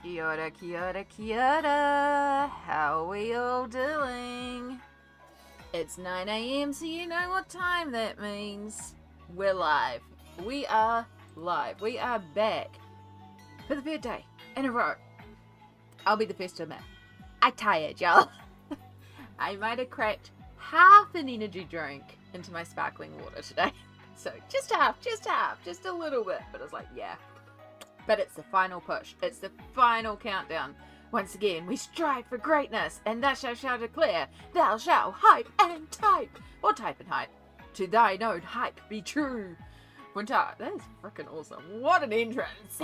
Kia ora, kia ora. How are we all doing? It's 9 a.m, so you know what time that means. We're live. We are live. We are back for the third day in a row. I'll be the first to admit, I'm tired, y'all. I might have cracked half an energy drink into my sparkling water today. So just half, just a little bit. But I was like, yeah. But it's the final push. It's the final countdown. Once again, we strive for greatness, and thou shalt declare, thou shalt hype and type, or type and hype. To thine own hype be true. Winter, that is freaking awesome. What an entrance.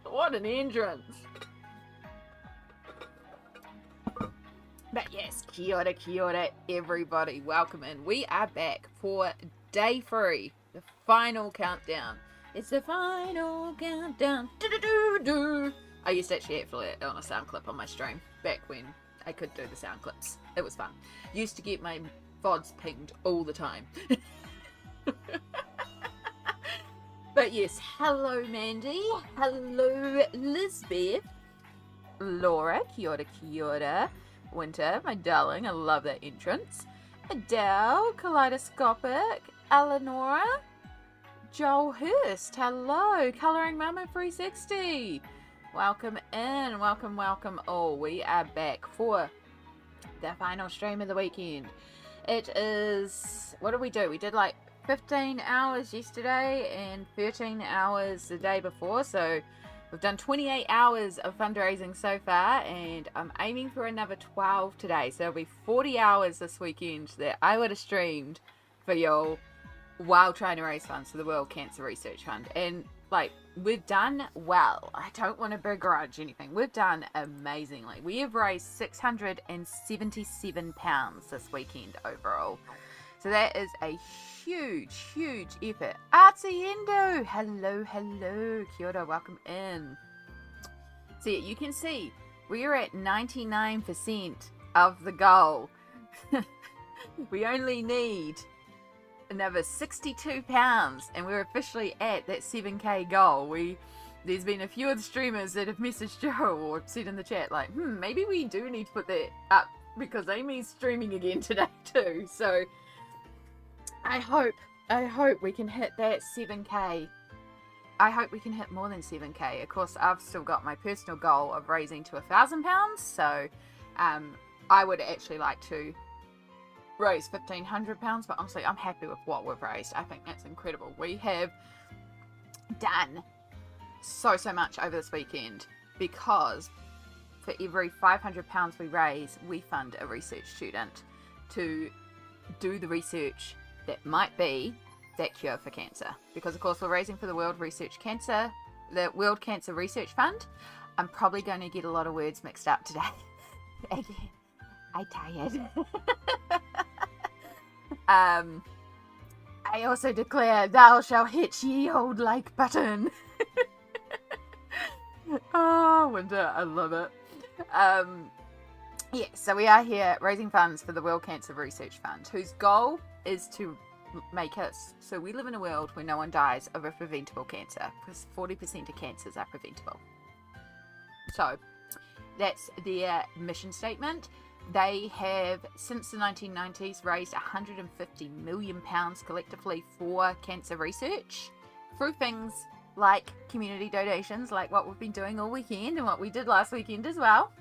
What an entrance. But yes, kia ora, everybody. Welcome in. We are back for day 3, the final countdown. It's the final countdown. Do-do-do-do. I used to actually have it on a sound clip on my stream back when I could do the sound clips. It was fun. Used to get my VODs pinged all the time. But yes, hello Mandy. Hello Lisbeth. Laura, kia ora. Winter, my darling, I love that entrance. Adele, Kaleidoscopic. Eleonora. Joel Hurst, hello, Colouring Mama 360. Welcome in, welcome all. We are back for the final stream of the weekend. It is, what did we do? We did like 15 hours yesterday and 13 hours the day before, so we've done 28 hours of fundraising so far, and I'm aiming for another 12 today, so it'll be 40 hours this weekend that I would have streamed for y'all while trying to raise funds for the World Cancer Research Fund. And like, we've done well. I don't want to begrudge anything. We've done amazingly. We have raised £677 this weekend overall. So that is a huge effort. Artsy Endo, hello, kia ora, welcome in. So yeah, you can see we are at 99% of the goal. We only need another £62 and we're officially at that 7k goal. There's been a few of the streamers that have messaged Joe or said in the chat like, maybe we do need to put that up because Amy's streaming again today too. So I hope we can hit that 7k. I hope we can hit more than 7k. Of course, I've still got my personal goal of raising to £1,000, so I would actually like to raise £1,500, but honestly I'm happy with what we've raised. I think that's incredible. We have done so much over this weekend because for every £500 we raise, we fund a research student to do the research that might be that cure for cancer. Because of course we're raising for the World Cancer Research Fund. I'm probably going to get a lot of words mixed up today. Again, I'm tired. I also declare, thou shalt hit ye old like button. Oh, Winter, I love it. Yeah, so we are here raising funds for the World Cancer Research Fund, whose goal is to make us, so we live in a world where no one dies of a preventable cancer, because 40% of cancers are preventable. So that's their mission statement. They have, since the 1990s, raised £150 million collectively for cancer research through things like community donations, like what we've been doing all weekend and what we did last weekend as well.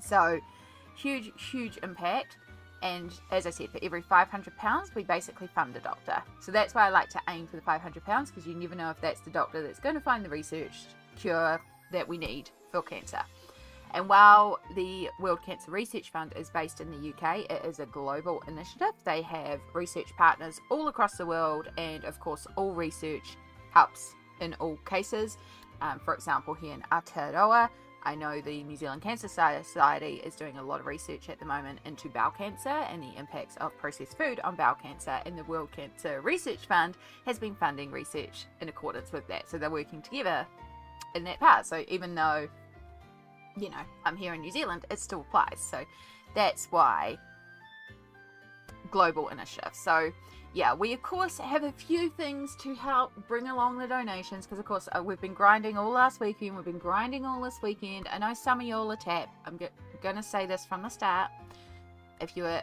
So huge impact. And as I said, for every £500, we basically fund a doctor. So that's why I like to aim for the £500, because you never know if that's the doctor that's going to find the research cure that we need for cancer. And while the World Cancer Research Fund is based in the UK, it is a global initiative. They have research partners all across the world, and of course all research helps in all cases. For example, here in Aotearoa, I know the New Zealand Cancer Society is doing a lot of research at the moment into bowel cancer and the impacts of processed food on bowel cancer, and the World Cancer Research Fund has been funding research in accordance with that. So they're working together in that part. So even though, you know, I'm here in New Zealand, it still applies. So that's why global initiative. So yeah, we of course have a few things to help bring along the donations, because of course we've been grinding all last weekend, we've been grinding all this weekend. I know some of y'all are tapped. I'm gonna say this from the start. If you're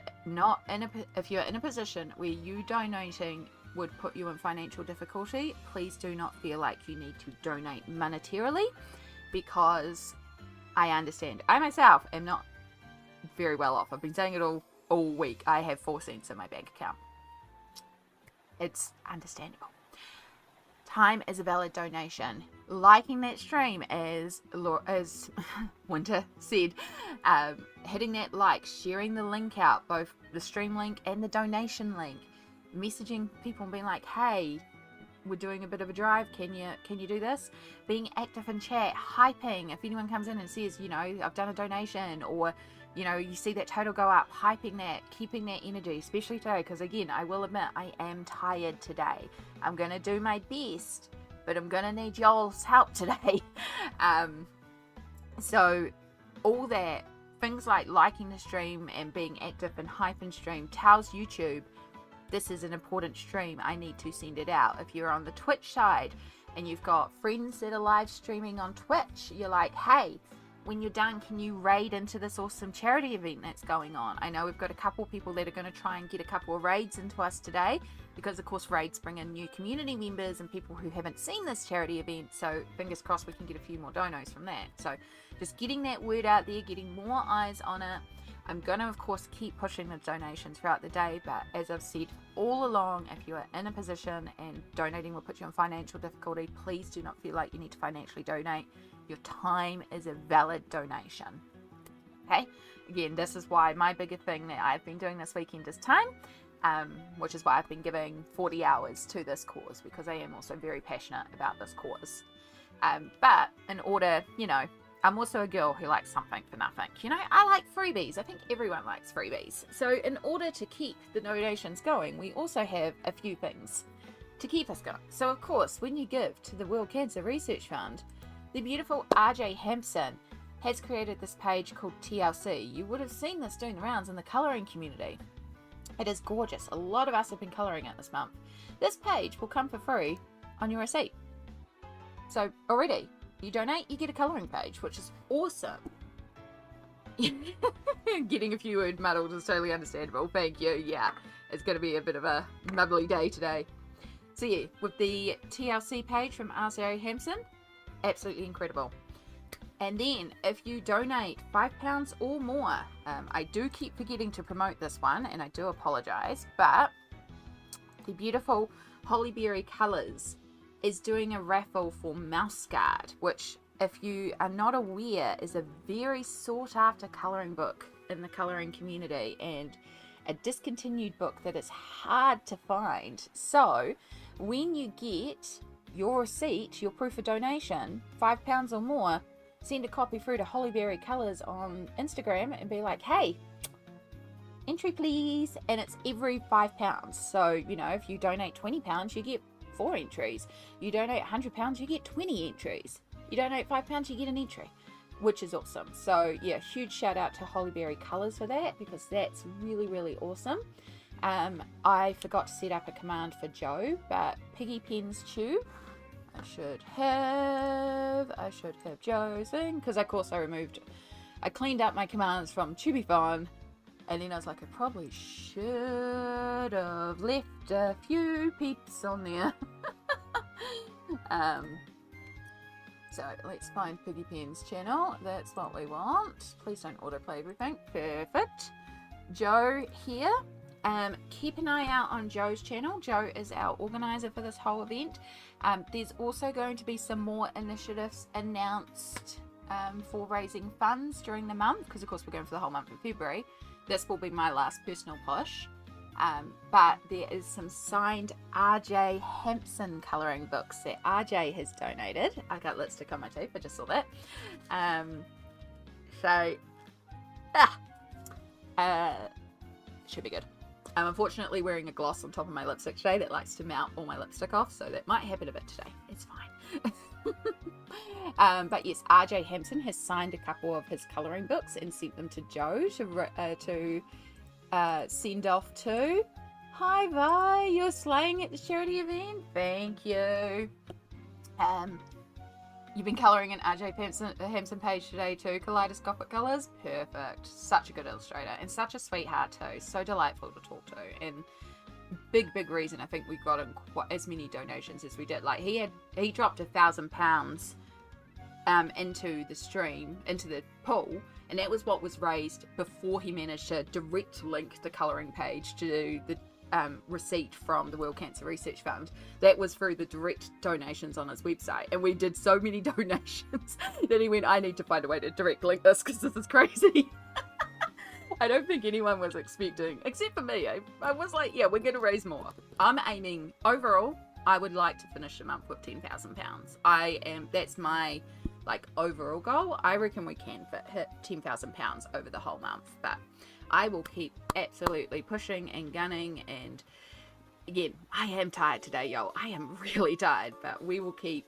in a position where you donating would put you in financial difficulty, please do not feel like you need to donate monetarily, because I understand. I myself am not very well off. I've been saying it all week. I have 4 cents in my bank account. It's understandable. Time is a valid donation. Liking that stream, as Winter said, hitting that like, sharing the link out, both the stream link and the donation link, messaging people and being like, hey, we're doing a bit of a drive, can you do this? Being active in chat, hyping. If anyone comes in and says, you know, I've done a donation, or you know, you see that total go up, hyping that, keeping that energy, especially today, because again, I will admit, I am tired today. I'm going to do my best, but I'm going to need y'all's help today. So all that, things like liking the stream and being active and hyping stream tells YouTube, this is an important stream, I need to send it out. If you're on the Twitch side and you've got friends that are live streaming on Twitch, you're like, hey, when you're done, can you raid into this awesome charity event that's going on? I know we've got a couple people that are going to try and get a couple of raids into us today, because of course raids bring in new community members and people who haven't seen this charity event, so fingers crossed we can get a few more donos from that. So just getting that word out there, getting more eyes on it. I'm going to of course keep pushing the donations throughout the day, but as I've said all along, if you are in a position and donating will put you in financial difficulty, please do not feel like you need to financially donate. Your time is a valid donation. Okay, again, this is why my bigger thing that I've been doing this weekend is time, which is why I've been giving 40 hours to this cause, because I am also very passionate about this cause. But in order, you know, I'm also a girl who likes something for nothing. You know, I like freebies. I think everyone likes freebies. So in order to keep the donations going, we also have a few things to keep us going. So of course, when you give to the World Cancer Research Fund, the beautiful RJ Hampson has created this page called TLC. You would have seen this doing the rounds in the colouring community. It is gorgeous. A lot of us have been colouring it this month. This page will come for free on your receipt. So already, you donate, you get a colouring page, which is awesome. Getting a few word muddled is totally understandable. Thank you. Yeah, it's going to be a bit of a muddly day today. So yeah, with the TLC page from RJ Hampson, absolutely incredible. And then if you donate £5 or more, I do keep forgetting to promote this one, and I do apologize, but the beautiful Hollyberry Colours is doing a raffle for Mouse Guard, which, if you are not aware, is a very sought after colouring book in the colouring community, and a discontinued book that is hard to find. So when you get your receipt, your proof of donation, £5 or more, send a copy through to Hollyberry Colours on Instagram and be like, hey, entry please. And it's every £5. So, you know, if you donate £20, you get 4 entries. You donate £100, you get 20 entries. You donate £5, you get an entry, which is awesome. So yeah, huge shout out to Hollyberry Colours for that, because that's really, really awesome. I forgot to set up a command for Joe, but Piggy Pens Tube, I should have Joe's thing, because of course I cleaned up my commands from Tubiphone, and then I was like, I probably should have left a few peeps on there. So let's find Piggy Pen's channel. That's what we want. Please don't autoplay everything. Perfect. Joe here. Keep an eye out on Joe's channel. Joe is our organizer for this whole event. There's also going to be some more initiatives announced for raising funds during the month, because of course we're going for the whole month of February. This will be my last personal push. But there is some signed RJ Hampson colouring books that RJ has donated. I got lipstick on my teeth, I just saw that. Should be good. I'm unfortunately wearing a gloss on top of my lipstick today that likes to melt all my lipstick off, so that might happen a bit today. It's fine. But yes, RJ Hampson has signed a couple of his colouring books and sent them to Joe to send off to. Hi, Vi. You're slaying at the charity event. Thank you. You've been colouring in RJ Hampson page today too. Kaleidoscopic colours. Perfect. Such a good illustrator and such a sweetheart too. So delightful to talk to. And big reason I think we got him as many donations as we did. Like he dropped £1,000 into the stream, into the pool, and that was what was raised before he managed to direct link the colouring page to the receipt from the World Cancer Research Fund. That was through the direct donations on his website, and we did so many donations that he went, I need to find a way to direct link this because this is crazy. I don't think anyone was expecting, except for me. I was like, yeah, we're going to raise more. I'm aiming, overall, I would like to finish the month with £10,000. That's my overall goal. I reckon we can hit £10,000 over the whole month, but I will keep absolutely pushing and gunning. And again, I am tired today, y'all. I am really tired, but we will keep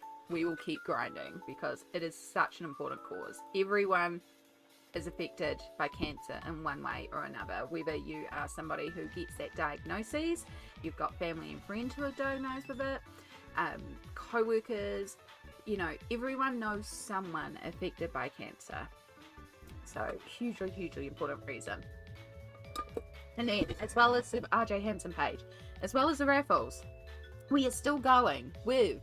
grinding because it is such an important cause. Everyone is affected by cancer in one way or another, whether you are somebody who gets that diagnosis, you've got family and friends who are diagnosed with it, co-workers, everyone knows someone affected by cancer. So hugely important reason. And then, as well as the RJ Hampson page, as well as the raffles, we are still going with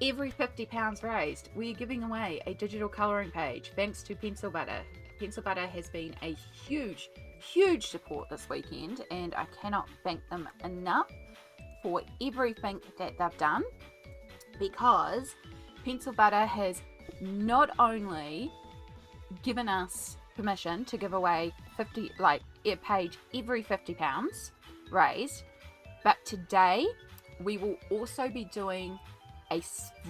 every £50 raised. We are giving away a digital colouring page thanks to Pencil Butter. Pencil Butter has been a huge support this weekend, and I cannot thank them enough for everything that they've done, because Pencil Butter has not only given us permission to give away a page every £50 raised, but today we will also be doing a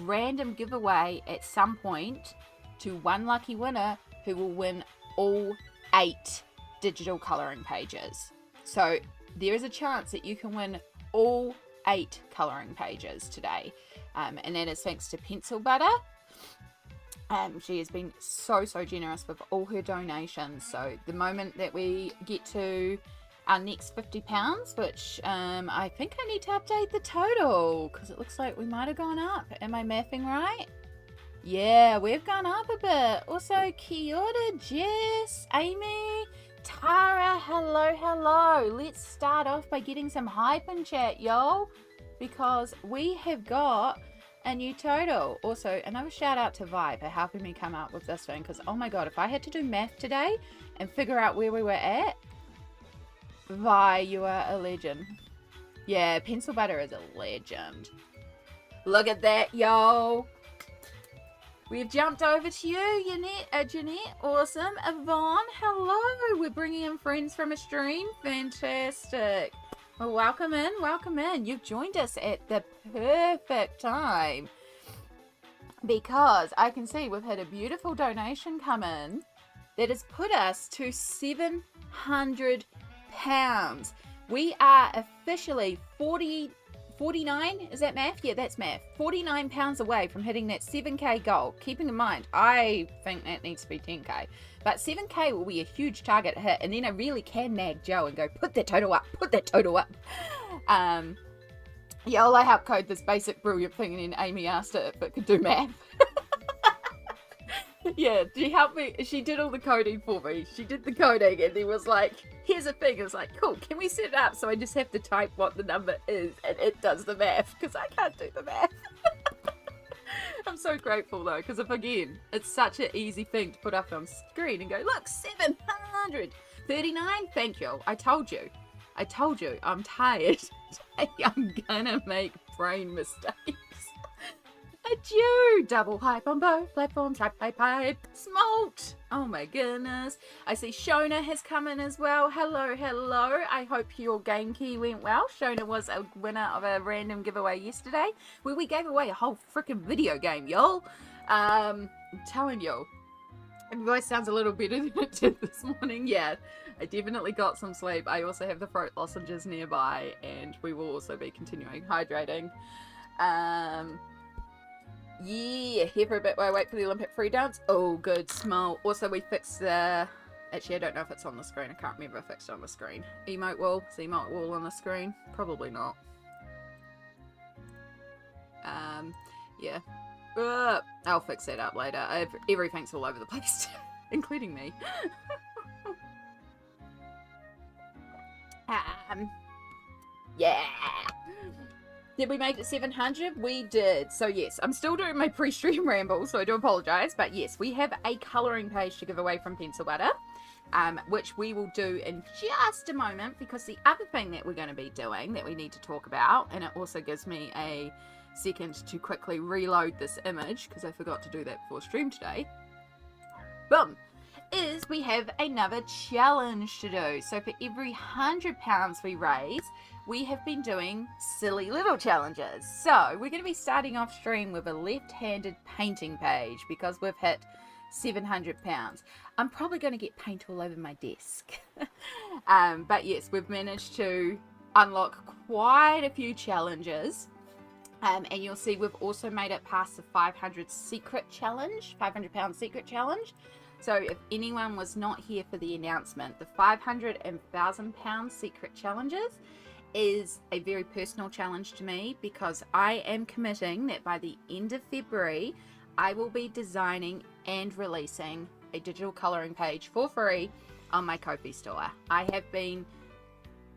random giveaway at some point to one lucky winner who will win all 8 digital colouring pages. So there is a chance that you can win all 8 colouring pages today, and that is thanks to Pencil Butter. She has been so generous with all her donations. So the moment that we get to our next £50, which I think I need to update the total because it looks like we might have gone up. Am I mathing right? Yeah, we've gone up a bit. Also, kia ora, Jess, Amy, Tara, hello. Let's start off by getting some hype in chat, y'all, because we have got a new total. Also, another shout out to Vi for helping me come up with this one, because oh my god, if I had to do math today and figure out where we were at, Vi, you are a legend. Yeah, Pencil Butter is a legend. Look at that, y'all. We've jumped over to you, Jeanette. Awesome. Yvonne, hello. We're bringing in friends from a stream. Fantastic. Well, welcome in. You've joined us at the perfect time, because I can see we've had a beautiful donation come in that has put us to £700. We are officially 49, is that math? Yeah, that's math. £49 away from hitting that 7k goal. Keeping in mind, I think that needs to be 10k. But 7k will be a huge target hit, and then I really can nag Joe and go, put that total up. Yeah, I helped code this basic brilliant thing, and then Amy asked it if it could do math. Yeah, she helped me. She did all the coding for me. She did the coding, and then was like, here's a thing. It was like, cool, can we set it up so I just have to type what the number is and it does the math, because I can't do the math. I'm so grateful though, because again, it's such an easy thing to put up on screen and go, look, 739. Thank you. I told you. I'm tired. I'm gonna make brain mistakes. Adieu! Double hype on both platforms. Hype. Smolt! Oh my goodness. I see Shona has come in as well. Hello. I hope your game key went well. Shona was a winner of a random giveaway yesterday, where we gave away a whole freaking video game, y'all. I'm telling you, my voice sounds a little better than it did this morning. Yeah, I definitely got some sleep. I also have the throat lozenges nearby, and we will also be continuing hydrating. Yeah, here for a bit while I wait for the Olympic free dance. Oh, good, small. Also, we fixed the Actually, I don't know if it's on the screen. I can't remember if it's on the screen. Emote wall. Is emote wall on the screen? Probably not. Yeah. I'll fix that up later. Everything's all over the place, including me. Yeah. Did we make it 700? We did. So yes, I'm still doing my pre-stream ramble, so I do apologise. But yes, we have a colouring page to give away from Pencil Butter, which we will do in just a moment, because the other thing that we're going to be doing that we need to talk about, and it also gives me a second to quickly reload this image because I forgot to do that before stream today. Boom. Is we have another challenge to do. So for every £100 we raise, we have been doing silly little challenges. So we're going to be starting off stream with a left-handed painting page because we've hit £700. I'm probably going to get paint all over my desk. But yes, we've managed to unlock quite a few challenges. And you'll see we've also made it past the 500 secret challenge, £500 secret challenge. So if anyone was not here for the announcement, the 500 and £1,000 secret challenges is a very personal challenge to me, because I am committing that by the end of February, I will be designing and releasing a digital colouring page for free on my Ko-fi store. I have been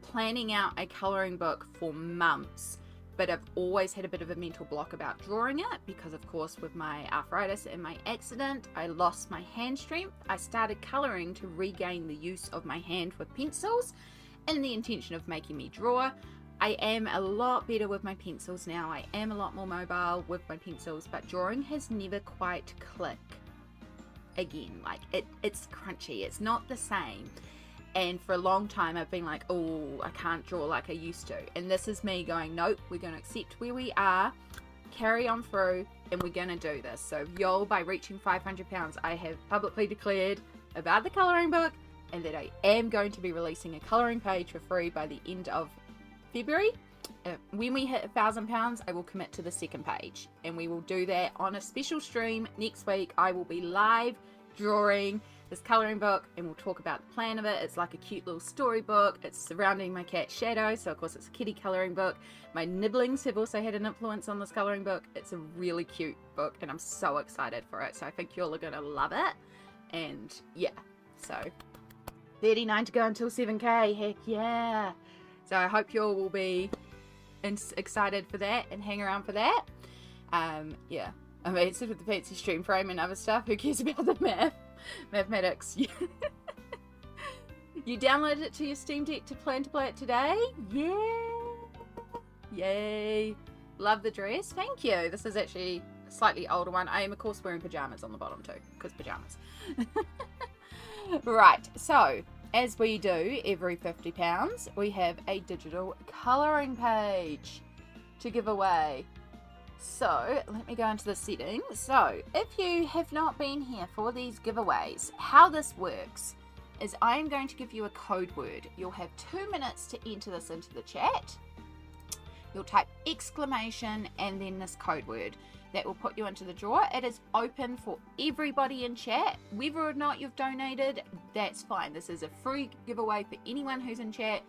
planning out a colouring book for months, but I've always had a bit of a mental block about drawing it because, of course, with my arthritis and my accident, I lost my hand strength. I started colouring to regain the use of my hand with pencils in the intention of making me draw. I am a lot better with my pencils now. I am a lot more mobile with my pencils, but drawing has never quite clicked again. Like, it's crunchy. It's not the same. And for a long time, I've been like, oh, I can't draw like I used to. And this is me going, nope, we're going to accept where we are, carry on through, and we're going to do this. So, y'all, by reaching £500, I have publicly declared about the colouring book, and that I am going to be releasing a colouring page for free by the end of February. When we hit £1,000, I will commit to the second page. And we will do that on a special stream next week. I will be live drawing this colouring book, and we'll talk about the plan of it. It's like a cute little storybook. It's surrounding my cat Shadow, so of course it's a kitty colouring book. My nibblings have also had an influence on this colouring book. It's a really cute book, and I'm so excited for it. So I think y'all are going to love it. And yeah, so 39 to go until 7k. Heck yeah. So I hope y'all will be excited for that and hang around for that. Yeah, I mean, it's with the fancy stream frame and other stuff. Who cares about the mathematics? You downloaded it to your Steam Deck to plan to play it today? Yeah. Yay. Love the dress. Thank you. This is actually a slightly older one. I am, of course, wearing pajamas on the bottom too, because pajamas. Right, so as we do every £50, we have a digital colouring page to give away. So let me go into the settings. So if you have not been here for these giveaways, how this works is I am going to give you a code word. You'll have 2 minutes to enter this into the chat. You'll type exclamation and then this code word. That will put you into the draw. It is open for everybody in chat. Whether or not you've donated, that's fine. This is a free giveaway for anyone who's in chat.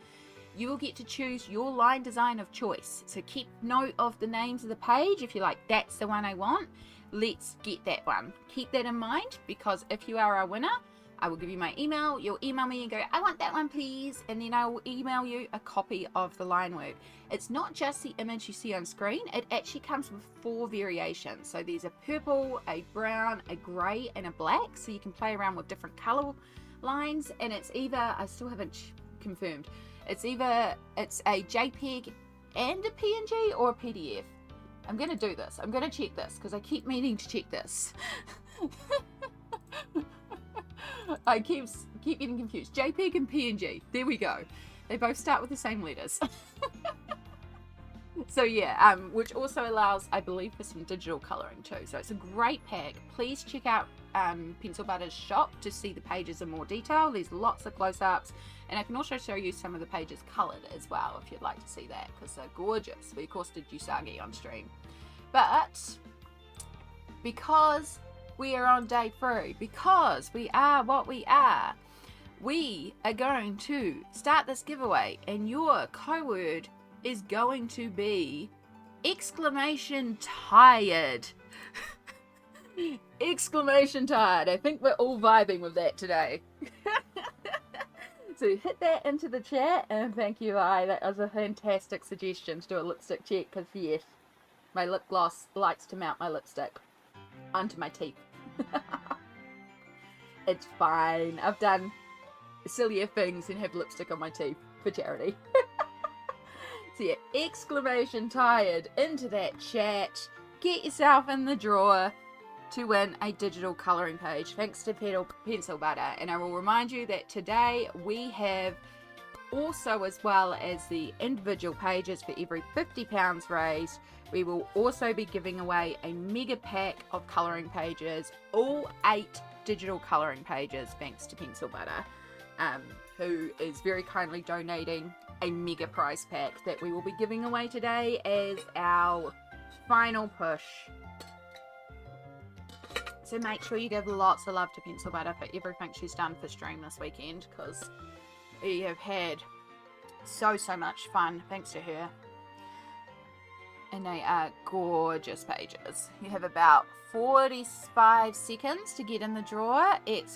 You will get to choose your line design of choice. So keep note of the names of the page. If you're like, that's the one I want, let's get that one. Keep that in mind, because if you are our winner, I will give you my email. You'll email me and go, I want that one, please. And then I will email you a copy of the line work. It's not just the image you see on screen. It actually comes with 4 variations. So there's a purple, a brown, a grey, and a black. So you can play around with different colour lines. And it's either, I still haven't confirmed, it's either it's a JPEG and a PNG or a PDF. I'm going to do this. I'm going to check this because I keep meaning to check this. I keep getting confused. JPEG and PNG. There we go. They both start with the same letters. So yeah, which also allows, I believe, for some digital colouring too. So it's a great pack. Please check out Pencil Butter's shop to see the pages in more detail. There's lots of close-ups, and I can also show you some of the pages coloured as well if you'd like to see that, because they're gorgeous. We of course did Usagi on stream, but because we are on day 3, because we are what we are, we are going to start this giveaway, and your code is going to be !tired. !tired. I think we're all vibing with that today. So hit that into the chat, and thank you, that was a fantastic suggestion to do a lipstick check, because yes, my lip gloss likes to mount my lipstick onto my teeth. It's fine. I've done sillier things than have lipstick on my teeth for charity. So yeah, !tired into that chat. Get yourself in the drawer to win a digital colouring page thanks to Pencil Butter. And I will remind you that today we have also, as well as the individual pages for every £50 raised, we will also be giving away a mega pack of colouring pages, all 8 digital colouring pages, thanks to Pencil Butter, who is very kindly donating a mega prize pack that we will be giving away today as our final push. So make sure you give lots of love to Pencil Butter for everything she's done for stream this weekend, because we have had so much fun thanks to her. And they are gorgeous pages. You have about 45 seconds to get in the drawer. !tired.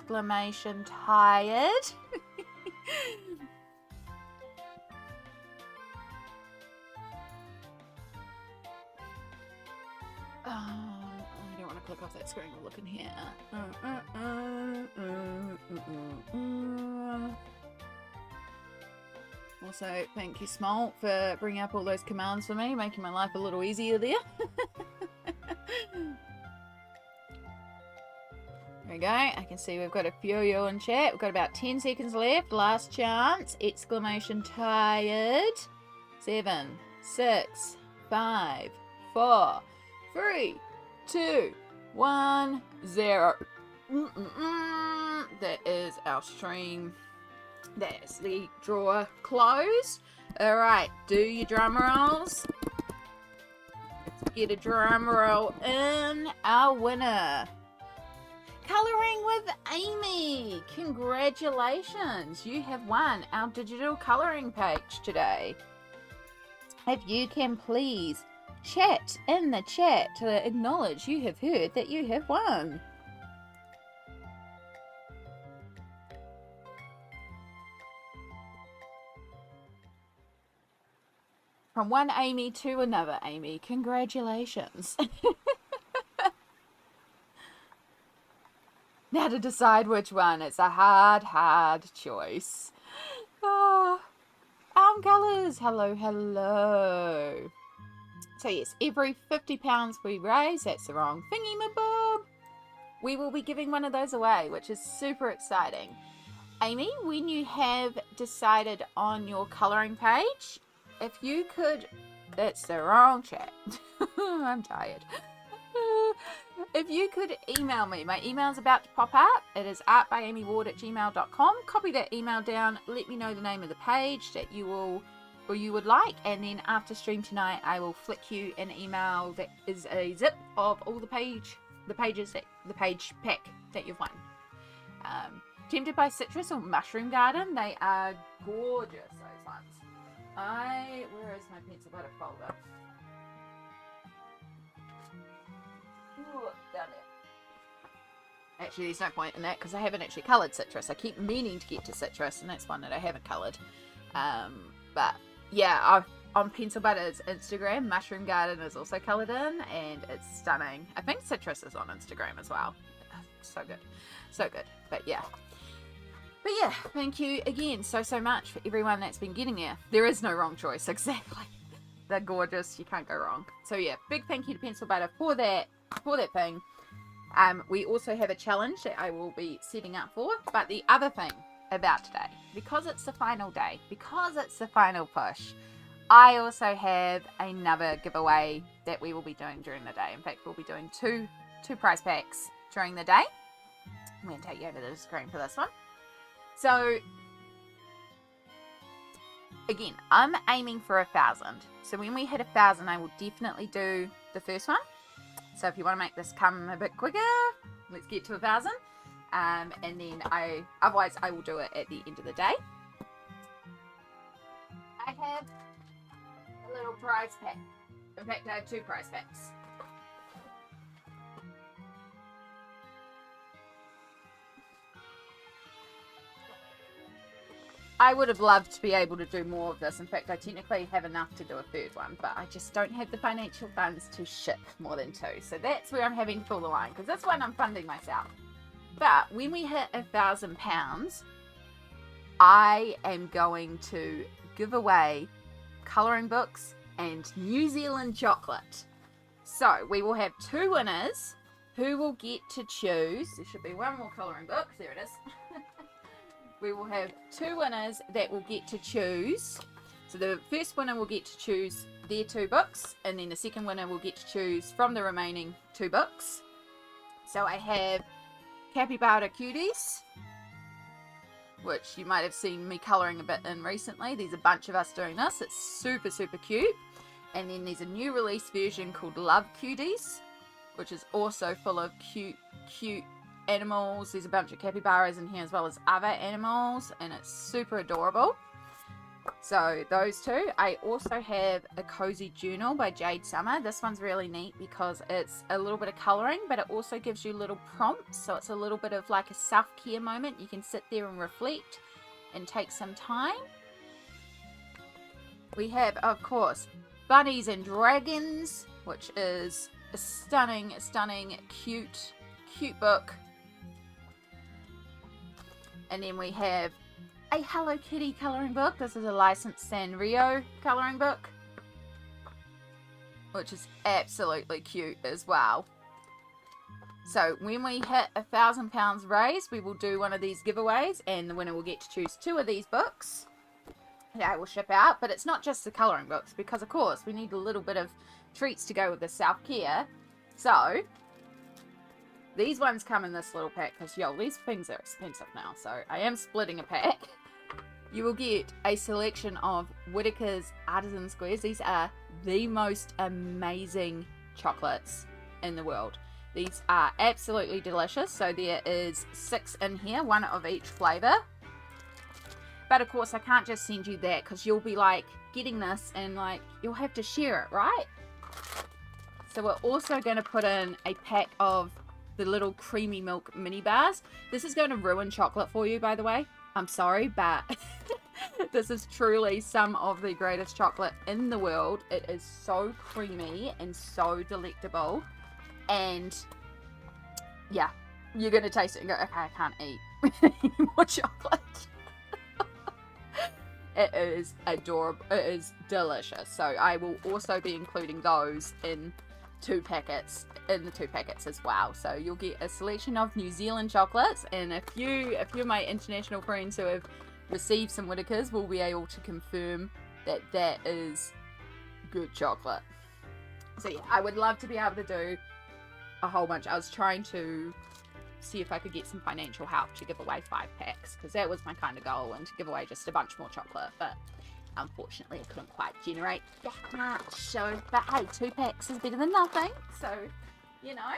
I don't want to click off that screen or look in here. Also, thank you, Small, for bringing up all those commands for me, making my life a little easier there. There we go. I can see we've got a few of you in chat. We've got about 10 seconds left. Last chance. !tired. 7, 6, 5, 4, 3, 2, 1, 0. That is our stream. That's the drawer closed. Alright, do your drum rolls. Let's get a drum roll in. Our winner. Colouring with Amy. Congratulations. You have won our digital colouring page today. If you can please chat in the chat to acknowledge you have heard that you have won. From one Amy to another Amy. Congratulations. Now to decide which one. It's a hard choice. Oh, colours. Hello. So yes, every £50 we raise, that's the wrong thingy my bob, we will be giving one of those away, which is super exciting. Amy, when you have decided on your colouring page, if you could, that's the wrong chat. I'm tired. If you could email me, my email's about to pop up. It is artbyamyward@gmail.com. Copy that email down. Let me know the name of the page that you will, or you would like, and then after stream tonight, I will flick you an email that is a zip of all the page pack that you've won. Tempted by Citrus or Mushroom Garden, they are gorgeous. Those ones. Where is my Pencil Butter folder? Ooh, down there. Actually, there's no point in that because I haven't actually coloured Citrus. I keep meaning to get to Citrus, and that's one that I haven't coloured. But yeah, on Pencil Butter's Instagram, Mushroom Garden is also coloured in, and it's stunning. I think Citrus is on Instagram as well. So good. But yeah, thank you again so much for everyone that's been getting there. There is no wrong choice, exactly. They're gorgeous. You can't go wrong. So yeah, big thank you to Pencil Butter for that thing. We also have a challenge that I will be setting up for. But the other thing about today, because it's the final day, because it's the final push, I also have another giveaway that we will be doing during the day. In fact, we'll be doing two prize packs during the day. I'm going to take you over to the screen for this one. So again, I'm aiming for 1,000. So when we hit 1,000, I will definitely do the first one. So if you want to make this come a bit quicker, let's get to 1,000. And then otherwise I will do it at the end of the day. I have a little prize pack. In fact, I have 2 prize packs. I would have loved to be able to do more of this. In fact, I technically have enough to do a 3rd one, but I just don't have the financial funds to ship more than 2. So that's where I'm having to pull the line, because this one I'm funding myself. But when we hit £1,000, I am going to give away colouring books and New Zealand chocolate. So we will have 2 winners who will get to choose. There should be one more colouring book. There it is. We will have 2 winners that will get to choose. So the first winner will get to choose their 2 books, and then the second winner will get to choose from the remaining 2 books. So I have Capybara Cuties, which you might have seen me colouring a bit in recently. There's a bunch of us doing this. It's super, super cute. And then there's a new release version called Love Cuties, which is also full of cute animals. There's a bunch of capybaras in here as well as other animals, and it's super adorable. So those 2. I also have a cozy journal by Jade Summer. This one's really neat because it's a little bit of colouring, but it also gives you little prompts, so it's a little bit of like a self-care moment. You can sit there and reflect and take some time. We have, of course, Bunnies and Dragons, which is a stunning, cute book. And then we have a Hello Kitty colouring book. This is a licensed Sanrio colouring book, which is absolutely cute as well. So when we hit £1,000 raised, we will do one of these giveaways, and the winner will get to choose 2 of these books that I will ship out. But it's not just the colouring books, because of course we need a little bit of treats to go with the self-care. So these ones come in this little pack because, these things are expensive now. So I am splitting a pack. You will get a selection of Whittaker's Artisan Squares. These are the most amazing chocolates in the world. These are absolutely delicious. So there is 6 in here, 1 of each flavour. But of course I can't just send you that, because you'll be like getting this and like you'll have to share it, right? So we're also going to put in a pack of the little creamy milk mini bars. This is going to ruin chocolate for you, by the way. I'm sorry, but this is truly some of the greatest chocolate in the world. It is so creamy and so delectable. And yeah, you're going to taste it and go, okay, I can't eat any more chocolate. It is adorable. It is delicious. So I will also be including those in the 2 packets as well. So you'll get a selection of New Zealand chocolates, and a few of my international friends who have received some Whittakers will be able to confirm that that is good chocolate. So yeah, I would love to be able to do a whole bunch. I was trying to see if I could get some financial help to give away 5 packs, because that was my kind of goal, and to give away just a bunch more chocolate, but unfortunately I couldn't quite generate that much. So, but hey, 2 packs is better than nothing, so you know.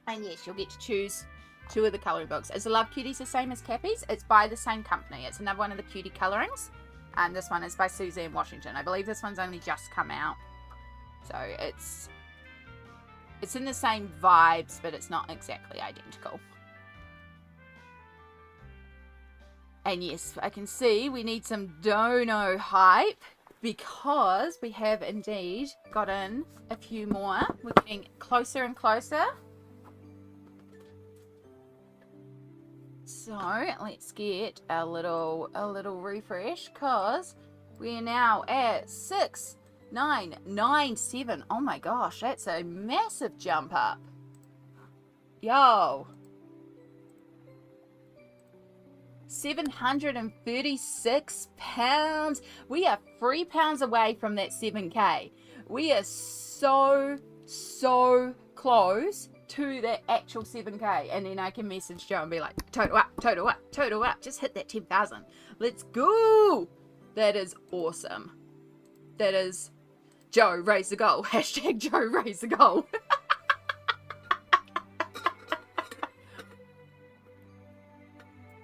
And yes, you'll get to choose 2 of the colouring books. Is the Love Cuties the same as Cappy's? It's by the same company. It's another one of the cutie colourings, and this one is by Suzanne Washington. I believe this one's only just come out, so it's in the same vibes, but it's not exactly identical. And yes, I can see we need some dono hype, because we have indeed got in a few more. We're getting closer and closer. So let's get a little refresh, because we are now at 6,997. Oh my gosh, that's a massive jump up. Yo. £736. We are £3 away from that 7k. We are so close to that actual 7k. And then I can message Joe and be like, total up, just hit that 10,000. Let's go. That is awesome. That is Joe raise the goal. Hashtag Joe raise the goal.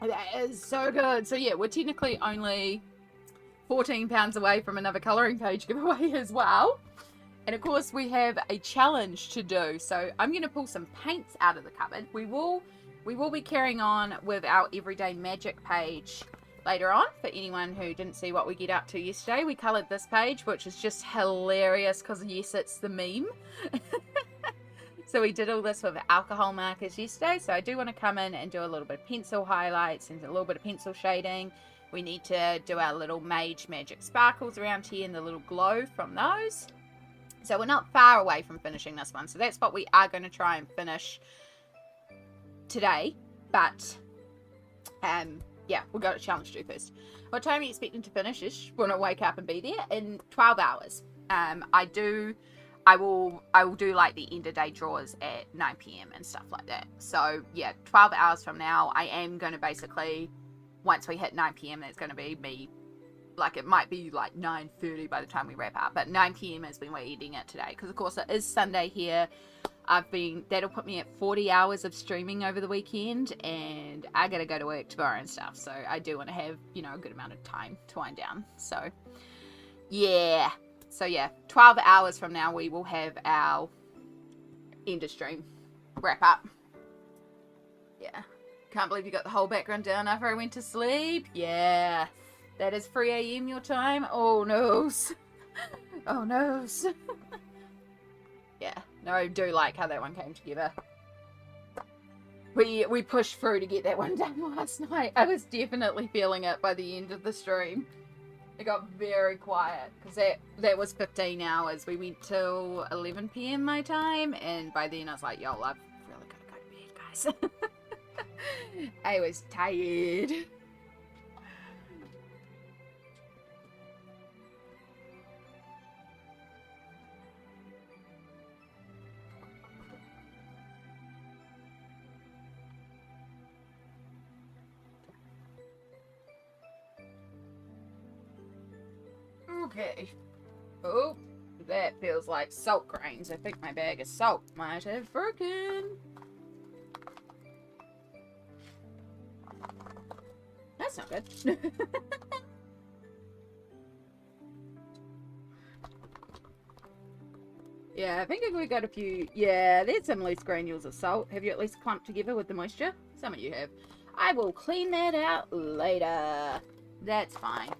That is so good. So yeah, we're technically only £14 away from another colouring page giveaway as well. And of course we have a challenge to do. So I'm going to pull some paints out of the cupboard. We will be carrying on with our Everyday Magic page later on. For anyone who didn't see what we get up to yesterday, we coloured this page, which is just hilarious because yes, it's the meme. So we did all this with alcohol markers yesterday. So I do want to come in and do a little bit of pencil highlights and a little bit of pencil shading. We need to do our little Mage Magic sparkles around here and the little glow from those. So we're not far away from finishing this one. So that's what we are going to try and finish today. But, yeah, we've got a challenge to do first. What time are you expecting to finish? Ish, want to wake up and be there in 12 hours. I will do like the end of day draws at 9 PM and stuff like that. So yeah, 12 hours from now, I am going to basically, once we hit 9 PM, that's going to be me, like it might be like 9:30 by the time we wrap up, but 9 PM is when we're ending it today. Because of course it is Sunday here. That'll put me at 40 hours of streaming over the weekend, and I gotta go to work tomorrow and stuff. So I do want to have, you know, a good amount of time to wind down. So yeah. So yeah, 12 hours from now, we will have our end of stream wrap up. Yeah. Can't believe you got the whole background down after I went to sleep. Yeah. That is 3 AM your time. Oh, noes. Oh, noes. Yeah. No, I do like how that one came together. We pushed through to get that one done last night. I was definitely feeling it by the end of the stream. It got very quiet because that was 15 hours. We went till 11 PM my time, and by then I was like, yo, I've really got to go to bed, guys. I was tired. Okay. Oh, that feels like salt grains. I think my bag of salt might have broken. That's not good. Yeah, I think we got a few. Yeah, there's some loose granules of salt. Have you at least clumped together with the moisture? Some of you have. I will clean that out later. That's fine.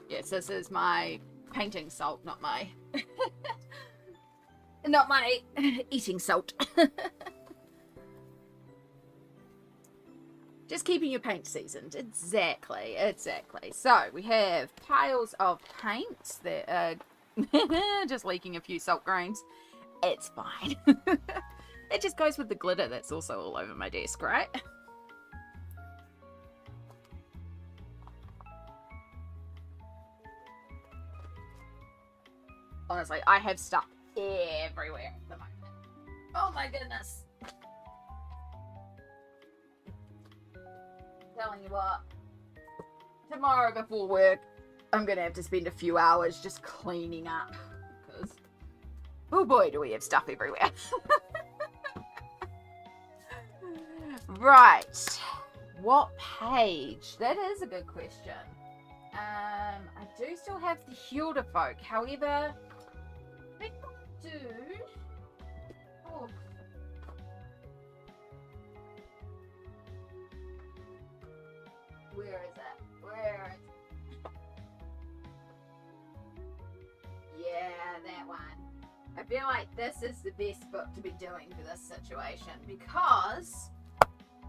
Yes, this is my painting salt, not my not my eating salt. Just keeping your paint seasoned. Exactly. So we have piles of paints that are just leaking a few salt grains. It's fine. It just goes with the glitter that's also all over my desk, right? Honestly, I have stuff everywhere at the moment. Oh my goodness. Telling you what, tomorrow before work, I'm going to have to spend a few hours just cleaning up. Because, oh boy, do we have stuff everywhere. Right. What page? That is a good question. I do still have the Hilda folk. However, I think I do. Oh. Where is it? Where is it? Yeah, that one. I feel like this is the best book to be doing for this situation because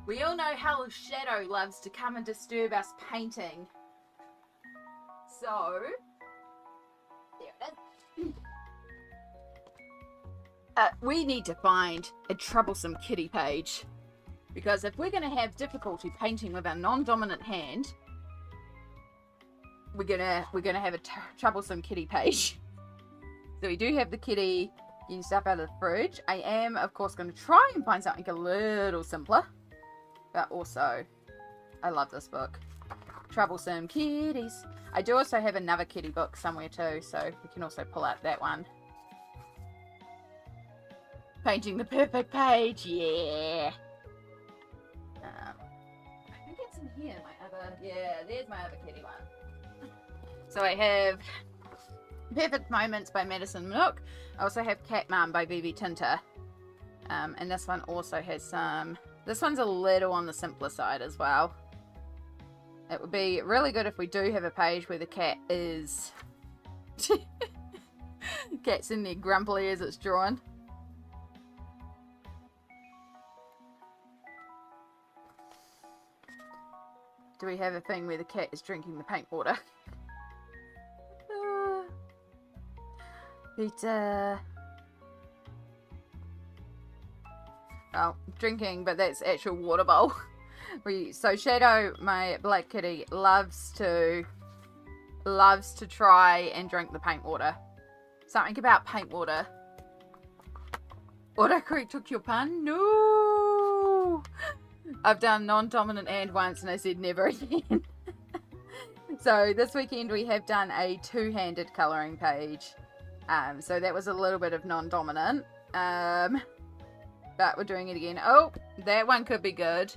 we all know how Shadow loves to come and disturb us painting. So, there it is. We need to find a troublesome kitty page. Because if we're going to have difficulty painting with our non-dominant hand, we're gonna have a troublesome kitty page. So we do have the kitty getting stuff out of the fridge. I am, of course, going to try and find something a little simpler. But also, I love this book. Troublesome Kitties. I do also have another kitty book somewhere too, so we can also pull out that one. Painting the perfect page, yeah. I think it's here? My other, yeah, there's my other kitty one. So I have Perfect Moments by Madison Minook. I also have Cat Mom by BB Tinter. And this one also has some... This one's a little on the simpler side as well. It would be really good if we do have a page where the cat is... Cat's in there grumpily as it's drawn. Do we have a thing where the cat is drinking the paint water? Well, drinking, but that's actual water bowl. So Shadow, my black kitty, loves to try and drink the paint water. Something about paint water. Autocorrect took your pun? No! I've done non-dominant and once and I said never again. So this weekend we have done a two-handed colouring page. So that was a little bit of non-dominant. But we're doing it again. Oh, that one could be good.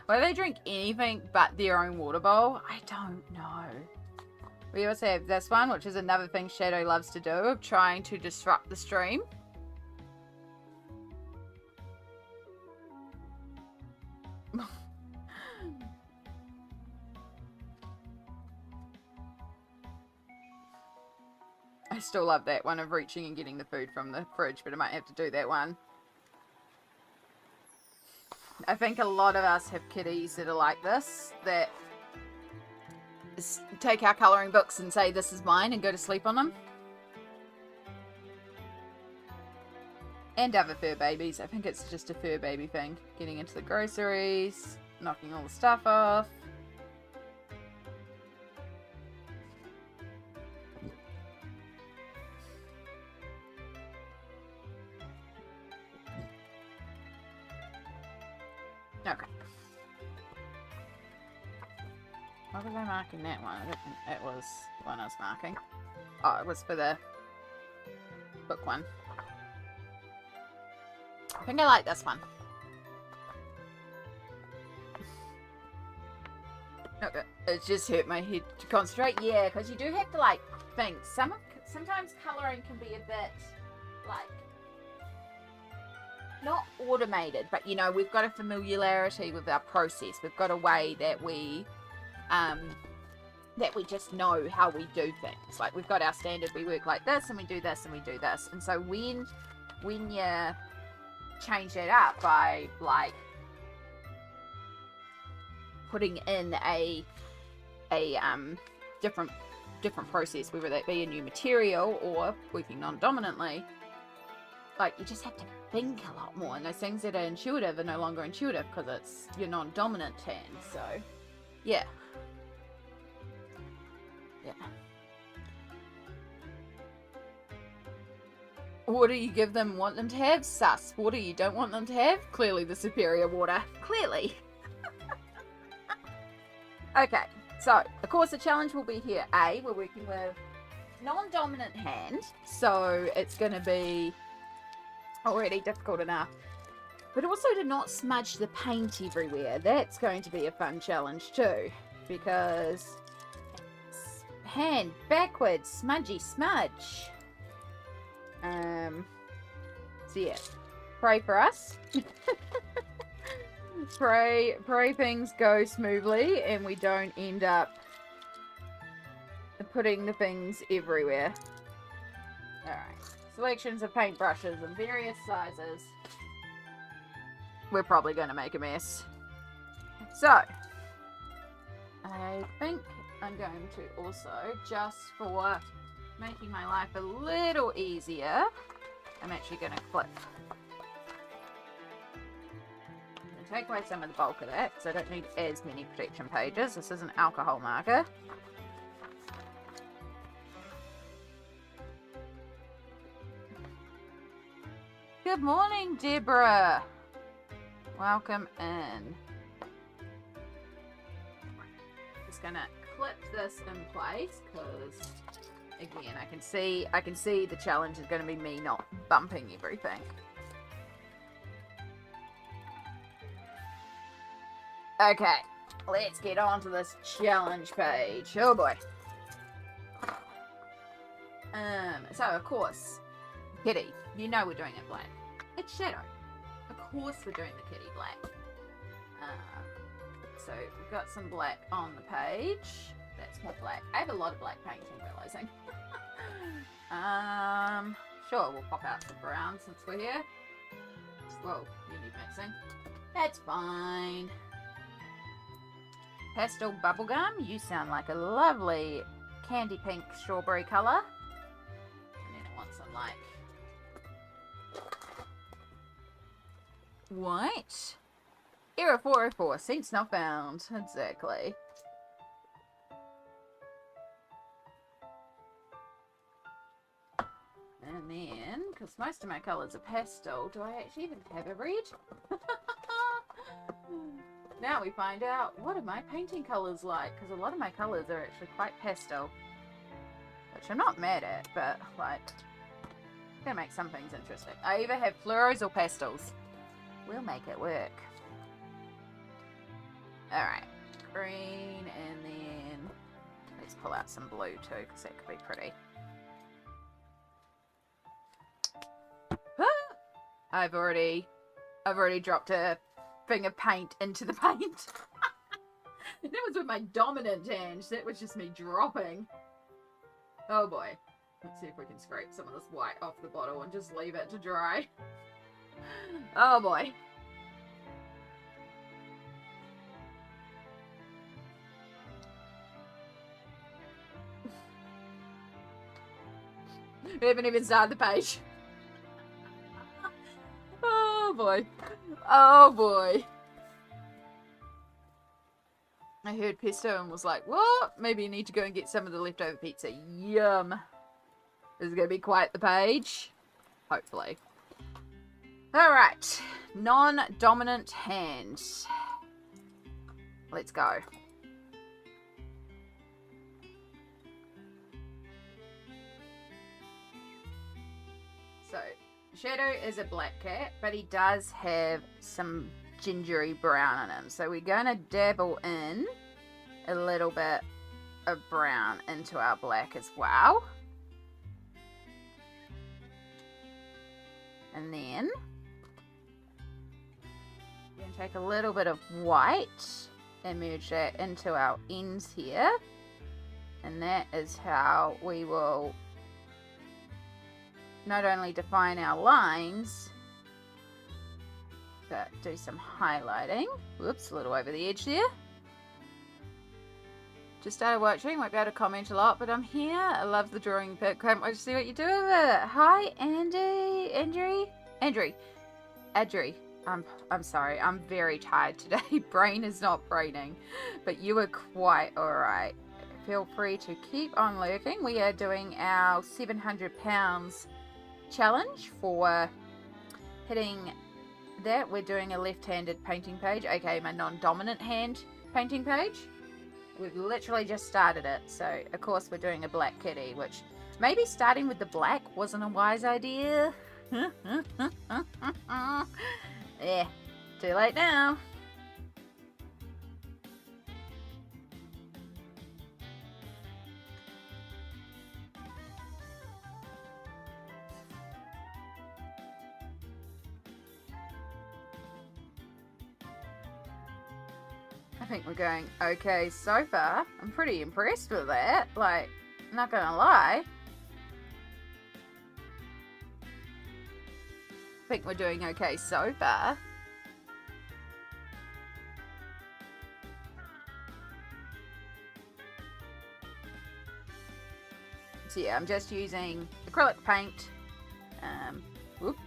Why do they drink anything but their own water bowl? I don't know. We also have this one, which is another thing Shadow loves to do, of trying to disrupt the stream. I still love that one of reaching and getting the food from the fridge, but I might have to do that one. I think a lot of us have kitties that are like this, that take our colouring books and say this is mine and go to sleep on them. And other fur babies. I think it's just a fur baby thing. Getting into the groceries, knocking all the stuff off. Okay. What was I marking that one? I don't think that was the one I was marking. Oh, it was for the book one. I think I like this one. Okay. It just hurt my head to concentrate. Yeah, because you do have to, like, think. Sometimes colouring can be a bit, like, not automated, but, you know, we've got a familiarity with our process. We've got a way that we just know how we do things. Like, we've got our standard, we work like this, and we do this, and we do this. And so when you change that up by, like, putting in a different process, whether that be a new material or working non-dominantly, like, you just have to think a lot more, and those things that are intuitive are no longer intuitive because it's your non-dominant hand. So yeah. Water you give them, want them to have? Sus. Water you don't want them to have? Clearly the superior water. Clearly. Okay, so of course the challenge will be here. We're working with non-dominant hand, so it's going to be already difficult enough. But also to not smudge the paint everywhere. That's going to be a fun challenge too, because hand backwards, smudgy smudge. So yeah, pray for us. pray things go smoothly and we don't end up putting the things everywhere. Alright, selections of paintbrushes in various sizes. We're probably going to make a mess. So, I think I'm going to also, just for making my life a little easier, I'm actually going to clip. I'm going to take away some of the bulk of that, because I don't need as many protection pages. This is an alcohol marker. Good morning, Deborah. Welcome in. Just gonna clip this in place because, again, I can see the challenge is going to be me not bumping everything. Okay, let's get on to this challenge page. Oh boy. So of course, kitty. You know we're doing it black. It's Shadow. Of course we're doing the kitty black. So we've got some black on the page. That's more black. I have a lot of black painting, realizing. Sure, we'll pop out some brown since we're here. Whoa, you need mixing. That's fine. Pastel bubblegum, you sound like a lovely candy pink strawberry colour. And then I want some like white. Era 404, sense not found. Exactly. And then, because most of my colours are pastel, do I actually even have a red? Now we find out, what are my painting colours like? Because a lot of my colours are actually quite pastel. Which I'm not mad at, but, like, gonna make some things interesting. I either have fluoros or pastels. We'll make it work. Alright. Green, and then let's pull out some blue too, because that could be pretty. I've already dropped a thing of paint into the paint. That was with my dominant hand. That was just me dropping. Oh boy. Let's see if we can scrape some of this white off the bottle and just leave it to dry. Oh boy. We haven't even started the page. Oh boy. Oh boy. I heard pesto and was like, what? Maybe you need to go and get some of the leftover pizza. Yum. This is going to be quite the page. Hopefully. Alright. Non-dominant hand. Let's go. So, Shadow is a black cat, but he does have some gingery brown in him. So we're going to dabble in a little bit of brown into our black as well. And then we're going to take a little bit of white and merge that into our ends here. And that is how we will not only define our lines, but do some highlighting. Whoops, a little over the edge there. Just started watching, won't be able to comment a lot, but I'm here. I love the drawing bit. Can't wait to see what you do with it. Hi, Adri. I'm sorry, I'm very tired today. Brain is not braining, but you are quite alright. Feel free to keep on lurking. We are doing our 700 pounds challenge for hitting that. We're doing a left-handed painting page, aka my non-dominant hand painting page. We've literally just started it, so of course we're doing a black kitty, which maybe starting with the black wasn't a wise idea. Yeah, too late now. I think we're going okay so far. I'm pretty impressed with that. Like, not gonna lie. I think we're doing okay so far. So yeah, I'm just using acrylic paint. Whoop,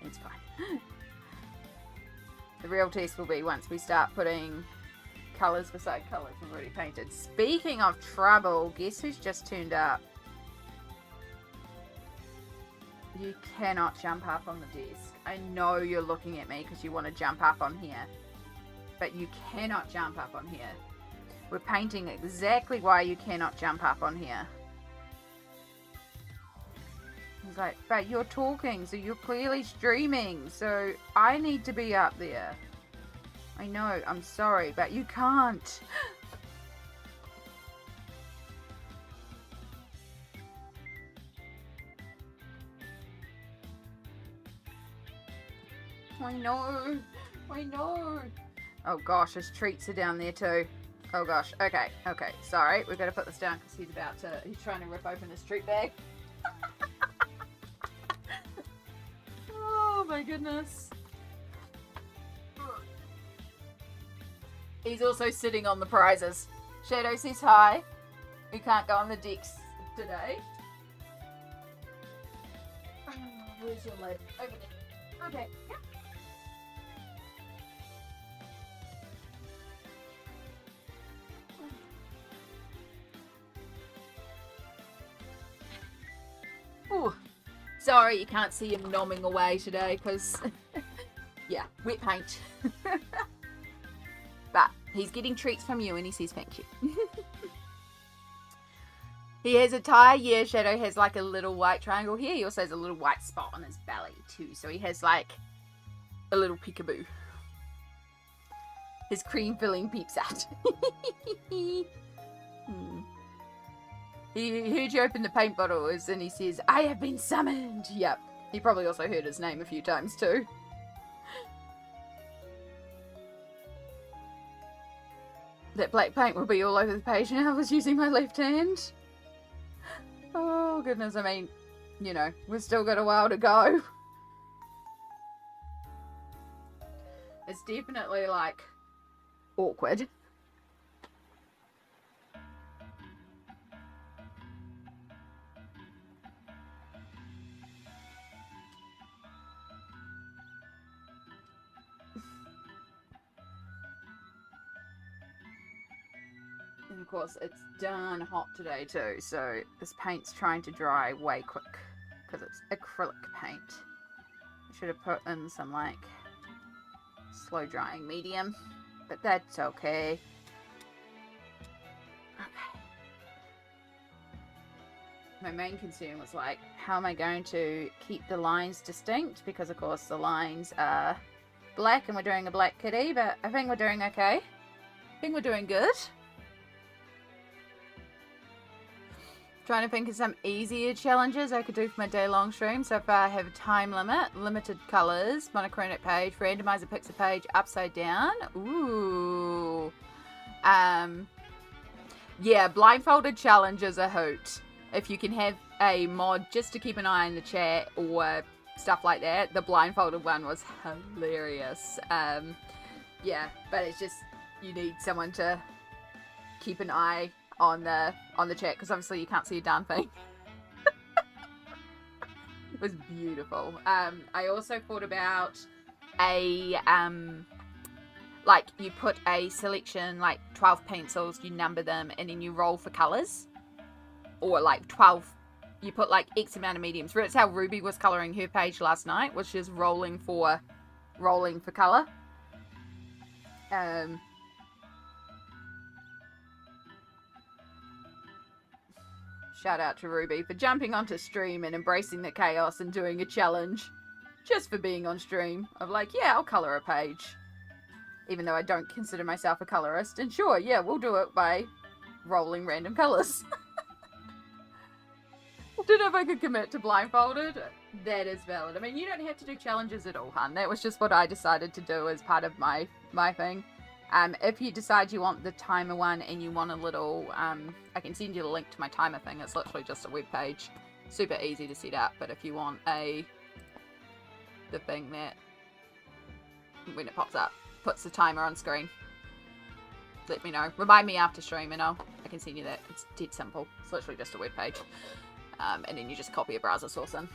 it's fine. The real test will be once we start putting colours beside colours we've already painted. Speaking of trouble, guess who's just turned up? You cannot jump up on the desk. I know you're looking at me because you want to jump up on here, but you cannot jump up on here. We're painting exactly why you cannot jump up on here. He's like, but you're talking, so you're clearly streaming, so I need to be up there. I know, I'm sorry, but you can't. I know. I know. Oh gosh, his treats are down there too. Oh gosh. Okay. Okay. Sorry. We've got to put this down because he's trying to rip open his treat bag. Oh my goodness. He's also sitting on the prizes. Shadow says hi. We can't go on the decks today. Where's your lid? Over there. Okay. Yep. Ooh. Sorry, you can't see him nomming away today because, yeah, wet paint. But he's getting treats from you and he says thank you. He has a tie. Yeah, Shadow has like a little white triangle here. He also has a little white spot on his belly too. So he has like a little peekaboo. His cream filling peeps out. He heard you open the paint bottles and he says, I have been summoned. Yep. He probably also heard his name a few times too. That black paint will be all over the page now. I was using my left hand. Oh, goodness. I mean, you know, we've still got a while to go. It's definitely, like, awkward. And of course, it's darn hot today too, so this paint's trying to dry way quick because it's acrylic paint. I should have put in some like slow drying medium, but that's okay. Okay. My main concern was like, how am I going to keep the lines distinct? Because of course the lines are black and we're doing a black kitty, but I think we're doing okay. I think we're doing good. Trying to think of some easier challenges I could do for my day-long stream. So far I have a time limit, limited colours, monochromatic page, randomizer pixel page, upside down. Ooh. Yeah, blindfolded challenge is a hoot. If you can have a mod just to keep an eye on the chat or stuff like that. The blindfolded one was hilarious. Yeah, but it's just, you need someone to keep an eye on the chat because obviously you can't see a darn thing. It was beautiful. I also thought about a like you put a selection, like 12 pencils, you number them and then you roll for colours, or like 12, you put like X amount of mediums. That's how Ruby was colouring her page last night, was just rolling for colour. Shout out to Ruby for jumping onto stream and embracing the chaos and doing a challenge just for being on stream. Of like, yeah, I'll colour a page. Even though I don't consider myself a colorist. And sure, yeah, we'll do it by rolling random colours. Don't know if I could commit to blindfolded. That is valid. I mean, you don't have to do challenges at all, hun. That was just what I decided to do as part of my thing. If you decide you want the timer one and you want a little, I can send you the link to my timer thing. It's literally just a web page. Super easy to set up. But if you want the thing that, when it pops up, puts the timer on screen, let me know. Remind me after stream and I can send you that. It's dead simple. It's literally just a web page. And then you just copy a browser source in.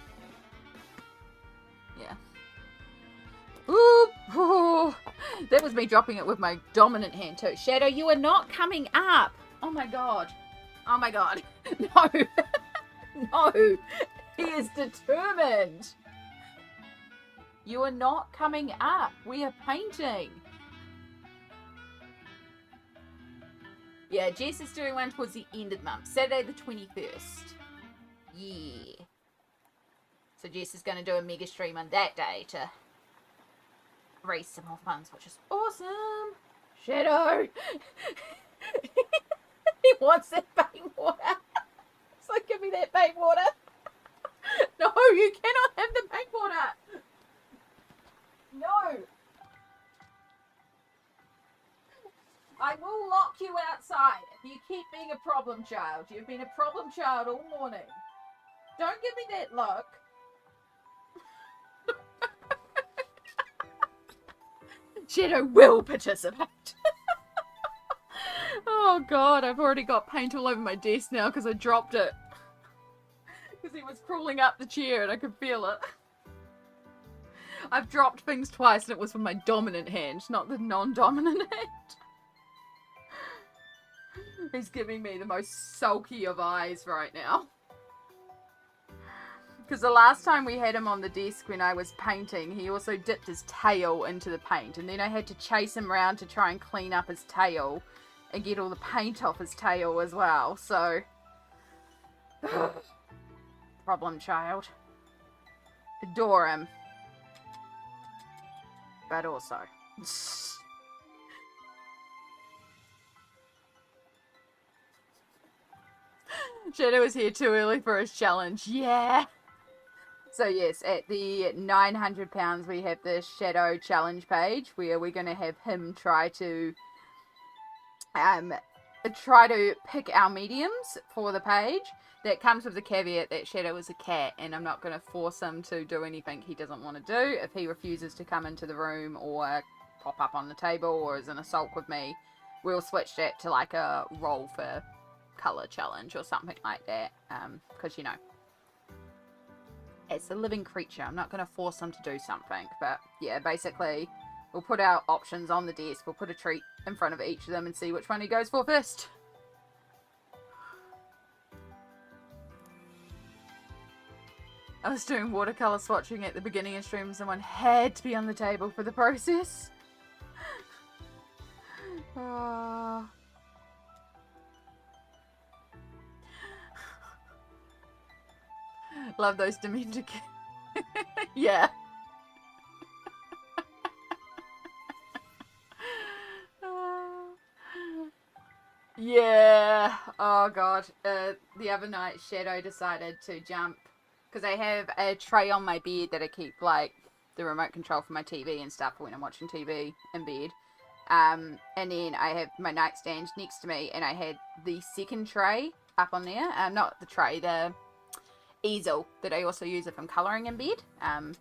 Yeah. Ooh, that was me dropping it with my dominant hand too. Shadow, you are not coming up. Oh my god. Oh my god. No. No. He is determined. You are not coming up. We are painting. Yeah, Jess is doing one towards the end of the month. Saturday the 21st. Yeah. So Jess is going to do a mega stream on that day to raise some more funds, which is awesome. Shadow! He wants that bait water. So give me that bait water. No, you cannot have the bait water. No. I will lock you outside if you keep being a problem child. You've been a problem child all morning. Don't give me that look. Shadow will participate. Oh god, I've already got paint all over my desk now because I dropped it. Because he was crawling up the chair and I could feel it. I've dropped things twice and it was from my dominant hand, not the non-dominant hand. He's giving me the most sulky of eyes right now. Because the last time we had him on the desk when I was painting, he also dipped his tail into the paint. And then I had to chase him around to try and clean up his tail and get all the paint off his tail as well. So, problem child. Adore him. But also. Shadow is here too early for his challenge. Yeah! So yes, at the £900 we have the Shadow challenge page where we're going to have him try to pick our mediums for the page. That comes with the caveat that Shadow is a cat and I'm not going to force him to do anything he doesn't want to do. If he refuses to come into the room or pop up on the table or is in a sulk with me, we'll switch that to like a roll for colour challenge or something like that. Because, you know, it's a living creature. I'm not going to force him to do something. But yeah, basically, we'll put our options on the desk. We'll put a treat in front of each of them and see which one he goes for first. I was doing watercolour swatching at the beginning of stream. Someone had to be on the table for the process. Love those demented kids. Yeah. Yeah. Oh god. The other night Shadow decided to jump because I have a tray on my bed that I keep like the remote control for my TV and stuff when I'm watching TV in bed. And then I have my nightstand next to me and I had the second tray up on there. Not the tray, the easel that I also use if I'm colouring in bed. And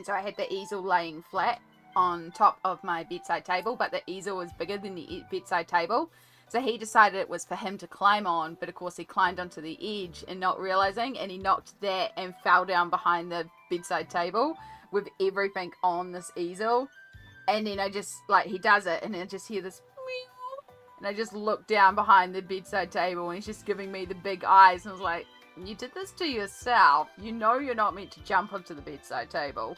so I had the easel laying flat on top of my bedside table, but the easel was bigger than the bedside table. So he decided it was for him to climb on, but of course he climbed onto the edge and not realising, and he knocked that and fell down behind the bedside table with everything on this easel. And then I just, like, he does it, and I just hear this meow, and I just look down behind the bedside table, and he's just giving me the big eyes, and I was like, you did this to yourself. You know you're not meant to jump onto the bedside table.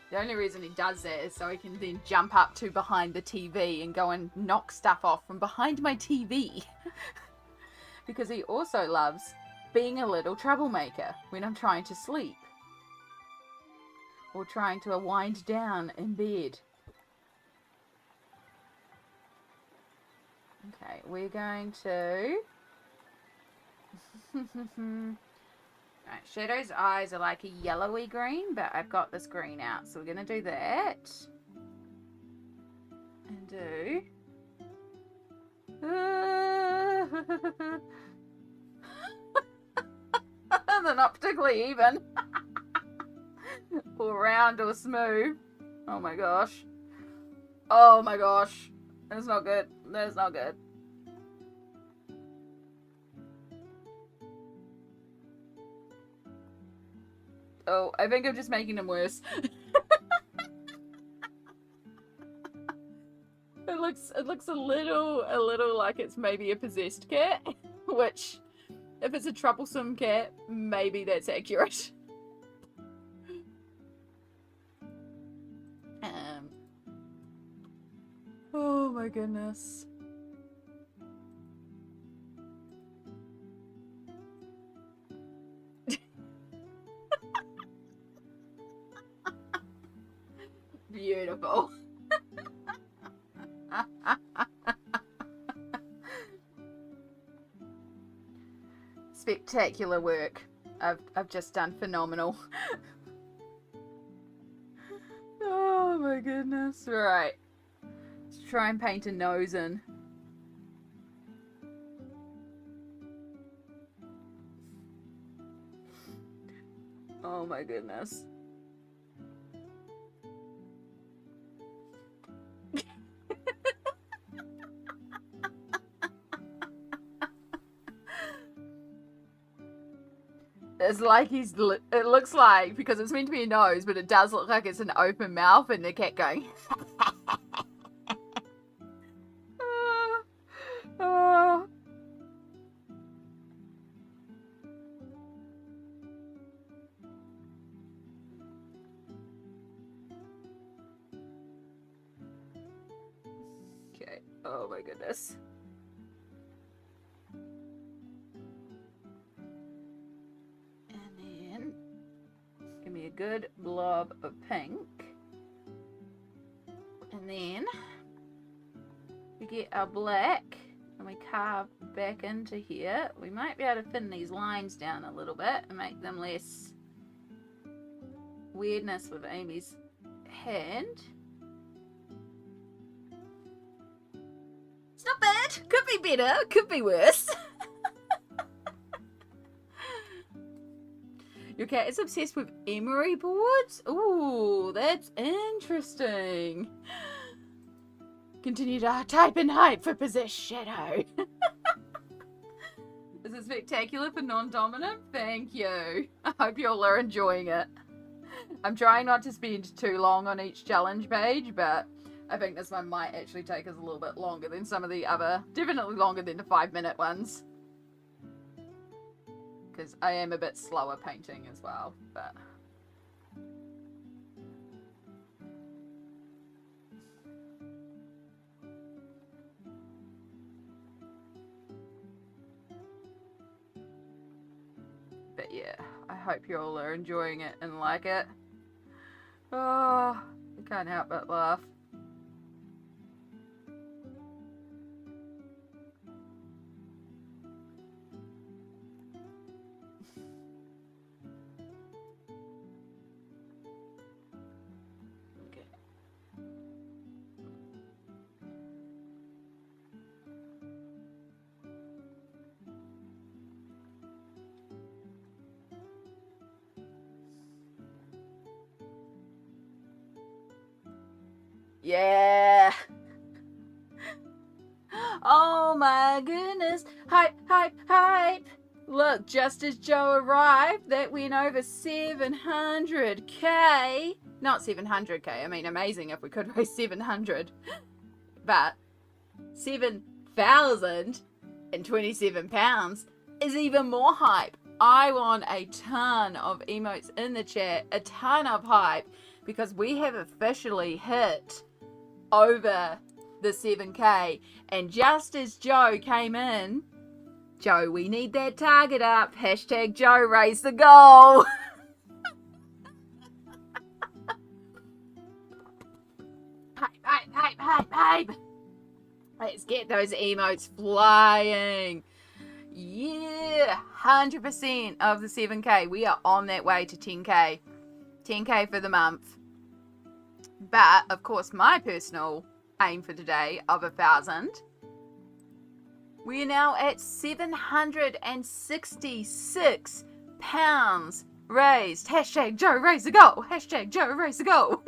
The only reason he does that is so he can then jump up to behind the TV and go and knock stuff off from behind my TV. Because he also loves being a little troublemaker when I'm trying to sleep. Or trying to wind down in bed. Okay, we're going to... Right, Shadow's eyes are like a yellowy green, but I've got this green out, so we're going to do that. And do... They're not particularly even. Or round or smooth. Oh my gosh. Oh my gosh. That's not good. That's not good. Oh, I think I'm just making them worse. It looks a little like it's maybe a possessed cat, which, if it's a troublesome cat, maybe that's accurate. Oh my goodness. beautiful. Spectacular work. I've just done phenomenal. Oh my goodness. Right. Let's try and paint a nose in. Oh my goodness. It's like it looks like, because it's meant to be a nose, but it does look like it's an open mouth and the cat going. Oh. Okay, oh my goodness. Give me a good blob of pink. And then we get our black and we carve back into here. We might be able to thin these lines down a little bit and make them less weirdness with Amy's hand. It's not bad. Could be better. Could be worse. Your cat is obsessed with emery boards? Ooh, that's interesting. Continue to type and hype for possessed shadow. This is spectacular for non-dominant. Thank you. I hope you all are enjoying it. I'm trying not to spend too long on each challenge page, but I think this one might actually take us a little bit longer than some of the other, definitely longer than the 5-minute ones. Because I am a bit slower painting as well, but... But yeah, I hope you all are enjoying it and like it. Oh, I can't help but laugh. Yeah. Oh my goodness. Hype, hype, hype. Look, just as Joe arrived, that went over 700k. Not 700k. I mean, amazing if we could raise 700. But 7,027 pounds is even more hype. I want a ton of emotes in the chat, a ton of hype, because we have officially hit over the 7k. And just as Joe came in, Joe, we need that target up. Hashtag Joe raise the goal. Hype, hype, hype, hype, hype. Let's get those emotes flying. Yeah, 100% of the 7k. We are on that way to 10k. 10k for the month. But, of course, my personal aim for today of 1,000. We are now at 766 pounds raised. Hashtag Joe raise the goal. Hashtag Joe raise the goal.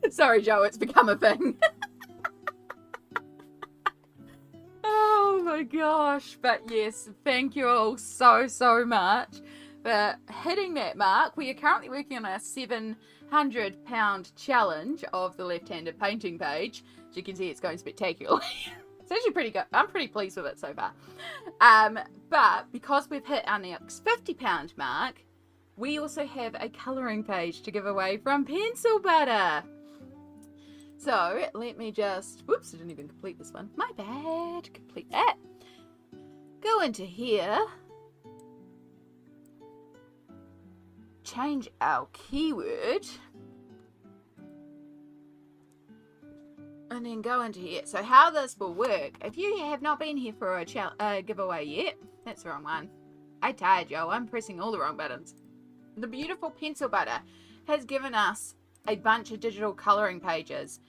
Sorry, Joe, it's become a thing. Oh my gosh. But yes, thank you all so much for hitting that mark. We are currently working on our 700-pound challenge of the left-handed painting page. As you can see, it's going spectacularly. It's actually pretty good. I'm pretty pleased with it so far. But because we've hit our next 50-pound mark, we also have a colouring page to give away from Pencil Butter. So let me just, whoops, I didn't even complete this one. My bad. Complete that. Go into here. Change our keyword. and then go into here. So how this will work, if you have not been here for a giveaway yet, that's the wrong one. I tired, yo. I'm pressing all the wrong buttons. The beautiful Pencil Butter has given us a bunch of digital colouring pages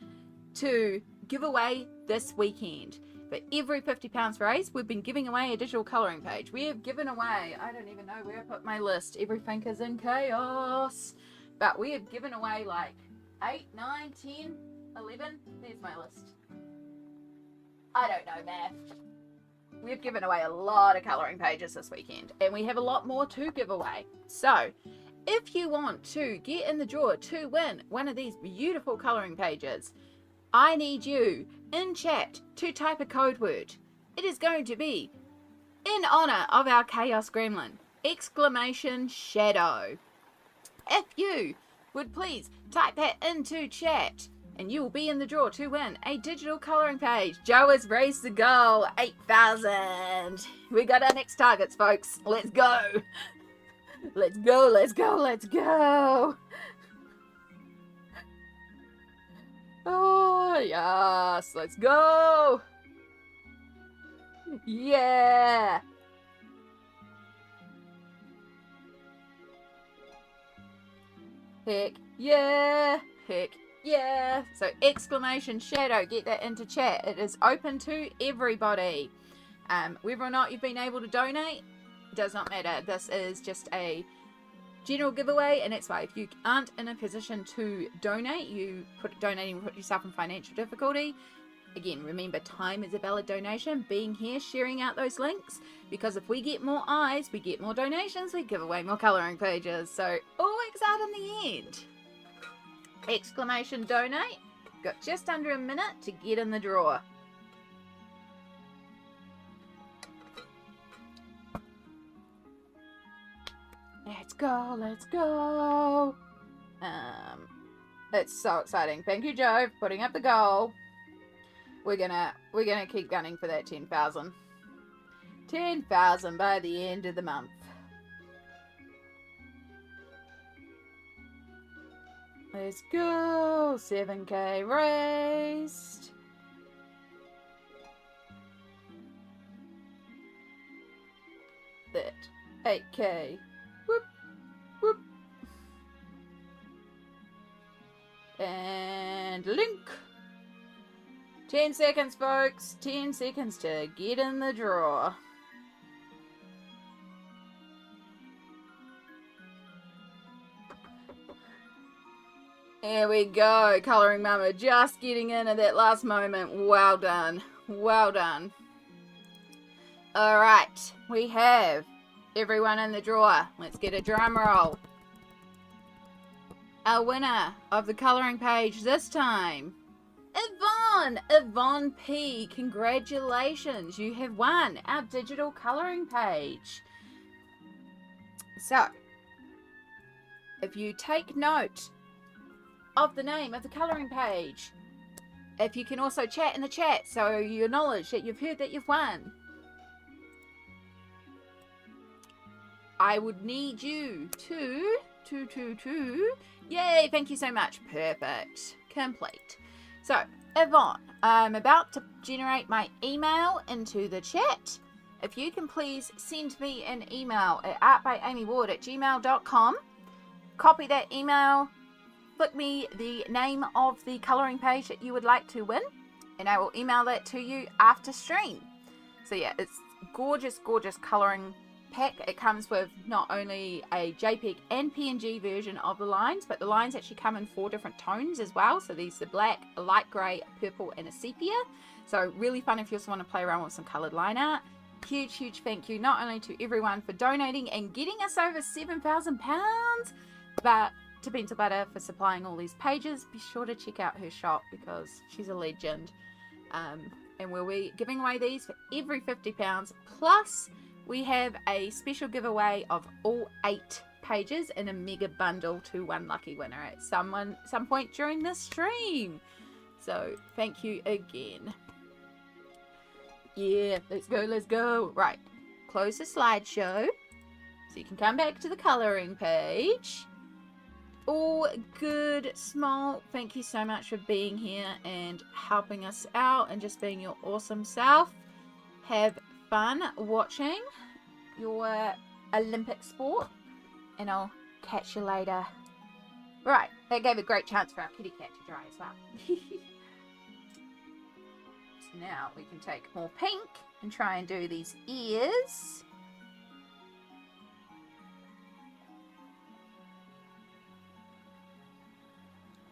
to give away this weekend. For every £50 raised, we've been giving away a digital colouring page. We have given away, I don't even know where I put my list. Everything is in chaos. But we have given away like 8, 9, 10, 11. There's my list. I don't know math. We've given away a lot of colouring pages this weekend. And we have a lot more to give away. So, if you want to get in the draw to win one of these beautiful colouring pages, I need you in chat to type a code word. It is going to be in honor of our Chaos Gremlin! !Shadow. If you would please type that into chat, and you will be in the draw to win a digital colouring page. Joe has raised the goal, 8,000. We got our next targets, folks. Let's go. Let's go, let's go, let's go. Oh, yes. Let's go. Yeah. Heck yeah. Heck yeah. So !Shadow. Get that into chat. It is open to everybody. Whether or not you've been able to donate does not matter. This is just a general giveaway, and that's why if you aren't in a position to donate, donating will put yourself in financial difficulty. Again, remember, time is a valid donation. Being here, sharing out those links, because if we get more eyes, we get more donations, we give away more colouring pages. So all works out in the end. !Donate. Got just under a minute to get in the draw. Let's go, let's go. It's so exciting. Thank you, Joe, for putting up the goal. We're gonna keep gunning for that 10,000. 10,000 by the end of the month. Let's go. 7k raised. That 8k. Whoop, whoop. And link. 10 seconds, folks. 10 seconds to get in the draw. There we go. Colouring Mama just getting in at that last moment. Well done. Well done. Alright. We have everyone in the draw. Let's get a drum roll. Our winner of the colouring page this time, Yvonne P. Congratulations. You have won our digital colouring page. So, if you take note of the name of the colouring page, if you can also chat in the chat so you acknowledge that you've heard that you've won, I would need you to yay, thank you so much. Perfect. Complete. So, Yvonne, I'm about to generate my email into the chat. If you can please send me an email at artbyamyward@gmail.com. Copy that email, flick me the name of the colouring page that you would like to win, and I will email that to you after stream. So yeah, it's gorgeous, gorgeous colouring pack. It comes with not only a JPEG and PNG version of the lines, but the lines actually come in 4 different tones as well. So these are black, a light grey, a purple and a sepia. So really fun if you also want to play around with some coloured line art. Huge, huge thank you not only to everyone for donating and getting us over £7,000, but to Pencil Butter for supplying all these pages. Be sure to check out her shop because she's a legend. And we'll be giving away these for every £50, plus we have a special giveaway of all 8 pages in a mega bundle to one lucky winner at some point during this stream. So thank you again. Yeah, let's go, let's go. Right, close the slideshow so you can come back to the colouring page. all good, Small. Thank you so much for being here and helping us out and just being your awesome self. Have fun watching your Olympic sport, and I'll catch you later. Right, that gave a great chance for our kitty cat to dry as well. So now we can take more pink and try and do these ears.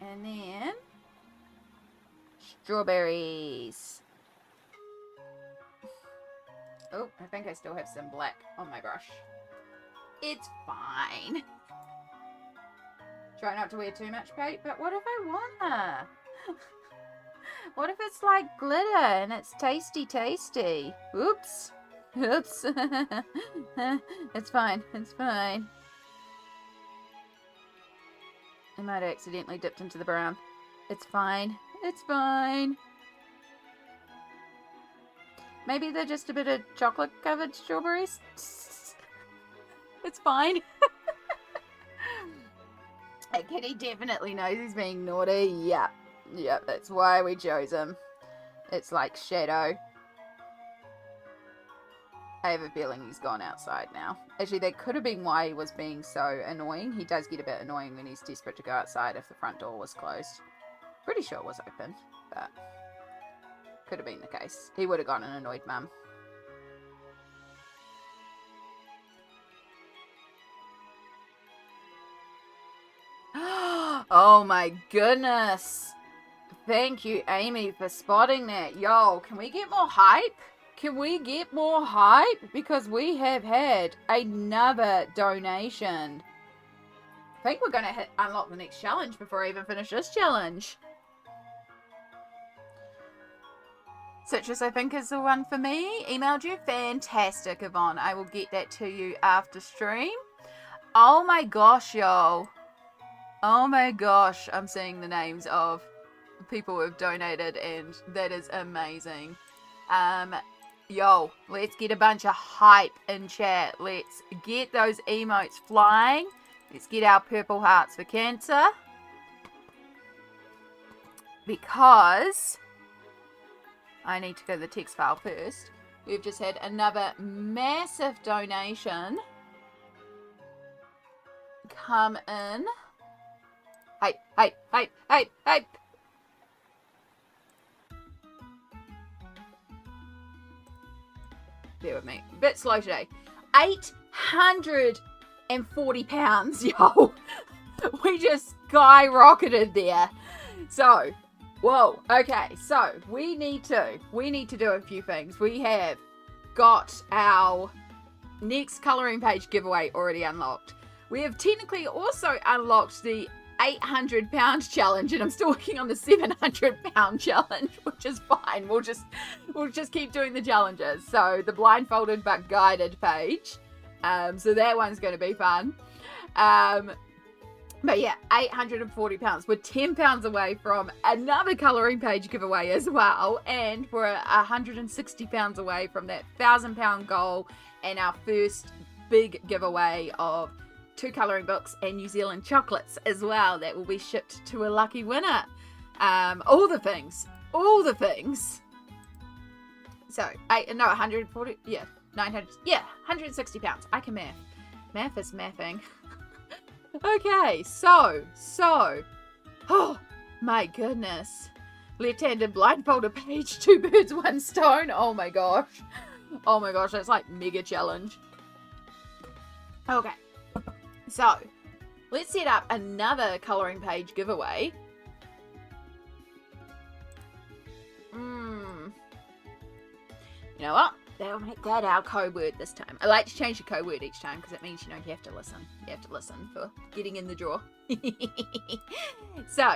And then strawberries. Oh, I think I still have some black on my brush. It's fine. Try not to wear too much paint, but what if I wanna? What if it's like glitter and it's tasty? Oops. Oops. It's fine. It's fine. I might have accidentally dipped into the brown. It's fine. It's fine. Maybe they're just a bit of chocolate-covered strawberries. It's fine. That kitty definitely knows he's being naughty. Yep. Yep, that's why we chose him. It's like Shadow. I have a feeling he's gone outside now. Actually, that could have been why he was being so annoying. He does get a bit annoying when he's desperate to go outside if the front door was closed. Pretty sure it was open, but could have been the case. He would have gone and annoyed Mum. Oh my goodness. Thank you, Amy, for spotting that. Yo, can we get more hype? Can we get more hype? Because we have had another donation. I think we're going to unlock the next challenge before I even finish this challenge. Citrus, I think, is the one for me. Emailed you. Fantastic, Yvonne. I will get that to you after stream. Oh my gosh, yo. Oh my gosh. I'm seeing the names of people who have donated, and that is amazing. Yo, let's get a bunch of hype in chat. Let's get those emotes flying. Let's get our purple hearts for cancer. Because I need to go to the text file first. We've just had another massive donation come in. Hype. Bear with me. A bit slow today. 840 pounds, yo. We just skyrocketed there. So, whoa. Okay, so we need to do a few things. We have got our next colouring page giveaway already unlocked. We have technically also unlocked the 800 pound challenge, and I'm still working on the 700 pound challenge, which is fine. We'll just keep doing the challenges. So the blindfolded but guided page, so that one's going to be fun. But yeah, 840 pounds. We're 10 pounds away from another colouring page giveaway as well, and we're 160 pounds away from that 1,000 pound goal and our first big giveaway of 2 colouring books and New Zealand chocolates as well that will be shipped to a lucky winner. All the things. So, 140, yeah, 900, yeah, 160 pounds. I can math. Math is mathing. Okay, so, oh my goodness. Left-handed blindfolded page, 2 birds, 1 stone. Oh my gosh, that's like mega challenge. Okay. So, let's set up another colouring page giveaway. You know what? That'll make that our code word this time. I like to change the code word each time because it means, you know, you have to listen. You have to listen for getting in the draw. So,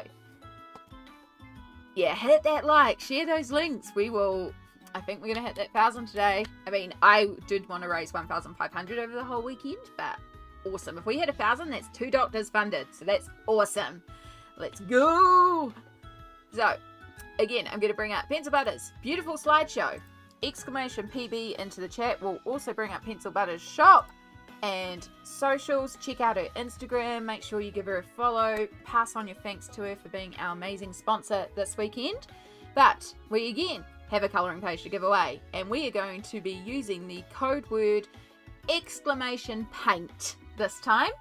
yeah, hit that like, share those links. I think we're going to hit that 1,000 today. I mean, I did want to raise 1,500 over the whole weekend, but awesome. If we hit 1,000, that's 2 doctors funded. So that's awesome. Let's go. So, again, I'm going to bring up Pencil Butters. Beautiful slideshow. Exclamation PB into the chat. We'll also bring up Pencil Butters shop. And socials, check out her Instagram, make sure you give her a follow, pass on your thanks to her for being our amazing sponsor this weekend. But we again have a colouring page to give away, and we are going to be using the code word !paint this time.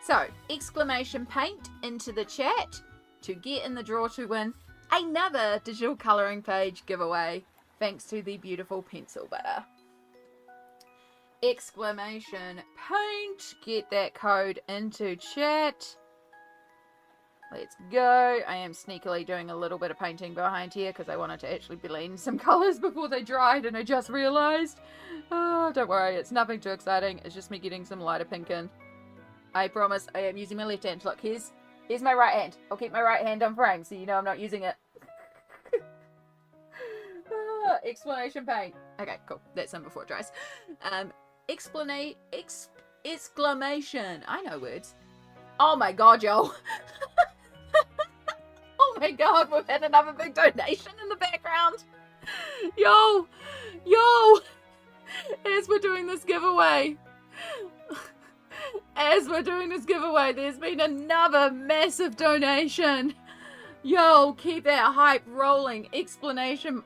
So !paint into the chat to get in the draw to win another digital colouring page giveaway, thanks to the beautiful pencil butter. !paint, get that code into chat. Let's go. I am sneakily doing a little bit of painting behind here because I wanted to actually blend some colours before they dried, and I just realised. Oh, don't worry, it's nothing too exciting. It's just me getting some lighter pink in. I promise I am using my left hand. Look, here's my right hand. I'll keep my right hand on frame so you know I'm not using it. !paint. Okay, cool. That's in before it dries. Exclamation. I know words. Oh my god, yo. Oh my god, we've had another big donation in the background. Yo. As we're doing this giveaway, there's been another massive donation. Yo, keep that hype rolling. Exclamation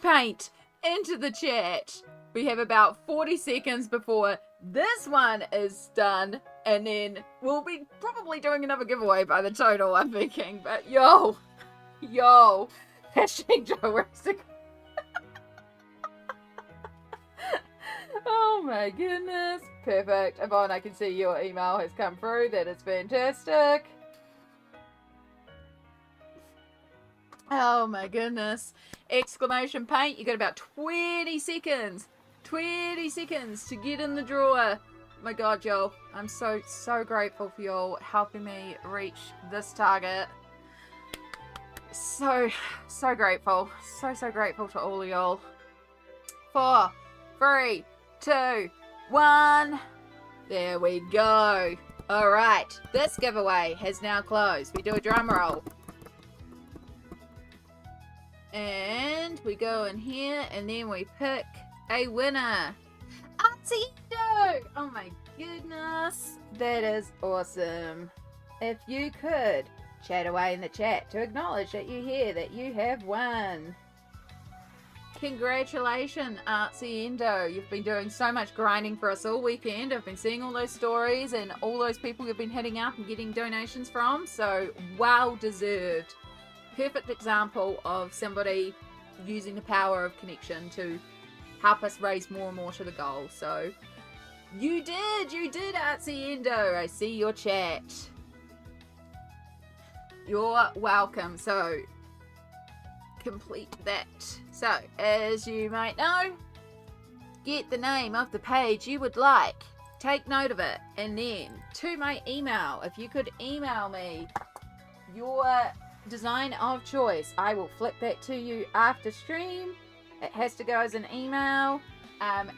paint into the chat. We have about 40 seconds before this one is done, and then we'll be probably doing another giveaway by the total, I'm thinking. But yo, hashtag Joe. Oh my goodness. Perfect. Yvonne, I can see your email has come through. That is fantastic. Oh my goodness. Exclamation paint. You got about 20 seconds. 20 seconds to get in the drawer. My god, y'all. I'm so grateful for y'all helping me reach this target. So grateful. So grateful to all of y'all. 4, 3, 2, 1. There we go. Alright. This giveaway has now closed. We do a drum roll. And we go in here and then we pick a winner. Artiendo! Oh my goodness. That is awesome. If you could chat away in the chat to acknowledge that you hear that you have won. Congratulations, Artiendo. You've been doing so much grinding for us all weekend. I've been seeing all those stories and all those people you've been hitting up and getting donations from. So well deserved. Perfect example of somebody using the power of connection to help us raise more and more to the goal. So you did Artiendo. I see your chat. You're welcome. So complete that. So as you might know, get the name of the page you would like, take note of it, and then to my email, if you could email me your design of choice, I will flip that to you after stream. It has to go as an email.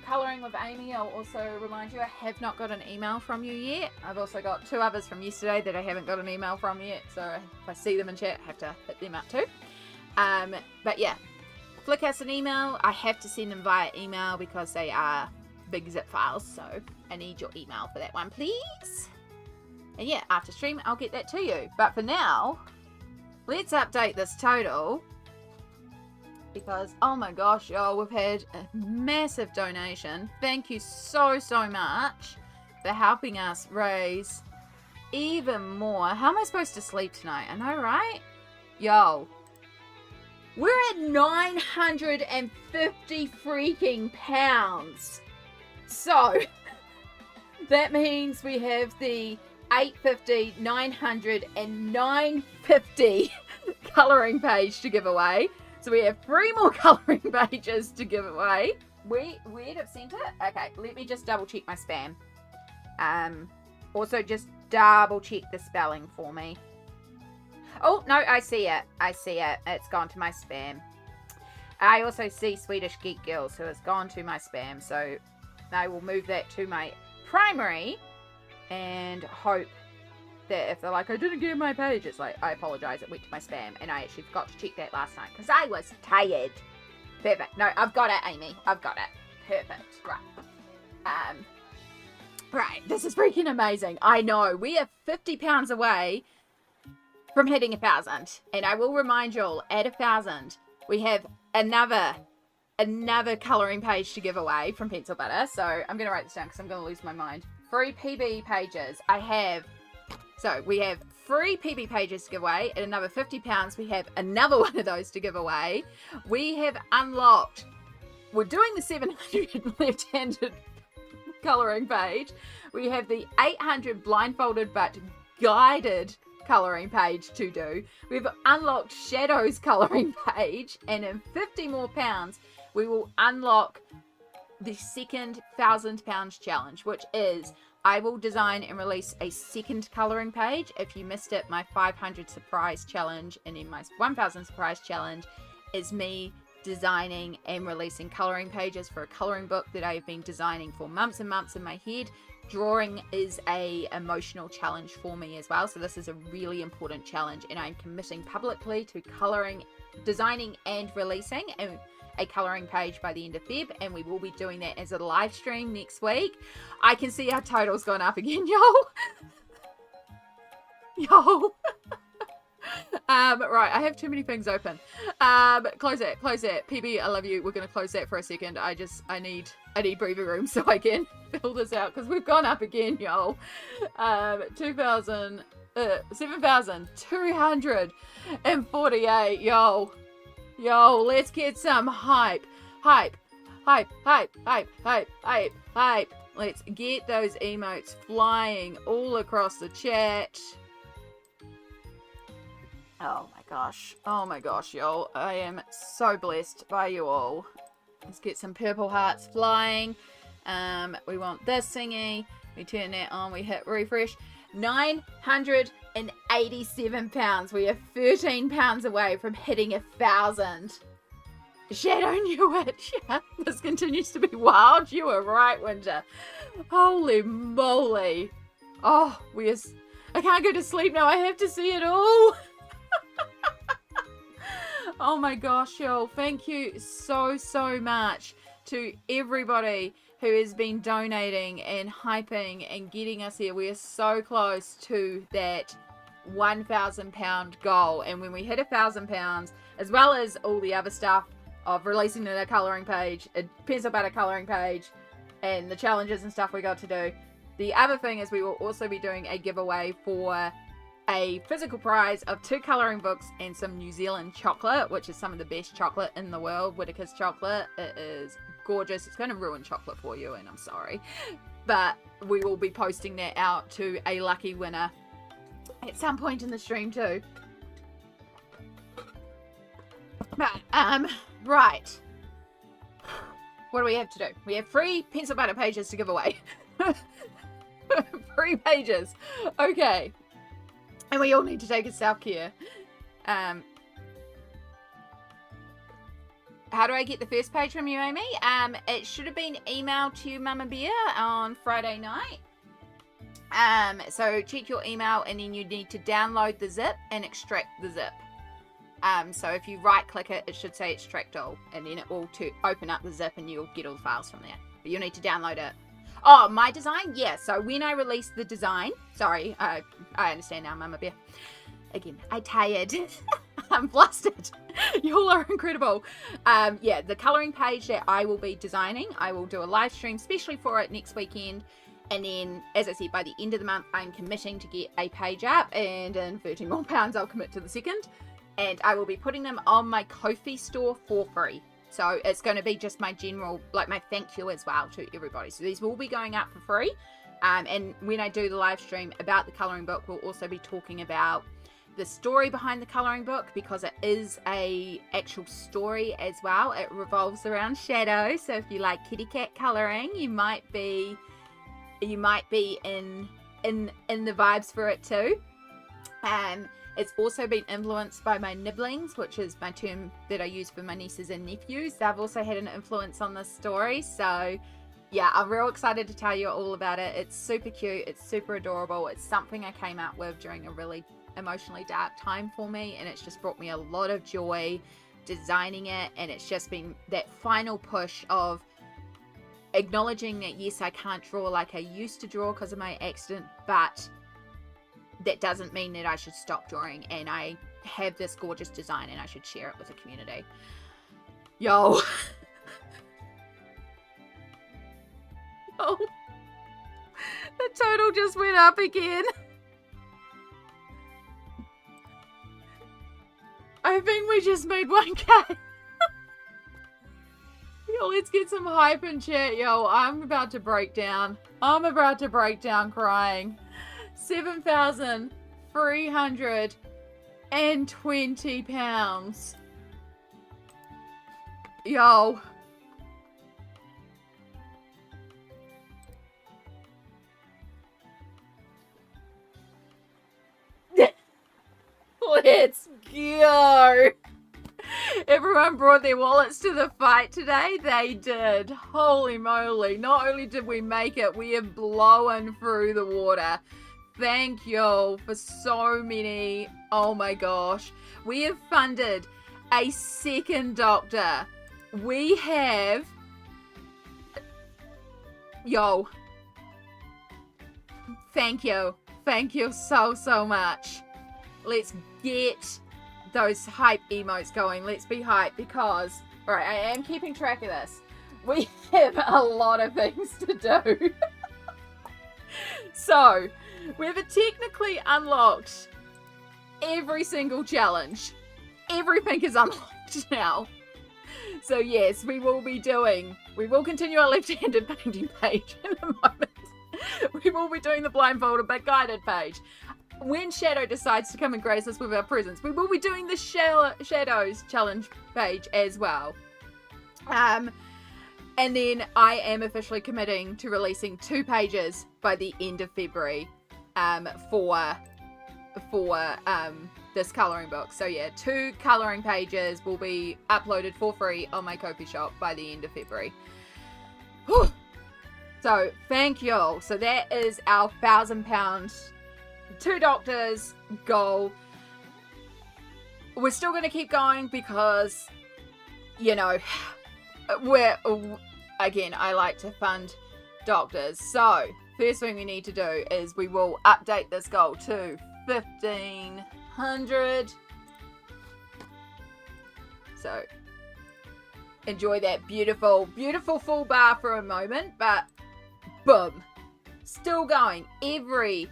Colouring with Amy, I'll also remind you, I have not got an email from you yet. I've also got 2 others from yesterday that I haven't got an email from yet, so if I see them in chat, I have to hit them up too. But yeah, flick us an email. I have to send them via email because they are big zip files, so I need your email for that one, please. And yeah, after stream, I'll get that to you. But for now, let's update this total, because oh my gosh, y'all, we've had a massive donation. Thank you so much for helping us raise even more. How am I supposed to sleep tonight? I know, right? Yo, we're at 950 freaking pounds. So that means we have the 850, 900 and 950 colouring page to give away. So we have 3 more colouring pages to give away. We'd have sent it? Okay, let me just double check my spam. Also just double check the spelling for me. Oh, no, I see it. It's gone to my spam. I also see Swedish Geek Girls, so it's gone to my spam. So I will move that to my primary and hope that if they're like, I didn't get my page, it's like, I apologize, it went to my spam, and I actually forgot to check that last night because I was tired. Perfect. No, I've got it, Amy. I've got it. Perfect. Right. Right, this is freaking amazing. I know, we are 50 pounds away from hitting 1,000. And I will remind you all, at 1,000, we have another colouring page to give away from Pencil Butter. So I'm going to write this down because I'm going to lose my mind. Free PB pages. We have free PB pages to give away. At another 50 pounds, we have another one of those to give away. We have unlocked, we're doing the 700 left-handed colouring page. We have the 800 blindfolded but guided colouring page to do. We've unlocked Shadows colouring page, and in 50 more pounds we will unlock the second £1,000 challenge, which is I will design and release a second colouring page. If you missed it, my 500 surprise challenge and then my 1,000 surprise challenge is me designing and releasing colouring pages for a colouring book that I've been designing for months and months in my head. Drawing is a emotional challenge for me as well, so this is a really important challenge, and I'm committing publicly to designing and releasing a colouring page by the end of Feb, and we will be doing that as a live stream next week. I can see our total's gone up again, y'all. Y'all. Right, I have too many things open. Close that. PB, I love you. We're gonna close that for a second. I need breathing room so I can fill this out because we've gone up again, y'all. 7,248, y'all. Let's get some hype. Let's get those emotes flying all across the chat. Oh my gosh, y'all. I am so blessed by you all. Let's get some purple hearts flying. We want this thingy. We turn that on. We hit refresh. 987 pounds. We are 13 pounds away from hitting 1,000. Shadow knew it. This continues to be wild. You were right, Winter. Holy moly. Oh, I can't go to sleep now. I have to see it all. Oh my gosh, y'all. Thank you so much to everybody who has been donating and hyping and getting us here. We are so close to that £1,000 goal, and when we hit £1,000, as well as all the other stuff of releasing the colouring page, a Pencil Butter colouring page, and the challenges and stuff we got to do, the other thing is we will also be doing a giveaway for a physical prize of 2 colouring books and some New Zealand chocolate, which is some of the best chocolate in the world. Whittaker's chocolate. It is gorgeous. It's going to ruin chocolate for you, and I'm sorry, but we will be posting that out to a lucky winner at some point in the stream too. But right, what do we have to do? We have free Pencil Butter pages to give away. Free pages. Okay. And we all need to take a self-care. How do I get the first page from you, Amy? It should have been emailed to you, Mama Bear, on Friday night. So check your email, and then you need to download the zip and extract the zip. So if you right-click it, it should say extract all, and then it will open up the zip, and you'll get all the files from there. But you'll need to download it. Oh, my design? Yeah, so when I release the design... Sorry, I understand now, Mama Bear. Again, I'm tired. I'm flustered. You all are incredible. Yeah, the colouring page that I will be designing, I will do a live stream specially for it next weekend. And then, as I said, by the end of the month, I'm committing to get a page up. And in 13 more pounds, I'll commit to the second. And I will be putting them on my Ko-fi store for free. So it's going to be just my general, like my thank you as well to everybody. So these will be going up for free. And when I do the live stream about the colouring book, we'll also be talking about the story behind the colouring book, because it is a actual story as well. It revolves around Shadow. So if you like kitty cat colouring, you might be in the vibes for it too. It's also been influenced by my nibblings, which is my term that I use for my nieces and nephews. They've also had an influence on this story. So yeah, I'm real excited to tell you all about it. It's super cute. It's super adorable. It's something I came up with during a really emotionally dark time for me, and it's just brought me a lot of joy designing it. And it's just been that final push of acknowledging that, yes, I can't draw like I used to draw because of my accident, but that doesn't mean that I should stop drawing, and I have this gorgeous design and I should share it with the community. Yo. Oh, the total just went up again. I think we just made 1K. Yo, let's get some hype in chat. Yo, I'm about to break down. I'm about to break down crying. 7,320 pounds. Yo. Let's go. Everyone brought their wallets to the fight today. They did. Holy moly. Not only did we make it, we have blown through the water. Thank you for so many. Oh my gosh. We have funded a second doctor. We have... Yo. Thank you. Thank you so, so much. Let's get those hype emotes going. Let's be hype because... Alright, I am keeping track of this. We have a lot of things to do. So, we've technically unlocked every single challenge. Everything is unlocked now. So yes, we will continue our left-handed painting page in a moment. We will be doing the blindfolded but guided page. When Shadow decides to come and grace us with our presence, we will be doing the Shadows challenge page as well. And then I am officially committing to releasing 2 pages by the end of February for this colouring book. So yeah, 2 colouring pages will be uploaded for free on my Ko-fi shop by the end of February. Whew. So thank you all. So that is our £1,000 2 doctors goal. We're still going to keep going because, you know, again, I like to fund doctors. So first thing we need to do is we will update this goal to 1,500. So enjoy that beautiful, beautiful full bar for a moment, but boom, still going. Every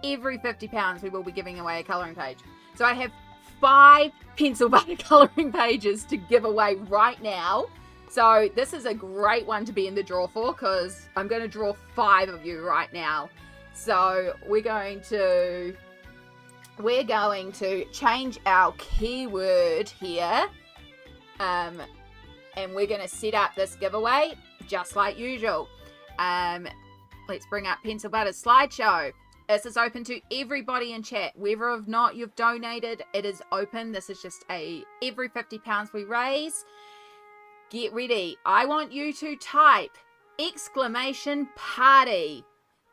£50 we will be giving away a colouring page. So I have 5 pencil butter colouring pages to give away right now. So this is a great one to be in the draw for because I'm going to draw 5 of you right now. So we're going to change our keyword here. And we're going to set up this giveaway just like usual. Let's bring up Pencil Butter's slideshow. This is open to everybody in chat. Whether or not you've donated, it is open. This is just every £50 we raise. Get ready. I want you to type !party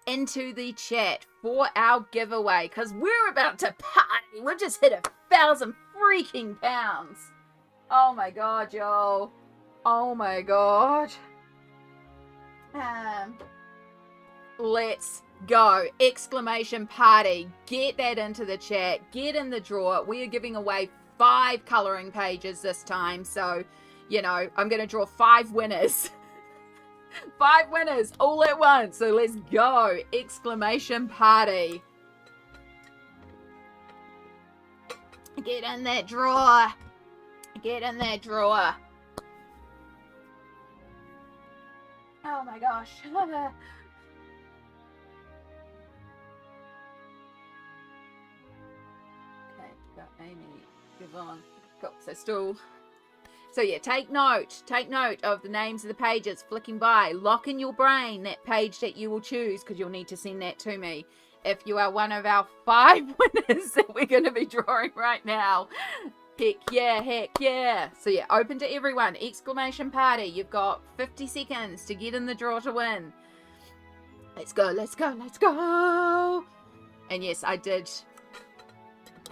into the chat for our giveaway because we're about to party. We've just hit 1,000 freaking pounds. Oh my god, y'all. Oh my god. Let's go. !party. Get that into the chat. Get in the draw. We are giving away 5 colouring pages this time. So, you know, I'm going to draw 5 winners. 5 winners all at once. So let's go. !party. Get in that drawer. Get in that drawer. Oh my gosh. Okay, got Amy. Good on. Cool. So yeah, take note of the names of the pages flicking by. Lock in your brain that page that you will choose because you'll need to send that to me if you are one of our 5 winners that we're going to be drawing right now. Heck yeah, heck yeah. So yeah, open to everyone. !party. You've got 50 seconds to get in the draw to win. Let's go, let's go, let's go. And yes, I did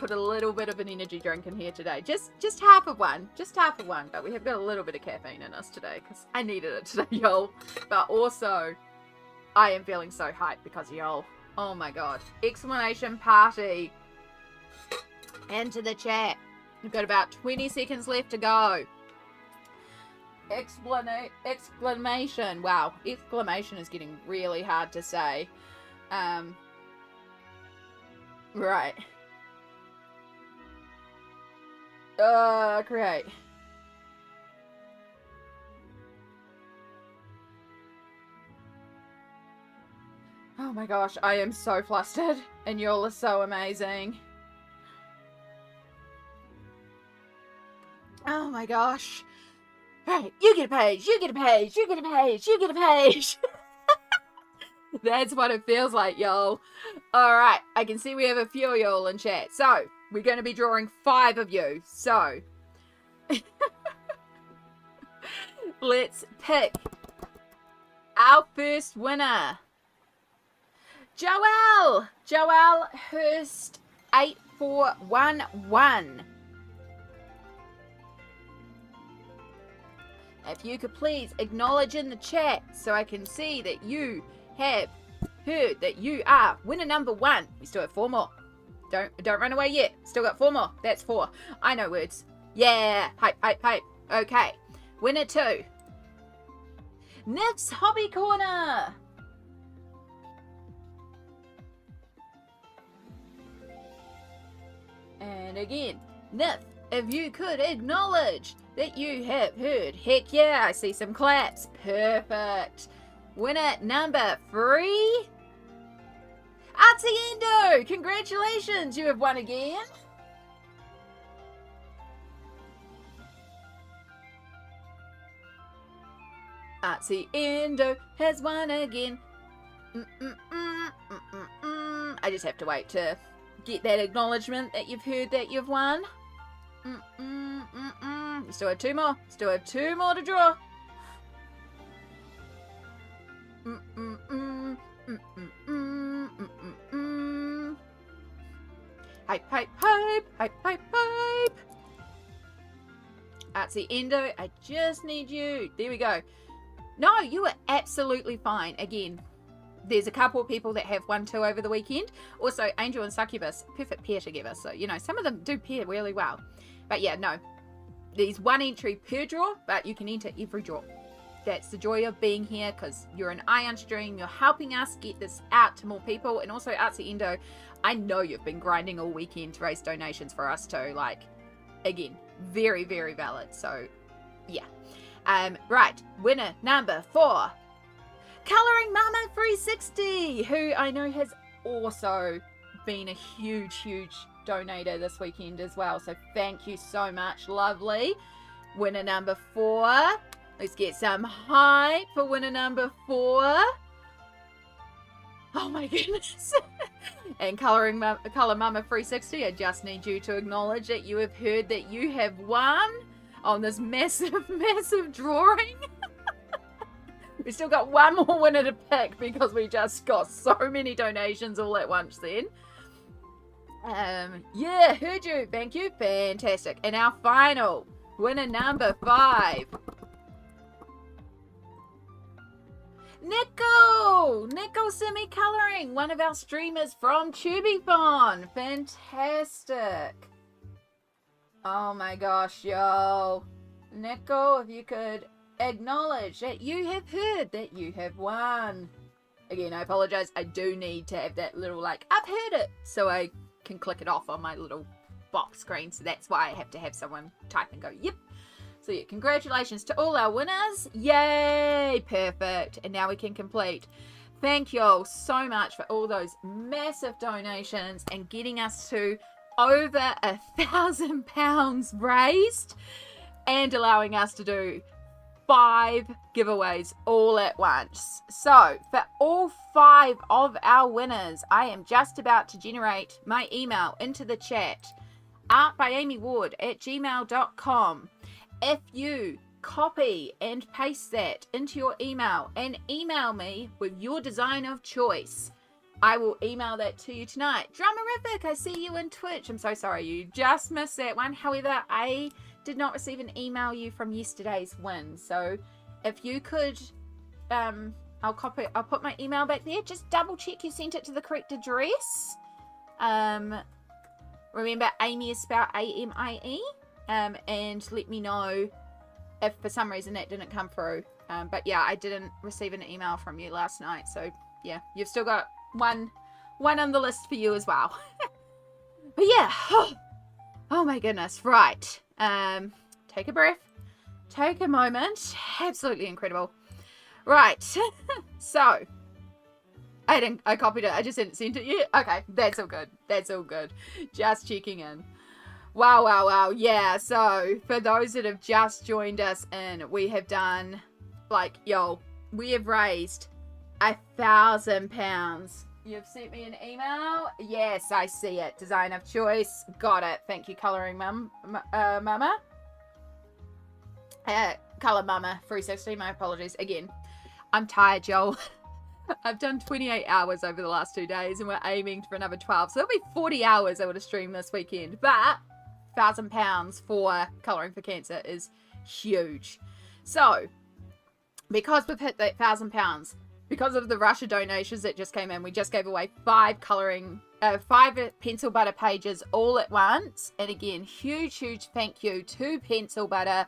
put a little bit of an energy drink in here today. Just half of one. Just half of one. But we have got a little bit of caffeine in us today because I needed it today, y'all. But also, I am feeling so hyped because y'all. Oh my god. Exclamation party. Into the chat. We've got about 20 seconds left to go. Exclamation. Wow. Exclamation is getting really hard to say. Right. Great. Oh my gosh, I am so flustered, and y'all are so amazing. Oh my gosh. Right, you get a page, you get a page, you get a page, you get a page. That's what it feels like, y'all. Alright, I can see we have a few of y'all in chat. So, we're going to be drawing 5 of you. So, let's pick our first winner. Joelle Hurst 8411. If you could please acknowledge in the chat so I can see that you have heard that you are winner number 1. We still have 4 more. Don't run away yet. Still got 4 more. That's 4. I know words. Yeah. Hype. Okay. Winner 2. Nif's Hobby Corner. And again, Nif, if you could acknowledge that you have heard. Heck yeah, I see some claps. Perfect. Winner number 3. Artsy Endo, congratulations, you have won again. Artsy Endo has won again. I just have to wait to get that acknowledgement that you've heard that you've won. You still have 2 more. Still have 2 more to draw. Hype. Artsy Endo, I just need you. There we go. No, you are absolutely fine. Again, there's a couple of people that have 1, 2 over the weekend. Also, Angel and Succubus, perfect pair together. So, you know, some of them do pair really well. But yeah, no. There's 1 entry per draw, but you can enter every draw. That's the joy of being here, because you're an Ion Stream. You're helping us get this out to more people. And also, Artsy Endo, I know you've been grinding all weekend to raise donations for us too. Like, again, very, very valid. So, yeah. Right. Winner number 4. Colouring Mama 360, who I know has also been a huge donator this weekend as well. So thank you so much. Lovely. Winner number 4. Let's get some hype for winner number 4. Oh my goodness. And Colour Mama 360, I just need you to acknowledge that you have heard that you have won on this massive drawing. We still got 1 more winner to pick because we just got so many donations all at once then. Yeah, heard you. Thank you. Fantastic. And our final winner number 5. Nico Semi-Colouring, one of our streamers from Tubiphon. Fantastic. Oh my gosh, yo. Nico, if you could acknowledge that you have heard that you have won. Again, I apologize. I do need to have that little, like, I've heard it, so I can click it off on my little box screen. So that's why I have to have someone type and go, yep. So yeah, congratulations to all our winners. Yay! Perfect. And now we can complete. Thank you all so much for all those massive donations and getting us to over £1,000 raised and allowing us to do 5 giveaways all at once. So for all 5 of our winners, I am just about to generate my email into the chat, artbyamyward@gmail.com. If you copy and paste that into your email and email me with your design of choice, I will email that to you tonight. Dramarific, I see you in Twitch. I'm so sorry you just missed that one. However, I did not receive an email you from yesterday's win. So if you could, I'll put my email back there. Just double check you sent it to the correct address. Remember, Amy is spelled A-M-I-E. And let me know if for some reason that didn't come through. But yeah, I didn't receive an email from you last night. So yeah, you've still got one on the list for you as well. But yeah, oh my goodness, right. Take a breath, take a moment. Absolutely incredible. Right. So I copied it. I just didn't send it yet. Okay, that's all good. That's all good. Just checking in. Wow. Yeah, so for those that have just joined us in, we have done, like, we have raised £1,000. You've sent me an email? Yes, I see it. Design of choice. Got it. Thank you, Colouring Mama. Colour Mama 360. My apologies. Again, I'm tired, y'all. I've done 28 hours over the last 2 days, and we're aiming for another 12. So it'll be 40 hours I would have streamed this weekend. But £1,000 for Colouring for Cancer is huge. So, because we've hit that £1,000, because of the Russia donations that just came in, we just gave away 5 pencil butter pages all at once. And again, huge thank you to Pencil Butter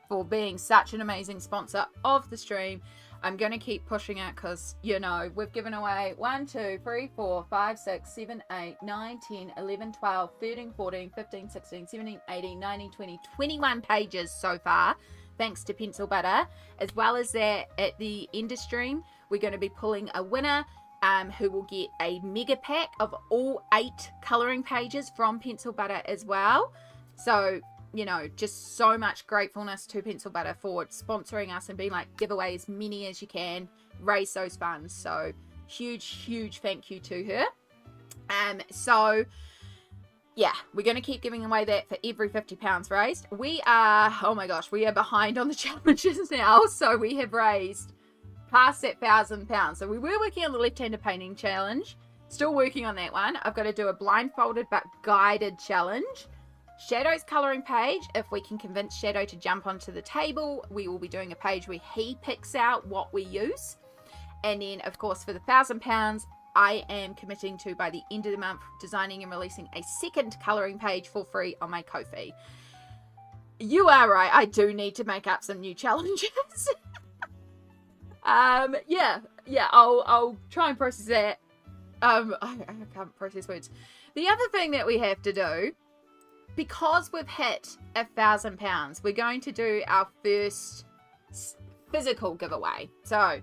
for being such an amazing sponsor of the stream. I'm going to keep pushing it because, we've given away 1, 2, 3, 4, 5, 6, 7, 8, 9, 10, 11, 12, 13, 14, 15, 16, 17, 18, 19, 20, 21 pages so far, thanks to Pencil Butter. As well as that, at the end of stream, we're going to be pulling a winner who will get a mega pack of all 8 colouring pages from Pencil Butter as well. So, just so much gratefulness to Pencil Butter for sponsoring us and being like, give away as many as you can, raise those funds. So huge thank you to her. So yeah, we're going to keep giving away that for every £50 raised. We are, oh my gosh, we are behind on the challenges now. So we have raised past that £1,000. So we were working on the left-handed painting challenge, still working on that one. I've got to do a blindfolded but guided challenge. Shadow's colouring page, if we can convince Shadow to jump onto the table, we will be doing a page where he picks out what we use. And then, of course, for the £1,000, I am committing to, by the end of the month, designing and releasing a second colouring page for free on my Ko-fi. You are right, I do need to make up some new challenges. Yeah, I'll try and process that. I can't process words. The other thing that we have to do, because we've hit £1,000, we're going to do our first physical giveaway. So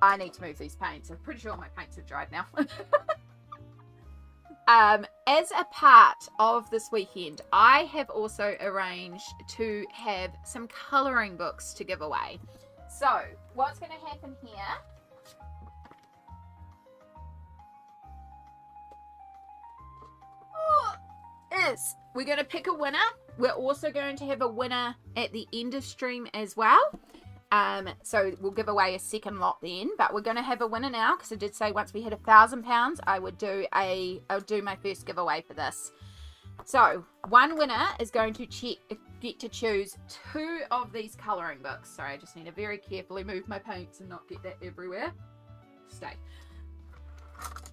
I need to move these paints. I'm pretty sure my paints have dried now. As a part of this weekend, I have also arranged to have some colouring books to give away. So what's going to happen here is we're going to pick a winner. We're also going to have a winner at the end of stream as well. So we'll give away a second lot then, but we're going to have a winner now because I did say once we hit £1,000, I'll do my first giveaway for this. So one winner is going to get to choose 2 of these colouring books. Sorry, I just need to very carefully move my paints and not get that everywhere. Stay.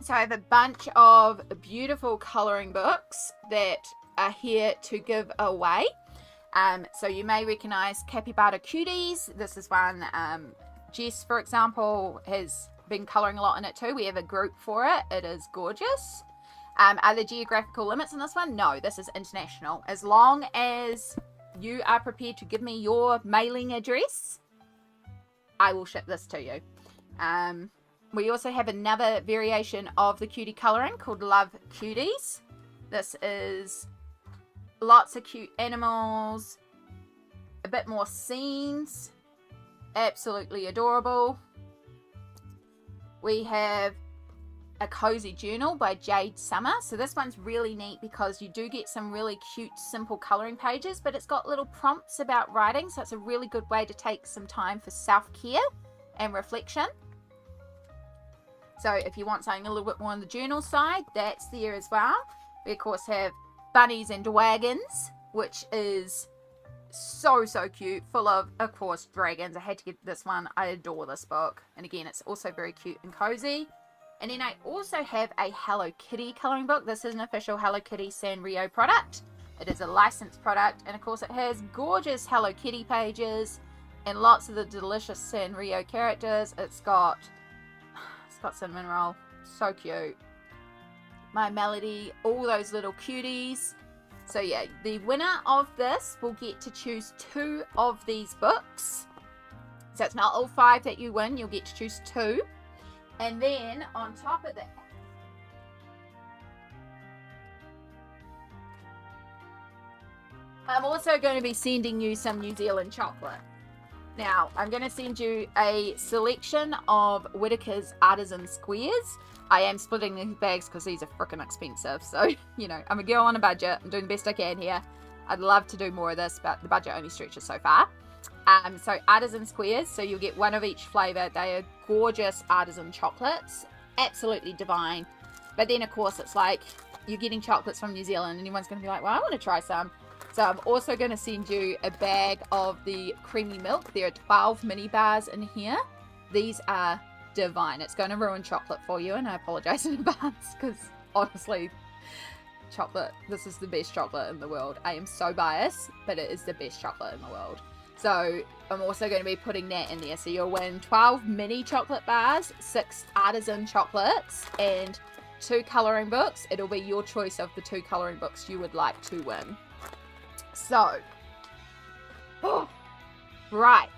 So I have a bunch of beautiful colouring books that are here to give away. So you may recognise Capybara Cuties. This is one, Jess, for example, has been colouring a lot in it too. We have a group for it. It is gorgeous. Are there geographical limits in this one? No, this is international. As long as you are prepared to give me your mailing address, I will ship this to you. We also have another variation of the cutie colouring called Love Cuties. This is lots of cute animals, a bit more scenes, absolutely adorable. We have a cozy journal by Jade Summer. So this one's really neat because you do get some really cute, simple colouring pages, but it's got little prompts about writing. So it's a really good way to take some time for self-care and reflection. So if you want something a little bit more on the journal side, that's there as well. We of course have Bunnies and Wagons, which is so cute, full of course dragons. I had to get this one. I adore this book, and again it's also very cute and cozy. And then I also have a Hello Kitty coloring book. This is an official Hello Kitty Sanrio product. It is a licensed product, and of course it has gorgeous Hello Kitty pages and lots of the delicious Sanrio characters. It's got cinnamon roll, so cute. My Melody, all those little cuties. So yeah, the winner of this will get to choose 2 of these books. So it's not all 5 that you win, you'll get to choose 2. And then on top of that, I'm also going to be sending you some New Zealand chocolate. Now, I'm going to send you a selection of Whittaker's Artisan Squares. I am splitting these bags because these are freaking expensive. So, you know, I'm a girl on a budget. I'm doing the best I can here. I'd love to do more of this, but the budget only stretches so far. So, Artisan Squares. So, you'll get 1 of each flavour. They are gorgeous artisan chocolates. Absolutely divine. But then, of course, it's like you're getting chocolates from New Zealand and everyone's going to be like, well, I want to try some. So I'm also going to send you a bag of the creamy milk. There are 12 mini bars in here. These are divine. It's going to ruin chocolate for you, and I apologize in advance because honestly, chocolate, this is the best chocolate in the world. I am so biased, but it is the best chocolate in the world. So I'm also going to be putting that in there. So you'll win 12 mini chocolate bars, 6 artisan chocolates, and 2 colouring books. It'll be your choice of the 2 colouring books you would like to win. So, right.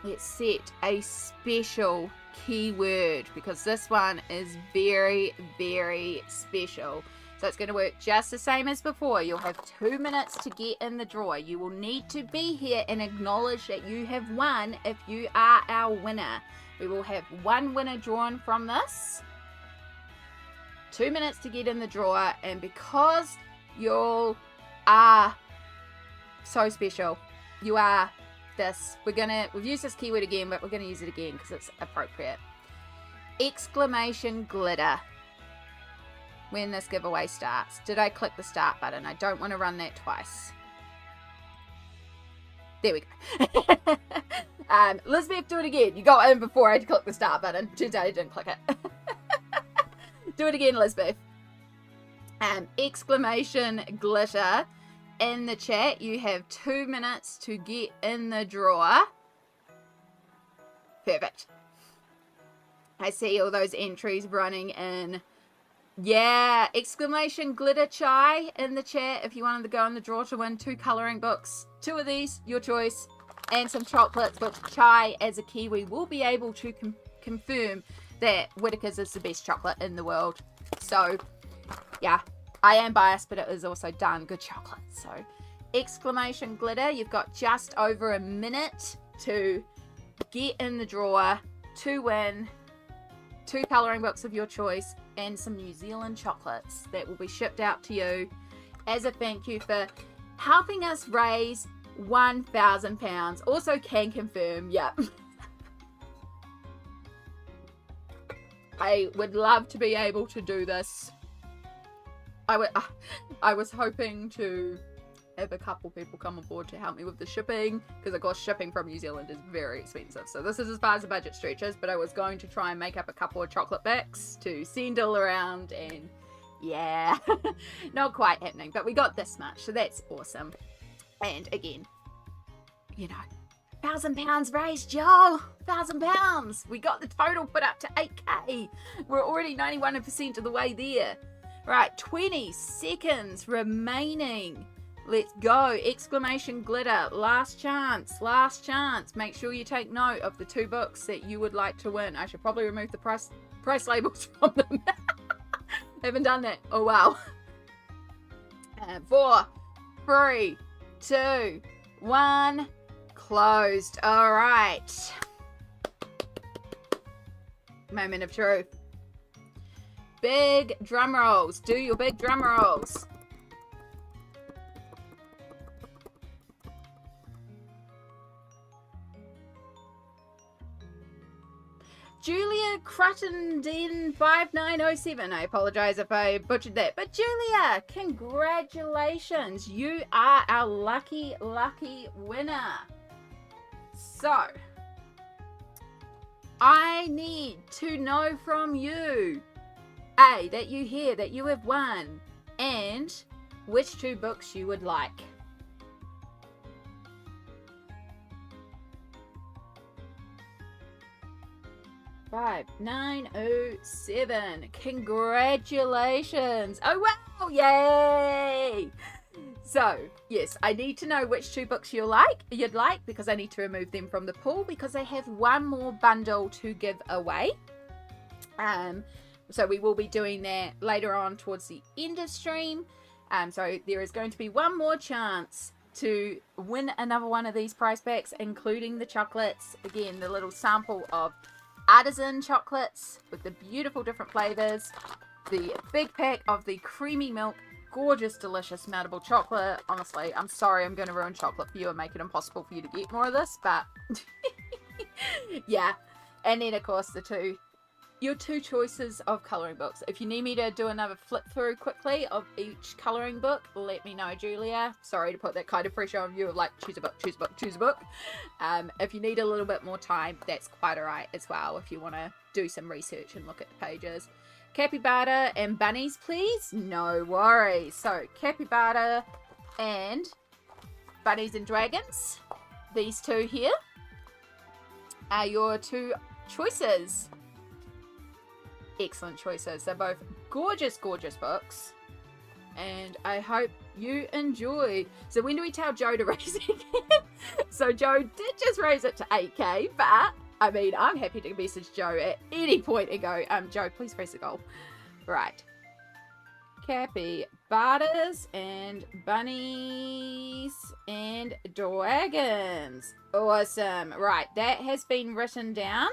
Let's set a special keyword because this one is very special. So it's going to work just the same as before. You'll have 2 minutes to get in the drawer. You will need to be here and acknowledge that you have won if you are our winner. We will have 1 winner drawn from this. 2 minutes to get in the drawer, and because you are so special, you are this. We've used this keyword again, but we're gonna use it again because it's appropriate. Exclamation glitter. When this giveaway starts. Did I click the start button? I don't want to run that twice. There we go. Elizabeth, do it again. You got in before I clicked the start button. Turns out I didn't click it. Do it again, Elizabeth. Exclamation glitter. In the chat, you have 2 minutes to get in the drawer. Perfect. I see all those entries running in. Yeah, exclamation glitter chai in the chat if you wanted to go in the draw to win 2 colouring books. 2 of these, your choice, and some chocolates, which Chai, as a Kiwi, will be able to confirm that Whittaker's is the best chocolate in the world. So, yeah, I am biased, but it is also darn good chocolate. So, exclamation glitter, you've got just over a minute to get in the drawer to win 2 colouring books of your choice and some New Zealand chocolates that will be shipped out to you as a thank you for helping us raise £1,000. Also can confirm, yep. I would love to be able to do this. I was hoping to have a couple people come on board to help me with the shipping, because of course shipping from New Zealand is very expensive. So this is as far as the budget stretches, but I was going to try and make up a couple of chocolate backs to send all around, and yeah, not quite happening, but we got this much, so that's awesome. And again, you know, £1,000 raised, y'all. £1,000. We got the total put up to 8k. We're already 91% of the way there. Right, 20 seconds remaining. Let's go. Exclamation glitter. Last chance. Last chance. Make sure you take note of the 2 books that you would like to win. I should probably remove the price labels from them. Haven't done that. Oh, wow. 4, 3, 2, 1. Closed. All right. Moment of truth. Big drum rolls. Do your big drum rolls. Julia Cruttenden 5907. I apologize if I butchered that. But Julia, congratulations. You are our lucky winner. So, I need to know from you, A, that you hear that you have won, and which 2 books you would like. 5907. Congratulations. Oh wow, yay. So yes, I need to know which 2 books you'd like, because I need to remove them from the pool, because I have one more bundle to give away. So we will be doing that later on towards the end of stream. So there is going to be one more chance to win another one of these prize packs, including the chocolates. Again, the little sample of artisan chocolates with the beautiful different flavors, the big pack of the creamy milk, gorgeous, delicious meltable chocolate. Honestly, I'm sorry I'm going to ruin chocolate for you and make it impossible for you to get more of this, but yeah. And then of course your 2 choices of colouring books. If you need me to do another flip through quickly of each colouring book, let me know, Julia. Sorry to put that kind of pressure on you of like, choose a book. If you need a little bit more time, that's quite alright as well, if you want to do some research and look at the pages. Capybara and bunnies, please? No worries. So, Capybara and bunnies and dragons. These 2 here are your 2 choices. Excellent choices. They're both gorgeous books, and I hope you enjoy. So when do we tell Joe to raise it again? So Joe did just raise it to 8k, but I mean, I'm happy to message Joe at any point and go, Joe, please press the goal. Right. Capybaras and bunnies and dragons. Awesome. Right, that has been written down.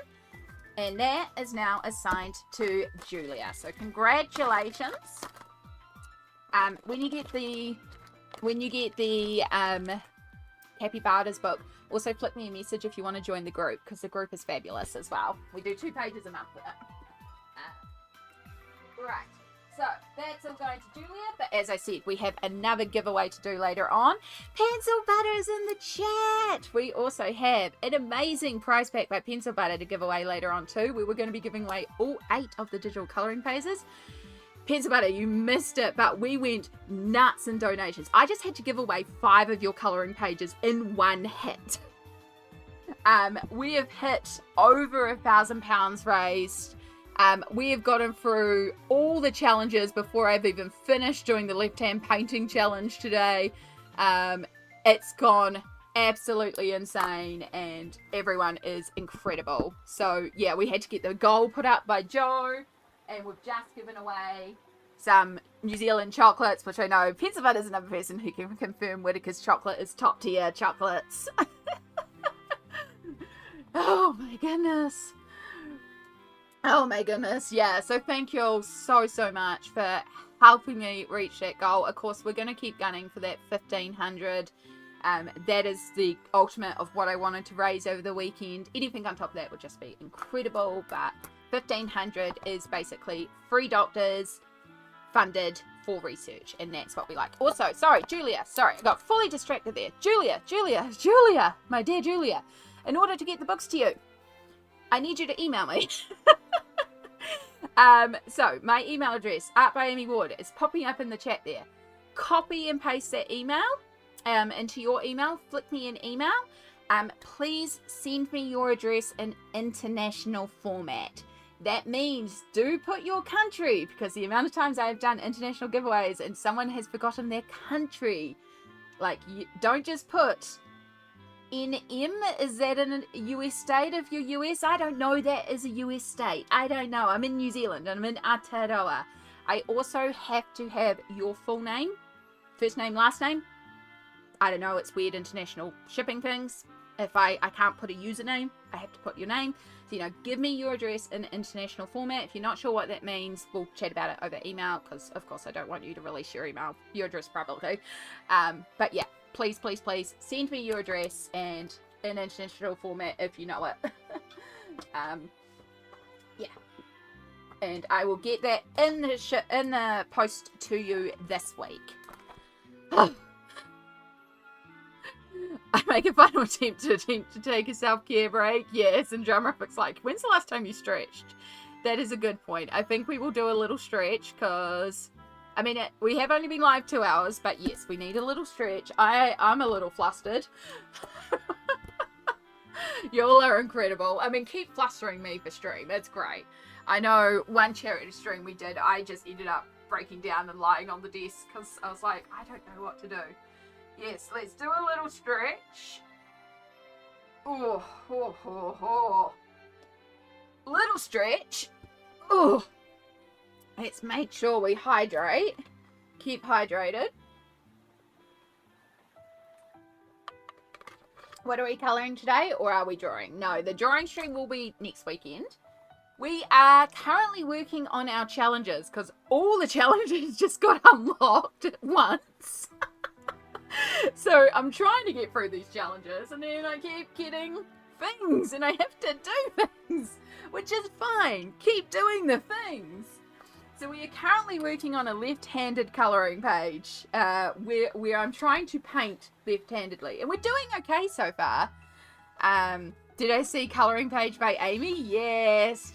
And that is now assigned to Julia. So congratulations. When you get the Capybaras book, also flick me a message if you want to join the group, because the group is fabulous as well. We do 2 pages a month with it. Right. So that's all going to Julia, but as I said, we have another giveaway to do later on. Pencil Butter's in the chat. We also have an amazing prize pack by Pencil Butter to give away later on too. We were going to be giving away all 8 of the digital colouring pages. Pencil Butter, you missed it, but we went nuts in donations. I just had to give away 5 of your colouring pages in one hit. We have hit over £1,000 raised. We have gotten through all the challenges before I've even finished doing the left-hand painting challenge today. It's gone absolutely insane, and everyone is incredible. So yeah, we had to get the goal put up by Joe, and we've just given away some New Zealand chocolates, which I know Pencil Butter is another person who can confirm Whittaker's chocolate is top tier chocolates. Oh my goodness. Oh my goodness, yeah. So thank you all so much for helping me reach that goal. Of course, we're going to keep gunning for that 1,500. That is the ultimate of what I wanted to raise over the weekend. Anything on top of that would just be incredible, but 1,500 is basically free doctors funded for research, and that's what we like. Also, sorry, Julia, sorry, I got fully distracted there. Julia, my dear Julia, in order to get the books to you, I need you to email me. So my email address, Art by Amy Ward, is popping up in the chat there. Copy and paste that email into your email. Flick me an email. Please send me your address in international format. That means do put your country, because the amount of times I've done international giveaways and someone has forgotten their country. Like, you don't just put NM, is that in a US state if you're US? I don't know that is a US state. I don't know. I'm in New Zealand and I'm in Aotearoa. I also have to have your full name, first name, last name. I don't know, it's weird international shipping things. If I can't put a username, I have to put your name. So, you know, give me your address in international format. If you're not sure what that means, we'll chat about it over email, because of course I don't want you to release your address publicly. But yeah. Please send me your address and in international format if you know it. And I will get that in the post to you this week. I make a final attempt to take a self-care break. Yes, and Drumriff's like, when's the last time you stretched? That is a good point. I think we will do a little stretch because, I mean, we have only been live 2 hours, but yes, we need a little stretch. I'm a little flustered. Y'all are incredible. I mean, keep flustering me for stream. It's great. I know one charity stream we did, I just ended up breaking down and lying on the desk because I was like, I don't know what to do. Yes, let's do a little stretch. Oh, oh, oh, oh. Little stretch. Oh. Let's make sure we hydrate. Keep hydrated. What are we colouring today, or are we drawing? No, the drawing stream will be next weekend. We are currently working on our challenges because all the challenges just got unlocked at once. So I'm trying to get through these challenges and then I keep getting things and I have to do things, which is fine. Keep doing the things. So we are currently working on a left-handed colouring page where I'm trying to paint left-handedly. And we're doing okay so far. Did I see colouring page by Amy? Yes.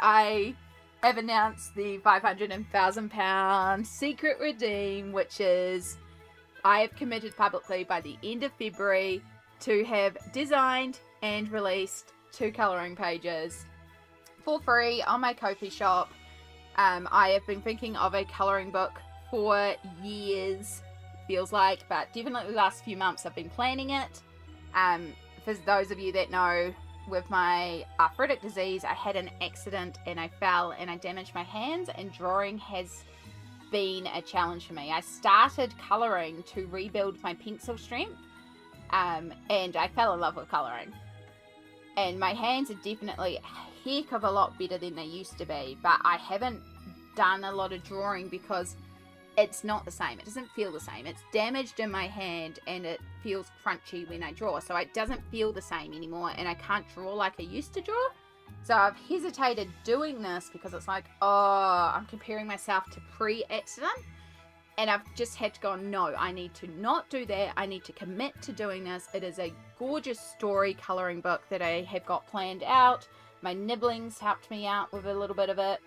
I have announced the 500 and £1,000 secret redeem, which is I have committed publicly by the end of February to have designed and released 2 colouring pages for free on my Ko-fi shop. I have been thinking of a colouring book for years, feels like, but definitely the last few months I've been planning it. For those of you that know, with my arthritic disease, I had an accident and I fell and I damaged my hands, and drawing has been a challenge for me. I started colouring to rebuild my pencil strength, and I fell in love with colouring. And my hands are definitely a heck of a lot better than they used to be, but I haven't done a lot of drawing because it's not the same. It doesn't feel the same. It's damaged in my hand and it feels crunchy when I draw, so it doesn't feel the same anymore, and I can't draw like I used to draw. So I've hesitated doing this because it's like, oh, I'm comparing myself to pre-accident, and I've just had to go, no, I need to not do that. I need to commit to doing this. It is a gorgeous story colouring book that I have got planned out. My nibblings helped me out with a little bit of it.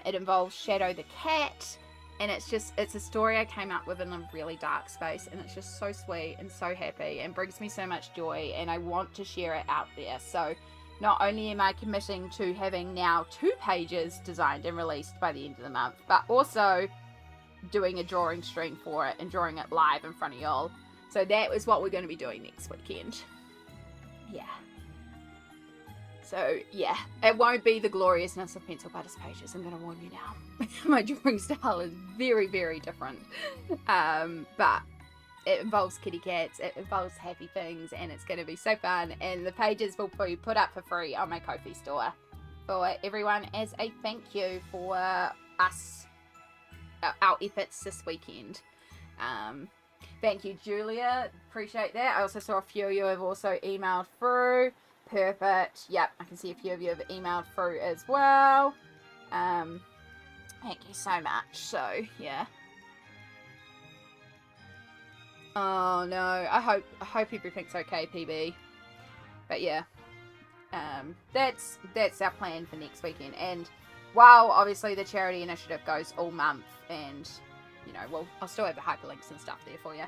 It involves Shadow the cat, and it's a story I came up with in a really dark space, and it's just so sweet and so happy and brings me so much joy, and I want to share it out there. So not only am I committing to having now 2 pages designed and released by the end of the month, but also doing a drawing stream for it and drawing it live in front of y'all. So that is what we're going to be doing next weekend. Yeah. So yeah, it won't be the gloriousness of Pencil Butters pages, I'm going to warn you now. My drawing style is very, very different. But it involves kitty cats, it involves happy things, and it's going to be so fun. And the pages will be put up for free on my Ko-fi store for everyone as a thank you for us, our efforts this weekend. Thank you, Julia. Appreciate that. I also saw a few of you have also emailed through. Perfect. Yep, I can see a few of you have emailed through as well. Thank you so much. So, yeah. Oh no, I hope everything's okay, PB. But yeah, that's our plan for next weekend. And while obviously the charity initiative goes all month, and you know, I'll still have the hyperlinks and stuff there for you.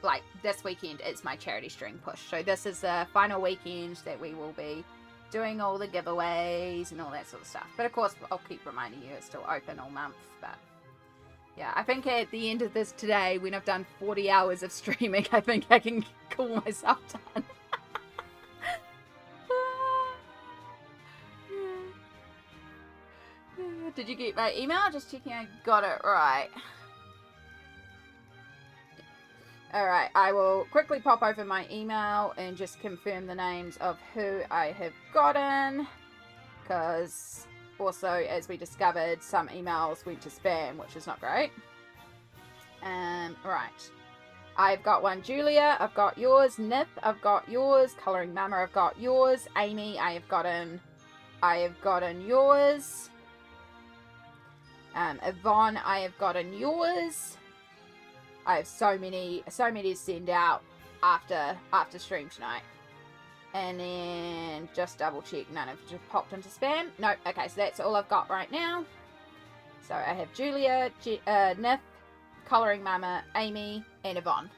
Like this weekend, it's my charity string push. So this is the final weekend that we will be doing all the giveaways and all that sort of stuff. But of course, I'll keep reminding you it's still open all month. But yeah, I think at the end of this today, when I've done 40 hours of streaming, I think I can call myself done. Did you get my email? Just checking I got it right. Alright, I will quickly pop over my email and just confirm the names of who I have gotten. Because also, as we discovered, some emails went to spam, which is not great. Right. I've got one, Julia. I've got yours. Nip, I've got yours. Colouring Mama, I've got yours. Amy, I have gotten I have gotten yours. Yvonne, I have gotten yours. I have so many to send out after stream tonight. And then just double check, none have just popped into spam. Nope. Okay, so that's all I've got right now. So I have Julia, Nif, Colouring Mama, Amy, and Yvonne.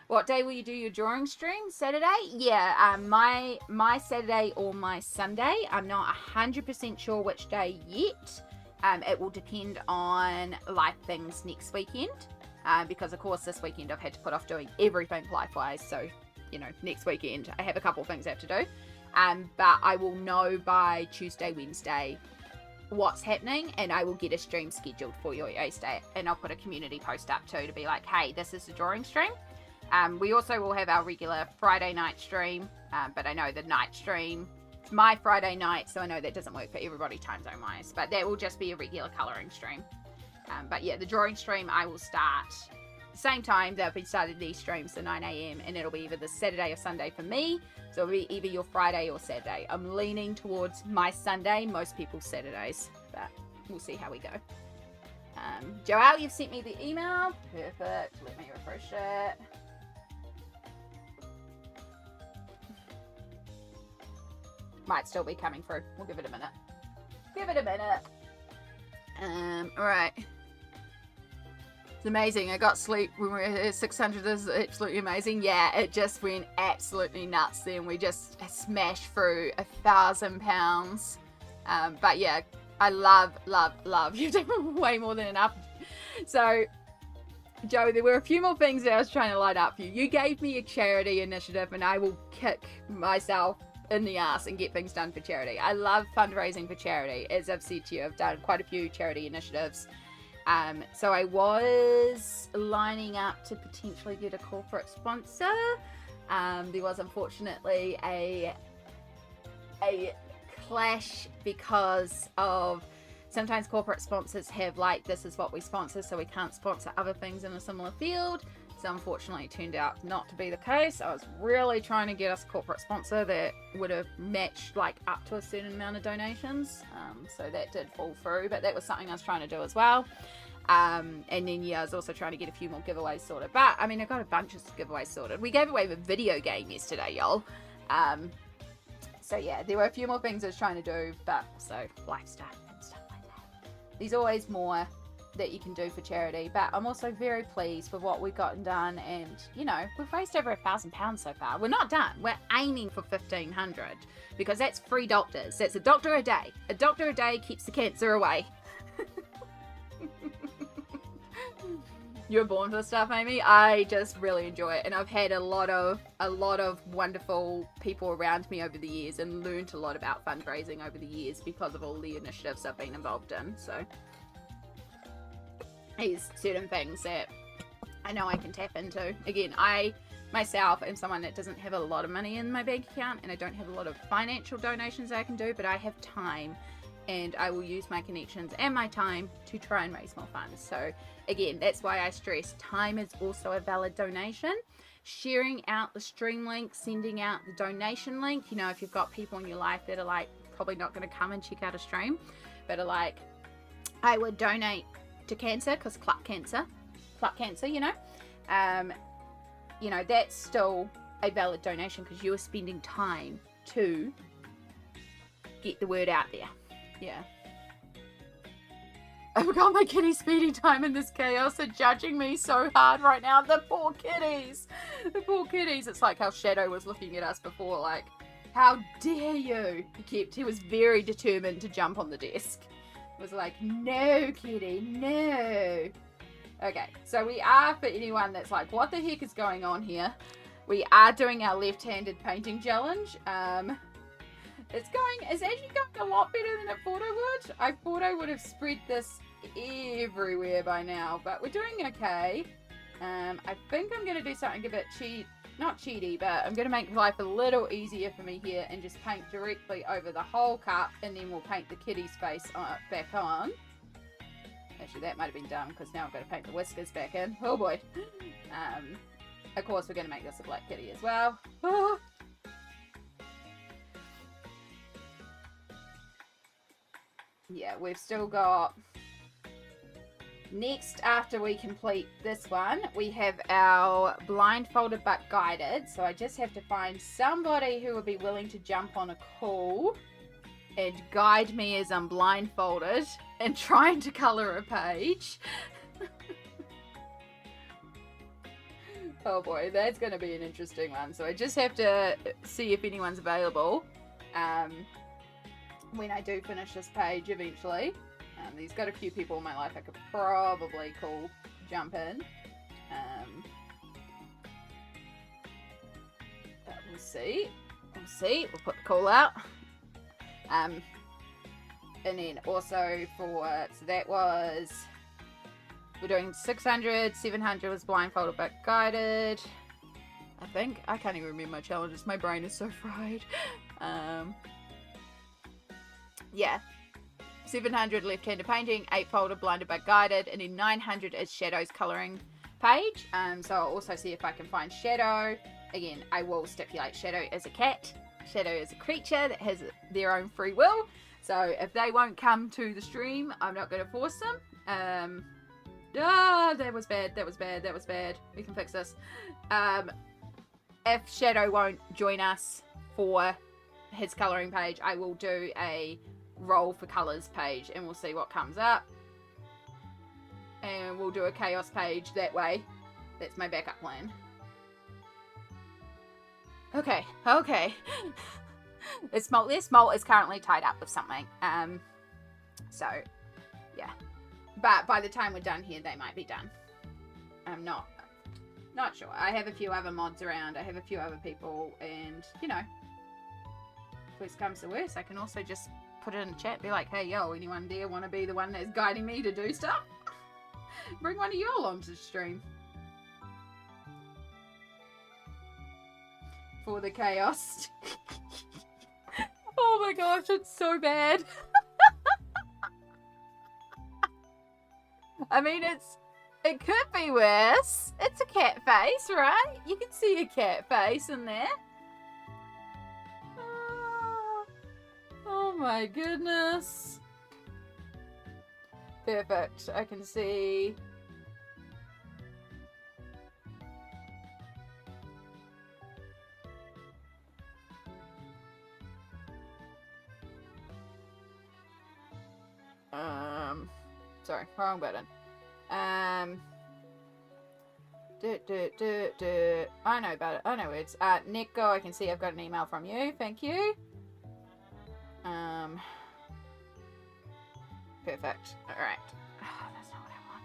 What day will you do your drawing stream? Saturday? Yeah, my Saturday or my Sunday. I'm not 100% sure which day yet. It will depend on life things next weekend. Because of course this weekend I've had to put off doing everything life-wise. So, you know, next weekend I have a couple of things I have to do. But I will know by Tuesday, Wednesday what's happening, and I will get a stream scheduled for your Ace Day, and I'll put a community post up too to be like, hey, this is the drawing stream. We also will have our regular Friday night stream, but I know the night stream, my Friday night, so I know that doesn't work for everybody time zone wise, but that will just be a regular colouring stream. But yeah, the drawing stream I will start the same time that I've been starting these streams, so 9 AM, and it'll be either the Saturday or Sunday for me. So it'll be either your Friday or Saturday. I'm leaning towards my Sunday, most people's Saturdays, but we'll see how we go. Joelle, you've sent me the email. Perfect. Let me refresh it. Might still be coming through. We'll give it a minute. Give it a minute. Alright. It's amazing. I got sleep when we were here. 600 is absolutely amazing. Yeah, it just went absolutely nuts then. We just smashed through £1,000. But yeah, I love. You've done way more than enough. So, Joe, there were a few more things that I was trying to light up for you. You gave me a charity initiative, and I will kick myself in the ass and get things done for charity. I love fundraising for charity. As I've said to you, I've done quite a few charity initiatives. So I was lining up to potentially get a corporate sponsor. There was unfortunately a clash because of sometimes corporate sponsors have like, this is what we sponsor, so we can't sponsor other things in a similar field. So unfortunately it turned out not to be the case. I was really trying to get us a corporate sponsor that would have matched like up to a certain amount of donations. So that did fall through, but that was something I was trying to do as well. And then yeah, I was also trying to get a few more giveaways sorted. But I mean, I got a bunch of giveaways sorted. We gave away the video game yesterday, y'all. So yeah, there were a few more things I was trying to do, but also lifestyle and stuff like that. There's always more that you can do for charity, but I'm also very pleased with what we've gotten done, and you know, we've raised over £1,000 so far. We're not done. We're aiming for 1,500 because that's 3 doctors. That's a doctor a day. A doctor a day keeps the cancer away. You were born for this stuff, Amy. I just really enjoy it, and I've had a lot of wonderful people around me over the years, and learned a lot about fundraising over the years because of all the initiatives I've been involved in. So there's certain things that I know I can tap into. Again, I myself am someone that doesn't have a lot of money in my bank account, and I don't have a lot of financial donations I can do, but I have time, and I will use my connections and my time to try and raise more funds. So again, that's why I stress time is also a valid donation. Sharing out the stream link, sending out the donation link, you know, if you've got people in your life that are like probably not going to come and check out a stream, but are like, I would donate to cancer because Cluck cancer, you know, that's still a valid donation because you are spending time to get the word out there. Yeah. I forgot my kitty speeding time in this chaos. They're judging me so hard right now. The poor kitties. The poor kitties. It's like how Shadow was looking at us before, like, how dare you? He was very determined to jump on the desk. Was like, no, kitty, no. Okay, so we are, for anyone that's like, what the heck is going on here? We are doing our left-handed painting challenge. It's actually going a lot better than I thought it would. I thought I would have spread this everywhere by now, but we're doing okay. I think I'm going to do something a bit not cheaty, but I'm going to make life a little easier for me here and just paint directly over the whole cup, and then we'll paint the kitty's face back on. Actually, that might have been dumb because now I've got to paint the whiskers back in. Oh boy. Of course, we're going to make this a black kitty as well. Oh. yeah, we've still got... Next, after we complete this one, we have our blindfolded but guided. So I just have to find somebody who would be willing to jump on a call and guide me as I'm blindfolded and trying to colour a page. Oh boy, that's going to be an interesting one. So I just have to see if anyone's available when I do finish this page eventually. There's got a few people in my life I could probably call jump in. But we'll see. We'll see. We'll put the call out. And then also for, so that was, we're doing 600, 700 was blindfolded but guided. I think. I can't even remember my challenges. My brain is so fried. Yeah. 700 left-handed painting, 8-folded blinded but guided, and then 900 is Shadow's colouring page. So I'll also see if I can find Shadow. Again, I will stipulate Shadow is a cat. Shadow is a creature that has their own free will. So if they won't come to the stream, I'm not going to force them. That was bad. That was bad. That was bad. We can fix this. If Shadow won't join us for his colouring page, I will do a roll for colours page and we'll see what comes up, and we'll do a chaos page that way. That's my backup plan. Okay. It's Smolt there. Smolt is currently tied up with something, so yeah, but by the time we're done here they might be done. I'm not sure. I have a few other mods around, I have a few other people, and you know, if worst comes to worst, I can also just put it in the chat, be like, hey, yo, anyone there want to be the one that's guiding me to do stuff? Bring one of y'all onto the stream. For the chaos. Oh my gosh, it's so bad. I mean, it could be worse. It's a cat face, right? You can see a cat face in there. Oh my goodness. Perfect. I can see. Sorry, wrong button. I know about it. I know words. Nico, I can see I've got an email from you. Thank you. Perfect. Alright. Oh, that's not what I want.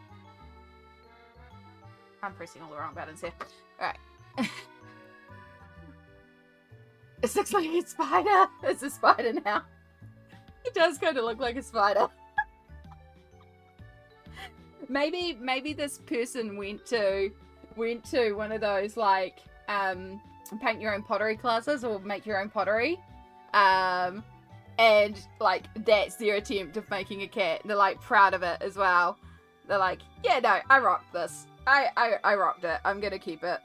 I'm pressing all the wrong buttons here. Alright. It looks like a spider. It's a spider now. It does kind of look like a spider. Maybe this person went to one of those like paint your own pottery classes or make your own pottery. And like that's their attempt of making a cat. They're like proud of it as well. They're like, yeah, no, I rocked this. I rocked it. I'm gonna keep it.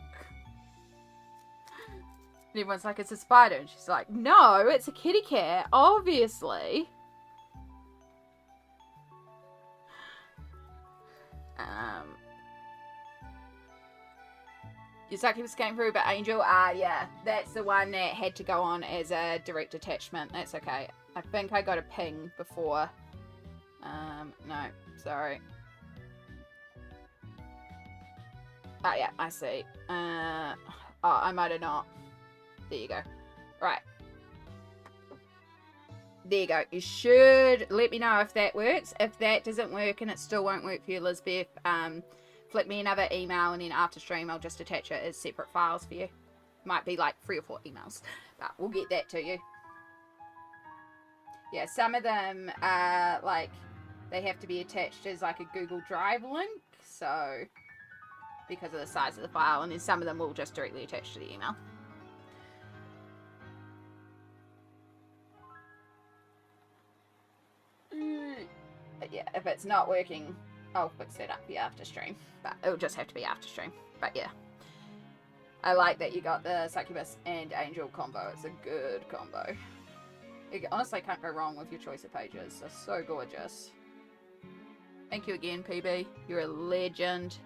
And everyone's like, it's a spider, and she's like, no, it's a kitty cat, obviously. Yusaki was going through, but Angel, yeah, that's the one that had to go on as a direct attachment. That's okay. I think I got a ping before. No, sorry. Oh, yeah, I see. Oh, I might have not. There you go. Right. There you go. You should let me know if that works. If that doesn't work and it still won't work for you, Elizabeth, flick me another email, and then after stream I'll just attach it as separate files for you. Might be like 3 or 4 emails, but we'll get that to you. Yeah, some of them are like, they have to be attached as like a Google Drive link, so because of the size of the file, and then some of them will just directly attach to the email. But yeah, if it's not working, I'll fix it up for you after stream. But it'll just have to be after stream. But yeah. I like that you got the Succubus and Angel combo. It's a good combo. You honestly can't go wrong with your choice of pages. They're so gorgeous. Thank you again, PB. You're a legend.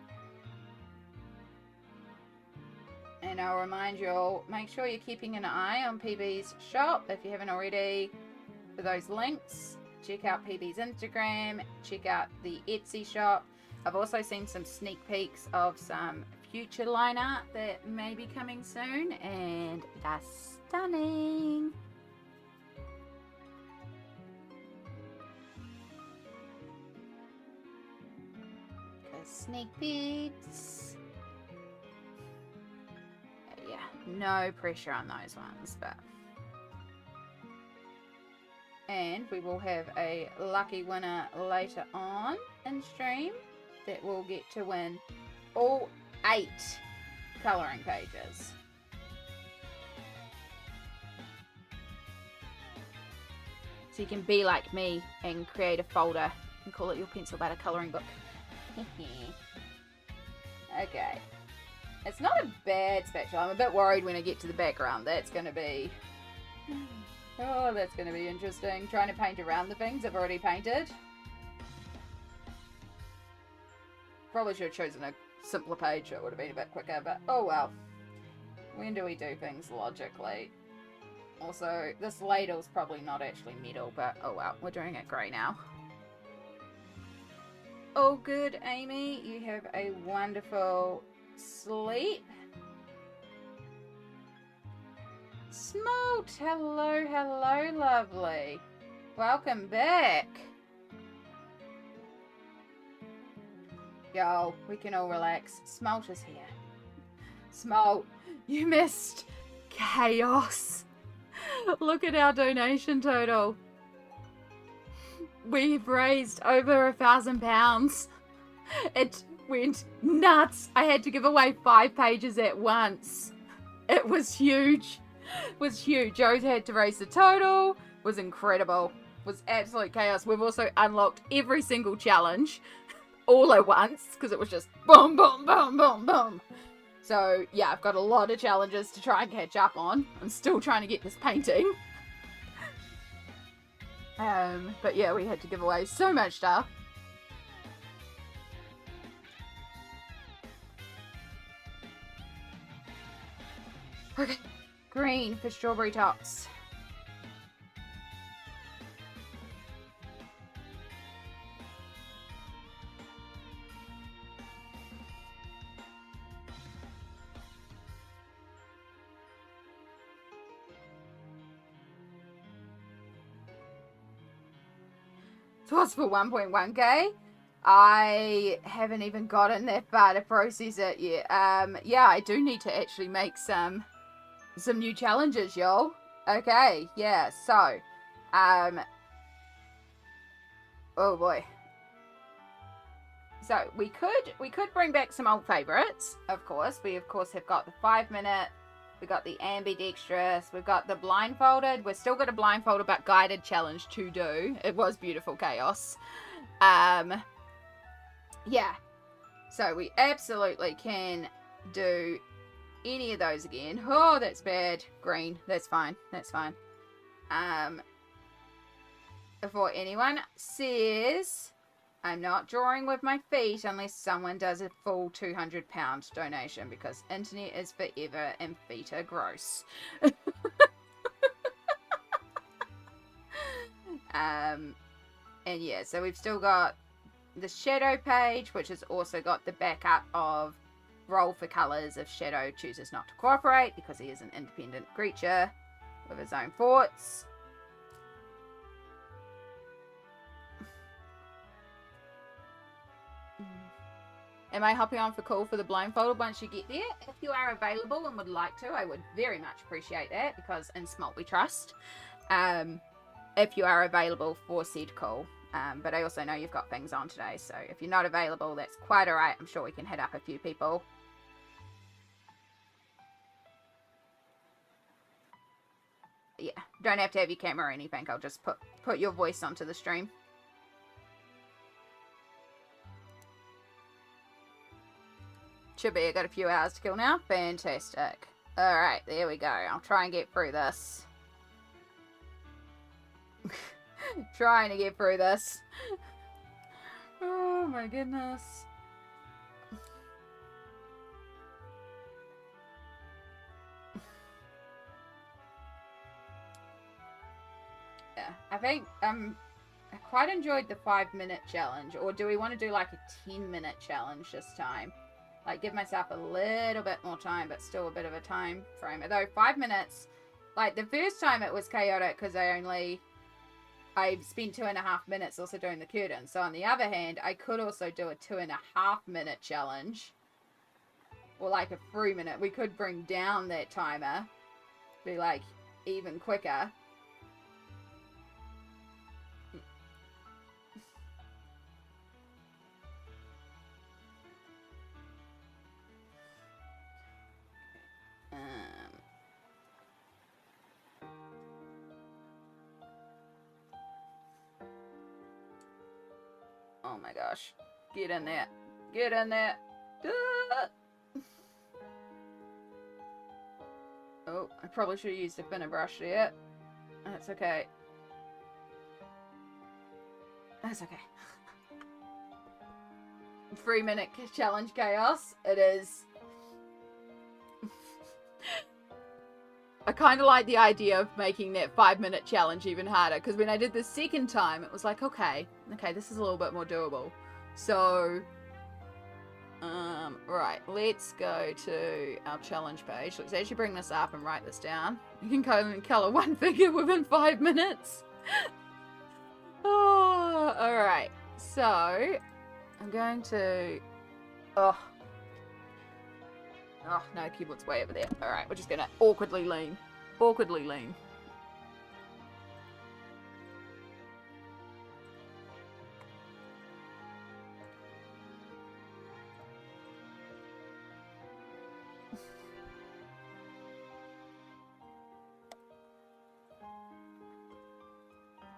And I'll remind you all, make sure you're keeping an eye on PB's shop if you haven't already for those links. Check out PB's Instagram, check out the Etsy shop. I've also seen some sneak peeks of some future line art that may be coming soon, and that's stunning. Sneak peeks. Yeah, no pressure on those ones, but. And we will have a lucky winner later on in stream that will get to win all 8 colouring pages. So you can be like me and create a folder and call it your pencil butter colouring book. Okay. It's not a bad spatula. I'm a bit worried when I get to the background. That's going to be... Oh, that's going to be interesting. Trying to paint around the things I've already painted. Probably should have chosen a simpler page. It would have been a bit quicker, but oh well. When do we do things logically? Also, this ladle's probably not actually metal, but oh well. We're doing it grey now. Oh good, Amy. You have a wonderful sleep. Smolt, hello, hello, lovely. Welcome back. Yo, we can all relax. Smolt is here. Smolt, you missed chaos. Look at our donation total. We've raised over £1,000. It went nuts. I had to give away 5 pages at once. It was huge. It was huge. Joe's had to raise the total. It was incredible. It was absolute chaos. We've also unlocked every single challenge all at once because it was just boom, boom, boom, boom, boom. So yeah, I've got a lot of challenges to try and catch up on. I'm still trying to get this painting. But yeah, we had to give away so much stuff. Okay. Green for strawberry tops. So what's for 1.1k? I haven't even gotten that far to process it yet. Yeah, I do need to actually make some new challenges, y'all. Okay, yeah, so, oh boy. So, we could bring back some old favourites, of course. We, of course, have got the 5-minute, we've got the ambidextrous, we've got the blindfolded. We've still got a blindfolded but guided challenge to do. It was beautiful chaos. Yeah. So, we absolutely can do any of those again. Oh, that's bad. Green. That's fine. That's fine. Before anyone says I'm not drawing with my feet unless someone does a full £200 donation because internet is forever and feet are gross. And yeah, so we've still got the shadow page, which has also got the backup of roll for colours if Shadow chooses not to cooperate because he is an independent creature with his own thoughts. Am I hopping on for call for the blindfolded once you get there? If you are available and would like to, I would very much appreciate that because in Smolt we trust. If you are available for said call. But I also know you've got things on today, so if you're not available, that's quite alright. I'm sure we can hit up a few people. Yeah, don't have to have your camera or anything. I'll just put your voice onto the stream. Should be. I got a few hours to kill now. Fantastic. Alright, there we go. I'll try and get through this. Trying to get through this. Oh my goodness. Yeah, I think I quite enjoyed the 5-minute challenge. Or do we want to do like a 10-minute challenge this time? Like give myself a little bit more time, but still a bit of a time frame. Although 5 minutes, like the first time it was chaotic because I spent 2.5 minutes also doing the curtain. So on the other hand, I could also do a 2.5-minute challenge. Or like a 3-minute. We could bring down that timer. Be like even quicker. Oh my gosh. Get in there. Get in there. Oh, I probably should have used a thinner brush there. That's okay. That's okay. 3-minute challenge chaos. It is. I kind of like the idea of making that 5-minute challenge even harder, because when I did the second time, it was like, okay, this is a little bit more doable. So, right, let's go to our challenge page. Let's actually bring this up and write this down. You can color one figure within 5 minutes. Oh, alright, so, I'm going to, oh no, keyboard's way over there. Alright, we're just gonna awkwardly lean. Awkwardly lean.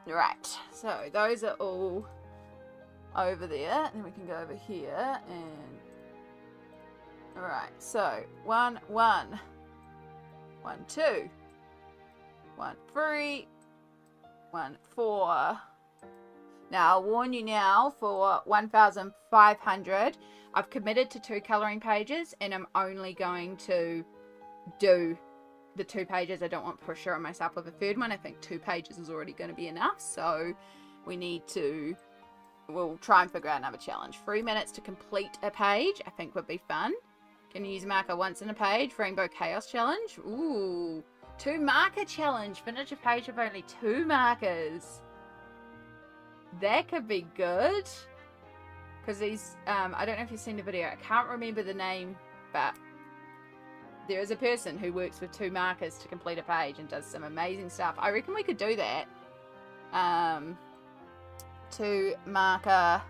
Right, so those are all over there. Then we can go over here and... Alright, so 1, 1, 1, 2, 1, 3, 1, 4. Now, I'll warn you now, for 1,500, I've committed to 2 colouring pages, and I'm only going to do the 2 pages. I don't want pressure on myself with a third one. I think 2 pages is already going to be enough, so we need to... We'll try and figure out another challenge. 3 minutes to complete a page, I think would be fun. Can you use a marker once in a page? Rainbow Chaos Challenge. Ooh. 2 marker challenge. Finish a page with only 2 markers. That could be good. Because these, I don't know if you've seen the video. I can't remember the name, but there is a person who works with 2 markers to complete a page and does some amazing stuff. I reckon we could do that. 2 marker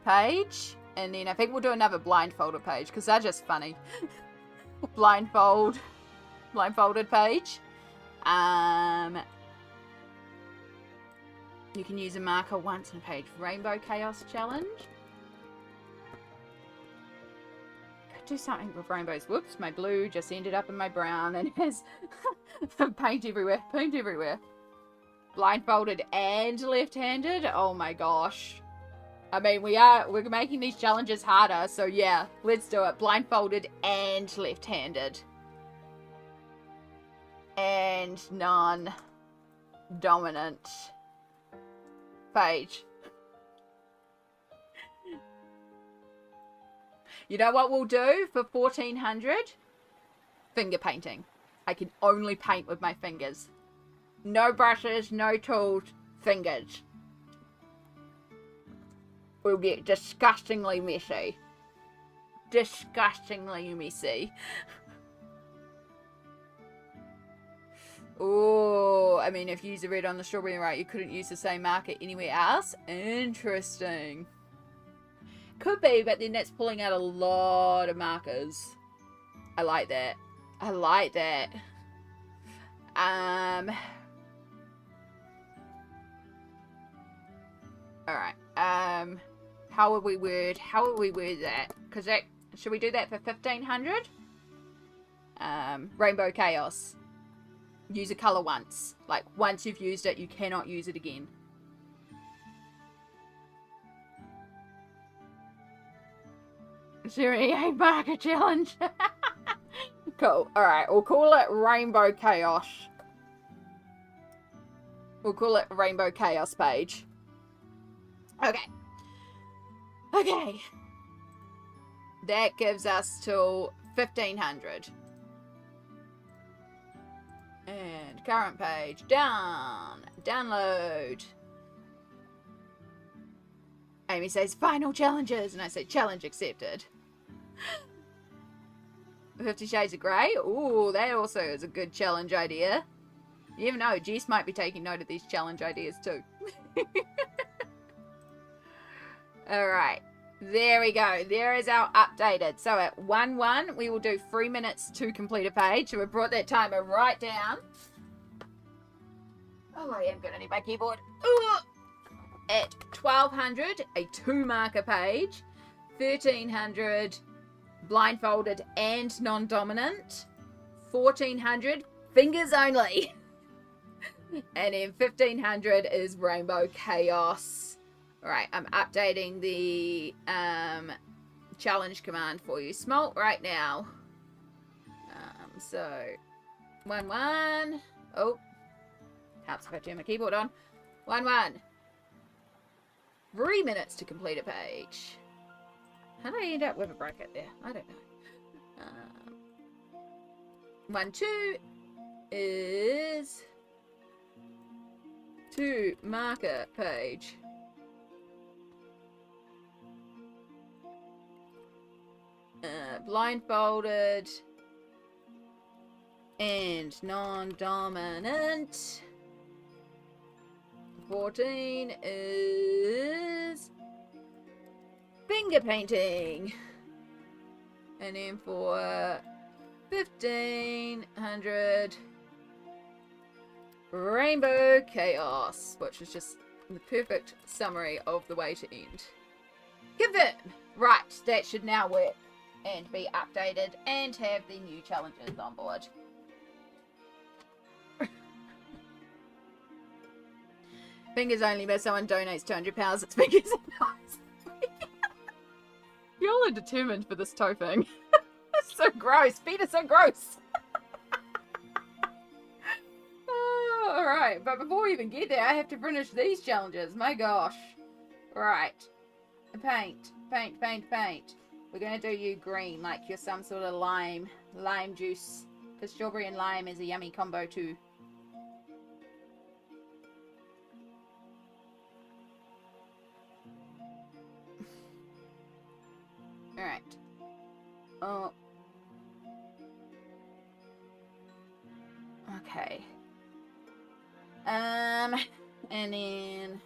page. And then I think we'll do another blindfolded page, because they're just funny. Blindfolded page. You can use a marker once in a page. Rainbow Chaos Challenge. Could do something with rainbows. Whoops, my blue just ended up in my brown and has paint everywhere. Paint everywhere. Blindfolded and left-handed. Oh my gosh. I mean, we're making these challenges harder, so yeah, let's do it. Blindfolded and left-handed. And non-dominant page. You know what we'll do for 1,400? Finger painting. I can only paint with my fingers. No brushes, no tools, fingers. Will get disgustingly messy. Disgustingly messy. Oh, I mean, if you use the red on the strawberry, right, you couldn't use the same marker anywhere else? Interesting. Could be, but then that's pulling out a lot of markers. I like that. I like that. Alright. How would we word that? Because that, should we do that for 1,500? Rainbow Chaos. use a color once. Like, once you've used it, you cannot use it again. Series 8 marker challenge. Cool. Alright, we'll call it Rainbow Chaos. We'll call it Rainbow Chaos page. Okay. Okay. That gives us till 1500. And current page. Down. Download. Amy says, final challenges. And I say, challenge accepted. 50 Shades of Grey. Ooh, that also is a good challenge idea. You never know, Jess might be taking note of these challenge ideas too. Alright, there we go. There is our updated. So at 1-1, we will do 3 minutes to complete a page. So we brought that timer right down. Oh, I am going to need my keyboard. Ooh. At 1200, a 2-marker page. 1300, blindfolded and non-dominant. 1400, fingers only. And then 1500 is Rainbow Chaos. Alright, I'm updating the challenge command for you. Smalt right now. So, 1-1. Oh, helps if I turn my keyboard on. 1-1. 3 minutes to complete a page. How did I end up with a bracket there? I don't know. 1-2 is 2 marker page. Blindfolded and non-dominant. 14 is finger painting. And then for 1500, Rainbow Chaos, which is just the perfect summary of the way to end. Confirm. Right, that should now work and be updated and have the new challenges on board. Fingers only, but someone donates £200. It's fingers and eyes. Y'all are determined for this toe thing. It's so gross. Feet are so gross. Oh, alright, but before we even get there, I have to finish these challenges. My gosh. Right. Paint. Paint, paint, paint. We're going to do you green, like you're some sort of lime juice. Because strawberry and lime is a yummy combo too. Alright. Oh. Okay. And then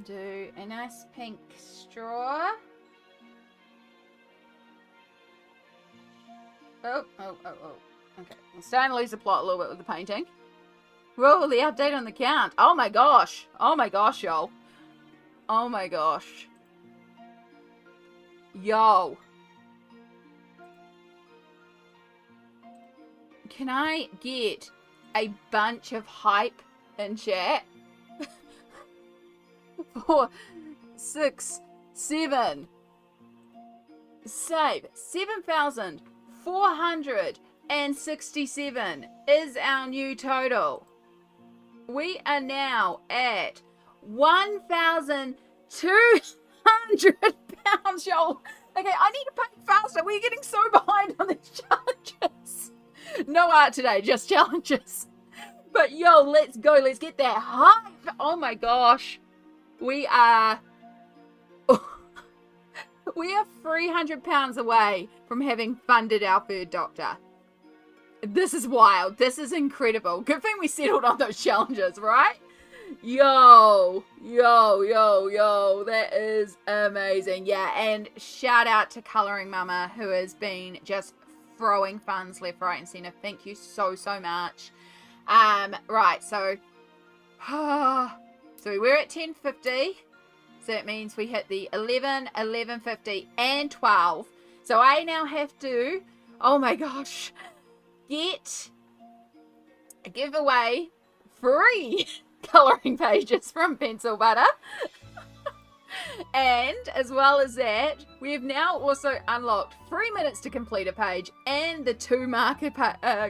do a nice pink straw. Oh. Okay. I'm starting to lose the plot a little bit with the painting. Whoa, the update on the count. Oh my gosh. Oh my gosh, y'all. Oh my gosh. Yo. Can I get a bunch of hype in chat? 4, 6, 7. Save. 7,467 is our new total. We are now at 1,200 pounds, y'all. Okay, I need to paint faster. We're getting so behind on these challenges. No art today, just challenges. But yo, let's go. Let's get that hype. Oh my gosh. We are 300 pounds away from having funded our third doctor. This is wild. This is incredible. Good thing we settled on those challenges, right? Yo. That is amazing. Yeah, and shout out to Colouring Mama, who has been just throwing funds left, right, and centre. Thank you so much. Right, so so we're at 10:50. So that means we hit the 11, 11:50, and 12. So I now have to, oh my gosh, give away free colouring pages from Pencil Butter. And as well as that, we have now also unlocked 3 minutes to complete a page and the 2 marker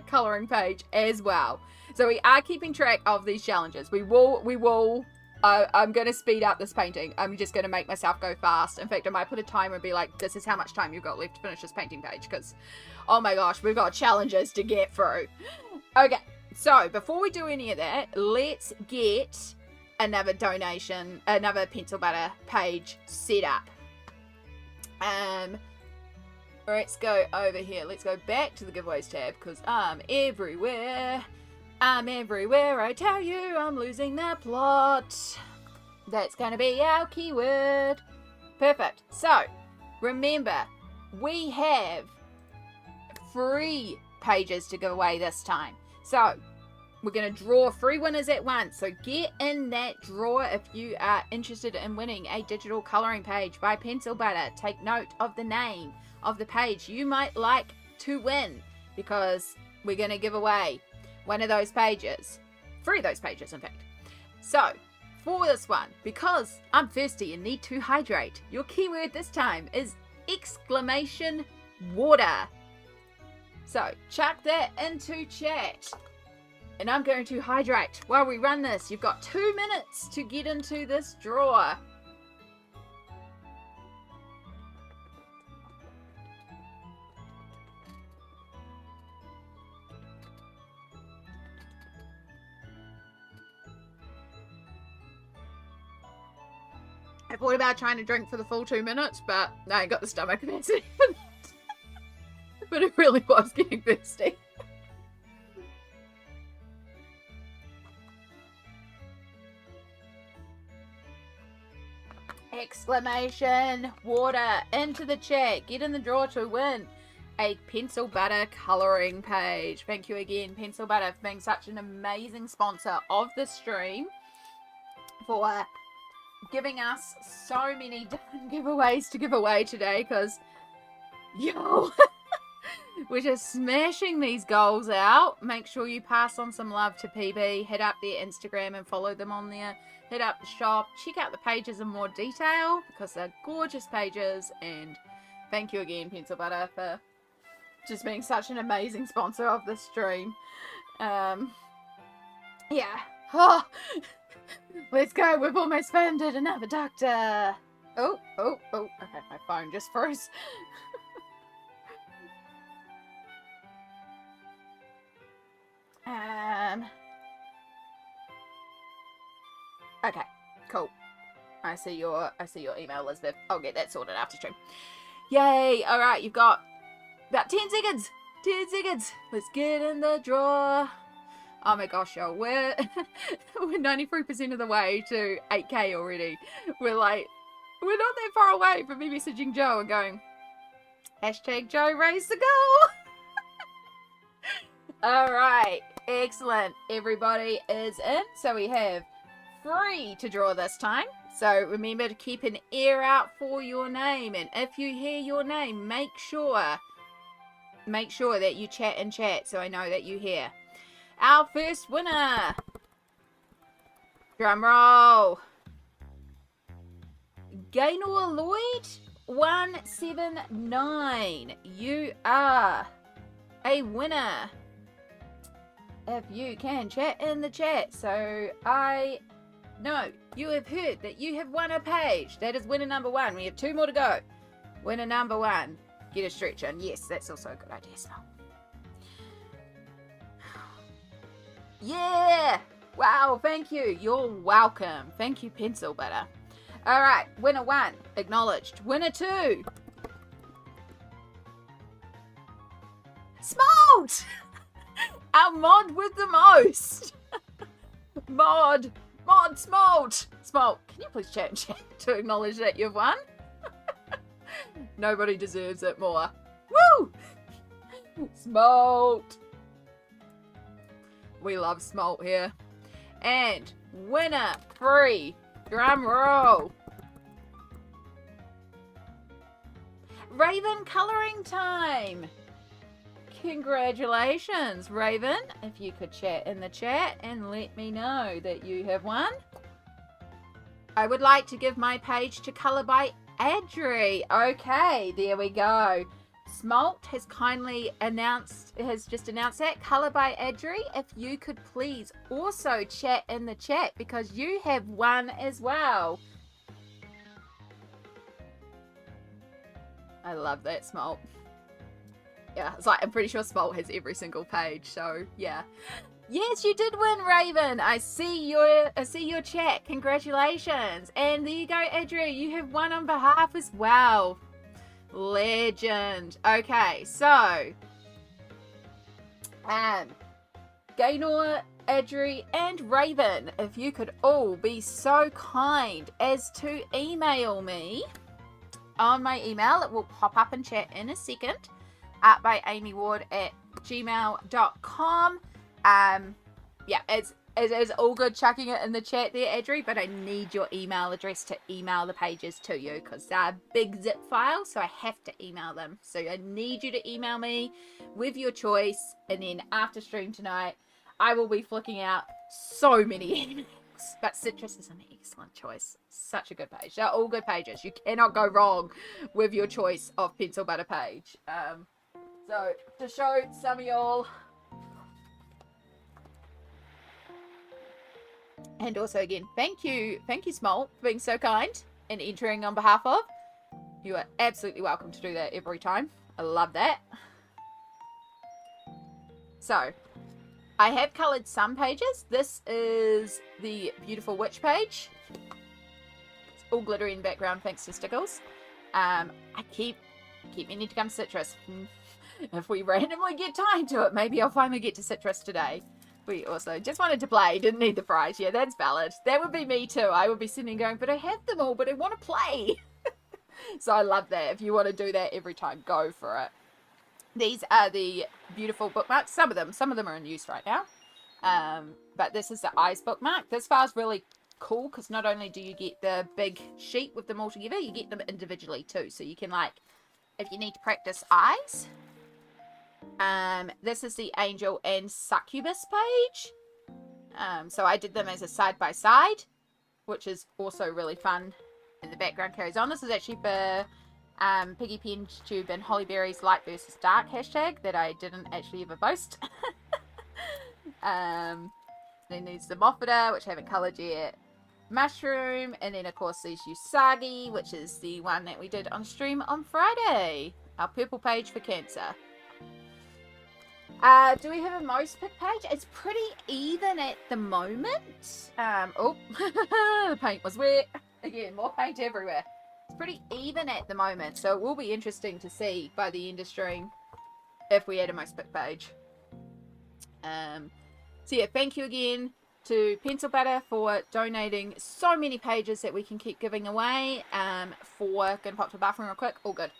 colouring page as well. So we are keeping track of these challenges. We will. I'm going to speed up this painting. I'm just going to make myself go fast. In fact, I might put a timer and be like, this is how much time you've got left to finish this painting page. Because, oh my gosh, we've got challenges to get through. Okay, so before we do any of that, let's get another donation, another Pencil Butter page set up. Let's go over here. Let's go back to the giveaways tab because I'm everywhere. I'm everywhere, I tell you, I'm losing the plot. That's going to be our keyword. Perfect. So, remember, we have 3 pages to give away this time. So, we're going to draw 3 winners at once. So, get in that draw if you are interested in winning a digital colouring page by Pencil Butter. Take note of the name of the page you might like to win because we're going to give away one of those pages. 3 of those pages, in fact. So, for this one, because I'm thirsty and need to hydrate, your keyword this time is exclamation water. So, chuck that into chat. And I'm going to hydrate while we run this. You've got 2 minutes to get into this draw. I thought about trying to drink for the full 2 minutes, but I ain't got the stomach capacity for that. But it really was getting thirsty. Exclamation water into the chat. Get in the draw to win a Pencil Butter colouring page. Thank you again, Pencil Butter, for being such an amazing sponsor of the stream, for giving us so many different giveaways to give away today, because yo we're just smashing these goals out. Make sure you pass on some love to PB, hit up their Instagram and follow them on there, hit up the shop, check out the pages in more detail because they're gorgeous pages. And thank you again, Pencil Butter, for just being such an amazing sponsor of this stream. Yeah. Oh, let's go. We've almost found another doctor. Oh. Okay, my phone just froze. Okay, cool. I see your email, Elizabeth. I'll get that sorted after stream. Yay! All right, you've got about 10 seconds. 10 seconds. Let's get in the draw. Oh my gosh, y'all, we're 93% of the way to 8K already. We're not that far away from me messaging Joe and going, #Joe raised the goal. All right, excellent. Everybody is in. So we have 3 to draw this time. So remember to keep an ear out for your name. And if you hear your name, make sure that you chat in chat so I know that you hear. Our first winner. Drum roll. Gaynor Lloyd 179. You are a winner. If you can chat in the chat, so I know you have heard that you have won a page. That is winner number 1. We have 2 more to go. Winner number 1. Get a stretch in. Yes, that's also a good idea, Smell. Yeah! Wow, thank you. You're welcome. Thank you, Pencil Butter. All right, winner 1, acknowledged. Winner 2. Smalt! Our mod with the most. Mod Smalt. Smalt, can you please chat in chat to acknowledge that you've won? Nobody deserves it more. Woo! Smalt. We love Smalt here. And winner 3. Drum roll. Raven colouring time. Congratulations, Raven. If you could chat in the chat and let me know that you have won. I would like to give my page to Colour by Adri. Okay, there we go. Smalt has just announced that. Colour by Adri, if you could please also chat in the chat because you have won as well. I love that, Smalt. Yeah, it's like, I'm pretty sure Smalt has every single page, so yeah. Yes, you did win, Raven. I see your chat. Congratulations. And there you go, Adri. You have won on behalf as well. Legend. Okay, so Gaynor, Adri, and Raven, if you could all be so kind as to email me on my email. It will pop up in chat in a second. By amyward@gmail.com. Yeah, it's all good chucking it in the chat there, Adri, but I need your email address to email the pages to you because they're a big zip file, so I have to email them. So I need you to email me with your choice, and then after stream tonight, I will be flicking out so many emails. But Citrus is an excellent choice. Such a good page. They're all good pages. You cannot go wrong with your choice of pencil butter page. So, to show some of y'all, and also again, thank you Smalt, for being so kind and entering on behalf of. You are absolutely welcome to do that every time. I love that. So, I have coloured some pages. This is the Beautiful Witch page. It's all glittery in the background thanks to Stickles. I keep meaning to come to Citrus. If we randomly get time to it, maybe I'll finally get to Citrus today. We also just wanted to play, didn't need the prize. Yeah, that's valid. That would be me too. I would be sitting going, but I have them all, but I want to play. So I love that. If you want to do that every time, go for it. These are the beautiful bookmarks. Some of them are in use right now. But this is the eyes bookmark. This file's really cool because not only do you get the big sheet with them all together, you get them individually too. So you can, like, if you need to practice eyes. This is the Angel and Succubus page. So I did them as a side-by-side, which is also really fun. And the background carries on. This is actually for Piggy Pen Tube and Hollyberry's Light versus Dark hashtag that I didn't actually ever post. Then there's the Moffata, which I haven't coloured yet. Mushroom, and then of course there's Usagi, which is the one that we did on stream on Friday. Our purple page for Cancer. Do we have a most pick page? It's pretty even at the moment. Oh, the paint was wet. Again, more paint everywhere. It's pretty even at the moment, so it will be interesting to see by the end of stream if we had a most pick page. So yeah, thank you again to Pencil Butter for donating so many pages that we can keep giving away. For gonna pop to the bathroom real quick. All good.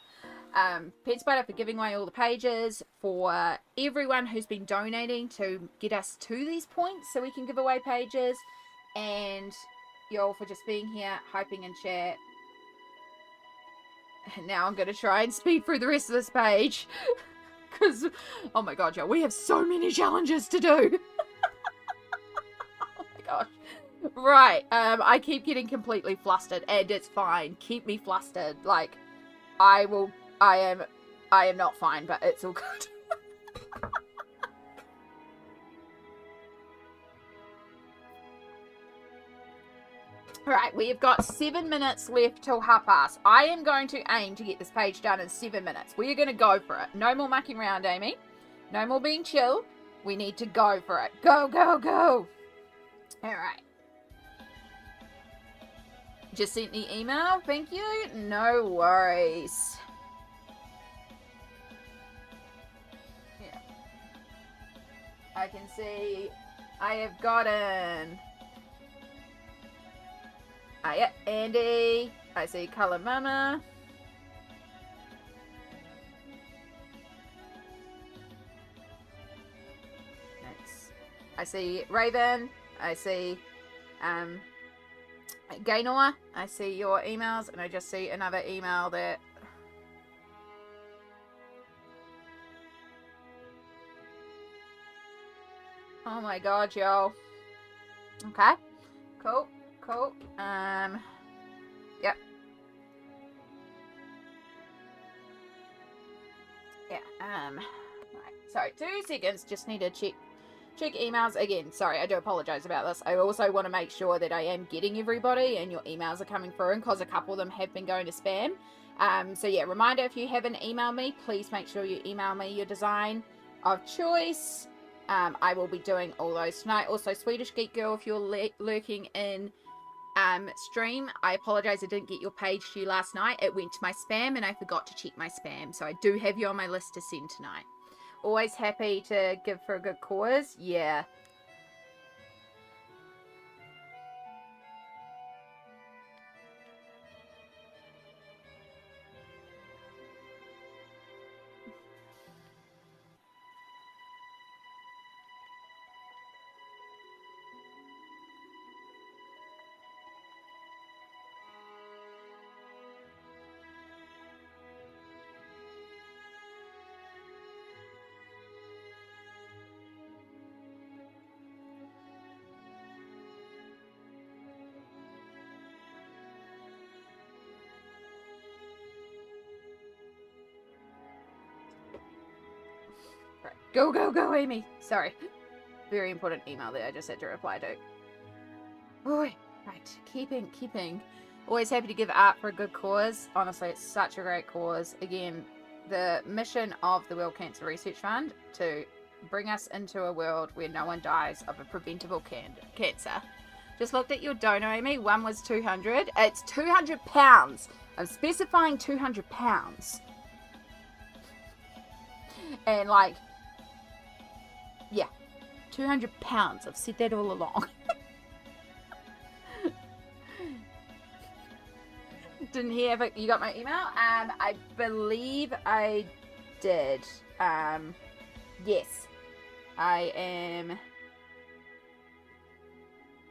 Pencil Butter for giving away all the pages, for everyone who's been donating to get us to these points so we can give away pages, and y'all for just being here, hyping in chat. And now I'm going to try and speed through the rest of this page. Because, oh my god, y'all, we have so many challenges to do. Oh my gosh. Right, I keep getting completely flustered, and it's fine. Keep me flustered. Like, I am not fine, but it's all good. Right, we have got 7 minutes left till past. I am going to aim to get this page done in 7 minutes. We are going to go for it. No more mucking around, Amy. No more being chill. We need to go for it. Go, go, go. Alright. Just sent the email. Thank you. No worries. Yeah. I can see I have gotten... yeah, Andy. I see Color Mama. Nice. I see Raven. I see Gaynor. I see your emails, and I just see another email that Oh my god, y'all. Okay. Cool. Yep. Yeah, right. Sorry, 2 seconds. Just need to check emails again. Sorry, I do apologize about this. I also want to make sure that I am getting everybody and your emails are coming through, because a couple of them have been going to spam. So yeah, reminder, if you haven't emailed me, please make sure you email me your design of choice. I will be doing all those tonight. Also, Swedish Geek Girl, if you're lurking in stream, I apologize I didn't get your page to you last night. It went to my spam and I forgot to check my spam, so I do have you on my list to send tonight. Always happy to give for a good cause. Yeah. Right. Go, Amy. Sorry. Very important email that I just had to reply to. Boy. Right. Keeping. Always happy to give art for a good cause. Honestly, it's such a great cause. Again, the mission of the World Cancer Research Fund to bring us into a world where no one dies of a preventable cancer. Just looked at your donor, Amy. One was 200. It's 200 pounds. I'm specifying 200 pounds. And like, yeah, 200 pounds. I've said that all along. Didn't hear, but you got my email? I believe I did. Yes. I am.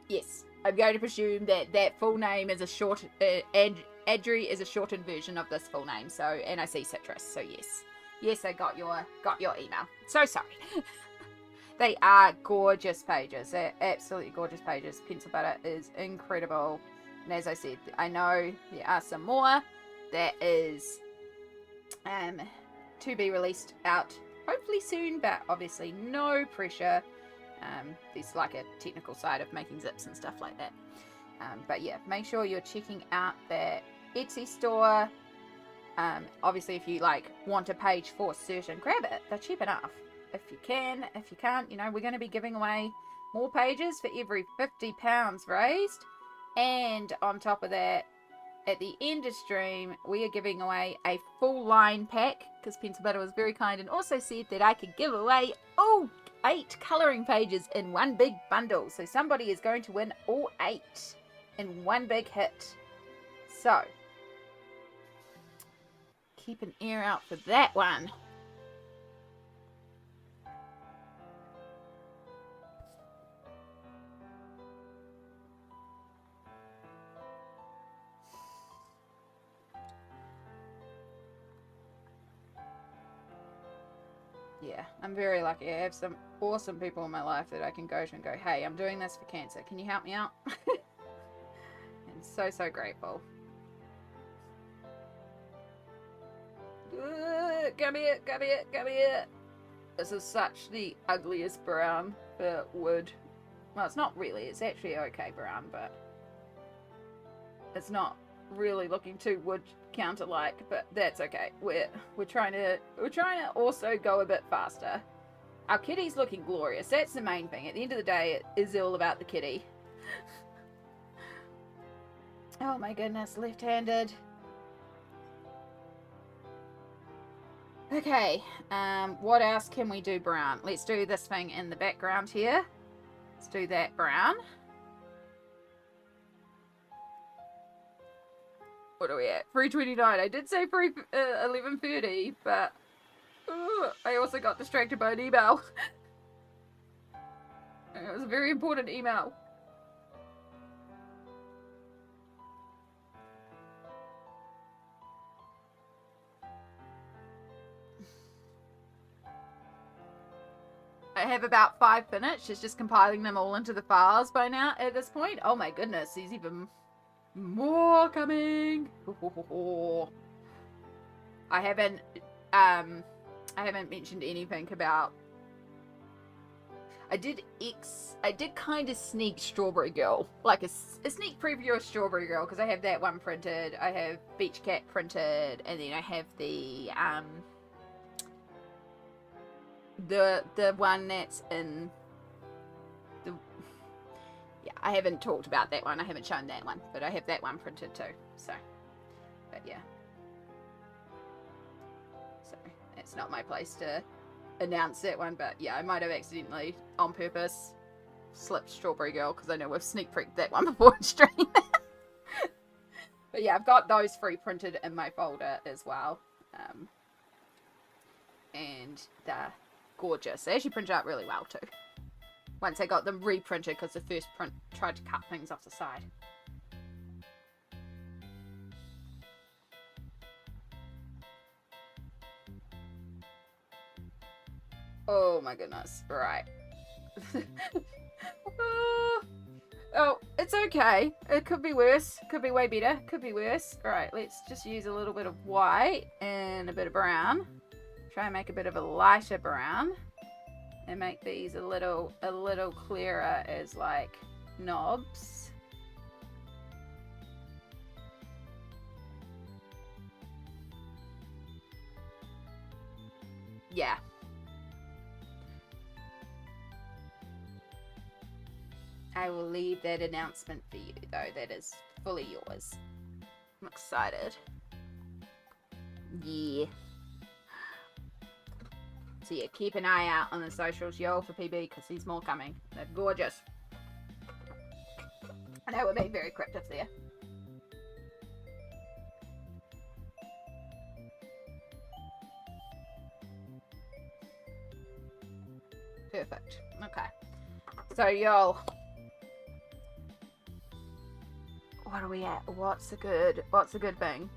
Yes. I'm going to presume that full name is a short. Adri is a shortened version of this full name. So, and I see Citrus. So yes. Yes, I got your email. So sorry. They are gorgeous pages. They're absolutely gorgeous pages. Pencil Butter is incredible. And as I said, I know there are some more that is to be released out hopefully soon, but obviously no pressure. There's like a technical side of making zips and stuff like that. But yeah, make sure you're checking out their Etsy store. Obviously, if you like want a page for certain, grab it. They're cheap enough. If you can, if you can't, you know, we're going to be giving away more pages for every £50 raised. And on top of that, at the end of stream, we are giving away a full line pack, because Pencil Butter was very kind and also said that I could give away 8 colouring pages in one big bundle. So somebody is going to win all 8 in one big hit. So keep an ear out for that one. Yeah, I'm very lucky. I have some awesome people in my life that I can go to and go, hey, I'm doing this for cancer. Can you help me out? I'm so grateful. Come here. This is such the ugliest brown for wood. Well, it's not really. It's actually okay brown, but it's not really looking too wood counter like, but that's okay. We're trying to also go a bit faster. Our kitty's looking glorious. That's the main thing. At the end of the day, it is all about the kitty. Oh my goodness, left-handed. Okay, what else can we do brown? Let's do this thing in the background here. Let's do that brown. What are we at? 3:29. I did say 11:30, but I also got distracted by an email. It was a very important email. I have about 5 finished. She's just compiling them all into the files by now at this point. Oh my goodness, there's even more coming. I haven't mentioned anything about. I did kind of sneak Strawberry Girl, like a sneak preview of Strawberry Girl, because I have that one printed. I have Beach Cat printed, and then I have the one that's in the. Yeah, I haven't talked about that one. I haven't shown that one, but I have that one printed too. So, but yeah. So it's not my place to announce that one, but yeah, I might have accidentally, on purpose, slipped Strawberry Girl, because I know we've sneak peeked that one before in stream. But yeah, I've got those 3 printed in my folder as well. And they're gorgeous. They actually printed out really well too. Once I got them reprinted, because the first print tried to cut things off the side. Oh my goodness. Right. Oh, it's okay. It could be worse. Could be way better. Could be worse. Right, let's just use a little bit of white and a bit of brown. Try and make a bit of a lighter brown. And make these a little clearer as like knobs. Yeah. I will leave that announcement for you, though. That is fully yours. I'm excited. Yeah. So yeah, keep an eye out on the socials, yo, for PB, because there's more coming. They're gorgeous. I know we're being very cryptic there. Perfect. Okay. So y'all, what are we at? What's a good thing?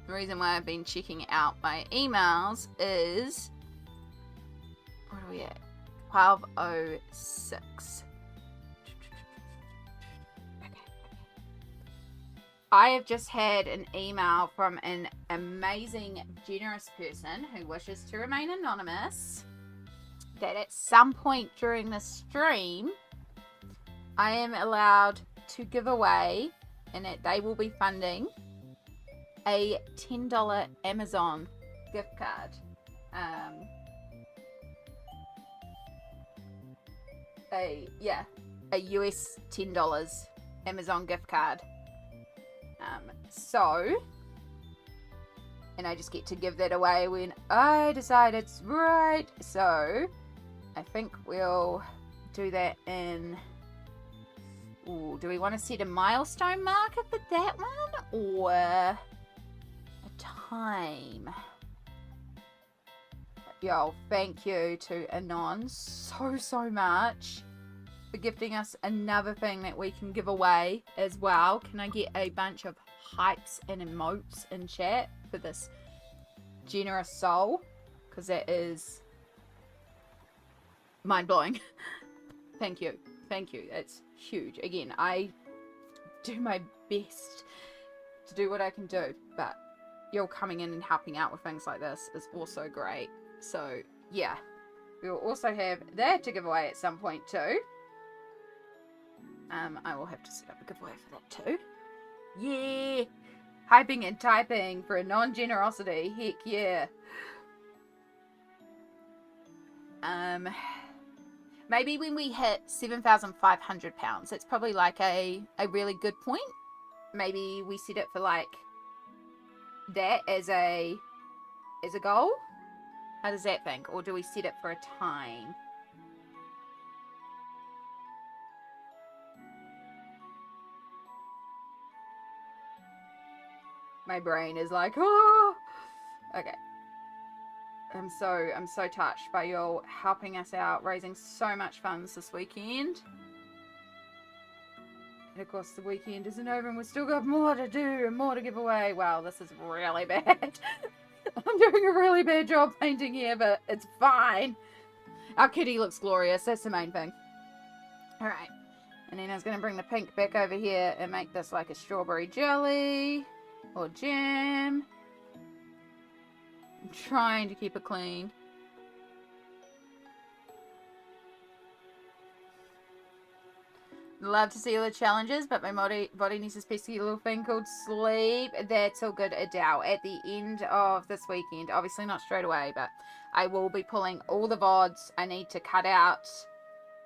The reason why I've been checking out my emails is, what are we at? 12:06. Okay. I have just had an email from an amazing, generous person who wishes to remain anonymous, that at some point during the stream, I am allowed to give away, and that they will be funding, a $10 Amazon gift card. A US $10 Amazon gift card. And I just get to give that away when I decide it's right. So I think we'll do that in. Ooh, do we want to set a milestone marker for that one, or a time? Yo, thank you to Anon so much for gifting us another thing that we can give away as well. Can I get a bunch of hypes and emotes in chat for this generous soul? Because that is mind-blowing. Thank you. Thank you. That's huge. Again, I do my best to do what I can do, but you're coming in and helping out with things like this is also great. So, yeah. We will also have that to give away at some point too. I will have to set up a giveaway for that too. Yeah! Hyping and typing for a non-generosity. Heck yeah. Maybe when we hit £7,500, it's probably like a really good point. Maybe we set it for like that as a goal. How does that think? Or do we set it for a time? My brain is like, oh. Okay. I'm so touched by y'all helping us out, raising so much funds this weekend. And of course the weekend isn't over and we've still got more to do and more to give away. Wow, this is really bad. I'm doing a really bad job painting here, but it's fine. Our kitty looks glorious. That's the main thing. Alright. And then I was going to bring the pink back over here and make this like a strawberry jelly or jam. I'm trying to keep it clean. Love to see all the challenges, but my body needs this pesky little thing called sleep. That's all good, Adele. At the end of this weekend, obviously not straight away, but I will be pulling all the VODs I need to cut out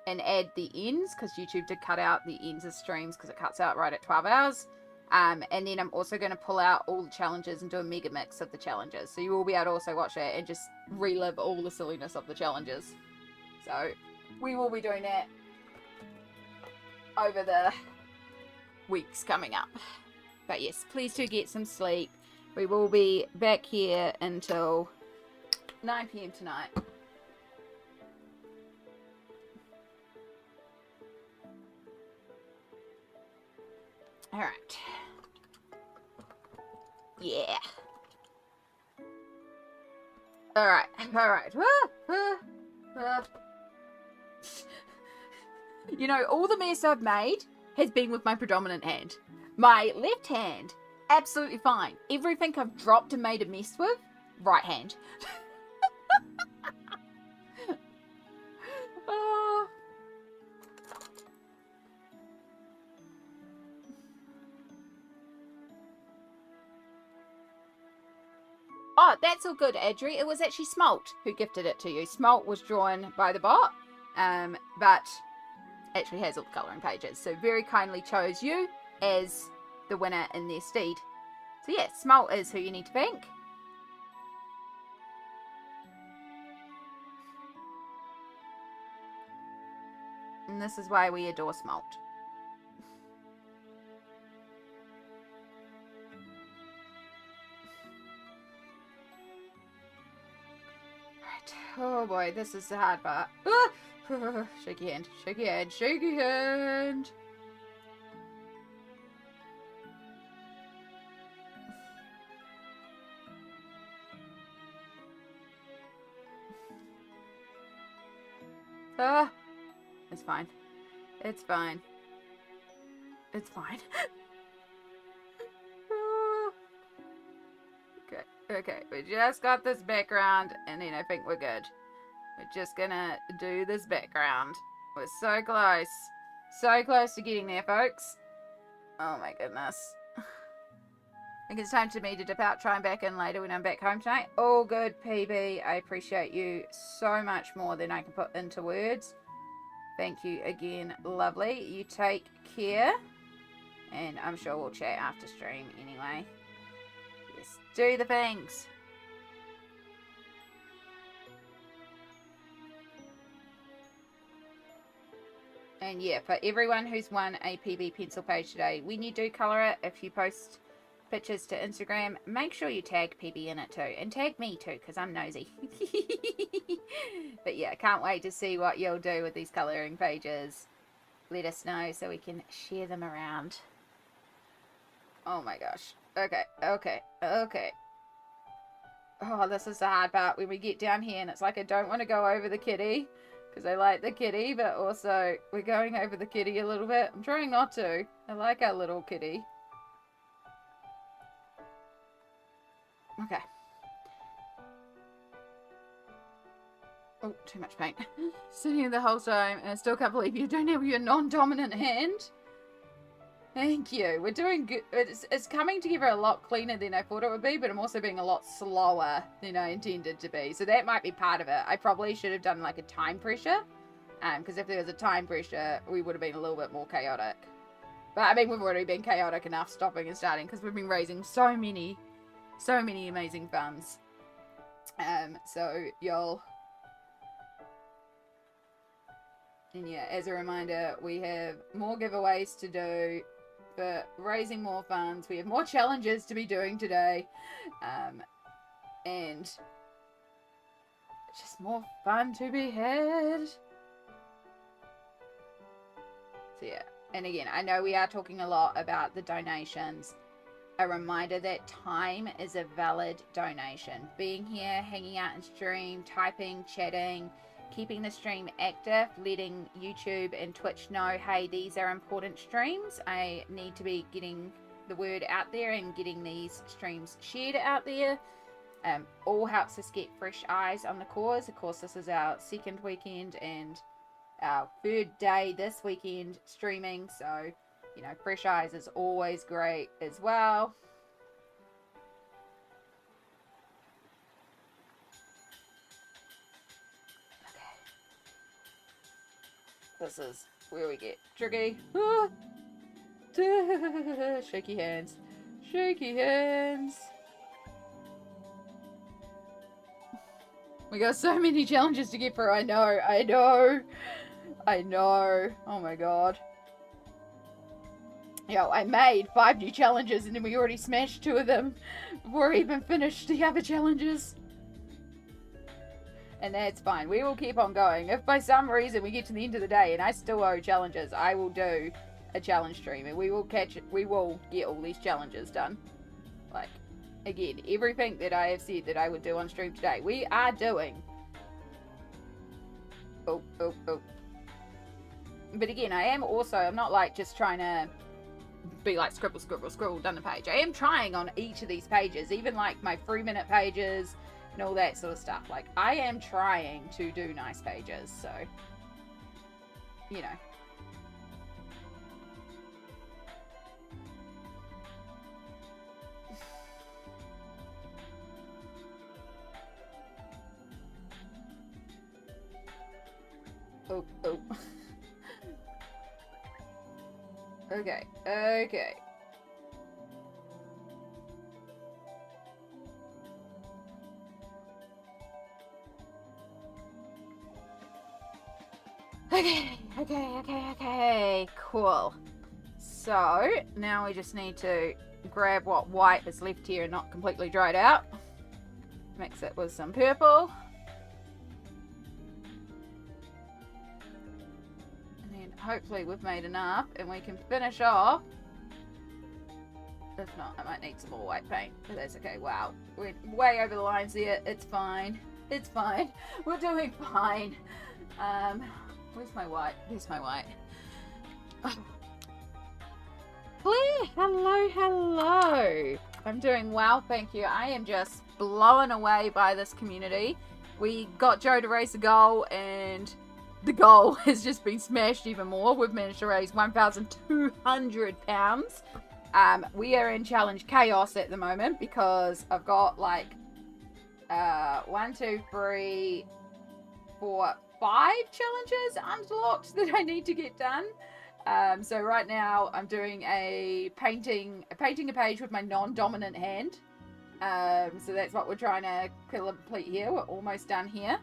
and add the ends, because YouTube did cut out the ends of streams because it cuts out right at 12 hours. And then I'm also going to pull out all the challenges and do a mega mix of the challenges. So you will be able to also watch that and just relive all the silliness of the challenges. So we will be doing that over the weeks coming up. But yes, please do get some sleep. We will be back here until 9 PM tonight. Alright. Yeah. Alright. Alright. You know, all the mess I've made has been with my predominant hand. My left hand, absolutely fine. Everything I've dropped and made a mess with, right hand. Oh, that's all good, Adri. It was actually Smalt who gifted it to you. Smalt was drawn by the bot, but actually has all the colouring pages. So very kindly chose you as the winner in their steed. So yeah, Smalt is who you need to thank. And this is why we adore Smalt. Oh boy, this is the hard part. Shake your hand, shake your hand, shake your hand. It's fine. It's fine. It's fine. Okay, we just got this background, and then I think we're good. We're just gonna do this background. We're so close. So close to getting there, folks. Oh my goodness. I think it's time for me to dip out, try and back in later when I'm back home tonight. All good, PB. I appreciate you so much more than I can put into words. Thank you again, lovely. You take care. And I'm sure we'll chat after stream anyway. Yes, do the things. And yeah, for everyone who's won a PB pencil page today, when you do colour it, if you post pictures to Instagram, make sure you tag PB in it too. And tag me too, because I'm nosy. But yeah, can't wait to see what you'll do with these colouring pages. Let us know so we can share them around. Oh my gosh. Okay. Oh, this is the hard part when we get down here and it's like I don't want to go over the kitty because I like the kitty, but also we're going over the kitty a little bit. I'm trying not to. I like our little kitty. Okay. Oh, too much paint. Sitting here the whole time and I still can't believe you don't have your non-dominant hand. Thank you. We're doing good. It's coming together a lot cleaner than I thought it would be, but I'm also being a lot slower than I intended to be. So that might be part of it. I probably should have done like a time pressure. Because if there was a time pressure, we would have been a little bit more chaotic. But I mean, we've already been chaotic enough stopping and starting because we've been raising so many amazing funds. So y'all. And yeah, as a reminder, we have more giveaways to do for raising more funds. We have more challenges to be doing today. And just more fun to be had. So yeah, and again, I know we are talking a lot about the donations. A reminder that time is a valid donation. Being here, hanging out in stream, typing, chatting, keeping the stream active, letting YouTube and Twitch know, hey, these are important streams. I need to be getting the word out there and getting these streams shared out there. All helps us get fresh eyes on the cause. Of course, this is our second weekend and our third day this weekend streaming, so you know, fresh eyes is always great as well. Okay, this is where we get tricky. Shaky hands, shaky hands. We got so many challenges to get through. I know. Oh my god. Yo, I made 5 new challenges and then we already smashed 2 of them before we even finished the other challenges. And that's fine. We will keep on going. If by some reason we get to the end of the day and I still owe challenges, I will do a challenge stream and we will get all these challenges done. Like, again, everything that I have said that I would do on stream today, we are doing. Oh. But again, I'm not like just trying to be like scribble down the page. I am trying on each of these pages, even like my 3-minute pages and all that sort of stuff. Like, I am trying to do nice pages, so, you know. Oh. Okay. Okay. Cool. So, now we just need to grab what white is left here and not completely dried out. Mix it with some purple. Hopefully we've made enough and we can finish off. If not, I might need some more white paint, but that's okay. Wow, we're way over the lines there. It's fine. We're doing fine. Where's my white? Claire, hello. I'm doing well, thank you. I am just blown away by this community. We got Joe to raise a goal and the goal has just been smashed even more. We've managed to raise £1,200. We are in Challenge Chaos at the moment because I've got like 1, 2, 3, 4, 5 challenges unlocked that I need to get done. So right now I'm doing painting a page with my non-dominant hand. So that's what we're trying to complete here. We're almost done here.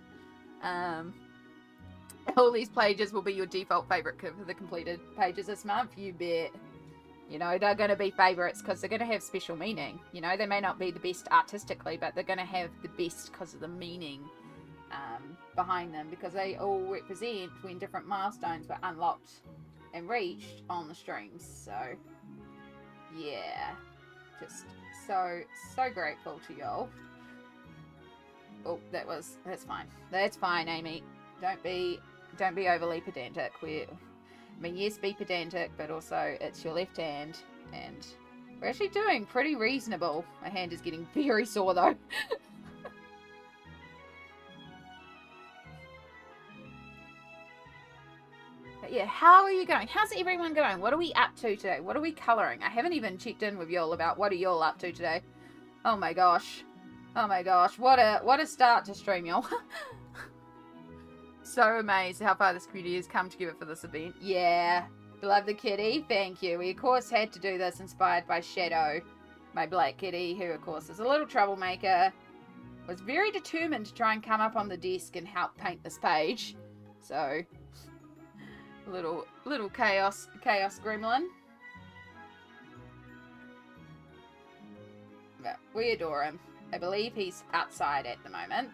All these pages will be your default favorite for the completed pages this month. You bet. You know, they're going to be favorites because they're going to have special meaning. You know, they may not be the best artistically, but they're going to have the best because of the meaning behind them, because they all represent when different milestones were unlocked and reached on the streams. So, yeah. Just so grateful to y'all. Oh, that's fine. That's fine, Amy. Don't be overly pedantic. Yes, be pedantic, but also it's your left hand, and we're actually doing pretty reasonable. My hand is getting very sore though. But yeah, how are you going? How's everyone going? What are we up to today? What are we colouring? I haven't even checked in with y'all about what are y'all up to today. Oh my gosh. What a start to stream, y'all. So amazed how far this community has come together for this event. Yeah. Love the kitty. Thank you. We, of course, had to do this inspired by Shadow, my black kitty, who, of course, is a little troublemaker. Was very determined to try and come up on the desk and help paint this page. So, little chaos gremlin. But we adore him. I believe he's outside at the moment.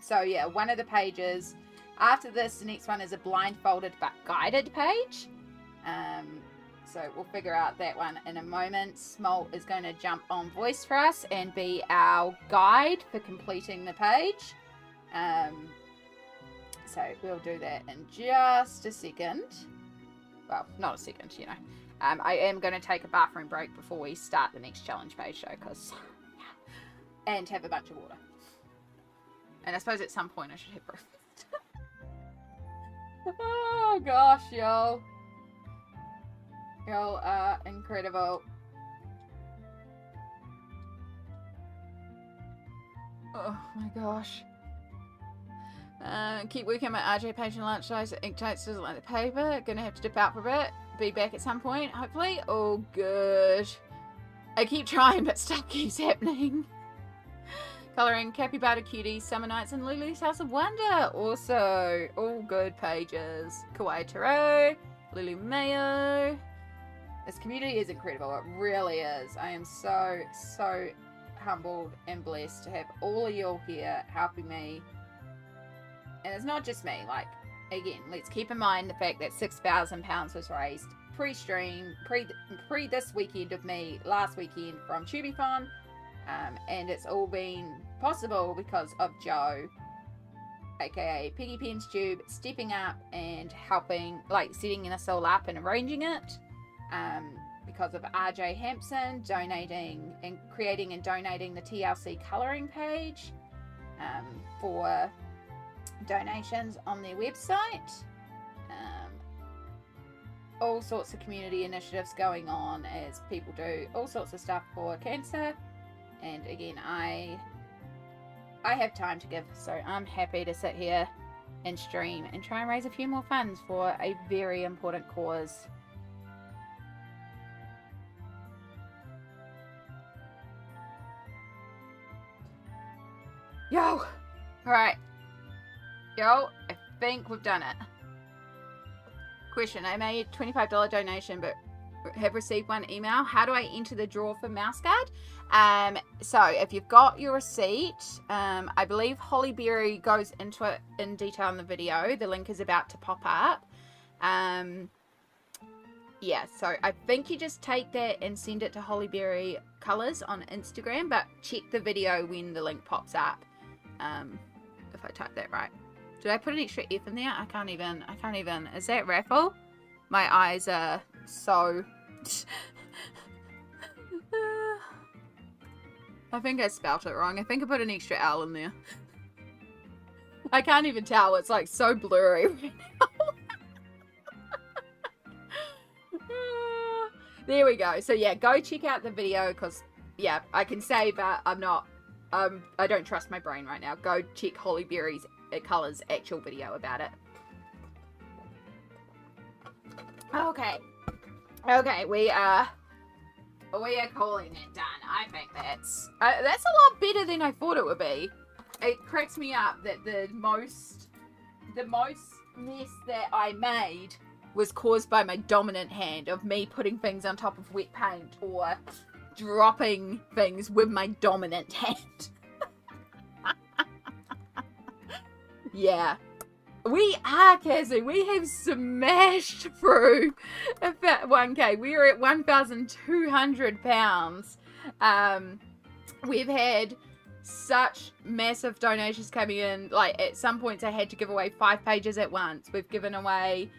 So yeah, one of the pages after this, the next one is a blindfolded but guided page. So we'll figure out that one in a moment. Smolt is going to jump on voice for us and be our guide for completing the page. So we'll do that in just a second. Well, not a second, you know. I am going to take a bathroom break before we start the next challenge page, though, because... and have a bunch of water. And I suppose at some point I should have breakfast. Oh, gosh, y'all. Y'all are incredible. Oh, my gosh. Keep working on my RJ page and lunch days. Ink takes doesn't like the paper. Gonna have to dip out for a bit. Be back at some point, hopefully. Oh, good. I keep trying, but stuff keeps happening. Colouring Capybara Cuties, Summer Nights, and Lulu's House of Wonder. Also, all good pages. Kawaii Taro, Lulu Mayo. This community is incredible. It really is. I am so, so humbled and blessed to have all of y'all here helping me. And it's not just me, like, again, let's keep in mind the fact that £6,000 was raised pre-stream, pre this weekend of me, last weekend from Tubiathon, and it's all been possible because of Joe, aka Piggy Pens Tube, stepping up and helping, like, setting us all up and arranging it, because of RJ Hampson donating and creating and donating the TLC colouring page, for donations on their website. All sorts of community initiatives going on as people do all sorts of stuff for cancer. And again, I have time to give, so I'm happy to sit here and stream and try and raise a few more funds for a very important cause. Yo! Alright. Yo, I think we've done it. Question, I made a $25 donation but have received one email. How do I enter the draw for Mouse Guard? So if you've got your receipt, I believe Hollyberry goes into it in detail in the video. The link is about to pop up. Yeah, so I think you just take that and send it to Hollyberry Colors on Instagram, but check the video when the link pops up. If I type that right. Did I put an extra F in there? I can't even. Is that raffle? My eyes are so... I think I spelt it wrong. I think I put an extra L in there. I can't even tell. It's like so blurry right now. There we go. So yeah, go check out the video because, yeah, I can say, but I'm not... I don't trust my brain right now. Go check Hollyberry's Colors actual video about it. Okay, we are calling that done. I think that's a lot better than I thought it would be. It cracks me up that the most mess that I made was caused by my dominant hand of me putting things on top of wet paint or dropping things with my dominant hand. Yeah. We are, Cassie. We have smashed through about 1K. We are at £1,200. We've had such massive donations coming in. Like, at some points I had to give away 5 pages at once. We've given away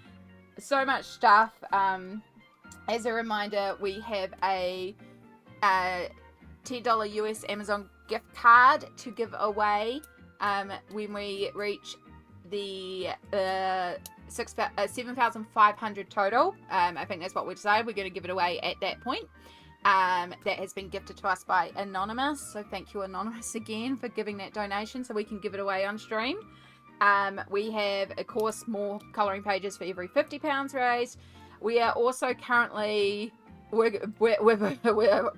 so much stuff. As a reminder, we have a $10 US Amazon gift card to give away when we reach the 7,500 total. I think that's what we decided. We're going to give it away at that point. That has been gifted to us by Anonymous. So thank you, Anonymous, again for giving that donation so we can give it away on stream. We have, of course, more colouring pages for every £50 raised. We are also currently... We're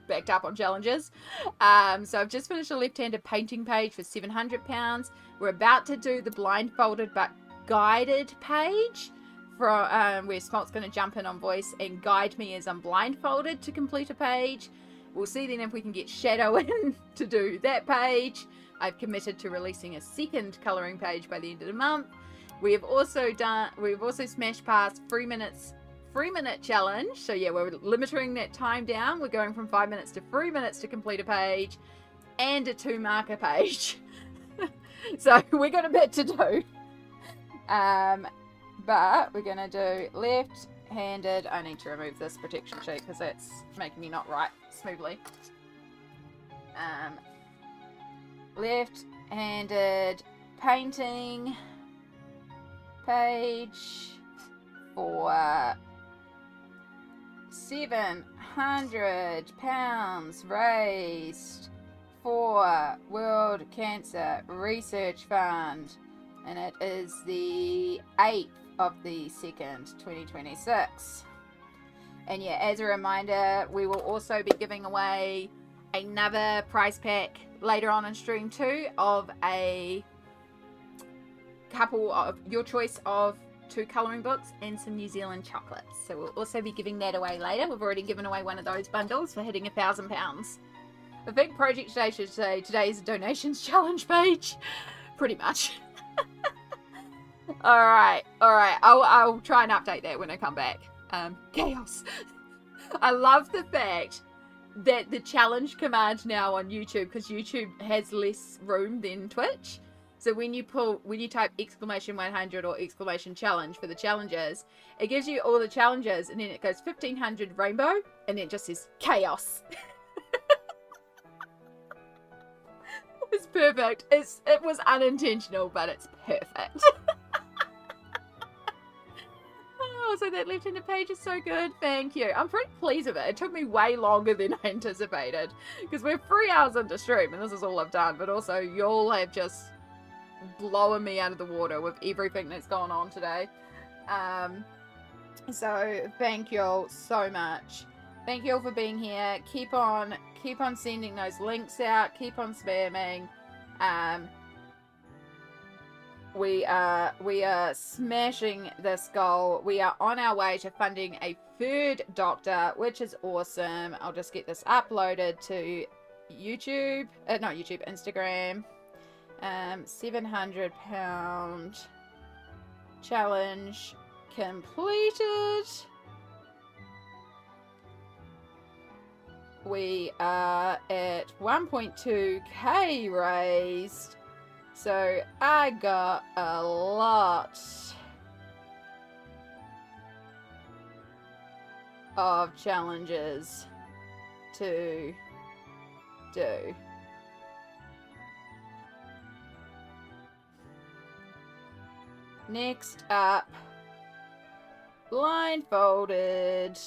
backed up on challenges. So I've just finished a left-handed painting page for £700. We're about to do the blindfolded but guided page where Smolt's going to jump in on voice and guide me as I'm blindfolded to complete a page. We'll see then if we can get Shadow in to do that page. I've committed to releasing a second colouring page by the end of the month. We've also smashed past 3-minute challenge. So yeah, we're limiting that time down. We're going from 5 minutes to 3 minutes to complete a page and a 2 marker page. So we got a bit to do. But we're going to do left-handed. I need to remove this protection sheet because it's making me not write smoothly. Left-handed painting page for £700 raised for World Cancer Research Fund, and it is the 8th of the 2nd, 2026. And yeah, as a reminder, we will also be giving away another prize pack later on in stream 2 of a couple of your choice of 2 colouring books and some New Zealand chocolates. So we'll also be giving that away later. We've already given away one of those bundles for hitting £1,000. The big project today should say today is a donations challenge page. Pretty much. Alright. I'll try and update that when I come back. Chaos. I love the fact that the challenge command now on YouTube, because YouTube has less room than Twitch. So when you type !100 or !challenge for the challenges, it gives you all the challenges, and then it goes 1500 rainbow, and then it just says chaos. It's perfect. It was unintentional, but it's perfect. Oh, so that left-handed page is so good. Thank you. I'm pretty pleased with it. It took me way longer than I anticipated, because we're 3 hours into stream, and this is all I've done. But also, y'all have just blowing me out of the water with everything that's gone on today. So thank you all so much. Thank you all for being here. Keep on sending those links out. Keep on spamming. We are smashing this goal. We are on our way to funding a 3rd doctor, which is awesome. I'll just get this uploaded to YouTube. Not YouTube, Instagram. £700 challenge completed. We are at 1.2k raised, so I got a lot of challenges to do. Next up, blindfolded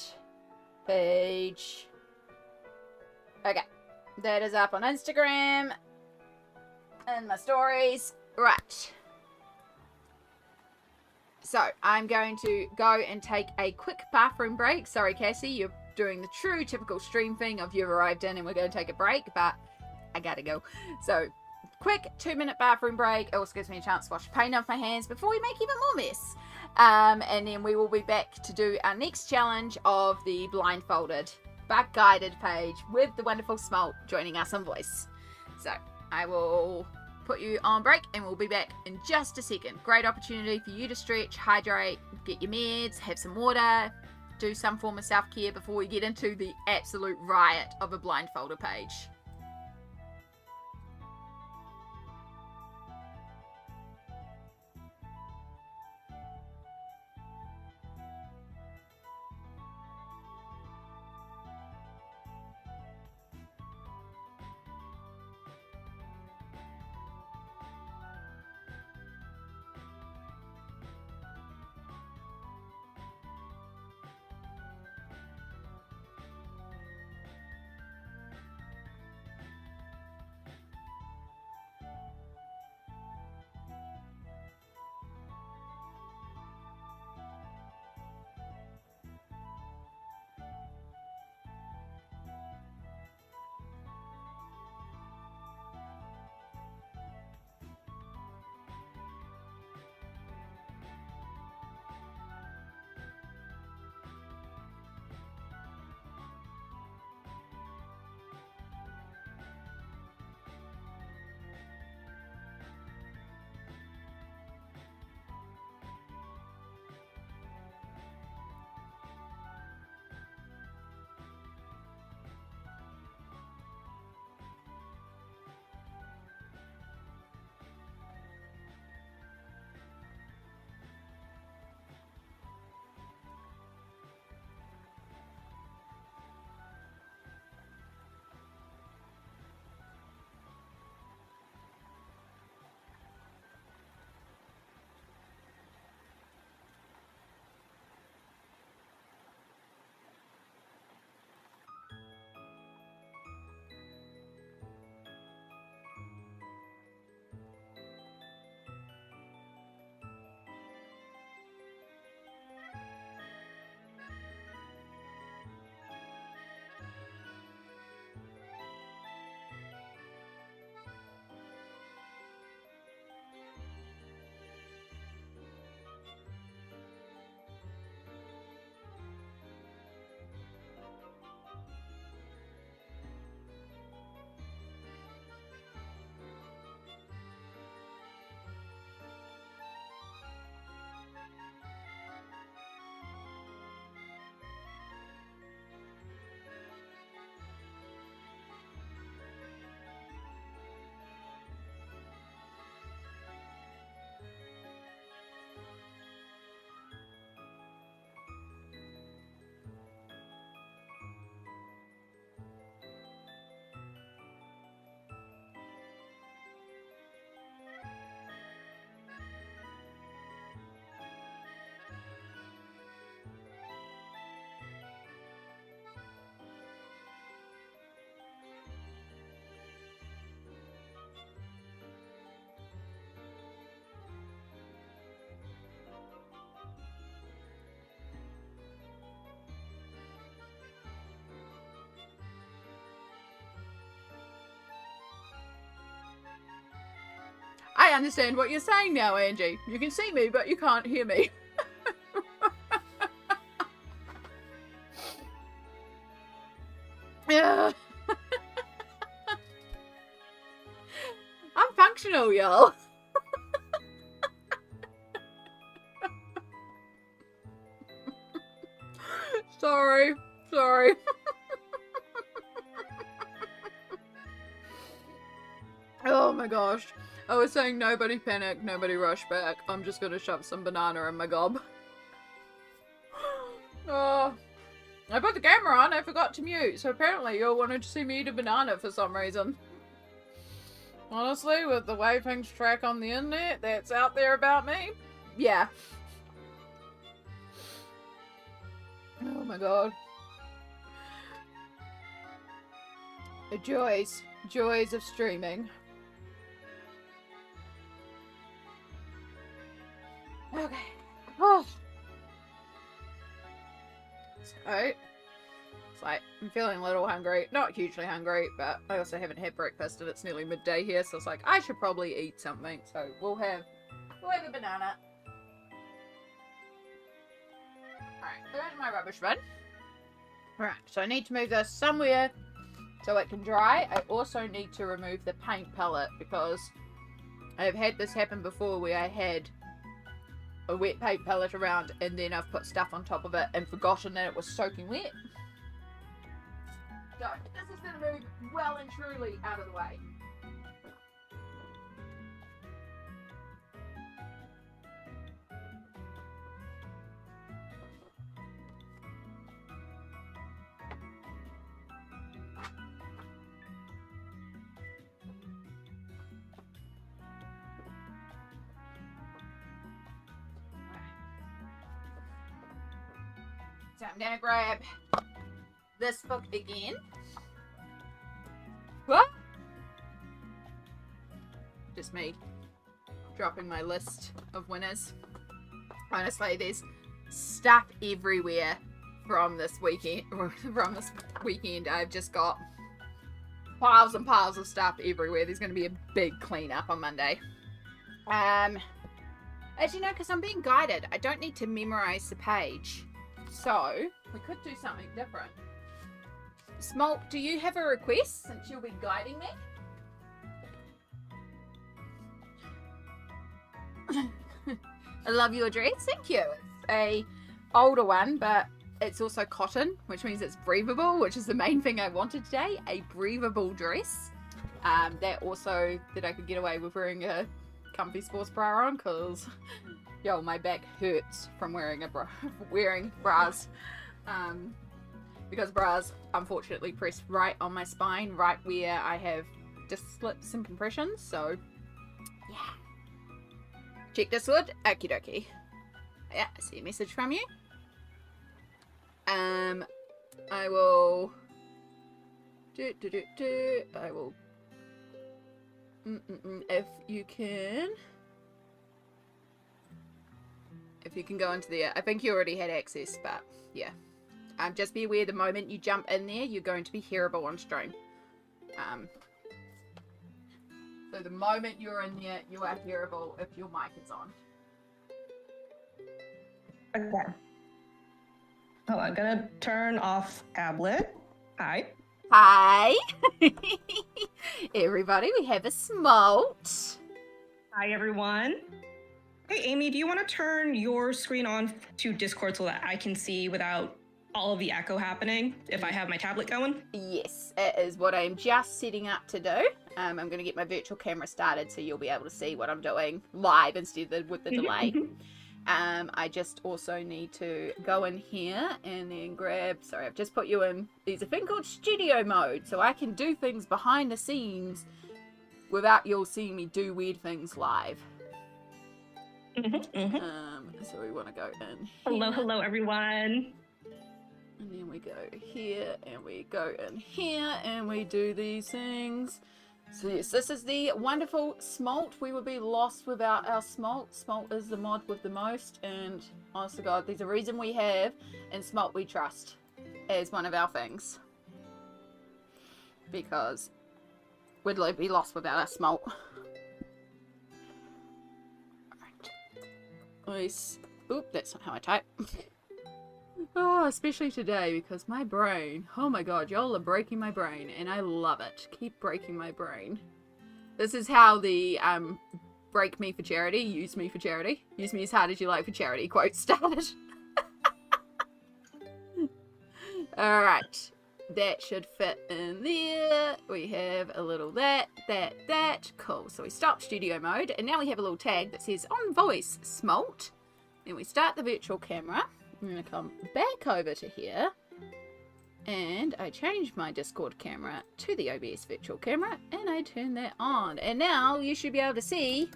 page. Okay, that is up on Instagram and my stories. Right. So, I'm going to go and take a quick bathroom break. Sorry, Cassie, you're doing the true typical stream thing of you've arrived in and we're going to take a break, but I gotta go. So, quick 2-minute bathroom break. It also gives me a chance to wash paint off my hands before we make even more mess. And then we will be back to do our next challenge of the blindfolded but guided page with the wonderful Smalt joining us on voice. So I will put you on break and we'll be back in just a second. Great opportunity for you to stretch, hydrate, get your meds, have some water, do some form of self-care before we get into the absolute riot of a blindfolded page. I understand what you're saying now, Angie. You can see me, but you can't hear me. Yeah. I'm functional, y'all. Sorry. Oh my gosh. I was saying nobody panic, nobody rush back. I'm just gonna shove some banana in my gob. Oh. I put the camera on, I forgot to mute, so apparently you all wanted to see me eat a banana for some reason. Honestly, with the way things track on the internet that's out there about me, yeah. Oh my god. The joys of streaming. Okay. Oh. So, it's like, I'm feeling a little hungry. Not hugely hungry, but I also haven't had breakfast and it's nearly midday here, so it's like, I should probably eat something. So, we'll have a banana. Alright, there's my rubbish bin. Alright, so I need to move this somewhere so it can dry. I also need to remove the paint palette because I've had this happen before where I had a wet paint palette around and then I've put stuff on top of it and forgotten that it was soaking wet. So, this is going to move well and truly out of the way. So I'm going to grab this book again. What? Just me dropping my list of winners. Honestly, there's stuff everywhere from this weekend. I've just got piles and piles of stuff everywhere. There's going to be a big cleanup on Monday. As you know, because I'm being guided, I don't need to memorize the page. So, we could do something different. Smolk, do you have a request since you'll be guiding me? I love your dress, thank you. It's a older one, but it's also cotton, which means it's breathable, which is the main thing I wanted today, a breathable dress. That I could get away with wearing a comfy sports bra on, because yo, my back hurts from wearing bras. Because bras unfortunately press right on my spine, right where I have disc slips and compressions, so yeah. Check this wood, okie dokie. Yeah, I see a message from you. I will I will if you can go into there. I think you already had access, but yeah. Just be aware the moment you jump in there, you're going to be hearable on stream. So the moment you're in there, you are hearable if your mic is on. Okay. Oh, I'm gonna turn off Ablet. Hi. Hi. Everybody, we have a smolt. Hi, everyone. Hey, Amy, do you want to turn your screen on to Discord so that I can see without all of the echo happening if I have my tablet going? Yes, it is what I'm just setting up to do. I'm going to get my virtual camera started so you'll be able to see what I'm doing live instead of with the delay. I just also need to go in here and then grab, sorry, I've just put you in, there's a thing called studio mode, so I can do things behind the scenes without you all seeing me do weird things live. So we want to go in here. Hello, everyone. And then we go here, and we go in here, and we do these things. So yes, this is the wonderful Smolt. We would be lost without our Smolt. Smolt is the mod with the most, and honest to God, there's a reason we have, and Smolt we trust as one of our things. Because we'd be lost without our Smolt. Oop, that's not how I type. Oh, especially today, because my brain, oh my god, y'all are breaking my brain, and I love it. Keep breaking my brain. This is how the, break me for charity, use me for charity, use me as hard as you like for charity quote started. Alright, that should fit in there. We have a little that. Cool. So we stop studio mode, and now we have a little tag that says on voice Smolt. Then we start the virtual camera. I'm going to come back over to here, and I change my Discord camera to the OBS virtual camera, and I turn that on. And now you should be able to see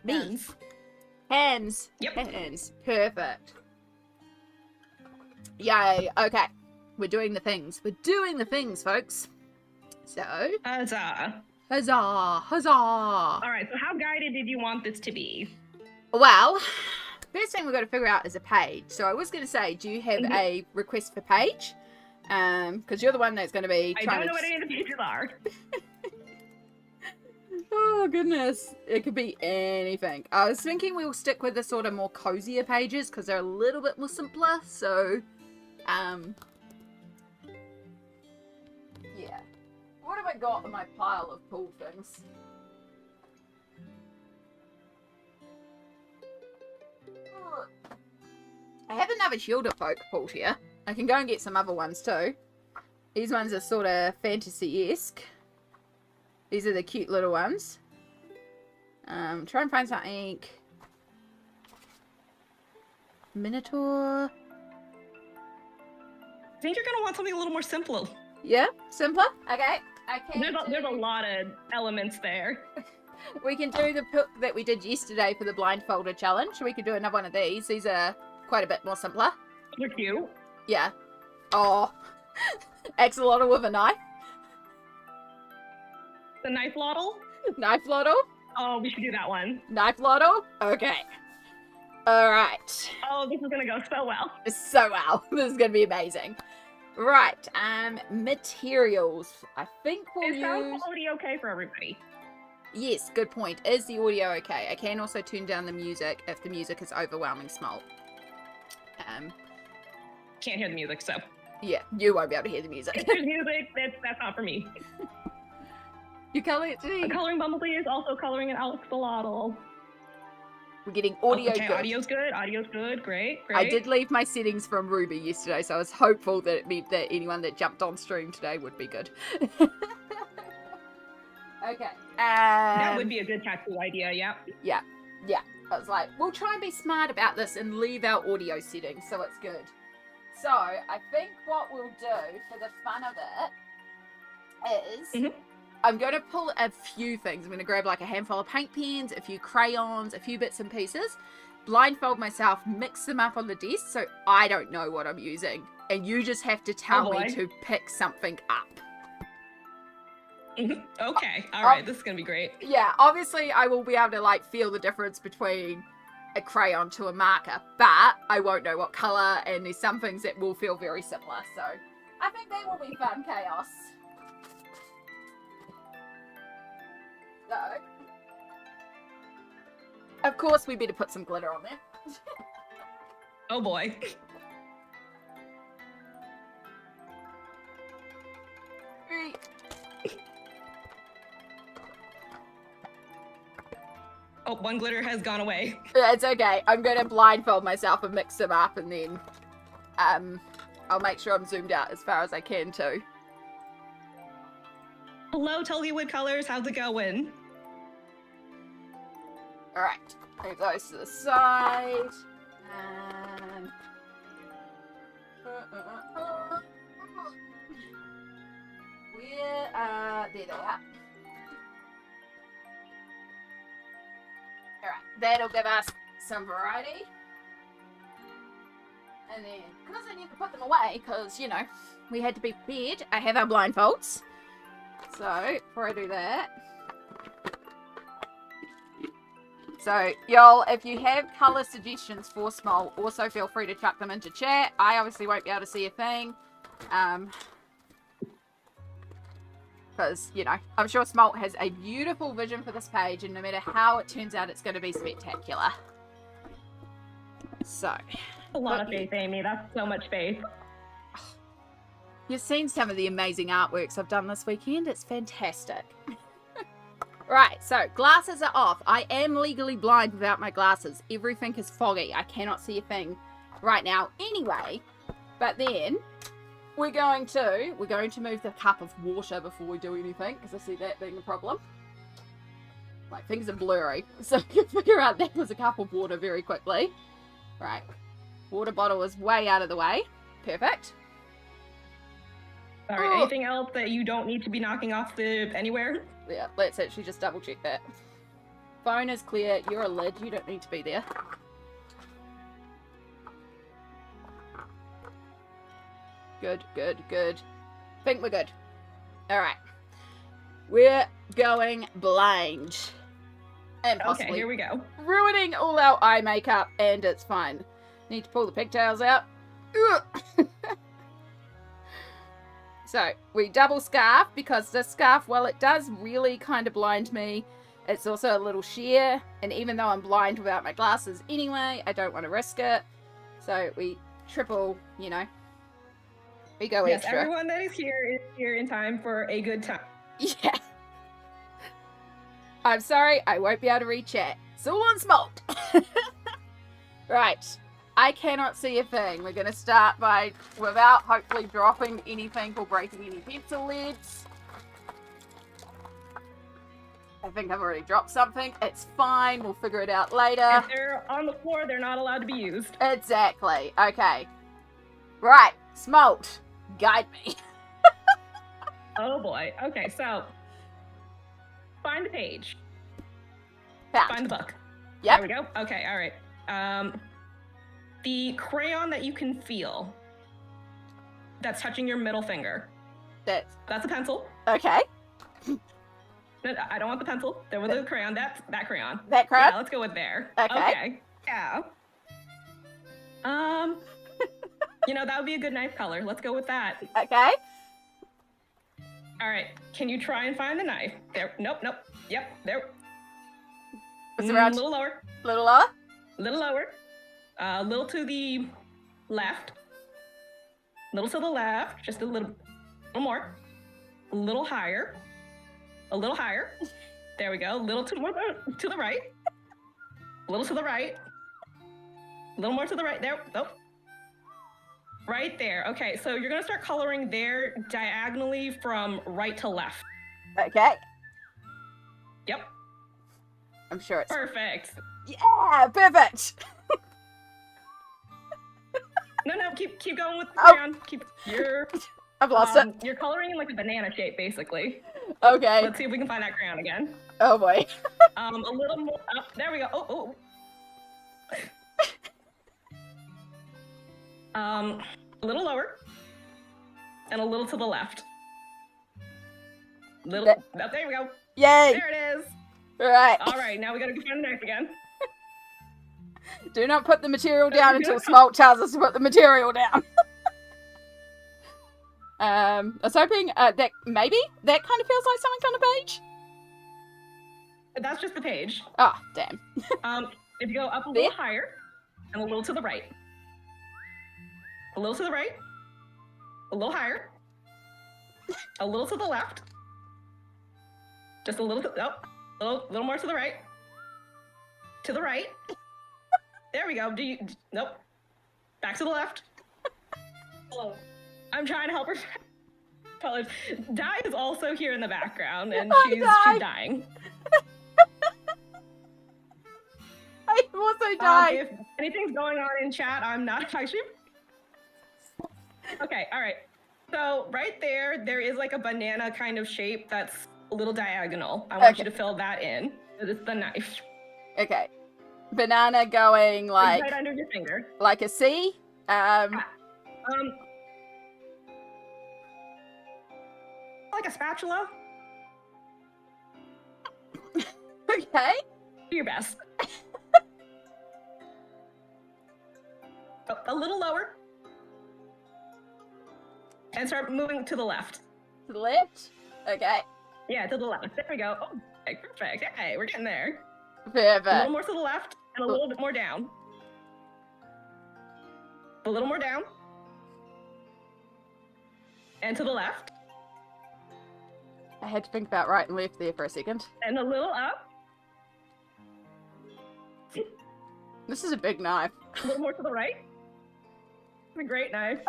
me. Hands. Yep. Hands. Perfect. Yay. Okay. We're doing the things. We're doing the things, folks. So. Huzzah. Huzzah. Huzzah. All right. So how guided did you want this to be? Well, first thing we've got to figure out is a page. So I was going to say, do you have a request for page? Because you're the one that's going to be I trying don't know to... what any of the pages are. Oh, goodness. It could be anything. I was thinking we'll stick with the sort of more cozier pages because they're a little bit more simpler. So, yeah. What have I got in my pile of pool things? I have another Shielder folk pulled here. I can go and get some other ones too. These ones are sort of fantasy-esque. These are the cute little ones. Try and find something. Minotaur. I think you're gonna want something a little more simple. Yeah, simpler. Okay, I can. There's a lot of elements there. We can do the pick that we did yesterday for the blindfolded challenge. We could do another one of these. These are quite a bit more simpler. They're cute. Yeah. Oh, axolotl with a knife. The knife lottle. Knife lottle. Oh, we should do that one. Knife lottle. Okay. All right. Oh, this is gonna go so well. So well. This is gonna be amazing. Right. Materials. I think we'll Is sound use. quality okay for everybody? Yes. Good point. Is the audio okay? I can also turn down the music if the music is overwhelming small. Can't hear the music, so. Yeah, you won't be able to hear the music. If there's music, that's not for me. You colour it too. Coloring Bumblebee is also coloring an axolotl. We're getting audio okay, good. audio's good. Audio's good. Great. I did leave my settings from Ruby yesterday, so I was hopeful that it meant that anyone that jumped on stream today would be good. Okay. That would be a good tattoo idea, yeah. Yeah. I was like, we'll try and be smart about this and leave our audio settings so it's good. So, I think what we'll do for the fun of it is I'm going to pull a few things. I'm going to grab like a handful of paint pens, a few crayons, a few bits and pieces, blindfold myself, mix them up on the desk so I don't know what I'm using. And you just have to tell me to pick something up. Okay, alright, this is going to be great. Yeah, obviously I will be able to like feel the difference between a crayon to a marker, but I won't know what colour, and there's some things that will feel very similar, so I think that will be fun chaos. So, of course we better put some glitter on there. Oh boy. Oh, one glitter has gone away. It's okay. I'm going to blindfold myself and mix them up, and then I'll make sure I'm zoomed out as far as I can too. Hello, Tullywood Colors. How's it going? Alright. Move those to the side. And... there they are. Alright, that'll give us some variety. And then, because I need to put them away, because, you know, we had to be prepared, I have our blindfolds. So, before I do that... So, y'all, if you have colour suggestions for Small, also feel free to chuck them into chat. I obviously won't be able to see a thing. Because, you know, I'm sure Smalt has a beautiful vision for this page, and no matter how it turns out, it's going to be spectacular. So. A lot of faith, Amy. That's so much faith. You've seen some of the amazing artworks I've done this weekend. It's fantastic. Right, so glasses are off. I am legally blind without my glasses. Everything is foggy. I cannot see a thing right now anyway. But then we're going to move the cup of water before we do anything, because I see that being a problem. Like, things are blurry, so I can figure out that was a cup of water very quickly. Right, water bottle is way out of the way. Perfect. All right, anything else that you don't need to be knocking off anywhere? Yeah, let's actually just double check that. Phone is clear. You're a lid. You don't need to be there. Good, good, good. Think we're good. Alright. We're going blind. And possibly okay, here we go. ruining all our eye makeup, and it's fine. Need to pull the pigtails out. So, we double scarf, because this scarf, while it does really kind of blind me, it's also a little sheer, and even though I'm blind without my glasses anyway, I don't want to risk it. So, we triple, you know, we go yes, extra. Everyone that is here in time for a good time. Yeah. I'm sorry, I won't be able to read chat. It's all on Smalt. Right. I cannot see a thing. We're going to start by, without hopefully dropping anything or breaking any pencil lids. I think I've already dropped something. It's fine. We'll figure it out later. If they're on the floor, they're not allowed to be used. Exactly. Okay. Right. Smalt. Guide me. Oh boy. Okay, so find the page. Found. Find the book. Yep. There we go. Okay, all right. The crayon that you can feel that's touching your middle finger. That's a pencil. okay. No, I don't want the pencil. There was a crayon. That's that crayon. That crayon? Yeah, let's go with there. Okay. Yeah. You know, that would be a good knife color. Let's go with that. Okay. All right. Can you try and find the knife? There. Nope. Yep. There. What's around? A little lower. Little lower? A little lower. A little to the left. A little to the left. Just a little more. A little higher. A little higher. There we go. A little to the right. A little to the right. A little more to the right. There. Nope. Right there. Okay, so you're gonna start coloring there diagonally from right to left. Okay. Yep. I'm sure it's Perfect. Yeah, perfect. No, keep going with the crayon. I've lost it. You're coloring in like a banana shape, basically. Okay. Let's see if we can find that crayon again. Oh boy. A little more. Oh, there we go. Oh. A little lower. And a little to the left. There we go. Yay. There it is. Right. All right, now we gotta go find the knife again. Do not put the material down until Smalt tells us to put the material down. I was hoping that maybe that kind of feels like something on a page. That's just the page. Oh, damn. If you go up a little higher and a little to the right. A little to the right. A little higher. A little to the left. Just a little little more to the right. To the right. There we go. Nope. Back to the left. Hello. I'm trying to help her. Di is also here in the background, and she's dying. I also died. If anything's going on in chat, I'm not actually. Okay, all right. So right there is like a banana kind of shape that's a little diagonal. I want you to fill that in. It's the knife. Okay. Banana going like right under your finger. Like a C. Like a spatula. Okay. Do your best. A little lower. And start moving to the left. To the left. Okay. Yeah, to the left. There we go. Oh, okay, perfect. Hey, we're getting there. A Perfect. little more to the left and a little bit more down. A little more down. And to the left. I had to think about right and left there for a second. And a little up. This is a big knife. A little more to the right. It's a great knife.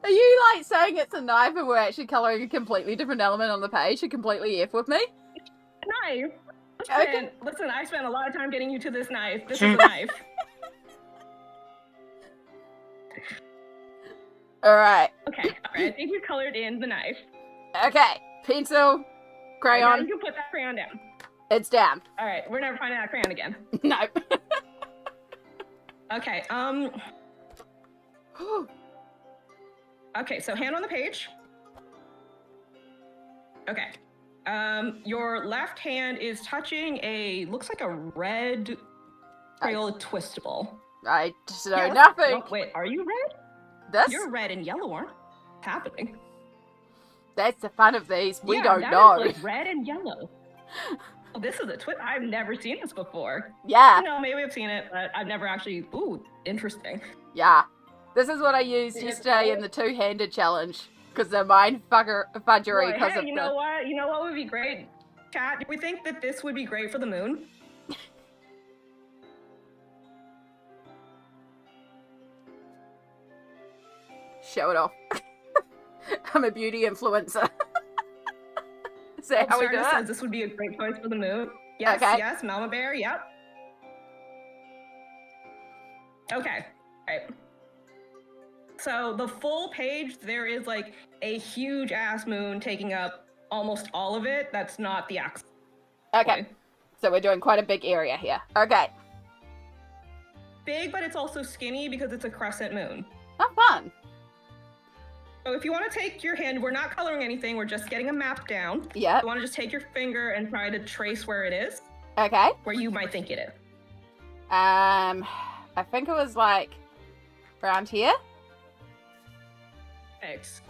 Are you like saying it's a knife and we're actually colouring a completely different element on the page? You completely F with me? Knife. Okay. Listen, I spent a lot of time getting you to this knife. This is a knife. Alright. Okay, alright. I think we've colored in the knife. Okay. Pencil. Crayon. Now you can put that crayon down. It's down. Alright, we're never finding that crayon again. No. Okay, okay, so hand on the page. Okay. Your left hand is touching looks like a red Crayola Twistable. Right, so Yeah, nothing. No, wait, are you red? This? You're red and yellow, aren't happening? That's the fun of these. We Yeah, don't that know. is, like, red and yellow. Oh, this is a twist. I've never seen this before. Yeah, No, maybe I've seen it, but I've never actually. Ooh, interesting. yeah. This is what I used Is it yesterday in the two-handed challenge. Because they're mind fudgery Boy, because hey, of you know what? You know what would be great? Kat, do we think that this would be great for the moon? Show it off. I'm a beauty influencer. Is that how we do Sarna says it? this would be a great choice for the moon. Yes, Okay. yes, Mama Bear, yep. Okay, alright. So the full page, there is like a huge ass moon taking up almost all of it. That's not the axis. Okay, so we're doing quite a big area here. Okay. Big, but it's also skinny because it's a crescent moon. Oh, fun. So if you want to take your hand, we're not coloring anything, we're just getting a map down. Yep. You want to just take your finger and try to trace where it is, Okay. where you might think it is. I think it was like around here. Thanks.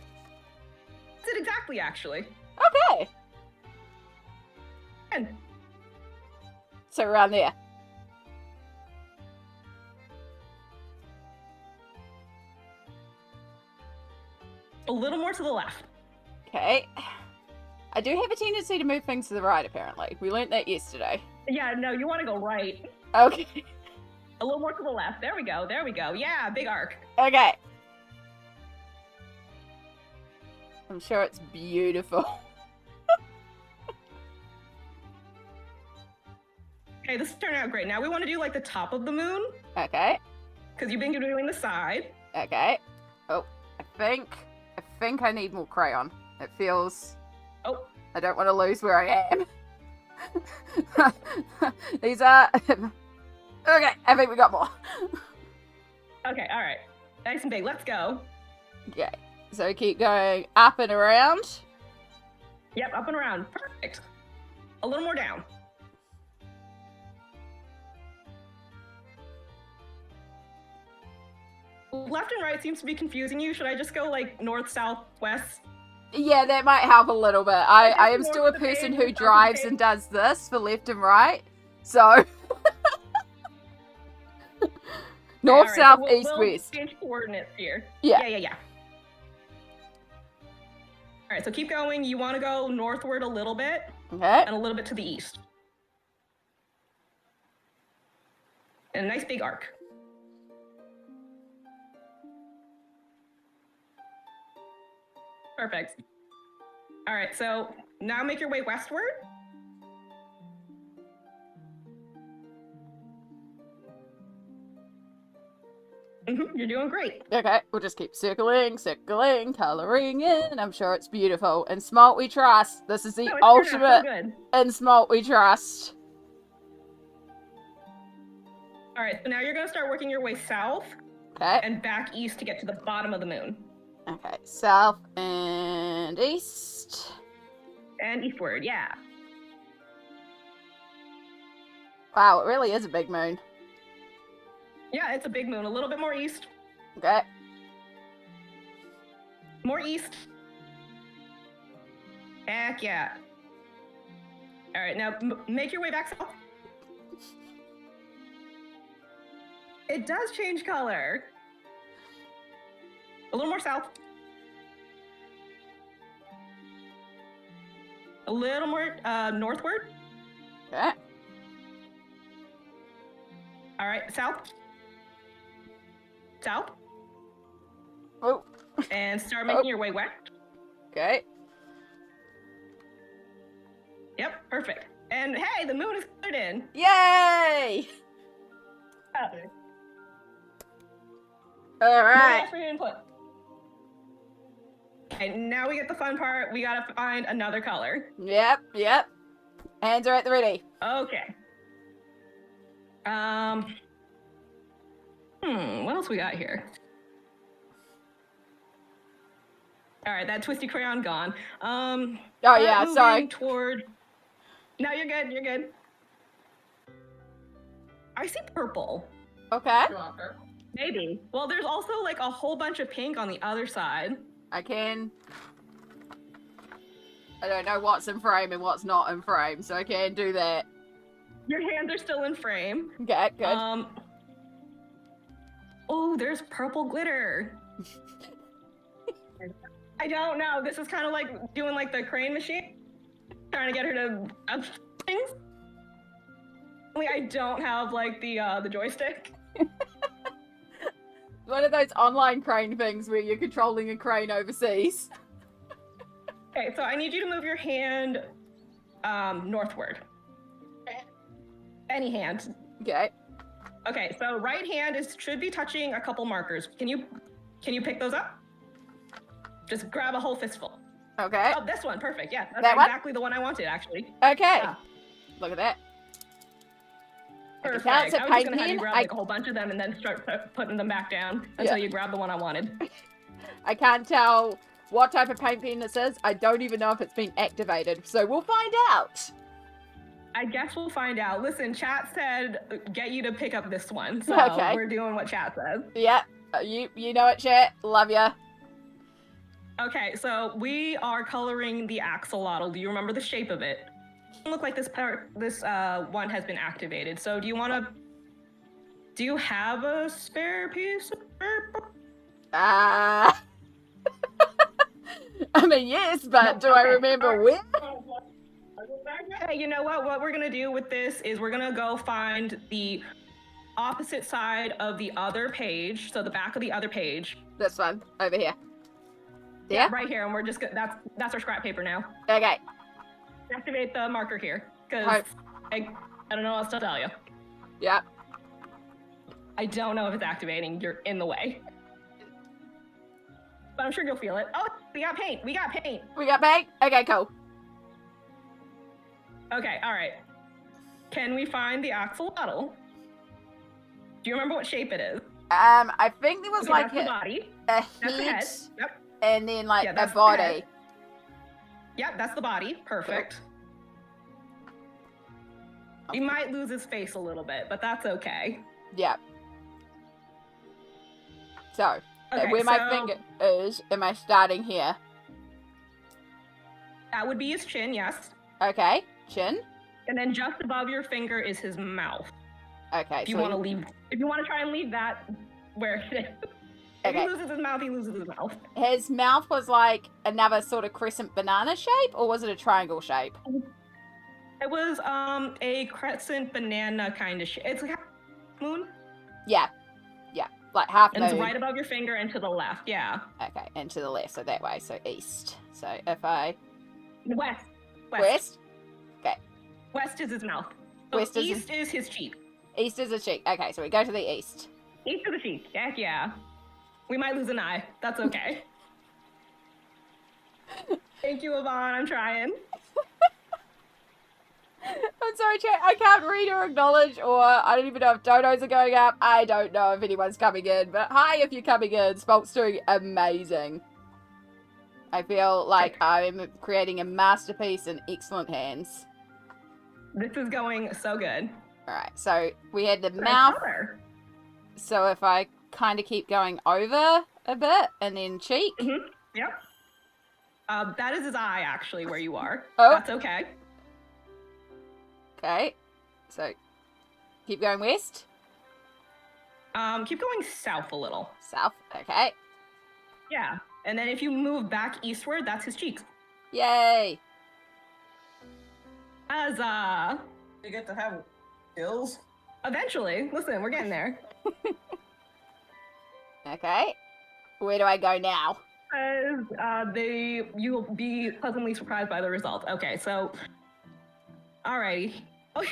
That's it exactly, actually. Okay. And So around there. a little more to the left. Okay. I do have a tendency to move things to the right, apparently. We learnt that yesterday. Yeah, no, you want to go right. Okay. A little more to the left. There we go. There we go. Yeah, big arc. Okay. I'm sure it's beautiful. Okay, this is turning out great. Now we want to do like the top of the moon Okay. because you've been doing the side. Okay. Oh, I think I need more crayon. It feels... Oh, I don't want to lose where I am. These are... Okay, I think we got more. okay, all right. Nice and big. Let's go. Okay, so keep going up and around. Yep, up and around. Perfect. A little more down. Left and right seems to be confusing you. Should I just go like north, south, west? Yeah, that might help a little bit. I am North still a of the page, person south who of the drives page. and does this for left and right. So... North, Alright, south, so we'll, east, we'll west. change coordinates here. Yeah. Yeah. All right, so keep going. You want to go northward a little bit Okay. and a little bit to the east. And a nice big arc. Perfect. All right, so now make your way westward. You're doing great. Okay, we'll just keep circling, colouring in. I'm sure it's beautiful. In Smalt we trust. This is the No, it's turned out so ultimate good. in Smalt we trust. All right, so now you're gonna start working your way south Okay. and back east to get to the bottom of the moon. Okay, south and east. And eastward, yeah. Wow, it really is a big moon. Yeah, it's a big moon. A little bit more east. Okay. More east. Heck yeah. All right, now make your way back south. It does change color. A little more south. A little more northward. Okay. All right, south. South. Oh. And start making your way west. Okay. Yep, perfect. And hey, the moon is colored in. Yay! All No right. else for your input. Okay, now we get the fun part. We gotta find another color. Yep. Yep. Hands are at the ready. Okay. What else we got here? All right, that twisty crayon gone. Oh yeah. moving Sorry. Toward. No, you're good. You're good. I see purple. Okay. Maybe. Well, there's also like a whole bunch of pink on the other side. I don't know what's in frame and what's not in frame, so I can do that. Your hands are still in frame. Okay. Good. Oh, there's purple glitter. I don't know. This is kind of like doing like the crane machine, trying to get her to things. Only I don't have like the joystick. One of those online crane things where you're controlling a crane overseas. Okay, so I need you to move your hand northward. Any hand. Okay. Okay, so right hand should be touching a couple markers. Can you pick those up? Just grab a whole fistful. Okay. Oh, this one, perfect. Yeah, that's That one? exactly the one I wanted, actually. Okay. Yeah. Look at that. Perfect. Counts I a was just paint gonna have you pen. grab like a whole bunch of them and then start putting them back down until you grab the one I wanted. I can't tell what type of paint pen this is. I don't even know if it's been activated, so we'll find out. I guess we'll find out. Listen, chat said get you to pick up this one, so Okay. we're doing what chat says. Yeah. You know it, chat. Love ya. Okay, so we are coloring the axolotl. Do you remember the shape of it? It look like this one has been activated. So do you have a spare piece of paper? I mean, yes, but do I remember when? Hey, you know what? What we're gonna do with this is we're gonna go find the opposite side of the other page, so the back of the other page. This one over here. Yeah. Right here, and we're just that's our scrap paper now. Okay. Activate the marker here, because Right. I don't know what else to tell you. Yeah. I don't know if it's activating. You're in the way. But I'm sure you'll feel it. Oh, we got paint. We got paint. We got paint. Okay, cool. Okay, all right. Can we find the axolotl? Do you remember what shape it is? I think there was Okay, like that's the body. a That's the head. head Yep. and then like Yeah, a that's the body. head. Yep, that's the body. Perfect. He might lose his face a little bit, but that's okay. Yeah. So, Okay, where my so finger is, am I starting here? that would be his chin, yes. Okay, chin. And then just above your finger is his mouth. Okay, If you so want to try and leave that where it is. If Okay. he loses his mouth, he loses his mouth. his mouth was like another sort of crescent banana shape, or was it a triangle shape? It was a crescent banana kind of shape. It's like a moon. Yeah, like half And it's moon. right above your finger and to the left, yeah. Okay, and to the left, so that way, so east. So if I West. west, West is his mouth. So West is east is his cheek. east is a cheek. Okay, so we go to the east. East of the cheek. Heck yeah. We might lose an eye. That's okay. Thank you, Yvonne. I'm trying. I'm sorry, chat. I can't read or acknowledge, or I don't even know if donos are going up. I don't know if anyone's coming in, but hi if you're coming in. Spalt's doing amazing. I feel like I'm creating a masterpiece in excellent hands. This is going so good. Alright, so we had the Nice mouth. color. So if I kind of keep going over a bit, and then cheek. Mhm. Yep. That is his eye, actually, where you are. Oh. That's okay. Okay. So, keep going west. Keep going south a little. South. Okay. Yeah. And then if you move back eastward, that's his cheeks. Yay. Huzzah! You get to have gills? Eventually. Listen, we're getting there. Okay. Where do I go now? You'll be pleasantly surprised by the result. Okay, so, alrighty. Oh,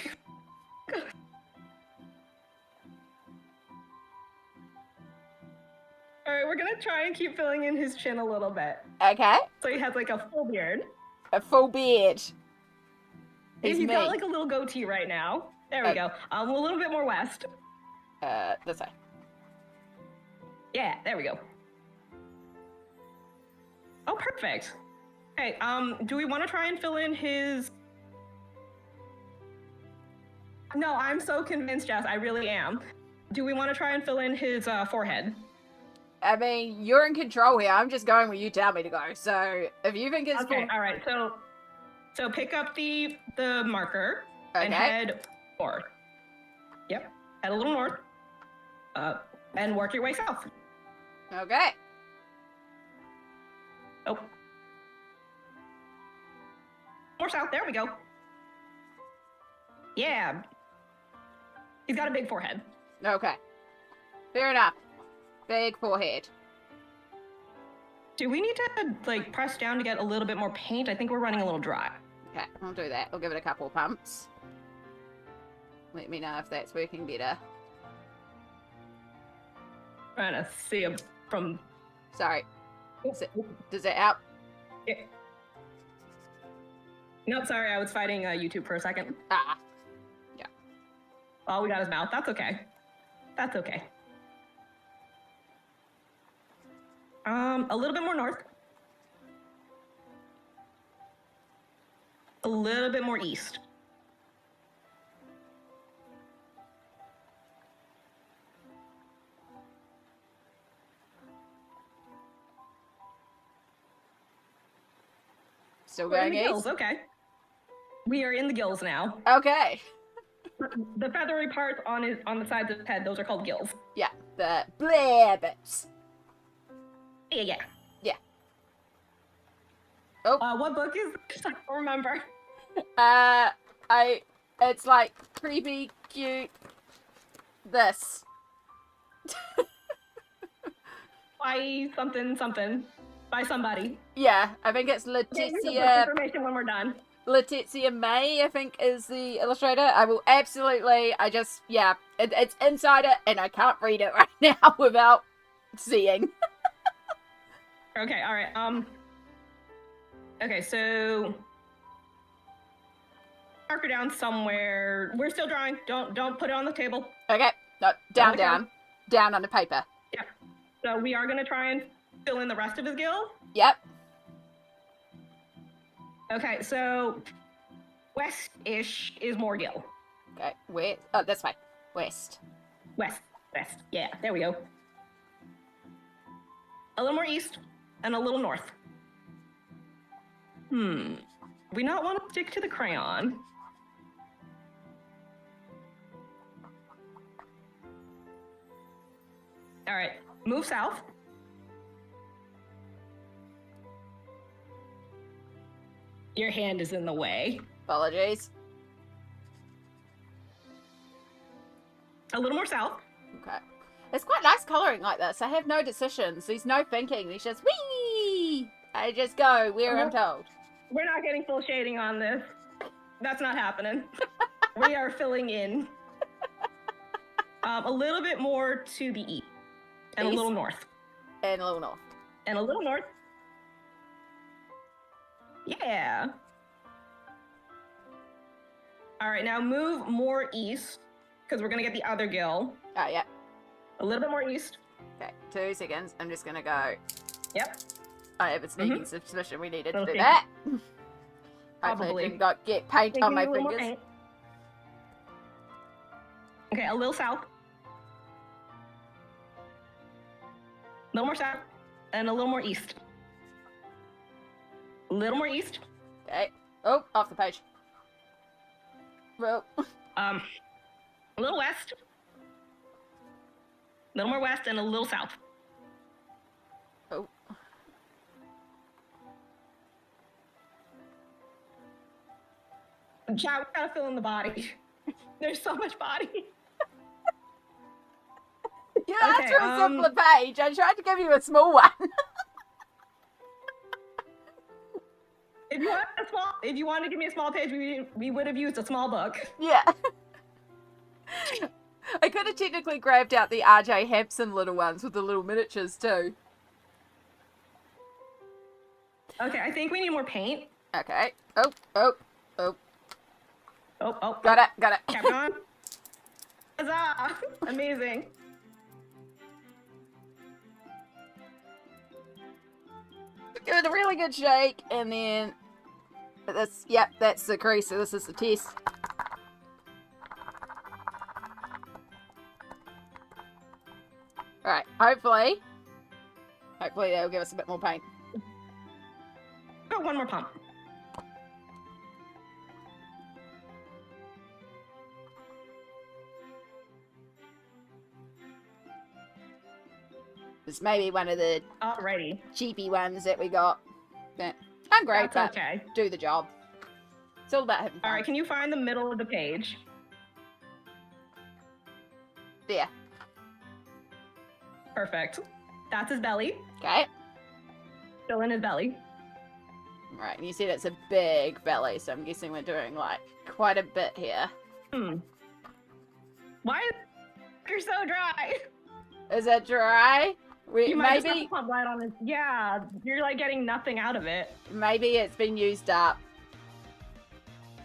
alright, we're gonna try and keep filling in his chin a little bit. Okay. So he has like a full beard. A full beard. He's me. got like a little goatee right now. There we go. A little bit more west. This way. Yeah, there we go. Oh, perfect. Okay, do we want to try and fill in his... No, I'm so convinced, Jess. I really am. Do we want to try and fill in his forehead? I mean, you're in control here. I'm just going where you tell me to go. So, if you think it's Okay, all right. So pick up the marker and Okay. head forward. Yep. Head a little north. And work your way south. Okay. Oh. More south. There we go. Yeah. He's got a big forehead. Okay. Fair enough. Big forehead. Do we need to, like, press down to get a little bit more paint? I think we're running a little dry. Okay, I'll do that. I'll give it a couple of pumps. Let me know if that's working better. Trying to see him from... Sorry. Does it help? Yeah. Nope, sorry, I was fighting YouTube for a second. Ah. Oh, we got his mouth. That's okay. That's okay. A little bit more north. A little bit more east. Still We're in going the gills, east? okay. We are in the gills now. Okay. The feathery parts on the sides of his head, those are called gills. Yeah, the blabbers. Yeah. Oh. What book is this? I don't remember. It's like creepy, cute, this. By something. By somebody. Yeah, I think it's Okay, here's the book Letizia. information when we're done. Letizia May, I think, is the illustrator. I will absolutely, it's inside it, and I can't read it right now without seeing. Okay, alright, okay, so... Marker down somewhere. We're still drawing. Don't put it on the table. Okay, no, down, Okay. down on the paper. So we are gonna try and fill in the rest of his gill. Yep, Okay, so... West-ish is more gill. okay, where? Oh, this way, west. West. Yeah, there we go. A little more east and a little north. We not want to stick to the crayon. All right, move south. Your hand is in the way. Apologies. A little more south. Okay. It's quite nice colouring like this. I have no decisions. There's no thinking. There's just wee. I just go where I'm told. We're not getting full shading on this. That's not happening. We are filling in. A little bit more to the east. And a East? little north. And a little north. And a little north. Yeah. All right, now move more east, because we're going to get the other gill. Oh, yeah. A little bit more east. Okay, 2 seconds. I'm just gonna go. Yep. I have a sneaking suspicion we needed to do Okay. that. Hopefully Probably. I didn't get paint Give on me my a little more fingers. paint. Okay, a little south. A little more south. And a little more east. A little more east. Okay. Oh, off the page. Well, A little west. A little more west and a little south. oh. Chat, we gotta fill in the body. There's so much body. You asked Okay, for a simpler page. I tried to give you a small one. If you wanted to give me a small page, we would have used a small book. Yeah. I could have technically grabbed out the RJ Hampson little ones with the little miniatures too. Okay, I think we need more paint. Okay. Oh, oh, oh. Oh, Got it, got it. Capcom. Huzzah! Amazing. Give it a really good shake, and then that's, yep, that's the crease, so this is the test. Alright, hopefully they'll give us a bit more paint. Got one more pump. It's maybe one of the Alrighty. cheapy ones that we got. But I'm great, That's but okay. do the job. It's all about having fun. Alright, can you find the middle of the page? There. Perfect. That's his belly. Okay. Fill in his belly. Right, and you said it's a big belly, so I'm guessing we're doing like quite a bit here. Why is you're so dry? Is it dry? You might just have Maybe to pump light on it. Yeah, you're like getting nothing out of it. maybe it's been used up.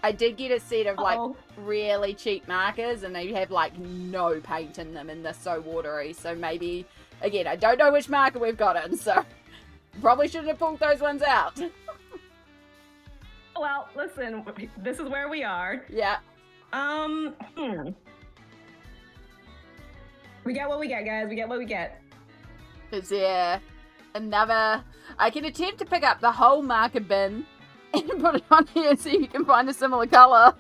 I did get a set of like Uh-oh. really cheap markers, and they have like no paint in them, and they're so watery. So maybe, again, I don't know which marker we've got in, so probably shouldn't have pulled those ones out. Well, listen, this is where we are. Yeah. We get what we get, guys. We get what we get. Is there another? I can attempt to pick up the whole marker bin and put it on here and see if you can find a similar color.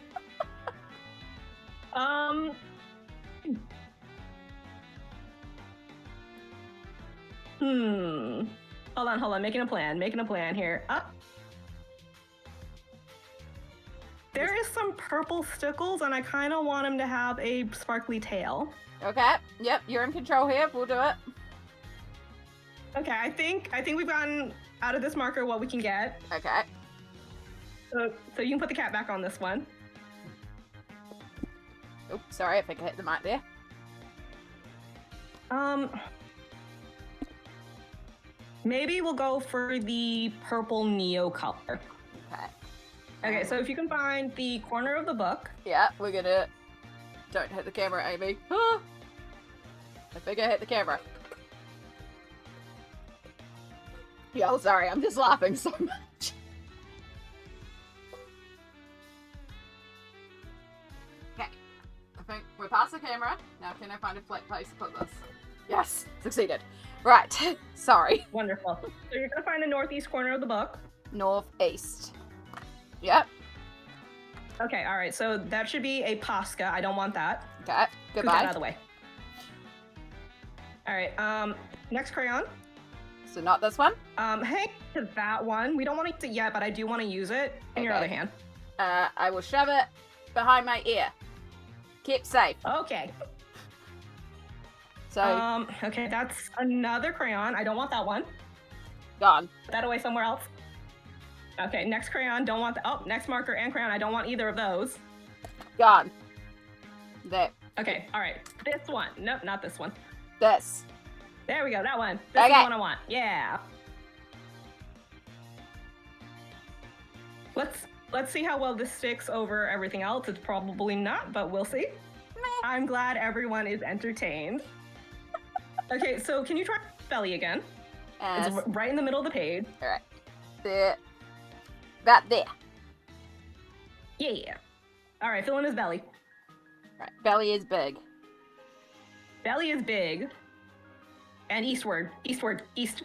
Hold on. Making a plan here. There is some purple stickles, and I kind of want him to have a sparkly tail. Okay. Yep. You're in control here. We'll do it. Okay, I think we've gotten out of this marker what we can get. Okay. So you can put the cat back on this one. Oops. Sorry. I think I hit the mic there. Maybe we'll go for the purple Neo color. Okay. Okay, so if you can find the corner of the book. Yeah, we're gonna... Don't hit the camera, Amy. Ah! I think I hit the camera. Yo, sorry, I'm just laughing so much. Okay. I think we're past the camera. Now can I find a flat place to put this? Yes, succeeded. Right, sorry. Wonderful. So you're gonna find the northeast corner of the book. Northeast. Yep. Okay, all right. So that should be a Posca. I don't want that. Okay, Put that goodbye. out of the way. All right. Next crayon. So not this one? Hang to that one. We don't want to use it yet, but I do want to use it in your Okay. other hand. I will shove it behind my ear. Keep safe. Okay. So, Okay, that's another crayon. I don't want that one. gone. Put that away somewhere else. Okay, next crayon. Don't want the. Oh, next marker and crayon. I don't want either of those. Gone. There. Okay, all right. This one. Nope, not this one. This. There we go. That one. This is Okay. the one I want. Yeah. Let's see how well this sticks over everything else. It's probably not, but we'll see. I'm glad everyone is entertained. Okay, so can you try belly again? It's And right in the middle of the page. alright. There. About there. Yeah. All right, fill in his belly. Right. Belly is big. Belly is big. And eastward. East.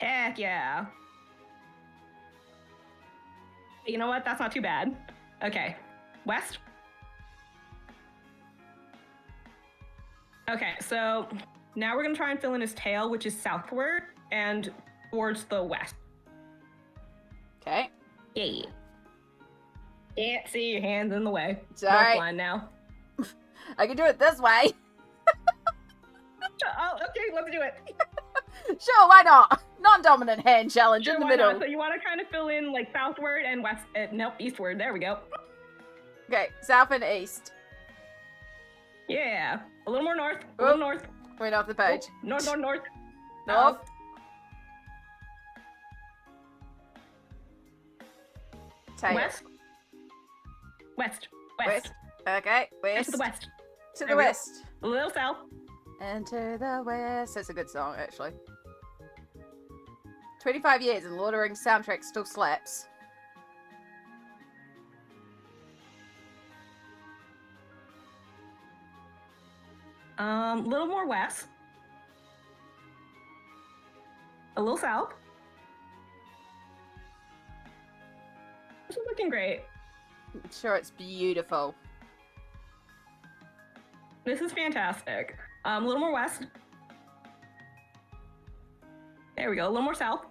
Yeah. Heck yeah. You know what? That's not too bad. Okay. West. Okay, so now we're gonna try and fill in his tail, which is southward and towards the west. Okay. Yeah. Can't see your hands in the way. Sorry. Line now. I can do it this way. Oh, okay, let's do it. Sure, why not? Non-dominant hand challenge Sure, in the why middle. not? So you want to kind of fill in like southward and west. Nope, eastward. There we go. Okay, south and east. Yeah, a little more north. A little north. Went off the page. Oh, north. North. Tail. West. West. Okay, And west. to the west. To the There we go. west. A little south. And to the west. That's a good song, actually. 25 years and Lord of the Rings soundtrack still slaps. A little more west. A little south. This is looking great. I'm sure it's beautiful. This is fantastic. A little more west. There we go. A little more south.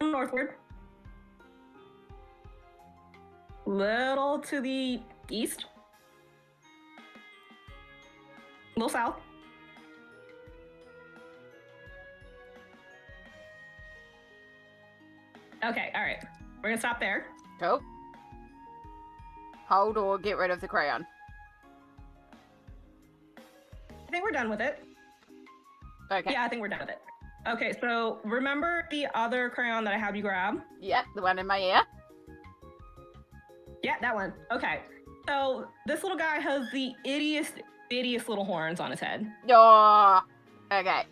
Northward. Little to the east. A little south. Okay, all right. We're gonna stop there. Go. Hold or get rid of the crayon. I think we're done with it. Okay. Yeah, I think we're done with it. Okay, so remember the other crayon that I had you grab? Yep, the one in my ear. Yeah, that one. Okay. So this little guy has the ittiest little horns on his head. Oh, okay.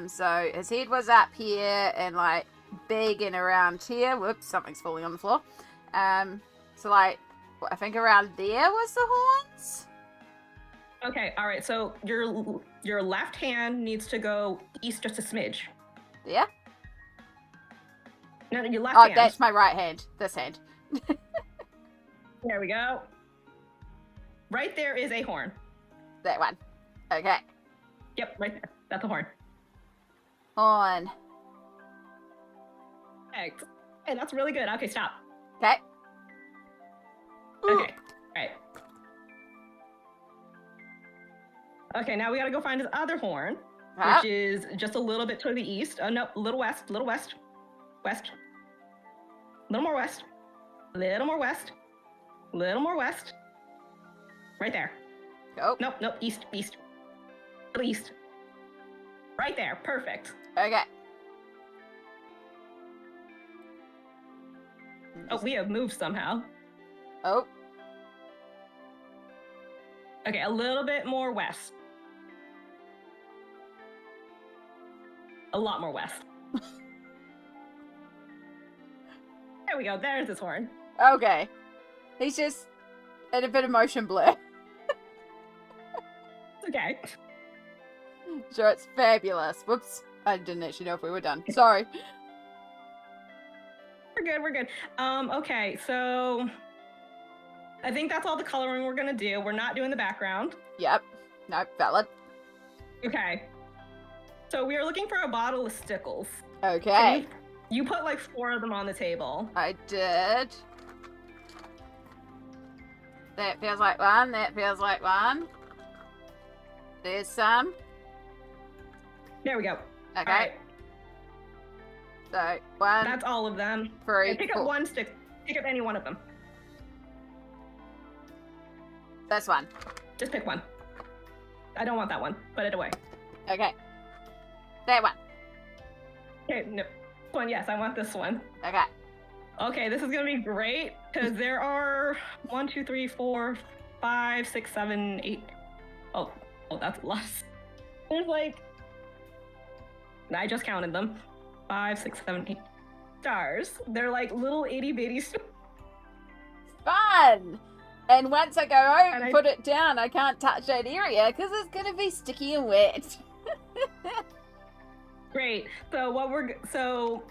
So his head was up here and like big and around here. Whoops, something's falling on the floor. So like, I think around there was the horns. Okay, all right. So your left hand needs to go east just a smidge. Yeah. No, your left Oh, hand. that's my right hand. This hand. There we go. Right there is a horn. That one. Okay. Yep, right there. That's a horn. Horn. Perfect. Hey, that's really good. Okay, stop. Okay. Ooh. Okay, all right. Okay, now we gotta go find his other horn, Ah. which is just a little bit to the east. Oh no, a little west, west. A little more west. Little more west. Little more west. Right there. Go. Nope, east. Little east. Right there, perfect. Okay. Oh, we have moved somehow. Oh. Okay, a little bit more west. A lot more west. There we go, there's his horn. Okay. He's just in a bit of motion blur. It's okay. Sure, it's fabulous. Whoops. I didn't actually know if we were done. Sorry. We're good. Okay, so I think that's all the coloring we're gonna do. We're not doing the background. Yep. Nope, valid. Okay. So we are looking for a bottle of stickles. Okay. You put like 4 of them on the table. I did. That feels like one. That feels like one. There's some. There we go. Okay. All right. So, one, That's all of them. 3, Okay, pick 4. up one stick. Pick up any one of them. This one. Just pick one. I don't want that one. Put it away. Okay. That one. Okay, no. This one, yes, I want this one. Okay. Okay, this is gonna be great because there are 1, 2, 3, 4, 5, 6, 7, 8. Oh, that's a lot. There's like, I just counted them. 5, 6, 7, 8 stars. They're like little itty bitty stars. Fun! And once I go And over, I- put it down, I can't touch that area because it's going to be sticky and wet. Great. So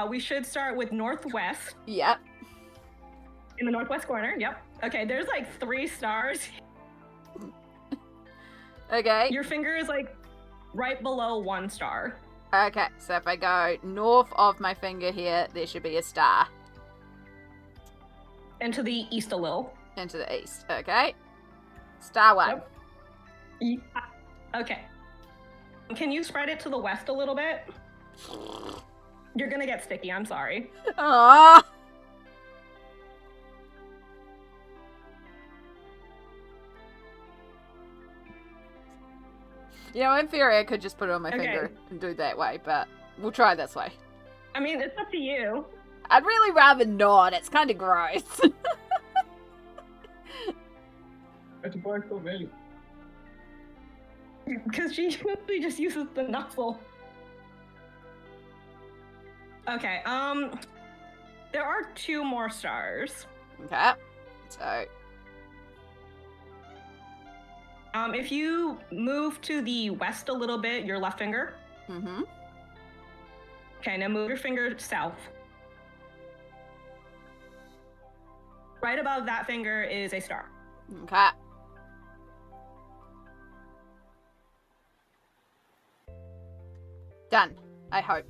we should start with northwest Yep. in the northwest corner. Yep. Okay. There's like 3 stars. Okay. Your finger is like right below 1 star. Okay, so if I go north of my finger here, there should be a star. And to the east a little. Into the east. Okay. Star 1. Yep. Okay. Can you spread it to the west a little bit? You're gonna get sticky, I'm sorry. Aww. You know, in theory, I could just put it on my Okay. finger and do it that way, but we'll try this way. I mean, it's up to you. I'd really rather not. It's kind of gross. It's black so many. Because she usually just uses the knuckle. Okay, there are 2 more stars. Okay. So, If you move to the west a little bit, your left finger. mm-hmm. Okay, now move your finger south. Right above that finger is a star. Okay. Done. I hope.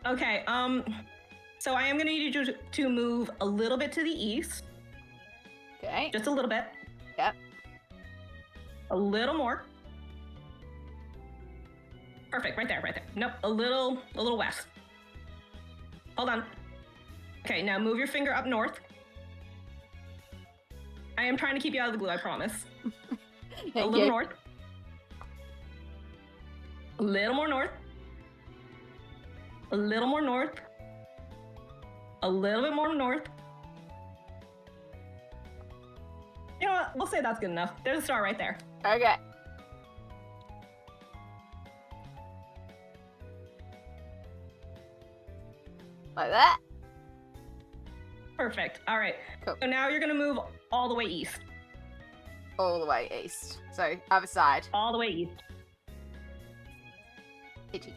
Okay, so I am gonna need you to move a little bit to the east. Okay. Just a little bit. Yep. A little more. Perfect, right there, right there. Nope, a little west. Hold on. Okay, now move your finger up north. I am trying to keep you out of the glue, I promise. A little north. A little more north. A little more north. A little bit more north. You know what? We'll say that's good enough. There's a star right there. Okay. Like that? Perfect. All right. Cool. So now you're gonna move all the way east. All the way east. So, other side. All the way east. Itchy.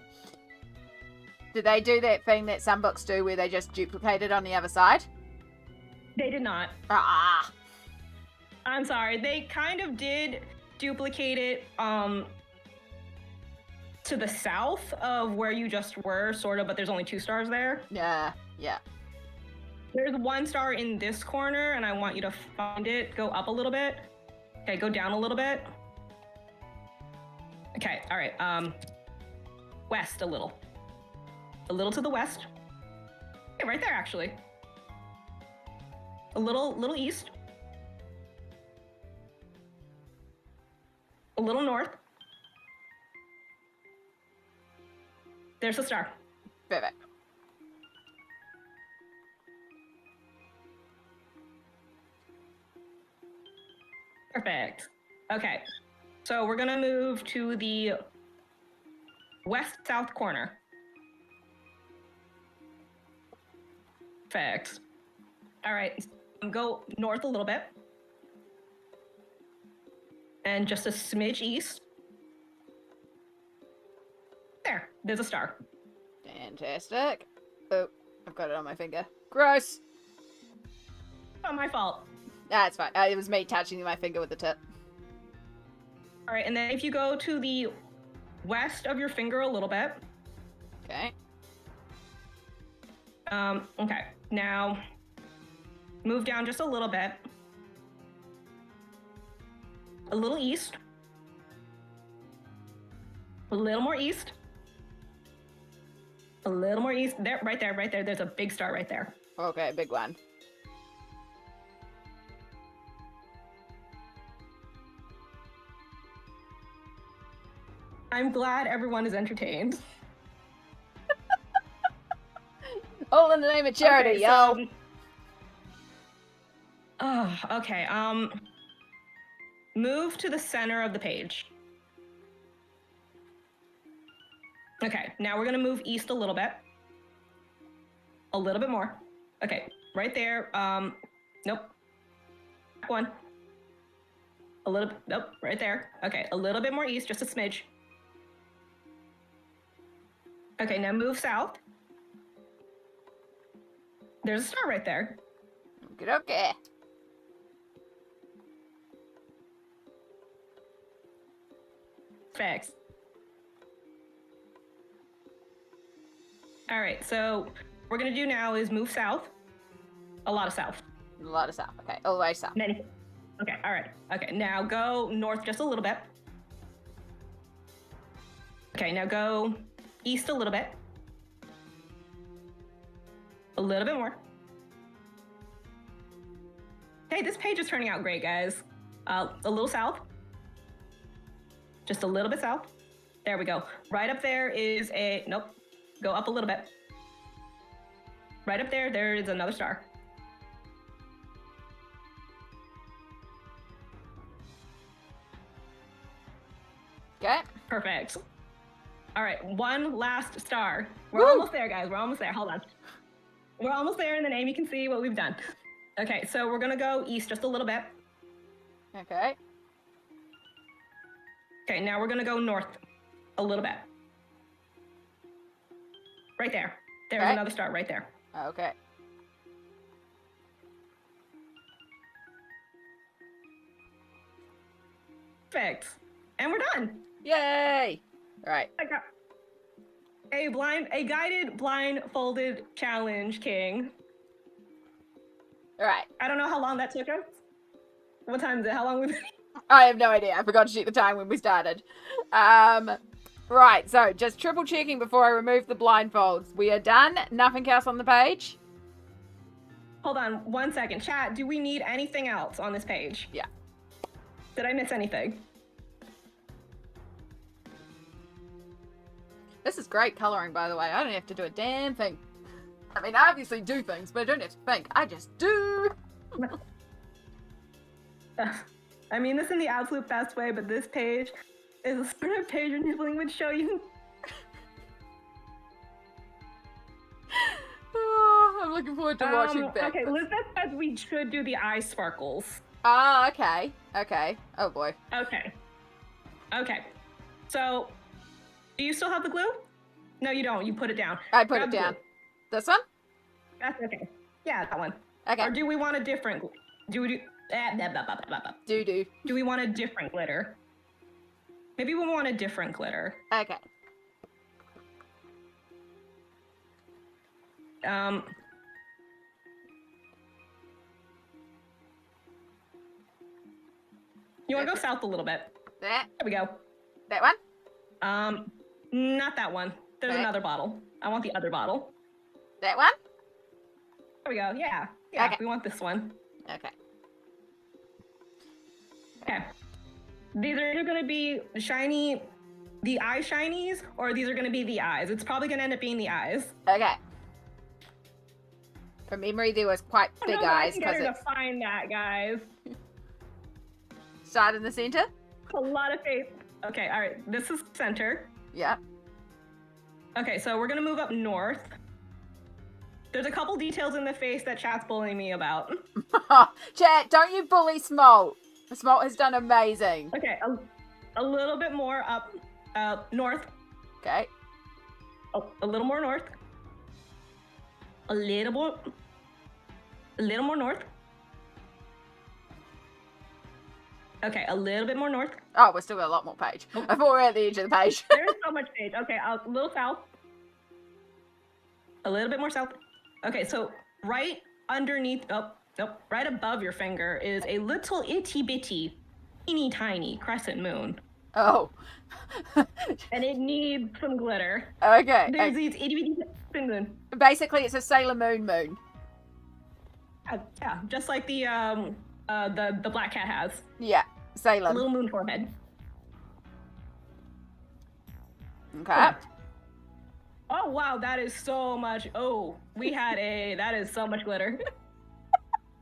Did they do that thing that some books do where they just duplicate it on the other side? They did not. Ah. I'm sorry. They kind of did duplicate it to the south of where you just were, sort of, but there's only 2 stars there. Yeah. Yeah. There's 1 star in this corner, and I want you to find it. Go up a little bit. Okay, go down a little bit. Okay, all right. West a little. A little to the west. Okay, right there, actually. A little east. A little north. There's a star. Perfect. Perfect. Okay. So we're gonna move to the west-south corner. Perfect. All right. Go north a little bit. And just a smidge east. There. There's a star. Fantastic. Oh, I've got it on my finger. Gross. Not my fault. That's fine. It was me touching my finger with the tip. All right. And then if you go to the west of your finger a little bit. Okay. Okay. Now, move down just a little bit. A little east. A little more east. A little more east. There, right there, right there. There's a big star right there. Okay, big one. I'm glad everyone is entertained. All in the name of charity, Okay, y'all. so- Oh, okay. Move to the center of the page. Okay, now we're gonna move east a little bit. A little bit more. Okay, right there. Nope. One. A little, nope, right there. Okay, a little bit more east, just a smidge. Okay, now move south. There's a star right there. Okay. Facts. All right, so what we're gonna do now is move south. A lot of south. A lot of south. Okay, all the way south. Many. Okay, all right. Okay, now go north just a little bit. Okay, now go east a little bit. A little bit more. Hey, this page is turning out great, guys. A little south. Just a little bit south. There we go. Right up there is a, nope. Go up a little bit. Right up there, there is another star. Okay. Perfect. All right, one last star. We're Woo! almost there, guys. We're almost there. Hold on. We're almost there, and then Amy can see what we've done. Okay, so we're gonna go east just a little bit. Okay. Okay, now we're gonna go north a little bit. Right there. There's Okay. another star right there. Okay. Perfect. And we're done. Yay! Right. I got a guided blindfolded challenge, King. All right. I don't know how long that took us. What time is it? How long we've been? I have no idea. I forgot to check the time when we started. Right, so just triple checking before I remove the blindfolds. We are done. Nothing else on the page? Hold on 1 second. Chat, do we need anything else on this page? Yeah. Did I miss anything? This is great coloring, by the way. I don't have to do a damn thing. I mean, I obviously do things, but I don't have to think. I just do. I mean this in the absolute best way, but this page is a sort of page Nibbling would show you. Oh, I'm looking forward to watching back. Okay, Elizabeth says we should do the eye sparkles. Ah, okay. Okay. Oh boy. Okay. Okay. So, do you still have the glue? No, you don't. You put it down. I put Grab it the down. glue. This one? That's okay. Yeah, that one. Okay. Or do we want a different? Do we do? Do. Do we want a different glitter? Maybe we want a different glitter. Okay. You want to go south a little bit? That. There we go. That one? Not that one. There's Okay. another bottle. I want the other bottle. That one? There we go. Yeah. Yeah. Okay. We want this one. Okay. Okay. These are either going to be shiny, the eye shinies, or these are going to be the eyes. It's probably going to end up being the eyes. Okay. From memory, there was quite I big don't know, I eyes can get because her it to find that, guys. started in the center. A lot of faith. Okay, all right. This is center. Yeah. Okay, so we're gonna move up north. There's a couple details in the face that chat's bullying me about. Chat, don't you bully Smolt. Smolt has done amazing. Okay, a little bit more up north. Okay. Oh, a little more north. A little more north. Okay, a little bit more north. Oh, we're still got a lot more page. Oh. I thought we were at the edge of the page. There's so much page. Okay, a little south. A little bit more south. Okay, so right underneath, oh, nope, right above your finger is a little itty bitty, teeny tiny crescent moon. Oh. And it needs some glitter. Okay. There's these itty bitty crescent moon. Basically, it's a Sailor Moon. Yeah, just like the black cat has. Yeah. A Sailor. little moon forehead. Okay. Oh wow, that is so much. Oh, that is so much glitter.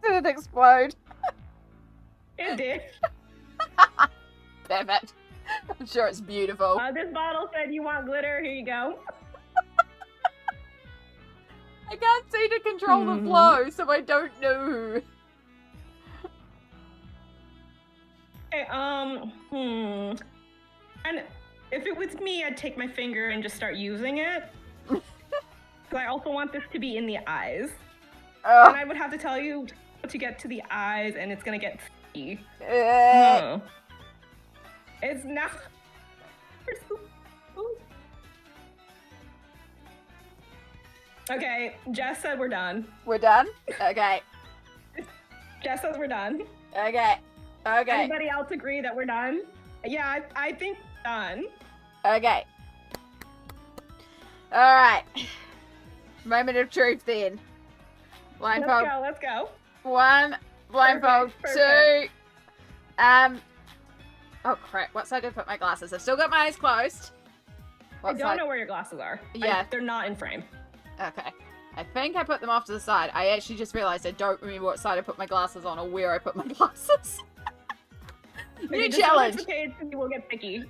Did it explode? It did. Perfect. I'm sure it's beautiful. This bottle said you want glitter. Here you go. I can't seem to control the flow, so I don't know. Okay, And if it was me, I'd take my finger and just start using it. Because I also want this to be in the eyes. And I would have to tell you to get to the eyes, and it's gonna get sticky. No. It's not. Okay, Jess said we're done. We're done? Okay. Jess says we're done. Okay. Okay. Anybody else agree that we're done? Yeah, I think we're done. Okay. Alright. Moment of truth then. Blindfold. Let's go. 1. Blindfold. Perfect. 2. Oh crap. What side did I put my glasses? I've still got my eyes closed. I don't know where your glasses are. Yeah. They're not in frame. Okay. I think I put them off to the side. I actually just realized I don't remember what side I put my glasses on or where I put my glasses. New challenge. The page will get picky.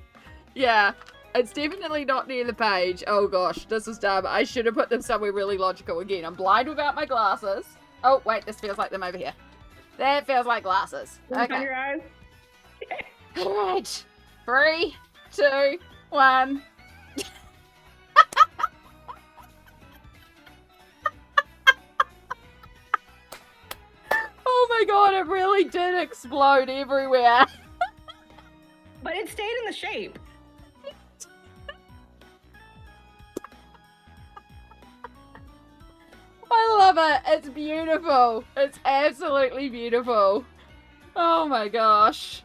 Yeah. It's definitely not near the page. Oh gosh, this was dumb. I should have put them somewhere really logical again. I'm blind without my glasses. Oh, wait, this feels like them over here. That feels like glasses. Okay. Your eyes? Alright. 3, 2, 1. Oh my god, it really did explode everywhere. But it stayed in the shape. I love it. It's beautiful. It's absolutely beautiful. Oh my gosh.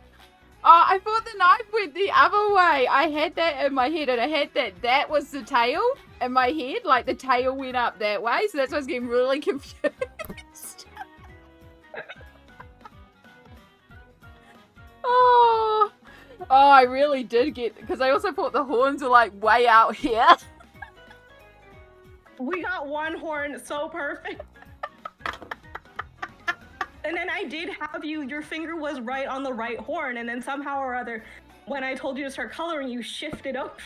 Oh, I thought the knife went the other way. I had that in my head, and I had that was the tail in my head. Like the tail went up that way, so that's why I was getting really confused. Oh, I really did get, because I also thought the horns were like way out here. We got one horn so perfect. And then I did have your finger was right on the right horn, and then somehow or other, when I told you to start coloring, you shifted up.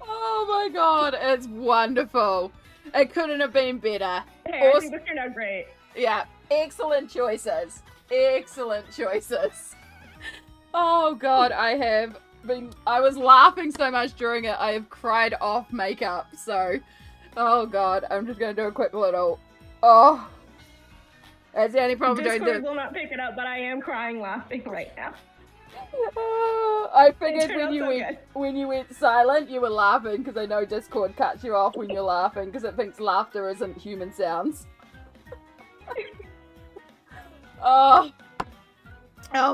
Oh my god, it's wonderful. It couldn't have been better. Hey, I think this turned out great. Yeah, excellent choices. Excellent choices. Oh god, I was laughing so much during it, I have cried off makeup, so, oh god, I'm just gonna do a quick little, that's the only problem. Discord will not pick it up, but I am crying laughing right now. I figured when you went silent, you were laughing, because I know Discord cuts you off when you're laughing, because it thinks laughter isn't human sounds. Oh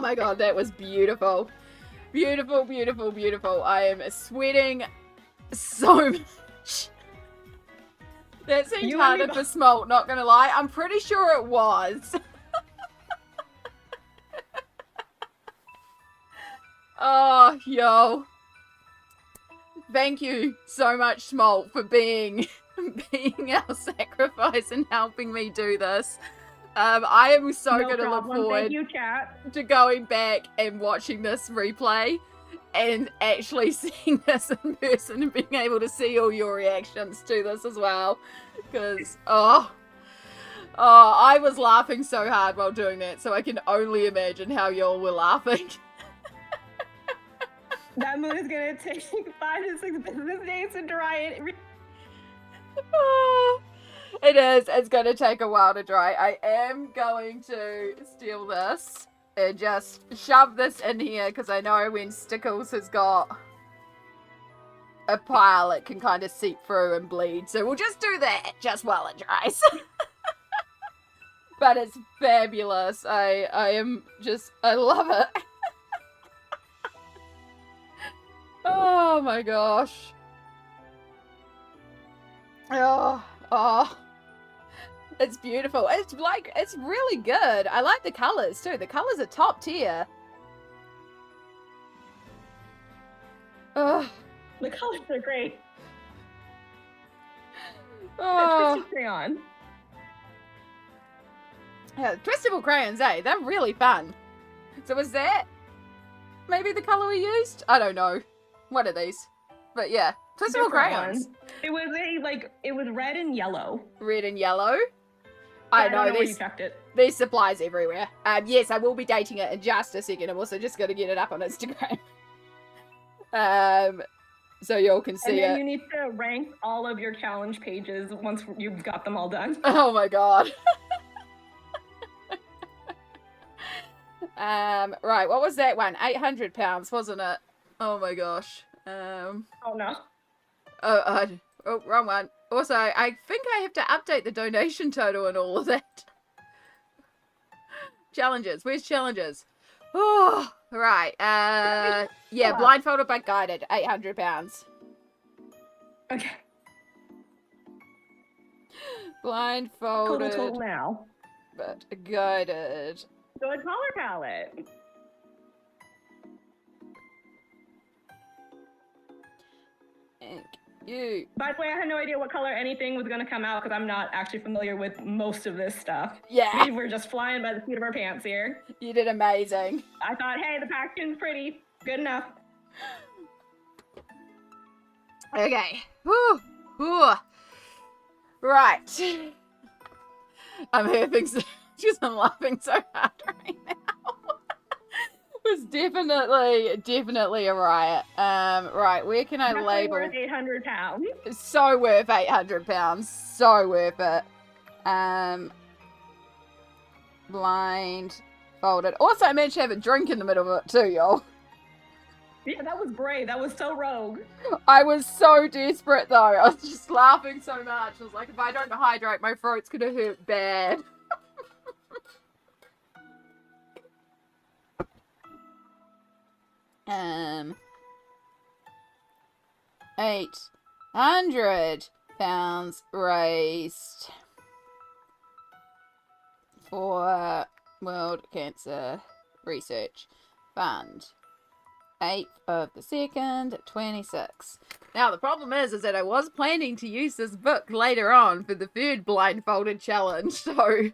my god, that was beautiful. Beautiful, beautiful, beautiful. I am sweating so much. That seemed harder for Smolt, not gonna lie. I'm pretty sure it was. Oh, yo. Thank you so much, Smolt, for being our sacrifice and helping me do this. I am so going to look forward to going back and watching this replay and actually seeing this in person and being able to see all your reactions to this as well. Because, I was laughing so hard while doing that, so I can only imagine how y'all were laughing. That moon is going to take 5 to 6 business days to dry it. It is. It's going to take a while to dry. I am going to steal this and just shove this in here because I know when Stickles has got a pile, it can kind of seep through and bleed. So we'll just do that just while it dries. But it's fabulous. I love it. Oh my gosh. Oh. It's beautiful. It's really good. I like the colors too. The colors are top tier. The colors are great. Oh. Twisted crayon. Yeah, twistable crayons, eh? They're really fun. So was that maybe the color we used? I don't know. One of these. But yeah, So some more Different crayons. one. It was red and yellow. Red and yellow. I know, don't know where you there's, kept it. there's supplies everywhere. Yes, I will be dating it in just a second. I'm also just going to get it up on Instagram. So y'all can see And then it. you need to rank all of your challenge pages once you've got them all done. Oh my god. Right, what was that one? £800, wasn't it? Oh my gosh. Oh no. Oh, wrong one. Also, I think I have to update the donation total and all of that. Challenges. Where's challenges? Oh, right. Yeah, blindfolded but guided. £800. Okay. Blindfolded Total now. but guided. Good color palette. Thank you. By the way, I had no idea what color anything was going to come out because I'm not actually familiar with most of this stuff. Yeah, We were just flying by the seat of our pants here. you did amazing. I thought, hey, the packaging's pretty. Good enough. Okay. Whew. Whew. Right. I'm having so, just I'm laughing so hard right now. It was definitely a riot. Right, where can I Definitely label? worth £800. So worth £800. So worth it. Blind folded. Also, I managed to have a drink in the middle of it too, y'all. Yeah, that was brave. That was so rogue. I was so desperate though. I was just laughing so much. I was like, if I don't hydrate, my throat's gonna hurt bad. £800 raised for World Cancer Research Fund. 8th of the 2nd, 26. Now the problem is that I was planning to use this book later on for the third blindfolded challenge, so we're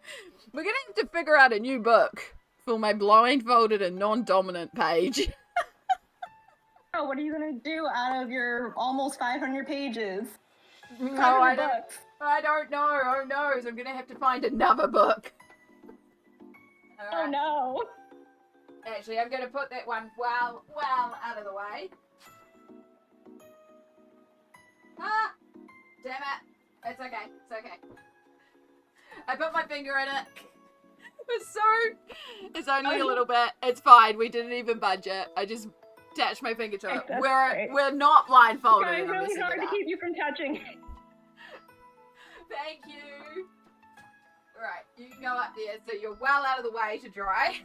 gonna have to figure out a new book for my blindfolded and non-dominant page. Oh, what are you gonna do out of your almost 500 pages? No, 500 I don't. books. I don't know. Oh no, so I'm gonna have to find another book. Oh Alright. no. Actually, I'm gonna put that one well out of the way. Ah! Damn it. It's okay. It's okay. I put my finger in it. It's only a little bit. It's fine. We didn't even budget. I just attached my finger to it. That's We're great. not blindfolded. Trying and I'm really messing hard it to up. keep you from touching. Thank you. Right, you can go up there so you're well out of the way to dry.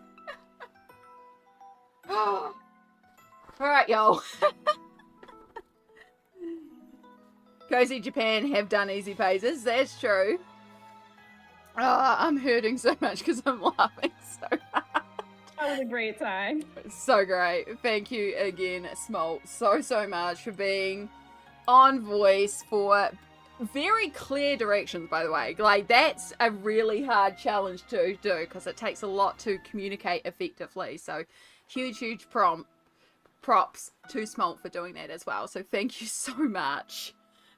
Alright, y'all. Cozy Japan have done easy phases, that's true. Oh, I'm hurting so much because I'm laughing so hard. That was a great time. So great. Thank you again, Smalt, so much for being on voice, for very clear directions, by the way. Like, that's a really hard challenge to do because it takes a lot to communicate effectively. So huge props to Smalt for doing that as well. So thank you so much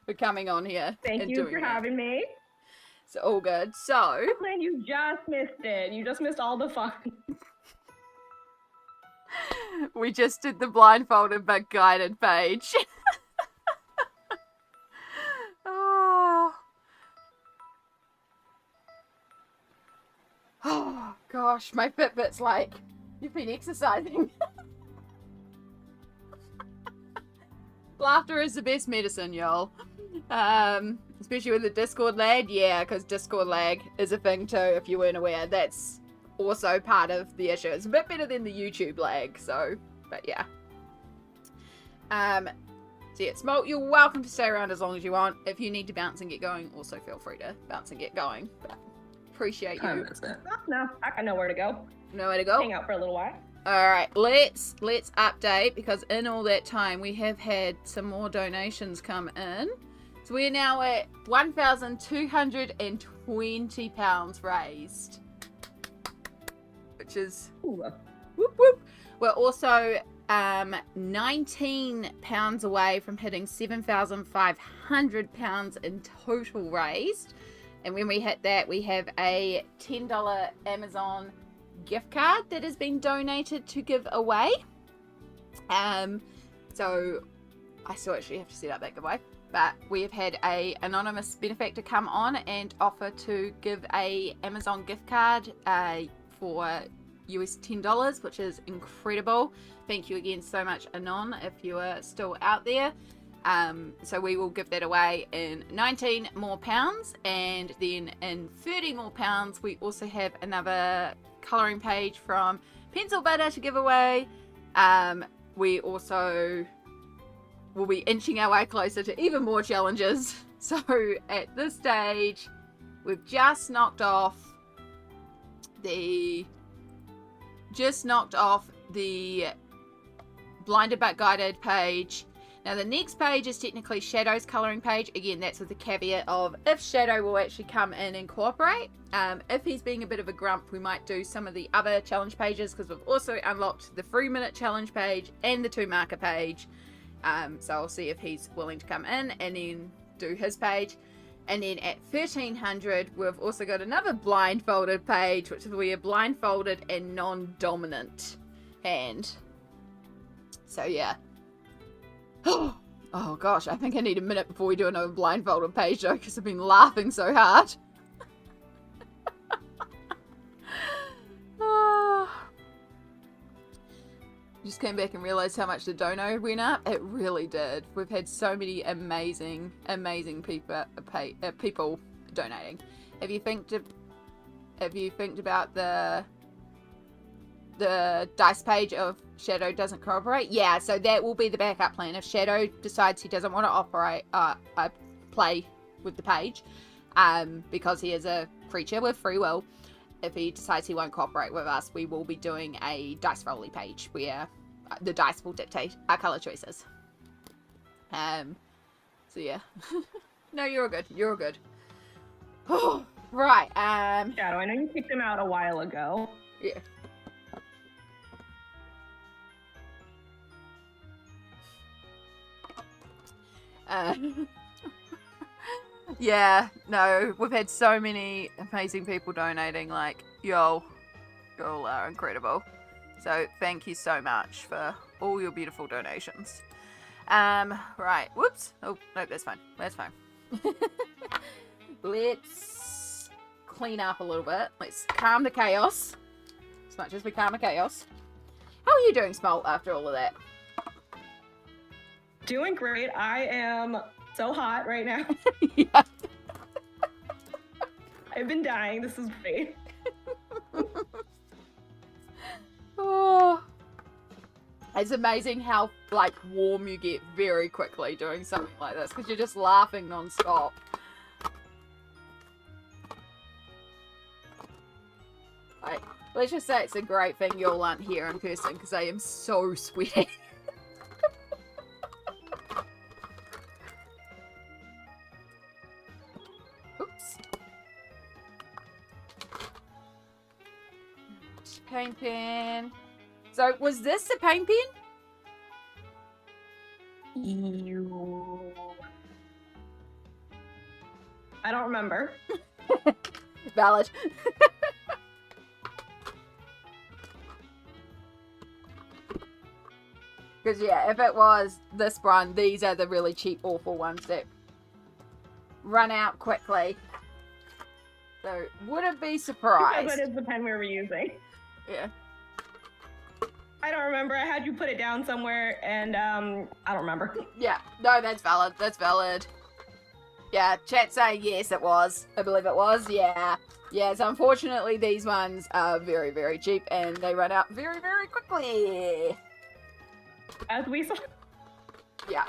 for coming on here. Thank and you doing for that. having me. It's all good. So Glenn, you just missed it. You just missed all the fun. we just did the blindfolded but guided page. Oh gosh, my Fitbit's like, you've been exercising. Laughter is the best medicine, y'all. Especially with the Discord lag. Yeah, because Discord lag is a thing too, if you weren't aware. That's also part of the issue. It's a bit better than the YouTube lag, so, but yeah. So yeah, Smoke, you're welcome to stay around as long as you want. If you need to bounce and get going, also feel free to bounce and get going. But appreciate you. No, I got nowhere to go. Nowhere to go. Hang out for a little while. Alright, let's update, because in all that time we have had some more donations come in. So we're now at £1,220 raised. Which is Ooh. whoop whoop. We're also 19 pounds away from hitting 7,500 pounds in total raised. And when we hit that, we have a $10 Amazon gift card that has been donated to give away. So I still actually have to set up that giveaway. But we have had a anonymous benefactor come on and offer to give a Amazon gift card for US $10, which is incredible. Thank you again so much, Anon, if you are still out there. So we will give that away in 19 more pounds, and then in 30 more pounds we also have another colouring page from Pencil Butter to give away. We also will be inching our way closer to even more challenges. So at this stage we've just knocked off the Blinded but Guided page. Now the next page is technically Shadow's colouring page. Again, that's with the caveat of if Shadow will actually come in and cooperate. If he's being a bit of a grump, we might do some of the other challenge pages, because we've also unlocked the 3-minute challenge page and the 2-marker page. So I'll see if he's willing to come in and then do his page. And then at 1300, we've also got another blindfolded page, which will be a blindfolded and non-dominant hand. So yeah. Oh gosh, I think I need a minute before we do another blindfolded page though, because I've been laughing so hard. Just came back and realized how much the dono went up. It really did. We've had so many amazing people donating. Have you think about the dice page of Shadow doesn't cooperate? Yeah, so that will be the backup plan. If Shadow decides he doesn't want to play with the page, because he is a creature with free will, if he decides he won't cooperate with us, we will be doing a dice rolly page where the dice will dictate our colour choices. So yeah. No, you're all good. You're all good. Oh, right. Shadow, I know you kicked him out a while ago. Yeah. Yeah, no, we've had so many amazing people donating. Like, y'all are incredible. So thank you so much for all your beautiful donations. Right, whoops. Oh, no, that's fine. That's fine. Let's clean up a little bit. Let's calm the chaos. As much as we calm the chaos. How are you doing, Smalt, after all of that? Doing great. I am so hot right now. Yeah. I've been dying. This is great. Oh. It's amazing how, like, warm you get very quickly doing something like this, because you're just laughing non-stop. Like, let's just say it's a great thing you all aren't here in person, because I am so sweaty. Oops. Paint pen. So, was this a paint pen? Ew. I don't remember. Valid. Because, yeah, if it was this one, these are the really cheap, awful ones that run out quickly. So, wouldn't be surprised. That is the pen we were using. Yeah. I don't remember. I had you put it down somewhere, and I don't remember. Yeah. No, that's valid. That's valid. Yeah, chat saying yes, it was. I believe it was. Yeah. Yes, unfortunately, these ones are very, very cheap, and they run out very, very quickly. As we saw. Yeah.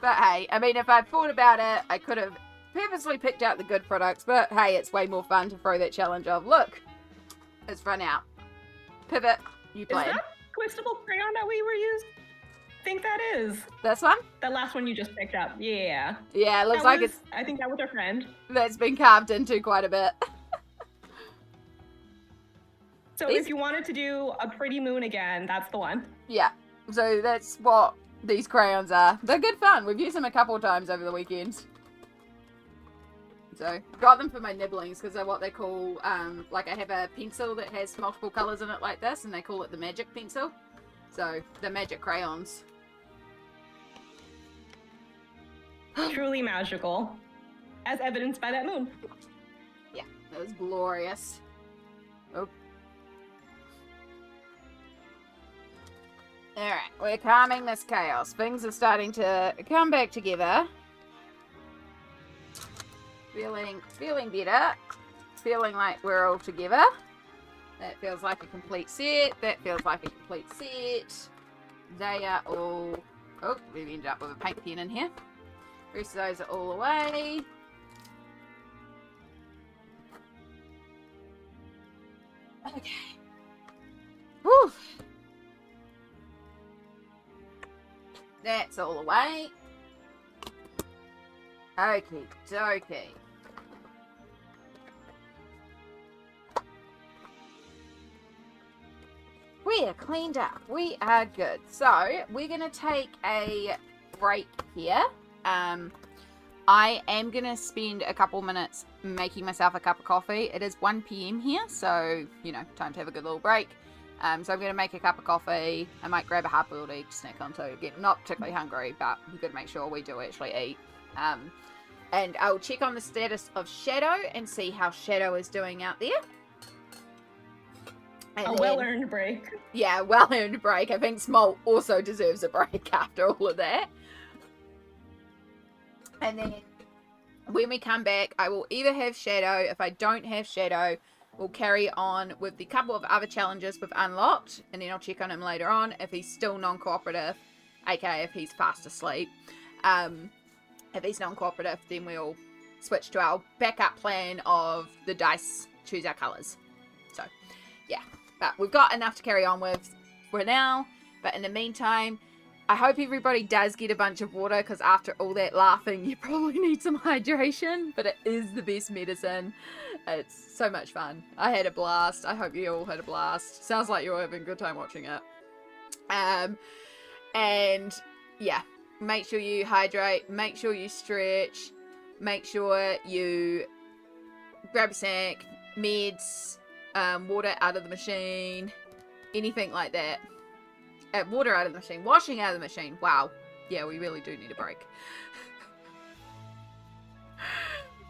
But hey, I mean, if I'd thought about it, I could have purposely picked out the good products, but hey, it's way more fun to throw that challenge of, look, it's run out. Pivot, you play. Is that twistable crayon that we were using? I think that is. This one? That last one you just picked up. Yeah. Yeah, it looks like it's... I think that was our friend. That's been carved into quite a bit. So if you wanted to do a pretty moon again, that's the one. Yeah. So that's what these crayons are. They're good fun. We've used them a couple of times over the weekend. So, got them for my nibblings because they're what they call, like I have a pencil that has multiple colours in it like this, and they call it the magic pencil. So, the magic crayons. Truly magical. As evidenced by that moon. Yeah, that was glorious. Oh. Alright, we're calming this chaos. Things are starting to come back together. Feeling better. Feeling like we're all together. That feels like a complete set. That feels like a complete set. They are all... Oh, we've ended up with a paint pen in here. The rest of those are all away. Okay. Whew. That's all away. Okie dokie. We are cleaned up. We are good. So, we're going to take a break here. I am going to spend a couple minutes making myself a cup of coffee. It is 1 p.m. here, so, you know, time to have a good little break. So I'm going to make a cup of coffee. I might grab a hard-boiled egg to snack on too. Again, not particularly hungry, but we've got to make sure we do actually eat. And I'll check on the status of Shadow and see how Shadow is doing out there. And a well-earned break. Yeah, well-earned break. I think Small also deserves a break after all of that. And then when we come back, I will either have Shadow. If I don't have Shadow, we'll carry on with the couple of other challenges we've unlocked. And then I'll check on him later on if he's still non-cooperative, aka if he's fast asleep. If he's non-cooperative, then we'll switch to our backup plan of the dice choose our colours. So, yeah. But we've got enough to carry on with for now. But in the meantime, I hope everybody does get a bunch of water, because after all that laughing, you probably need some hydration. But it is the best medicine. It's so much fun. I had a blast. I hope you all had a blast. Sounds like you're having a good time watching it. And, yeah. Make sure you hydrate, make sure you stretch, make sure you grab a snack, meds, water out of the machine, anything like that. Water out of the machine, washing out of the machine. Wow. Yeah, we really do need a break.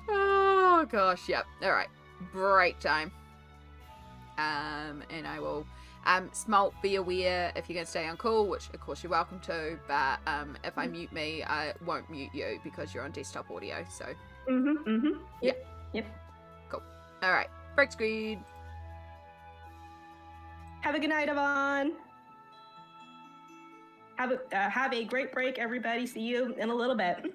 Oh, gosh, yep. Alright, break time. And I will... Smalt, be aware if you're going to stay on call, which of course you're welcome to, but if I mute me, I won't mute you because you're on desktop audio, so. Yep. Cool. Alright, break screen. Have a good night, Yvonne. Have a great break, everybody. See you in a little bit.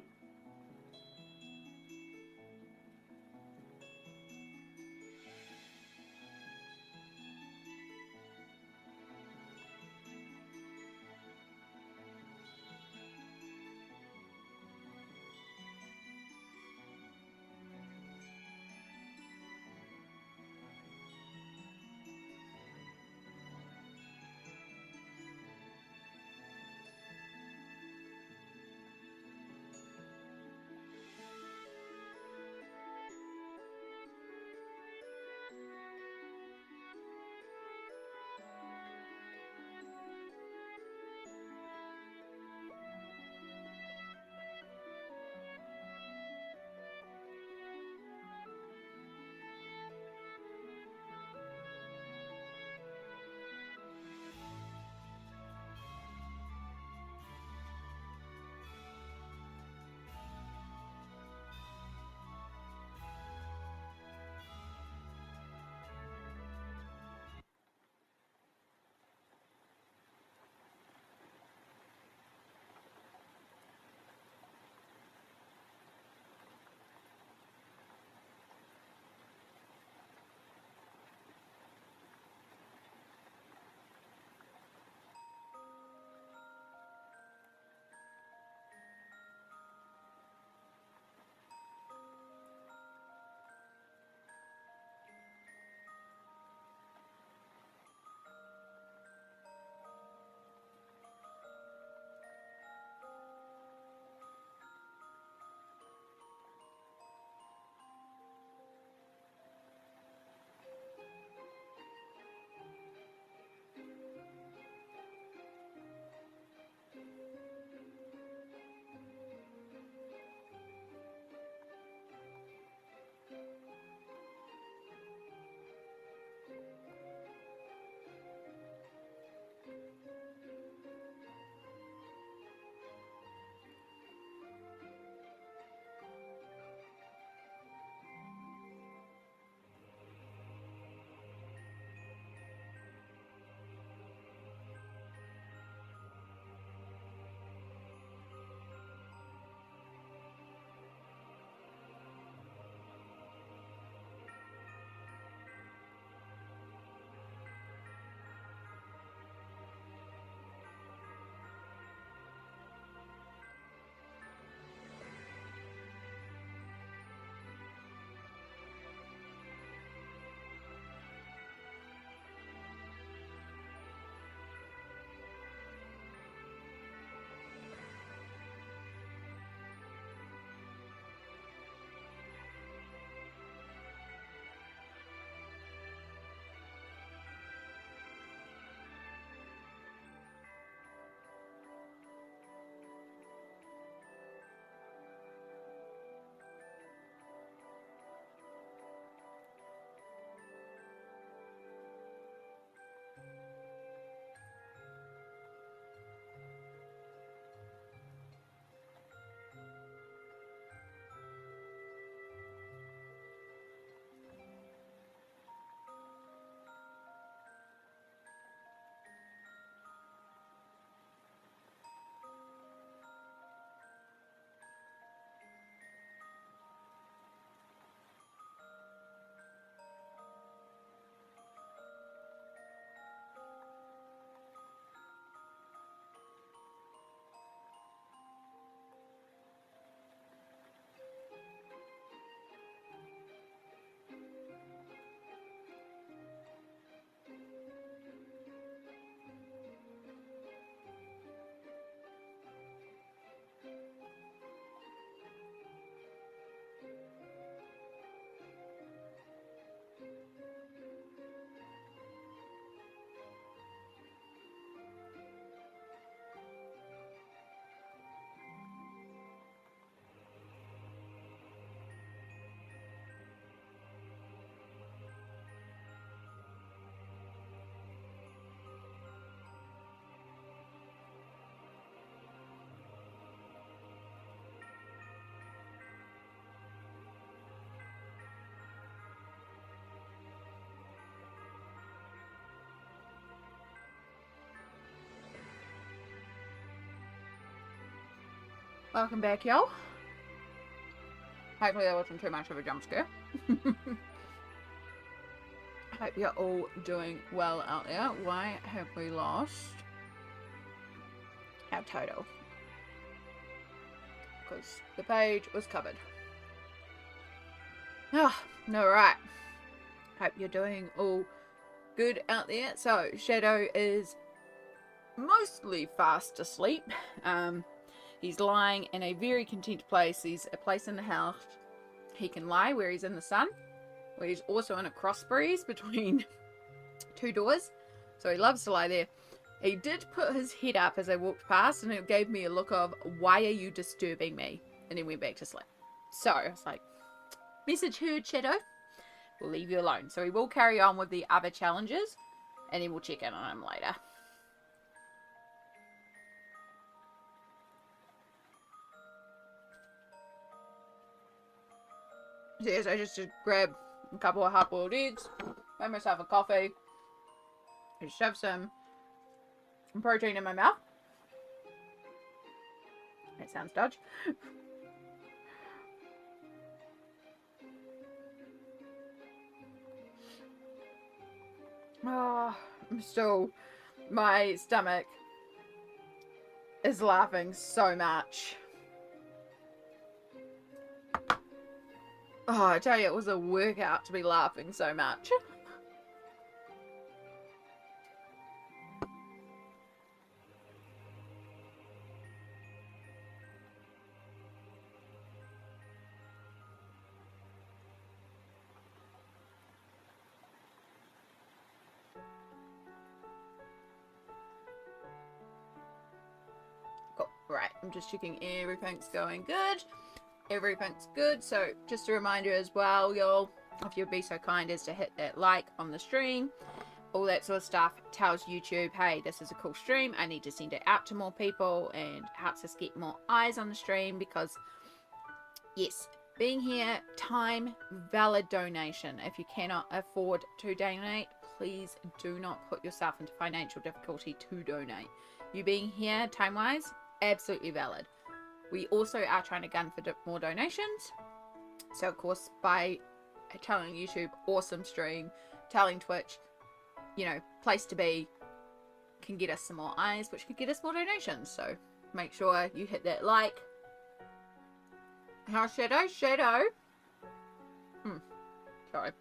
Welcome back, y'all. Hopefully that wasn't too much of a jump scare. Hope you're all doing well out there. Why have we lost our Toto? Because the page was covered. Ah, alright. Hope you're doing all good out there. So, Shadow is mostly fast asleep. He's lying in a very content place. He's a place in the house he can lie where he's in the sun, where he's also in a cross breeze between two doors. So he loves to lie there. He did put his head up as I walked past, and it gave me a look of, why are you disturbing me? And then went back to sleep. So I was like, message heard, Shadow. We'll leave you alone. So he will carry on with the other challenges, and then we'll check in on him later. So yes, I just grabbed a couple of hard-boiled eggs, made myself a coffee, and shoved some protein in my mouth. That sounds dodgy. Oh, my stomach is laughing so much. Oh, I tell you, it was a workout to be laughing so much. Cool. Right, I'm just checking everything's going good. Everything's good. So just a reminder as well, y'all, if you'd be so kind as to hit that like on the stream, all that sort of stuff tells YouTube, hey, this is a cool stream, I need to send it out to more people, and helps us get more eyes on the stream. Because yes, being here, time, valid donation. If you cannot afford to donate, please do not put yourself into financial difficulty to donate. You being here, time wise, absolutely valid. We also are trying to gun for more donations. So, of course, by telling YouTube, awesome stream, telling Twitch, you know, place to be, can get us some more eyes, which could get us more donations. So, make sure you hit that like. How's Shadow? Shadow? Sorry.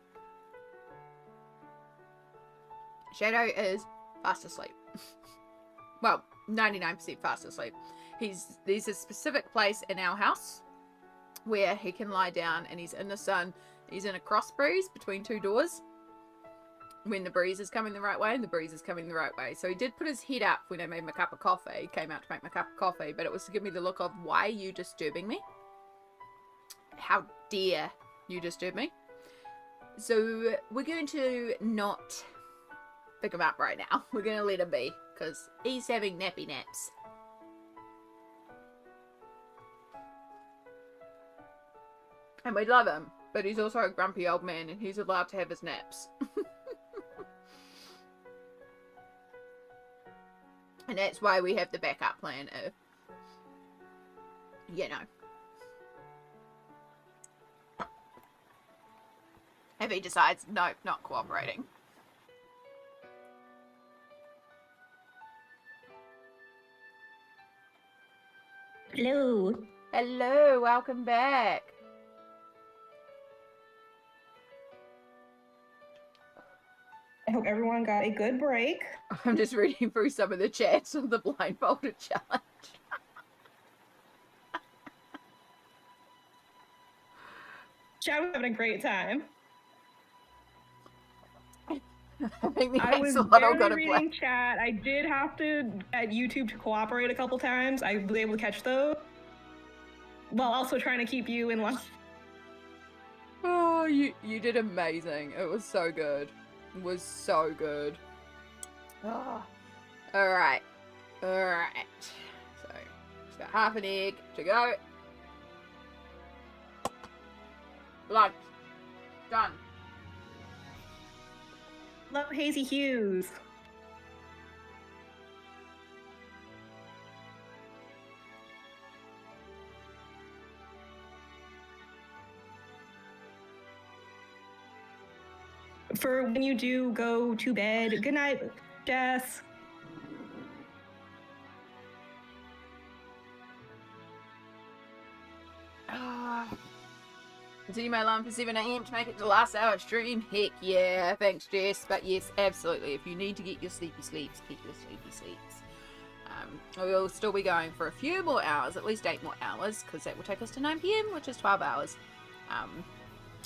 Shadow is fast asleep. Well, 99% fast asleep. There's a specific place in our house where he can lie down, and he's in the sun. He's in a cross breeze between two doors when the breeze is coming the right way and the breeze is coming the right way. So he did put his head up when I made my cup of coffee, came out to make my cup of coffee, but it was to give me the look of, why are you disturbing me? How dare you disturb me? So we're going to not pick him up right now. We're going to let him be, because he's having nappy naps. And we love him, but he's also a grumpy old man, and he's allowed to have his naps. And that's why we have the backup plan if, you know, if he decides, nope, not cooperating. Hello. Hello, welcome back. I hope everyone got a good break. I'm just reading through some of the chats of the blindfolded challenge. Shadow's having a great time. I think the I was axolotl got barely a reading black. chat. I did have to get YouTube to cooperate a couple times. I was able to catch those, while also trying to keep you in line. Oh, you did amazing. It was so good. It was so good. Oh. Alright. Alright. So, just got half an egg to go. Lunch. Done. Love hazy hues. for when you do go to bed. Good night, Jess. Continue my alarm for 7 a.m. to make it to the last hour stream. Heck yeah, thanks Jess. But yes, absolutely. If you need to get your sleepy sleeps, get your sleepy sleeps. We'll still be going for a few more hours, at least 8 more hours, because that will take us to 9 p.m, which is 12 hours. I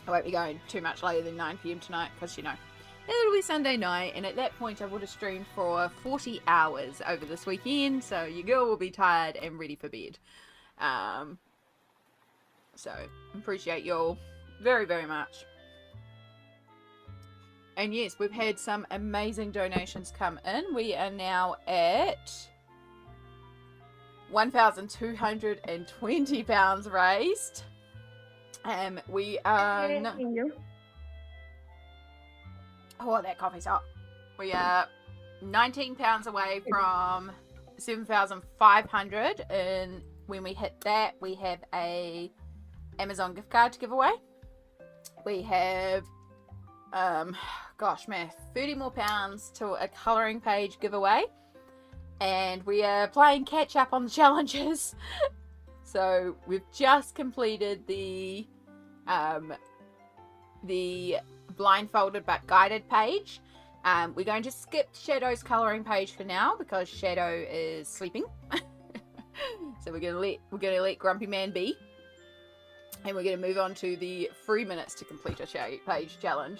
won't be going too much later than 9 p.m. tonight, because, you know, it'll be Sunday night, and at that point I would have streamed for 40 hours over this weekend, so your girl will be tired and ready for bed. So, appreciate y'all very, very much. And yes, we've had some amazing donations come in. We are now at £1,220 raised. We are... Oh, that coffee's hot. We are £19 away from 7,500, and when we hit that, we have a Amazon gift card to give away. We have, gosh, man, 30 more pounds to a colouring page giveaway. And we are playing catch up on the challenges. So we've just completed the blindfolded but guided page. We're going to skip Shadow's colouring page for now because Shadow is sleeping. So we're gonna let Grumpy Man be. And we're going to move on to the 3 minutes to complete a page challenge.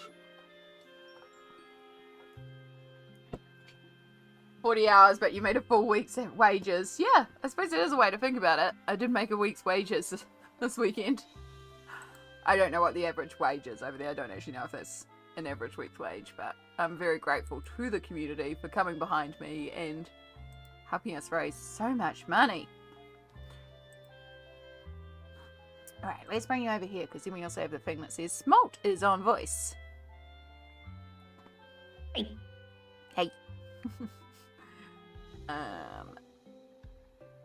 40 hours, but you made a full week's wages. Yeah, I suppose it is a way to think about it. I did make a week's wages this weekend. I don't know what the average wage is over there. I don't actually know if that's an average week's wage, but I'm very grateful to the community for coming behind me and helping us raise so much money. Alright, let's bring you over here, because then we also have the thing that says Smolt is on voice. Hey. Hey.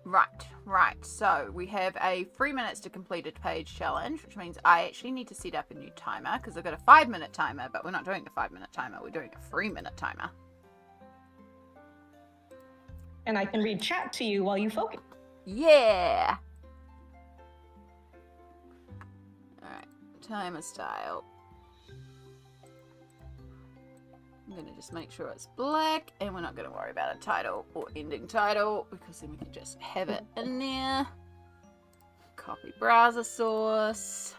Right. So, we have a 3 minutes to complete a page challenge, which means I actually need to set up a new timer, because I've got a 5-minute timer, but we're not doing a 5-minute timer, we're doing a 3-minute timer. And I can read chat to you while you focus. Yeah! Timer style. I'm going to just make sure it's black, and we're not going to worry about a title or ending title because then we can just have it in there. Copy browser source.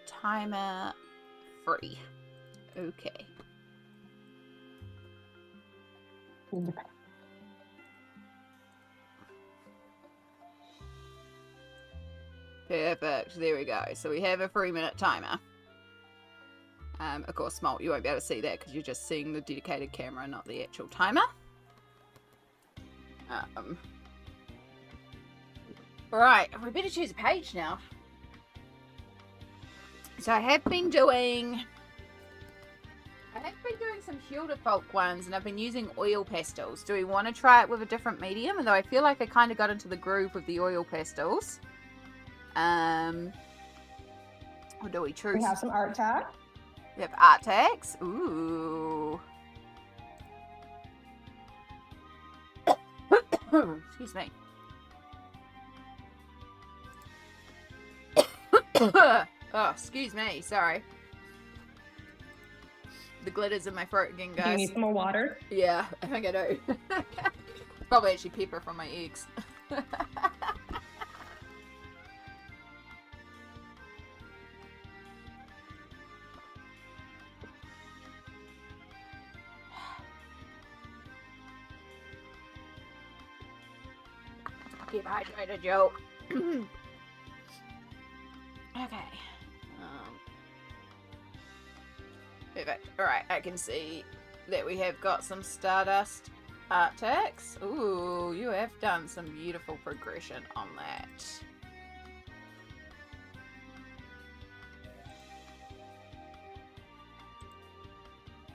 Timer free. Okay. Perfect. There we go. So we have a 3-minute timer. Of course, Smolt, you won't be able to see that because you're just seeing the dedicated camera, not the actual timer. Right, we better choose a page now. So I have been doing some Hilda Folk ones, and I've been using oil pastels. Do we want to try it with a different medium? Although I feel like I kind of got into the groove with the oil pastels. Or do we choose? We have some art tag. We have art tags. Ooh. Excuse me. Oh, excuse me. Sorry. The glitter's in my throat again, guys. Do you need some more water? Yeah, I think I do. Probably actually pepper from my eggs. Keep hydrated, Joe. Okay. Perfect. Alright, I can see that we have got some Stardust art tags. Ooh, you have done some beautiful progression on that.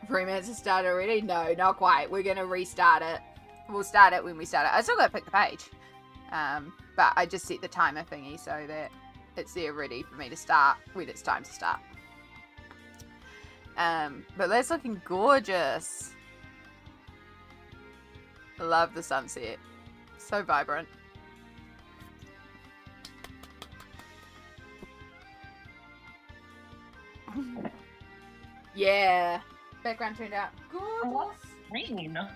Freeman's to start already? No, not quite. We're going to restart it. We'll start it when we start it. I still got to pick the page. But I just set the timer thingy so that it's there ready for me to start when it's time to start. But that's looking gorgeous. I love the sunset. So vibrant. Yeah. Background turned out gorgeous. Rain. Alright.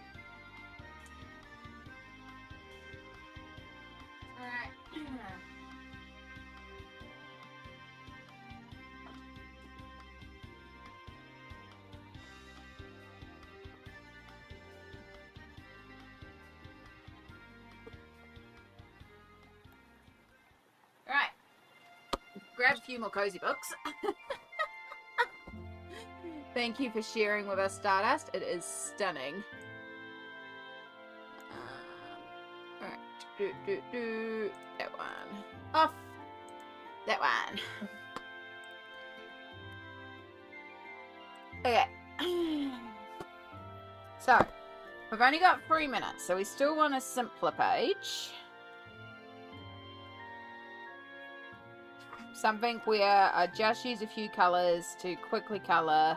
Alright. Grab a few more cozy books. Thank you for sharing with us, Stardust. It is stunning. Alright. That one. Off. That one. Okay. So, we've only got 3 minutes, so we still want a simpler page. Something where I just use a few colours to quickly colour.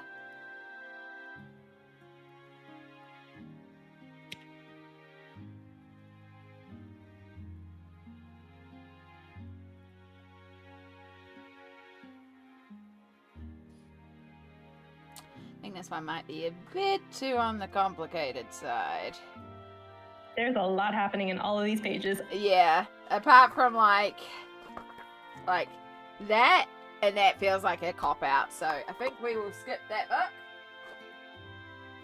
I think this one might be a bit too on the complicated side. There's a lot happening in all of these pages. Yeah, apart from like that, and that feels like a cop-out, so I think we will skip that book.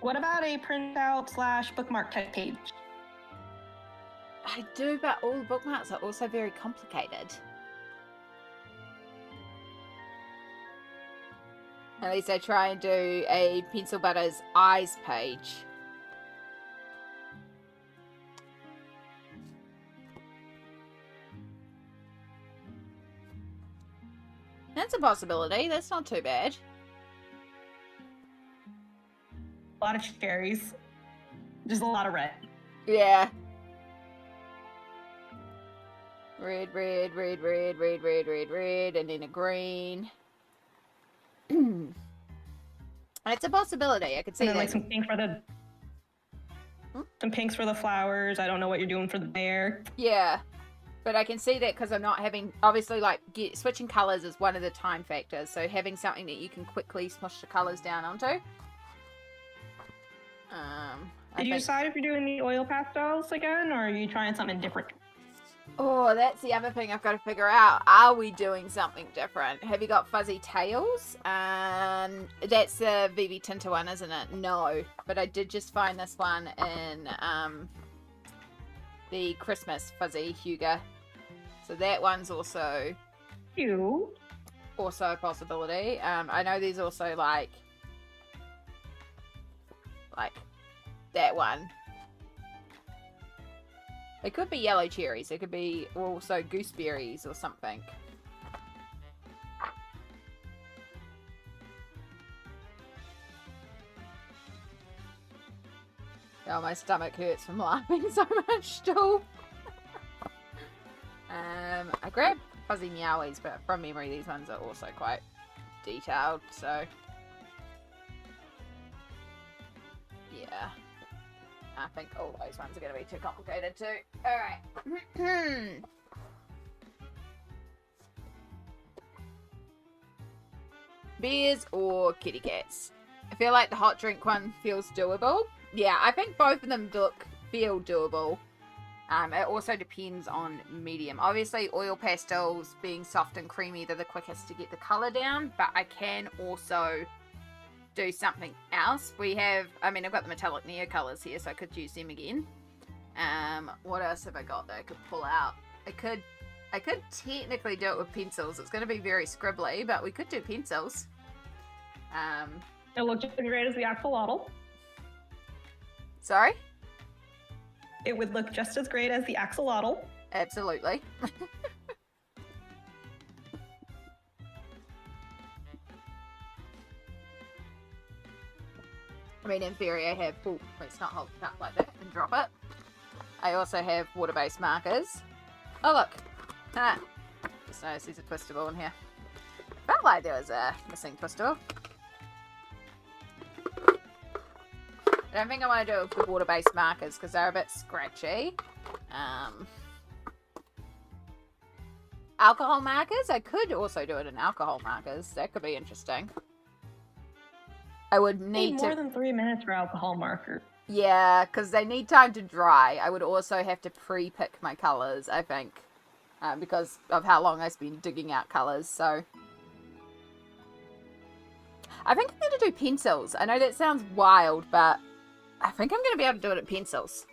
What about a printout / bookmark type page? I do, but all the bookmarks are also very complicated. At least I try and do a Pencil Butter's eyes page. That's a possibility. That's not too bad. A lot of cherries. Just a lot of red. Yeah. Red, red, red, red, red, red, red, red, and then a green. It's a possibility. I could see And then that. like some pink for the some pinks for the flowers. I don't know what you're doing for the bear. Yeah. But I can see that because I'm not having, obviously, like, switching colours is one of the time factors. So having something that you can quickly smush the colours down onto. Did you decide if you're doing the oil pastels again, or are you trying something different? Oh, that's the other thing I've got to figure out. Are we doing something different? Have you got Fuzzy Tails? That's the VV Tinta one, isn't it? No. But I did just find this one in the Christmas Fuzzy Huga. So that one's also a possibility. I know there's also like that one. It could be yellow cherries. It could be also gooseberries or something. Oh, my stomach hurts from laughing so much still. I grabbed Fuzzy Meowies, but from memory these ones are also quite detailed, so... yeah. I think all those ones are going to be too complicated too. Alright. Bears or kitty cats? I feel like the hot drink one feels doable. Yeah, I think both of them feel doable. It also depends on medium. Obviously, oil pastels being soft and creamy, they're the quickest to get the colour down, but I can also do something else. I've got the metallic Neo colours here, so I could use them again. What else have I got that I could pull out? I could technically do it with pencils. It's going to be very scribbly, but we could do pencils. It looked just as great as the axolotl. Sorry? It would look just as great as the axolotl. Absolutely. I mean, in theory, I have... oh, let's not hold it up like that and drop it. I also have water-based markers. Oh, look. Just noticed there's a twistable in here. Felt like there was a missing twistable. I don't think I want to do it with the water-based markers because they're a bit scratchy. Alcohol markers? I could also do it in alcohol markers. That could be interesting. I would need more than 3 minutes for alcohol marker. Yeah, because they need time to dry. I would also have to pre-pick my colours, I think. Because of how long I've been digging out colours, so... I think I'm going to do pencils. I know that sounds wild, but I think I'm going to be able to do it in pencils.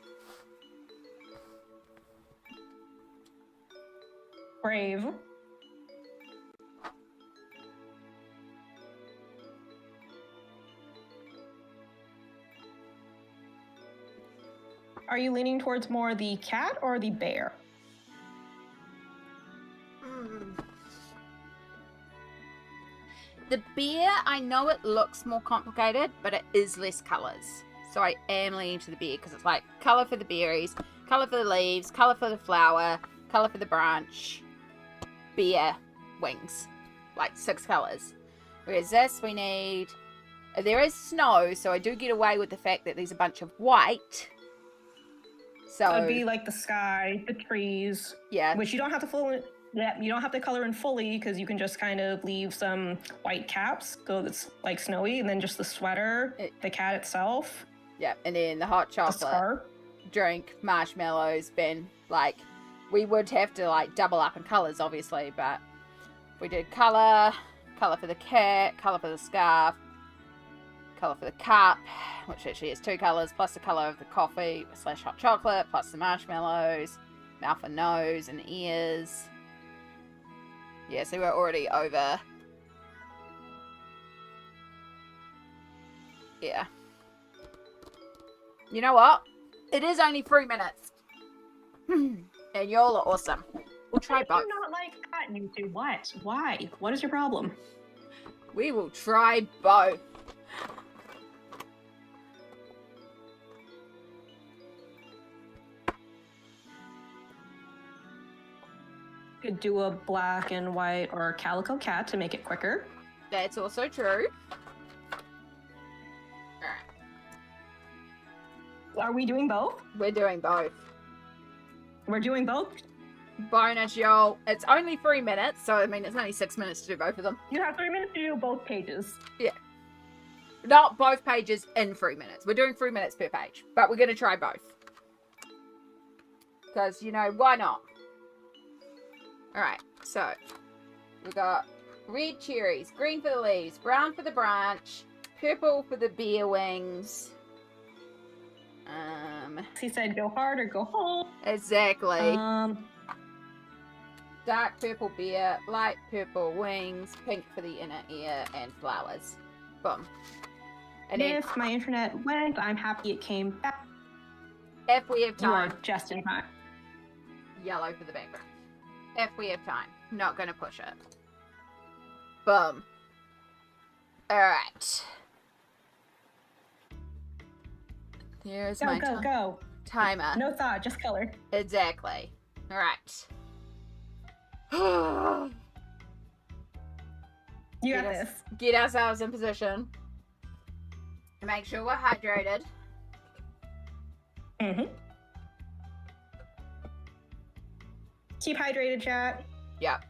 Brave. Are you leaning towards more the cat or the bear? The bear, I know it looks more complicated, but it is less colours. So I am leaning to the bear because it's like colour for the berries, colour for the leaves, colour for the flower, colour for the branch, bear wings. Like 6 colours. Whereas this, we need... There is snow, so I do get away with the fact that there's a bunch of white. So It'd be like the sky, the trees. Yeah. Which you don't have to you don't have to color in fully because you can just kind of leave some white caps so it's like snowy, and then just the sweater, the cat itself. Yeah, and then the hot The chocolate scarf. drink, marshmallows, Ben. Like, we would have to like double up in colours, obviously, but we did colour for the cat, colour for the scarf, colour for the cup, which actually has 2 colours, plus the colour of the coffee / hot chocolate, plus the marshmallows, mouth and nose and ears. Yeah, so we're already over. Yeah. You know what? It is only 3 minutes. And y'all are awesome. We'll try both. I do not like cat, you two. What? Why? What is your problem? We will try both. Could do a black and white or calico cat to make it quicker. That's also true. Alright. Are we doing both? We're doing both. We're doing both? Bonus, y'all. It's only 3 minutes, so I mean, it's only 6 minutes to do both of them. You have 3 minutes to do both pages. Yeah. Not both pages in 3 minutes. We're doing 3 minutes per page, but we're going to try both. Because, you know, why not? Alright, so we got red cherries, green for the leaves, brown for the branch, purple for the bear wings. He said go hard or go home. Exactly. Dark purple bear, light purple wings, pink for the inner ear, and flowers. Boom. And then, if my internet went, I'm happy it came back. if we have You are time, just in time. yellow for the background. If we have time. Not gonna push it. Boom. Alright. Here's my Go. timer. No thought, just color. Exactly. Alright. You Get got us- this. Get ourselves in position. Make sure we're hydrated. Mm-hmm. Keep hydrated, chat. Yep.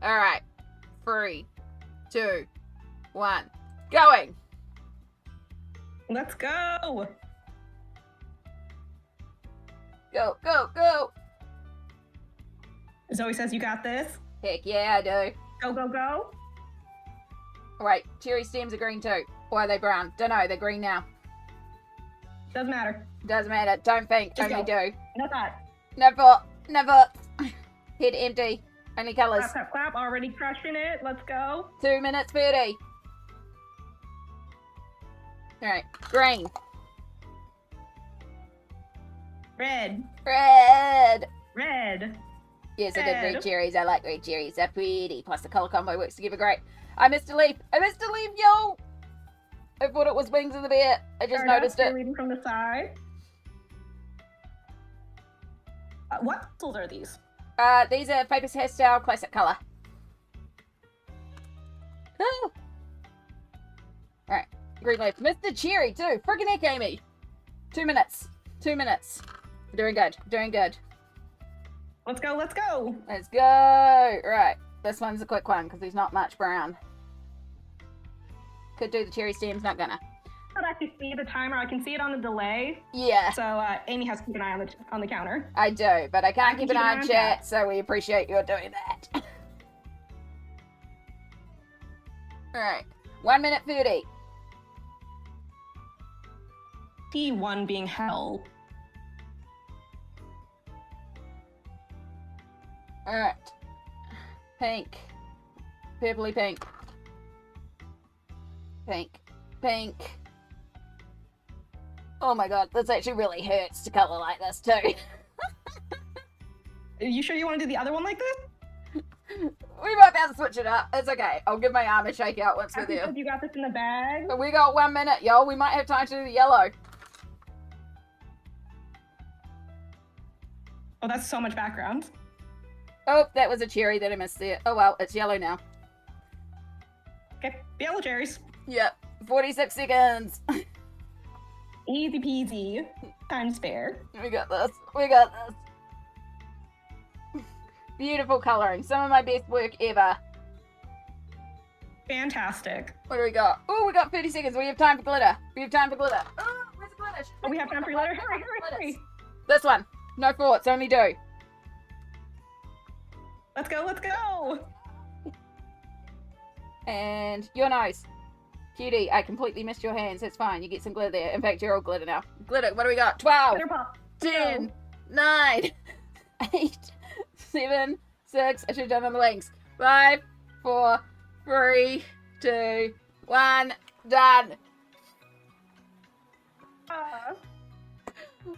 Alright. 3, 2, 1. Going! Let's go. Go, go, go! Zoe says you got this. Heck yeah, I do. Go. Wait, cherry stems are green too. Or are they brown? Dunno, they're green now. Doesn't matter. Doesn't matter. Don't think. Just Only go. do. No thought. Never. Head empty. Only colours. Clap. Already crushing it. Let's go. 2 minutes 30. Alright, green. Red. Red. Yes, I did red Red. cherries. I like red cherries. They're pretty. Plus the colour combo works together great. I missed a leaf, yo! I thought it was wings of the bear. I just noticed it. Leading from the side. What tools are these? These are Papers Hairstyle Classic Color. Oh. Alright, green leaf. Mr. Cherry, too. Friggin' heck, Amy. 2 minutes. 2 minutes. Doing good. Doing good. Let's go, let's go. Let's go. Right. This one's a quick one because there's not much brown. Could do the cherry stems, not gonna. I don't actually see the timer. I can see it on the delay. Yeah, So Amy has to keep an eye on the counter. I do, but I can't I keep can an keep eye an on eye on chat, so we appreciate you doing that. Alright. 1 minute 30. T1 being hell. Alright. Pink. Purpley pink. Pink. Pink. Oh my god, this actually really hurts to colour like this too. Are you sure you want to do the other one like this? We might be able to switch it up. It's okay. I'll give my arm a shake out once we're After there. you got this in the bag. But we got 1 minute, y'all. We might have time to do the yellow. Oh, that's so much background. Oh, that was a cherry that I missed there. Oh well, it's yellow now. Okay, yellow cherries. Yep. 46 seconds. Easy peasy. Time spare. We got this. We got this. Beautiful colouring. Some of my best work ever. Fantastic. What do we got? Oh, we got 30 seconds. We have time for glitter. We have time for glitter. Oh, where's the glitter? Oh, we have time for glitter. Hurry, hurry. This one. No thoughts, only do. Let's go, let's go. And your nose. Cutie, I completely missed your hands. It's fine. You get some glitter there. In fact, you're all glitter now. Glitter, what do we got? 12, Glitter pop. 10, Go. 9, 8, 7, 6. I should have done on the wings. 5, 4, 3, 2, 1. Done.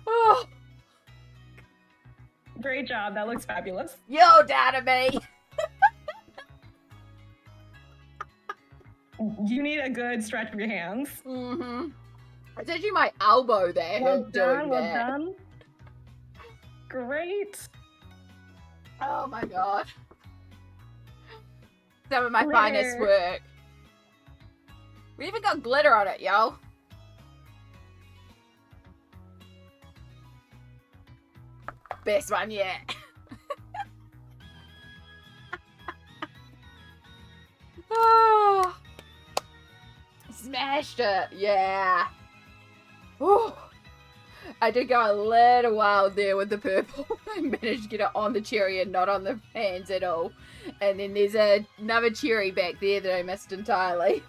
Oh, Great job. That looks fabulous. yo, down me. You need a good stretch of your hands. Mm-hmm. It's actually my elbow there. Well doing done, well that. done. Great. Oh my god. Some of my Glitter. finest work. We even got glitter on it, yo. Best one yet. Oh, smashed it. Yeah. Ooh. I did go a little wild there with the purple. I managed to get it on the cherry and not on the hands at all. And then there's another cherry back there that I missed entirely.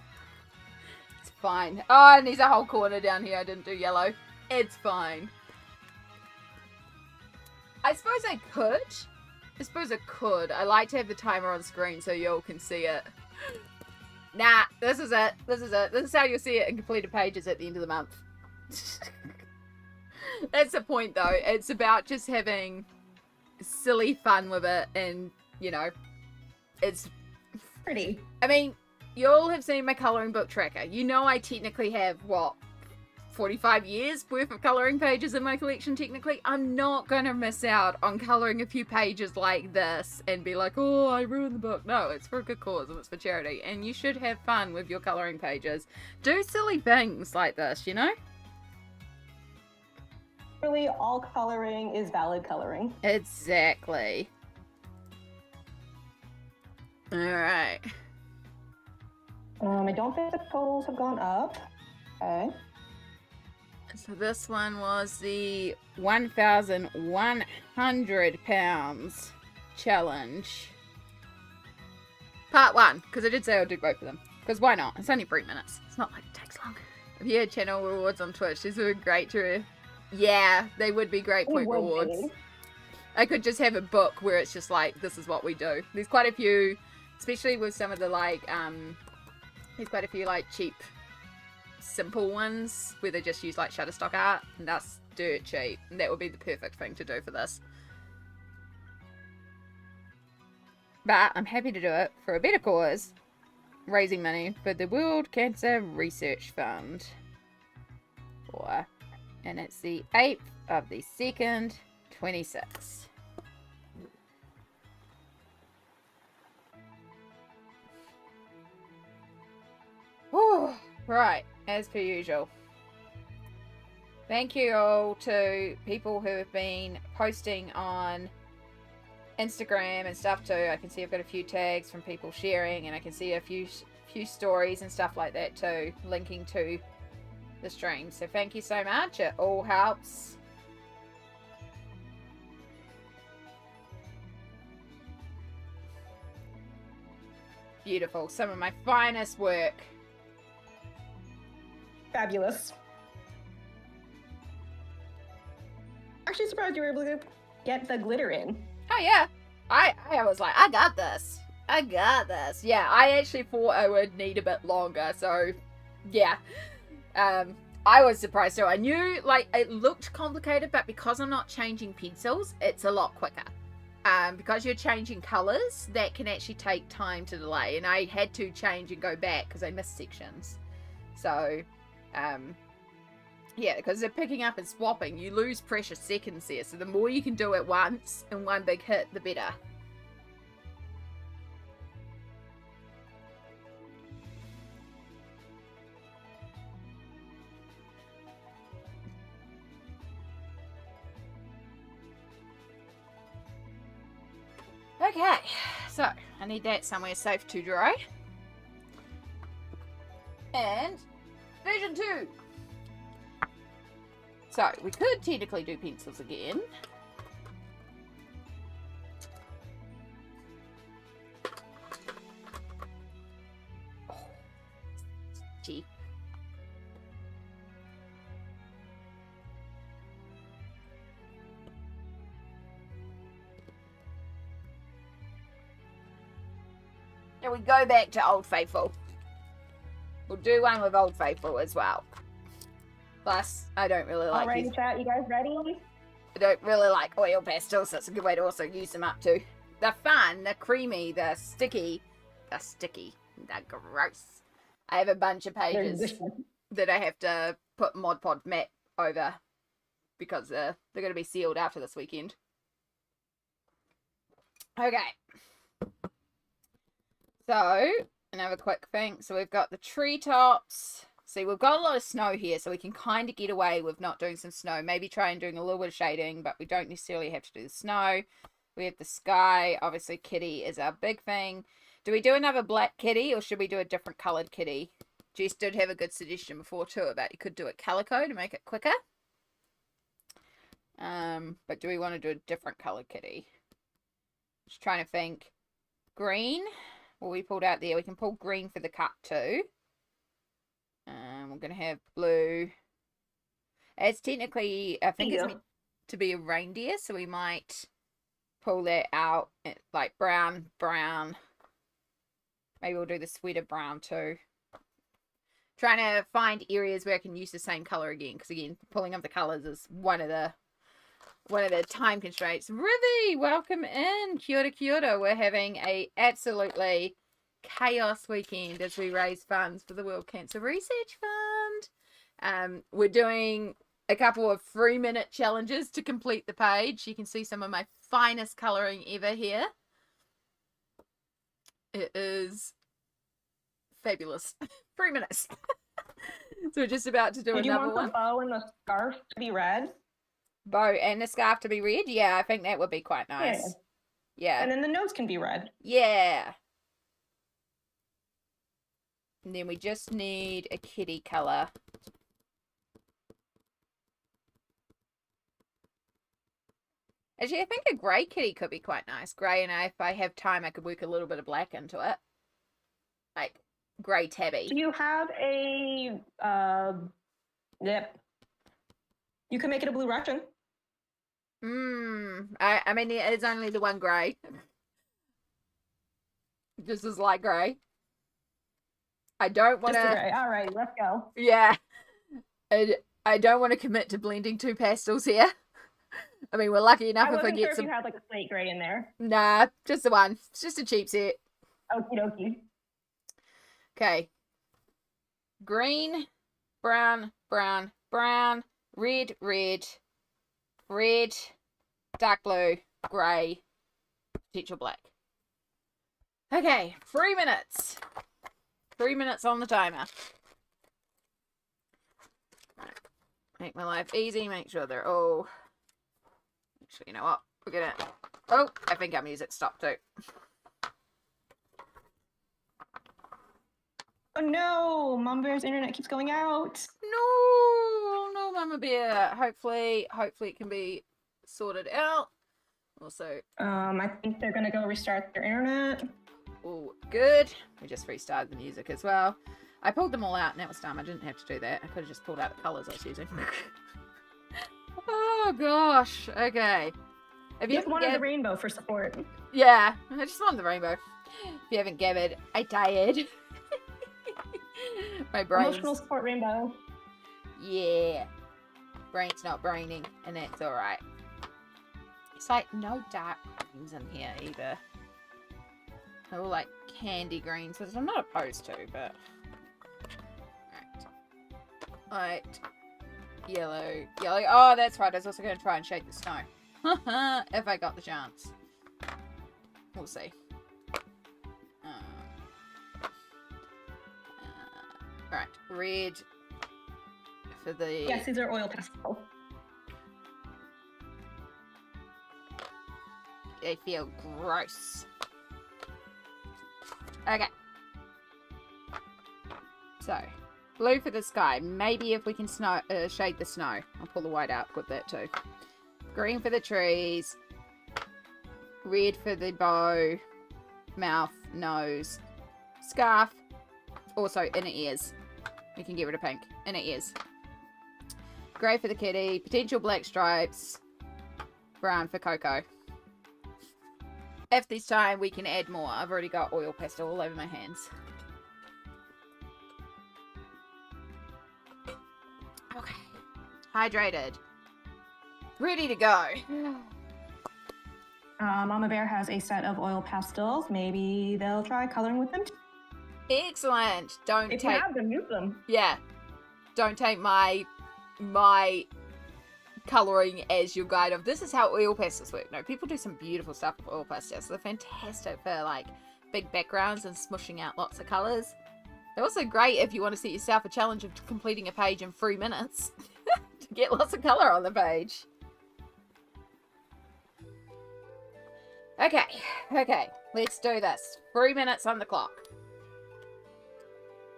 It's fine. Oh, and there's a whole corner down here I didn't do yellow. It's fine. I suppose I could. I like to have the timer on screen so you all can see it. Nah, this is it. This is how you'll see it in completed pages at the end of the month. That's the point, though. It's about just having silly fun with it, and, you know, it's... Pretty. I mean, you all have seen my colouring book tracker. You know I technically have, what, 45 years worth of colouring pages in my collection, technically. I'm not going to miss out on colouring a few pages like this and be like, oh, I ruined the book. No, it's for a good cause and it's for charity. And you should have fun with your colouring pages. Do silly things like this, you know? Really, all coloring is valid coloring. Exactly. Alright. I don't think the totals have gone up. Okay. So this one was the 1,100 pounds challenge. Part 1, because I did say I'll do both of them. Because why not? It's only 3 minutes. It's not like it takes long. If you had channel rewards on Twitch, these would be great to... Yeah, they would be great point rewards. I could just have a book where it's just like, this is what we do. There's quite a few, especially with some of the like, there's quite a few like cheap, simple ones where they just use like Shutterstock art, and that's dirt cheap. And that would be the perfect thing to do for this. But I'm happy to do it for a better cause, raising money for the World Cancer Research Fund. And it's the 8th of the 2nd, 26. Right, as per usual. Thank you all to people who have been posting on Instagram and stuff too. I can see I've got a few tags from people sharing, and I can see a few stories and stuff like that too, linking to the stream. So thank you so much. It all helps. Beautiful. Some of my finest work. Fabulous. Actually surprised you were able to get the glitter in. Oh yeah. I was like, I got this. Yeah, I actually thought I would need a bit longer, so yeah. I was surprised too. I knew, like, it looked complicated, but because I'm not changing pencils, it's a lot quicker. Because you're changing colours, that can actually take time to delay, and I had to change and go back because I missed sections. So, yeah, because they're picking up and swapping, you lose precious seconds there, so the more you can do at once in one big hit, the better. Okay, so I need that somewhere safe to dry. And version 2. So we could technically do pencils again. Oh, gee. And we go back to Old Faithful. We'll do one with Old Faithful as well. Plus, I don't really like Alright, chat, you guys ready? I don't really like oil pastels, so it's a good way to also use them up too. They're fun, they're creamy, they're sticky. They're gross. I have a bunch of pages that I have to put Mod Podge matte over because they're going to be sealed after this weekend. Okay. So, another quick thing. So we've got the treetops. See, we've got a lot of snow here, so we can kind of get away with not doing some snow. Maybe try and doing a little bit of shading, but we don't necessarily have to do the snow. We have the sky. Obviously, kitty is our big thing. Do we do another black kitty, or should we do a different coloured kitty? Jess did have a good suggestion before, too, about you could do it calico to make it quicker. But do we want to do a different coloured kitty? Just trying to think. Green. Well, we pulled out there. We can pull green for the cup too. We're going to have blue. It's technically, I think it's meant to be a reindeer, so we might pull that out like brown. Maybe we'll do the sweater brown too. Trying to find areas where I can use the same color again, because again, pulling up the colors is one of the time constraints. Rivi, welcome in. Kia ora. We're having a absolutely chaos weekend as we raise funds for the World Cancer Research Fund. We're doing a couple of 3-minute challenges to complete the page. You can see some of my finest coloring ever here. It is fabulous. 3 minutes. So we're just about to do another one. Do you want the bow and the scarf to be red? Bow and the scarf to be red? Yeah, I think that would be quite nice. Yeah. And then the nose can be red. Yeah. And then we just need a kitty colour. Actually, I think a grey kitty could be quite nice. Grey, and if I have time, I could work a little bit of black into it. Like grey tabby. Do you have a, yep. You can make it a blue Russian. I mean, it is only the one grey. Just as light grey. I don't want to. All right, let's go. Yeah. I don't want to commit to blending 2 pastels here. I mean, we're lucky enough if I get sure some. If you had like a slate gray in there. Nah, just the one. It's just a cheap set. Okie dokie. Okay. Green, brown, red, dark blue, grey, potential black. Okay, 3 minutes. 3 minutes on the timer. Make my life easy. Make sure they're all... Actually, you know what? We're gonna... Oh, I think our music stopped too. Oh no! Mama Bear's internet keeps going out. No, Mama Bear. Hopefully it can be sorted out. Also, I think they're gonna go restart their internet. all good. We just restarted the music as well. I pulled them all out and that was dumb. I didn't have to do that. I could have just pulled out the colours I was using. Oh gosh. Okay. Have you Just wanted the rainbow for support. Yeah, I just wanted the rainbow. If you haven't gathered, I tired. My brain's... Emotional support rainbow. Yeah. Brain's not braining, and that's alright. It's like no dark greens in here either. They're all like candy greens, which I'm not opposed to, but... Right. Light. Yellow. Yellow. Oh, that's right. I was also going to try and shade the snow. If I got the chance. We'll see. Right. Red. For the... Yes, these are oil pastel. They feel gross. Okay. So, blue for the sky. Maybe if we can shade the snow. I'll pull the white out, put that too. Green for the trees. Red for the bow. Mouth, nose. Scarf. Also, inner ears. We can get rid of pink. Inner ears. Grey for the kitty. Potential black stripes. Brown for Coco. If this time we can add more. I've already got oil pastel all over my hands. Okay. Hydrated. Ready to go. Mama Bear has a set of oil pastels. Maybe they'll try coloring with them. Excellent. Don't If take... you have them, use them. Yeah. Don't take my colouring as your guide of this is how oil pastels work. No, people do some beautiful stuff with oil pastels. They're fantastic for like big backgrounds and smushing out lots of colours. They're also great if you want to set yourself a challenge of completing a page in 3 minutes to get lots of colour on the page. Okay, let's do this. 3 minutes on the clock.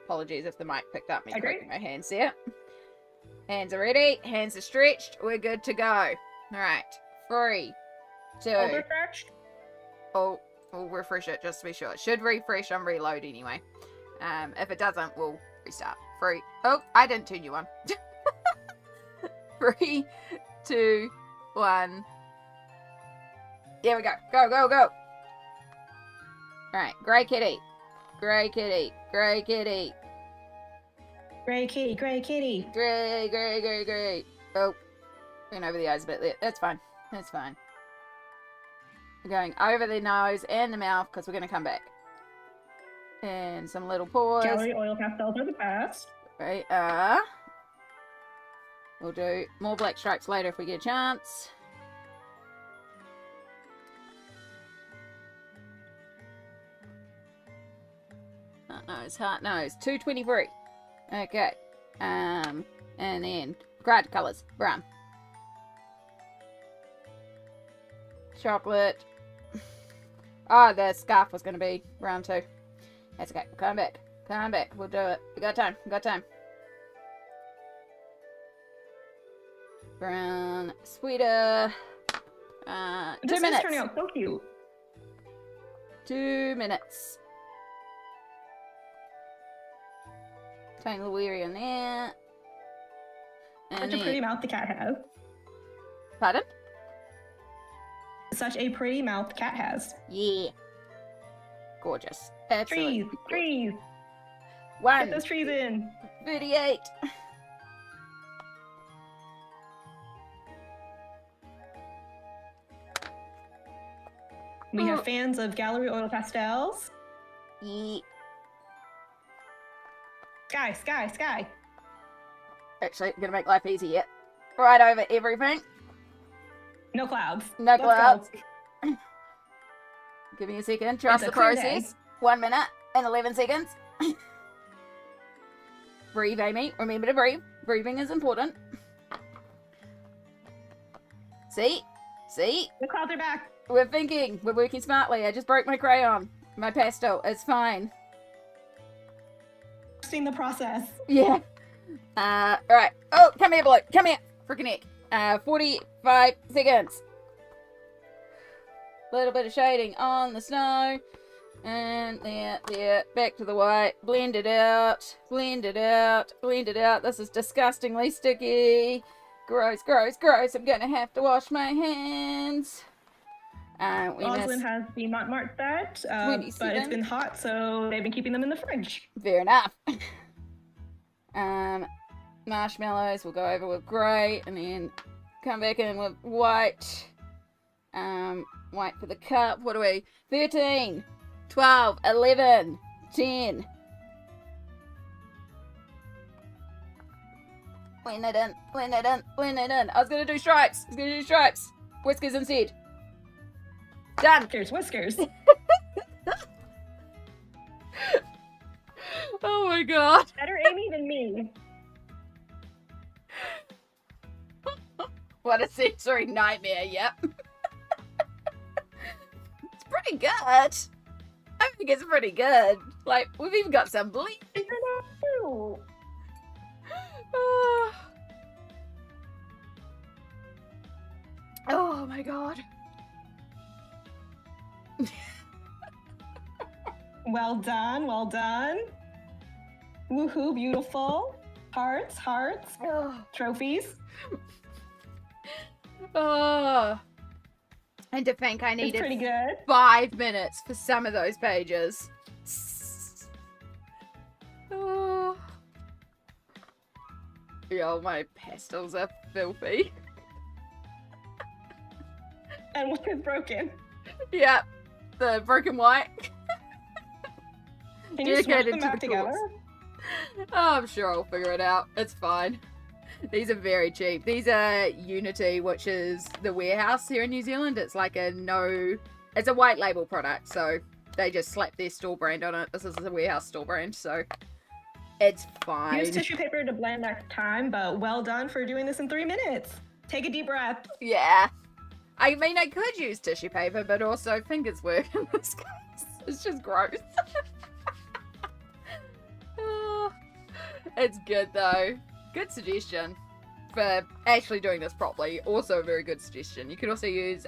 Apologies if the mic picked up me cracking my hands there. Hands are ready. Hands are stretched. We're good to go. Alright. 3, 2. Overstretched? Oh, we'll refresh it just to be sure. It should refresh on reload anyway. If it doesn't, we'll restart. 3. Oh, I didn't turn you on. 3, 2, 1. There we go. Go, go, go. Alright. Grey kitty. Grey kitty. Grey kitty. Gray kitty, gray kitty. Grey, grey, grey, grey. Oh. Went over the eyes a bit there. That's fine. That's fine. We're going over the nose and the mouth because we're going to come back. And some little paws. Gallery oil pastels are the best. Right. We'll do more black stripes later if we get a chance. Heart nose. 223. Okay. And then grad colours. Brown. Chocolate. Oh, the scarf was going to be brown too. That's okay. Come back. Come back. We'll do it. We got time. We got time. Brown sweater. 2 minutes. This is turning out so cute. 2 minutes. Tiny little weary on there. And Such a pretty mouth the cat has. Pardon? Such a pretty mouth the cat has. Yeah. Gorgeous. Absolutely. Trees. 1. Get those trees in. 38. We have fans of gallery oil pastels. Yeah. Sky, sky, sky. Actually, I'm gonna make life easy yet. Right over everything. No clouds. No Let's clouds. go. Give me a second. Trust It's the a clear process. day. 1 minute and 11 seconds. Breathe, Amy. Remember to breathe. Breathing is important. See? See? The clouds are back. We're thinking. We're working smartly. I just broke my crayon. My pastel. It's fine. Seen the process. Yeah. Alright. Oh, come here, bloke. Come here. Freaking heck. 45 seconds. Little bit of shading on the snow. And there. Back to the white. Blend it out. Blend it out. Blend it out. This is disgustingly sticky. Gross, gross, gross. I'm gonna have to wash my hands. Oslin has the Montmartre that, but it's 27. been hot, so they've been keeping them in the fridge. Fair enough. Marshmallows we'll go over with grey and then come back in with white. White for the cup. What are we? 13, 12, 11, 10. Blend it in, blend it in, blend it in. I was gonna do stripes. Whiskers instead. Done. Whiskers. Oh my god. Better Amy than me. What a sensory nightmare, yep. It's pretty good. I think it's pretty good. Like, we've even got some bleed. Oh my god. Well done, well done. Woohoo, beautiful. Hearts, hearts. Trophies. Oh. And to think I It's needed pretty good. 5 minutes for some of those pages. Oh. Yo, my pastels are filthy. And one is broken. Yep, the broken white. Can you swap Dedicated them to back the together? cause. Oh, I'm sure I'll figure it out. It's fine. These are very cheap. These are Unity, which is the warehouse here in New Zealand. It's like it's a white label product, so they just slap their store brand on it. This is the warehouse store brand, so it's fine. Use tissue paper to blend next time, but well done for doing this in 3 minutes. Take a deep breath. Yeah. I mean, I could use tissue paper, but also fingers work in this case. It's just gross. It's good though. Good suggestion for actually doing this properly. Also a very good suggestion. You could also use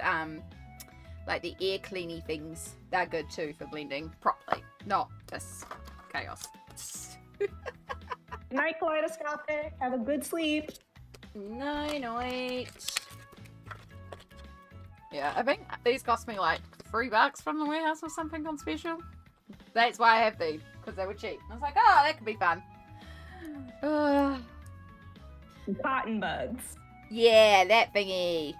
like the air cleany things. They're good too for blending properly. Not this chaos. Night kaleidoscopic. Have a good sleep. Night. Yeah, I think these cost me like $3 from the warehouse or something on special. That's why I have these, because they were cheap. I was like, oh, that could be fun. Cotton buds. Yeah, that thingy.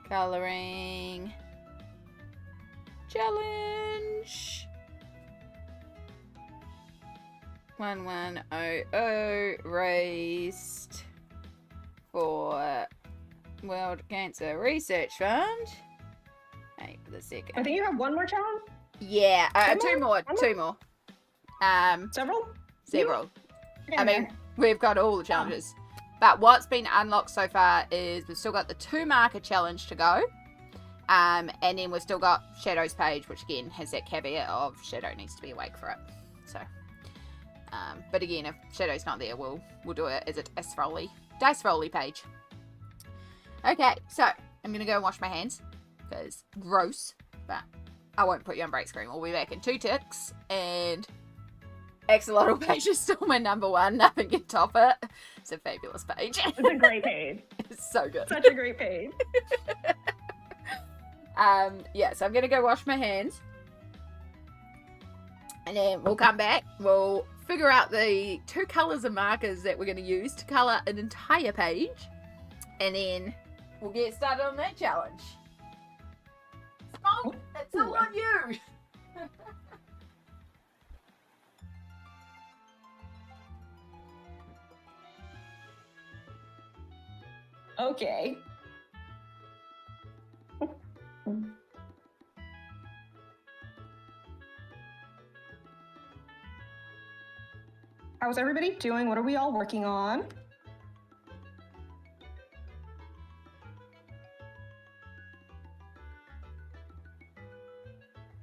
Colouring. Challenge. 1100 raised for World Cancer Research Fund. Wait for the second. I think you have one more challenge? Yeah, Two more? two more. Several? Several. I Yeah. mean, we've got all the challenges. But what's been unlocked so far is we've still got the 2 marker challenge to go. And then we've still got Shadow's page, which again has that caveat of Shadow needs to be awake for it. So, but again, if Shadow's not there, we'll do it as a dice rolly page. Okay, so I'm gonna go and wash my hands because gross. But I won't put you on break screen. We'll be back in 2 ticks, and Axolotl page is still my number 1. Nothing can top it. It's a fabulous page. It's a great page. It's so good. Such a great page. Yeah, so I'm gonna go wash my hands, and then we'll come back. We'll figure out the 2 colours of markers that we're gonna use to colour an entire page, and then we'll get started on that challenge. Smoke, it's all on you. Okay. How's everybody doing? What are we all working on?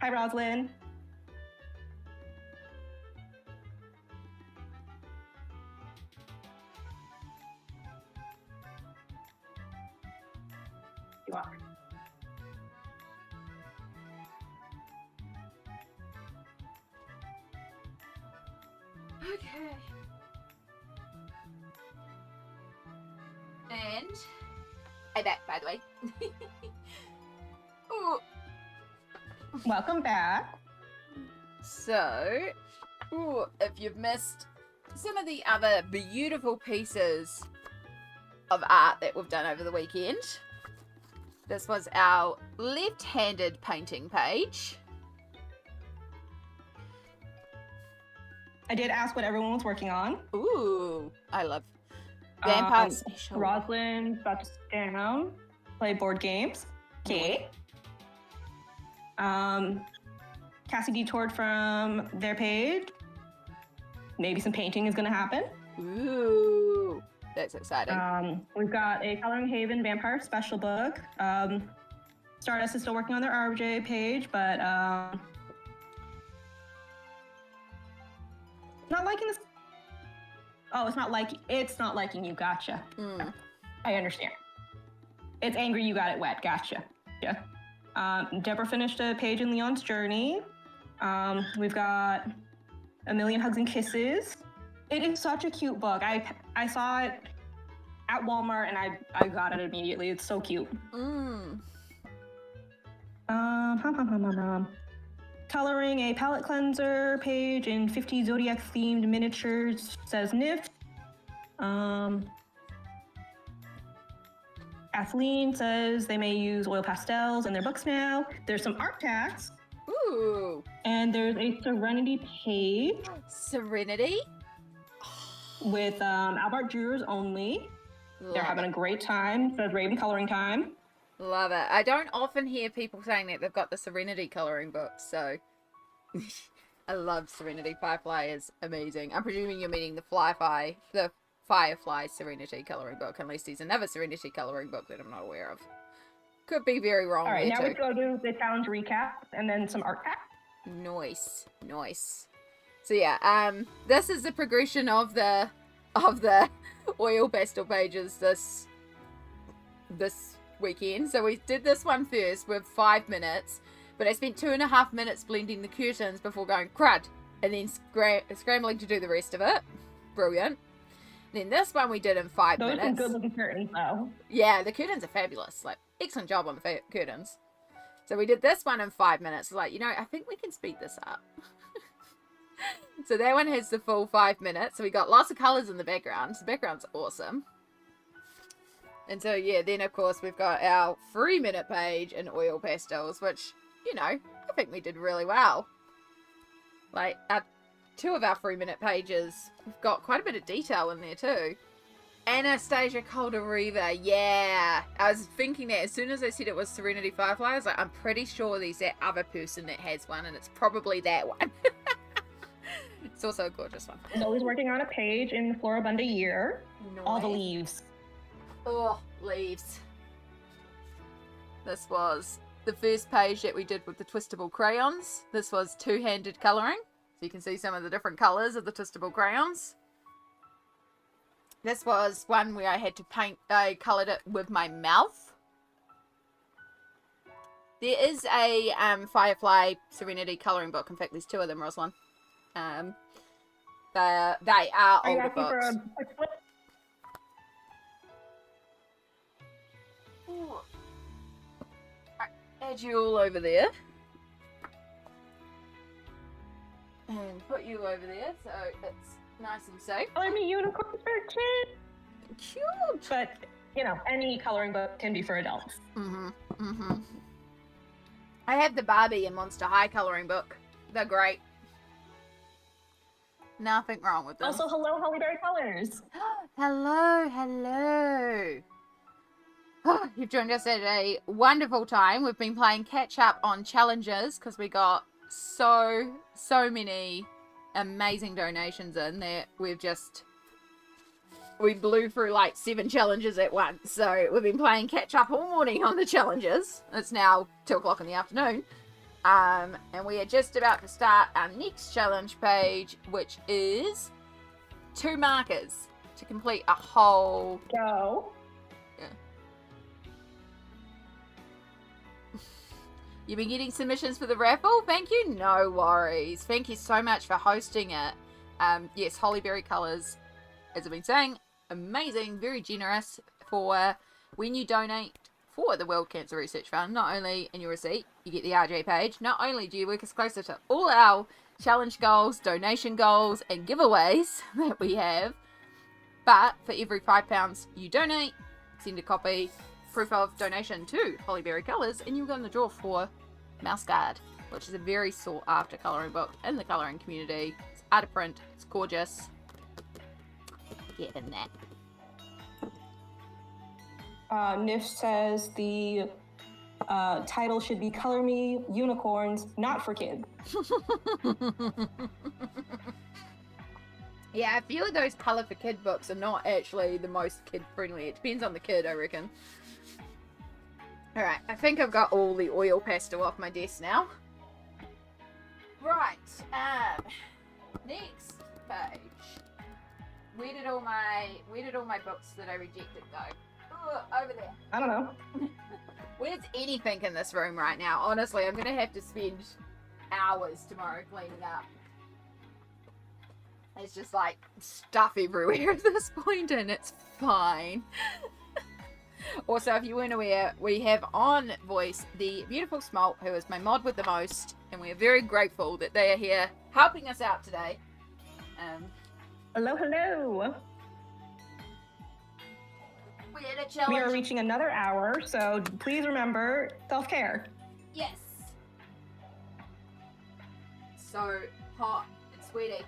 Hi, Roslyn. You are. Okay. And I'm back, by the way. Ooh. Welcome back. So, if you've missed some of the other beautiful pieces of art that we've done over the weekend, this was our left-handed painting page. I did ask what everyone was working on. Ooh, I love Vampire Special. Roslyn's about to sit down, play board games. Okay. Cassie detoured from their page. Maybe some painting is going to happen. Ooh, that's exciting. We've got a Coloring Haven Vampire Special book. Stardust is still working on their RJ page, but not liking this. Oh, it's not liking you. Gotcha. I understand. It's angry you got it wet. Gotcha. Yeah. Deborah finished a page in Leon's Journey. We've got A Million Hugs and Kisses. It is such a cute book. I saw it at Walmart and I got it immediately. It's so cute. Coloring a palette cleanser page in 50 Zodiac themed miniatures, says Nif. Kathleen says they may use oil pastels in their books now. There's some art packs. Ooh. And there's a Serenity page. Serenity? With Albert Jurors only. They're having a great time. Says Raven coloring time. Love it. I don't often hear people saying that they've got the Serenity coloring book, so I love Serenity. Firefly is amazing. I'm presuming you're meaning the Firefly Serenity coloring book, unless there's another Serenity coloring book that I'm not aware of. Could be very wrong. All right, there now too. we go to the challenge recap and then some art pack. Nice. So yeah, this is the progression of the oil pastel pages this weekend. So we did this one first with 5 minutes, but I spent 2.5 minutes blending the curtains before going crud, and then scrambling to do the rest of it. Brilliant. Then this one we did in 5 minutes. Those are some good looking curtains though. Yeah, the curtains are fabulous. Like, excellent job on the curtains. So we did this one in 5 minutes. Like, I think we can speed this up. So that one has the full 5 minutes. So we got lots of colours in the background. So the background's awesome. And so, yeah, then of course we've got our 3-minute page in oil pastels, which, I think we did really well. Like, two of our 3-minute pages, we've got quite a bit of detail in there too. Anastasia Caldereva, yeah. I was thinking that as soon as I said it was Serenity Firefly, I was like, I'm pretty sure there's that other person that has one, and it's probably that one. It's also a gorgeous one. Zoe's working on a page in Floribunda Year. Nice. All the leaves. Oh, leaves. This was the first page that we did with the twistable crayons. This was two-handed colouring. So you can see some of the different colours of the twistable crayons. This was one where I had to I coloured it with my mouth. There is a Firefly Serenity colouring book. In fact, there's 2 of them, Rosalind. They are older books. For a quick flip? Add you all over there. And put you over there so it's nice and safe. I'm a unicorn for kids. Cute! But, any coloring book can be for adults. I have the Barbie and Monster High colouring book. They're great. Nothing wrong with them. Also, hello, Hollyberry Colors. Hello. You've joined us at a wonderful time. We've been playing catch up on challenges because we got so many amazing donations in that we blew through like 7 challenges at once. So we've been playing catch up all morning on the challenges. It's now 2 o'clock in the afternoon. And we are just about to start our next challenge page, which is 2 markers to complete a whole... Go. You've been getting submissions for the raffle? Thank you. No worries. Thank you so much for hosting it. Yes, Hollyberry Colours, as I've been saying, amazing, very generous for when you donate for the World Cancer Research Fund. Not only in your receipt, you get the RJ page. Not only do you work us closer to all our challenge goals, donation goals, and giveaways that we have, but for every £5 you donate, send a copy, proof of donation to Hollyberry Colours, and you'll go in the draw for Mouse Guard, which is a very sought after colouring book in the colouring community. It's out of print, it's gorgeous. Get in that. Nif says the title should be Color Me Unicorns, Not for Kids. Yeah, a few of those Colour for Kid books are not actually the most kid friendly. It depends on the kid, I reckon. Alright, I think I've got all the oil pastel off my desk now. Right, next page. Where did all my books that I rejected go? Ooh, over there. I don't know. Where's anything in this room right now? Honestly, I'm gonna have to spend hours tomorrow cleaning up. There's just like stuff everywhere at this point, and it's fine. Also, if you weren't aware, we have on voice the beautiful Smalt, who is my mod with the most, and we are very grateful that they are here helping us out today. Hello, hello. We had a challenge. We are reaching another hour, so please remember self-care. Yes. So hot and sweaty.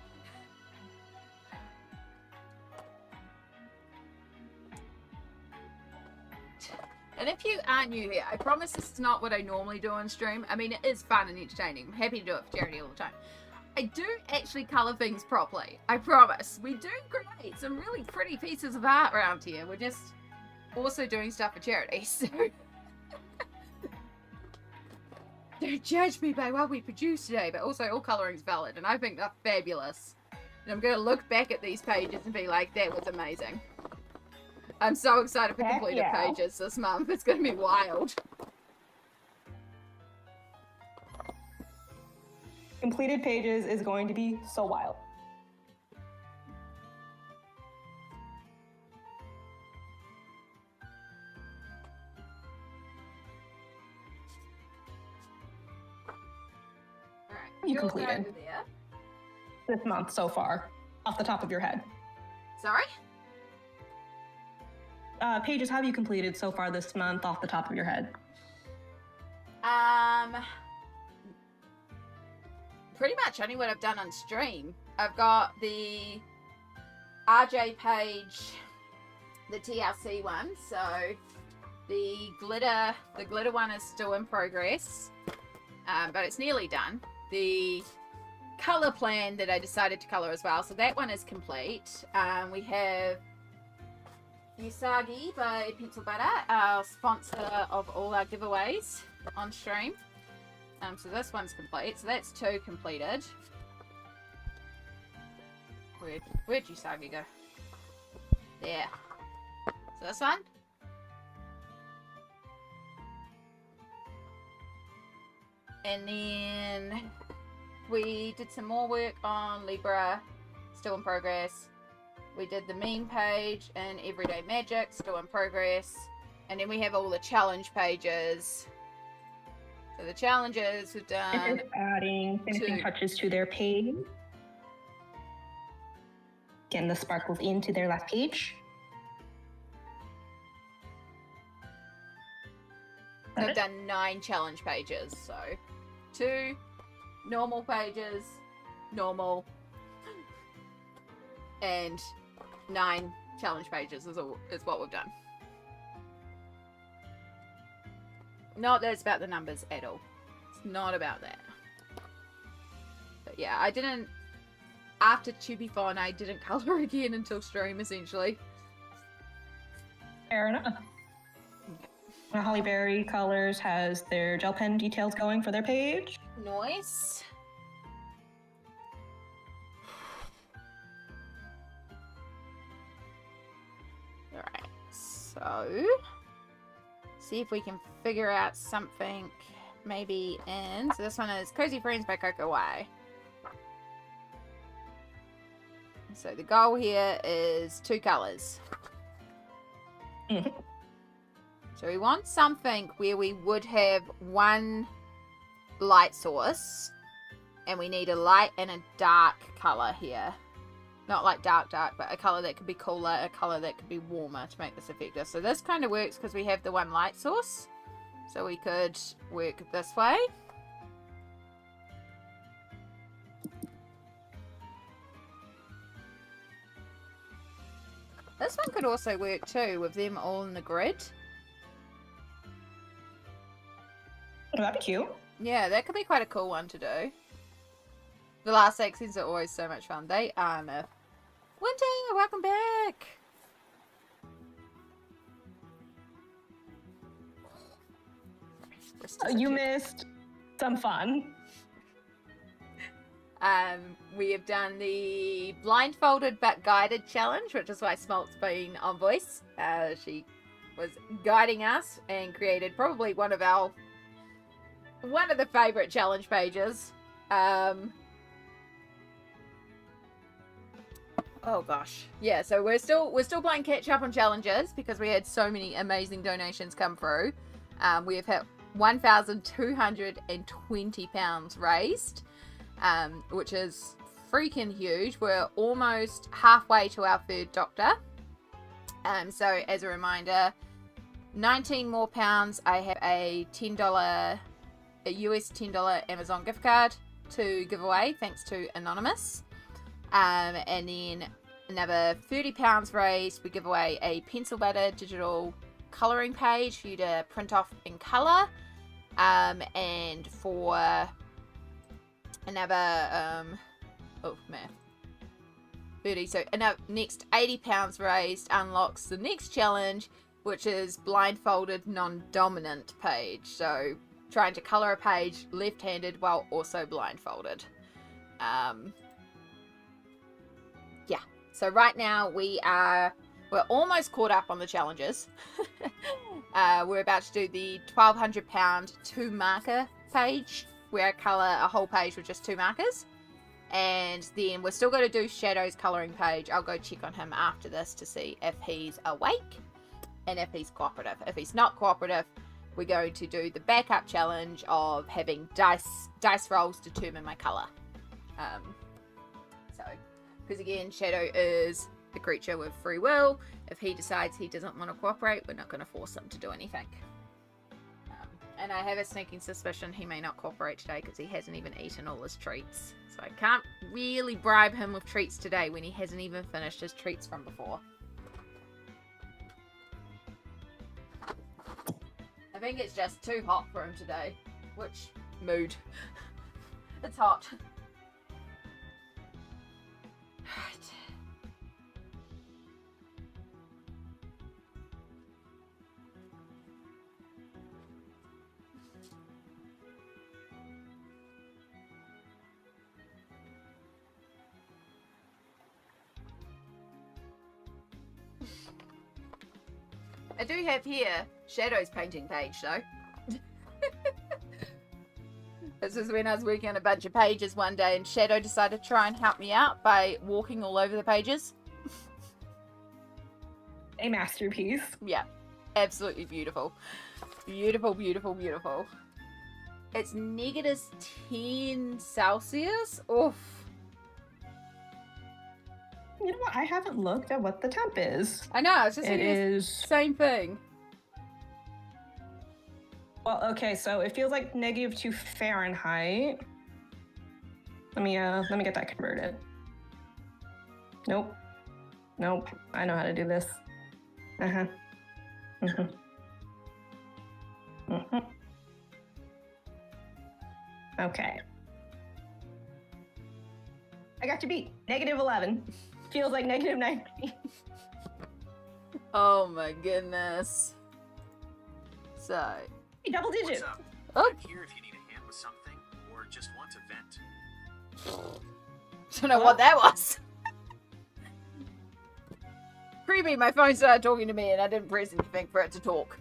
And if you are new here, I promise this is not what I normally do on stream. I mean, it is fun and entertaining. I'm happy to do it for charity all the time. I do actually colour things properly. I promise. We do create some really pretty pieces of art around here. We're just also doing stuff for charity, so... Don't judge me by what we produce today, but also all colouring's valid, and I think they're fabulous. And I'm going to look back at these pages and be like, that was amazing. I'm so excited for completed pages this month. It's going to be wild. Completed pages is going to be so wild. Alright, You completed over there. this month so far, off the top of your head. Sorry? Pages, have you completed so far this month off the top of your head? Pretty much only what I've done on stream. I've got the RJ page, the TLC one, so the glitter one is still in progress, but it's nearly done. The colour plan that I decided to colour as well, so that one is complete. We have Usagi by Pencil Butter, our sponsor of all our giveaways on stream. So this one's complete. So that's 2 completed. Where'd Usagi go? There. So this one. And then we did some more work on Libra, still in progress. We did the meme page and Everyday Magic, still in progress. And then we have all the challenge pages. So the challenges we've done. Just adding finishing touches to their page. Getting the sparkles into their last page. I've done 9 challenge pages, so 2 normal pages, normal, and 9 challenge pages is what we've done. Not that it's about the numbers at all. It's not about that. But yeah, I didn't... After Tubifon, I didn't colour again until stream, essentially. Fair enough. Hollyberry Colors has their gel pen details going for their page. Nice. Alright, so see if we can figure out something maybe in. So this one is Cozy Friends by Coco Y. So the goal here is 2 colors. So we want something where we would have one light source, and we need a light and a dark color here. Not like dark, but a color that could be cooler, a color that could be warmer to make this effective. So this kind of works because we have the one light source. So we could work this way. This one could also work too, with them all in the grid. Oh, that'd be cute. Yeah, that could be quite a cool one to do. The last accents are always so much fun. They are, Myth. Winter, welcome back! You missed some fun. We have done the blindfolded but guided challenge, which is why Smolt's been on voice. She was guiding us and created probably one of the favorite challenge pages. Oh gosh, yeah. So we're still playing catch up on challenges because we had so many amazing donations come through. We have hit £1,220 raised, which is freaking huge. We're almost halfway to our 3rd doctor. So as a reminder, 19 more pounds. I have a US $10 Amazon gift card to give away thanks to Anonymous. And then another £30 raised. We give away a pencil butter digital colouring page for you to print off in colour. And for another, math. 30. So another next £80 raised unlocks the next challenge, which is blindfolded non-dominant page. So trying to colour a page left-handed while also blindfolded. Yeah. So right now we're almost caught up on the challenges. We're about to do the £1,200 2 marker page, where I colour a whole page with just 2 markers. And then we're still going to do Shadow's colouring page. I'll go check on him after this to see if he's awake and if he's cooperative. If he's not cooperative, we're going to do the backup challenge of having dice rolls determine my colour. Because again, Shadow is a creature with free will. If he decides he doesn't want to cooperate, we're not going to force him to do anything. And I have a sneaking suspicion he may not cooperate today because he hasn't even eaten all his treats. So I can't really bribe him with treats today when he hasn't even finished his treats from before. I think it's just too hot for him today. Which mood? It's hot. Right. I do have here Shadow's painting page though. This is when I was working on a bunch of pages one day and Shadow decided to try and help me out by walking all over the pages. A masterpiece. Yeah, absolutely beautiful. Beautiful, beautiful, beautiful. It's -10 Celsius. Oof. You know what? I haven't looked at what the temp is. I know, it's just It is. same thing. Well, okay, so it feels like -2 Fahrenheit. Let me get that converted. Nope. I know how to do this. Okay. I got you beat. -11. Feels like -90. Oh my goodness. So. Double digit. What's up? Oh. I'm here if you need a hand with something, or just want to vent. Don't know what that was. Creepy, my phone started talking to me and I didn't press anything for it to talk.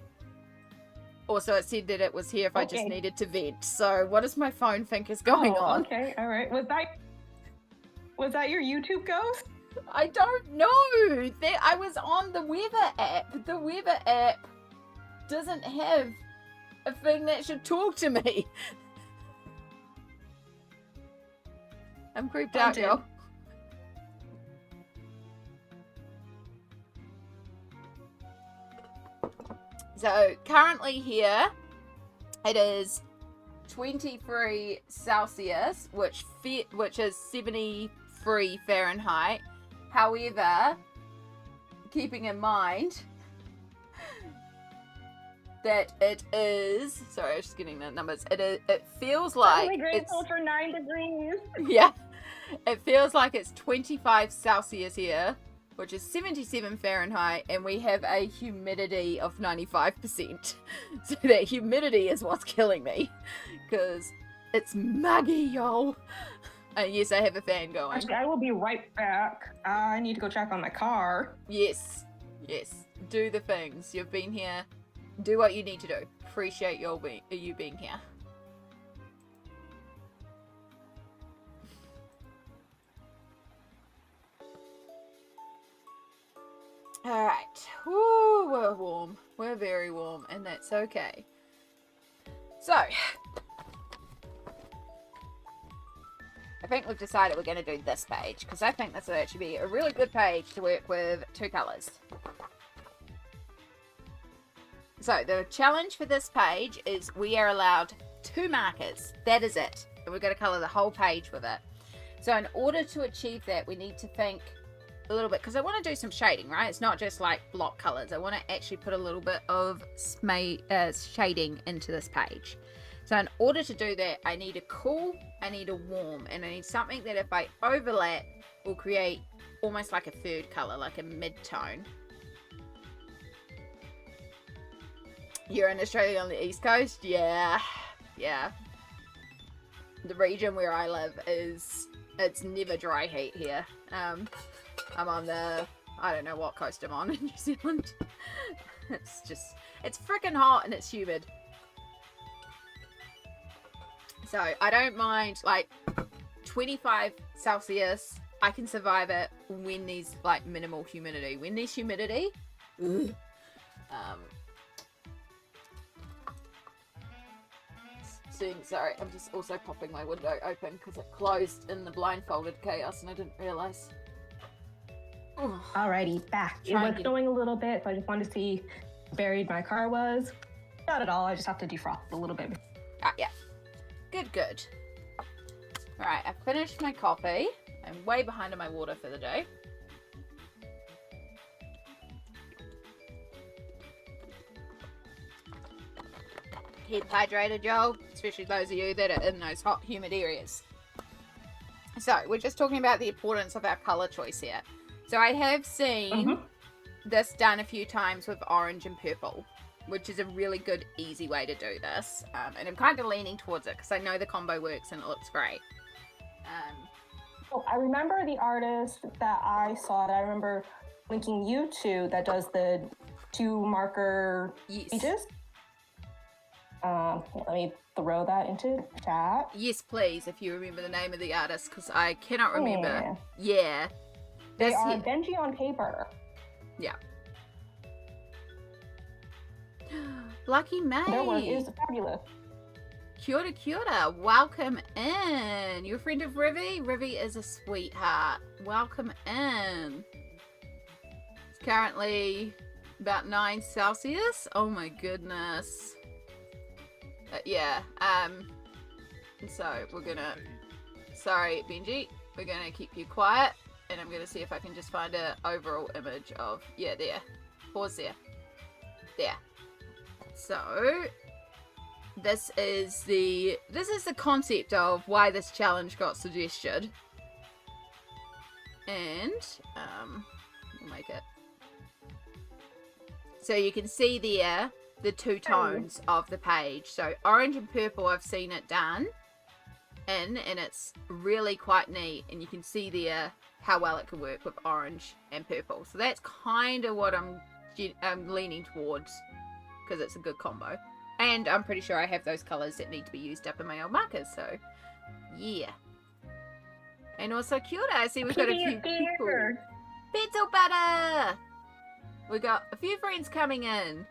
Also, it said that it was here if I just Okay. needed to vent. So, what does my phone think is going on? Okay, all right. Was that your YouTube ghost? I don't know. I was on the weather app. The weather app doesn't have a thing that should talk to me. I'm creeped out, Haunted. y'all. So currently here, it is 23 Celsius, which is 73 Fahrenheit. However, keeping in mind that it is, sorry, I was just getting the numbers. It feels like Totally grateful for 9 degrees. yeah, it feels like it's 25 Celsius here, which is 77 Fahrenheit, and we have a humidity of 95%. So that humidity is what's killing me, because it's muggy, y'all. Yes, I have a fan going. Actually, I will be right back. I need to go check on my car. Yes, do the things. You've been here. Do what you need to do. Appreciate you being here. Alright. Woo, we're warm. We're very warm, and that's okay. So, I think we've decided we're going to do this page, because I think this will actually be a really good page to work with 2 colours. So, the challenge for this page is we are allowed 2 markers. That is it. And we're going to colour the whole page with it. So, in order to achieve that, we need to think a little bit, because I want to do some shading, right? It's not just like block colours. I want to actually put a little bit of shading into this page. So in order to do that, I need a cool, I need a warm, and I need something that if I overlap will create almost like a third colour, like a mid-tone. You're in Australia on the East Coast? Yeah. The region where I live it's never dry heat here. I'm on the, I don't know what coast I'm on in New Zealand. It's freaking hot and it's humid. So I don't mind, like, 25 Celsius, I can survive it when there's, like, minimal humidity. When there's humidity, sorry, I'm just also popping my window open because it closed in the blindfolded chaos and I didn't realise. Alrighty, back. It was snowing a little bit, so I just wanted to see how buried my car was. Not at all, I just have to defrost a little bit. Ah, yeah. Good. Alright, I've finished my coffee. I'm way behind on my water for the day. Keep hydrated, y'all. Especially those of you that are in those hot, humid areas. So, we're just talking about the importance of our colour choice here. So, I have seen this done a few times with orange and purple, which is a really good, easy way to do this. And I'm kind of leaning towards it because I know the combo works and it looks great. Oh, I remember the artist that I saw that I remember linking you to that does the 2 marker pages. Let me throw that into chat. Yes, please, if you remember the name of the artist, because I cannot remember. Yeah. They are Benji on paper. Yeah. Lucky May. Their work is fabulous. Kia ora. Welcome in. You're a friend of Rivi? Rivi is a sweetheart. Welcome in. It's currently about 9 Celsius. Oh my goodness. Yeah. So we're gonna. Sorry, Benji. We're gonna keep you quiet, and I'm gonna see if I can just find an overall image of. Yeah, there. Pause there. There. So this is the concept of why this challenge got suggested, and we'll make it so you can see there the 2 tones of the page. So orange and purple, I've seen it done, in, and it's really quite neat, and you can see there how well it can work with orange and purple. So that's kind of what I'm leaning towards, because it's a good combo. And I'm pretty sure I have those colours that need to be used up in my old markers, so yeah. And also kia ora, I see we've got a few people. Pencil butter! We got a few friends coming in.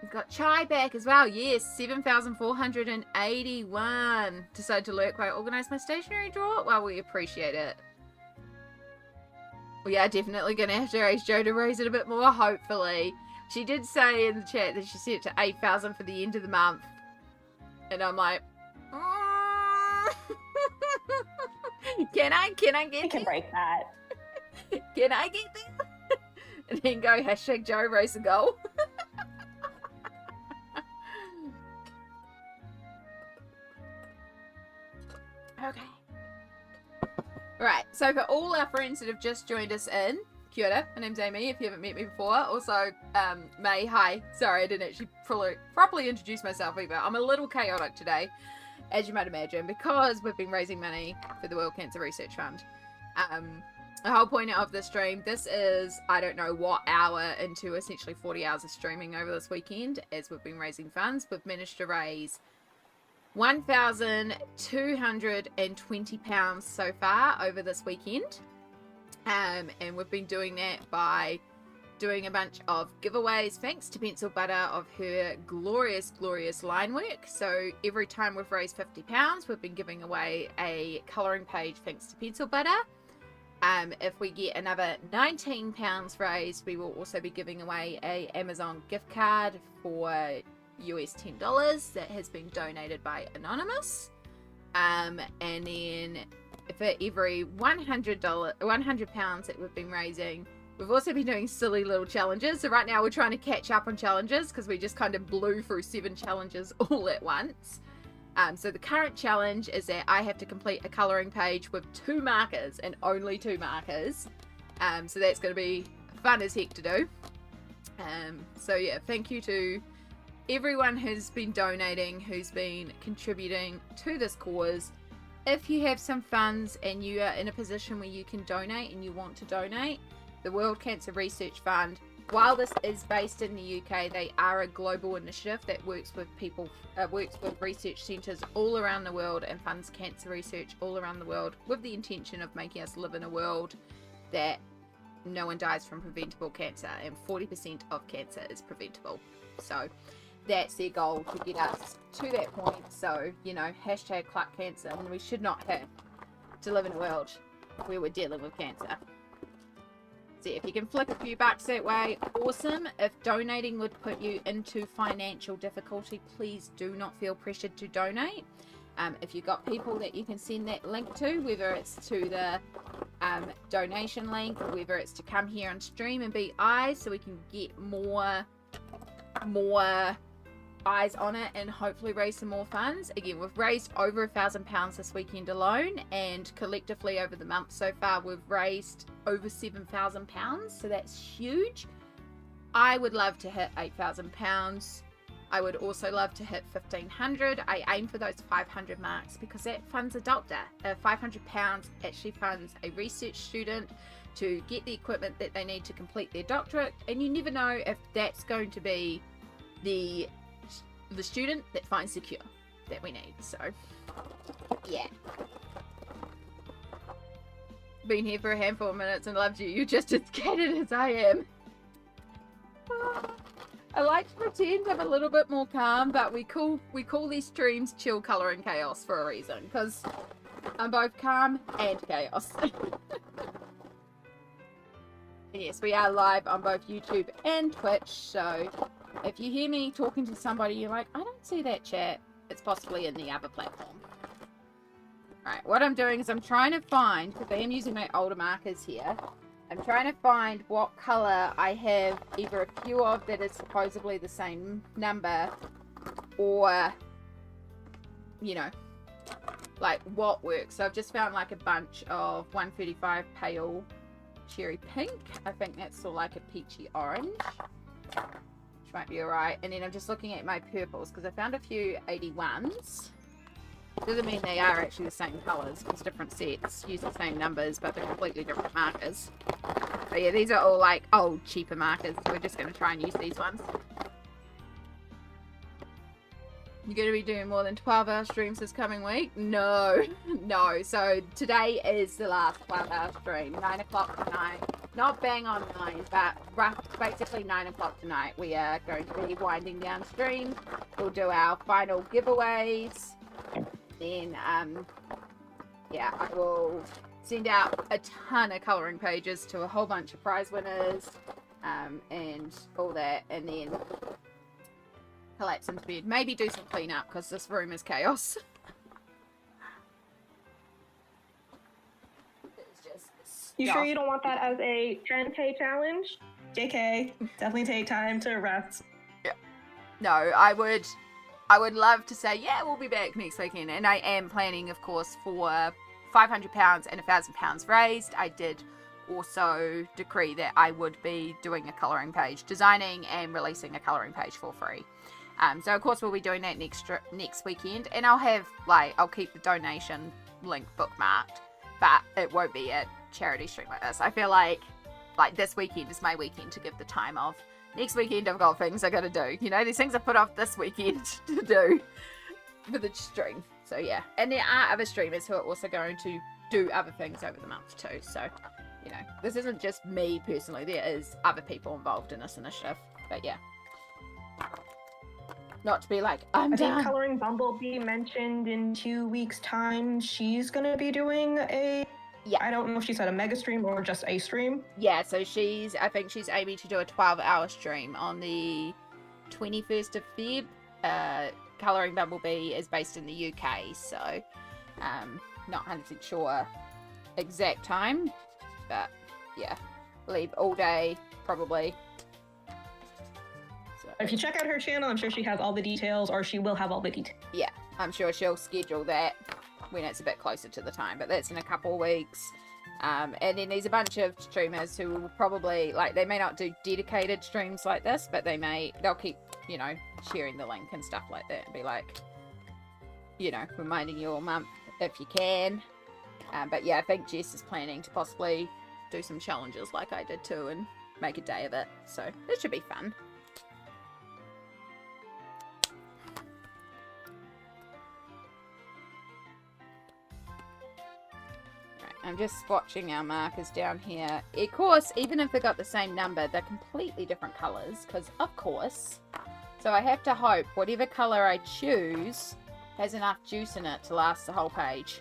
We've got Chai back as well. Yes, 7,481. Decided to lurk while I organised my stationery drawer. Well, we appreciate it. We are definitely going to have to raise Joe to raise it a bit more, hopefully. She did say in the chat that she set it to 8,000 for the end of the month. And I'm like, Can I get I can there? break that. Can I get there? And then go hashtag Joe raise a goal. Okay. Right, so for all our friends that have just joined us in, kia ora, my name's Amy, if you haven't met me before. Also, May, hi. Sorry, I didn't actually properly introduce myself either. I'm a little chaotic today, as you might imagine, because we've been raising money for the World Cancer Research Fund. The whole point of this stream, this is, I don't know what hour into essentially 40 hours of streaming over this weekend, as we've been raising funds. We've managed to raise £1,220 so far over this weekend. And we've been doing that by doing a bunch of giveaways thanks to Pencil Butter of her glorious line work. So every time we've raised £50, we've been giving away a colouring page thanks to Pencil Butter. If we get another £19 raised, we will also be giving away a Amazon gift card for US $10 that has been donated by Anonymous. And then for every £100 that we've been raising, we've also been doing silly little challenges. So right now we're trying to catch up on challenges because we just kind of blew through 7 challenges all at once. So the current challenge is that I have to complete a colouring page with 2 markers and only 2 markers. So that's going to be fun as heck to do. So yeah, thank you to everyone who's been donating, who's been contributing to this cause. If you have some funds and you are in a position where you can donate and you want to donate, the World Cancer Research Fund, while this is based in the UK, they are a global initiative that works with research centres all around the world and funds cancer research all around the world with the intention of making us live in a world that no one dies from preventable cancer, and 40% of cancer is preventable. So that's their goal, to get us to that point. So, you know, hashtag Clark Cancer, and we should not have to live in a world where we're dealing with cancer. So if you can flick a few bucks that way, awesome. If donating would put you into financial difficulty, please do not feel pressured to donate. If you've got people that you can send that link to, whether it's to the donation link, or whether it's to come here on stream and be eyes, so we can get more eyes on it and hopefully raise some more funds. Again, we've raised over £1,000 this weekend alone, and collectively over the month so far we've raised over £7,000, so that's huge. I would love to hit £8,000. I would also love to hit 1,500. I aim for those 500 marks because that funds a doctor. £500 actually funds a research student to get the equipment that they need to complete their doctorate, and you never know if that's going to be the student that finds the cure that we need. So yeah, been here for a handful of minutes and loved you. You're just as scattered as I am. I like to pretend I'm a little bit more calm, but we call these streams Chill, Colour and Chaos for a reason, because I'm both calm and chaos. And yes, we are live on both YouTube and Twitch, so if you hear me talking to somebody, you're like, I don't see that chat, it's possibly in the other platform. Alright, what I'm doing is I'm trying to find, because I am using my older markers here, I'm trying to find what colour I have either a few of that is supposedly the same number, or, you know, like what works. So I've just found like a bunch of 135 pale cherry pink. I think that's sort of like a peachy orange, which might be alright. And then I'm just looking at my purples because I found a few 81s. Doesn't mean they are actually the same colours. It's different sets. Use the same numbers, but they're completely different markers. But yeah, these are all like old, cheaper markers. We're just going to try and use these ones. You're going to be doing more than 12-hour streams this coming week? No. No. So today is the last 12-hour stream. 9 o'clock tonight. Not bang on 9, but basically 9 o'clock tonight. We are going to be winding down stream. We'll do our final giveaways. Then, yeah, I will send out a ton of colouring pages to a whole bunch of prize winners. And all that. And then collapse into bed. Maybe do some cleanup because this room is chaos. You sure you don't want that as a 10K challenge? JK, definitely take time to rest. Yeah. No, I would love to say, yeah, we'll be back next weekend. And I am planning, of course, for £500 and £1,000 raised. I did also decree that I would be doing a colouring page, designing and releasing a colouring page for free. So of course we'll be doing that next weekend, and I'll keep the donation link bookmarked, but it won't be a charity stream like this. I feel like this weekend is my weekend to give the time of. Next weekend I've got things I gotta do. You know, these things I put off this weekend to do for the stream. So yeah, and there are other streamers who are also going to do other things over the month too. So, you know, this isn't just me personally. There is other people involved in this initiative. But yeah. Not to be like, I think Coloring Bumblebee mentioned in 2 weeks' time she's gonna be doing a... Yeah. I don't know if she said a mega stream or just a stream. Yeah, so I think she's aiming to do a 12-hour stream on the 21st of Feb. Coloring Bumblebee is based in the UK, so not 100% sure exact time, but yeah, leave all day probably. So, if you check out her channel, I'm sure she has all the details, or she will have all the details. Yeah, I'm sure she'll schedule that when it's a bit closer to the time, but that's in a couple of weeks. And then there's a bunch of streamers who will probably, like, they may not do dedicated streams like this, but they'll keep, you know, sharing the link and stuff like that, and be like, you know, reminding you all month if you can. But yeah, I think Jess is planning to possibly do some challenges like I did too, and make a day of it, so that should be fun. I'm just swatching our markers down here. Of course, even if they got the same number, they're completely different colours, because of course. So I have to hope whatever colour I choose has enough juice in it to last the whole page.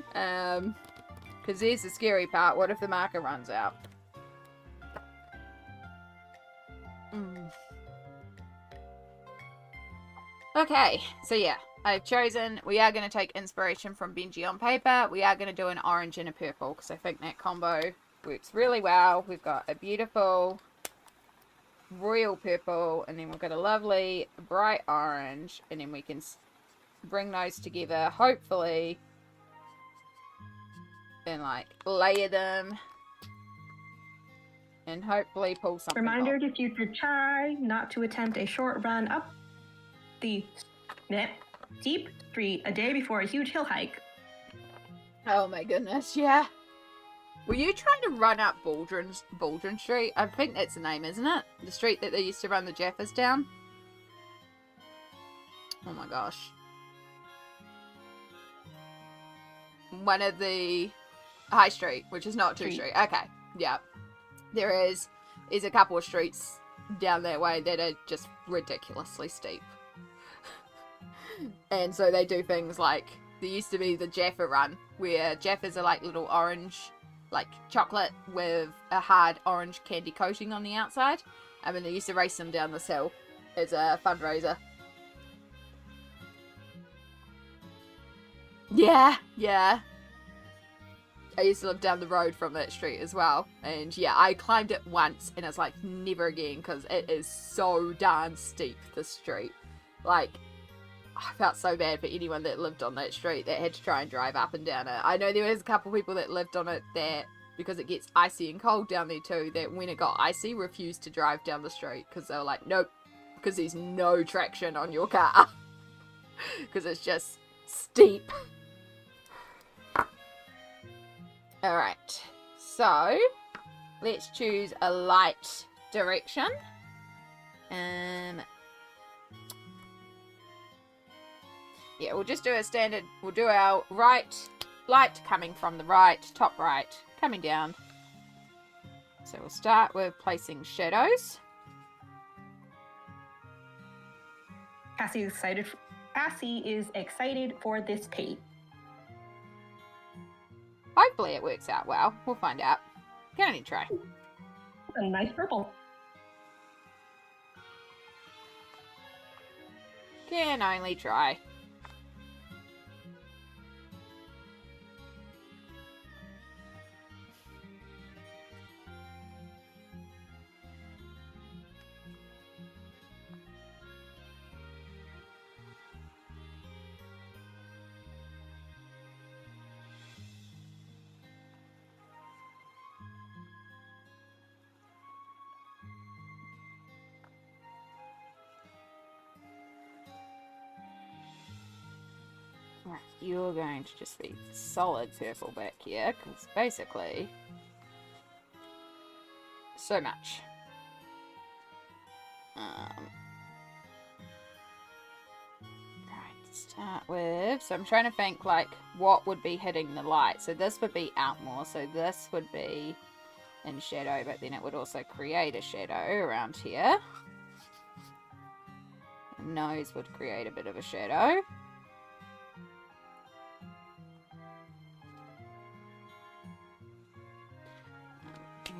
Because there's the scary part. What if the marker runs out? Okay, so yeah. I've chosen, we are going to take inspiration from Benji on paper. We are going to do an orange and a purple because I think that combo works really well. We've got a beautiful royal purple, and then we've got a lovely bright orange, and then we can bring those together, hopefully, and like layer them, and hopefully pull something Reminder off. To future Chai not to attempt a short run up the steep street a day before a huge hill hike. Oh my goodness, yeah. Were you trying to run up Baldwin Street? I think that's the name, isn't it? The street that they used to run the Jaffas down? Oh my gosh. One of the High Street, which is not 2 Street. Okay, yeah. There is a couple of streets down that way that are just ridiculously steep. And so they do things like, there used to be the Jaffa run, where Jaffas are like little orange, like chocolate with a hard orange candy coating on the outside. And they used to race them down this hill as a fundraiser. Yeah, yeah. I used to live down the road from that street as well. And yeah, I climbed it once and it's like never again because it is so darn steep, this street. Like, I felt so bad for anyone that lived on that street that had to try and drive up and down it. I know there was a couple people that lived on it that, because it gets icy and cold down there too, that when it got icy refused to drive down the street because they were like, nope, because there's no traction on your car. because it's just steep. Alright, so let's choose a light direction. Yeah, we'll just do a standard, we'll do our right, light coming from the right, top right, coming down. So we'll start with placing shadows. Cassie is excited for this paint. Hopefully it works out well. We'll find out. Can only try. A nice purple. Can only try. Right, you're going to just be solid purple back here, because basically, so much. Right, start with, so I'm trying to think, like, what would be hitting the light. So this would be out more, so this would be in shadow, but then it would also create a shadow around here. The nose would create a bit of a shadow.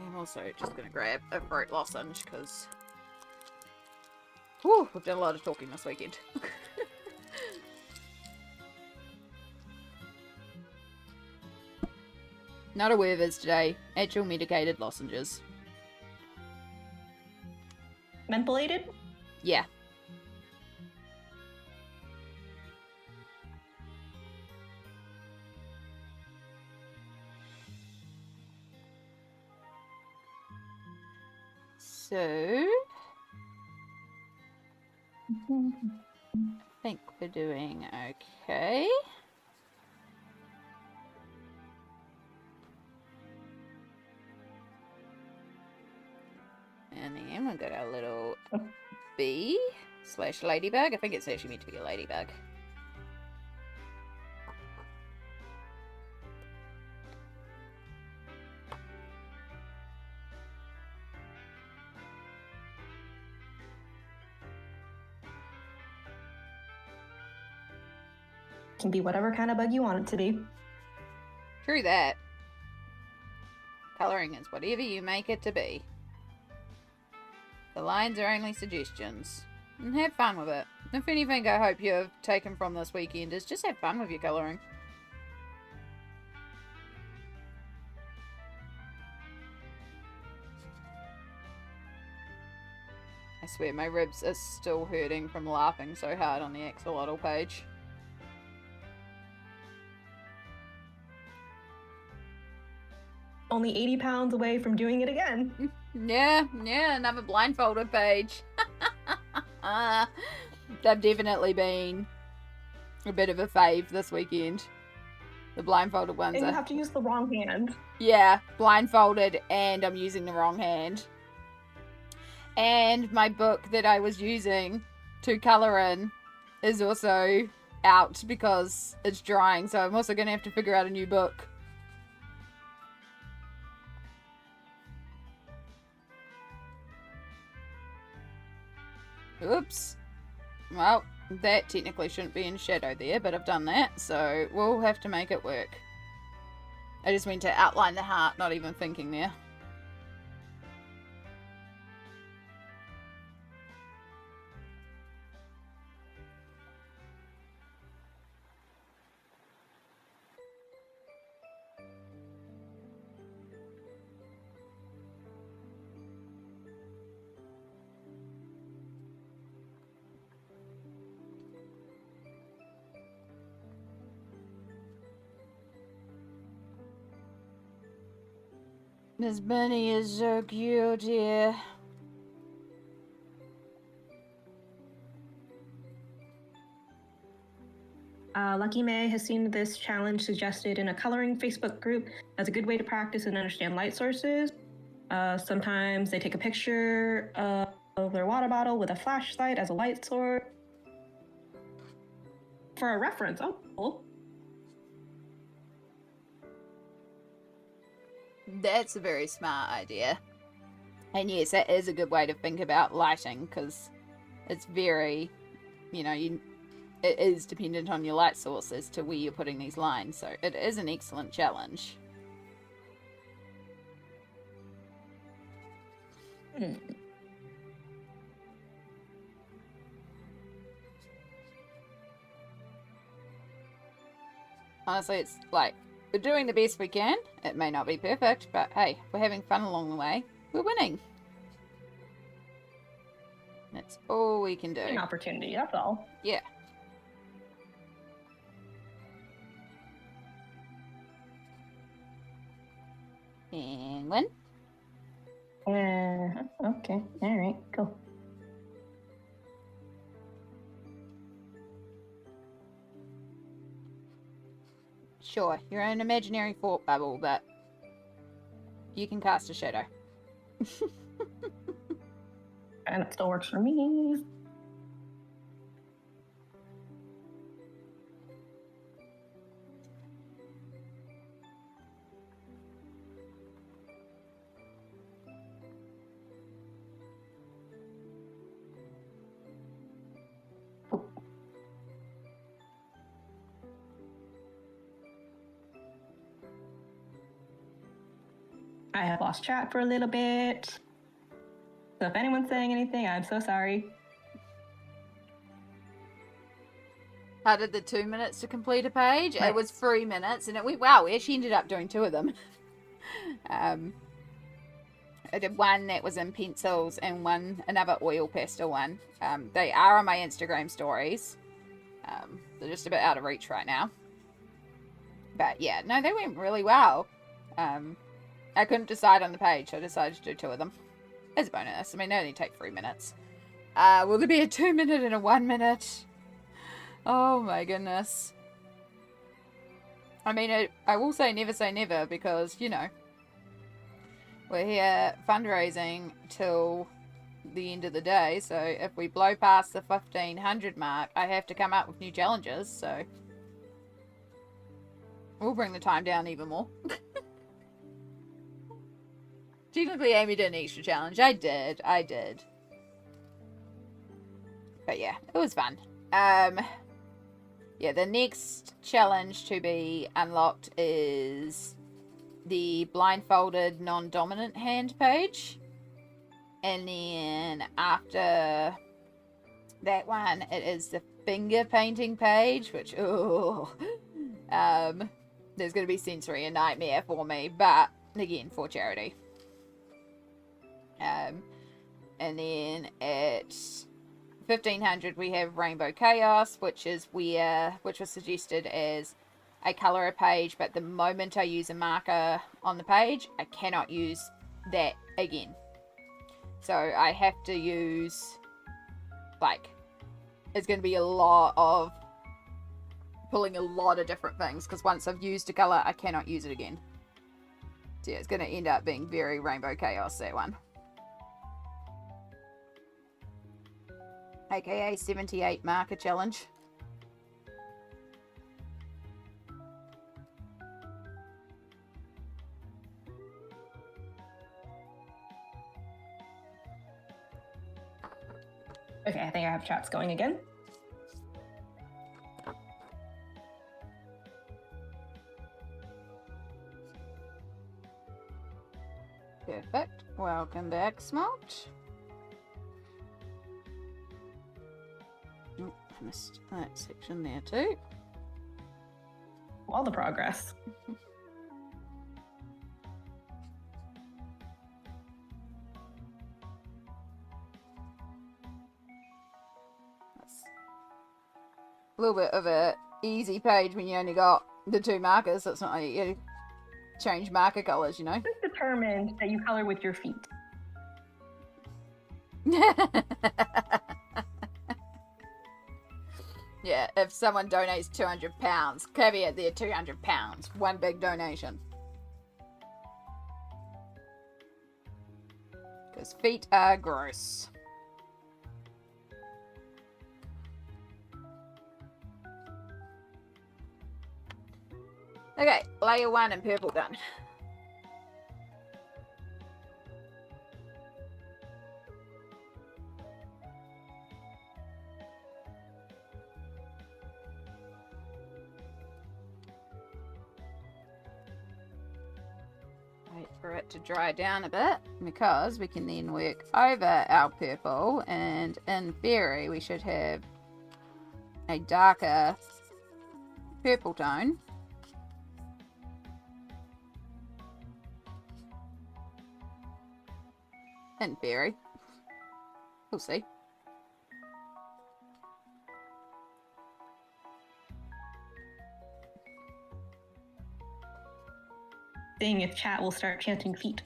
I'm also just going to grab a fruit lozenge because we've done a lot of talking this weekend. Not a Werther's today. Actual medicated lozenges. Mentholated? Yeah. So, I think we're doing okay. And then we've got our little bee / ladybug. I think it's actually meant to be a ladybug. Can be whatever kind of bug you want it to be. True that. Colouring is whatever you make it to be. The lines are only suggestions. And have fun with it. If anything I hope you've taken from this weekend is just have fun with your colouring. I swear my ribs are still hurting from laughing so hard on the axolotl page. Only 80 pounds away from doing it again. Yeah, another blindfolded page. They've definitely been a bit of a fave this weekend. The blindfolded ones And you have to use the wrong hand. Yeah, blindfolded and I'm using the wrong hand. And my book that I was using to colour in is also out because it's drying, so I'm also going to have to figure out a new book. Oops. Well, that technically shouldn't be in shadow there, but I've done that, so we'll have to make it work. I just went to outline the heart, not even thinking there. This bunny is so cute here. Lucky May has seen this challenge suggested in a coloring Facebook group as a good way to practice and understand light sources. Sometimes they take a picture of their water bottle with a flashlight as a light source. For a reference, oh, cool. That's a very smart idea. And yes, that is a good way to think about lighting, because it's very, it is dependent on your light source as to where you're putting these lines. So it is an excellent challenge. Honestly, it's like, we're doing the best we can. It may not be perfect, but hey, we're having fun along the way. We're winning. That's all we can do. An opportunity, that's all. Yeah. And win. Okay, alright, cool. Sure, you're an imaginary thought bubble, but you can cast a shadow. And it still works for me. I have lost chat for a little bit. So if anyone's saying anything, I'm so sorry. How did the 2 minutes to complete a page? Right. It was 3 minutes, and wow, we actually ended up doing 2 of them. I did one that was in pencils and another oil pastel one. They are on my Instagram stories. They're just a bit out of reach right now. But yeah, no, they went really well. I couldn't decide on the page, so I decided to do 2 of them. As a bonus. I mean, they only take 3 minutes. Will there be a 2 minute and a 1 minute? Oh my goodness. I mean, I will say never, because, we're here fundraising till the end of the day, so if we blow past the 1500 mark, I have to come up with new challenges, so we'll bring the time down even more. Technically, Amy did an extra challenge. I did. But yeah, it was fun. Yeah, the next challenge to be unlocked is the blindfolded non-dominant hand page. And then after that one, it is the finger painting page, which, there's going to be sensory a nightmare for me, but again, for charity. And then at 1500 we have Rainbow Chaos, which was suggested as I colour a page, but the moment I use a marker on the page, I cannot use that again. So I have to use, it's going to be a lot of pulling a lot of different things, because once I've used a colour, I cannot use it again. So yeah, it's going to end up being very Rainbow Chaos, that one. AKA 78 marker challenge. Okay, I think I have chats going again. Perfect. Welcome back, Smalt. Oh, I missed that section there too. All the progress. That's a little bit of a easy page when you only got the 2 markers, so it's not like you change marker colours, you know? It's determined that you color with your feet. Yeah, if someone donates £200, caveat there, £200. One big donation. Because feet are gross. Okay, layer 1 in purple done. Wait for it to dry down a bit, because we can then work over our purple, and in theory we should have a darker purple tone. In theory. We'll see. Seeing if chat will start chanting feet.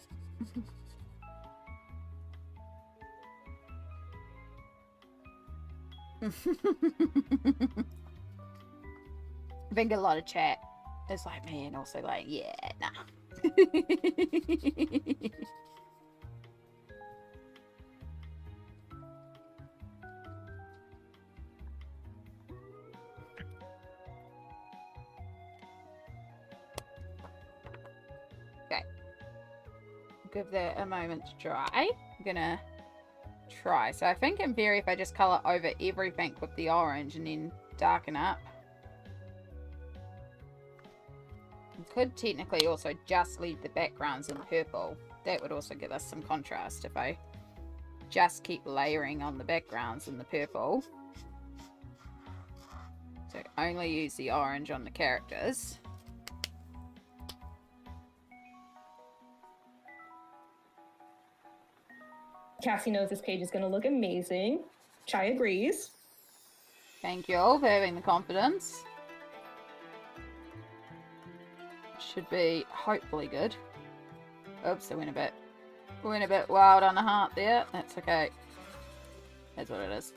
I think a lot of chat is like me, and also like, yeah, nah. Okay. Give that a moment to dry. I'm gonna try. So I think in theory if I just colour over everything with the orange and then darken up. I could technically also just leave the backgrounds in purple. That would also give us some contrast if I just keep layering on the backgrounds in the purple. So only use the orange on the characters. Cassie knows this page is going to look amazing. Chai agrees. Thank you all for having the confidence. Should be hopefully good. Oops, I went a bit wild on the heart there. That's okay. That's what it is.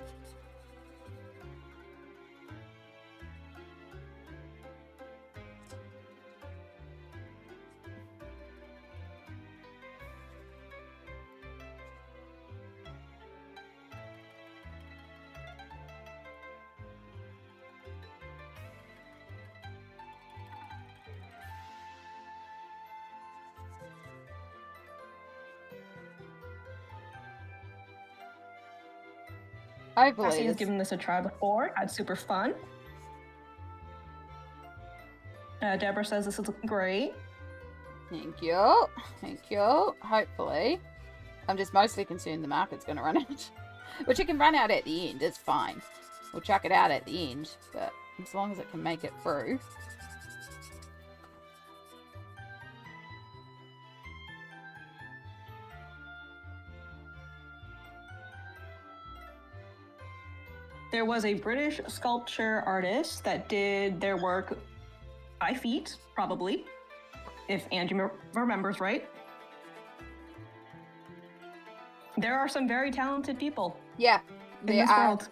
Hopefully Cassie has this- given this a try before. Had super fun. Deborah says this is looking great. Thank you. Thank you. Hopefully. I'm just mostly concerned the market's going to run out. Which it can run out at the end. It's fine. We'll chuck it out at the end. But as long as it can make it through. There was a British sculpture artist that did their work by feet, probably, if Angie remembers right. There are some very talented people Yeah. in this world.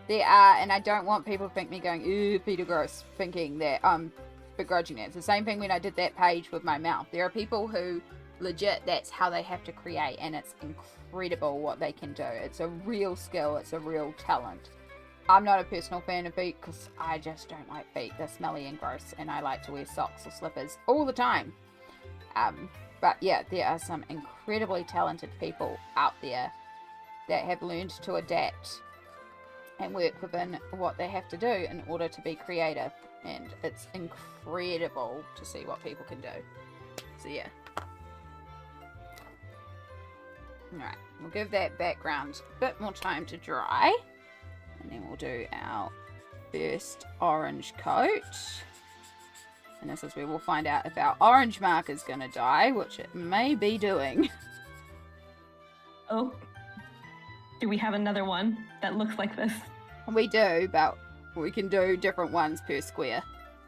There are, and I don't want people to think me going, ooh, Peter Gross, thinking that I'm begrudging it. It's the same thing when I did that page with my mouth. There are people who, legit, that's how they have to create, and it's incredible what they can do. It's a real skill, it's a real talent. I'm not a personal fan of feet, because I just don't like feet. They're smelly and gross, and I like to wear socks or slippers all the time. But yeah, there are some incredibly talented people out there that have learned to adapt and work within what they have to do in order to be creative, and it's incredible to see what people can do. So yeah. Alright, we'll give that background a bit more time to dry, and then we'll do our first orange coat. And this is where we'll find out if our orange marker is going to die, which it may be doing. Oh, do we have another one that looks like this? We do, but we can do different ones per square.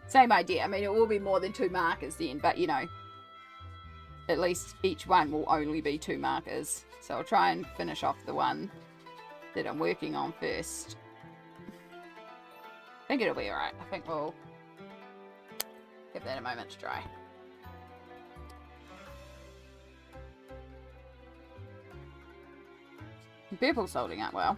Same idea. I mean, it will be more than 2 markers then, but you know, at least each one will only be 2 markers. So I'll try and finish off the one that I'm working on first. think it'll be alright. I think we'll give that a moment to dry. Purple's holding up well.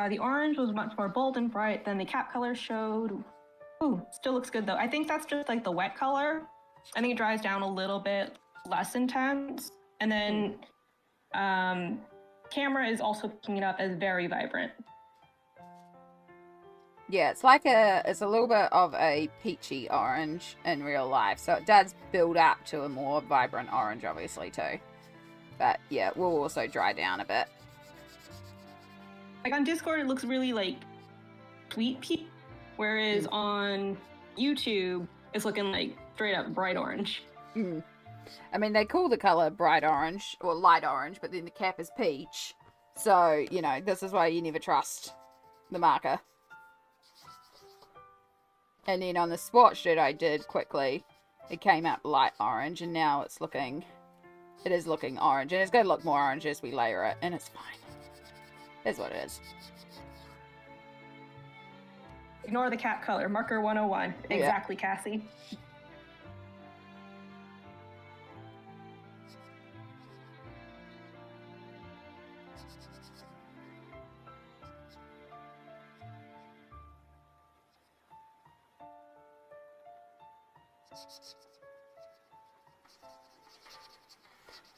The orange was much more bold and bright than the cap color showed. Ooh, still looks good though. I think that's just like the wet color. I think it dries down a little bit less intense. And then camera is also picking it up as very vibrant. Yeah, it's like it's a little bit of a peachy orange in real life. So it does build up to a more vibrant orange, obviously, too. But yeah, it will also dry down a bit. Like on Discord, it looks really like sweet pea, whereas on YouTube, it's looking like straight up bright orange. Mm. I mean, they call the color bright orange or light orange, but then the cap is peach. So, you know, this is why you never trust the marker. And then on the swatch that I did quickly, it came up light orange, and now it is looking orange. And it's going to look more orange as we layer it, and it's fine. Is what it is. Ignore the cap color. Marker 101. Yeah. Exactly, Cassie.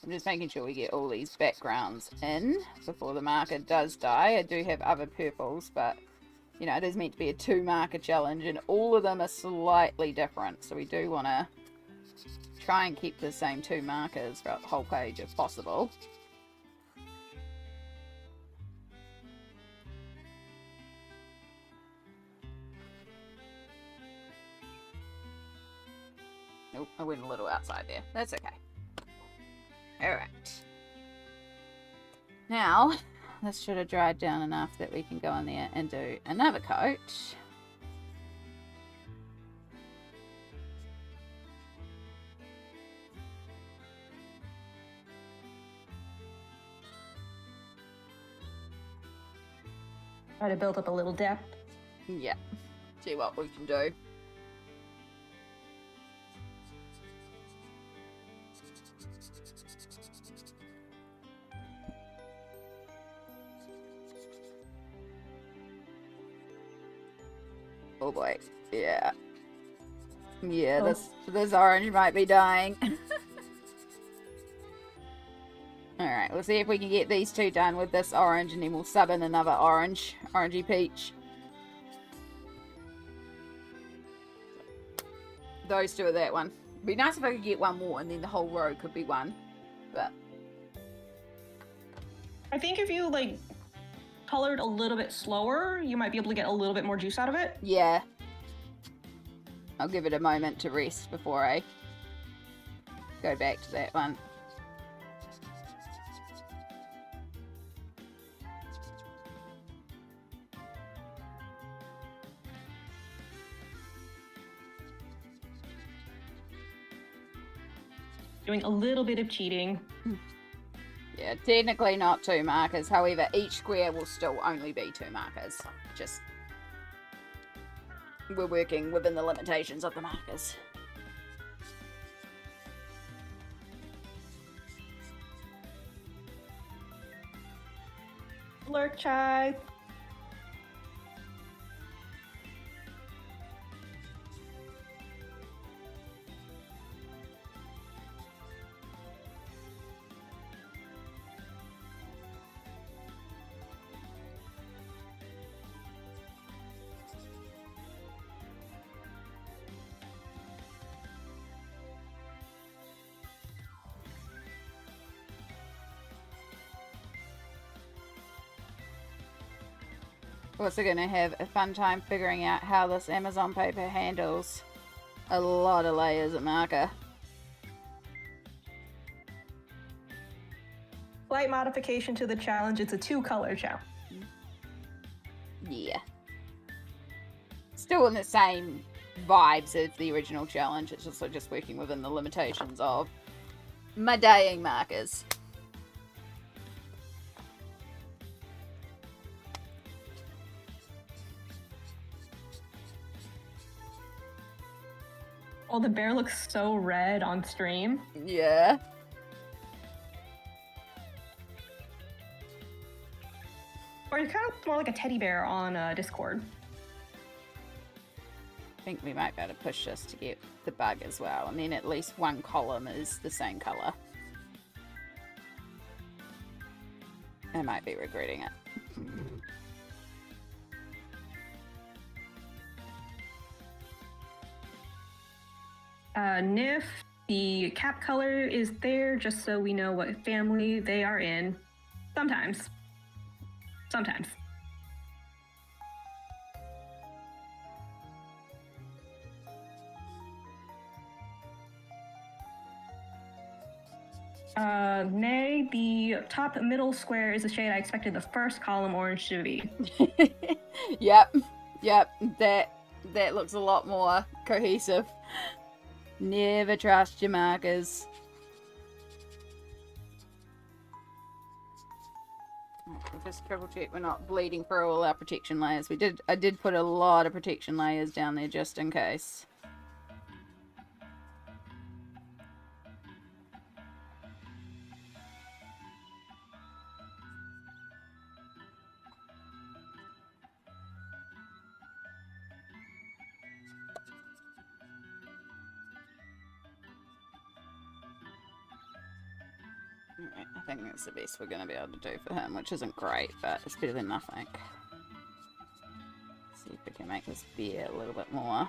I'm just making sure we get all these backgrounds in before the marker does die. I do have other purples, but, you know, it is meant to be a 2-marker challenge, and all of them are slightly different. So we do want to try and keep the same 2 markers throughout the whole page if possible. Nope, I went a little outside there. That's okay. Alright. Now, this should have dried down enough that we can go in there and do another coat. Try to build up a little depth. Yeah. See what we can do. Oh boy. Yeah. Yeah, this orange might be dying. Alright, we'll see if we can get these 2 done with this orange, and then we'll sub in another orange. Orangey peach. Those 2 are that one. It'd be nice if I could get one more, and then the whole row could be one. But I think if you, like, colored a little bit slower, you might be able to get a little bit more juice out of it. yeah. I'll give it a moment to rest before I go back to that one. Doing a little bit of cheating. Yeah, technically not 2 markers. However, each square will still only be 2 markers. Just, we're working within the limitations of the markers. Lurk chai. Also gonna have a fun time figuring out how this Amazon paper handles a lot of layers of marker. Slight modification to the challenge. It's a 2-color challenge. Yeah. Still in the same vibes as the original challenge. It's just working within the limitations of my dyeing markers. Oh, the bear looks so red on stream. Yeah. Or it kind of looks more like a teddy bear on Discord. I think we might be able to push this to get the bug as well, and then at least one column is the same colour. I might be regretting it. Nif, the cap color is there just so we know what family they are in. Sometimes. Sometimes. Nay, the top middle square is the shade I expected the first column orange to be. Yep. That looks a lot more cohesive. Never trust your markers. We'll just triple check we're not bleeding through all our protection layers. I did put a lot of protection layers down there just in case. Alright, I think that's the best we're going to be able to do for him, which isn't great, but it's better than nothing. See if we can make this bear a little bit more.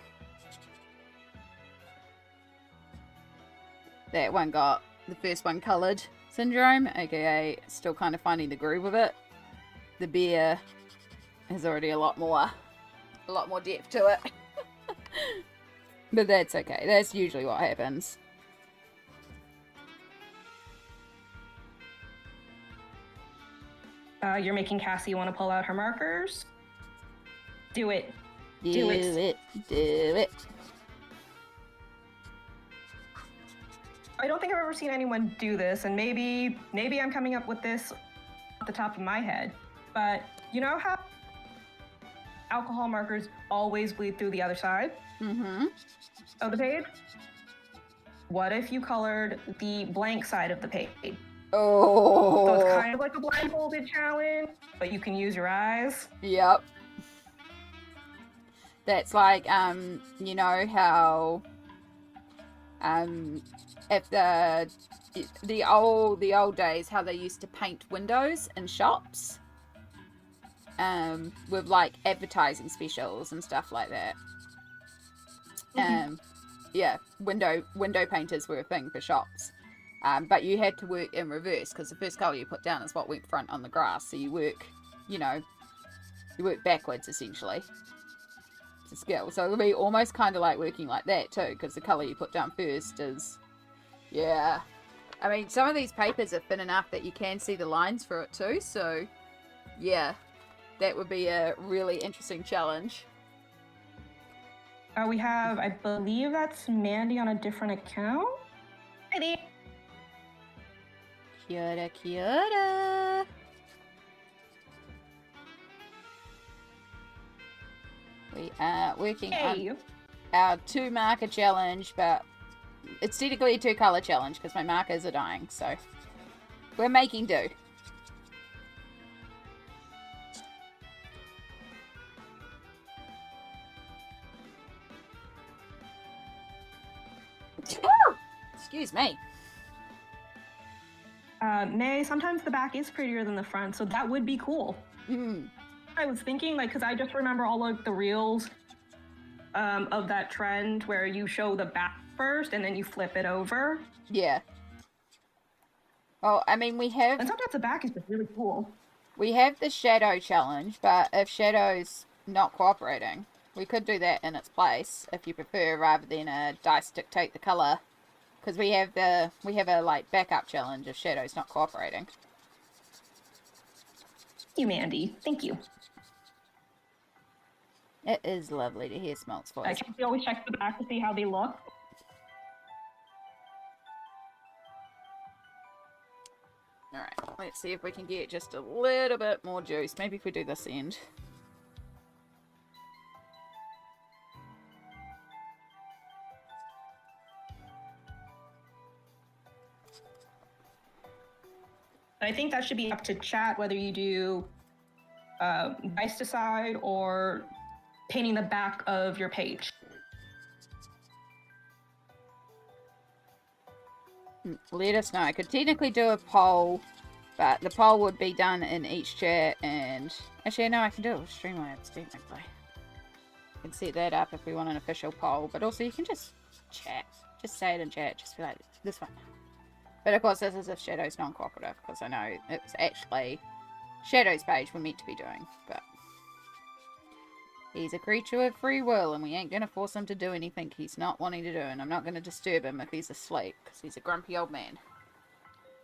That one got the first one coloured syndrome, aka still kind of finding the groove of it. The bear has already a lot more depth to it. But that's okay, that's usually what happens. You're making Cassie want to pull out her markers. Do it. Do it. I don't think I've ever seen anyone do this, and maybe I'm coming up with this off the top of my head. But you know how alcohol markers always bleed through the other side of the page? What if you colored the blank side of the page? Oh. So it's kind of like a blindfolded challenge, but you can use your eyes. Yep. That's like, you know how, if the old days, how they used to paint windows in shops, with like advertising specials and stuff like that. Yeah, window painters were a thing for shops. But you had to work in reverse because the first colour you put down is what went front on the grass. So you work, you work backwards essentially to skill. So it'll be almost kind of like working like that too, because the colour you put down first is, yeah. I mean, some of these papers are thin enough that you can see the lines through it too. So, yeah, that would be a really interesting challenge. We have, I believe that's Mandy on a different account. Hi, Kia ora. We are working on our 2-marker challenge, but it's technically a 2-color challenge because my markers are dying, so we're making do. Excuse me. Nay, sometimes the back is prettier than the front, so that would be cool. I was thinking, like, because I just remember all of the reels of that trend where you show the back first and then you flip it over. Yeah. Well, I mean, we have... And sometimes the back is just really cool. We have the shadow challenge, but if shadow's not cooperating, we could do that in its place if you prefer, rather than a dice dictate the color. Because we have a like backup challenge if shadow's not cooperating. Thank you, Mandy. Thank you. It is lovely to hear Smelt's voice. We always check the back to see how they look. Alright, let's see if we can get just a little bit more juice. Maybe if we do this end. I think that should be up to chat whether you do dice decide or painting the back of your page. Let us know. I could technically do a poll, but the poll would be done in each chat, and actually no, I can do it with Streamlabs technically. I can set that up if we want an official poll, but also you can just chat. Just say it in chat, just be like, this one. But of course this is if Shadow's non-cooperative, because I know it was actually Shadow's page we're meant to be doing, but he's a creature with free will, and we ain't gonna force him to do anything he's not wanting to do, and I'm not gonna disturb him if he's asleep, because he's a grumpy old man.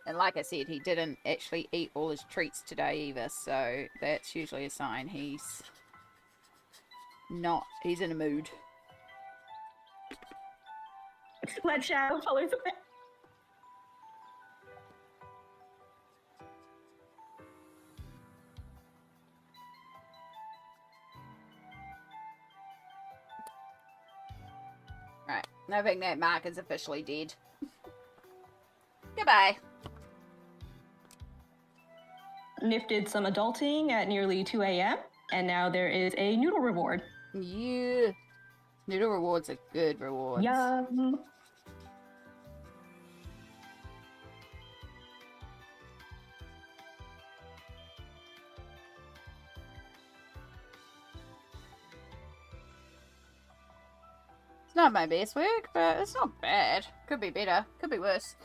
And like I said, he didn't actually eat all his treats today either, so that's usually a sign he's in a mood. Let shadow colors of it. Right, I think that mark is officially dead. Goodbye. Nif did some adulting at nearly 2 a.m. and now there is a noodle reward. Yeah. Noodle rewards are good rewards. Yum. It's not my best work, but it's not bad. Could be better. Could be worse.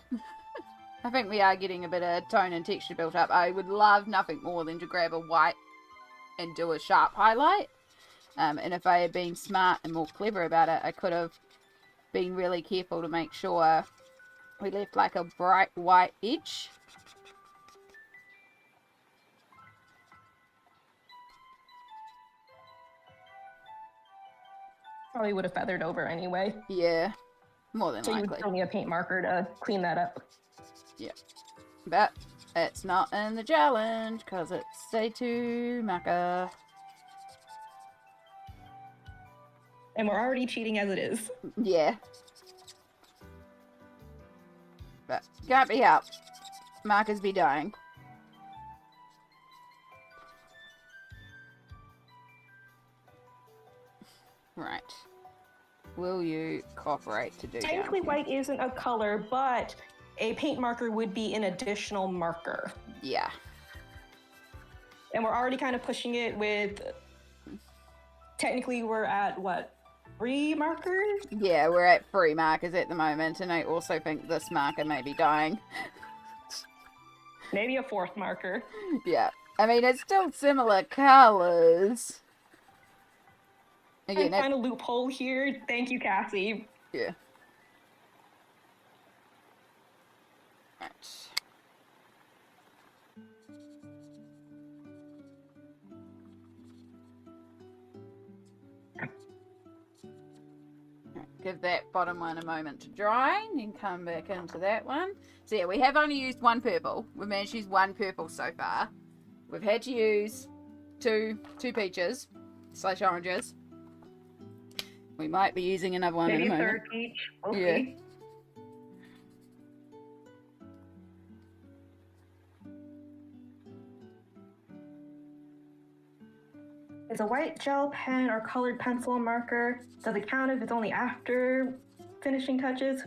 I think we are getting a bit of tone and texture built up. I would love nothing more than to grab a white and do a sharp highlight. And if I had been smart and more clever about it, I could have been really careful to make sure we left like a bright white edge. Probably would have feathered over anyway. Yeah, more than So you likely. would still need a paint marker to clean that up. Yeah. But it's not in the challenge because it's day 2 marker. And we're already cheating as it is. Yeah. But can't be helped. Markers be dying. Right. Will you cooperate to do Technically, that? white isn't a color, but a paint marker would be an additional marker. Yeah. And we're already kind of pushing it with. Technically, we're at what? 3 markers? Yeah, we're at 3 markers at the moment, and I also think this marker may be dying. Maybe a 4th marker. Yeah. I mean, it's still similar colors. Again, I find a loophole here. Thank you, Cassie. yeah. Right. Give that bottom one a moment to dry and then come back into that one. So yeah, we have only used 1 purple. We've managed to use 1 purple so far. We've had to use two peaches / oranges. We might be using another one Maybe in a a moment. 3rd each. We'll Yeah. see. Is a white gel pen or colored pencil a marker? Does it count if it's only after finishing touches?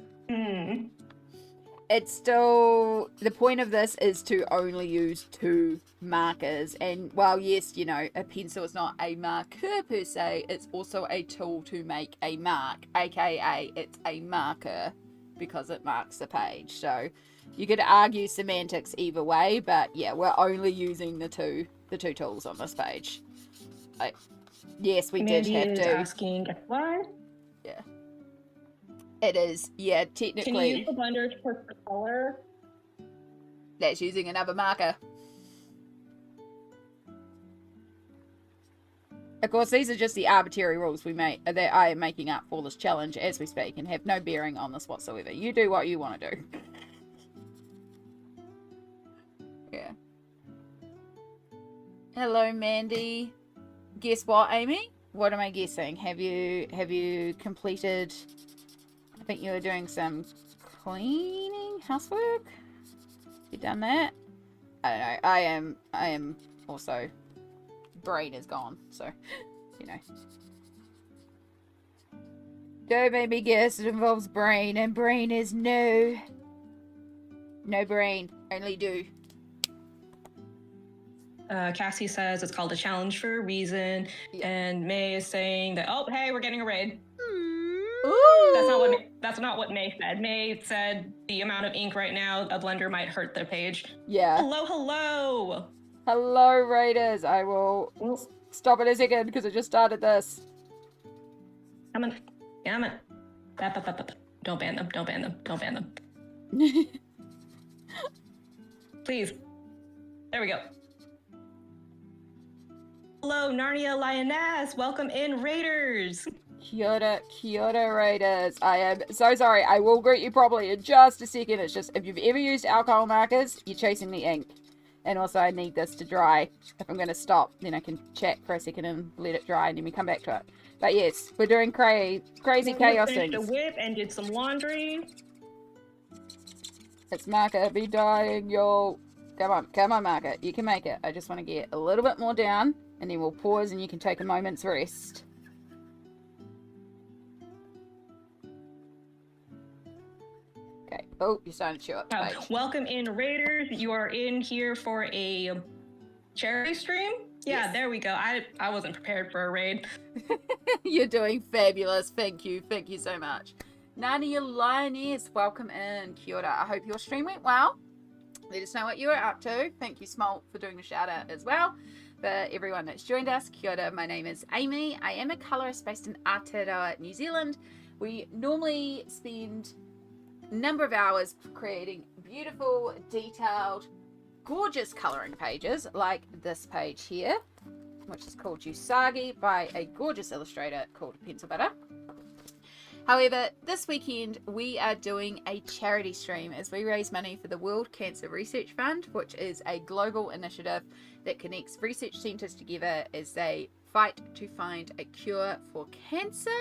It's still, the point of this is to only use 2 markers, and while yes, you know, a pencil is not a marker per se, it's also a tool to make a mark, aka it's a marker because it marks the page. So you could argue semantics either way, but yeah, we're only using the two tools on this page. Yes, we Mandy did have is to. asking why. Yeah. It is, yeah, technically. Can you use the blender to put the color? That's using another marker. Of course, these are just the arbitrary rules that I am making up for this challenge as we speak and have no bearing on this whatsoever. You do what you want to do. Yeah. Hello, Mandy. Guess what, Amy? What am I guessing? Have you completed... I think you were doing some cleaning, housework? You done that? I don't know. I am also... brain is gone, so you know. Don't make me guess. It involves brain, and brain is no brain, only do. Cassie says it's called a challenge for a reason, and May is saying that, oh, hey, we're getting a raid. Ooh. That's not what May said. May said the amount of ink right now, a blender might hurt their page. Yeah. Hello. Hello, Raiders. I will stop it a second because I just started this. Come on. Don't ban them. Don't ban them. Don't ban them. Please. There we go. Hello, Narnia Lioness. Welcome in, Raiders. Kia ora, Raiders. I am so sorry. I will greet you properly in just a second. It's just, if you've ever used alcohol markers, you're chasing the ink. And also, I need this to dry. If I'm going to stop, then I can chat for a second and let it dry, and then we come back to it. But yes, we're doing crazy chaos things. The whip and did some laundry. It's Marker, be dying, y'all. Come on, Marker. You can make it. I just want to get a little bit more down, and then we'll pause, and you can take a moment's rest. Okay. Oh, you're starting to chew up the page. Welcome in, Raiders. You are in here for a charity stream? Yeah, Yes. There we go. I wasn't prepared for a raid. You're doing fabulous. Thank you so much. Narnia Lioness, welcome in. Kia ora. I hope your stream went well. Let us know what you were up to. Thank you, Smalt, for doing the shout out as well. For everyone that's joined us, kia ora. My name is Amy. I am a colourist based in Aotearoa, New Zealand. We normally spend a number of hours creating beautiful, detailed, gorgeous colouring pages like this page here, which is called Usagi by a gorgeous illustrator called Pencil Butter. However, this weekend we are doing a charity stream as we raise money for the World Cancer Research Fund, which is a global initiative that connects research centres together as they fight to find a cure for cancer.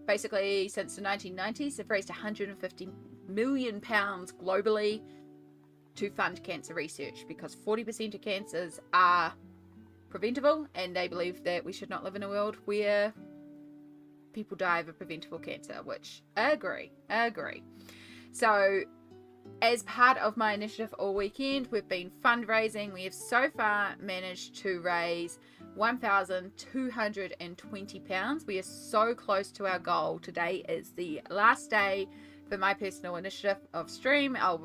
Basically, since the 1990s, they've raised £150 million globally to fund cancer research because 40% of cancers are preventable, and they believe that we should not live in a world where people die of a preventable cancer, which I agree. So as part of my initiative all weekend, we've been fundraising. We have so far managed to raise £1,220. We are so close to our goal. Today is the last day for my personal initiative of stream. I'm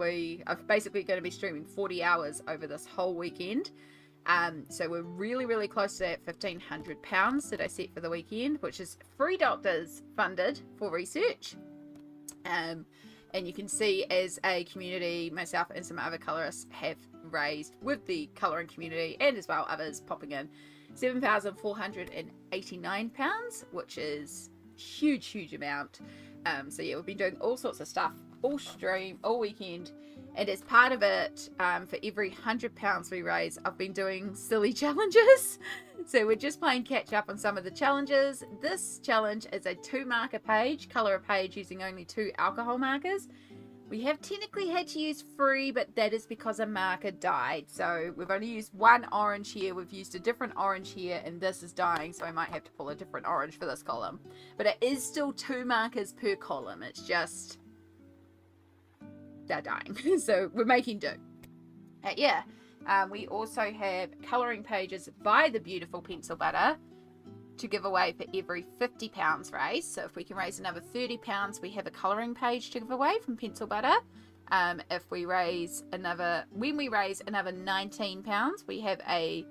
basically going to be streaming 40 hours over this whole weekend. So we're really close to that £1,500 that I set for the weekend, which is free doctors funded for research. And you can see as a community, myself and some other colorists have raised with the colouring community and as well others popping in £7,489, which is huge amount. So yeah, we've been doing all sorts of stuff all stream, all weekend. And as part of it, for every £100 we raise, I've been doing silly challenges. So we're just playing catch up on some of the challenges. This challenge is a 2-marker page, colour a page using only 2 alcohol markers. We have technically had to use 3, but that is because a marker died. So we've only used 1 orange here. We've used a different orange here, and this is dying, so I might have to pull a different orange for this column. But it is still 2 markers per column. It's just they're dying. So we're making do. We also have colouring pages by the beautiful Pencil Butter to give away for every £50 raised. So if we can raise another £30, we have a colouring page to give away from Pencil Butter. If we raise another, when we raise another £19, we have a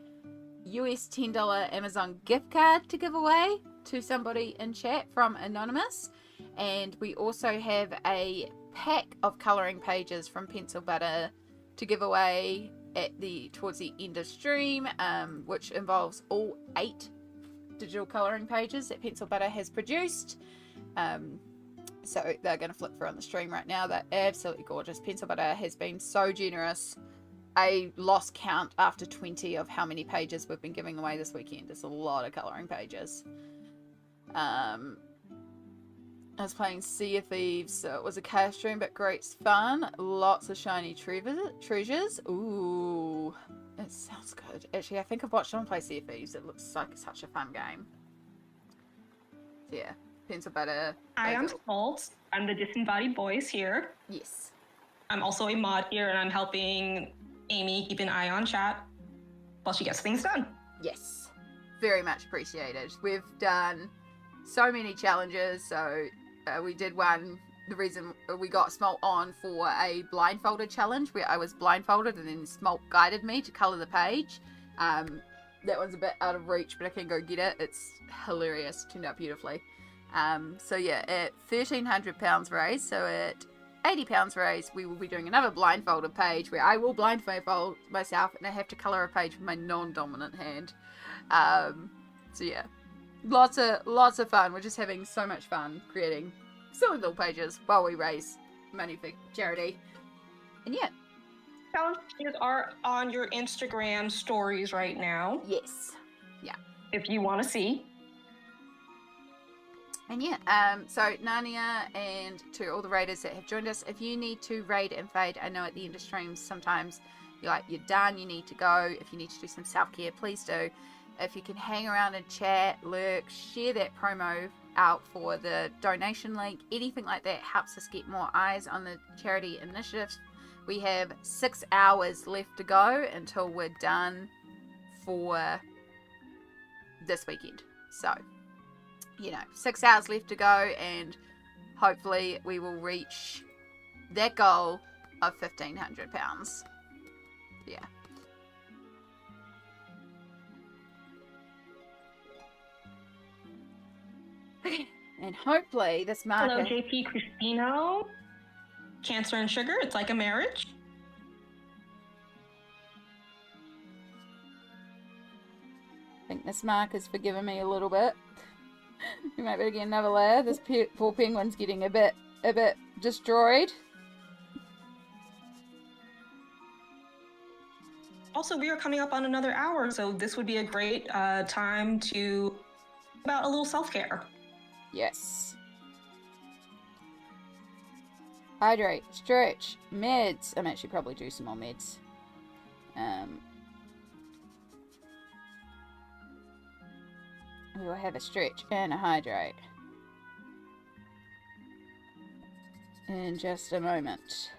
US $10 Amazon gift card to give away to somebody in chat from Anonymous. And we also have a pack of colouring pages from Pencil Butter to give away towards the end of stream, which involves all 8 digital colouring pages that Pencil Butter has produced. So they're going to flip through on the stream right now. They're absolutely gorgeous. Pencil Butter has been so generous. I lost count after 20 of how many pages we've been giving away this weekend. It's a lot of colouring pages. I was playing Sea of Thieves, so it was a chaos stream, but great fun. Lots of shiny treasures. Ooh, it sounds good. Actually, I think I've watched someone play Sea of Thieves. It looks like such a fun game. So yeah, Pencil Butter. Hi, I'm Salt. I'm the disembodied voice here. Yes. I'm also a mod here, and I'm helping Amy keep an eye on chat while she gets things done. Yes, very much appreciated. We've done so many challenges. So we did one. The reason we got Smolk on for a blindfolded challenge where I was blindfolded and then Smolk guided me to colour the page. That one's a bit out of reach, but I can go get it. It's hilarious. Turned out beautifully. So yeah, at £1,300 raised, so at £80 raised, we will be doing another blindfolded page where I will blindfold myself and I have to colour a page with my non-dominant hand. So yeah, lots of fun. We're just having so much fun creating silly little pages while we raise money for charity. And yeah. Challenges are on your Instagram stories right now. Yes. Yeah. If you want to see. And yeah, so Narnia and to all the raiders that have joined us, if you need to raid and fade, I know at the end of streams sometimes you're done, you need to go. If you need to do some self-care, please do. If you can hang around and chat, lurk, share that promo out for the donation link, anything like that helps us get more eyes on the charity initiatives. We have 6 hours left to go until we're done for this weekend. So, 6 hours left to go, and hopefully we will reach that goal of £1,500. Yeah. And hopefully this marker... Hello, JP Cristino. Cancer and sugar, it's like a marriage. I think this marker's forgiven me a little bit. We might be able to get another layer. This poor penguin's getting a bit destroyed. Also, we are coming up on another hour, so this would be a great time to about a little self-care. Yes. Hydrate, stretch, meds. I'm actually probably do some more meds. We will have a stretch and a hydrate in just a moment.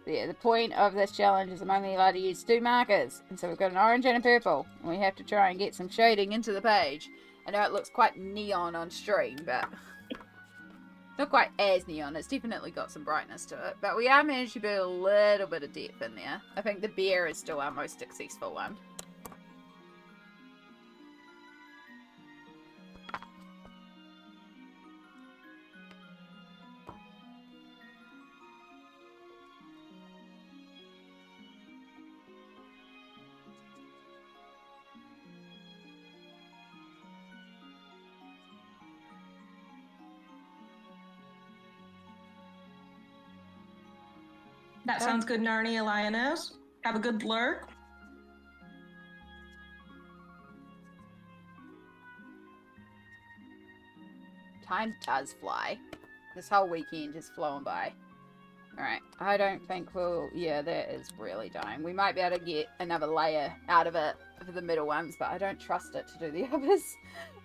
Yeah, the point of this challenge is I'm only allowed to use 2 markers, and so we've got an orange and a purple, and we have to try and get some shading into the page. I know it looks quite neon on stream, but not quite as neon. It's definitely got some brightness to it, but we are managed to build a little bit of depth in there. I think the bear is still our most successful one. That sounds good, Narnia Lioness. Have a good lurk. Time does fly. This whole weekend is flowing by. Alright, I don't think we'll... Yeah, that is really dying. We might be able to get another layer out of it for the middle ones, but I don't trust it to do the others.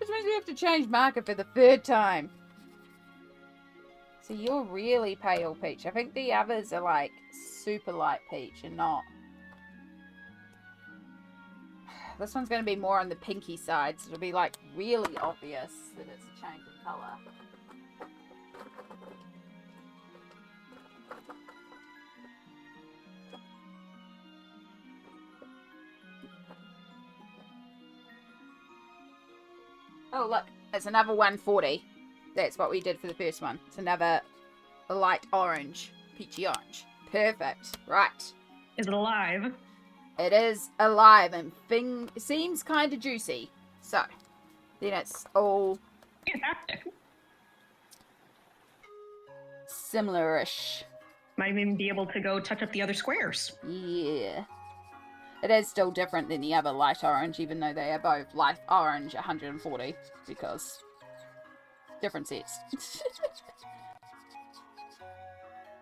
Which means we have to change marker for the 3rd time. So you're really pale peach. I think the others are like super light peach and not. This one's going to be more on the pinky side, so it'll be like really obvious that it's a change in colour. Oh look, it's another 140. That's what we did for the first one. It's another light orange, peachy orange. Perfect. Right. Is it alive? It is alive and seems kind of juicy. So, then it's all Fantastic. similar-ish. Might even be able to go touch up the other squares. Yeah. It is still different than the other light orange, even though they are both light orange 140, because different sets.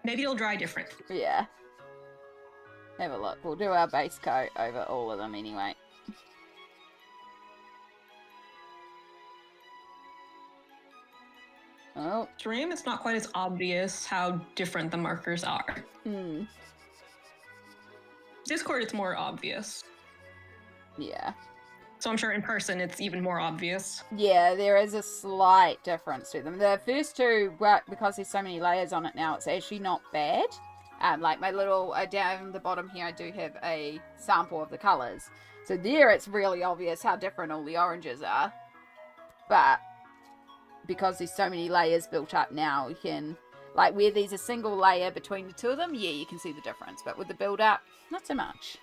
Maybe it'll dry different. Yeah. Have a look. We'll do our base coat over all of them anyway. Oh. Stream, it's not quite as obvious how different the markers are. Discord, it's more obvious. Yeah. So I'm sure in person it's even more obvious. Yeah, there is a slight difference to them. The first two, because there's so many layers on it now, it's actually not bad. Like my little, down the bottom here, I do have a sample of the colours. So there it's really obvious how different all the oranges are. But because there's so many layers built up now, you can, like where there's a single layer between the two of them, yeah, you can see the difference. But with the build up, not so much.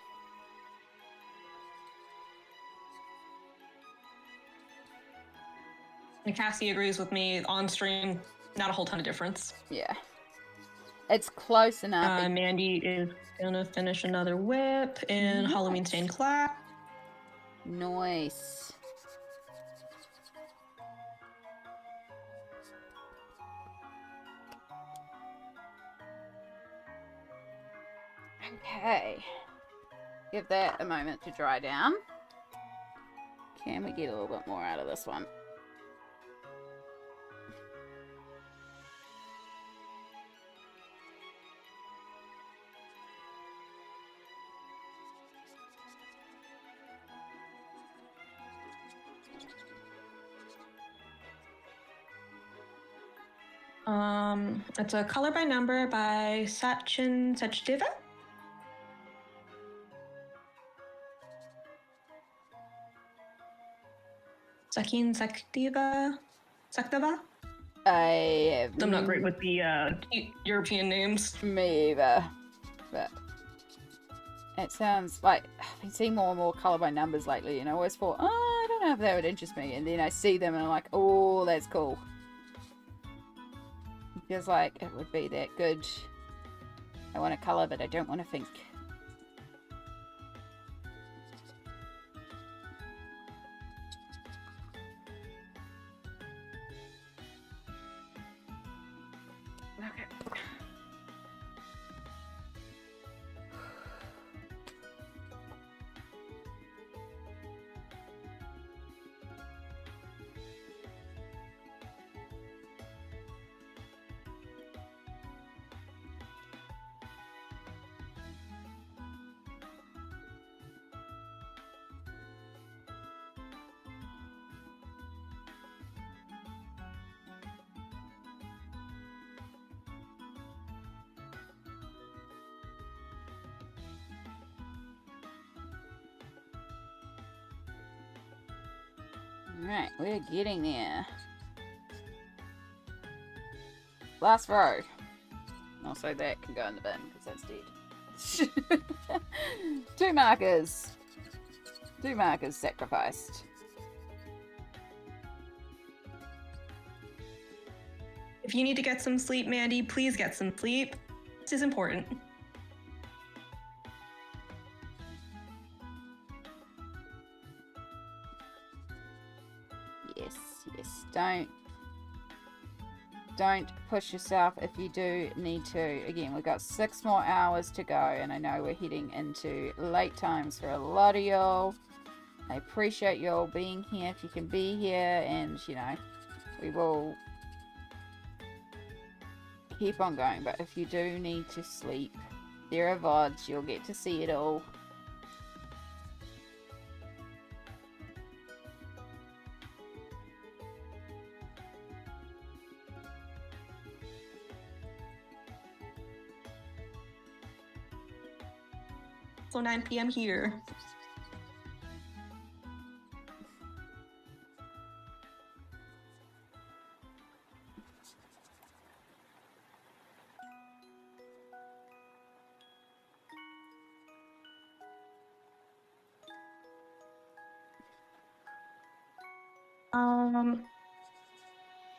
And Cassie agrees with me, on stream, not a whole ton of difference. Yeah. It's close enough. Mandy is gonna finish another whip in Nice. Halloween stained glass. Nice. Okay. Give that a moment to dry down. Can we get a little bit more out of this one? It's a color by number by Sachin Sachdeva. Sakin Sakdeva. I'm not great with the European names. Me either. But it sounds like I've been seeing more and more colour by numbers lately, and I always thought, oh, I don't know if that would interest me. And then I see them and I'm like, oh, that's cool. It feels like it would be that good. I want to colour, but I don't want to think. Okay. Alright, we're getting there. Last row. Also, that can go in the bin because that's dead. Two markers. Two markers sacrificed. If you need to get some sleep, Mandy, please get some sleep. This is important. Yes, yes. Don't push yourself if you do need to. Again, we've got 6 more hours to go, and I know we're heading into late times for a lot of y'all. I appreciate y'all being here if you can be here, and you know, we will keep on going, but if you do need to sleep, there are VODs, you'll get to see it all. So 9 p.m. here.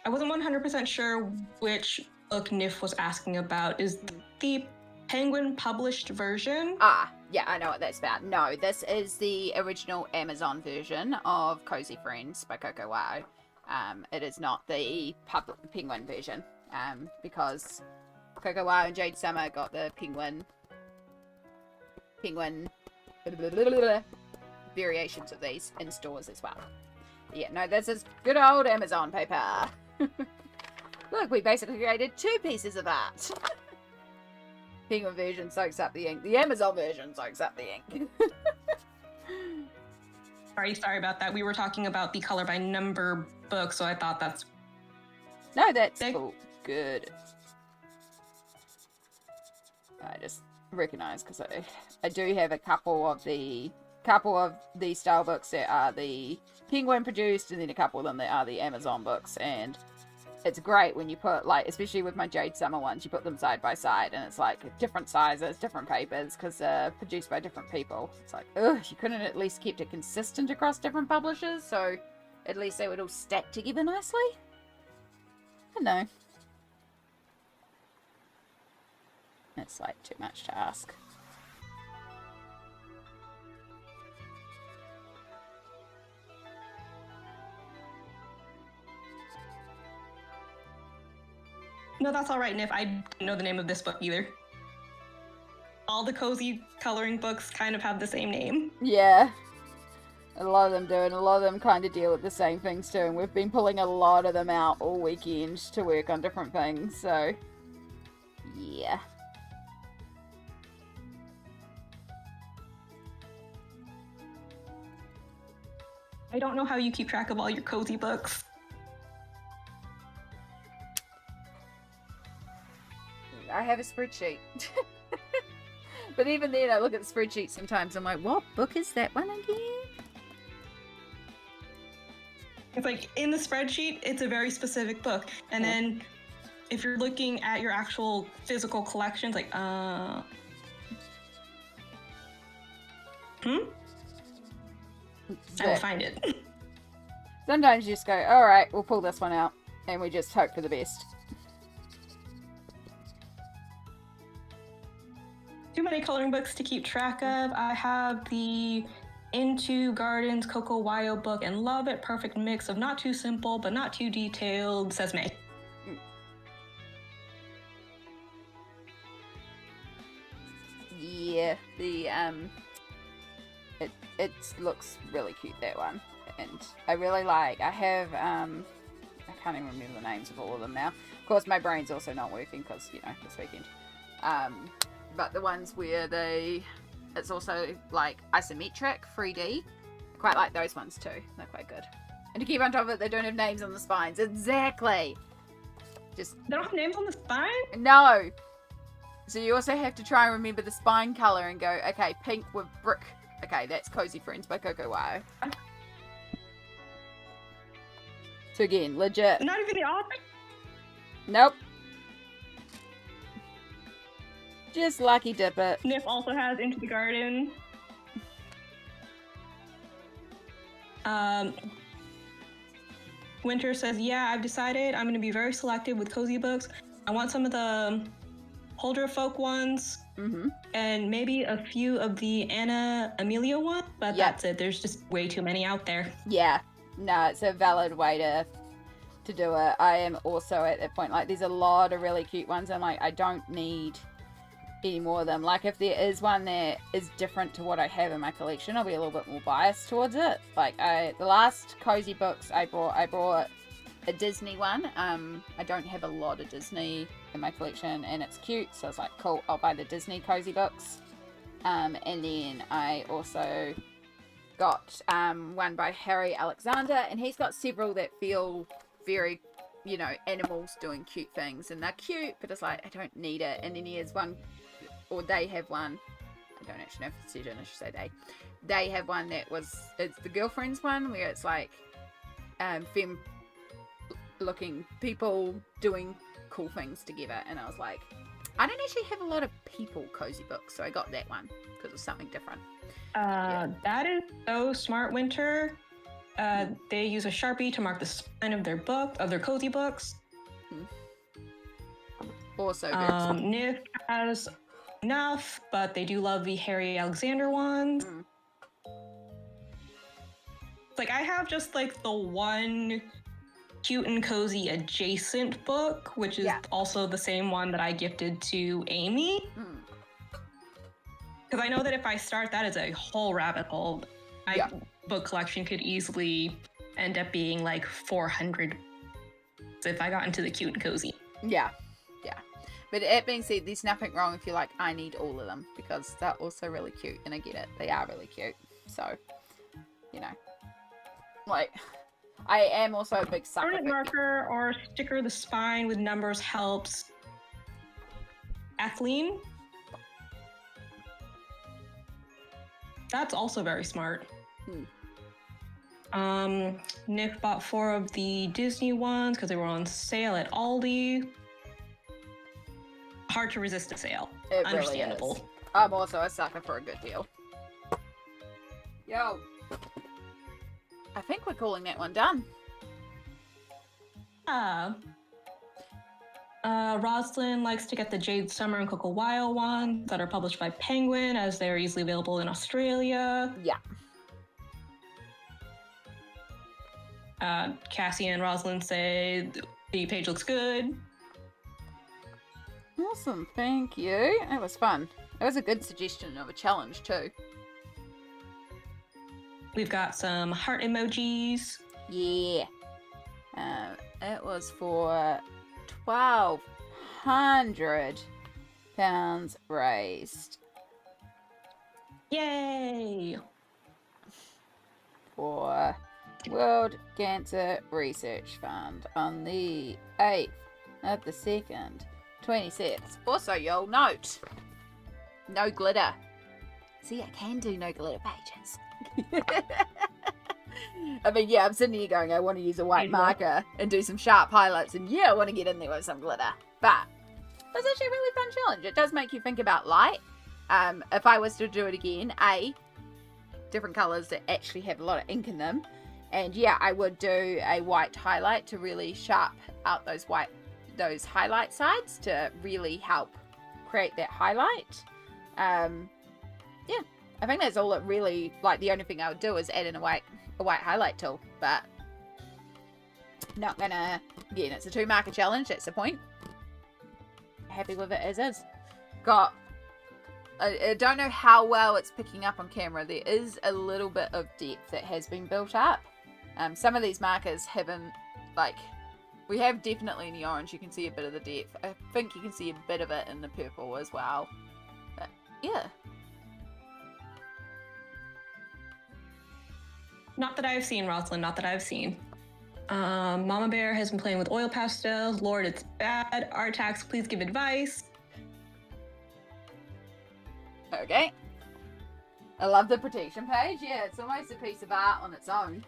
I wasn't 100% sure which book Nif was asking about. Is the Penguin published version? Ah, yeah, I know what that's about. No, this is the original Amazon version of Cozy Friends by Coco Wow. It is not the Penguin version, because Coco Wow and Jade Summer got the Penguin variations of these in stores as well. Yeah, no, this is good old Amazon paper. Look, we basically created 2 pieces of art. Penguin version soaks up the ink. The Amazon version soaks up the ink. Sorry about that. We were talking about the color by number book, so I thought that's... No, that's cool. Good. I just recognize because I do have a couple of the style books that are the Penguin produced, and then a couple of them that are the Amazon books, and it's great when you put, like, especially with my Jade Summer ones, you put them side by side, and it's like different sizes, different papers, because they're produced by different people. It's like, ugh, you couldn't at least kept it consistent across different publishers, so at least they would all stack together nicely. I don't know. It's like too much to ask. No, that's all right, Nif. I didn't know the name of this book either. All the cozy coloring books kind of have the same name. Yeah. A lot of them do, and a lot of them kind of deal with the same things too, and we've been pulling a lot of them out all weekend to work on different things, so... yeah. I don't know how you keep track of all your cozy books. I have a spreadsheet. But even then, I look at the spreadsheet sometimes, I'm like, what book is that one again? It's like, in the spreadsheet, it's a very specific book. And then, if you're looking at your actual physical collections, like, I will find it. Sometimes you just go, alright, we'll pull this one out, and we just hope for the best. Too many coloring books to keep track of. I have the Into Gardens Coco Wayo book and love it. Perfect mix of not too simple, but not too detailed. Says May. Yeah, the, it looks really cute, that one. And I really like, I have, I can't even remember the names of all of them now. Of course, my brain's also not working because, you know, this weekend. But the ones where it's also like isometric, 3D. I quite like those ones too. They're quite good. And to keep on top of it, they don't have names on the spines. Exactly. Just They don't have names on the spine? no. So you also have to try and remember the spine color and go, okay, pink with brick. Okay, that's Cozy Friends by Coco Wow. So again, legit. Not even the author? Nope. Just lucky dip it. Nif also has Into the Garden. Winter says, yeah, I've decided I'm going to be very selective with cozy books. I want some of the Holder Folk ones, and maybe a few of the Anna Amelia ones, but that's it. There's just way too many out there. Yeah. No, it's a valid way to do it. I am also at that point, like, there's a lot of really cute ones. I'm like, I don't need any more of them. Like, if there is one that is different to what I have in my collection, I'll be a little bit more biased towards it. Like, the last cozy books I brought a Disney one. I don't have a lot of Disney in my collection, and it's cute, so I was like, cool, I'll buy the Disney cozy books. And then I also got one by Harry Alexander, and he's got several that feel very, you know, animals doing cute things, and they're cute, but it's like, I don't need it. And then he has one, or they have one, I don't actually know if it's said, I should say they have one that it's the girlfriend's one, where it's like femme looking people doing cool things together, and I was like, I don't actually have a lot of people cozy books, so I got that one because it's something different. That is so smart, Winter. They use a Sharpie to mark the spine of their cozy books. Also good. Nif has enough, but they do love the Harry Alexander ones. Like, I have just like the one cute and cozy adjacent book, which is also the same one that I gifted to Amy. Because I know that if I start that as a whole rabbit hole, my book collection could easily end up being like 400 if I got into the cute and cozy. Yeah. But that being said, there's nothing wrong if you're like, I need all of them, because they're also really cute, and I get it. They are really cute. So, you know. Like, I am also a big sucker. Permanent marker or sticker the spine with numbers helps. Athleen. That's also very smart. Nick bought 4 of the Disney ones because they were on sale at Aldi. Hard to resist a sale. It Understandable. Really is. I'm also a sucker for a good deal. Yo. I think we're calling that one done. Roslyn likes to get the Jade Summer and Coco Weil ones that are published by Penguin, as they're easily available in Australia. Yeah. Cassie and Roslyn say the page looks good. Awesome, thank you. It was fun. It was a good suggestion of a challenge too. We've got some heart emojis. Yeah. It was for £1,200 raised. Yay! For World Cancer Research Fund on the 8th of the 2nd, 26. Also, you'll note, no glitter. See, I can do no glitter pages. I mean, yeah, I'm sitting here going, I want to use a white marker and do some sharp highlights, and yeah, I want to get in there with some glitter. But that's actually a really fun challenge. It does make you think about light. If I was to do it again, different colours that actually have a lot of ink in them. And yeah, I would do a white highlight to really sharp out those highlight sides to really help create that highlight. Yeah, I think that's all it really, like, the only thing I would do is add in a white highlight tool, but not gonna, again, it's a 2-marker challenge, that's the point. Happy with it as is. I don't know how well it's picking up on camera. There is a little bit of depth that has been built up. Some of these markers haven't, like, we have definitely in the orange, you can see a bit of the depth. I think you can see a bit of it in the purple as well. But, yeah. Not that I've seen, Rosalind, not that I've seen. Mama Bear has been playing with oil pastels. Lord, it's bad. Artax, please give advice. Okay. I love the protection page. Yeah, it's almost a piece of art on its own.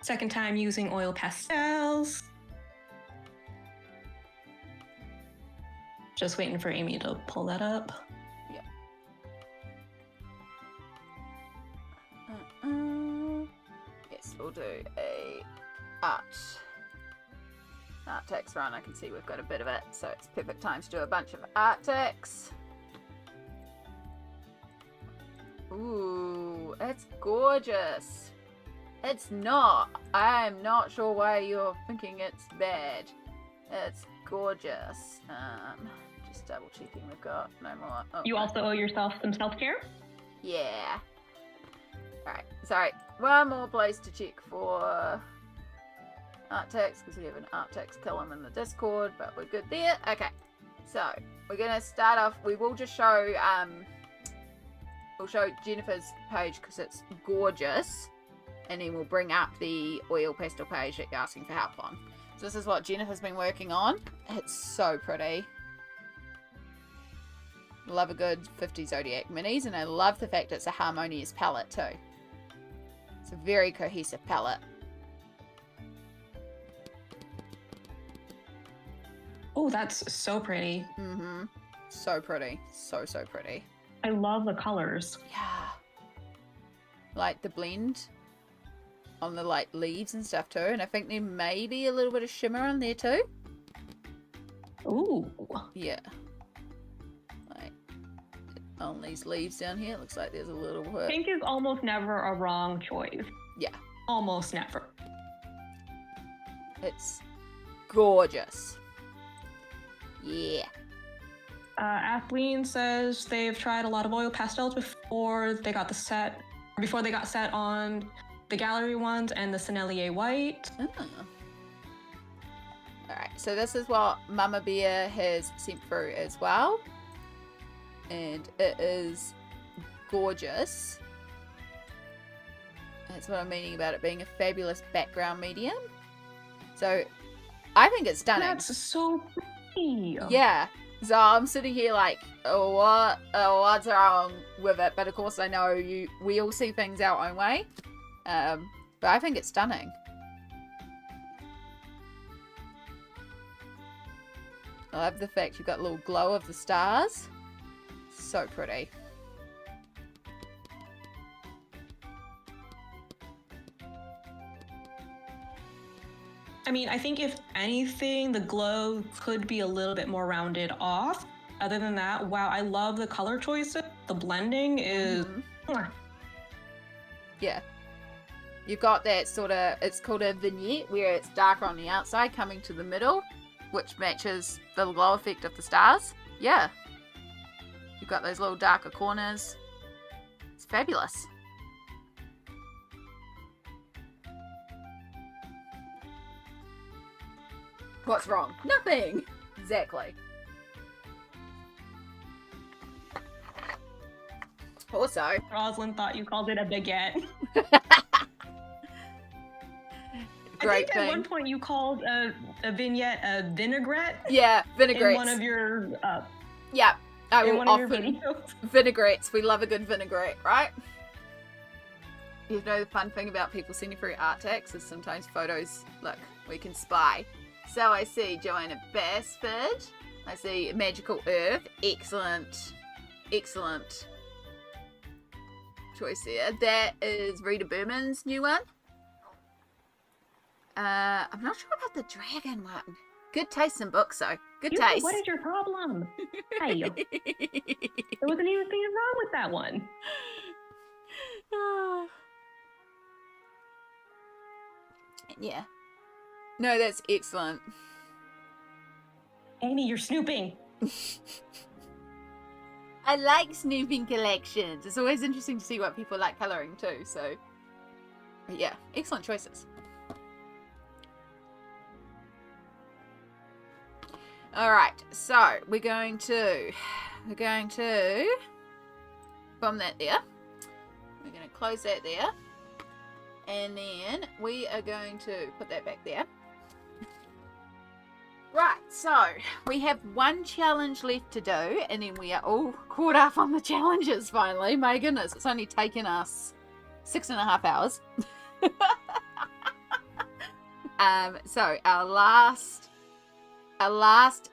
Second time using oil pastels. Just waiting for Amy to pull that up. Yep. Yes, we'll do a art text run. I can see we've got a bit of it, so it's perfect time to do a bunch of art text. Ooh, it's gorgeous. It's not. I'm not sure why you're thinking it's bad. It's gorgeous. Just double checking we've got no more. Oh, You also owe yourself some self-care. yeah. Alright, sorry. One more place to check for Arctex, because we have an Arctex column in the Discord, but we're good there. Okay, so we're gonna start off. We will just show we'll show Jennifer's page because it's gorgeous, and then we'll bring up the oil pastel page that you're asking for help on. So this is what Jennifer's been working on. It's so pretty. Love a good 50 Zodiac minis, and I love the fact it's a harmonious palette too. It's a very cohesive palette. Oh, that's so pretty. Mm-hmm. So pretty. So pretty. I love the colors. Yeah. Like the blend on the like leaves and stuff too, and I think there may be a little bit of shimmer on there too. Ooh. Yeah. Like on these leaves down here, it looks like there's a little bit. Pink is almost never a wrong choice. Yeah. Almost never. It's gorgeous. Yeah. Athleen says they've tried a lot of oil pastels before they got set on the gallery ones and the Sennelier white. Oh. Alright, so this is what Mama Bear has sent through as well. And it is gorgeous. That's what I'm meaning about it being a fabulous background medium. So, I think it's stunning. That's so pretty. Yeah. So I'm sitting here like, what's wrong with it? But of course I know we all see things our own way. But I think it's stunning. I love the fact you've got a little glow of the stars. So pretty. I mean, I think if anything, the glow could be a little bit more rounded off. Other than that, wow, I love the color choices. The blending is... Mhm. Yeah. You've got that sort of, it's called a vignette, where it's darker on the outside coming to the middle, which matches the glow effect of the stars. Yeah. You've got those little darker corners. It's fabulous. What's wrong? Nothing! Exactly. Also, Rosalind thought you called it a baguette. great I think thing. at one point you called a vignette a vinaigrette. Yeah, vinaigrettes. In one of your yeah, I in will one of your often videos. vinaigrettes. We love a good vinaigrette, right? You know the fun thing about people sending through art tags is sometimes photos. Look, we can spy. So I see Joanna Basford. I see Magical Earth. Excellent, excellent choice there. That is Rita Berman's new one. I'm not sure about the dragon one. Good taste in books, though. Good taste. What is your problem? Hey, there wasn't anything wrong with that one. Yeah. No, that's excellent. Amy, you're snooping. I like snooping collections. It's always interesting to see what people like colouring too, so... yeah, excellent choices. Alright, so we're going to bomb that there. We're going to close that there. And then we are going to put that back there. Right, so we have one challenge left to do, and then we are all caught up on the challenges finally. My goodness, it's only taken us 6.5 hours. So our last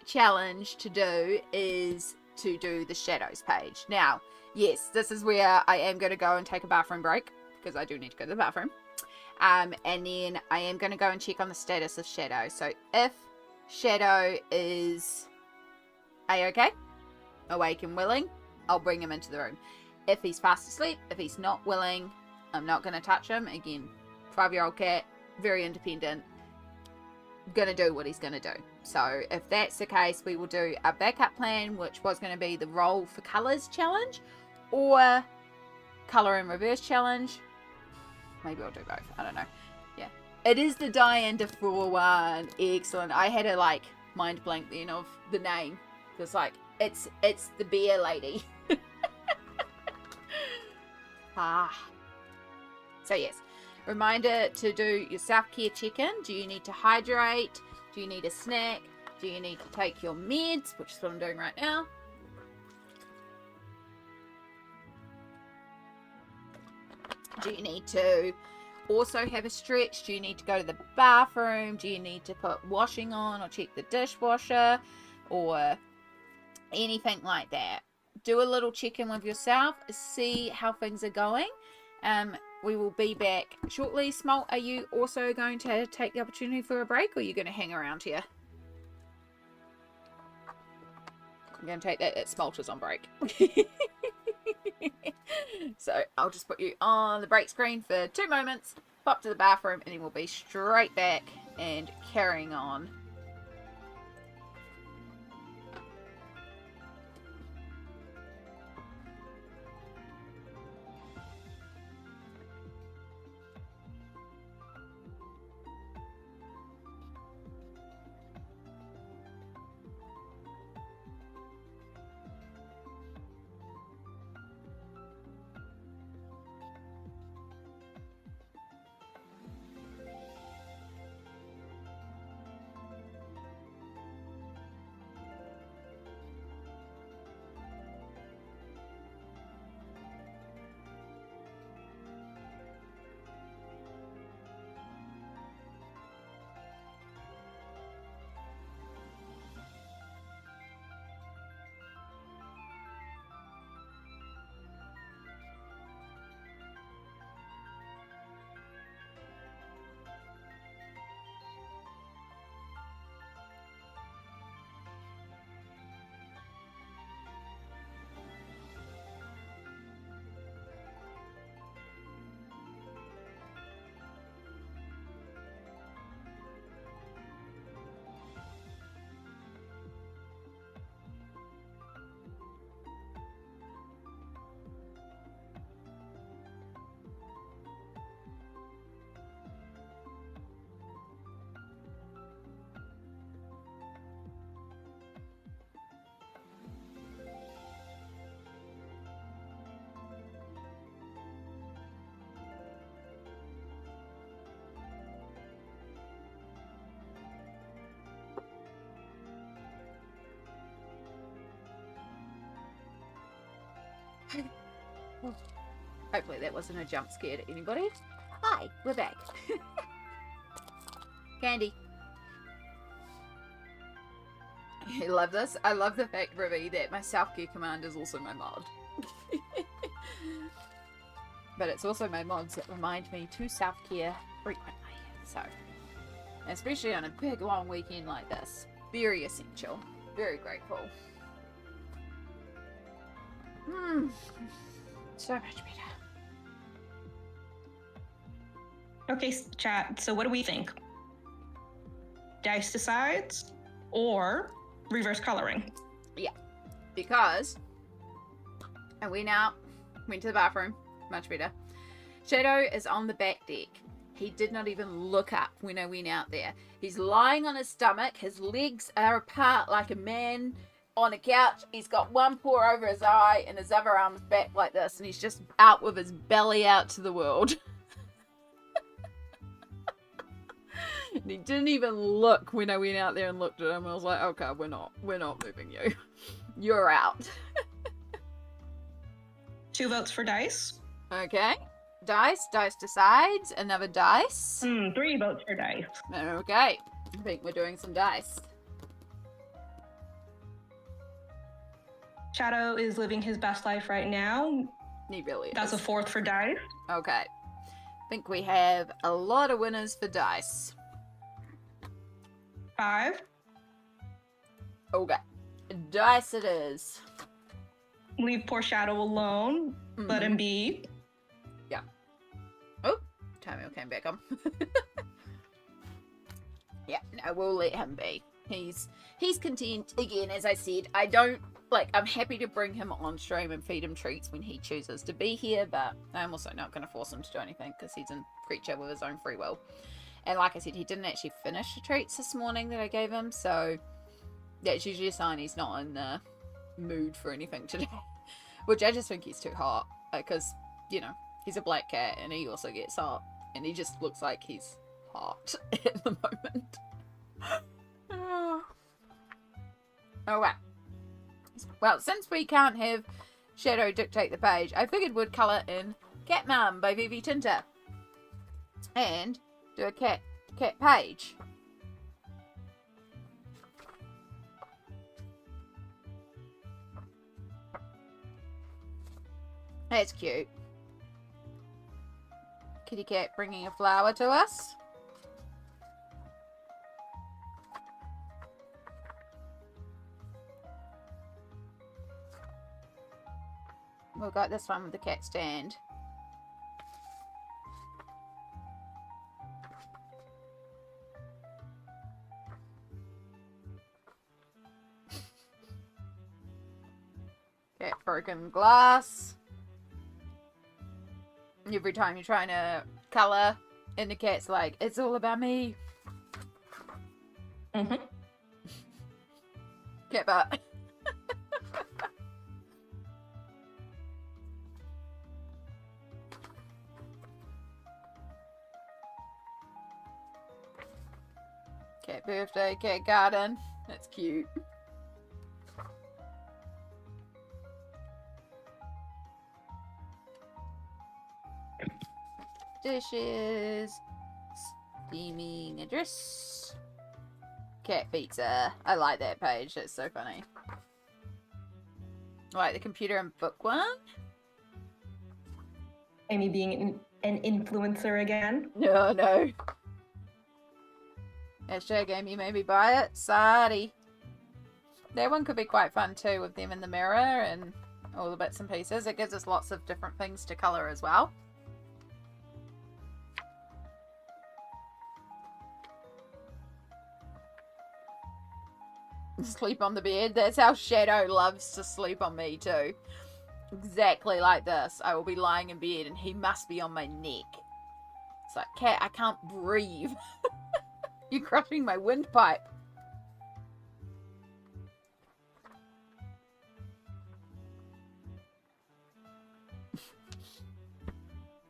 challenge to do is to do the shadows page. Now, yes, this is where I am going to go and take a bathroom break, because I do need to go to the bathroom. And then I am going to go and check on the status of Shadow. So if Shadow is A-okay, awake and willing, I'll bring him into the room. If he's fast asleep, if he's not willing, I'm not going to touch him. Again, 5-year-old cat, very independent, gonna do what he's gonna do. So if that's the case, we will do a backup plan, which was going to be the roll for colours challenge or colour in reverse challenge. Maybe I'll do both. I don't know. Yeah. It is the Diana for one. Excellent. I had a like mind blank then of the name. It's like it's the bear lady. So yes. Reminder to do your self-care check-in. Do you need to hydrate? Do you need a snack? Do you need to take your meds? Which is what I'm doing right now. Do you need to also have a stretch? Do you need to go to the bathroom? Do you need to put washing on or check the dishwasher or anything like that? Do a little check-in with yourself. See how things are going. We will be back shortly. Smolt, are you also going to take the opportunity for a break, or are you going to hang around here? I'm going to take that Smolt is on break. So I'll just put you on the break screen for 2 moments, pop to the bathroom, and then we'll be straight back and carrying on. Hopefully that wasn't a jump scare to anybody. Hi, we're back. Candy. I love this. I love the fact, Ruby, that my self-care command is also my mod. But it's also my mods that remind me to self-care frequently. So, especially on a big long weekend like this. Very essential. Very grateful. So much better. Okay, chat. So what do we think? Dice decides or reverse coloring? Yeah, because I went to the bathroom, much better. Shadow is on the back deck. He did not even look up when I went out there. He's lying on his stomach. His legs are apart like a man on a couch. He's got one paw over his eye and his other arm's back like this, and he's just out with his belly out to the world. And he didn't even look when I went out there and looked at him. I was like, okay, we're not moving you. You're out. 2 votes for dice. Okay. Dice decides. Another dice. 3 votes for dice. Okay. I think we're doing some dice. Shadow is living his best life right now. He really is. That's a 4th for dice. Okay. I think we have a lot of winners for dice. 5. Okay. Dice it is. Leave poor Shadow alone. Let him be. Yeah. Oh, time he came back on. Yeah, no, we'll let him be. He's content. Again, as I said, I don't, like, I'm happy to bring him on stream and feed him treats when he chooses to be here, but I'm also not going to force him to do anything because he's a creature with his own free will. And like I said, he didn't actually finish the treats this morning that I gave him, so that's usually a sign he's not in the mood for anything today. Which I just think he's too hot, because, you know, he's a black cat and he also gets hot, and he just looks like he's hot at the moment. Oh, wow. Well, since we can't have Shadow dictate the page, I figured we'd colour in Cat Mum by Vivi Tinta. And do a cat page. That's cute. Kitty cat bringing a flower to us. We've got this one with the cat stand. Cat broken glass. Every time you're trying to colour, and the cat's like, it's all about me. Mm-hmm. Cat butt. Cat birthday, cat garden. That's cute. Dishes. Steaming a dress. Cat pizza. I like that page. That's so funny. I like the computer and book one. Amy being an influencer again. No. Hashtag Amy made me buy it. Sorry. That one could be quite fun too, with them in the mirror and all the bits and pieces. It gives us lots of different things to colour as well. Sleep on the bed. That's how Shadow loves to sleep on me too. Exactly like this. I will be lying in bed and he must be on my neck. It's like, cat, I can't breathe. You're crushing my windpipe.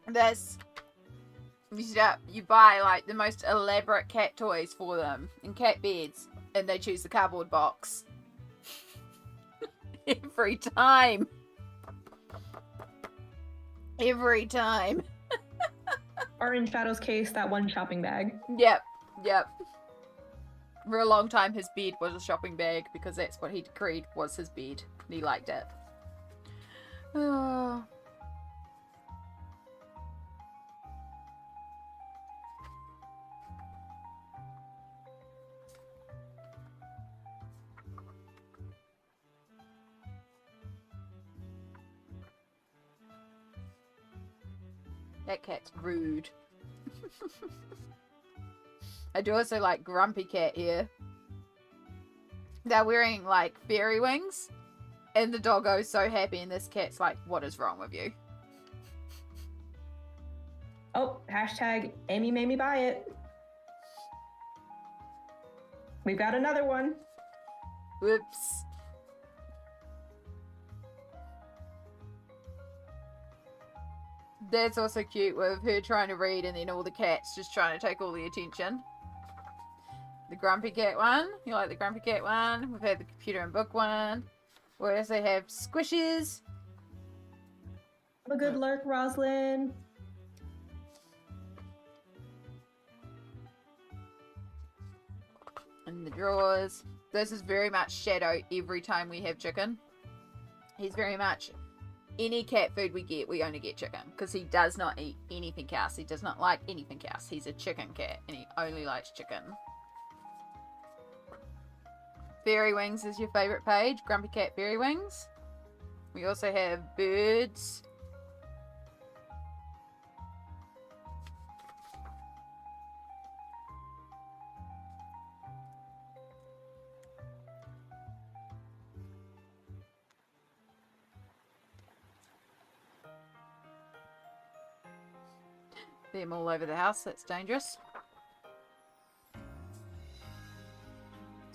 This, you buy like the most elaborate cat toys for them and cat beds, and they choose the cardboard box. Every time. Every time. Or in Shadow's case, that one shopping bag. Yep. For a long time, his bed was a shopping bag because that's what he decreed was his bed. And he liked it. Oh. That cat's rude. I do also like Grumpy Cat here. They're wearing like fairy wings, and the doggo's so happy, and this cat's like, what is wrong with you? Oh, hashtag Amy made me buy it. We've got another one. Whoops. That's also cute with her trying to read and then all the cats just trying to take all the attention. The Grumpy Cat one. You like the Grumpy Cat one? We've had the computer and book one. We also have squishes. Have a good lurk, Roslyn. In the drawers. This is very much Shadow every time we have chicken. He's very much, any cat food we get, we only get chicken. Because he does not eat anything else. He does not like anything else. He's a chicken cat and he only likes chicken. Fairy Wings is your favourite page. Grumpy Cat Fairy Wings. We also have birds. them all over the house. That's dangerous.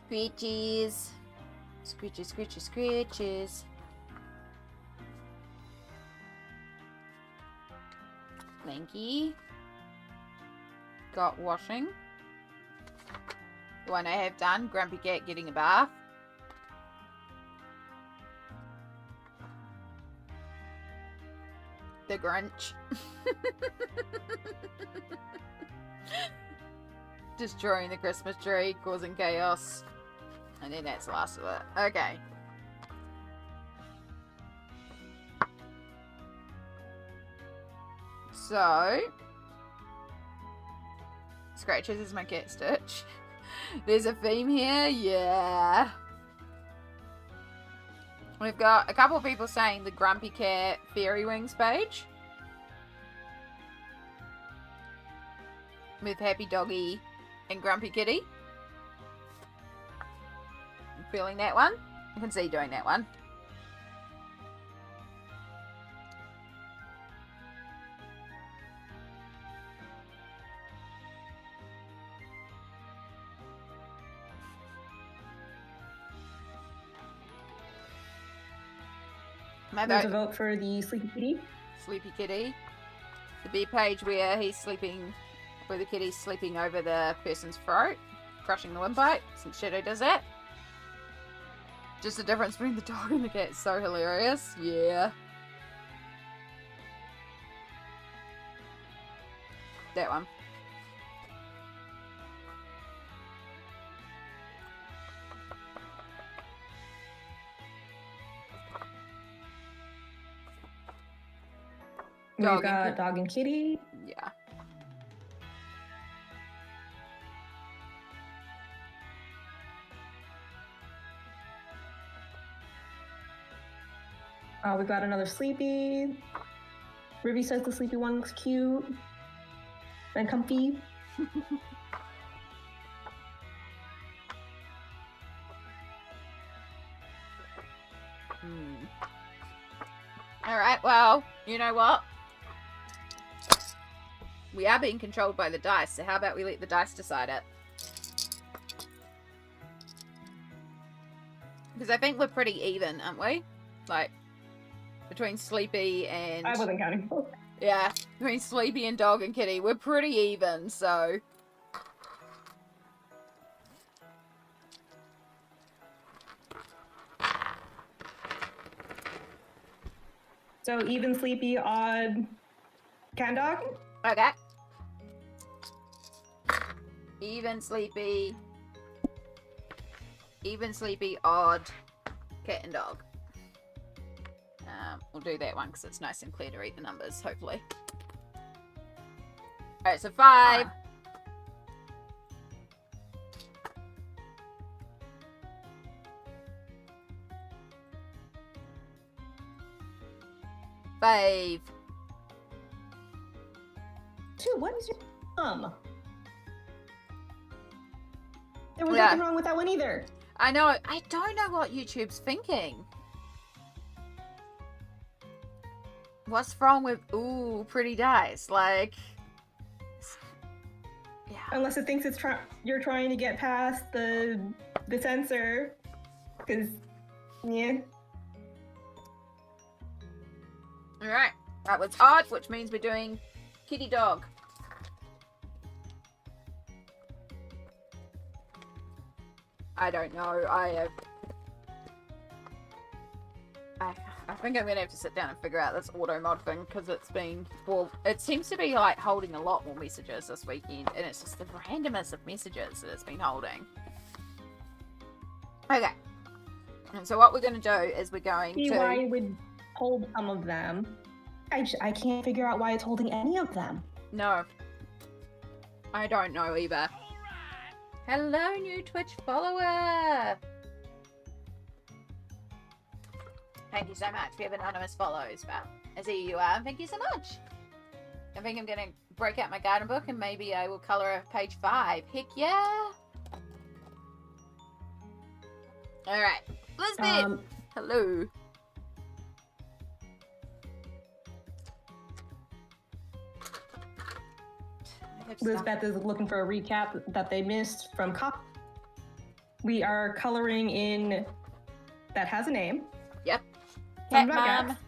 Screechies. Screeches, screeches, screeches. Lanky. Got washing. The one I have done. Grumpy Cat getting a bath. The Grinch. Destroying the Christmas tree, causing chaos. And then that's the last of it. Okay. So, Scratches is my cat Stitch. There's a theme here, yeah. We've got a couple of people saying the Grumpy Cat Fairy Wings page. With Happy Doggy and Grumpy Kitty. I'm feeling that one. I can see doing that one. My There's a vote. vote for the Sleepy Kitty. Sleepy Kitty. The B page where he's sleeping, where the kitty's sleeping over the person's throat, crushing the windpipe, since Shadow does that. Just the difference between the dog and the cat is so hilarious. Yeah. That one. We've Dog and got kitty. Dog and Kitty. Yeah. We've got another Sleepy. Ruby says the Sleepy one looks cute and comfy. Alright, well, you know what? We are being controlled by the dice, so how about we let the dice decide it? Because I think we're pretty even, aren't we? Like, between Sleepy and... I wasn't counting. Yeah, between Sleepy and Dog and Kitty, we're pretty even, so... So even, Sleepy, odd, Cat Dog. Okay. Even, Sleepy, odd, cat and dog. We'll do that one because it's nice and clear to read the numbers, hopefully. Alright, so 5. Five. 2, what is your There was Yeah. nothing wrong with that one either. I know. I don't know what YouTube's thinking. What's wrong with pretty dice? Like, yeah. Unless it thinks you're trying to get past the censor, because yeah. All right. That was odd, which means we're doing kitty dog. I don't know. I think I'm gonna have to sit down and figure out this auto mod thing because it's been, well, it seems to be like holding a lot more messages this weekend, and it's just the randomness of messages that it's been holding. Okay. And so what we're gonna do is we're going See to. why it would hold some of them. I can't figure out why it's holding any of them. No. I don't know either. Hello, new Twitch follower! Thank you so much. We have anonymous follows, but I see you are. Thank you so much. I think I'm going to break out my garden book and maybe I will colour page 5. Heck yeah! Alright. Lisbeth! Hello. type stuff. Lisbeth is looking for a recap that they missed from Cop. We are coloring in that has a name. Yep. Something Cat about Mom, cats.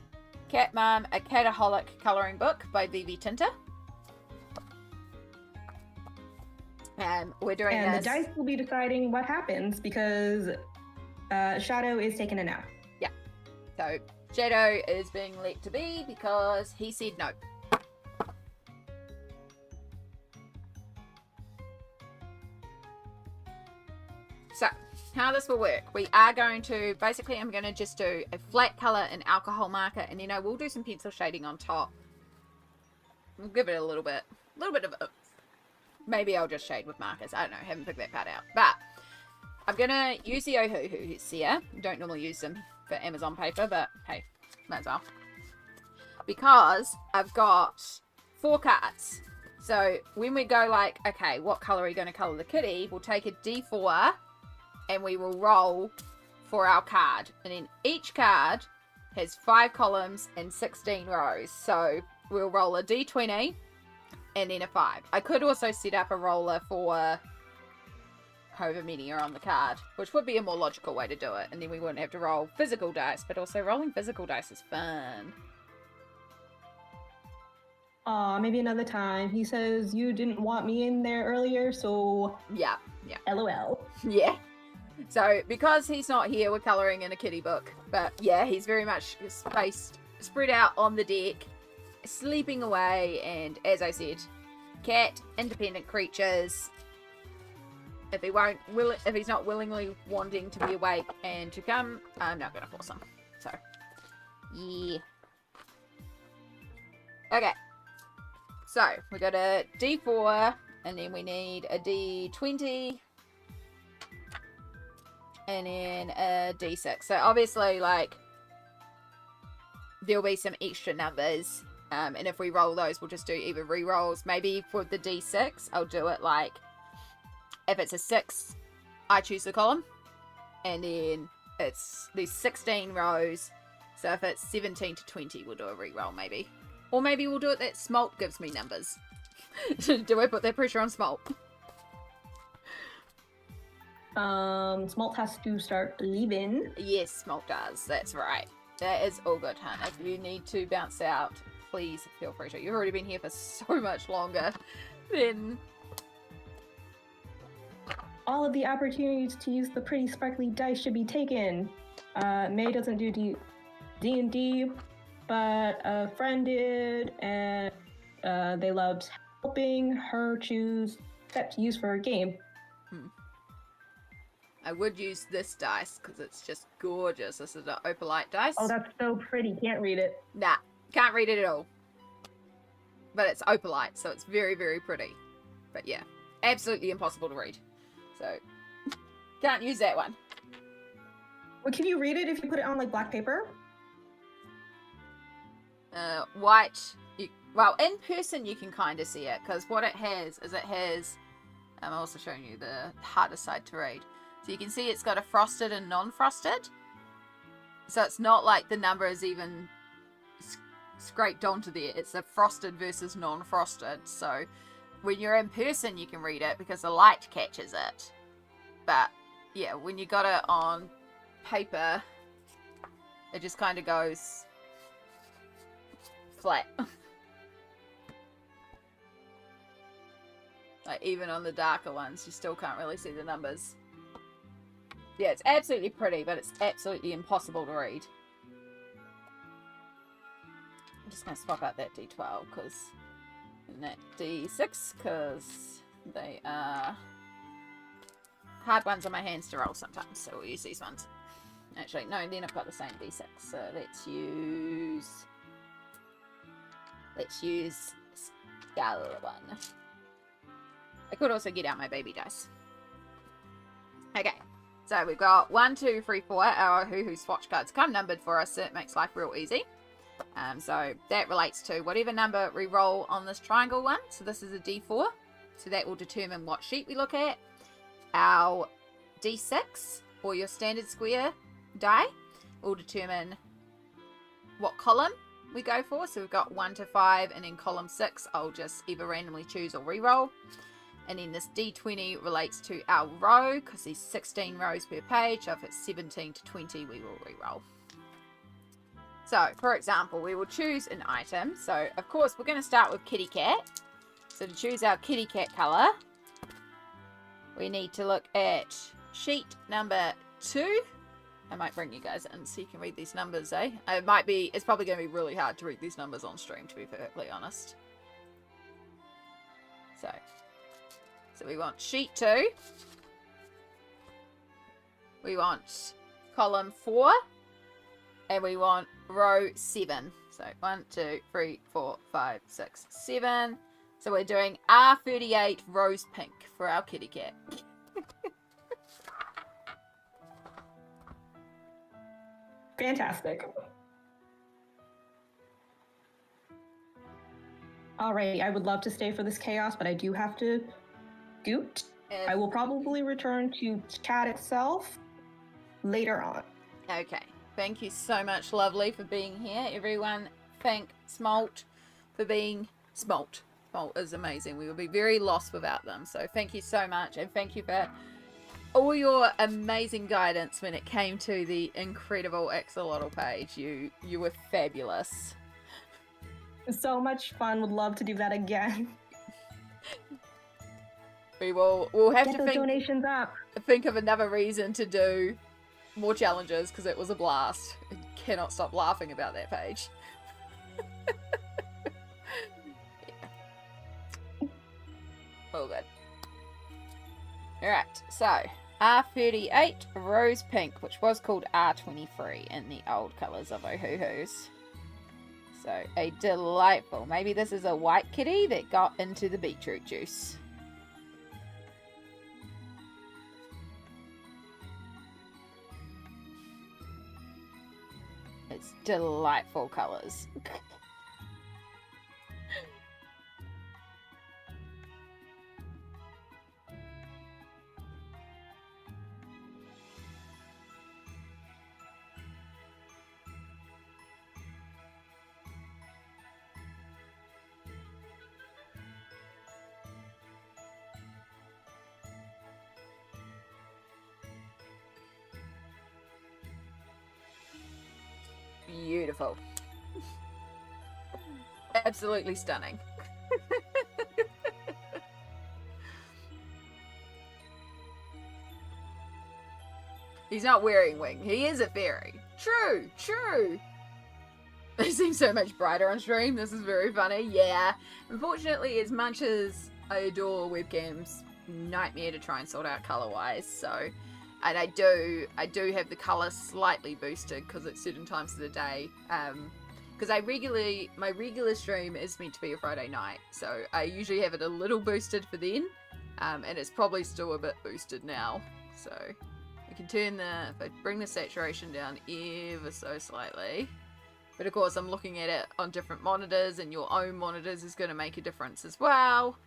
Cat Mom, a Cataholic colouring book by Vivi Tinta. We're doing And this. the dice will be deciding what happens because Shadow is taking a nap. So Shadow is being let to be because he said no. So, how this will work, we are going to, basically I'm going to just do a flat colour and alcohol marker, and then I will do some pencil shading on top. We'll give it a little bit of oomph. Maybe I'll just shade with markers, I don't know, haven't figured that part out. But, I'm going to use the Ohuhu here. Don't normally use them for Amazon paper, but hey, might as well. Because I've got 4 cards. So, when we go like, okay, what colour are we going to colour the kitty, we'll take a D4 and we will roll for our card. And then each card has 5 columns and 16 rows. So we'll roll a D20 and then a 5. I could also set up a roller for however many are on the card, which would be a more logical way to do it. And then we wouldn't have to roll physical dice, but also rolling physical dice is fun. Aw, maybe another time. He says you didn't want me in there earlier, so Yeah. LOL. Yeah. So, because he's not here, we're colouring in a kitty book. But, yeah, he's very much spaced, spread out on the deck, sleeping away, and, as I said, cat, independent creatures. If he's not willingly wanting to be awake and to come, I'm not going to force him. So, yeah. Okay. So, we got a D4, and then we need a D20, and then a D6. So obviously, like, there'll be some extra numbers, and if we roll those, we'll just do either re-rolls. Maybe for the D6, I'll do it like, if it's a 6, I choose the column, and then there's 16 rows, so if it's 17 to 20, we'll do a re-roll maybe. Or maybe we'll do it that Smalt gives me numbers. Do I put that pressure on Smalt? Smalt has to start leaving. Yes, Smalt does. That's right. That is all good, hun. If you need to bounce out, please feel free to. You've already been here for so much longer than... All of the opportunities to use the pretty sparkly dice should be taken. May doesn't do D&D, but a friend did, and they loved helping her choose set to use for her game. I would use this dice because it's just gorgeous. This is an opalite dice. Oh, that's so pretty. Can't read it. Nah, can't read it at all. But it's opalite, so it's very, very pretty. But yeah, absolutely impossible to read. So, can't use that one. Well, can you read it if you put it on like black paper? White. Well, in person you can kind of see it because what it has is I'm also showing you the harder side to read. So you can see it's got a frosted and non-frosted. So it's not like the number is even scraped onto there. It's a frosted versus non-frosted. So when you're in person, you can read it because the light catches it. But yeah, when you got it on paper, it just kind of goes flat. Like even on the darker ones, you still can't really see the numbers. Yeah, it's absolutely pretty, but it's absolutely impossible to read. I'm just going to swap out that D12 and that D6 because they are hard ones on my hands to roll sometimes, so we'll use these ones. Actually, no, then I've got the same D6, so let's use Skull one. I could also get out my baby dice. Okay. So we've got 1, 2, 3, 4. Our Ohuhu swatch cards come numbered for us, so it makes life real easy. So that relates to whatever number we roll on this triangle one. So this is a D4. So that will determine what sheet we look at. Our D6, or your standard square die, will determine what column we go for. So we've got 1 to 5, and in column 6, I'll just either randomly choose or re-roll. And then this D20 relates to our row, because there's 16 rows per page. So if it's 17 to 20, we will re-roll. So, for example, we will choose an item. So, of course, we're going to start with kitty cat. So to choose our kitty cat colour, we need to look at sheet number 2. I might bring you guys in so you can read these numbers, eh? It's probably going to be really hard to read these numbers on stream, to be perfectly honest. So we want sheet 2. We want column 4. And we want row 7. So 1, 2, 3, 4, 5, 6, 7. So we're doing R38 rose pink for our kitty cat. Fantastic. Alrighty, I would love to stay for this chaos, but I do have to scoot. I will probably return to chat itself later on. Okay. Thank you so much, Lovely, for being here. Everyone, thank Smolt for being Smolt. Smolt is amazing. We would be very lost without them. So thank you so much, and thank you for all your amazing guidance when it came to the incredible Axolotl page. You were fabulous. So much fun. Would love to do that again. We'll have Get to those donations up. think of another reason to do more challenges, because it was a blast. I cannot stop laughing about that page. Yeah. All good. Alright, so R38 Rose Pink, which was called R23 in the old colours of Ohuhu's. So a delightful, maybe this is a white kitty that got into the beetroot juice. It's delightful colours. Beautiful. Absolutely stunning. He's not wearing wing. He is a fairy. True, true. They seem so much brighter on stream. This is very funny. Yeah. Unfortunately, as much as I adore webcams, nightmare to try and sort out color-wise, so... And I do have the colour slightly boosted because at certain times of the day, because my regular stream is meant to be a Friday night, so I usually have it a little boosted for then, and it's probably still a bit boosted now. So I can turn if I bring the saturation down ever so slightly, but of course I'm looking at it on different monitors, and your own monitors is going to make a difference as well.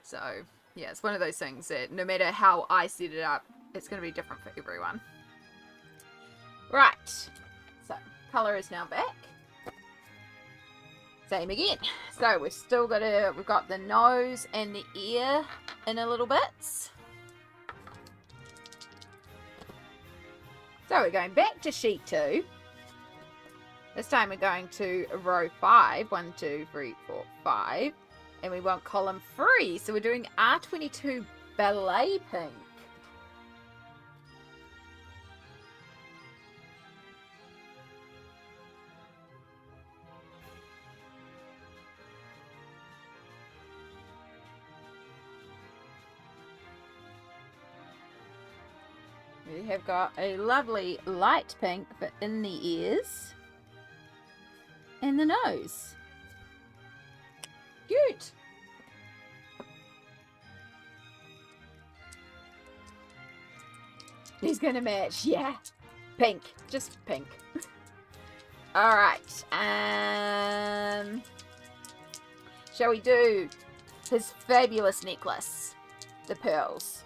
So yeah, it's one of those things that no matter how I set it up, it's going to be different for everyone. Right. So, colour is now back. Same again. So, we've got the nose and the ear in a little bits. So, we're going back to sheet 2. This time we're going to row 5. 1, 2, 3, 4, 5. And we want column 3. So, we're doing R22 Ballet Pink. We have got a lovely light pink for in the ears and the nose. Cute! He's gonna match, yeah. Pink, just pink. Alright, shall we do his fabulous necklace? The pearls.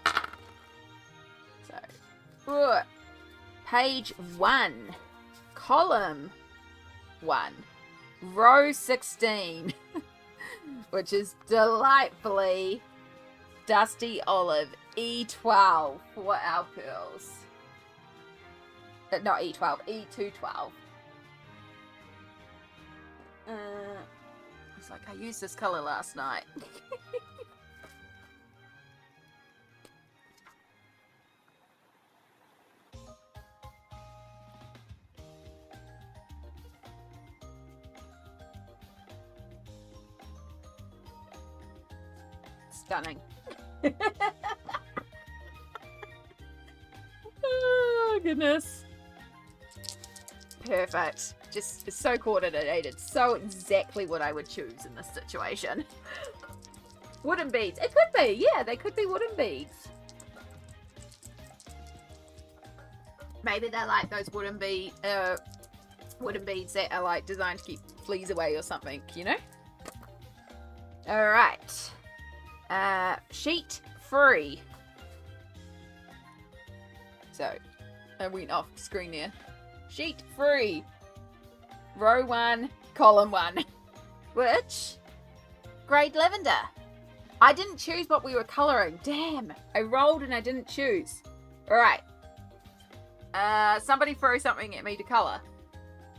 Page 1, column 1, row 16, which is delightfully dusty olive E12 for our pearls. Not E12, E212. It's like I used this color last night. Stunning. Oh, goodness. Perfect. Just it's so coordinated. So exactly what I would choose in this situation. Wooden beads. It could be. Yeah, they could be wooden beads. Maybe they're like those wooden beads that are like designed to keep fleas away or something, you know? Alright. Sheet free. So, I went off screen there. Sheet free. Row 1, column 1. Which? Grade lavender. I didn't choose what we were colouring. Damn. I rolled and I didn't choose. Alright. Somebody throw something at me to colour.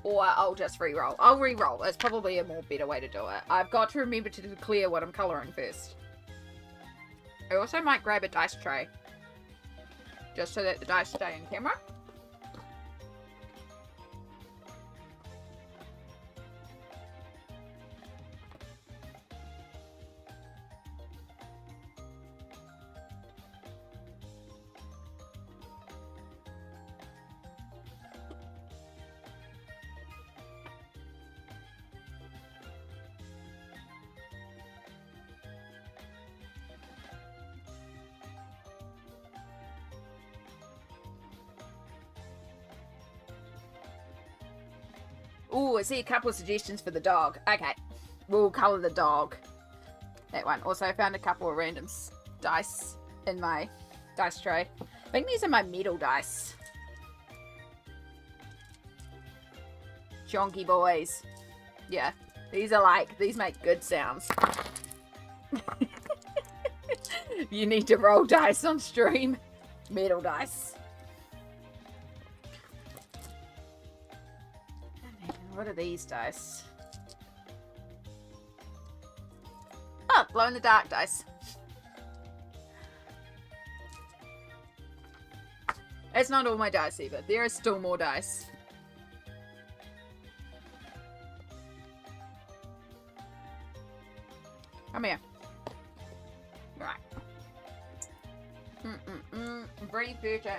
Or I'll just re-roll. I'll re-roll. It's probably a more better way to do it. I've got to remember to declare what I'm colouring first. I also might grab a dice tray. Just so that the dice stay in camera. Ooh, I see a couple of suggestions for the dog. Okay, we'll colour the dog. That one. Also, I found a couple of random dice in my dice tray. I think these are my metal dice. Chonky boys. Yeah, these are like, these make good sounds. You need to roll dice on stream. Metal dice. What are these dice? Oh, glow in the dark dice. It's not all my dice either. There is still more dice. Come here. Right. Breathe 13.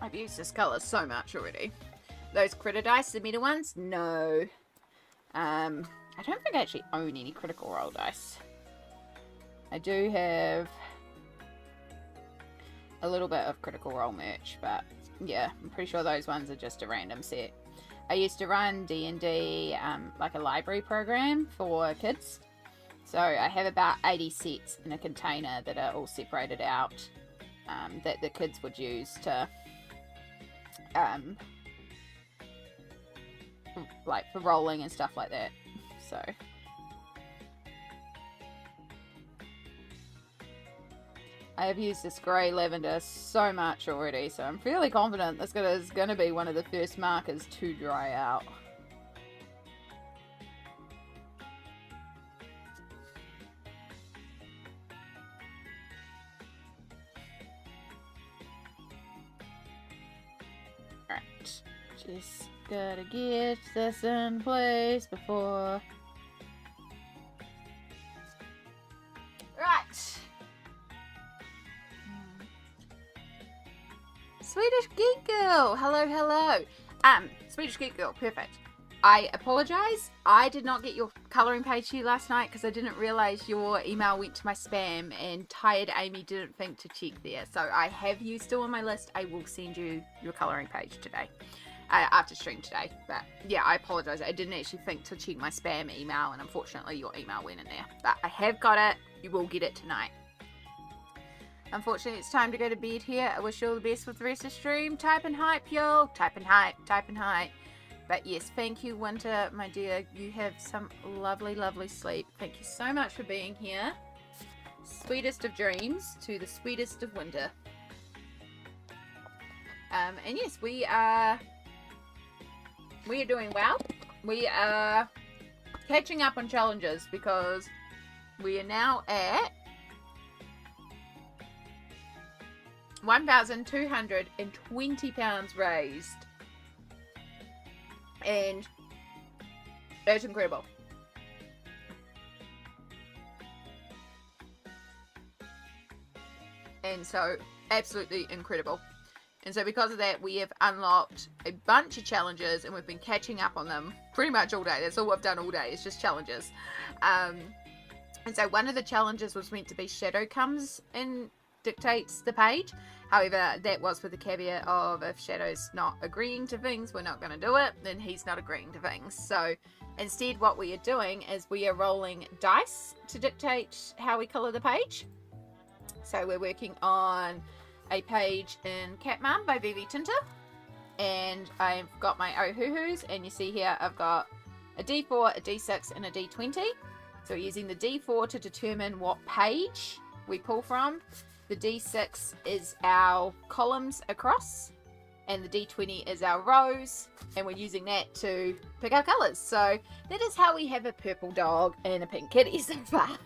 I've used this colour so much already. Those critter dice, the middle ones? No. I don't think I actually own any Critical Role dice. I do have a little bit of Critical Role merch, but yeah, I'm pretty sure those ones are just a random set. I used to run D&D, like a library program for kids. So I have about 80 sets in a container that are all separated out, that the kids would use to like for rolling and stuff like that. So I have used this grey lavender so much already, so I'm fairly confident this is going to be one of the first markers to dry out. Just gotta get this in place before... Right. Swedish Geek Girl! Hello, hello. Swedish Geek Girl, perfect. I apologise. I did not get your colouring page to you last night because I didn't realise your email went to my spam, and Tired Amy didn't think to check there. So I have you still on my list. I will send you your colouring page today, after stream today. But yeah, I apologise. I didn't actually think to check my spam email, and unfortunately your email went in there. But I have got it. You will get it tonight. Unfortunately, it's time to go to bed here. I wish you all the best with the rest of the stream. Type and hype, y'all. Type and hype. Type and hype. But yes, thank you, Winter, my dear. You have some lovely, lovely sleep. Thank you so much for being here. Sweetest of dreams to the sweetest of winter. And yes, we are doing well. We are catching up on challenges because we are now at 1,220 pounds raised. And that's incredible. And so, absolutely incredible. And so because of that, we have unlocked a bunch of challenges, and we've been catching up on them pretty much all day. That's all we've done all day. It's just challenges. And so one of the challenges was meant to be Shadow comes and dictates the page. However, that was with the caveat of if Shadow's not agreeing to things, we're not going to do it, then he's not agreeing to things. So instead what we are doing is we are rolling dice to dictate how we colour the page. So we're working on a page in Cat Mum by Vivi Tinter, and I've got my Ohuhus, and you see here I've got a D4, a D6 and a D20. So we're using the D4 to determine what page we pull from. The D6 is our columns across, and the D20 is our rows, and we're using that to pick our colours. So that is how we have a purple dog and a pink kitty so far.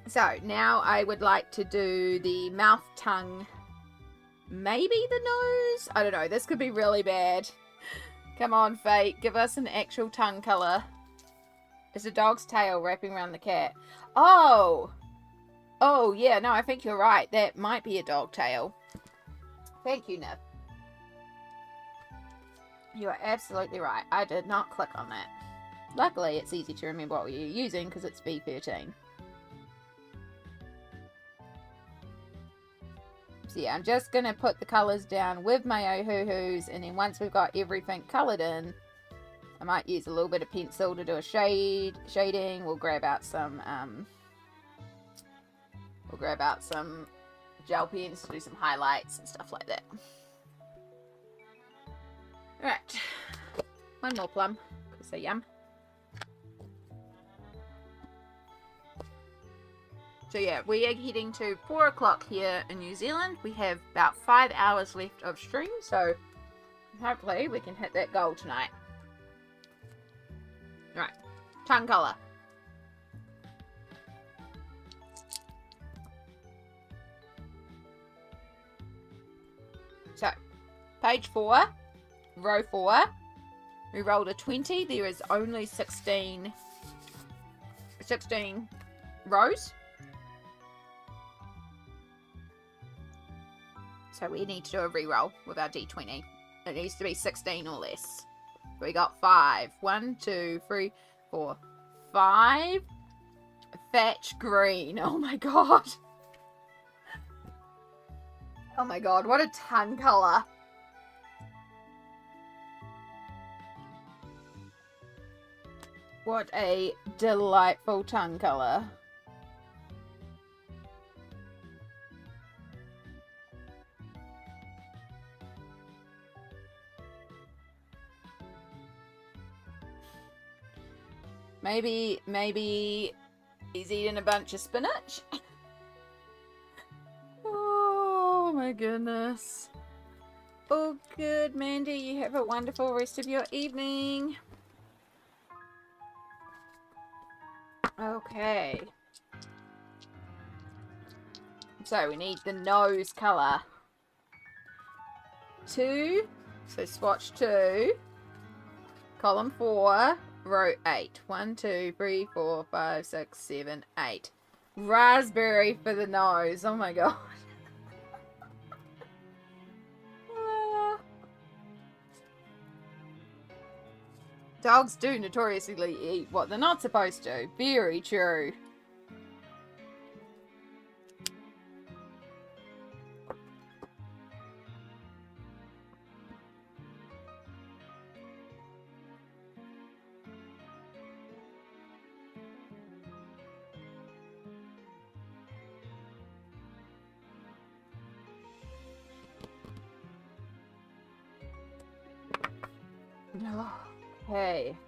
So now I would like to do the mouth, tongue, maybe the nose? I don't know, this could be really bad. Come on, Fate, give us an actual tongue colour. It's a dog's tail wrapping around the cat. Oh! Oh, yeah, no, I think you're right. That might be a dog tail. Thank you, Nip. You are absolutely right. I did not click on that. Luckily, it's easy to remember what you're using because it's B13. So yeah, I'm just going to put the colours down with my Ohuhus, and then once we've got everything coloured in, I might use a little bit of pencil to do a shading. We'll grab out some gel pens to do some highlights and stuff like that. Alright, one more plum, so yum. So yeah, we are heading to 4 o'clock here in New Zealand. We have about 5 hours left of stream, so hopefully we can hit that goal tonight. Right, tongue colour. So, page 4, row 4, we rolled a 20. There is only 16 rows. So we need to do a re-roll with our D20. It needs to be 16 or less. We got 5. 1, 2, 3, 4, 5. Thatch green. Oh my god. Oh my god, what a tongue colour. What a delightful tongue colour. Maybe he's eating a bunch of spinach. Oh my goodness. Oh good, Mandy. You have a wonderful rest of your evening. Okay. So we need the nose colour. 2. So swatch 2. Column 4. Row 8. 1, 2, 3, 4, 5, 6, 7, 8. Raspberry for the nose. Oh my god. Dogs do notoriously eat what they're not supposed to. Very true.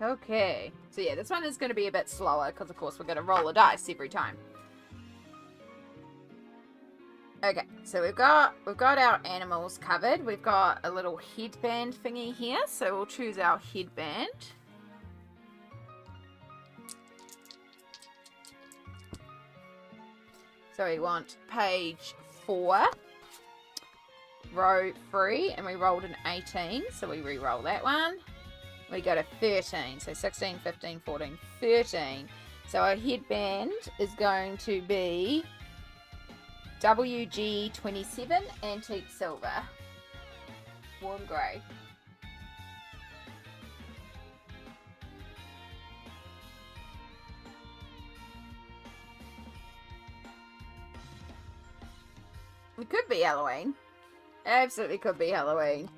Okay. So yeah, this one is going to be a bit slower because of course we're going to roll a dice every time. Okay, so we've got our animals covered. We've got a little headband thingy here, so we'll choose our headband. So we want page 4, row 3, and we rolled an 18, so we re-roll that one. We go to 13, so 16, 15, 14, 13. So our headband is going to be WG27 Antique Silver. Warm grey. It could be Halloween. Absolutely could be Halloween.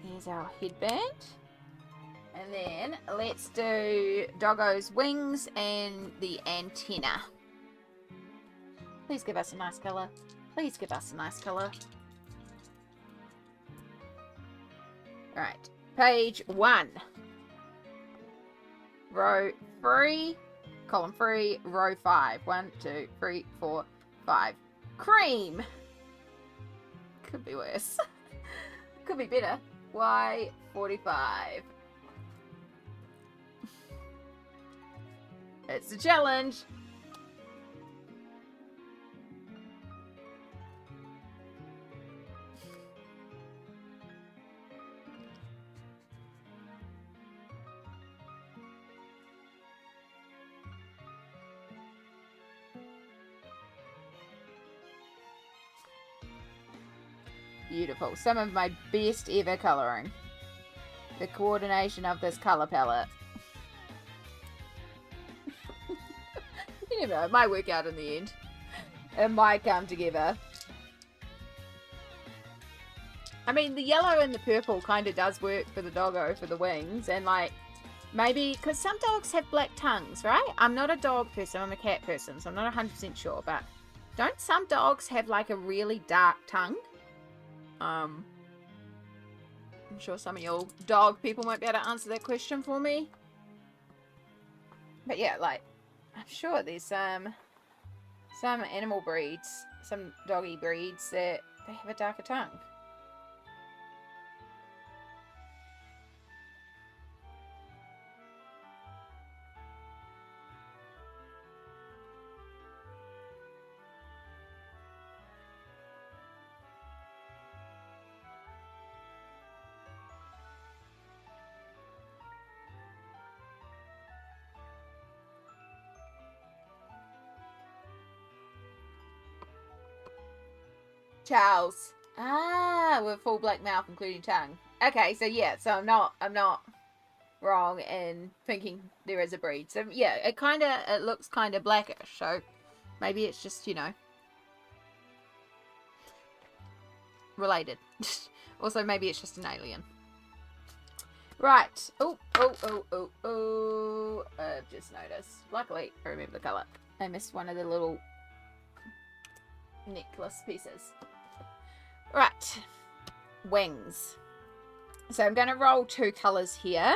Here's our headband. And then let's do Doggo's wings and the antenna. Please give us a nice colour. Please give us a nice colour. Right. Page 1. Row 3. Column 3. Row 5. 1, 2, 3, 4, 5. Cream. Could be worse. Could be better. Y45. It's a challenge. Beautiful. Some of my best ever colouring. The coordination of this colour palette. You never know, it might work out in the end. It might come together. I mean, the yellow and the purple kind of does work for the doggo, for the wings. And like, maybe, because some dogs have black tongues, right? I'm not a dog person, I'm a cat person, so I'm not 100% sure. But don't some dogs have like a really dark tongue? I'm sure some of you dog people might be able to answer that question for me. But yeah, like, I'm sure there's some animal breeds, some doggy breeds that they have a darker tongue. Charles. Ah, with full black mouth, including tongue. Okay, so yeah, so I'm not wrong in thinking there is a breed. So yeah, it looks kind of blackish. So maybe it's just, you know, related. Also, maybe it's just an alien. Right. Oh. I've just noticed. Luckily, I remember the colour. I missed one of the little necklace pieces. Right, wings. So I'm going to roll 2 colours here,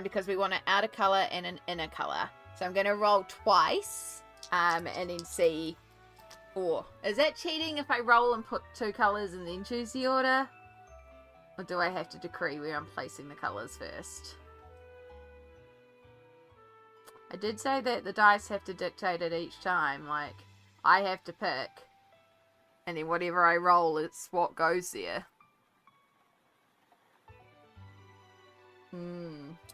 because we want an outer colour and an inner colour. So I'm going to roll twice, and then see. Or is that cheating if I roll and put 2 colours and then choose the order? Or do I have to decree where I'm placing the colours first? I did say that the dice have to dictate it each time. Like, I have to pick. And then whatever I roll, it's what goes there.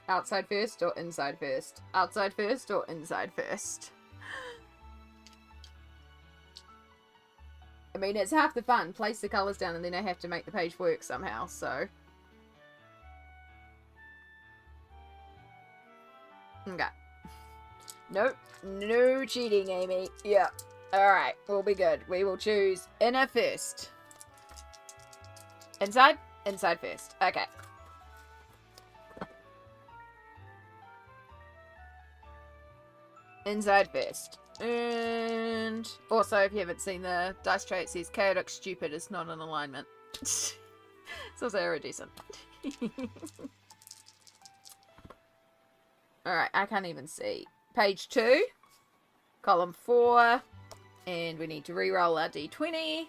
Outside first or inside first? Outside first or inside first? I mean, it's half the fun. Place the colours down and then I have to make the page work somehow, so. Okay. Nope. No cheating, Amy. Yeah. Alright, we'll be good. We will choose inner first. Inside? Inside first. Okay. Inside first. And also, if you haven't seen the dice tray, it says chaotic stupid is not an alignment. It's also iridescent. Alright, I can't even see. Page 2, column 4, and we need to re-roll our d20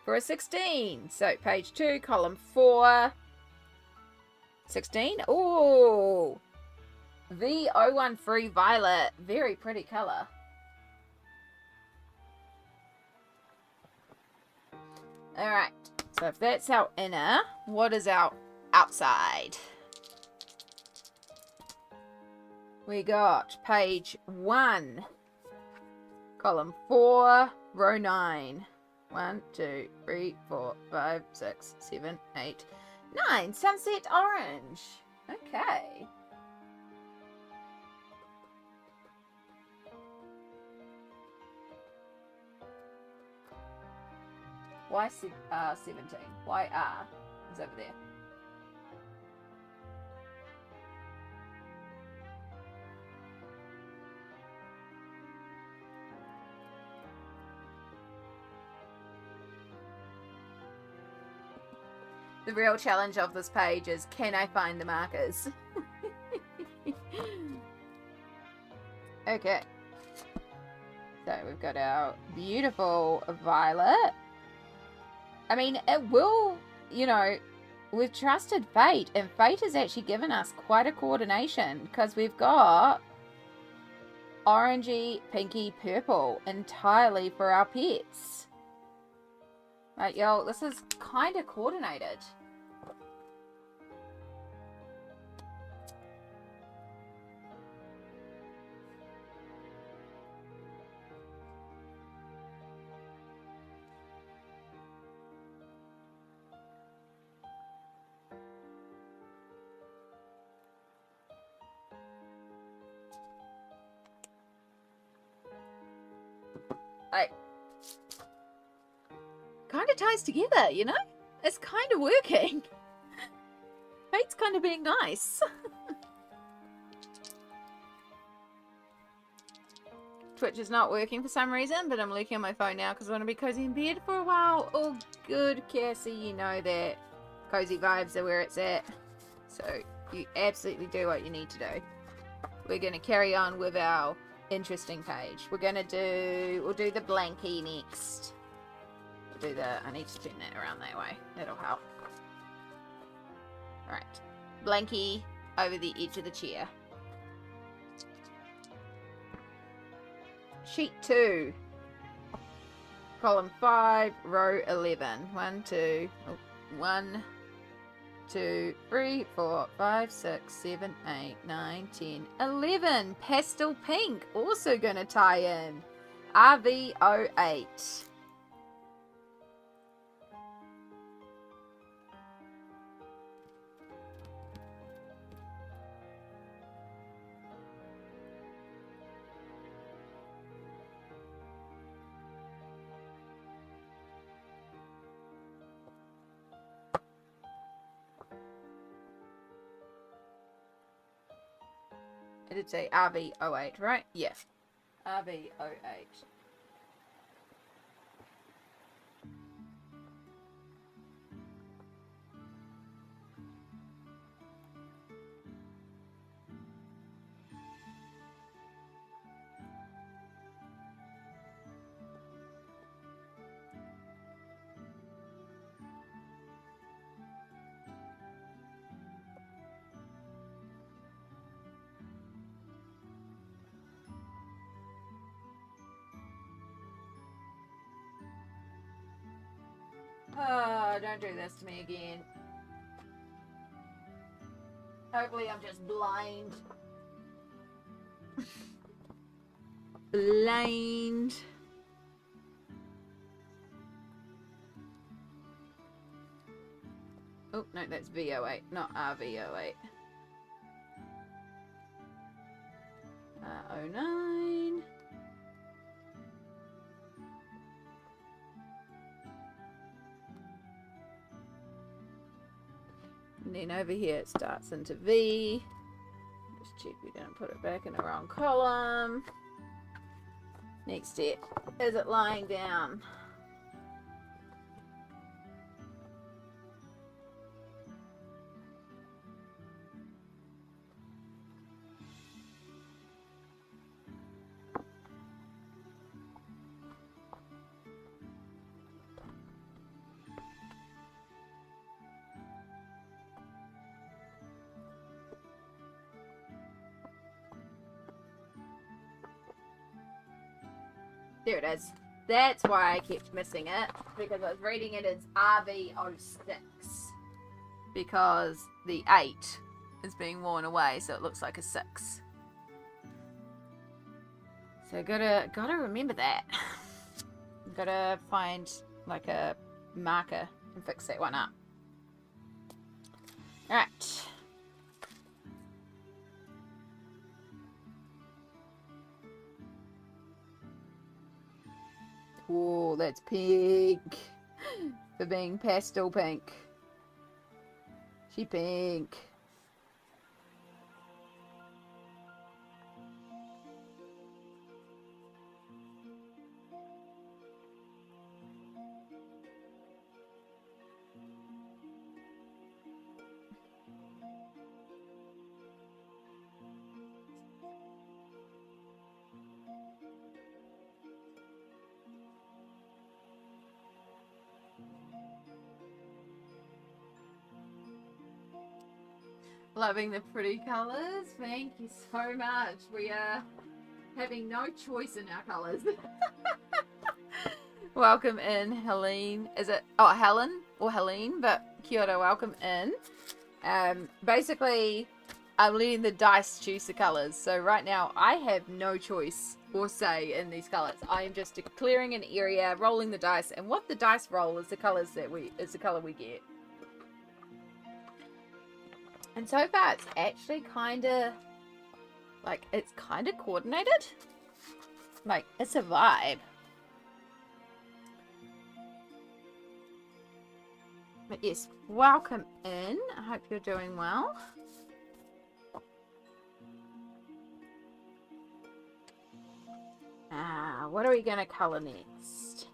for a 16. So, page 2, column 4, 16. Ooh! V013 Violet. Very pretty colour. Alright, so if that's our inner, what is our outside? We got page 1, column 4, row 9. 1, 2, 3, 4, 5, 6, 7, 8, 9. Sunset orange. Okay. Why 17? Why R is over there? The real challenge of this page is, can I find the markers? Okay. So we've got our beautiful violet. I mean, it will, you know, we've trusted Fate, and Fate has actually given us quite a coordination, because we've got orangey, pinky, purple entirely for our pets. Right, yo, this is kind of coordinated. Kind of ties together, you know? It's kind of working. Fate's kind of being nice. Twitch is not working for some reason, but I'm looking on my phone now because I want to be cozy in bed for a while. Oh, good, Cassie. You know that cozy vibes are where it's at. So you absolutely do what you need to do. We're going to carry on with our interesting page. We'll do the blankie next. We'll do I need to turn that around that way. That'll help. Alright. Blankie over the edge of the chair. Sheet 2. Column 5, row 11. 1, 2, 3, 4, 5, 6, 7, 8, 9, 10, 11. Pastel pink. Also gonna tie in. RV08. I did say RV08, right? Yes. RV08. Oh, don't do this to me again. Hopefully I'm just blind. Blind. Oh, no, that's V08, not RV08. 09. And then over here it starts into V. Just check we don't put it back in the wrong column. Next step, is it lying down? There it is. That's why I kept missing it, because I was reading it as RV06. Because the 8 is being worn away, so it looks like a 6. So gotta remember that. Gotta find like a marker and fix that one up. Alright. Whoa, that's pink. For being pastel pink. She pink. Loving the pretty colours. Thank you so much. We are having no choice in our colours. Welcome in, Helene. Is it? Oh, Helen or Helene, but kia ora, welcome in. Basically, I'm letting the dice choose the colours. So right now, I have no choice or say in these colours. I am just clearing an area, rolling the dice, and what the dice roll is the colours that is the colour we get. And so far, it's actually kind of, like, it's kind of coordinated. Like, it's a vibe. But yes, welcome in. I hope you're doing well. What are we going to colour next?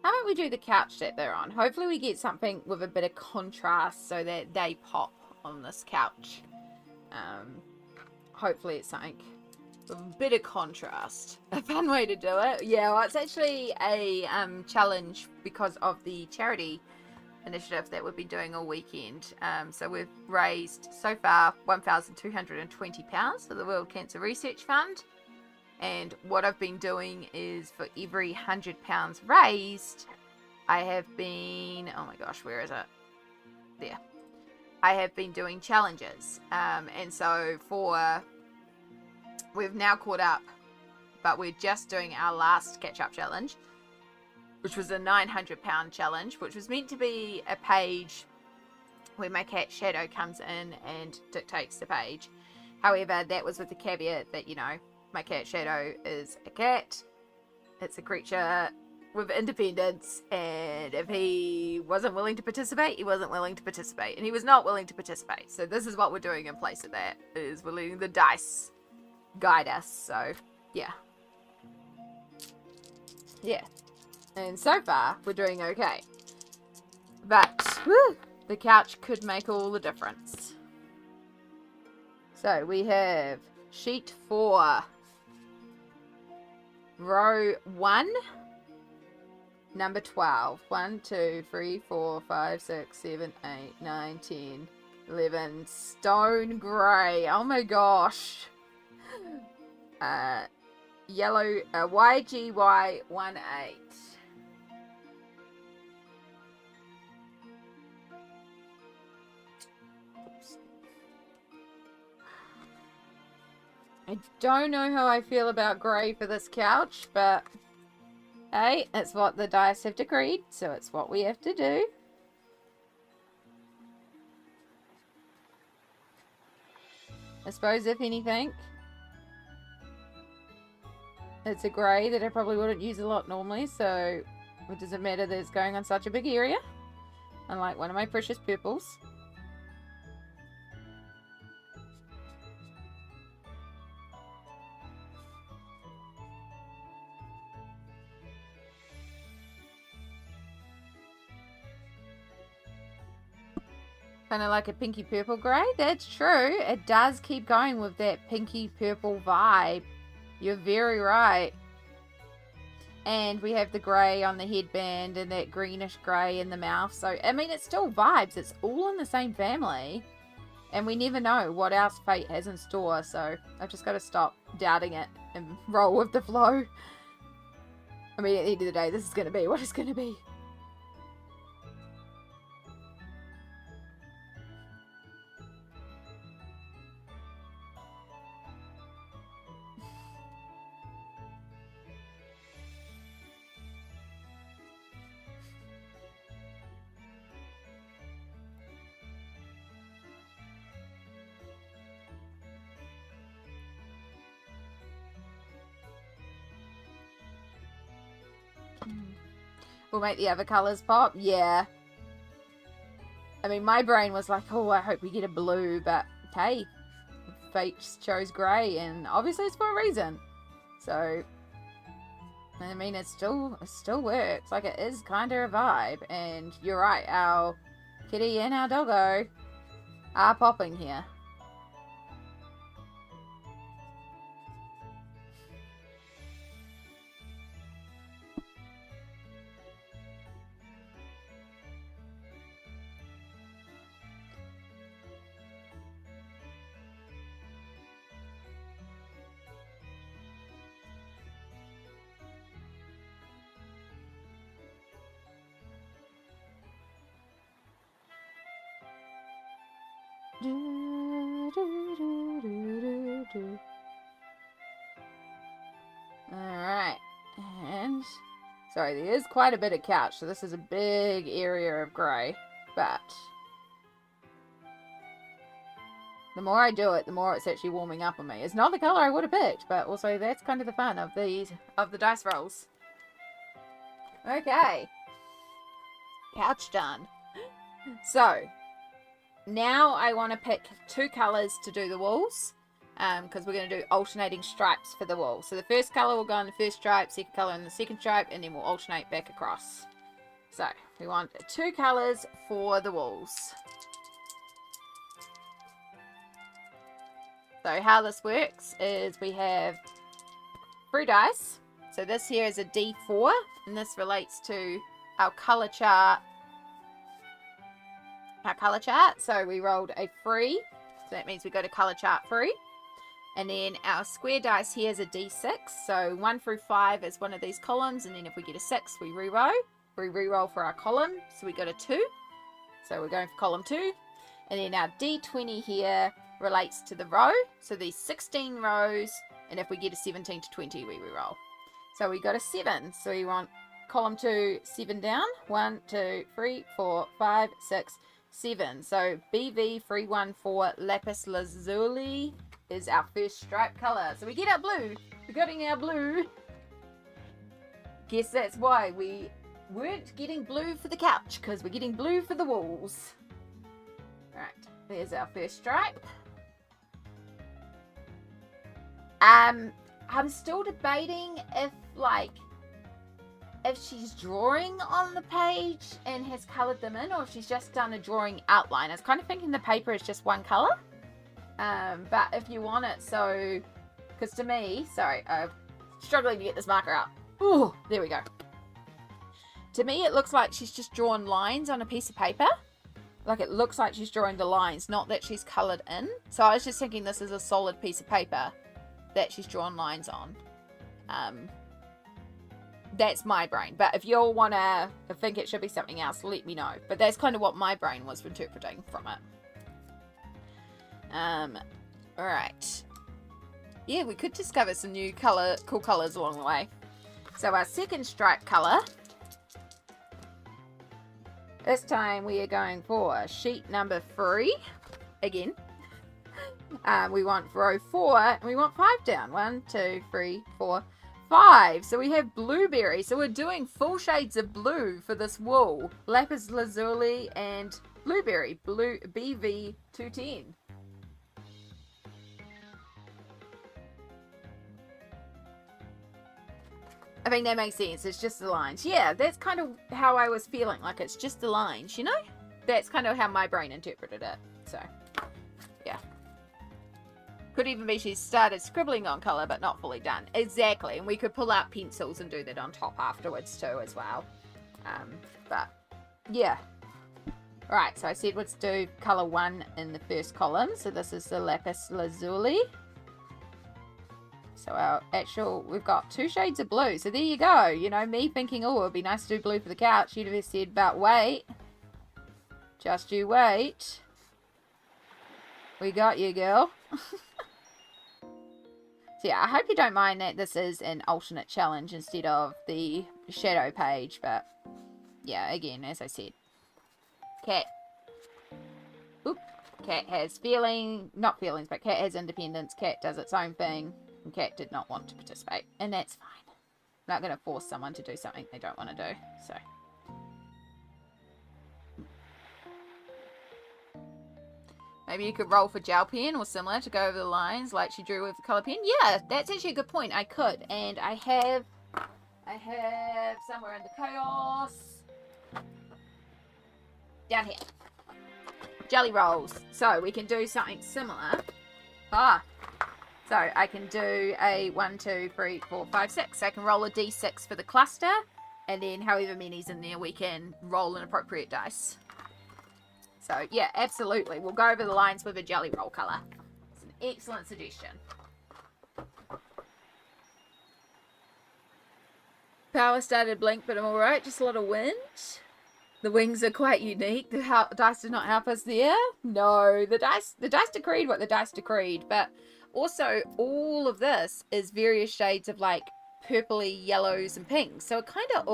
How about we do the couch that they're on? Hopefully we get something with a bit of contrast so that they pop on this couch. Hopefully it's something with a bit of contrast. A fun way to do it. Yeah, well, it's actually a challenge because of the charity initiative that we've been doing all weekend. So we've raised so far £1,220 for the World Cancer Research Fund. And what I've been doing is for every £100 raised, I have been, oh my gosh, where is it? There. I have been doing challenges. And so we've now caught up, but we're just doing our last catch-up challenge, which was a £900 challenge, which was meant to be a page where my cat Shadow comes in and dictates the page. However, that was with the caveat that, you know, my cat Shadow is a cat. It's a creature with independence, and if he wasn't willing to participate, he wasn't willing to participate, and he was not willing to participate. So this is what we're doing in place of that, is we're letting the dice guide us. So yeah, and so far we're doing okay, but the couch could make all the difference. So we have sheet 4, row 1, number 12. 1, 2, 3, 4, 5, 6, 7, 8, 9, 10, 11. Stone grey. Oh my gosh. Yellow. YGY18. I don't know how I feel about grey for this couch, but hey, it's what the dice have decreed, so it's what we have to do. I suppose, if anything. It's a grey that I probably wouldn't use a lot normally, so it doesn't matter that it's going on such a big area. Unlike one of my precious purples. Kind of like a pinky purple grey. That's true. It does keep going with that pinky purple vibe. You're very right. And we have the grey on the headband and that greenish grey in the mouth. So, I mean, it's still vibes. It's all in the same family. And we never know what else fate has in store. So, I've just got to stop doubting it and roll with the flow. I mean, at the end of the day, this is going to be what it's going to be. Will make the other colours pop? Yeah. I mean, my brain was like, oh, I hope we get a blue, but hey, fate chose grey, and obviously it's for a reason. So, I mean, it still works. Like, it is kind of a vibe, and you're right, our kitty and our doggo are popping here. Alright, and sorry, there is quite a bit of couch, so this is a big area of grey, but the more I do it, the more it's actually warming up on me. It's not the colour I would have picked, but also that's kind of the fun of the dice rolls. Okay, couch done. So now I want to pick 2 colours to do the walls, because we're going to do alternating stripes for the wall. So the first colour will go on the first stripe, second colour on the second stripe, and then we'll alternate back across. So we want 2 colours for the walls. So how this works is we have 3 dice. So this here is a D4, and this relates to our colour chart. So we rolled a 3, so that means we go to colour chart 3. And then our square dice here is a D6, so 1 through 5 is one of these columns, and then if we get a 6 we re-roll. We re-roll for our column, so we got a 2, so we're going for column 2. And then our D20 here relates to the row, so these 16 rows, and if we get a 17 to 20 we re-roll. So we got a 7, so we want column 2, 7 down, 1, 2, 3, 4, 5, 6, 7. So BV314 Lapis Lazuli is our first stripe colour. So we get our blue. We're getting our blue. Guess that's why we weren't getting blue for the couch, because we're getting blue for the walls. Alright, there's our first stripe. I'm still debating if she's drawing on the page and has coloured them in, or if she's just done a drawing outline. I was kind of thinking the paper is just one colour. But if you want it, so, because to me, sorry, I'm struggling to get this marker out. Ooh, there we go. To me, it looks like she's just drawn lines on a piece of paper. Like, it looks like she's drawing the lines, not that she's coloured in. So I was just thinking this is a solid piece of paper that she's drawn lines on. That's my brain. But if you all want to think it should be something else, let me know. But that's kind of what my brain was interpreting from it. Alright. Yeah, we could discover some new cool colours along the way. So our second stripe colour. This time we are going for sheet number 3. Again. We want row 4, and we want 5 down. 1, 2, 3, 4, 5. So we have blueberry. So we're doing full shades of blue for this wool. Lapis lazuli and blueberry. Blue BV210. I think that makes sense. It's just the lines. Yeah, that's kind of how I was feeling. Like, it's just the lines, you know? That's kind of how my brain interpreted it. So, yeah. Could even be she started scribbling on colour, but not fully done. Exactly. And we could pull out pencils and do that on top afterwards, too, as well. But, yeah. Right, so I said let's do colour 1 in the first column. So this is the lapis lazuli. So our actual, we've got 2 shades of blue. So there you go. You know, me thinking, oh, it would be nice to do blue for the couch. You'd have said, but wait. Just you wait. We got you, girl. So yeah, I hope you don't mind that this is an alternate challenge instead of the shadow page. But yeah, again, as I said. Cat. Oop. Cat has not feelings, but Cat has independence. Cat does its own thing. And Cat did not want to participate, and that's fine. I'm not going to force someone to do something they don't want to do, so. Maybe you could roll for gel pen or similar to go over the lines like she drew with the colour pen. Yeah, that's actually a good point. I could, and I have somewhere in the chaos down here. Jelly rolls. So we can do something similar. So I can do a 1, 2, 3, 4, 5, 6. So I can roll a d6 for the cluster, and then however many's in there, we can roll an appropriate dice. So yeah, absolutely. We'll go over the lines with a jelly roll colour. It's an excellent suggestion. Power started blink, but I'm alright. Just a lot of wind. The wings are quite unique. The dice did not help us there. No, the dice decreed what the dice decreed, but also all of this is various shades of like purpley yellows and pinks. So it kind of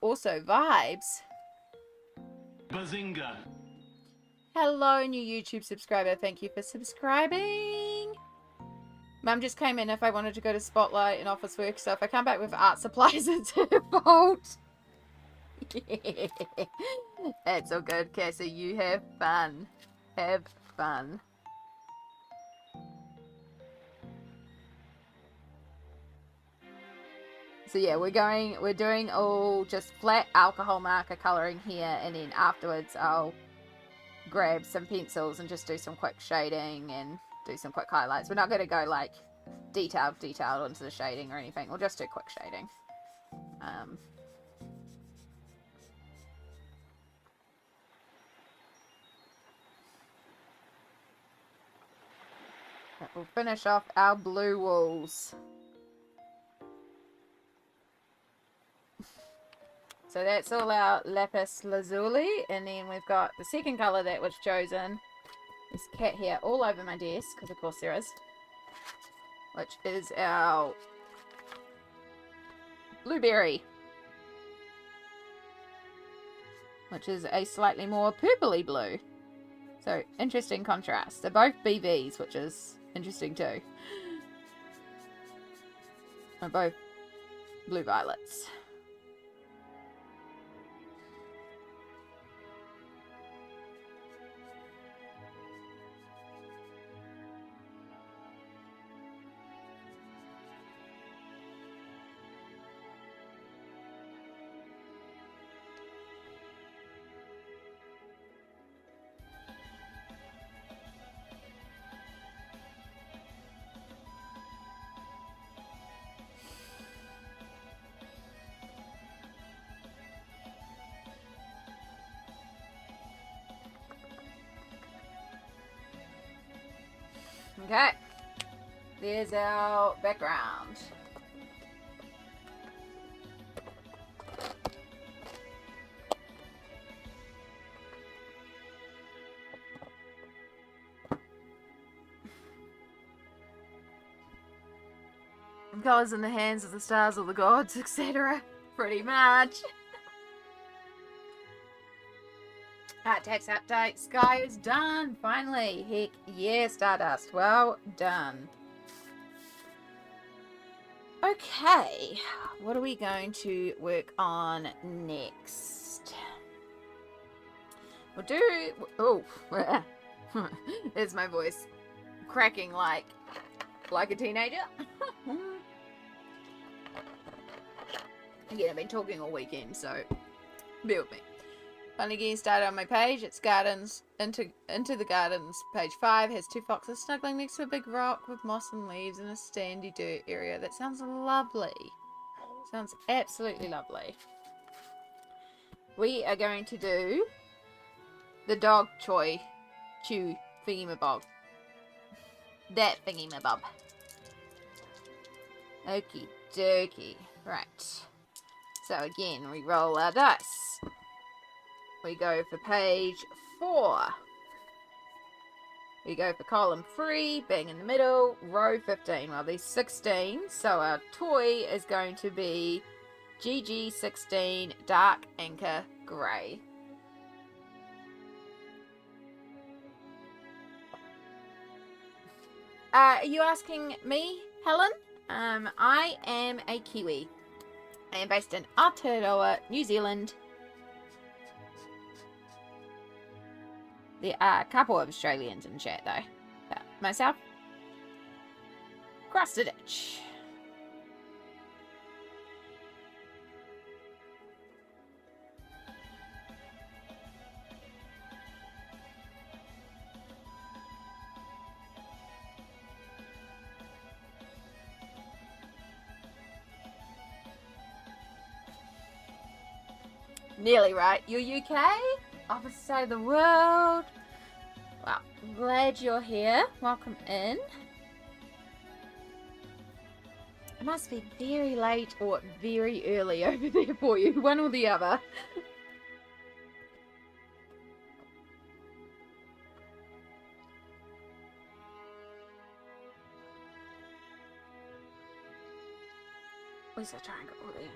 also vibes. Bazinga. Hello, new YouTube subscriber. Thank you for subscribing. Mum just came in if I wanted to go to Spotlight and office work, so if I come back with art supplies, it's her fault. That's all good, Cassie. You have fun. Have fun. So yeah, we're doing all just flat alcohol marker colouring here, and then afterwards I'll grab some pencils and just do some quick shading and do some quick highlights. We're not going to go like detailed into the shading or anything. We'll just do quick shading. But we'll finish off our blue walls. So that's all our lapis lazuli, and then we've got the second colour that was chosen. There's cat hair all over my desk, because of course there is. Which is our blueberry. Which is a slightly more purpley blue. So, interesting contrast. They're both BVs, which is interesting too. They're both blue violets. Okay, there's our background. Colours in the hands of the stars or the gods, etc. Pretty much. Tax update. Sky is done. Finally. Heck yeah, Stardust. Well done. Okay. What are we going to work on next? We'll do... Oh. There's my voice. Cracking like a teenager. Again, I've been talking all weekend, so bear with me. Finally getting started on my page. It's gardens. Into the gardens. Page 5 has 2 foxes snuggling next to a big rock with moss and leaves in a sandy dirt area. That sounds lovely. Sounds absolutely lovely. We are going to do the dog chew thingy-mabob. That thingy-mabob. Okie dokie. Right. So again, we roll our dice. We go for page 4. We go for column 3, bang in the middle, row 15. Well, there's 16, so our toy is going to be GG16 Dark Anchor Grey. Are you asking me, Helen? I am a Kiwi. I am based in Aotearoa, New Zealand. There are a couple of Australians in chat though. But myself, cross the ditch. Nearly right. You're UK? Opposite side of the world. Well, glad you're here. Welcome in. It must be very late or very early over there for you. One or the other. Where's the triangle? Oh, there.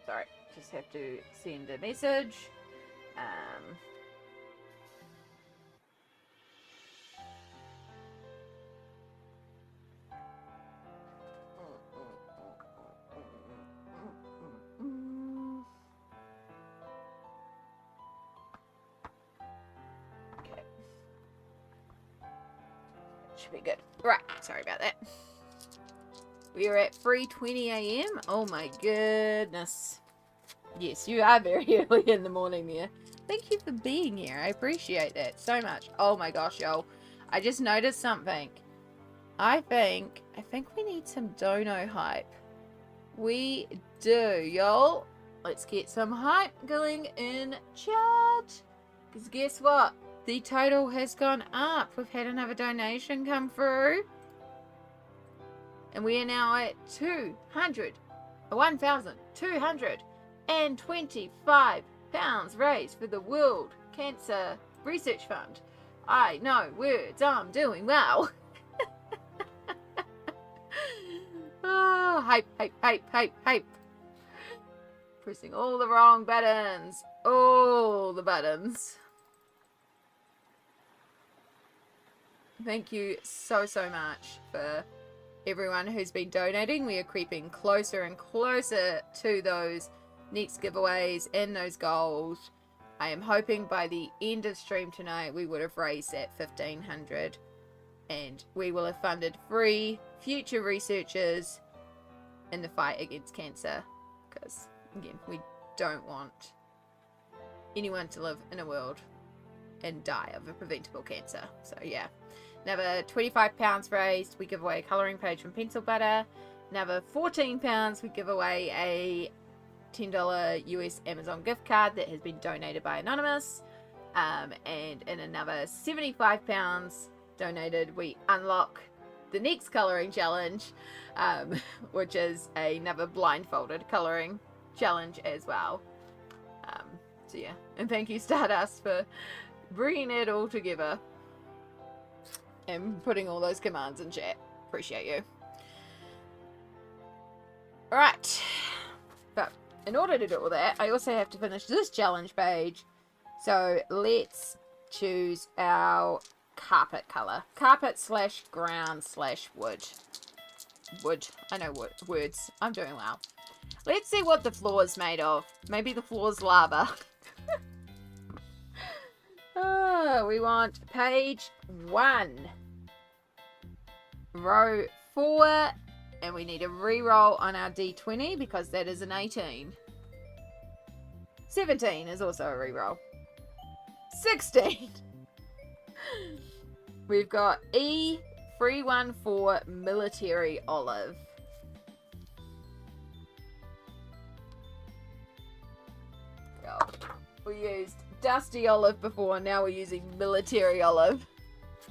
Sorry, just have to send a message. Okay. Should be good. Right, sorry about that. We are at 3:20 AM. Oh my goodness. Yes, you are very early in the morning there. Thank you for being here. I appreciate that so much. Oh my gosh, y'all. I just noticed something. I think we need some dono hype. We do, y'all. Let's get some hype going in chat. Because guess what? The total has gone up. We've had another donation come through. And we are now at 1,225 pounds raised for the World Cancer Research Fund. I know words, I'm doing well. Oh, hype, hype, hype, hype, hype. Pressing all the wrong buttons. All the buttons. Thank you so much for everyone who's been donating. We are creeping closer and closer to those next giveaways and those goals. I am hoping by the end of stream tonight we would have raised that 1,500 and we will have funded 3 future researchers in the fight against cancer. because, again, we don't want anyone to live in a world and die of a preventable cancer. So, yeah. Another £25 raised, we give away a colouring page from Pencil Butter. Another £14, we give away a $10 US Amazon gift card that has been donated by Anonymous. And in another £75 donated, we unlock the next colouring challenge, which is another blindfolded colouring challenge as well. So yeah, and thank you Stardust for bringing it all together and putting all those commands in chat. Appreciate you. Alright, but in order to do all that, I also have to finish this challenge page. So let's choose our carpet color. Carpet / ground / wood. Wood. I know words. I'm doing well. Let's see what the floor is made of. Maybe the floor's lava. Oh, we want page 1. Row 4. And we need a reroll on our D20 because that is an 18. 17 is also a reroll. 16. We've got E314 Military Olive. Oh, we used Dusty Olive before, now we're using Military Olive.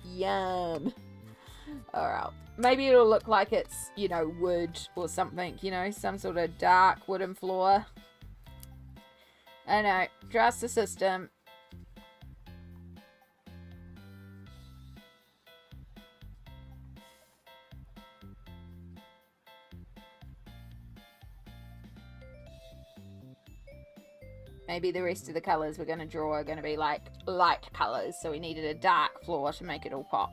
Yum. Alright. Maybe it'll look like it's, you know, wood or something, you know, some sort of dark wooden floor. I know. Trust the system. Maybe the rest of the colours we're going to draw are going to be like light colours, so we needed a dark floor to make it all pop.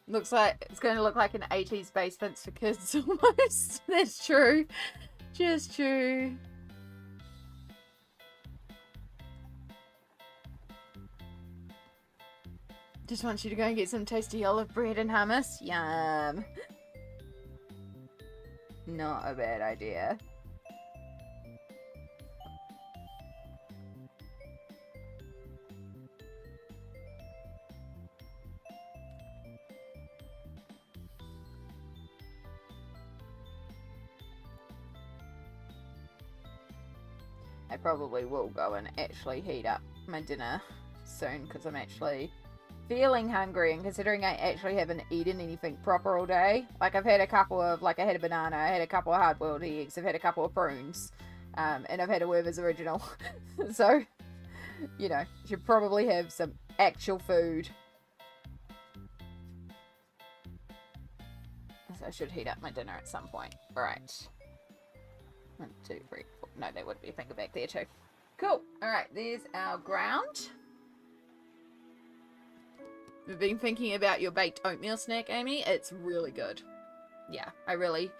Looks like it's going to look like an 80s basement for kids almost. That's true. Just true. Just want you to go and get some tasty olive bread and hummus. Yum. Not a bad idea. I probably will go and actually heat up my dinner soon because I'm actually feeling hungry, and considering I actually haven't eaten anything proper all day. Like, I've had a couple of, like, I had a banana, I had a couple of hard-boiled eggs, I've had a couple of prunes, and I've had a Werther's Original. So, you know, should probably have some actual food. So I should heat up my dinner at some point. Alright. 1, 2, 3, 4. No, there would be a finger back there too. Cool. Alright, there's our ground. We've been thinking about your baked oatmeal snack, Amy. It's really good. Yeah, I really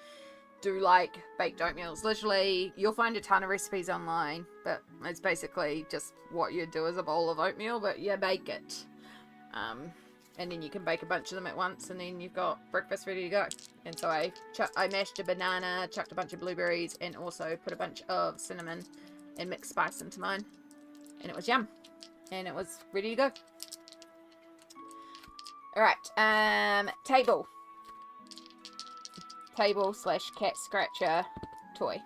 do like baked oatmeals. Literally, you'll find a ton of recipes online, but it's basically just what you do is a bowl of oatmeal, but you bake it. And then you can bake a bunch of them at once, and then you've got breakfast ready to go. And so I mashed a banana, chucked a bunch of blueberries, and also put a bunch of cinnamon and mixed spice into mine. And it was yum. And it was ready to go. Alright, table. Table / cat scratcher toy.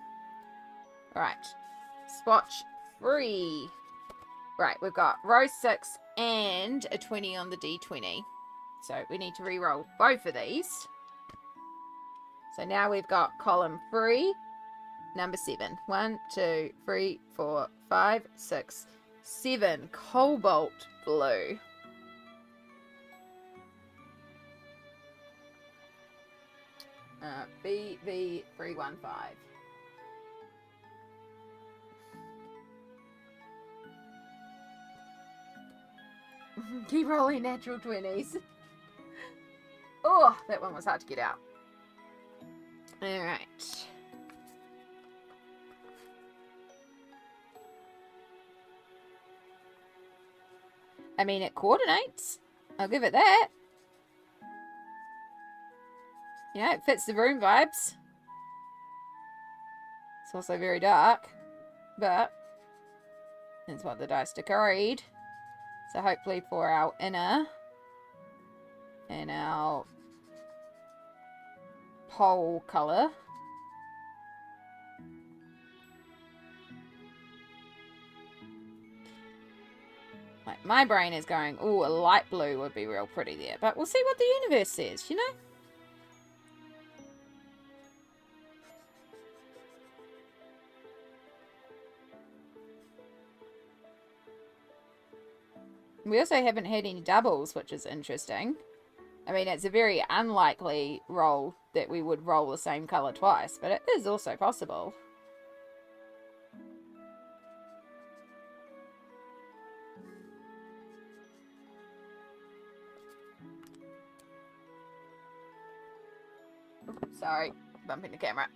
Alright. Swatch 3. Right, we've got row 6 and a 20 on the D20. So we need to re-roll both of these. So now we've got column 3, number 7. 1, 2, 3, 4, 5, 6, 7. Cobalt blue. BV315. Keep rolling natural 20s. Oh, that one was hard to get out. Alright. I mean, it coordinates. I'll give it that. Yeah, it fits the room vibes. It's also very dark, but that's what the dice decreed. So hopefully for our inner and our pole colour. Like, my brain is going, ooh, a light blue would be real pretty there. But we'll see what the universe says, you know? We also haven't had any doubles, which is interesting. I mean, it's a very unlikely roll that we would roll the same colour twice, but it is also possible. Sorry, bumping the camera.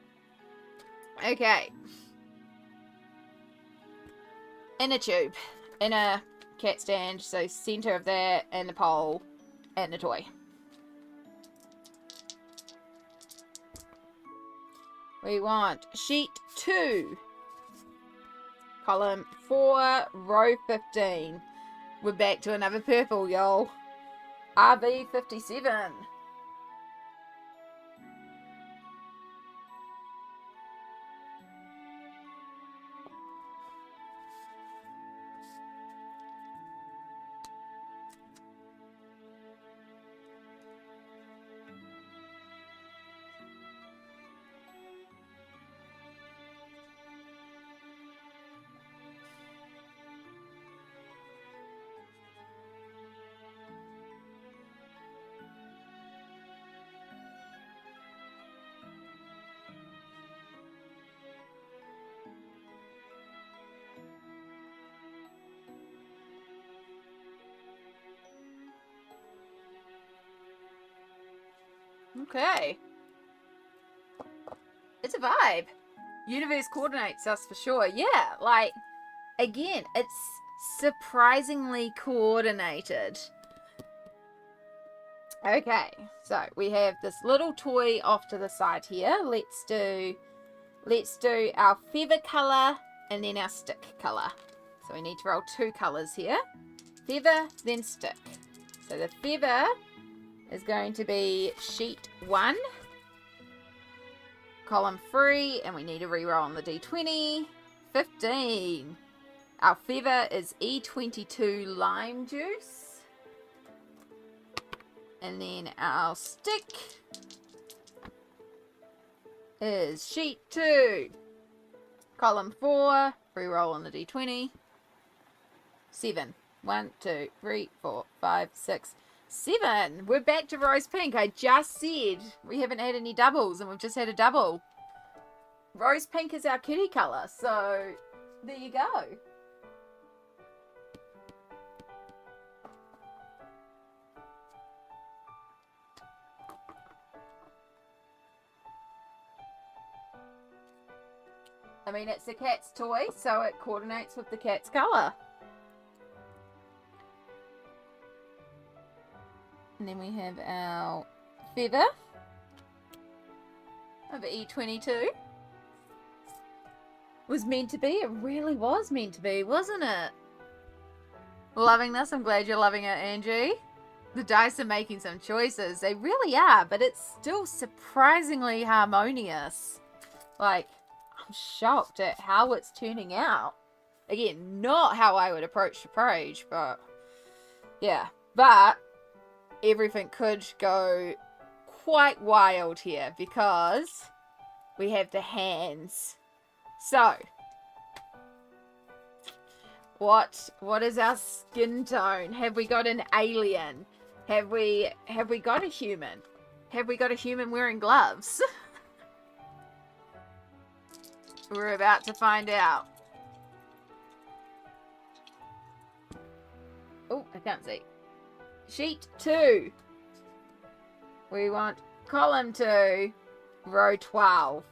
Okay. Inner tube. Inner cat stand, so centre of that, and the pole, and the toy. We want sheet 2. Column 4, row 15. We're back to another purple, y'all. RV57. Okay. It's a vibe. Universe coordinates us for sure. Yeah, like, again, it's surprisingly coordinated. Okay, so we have this little toy off to the side here. Let's do our feather colour and then our stick colour. So we need to roll 2 colours here. Feather, then stick. So the feather is going to be sheet 1, column 3, and we need to reroll on the d20. 15. Our feather is E22 lime juice. And then our stick is sheet 2, column 4, reroll on the d20. 7. 1, 2, 3, 4, 5, 6, 7. We're back to rose pink. I just said we haven't had any doubles, and we've just had a double. Rose pink is our kitty colour, so there you go. I mean, it's the cat's toy, so it coordinates with the cat's colour. And then we have our feather of E22. Was meant to be. It really was meant to be, wasn't it? Loving this. I'm glad you're loving it, Angie. The dice are making some choices. They really are, but it's still surprisingly harmonious. Like, I'm shocked at how it's turning out. Again, not how I would approach the page, but yeah. But everything could go quite wild here because we have the hands. So, what is our skin tone? Have we got an alien? Have we got a human? Have we got a human wearing gloves? We're about to find out. Oh, I can't see. sheet 2. We want column 2, row 12.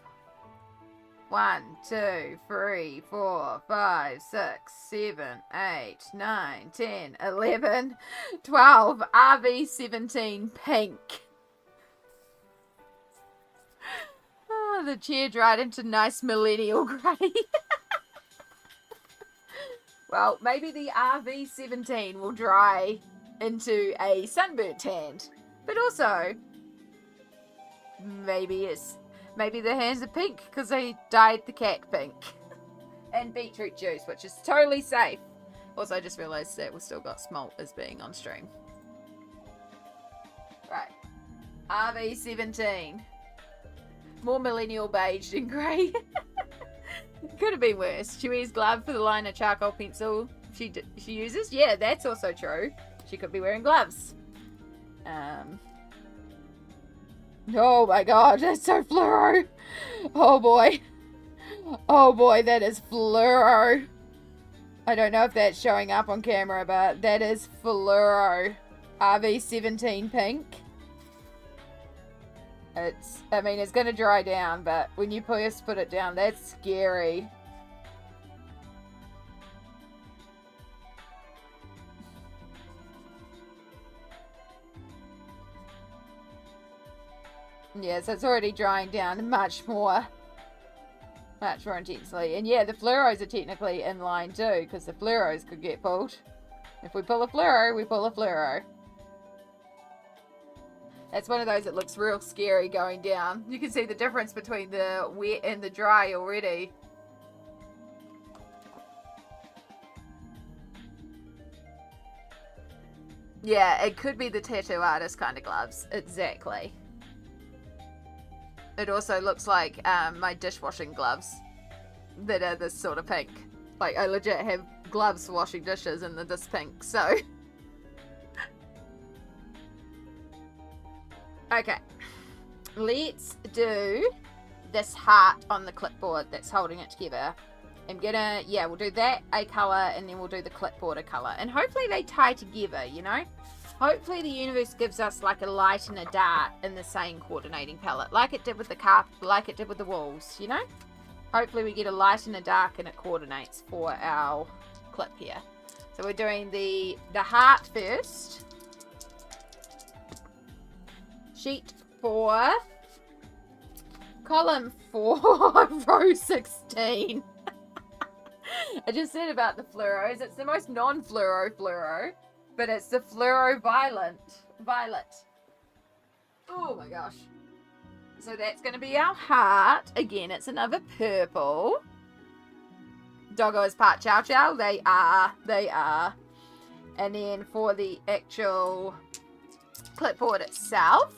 1, 2, 3, 4, 5, 6, 7, 8, 9, 10, 11, 12. RV17 pink. Oh, the chair dried into nice millennial grey. Well, maybe the RV17 will dry into a sunburnt tanned. But also, maybe the hands are pink because they dyed the cat pink. And beetroot juice, which is totally safe. Also, I just realised that we've still got Smalt as being on stream. Right. RV17. More millennial beige than grey. Could have been worse. Chewie's glove for the liner charcoal pencil she uses. Yeah, that's also true. She could be wearing gloves. Oh my god, that's so fluoro. Oh boy. Oh boy, that is fluoro. I don't know if that's showing up on camera, but that is fluoro. RV17 pink. It's going to dry down, but when you first put it down, that's scary. Yeah, so it's already drying down much more intensely. And yeah, the fluoros are technically in line too, because the fluoros could get pulled. If we pull a fluoro, we pull a fluoro. It's one of those that looks real scary going down. You can see the difference between the wet and the dry already. Yeah, it could be the tattoo artist kind of gloves. Exactly. It also looks like my dishwashing gloves that are this sort of pink. Like, I legit have gloves for washing dishes and they're this pink, so... Okay, let's do this heart on the clipboard that's holding it together. We'll do that a colour and then we'll do the clipboard a colour. And hopefully they tie together, you know? Hopefully the universe gives us like a light and a dark in the same coordinating palette. Like it did with the carpet, like it did with the walls, you know? Hopefully we get a light and a dark and it coordinates for our clip here. So we're doing the heart first. Sheet 4, column 4, row 16. I just said about the fluoros, it's the most non-fluoro, but it's the fluoro violet. Oh my gosh. So that's going to be our heart. Again, it's another purple. Doggo is part Chow Chow. They are. And then for the actual clipboard itself,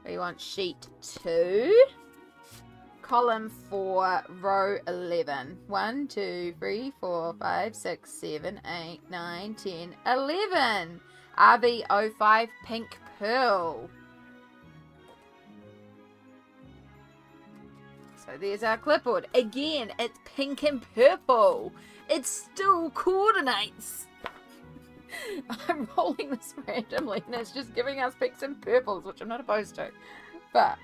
we want sheet 2, column 4, row 11. 1, 2, 3, 4, 5, 6, 7, 8, 9, 10, 11. RV05 pink pearl. So there's our clipboard. Again, it's pink and purple. It still coordinates. I'm rolling this randomly and it's just giving us pinks and purples, which I'm not opposed to. But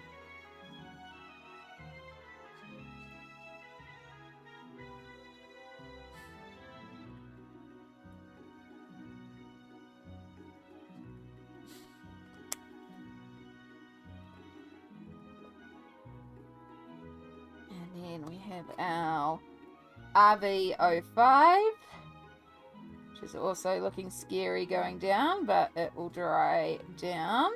and then we have our RV05. Which is also looking scary going down, but it will dry down.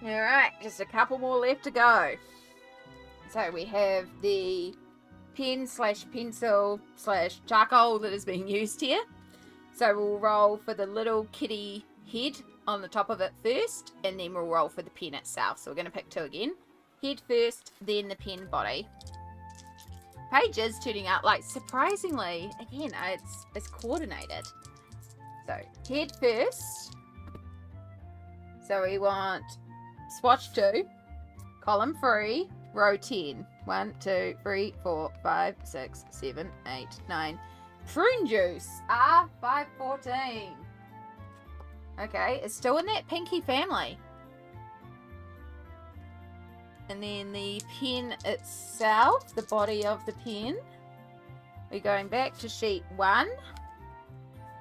Alright, just a couple more left to go. So we have the pen slash pencil slash charcoal that is being used here. So we'll roll for the little kitty head on the top of it first, and then we'll roll for the pen itself. So we're going to pick 2 again. Head first, then the pen body. Page is turning out, like, surprisingly, again, it's coordinated. So head first. So we want swatch 2, column 3, row 10. 1, 2, 3, 4, 5, 6, 7, 8, 9. Prune juice. R514. Okay, it's still in that pinky family. And then the pen itself, the body of the pen. We're going back to sheet 1,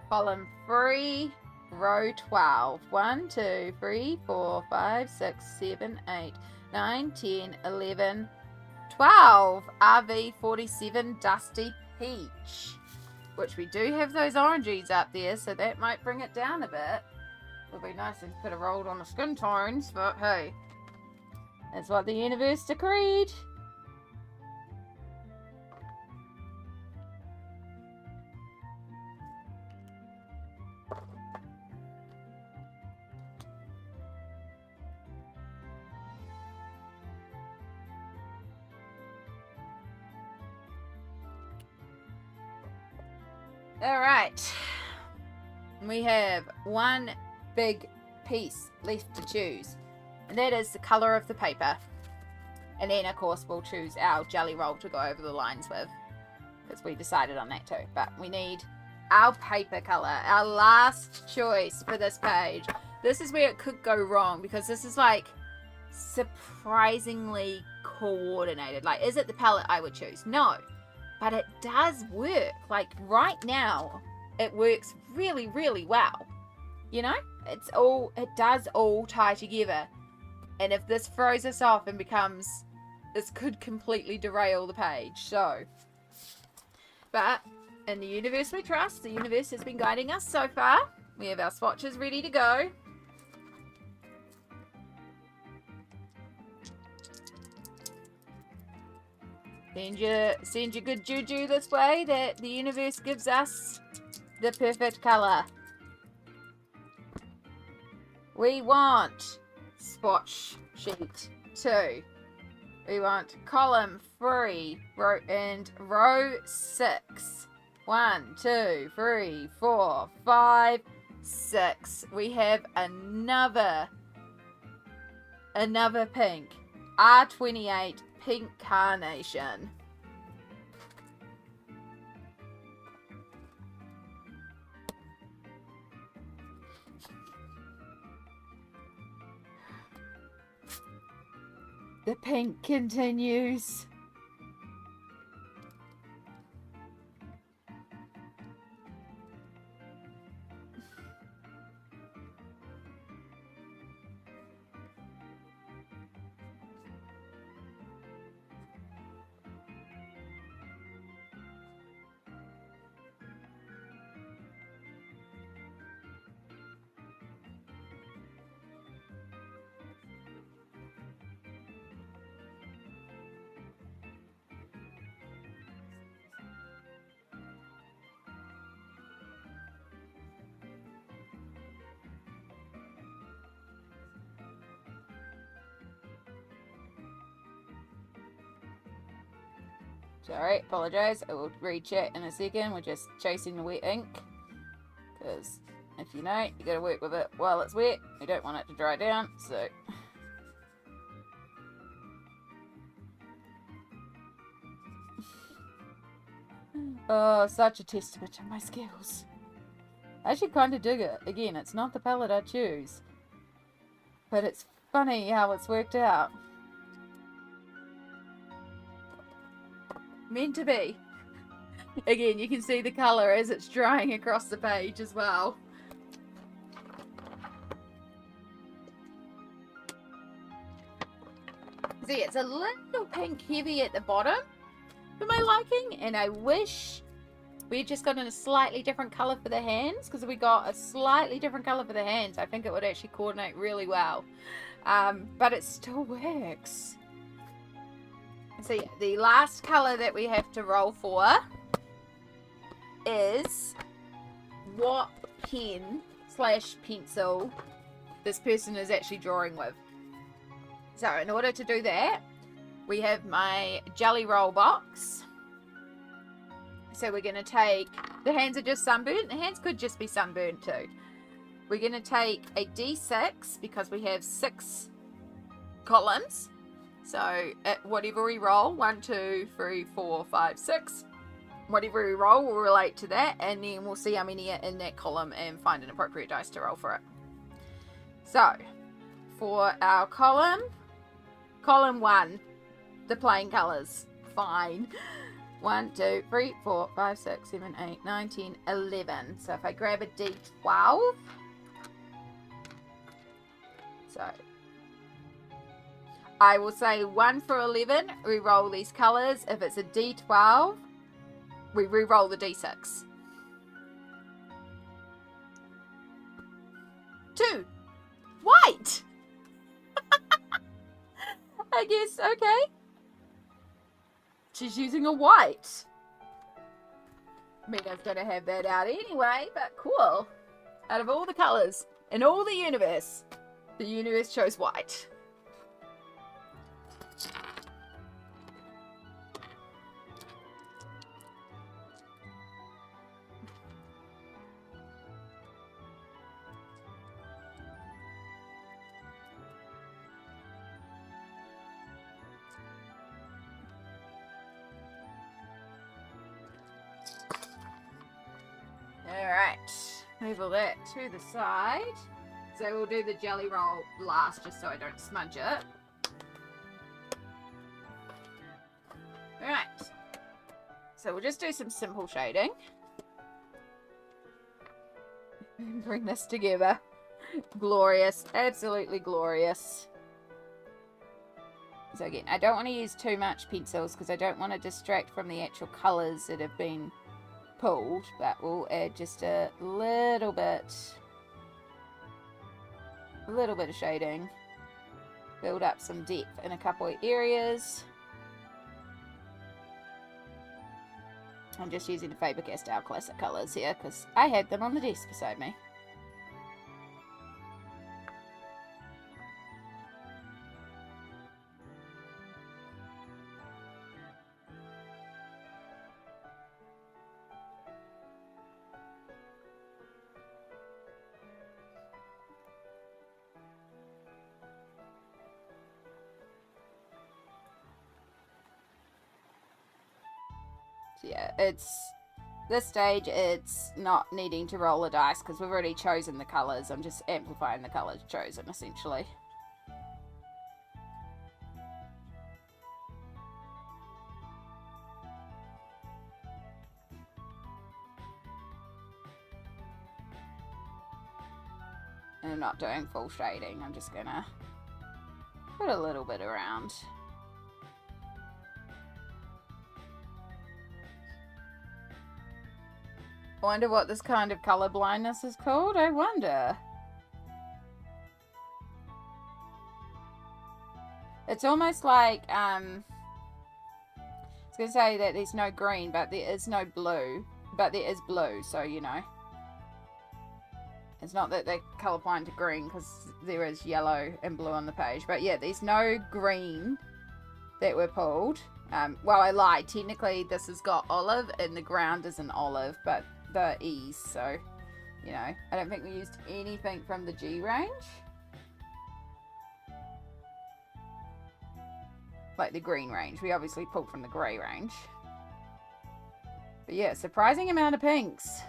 column 3, row 12. 1, 2, 3, 4, 5, 6, 7, 8, 9, 10, 11, 12. RV47 Dusty Peach. Which we do have those oranges up there, so that might bring it down a bit. Would be nice if we could have rolled on the skin tones, but hey. That's what the universe decreed. Alright. We have one big piece left to choose. And that is the colour of the paper. And then, of course, we'll choose our jelly roll to go over the lines with. Because we decided on that too. But we need our paper colour. Our last choice for this page. This is where it could go wrong. Because this is, like, surprisingly coordinated. Like, is it the palette I would choose? No. But it does work. Like, right now, it works really, really well. You know? It does all tie together. And if this throws us off and becomes, this could completely derail the page. So, but in the universe we trust, the universe has been guiding us so far. We have our swatches ready to go. Send your good juju this way that the universe gives us the perfect colour. We want swatch sheet 2. We want column 3 row 6. 1, 2, 3, 4, 5, 6. We have another pink. R28 pink carnation. The pink continues. Sorry, apologise. I will read chat in a second. We're just chasing the wet ink. Because, if you know, you gotta work with it while it's wet. We don't want it to dry down, so... Oh, such a testament to my skills. I actually kind of dig it. Again, it's not the palette I choose. But it's funny how it's worked out. Meant to be. Again, you can see the colour as it's drying across the page as well. See, it's a little pink heavy at the bottom for my liking, and I wish we just got in a slightly different colour for the hands, because if we got a slightly different colour for the hands, I think it would actually coordinate really well. But it still works. So yeah, the last colour that we have to roll for is what pen/pencil this person is actually drawing with. So in order to do that, we have my jelly roll box. So we're going to take, the hands are just sunburnt, the hands could just be sunburnt too. We're going to take a D6 because we have 6 columns. So at whatever we roll, 1, 2, 3, 4, 5, 6, whatever we roll will relate to that, and then we'll see how many are in that column and find an appropriate dice to roll for it. So for our column 1, the plain colours, fine. 1, 2, 3, 4, 5, 6, 7, 8, 9, 10, 11. So if I grab a D12, so I will say 1 for 11, we roll these colours. If it's a D12, we re-roll the D6. 2. White! I guess, okay. She's using a white. Megan's gonna have that out anyway, but cool. Out of all the colours in all the universe chose white. Alright, move all that to the side. So we'll do the jelly roll last just so I don't smudge it. Alright, so we'll just do some simple shading. Bring this together. Glorious, absolutely glorious. So again, I don't want to use too much pencils because I don't want to distract from the actual colours that have been pulled, but we'll add just a little bit of shading, build up some depth in a couple of areas. I'm just using the Faber-Castell classic colours here because I had them on the desk beside me. Yeah, this stage it's not needing to roll a dice because we've already chosen the colours. I'm just amplifying the colours chosen essentially. And I'm not doing full shading, I'm just gonna put a little bit around. I wonder what this kind of colour blindness is called. I wonder. It's almost like, I was going to say that there's no green, but there is no blue. But there is blue, so you know. It's not that they're colourblind to green, because there is yellow and blue on the page. But yeah, there's no green that were pulled. Well, I lied. Technically, this has got olive, and the ground is an olive, but the E's, so, you know, I don't think we used anything from the G range. Like the green range. We obviously pulled from the grey range. But yeah, surprising amount of pinks.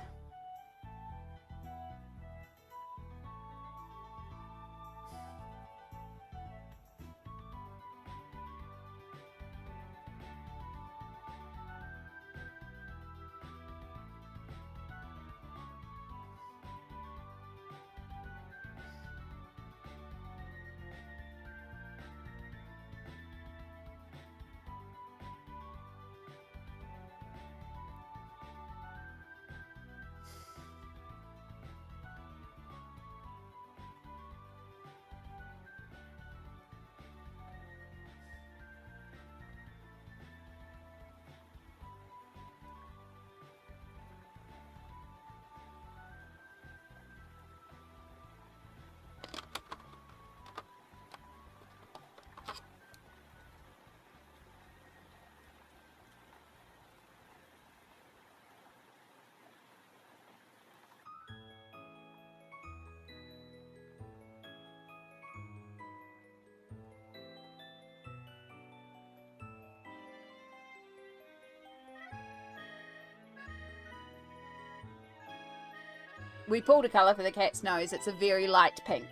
we pulled a colour for the cat's nose. It's a very light pink.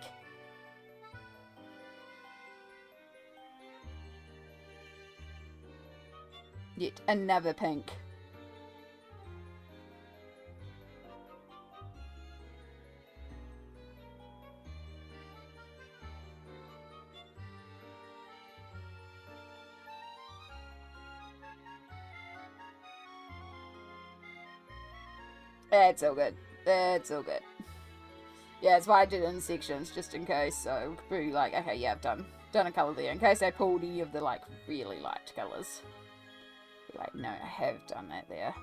Yet another pink. It's all good. It's all good. Yeah, that's why I did it in sections, just in case. So pretty like, okay, yeah, I've done a colour there. In case I pulled any of the like really light colours. Like, no, I have done that there.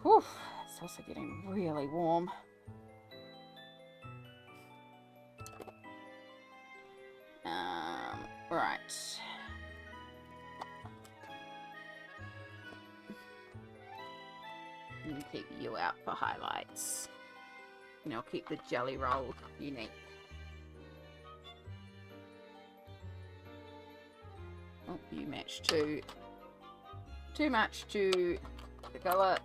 Whew, it's also getting really warm. Right. And keep you out for highlights. And I'll keep the jelly roll unique. Oh, you match too much to the colour.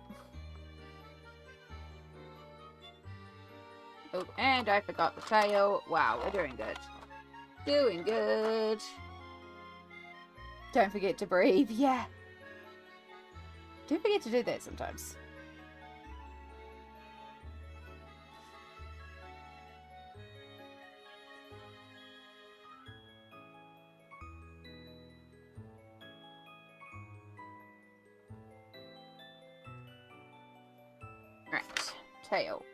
Oh, and I forgot the tail. Wow, we're doing good. Doing good. Don't forget to breathe. Yeah. Do forget to do that sometimes. Right, tail.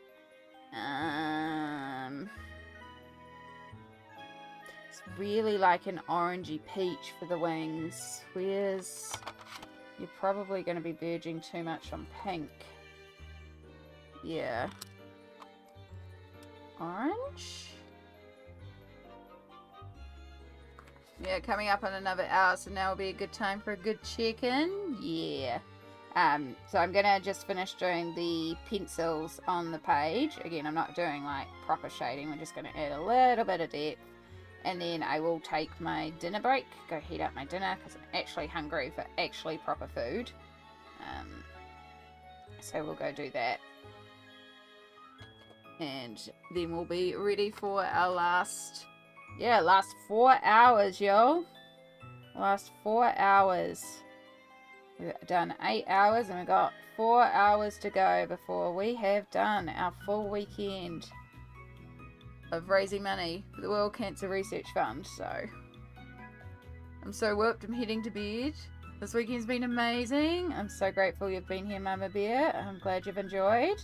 It's really like an orangey peach for the wings. Where's... You're probably going to be verging too much on pink. Yeah. Orange? Yeah, coming up on another hour, so now will be a good time for a good check-in. Yeah. So I'm gonna just finish doing the pencils on the page. Again, I'm not doing like proper shading. We're just gonna add a little bit of depth. And then I will take my dinner break, go heat up my dinner because I'm actually hungry for actually proper food. So we'll go do that. And then we'll be ready for our last 4 hours, yo. Last 4 hours. We've done 8 hours and we've got 4 hours to go before we have done our full weekend of raising money for the World Cancer Research Fund. So I'm so whooped. I'm heading to bed. This weekend's been amazing. I'm so grateful you've been here, Mama Bear. I'm glad you've enjoyed.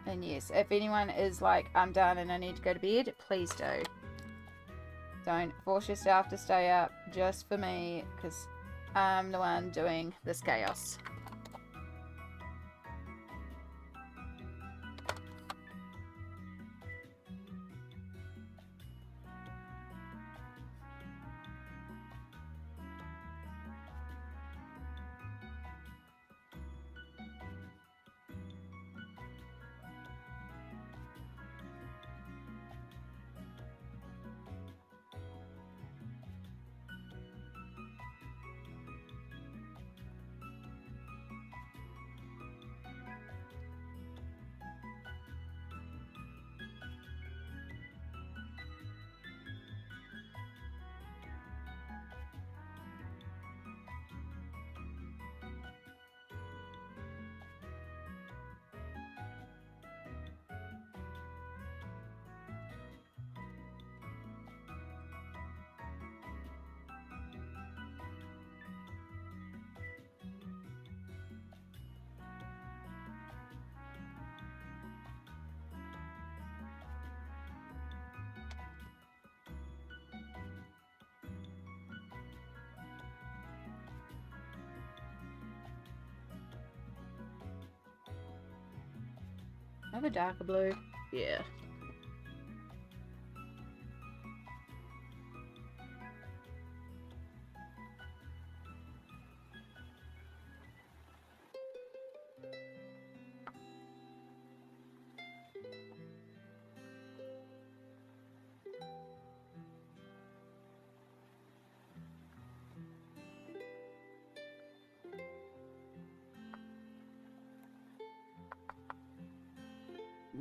And yes, if anyone is like, I'm done and I need to go to bed, please do. Don't force yourself to stay up just for me, because I'm the one doing this chaos. Have a darker blue. Yeah.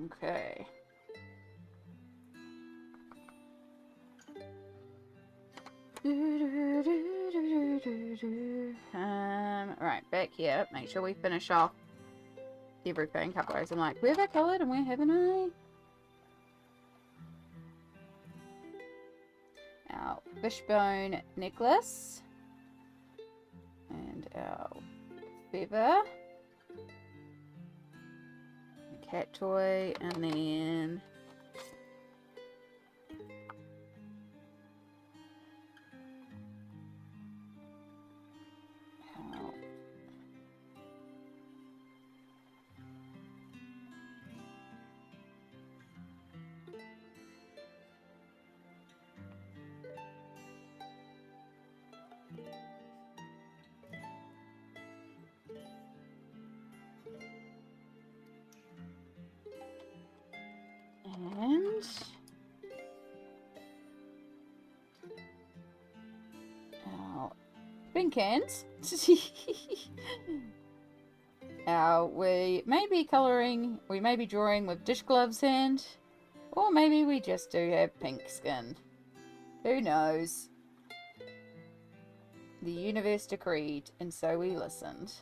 Okay. Right, back here. Make sure we finish off everything. Otherwise, I'm like, where have I coloured and where haven't I? Our fishbone necklace. And our feather. Cat toy. And then... And our pink hands. We may be colouring, we may be drawing with dish gloves hand, or maybe we just do have pink skin. Who knows? The universe decreed, and so we listened.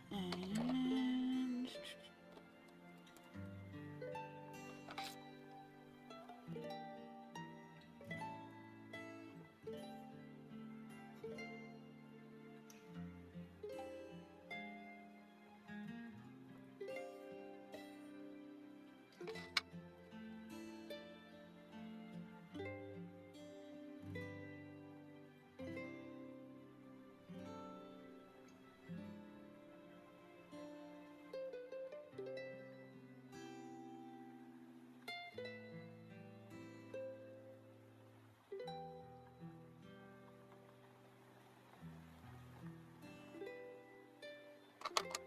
And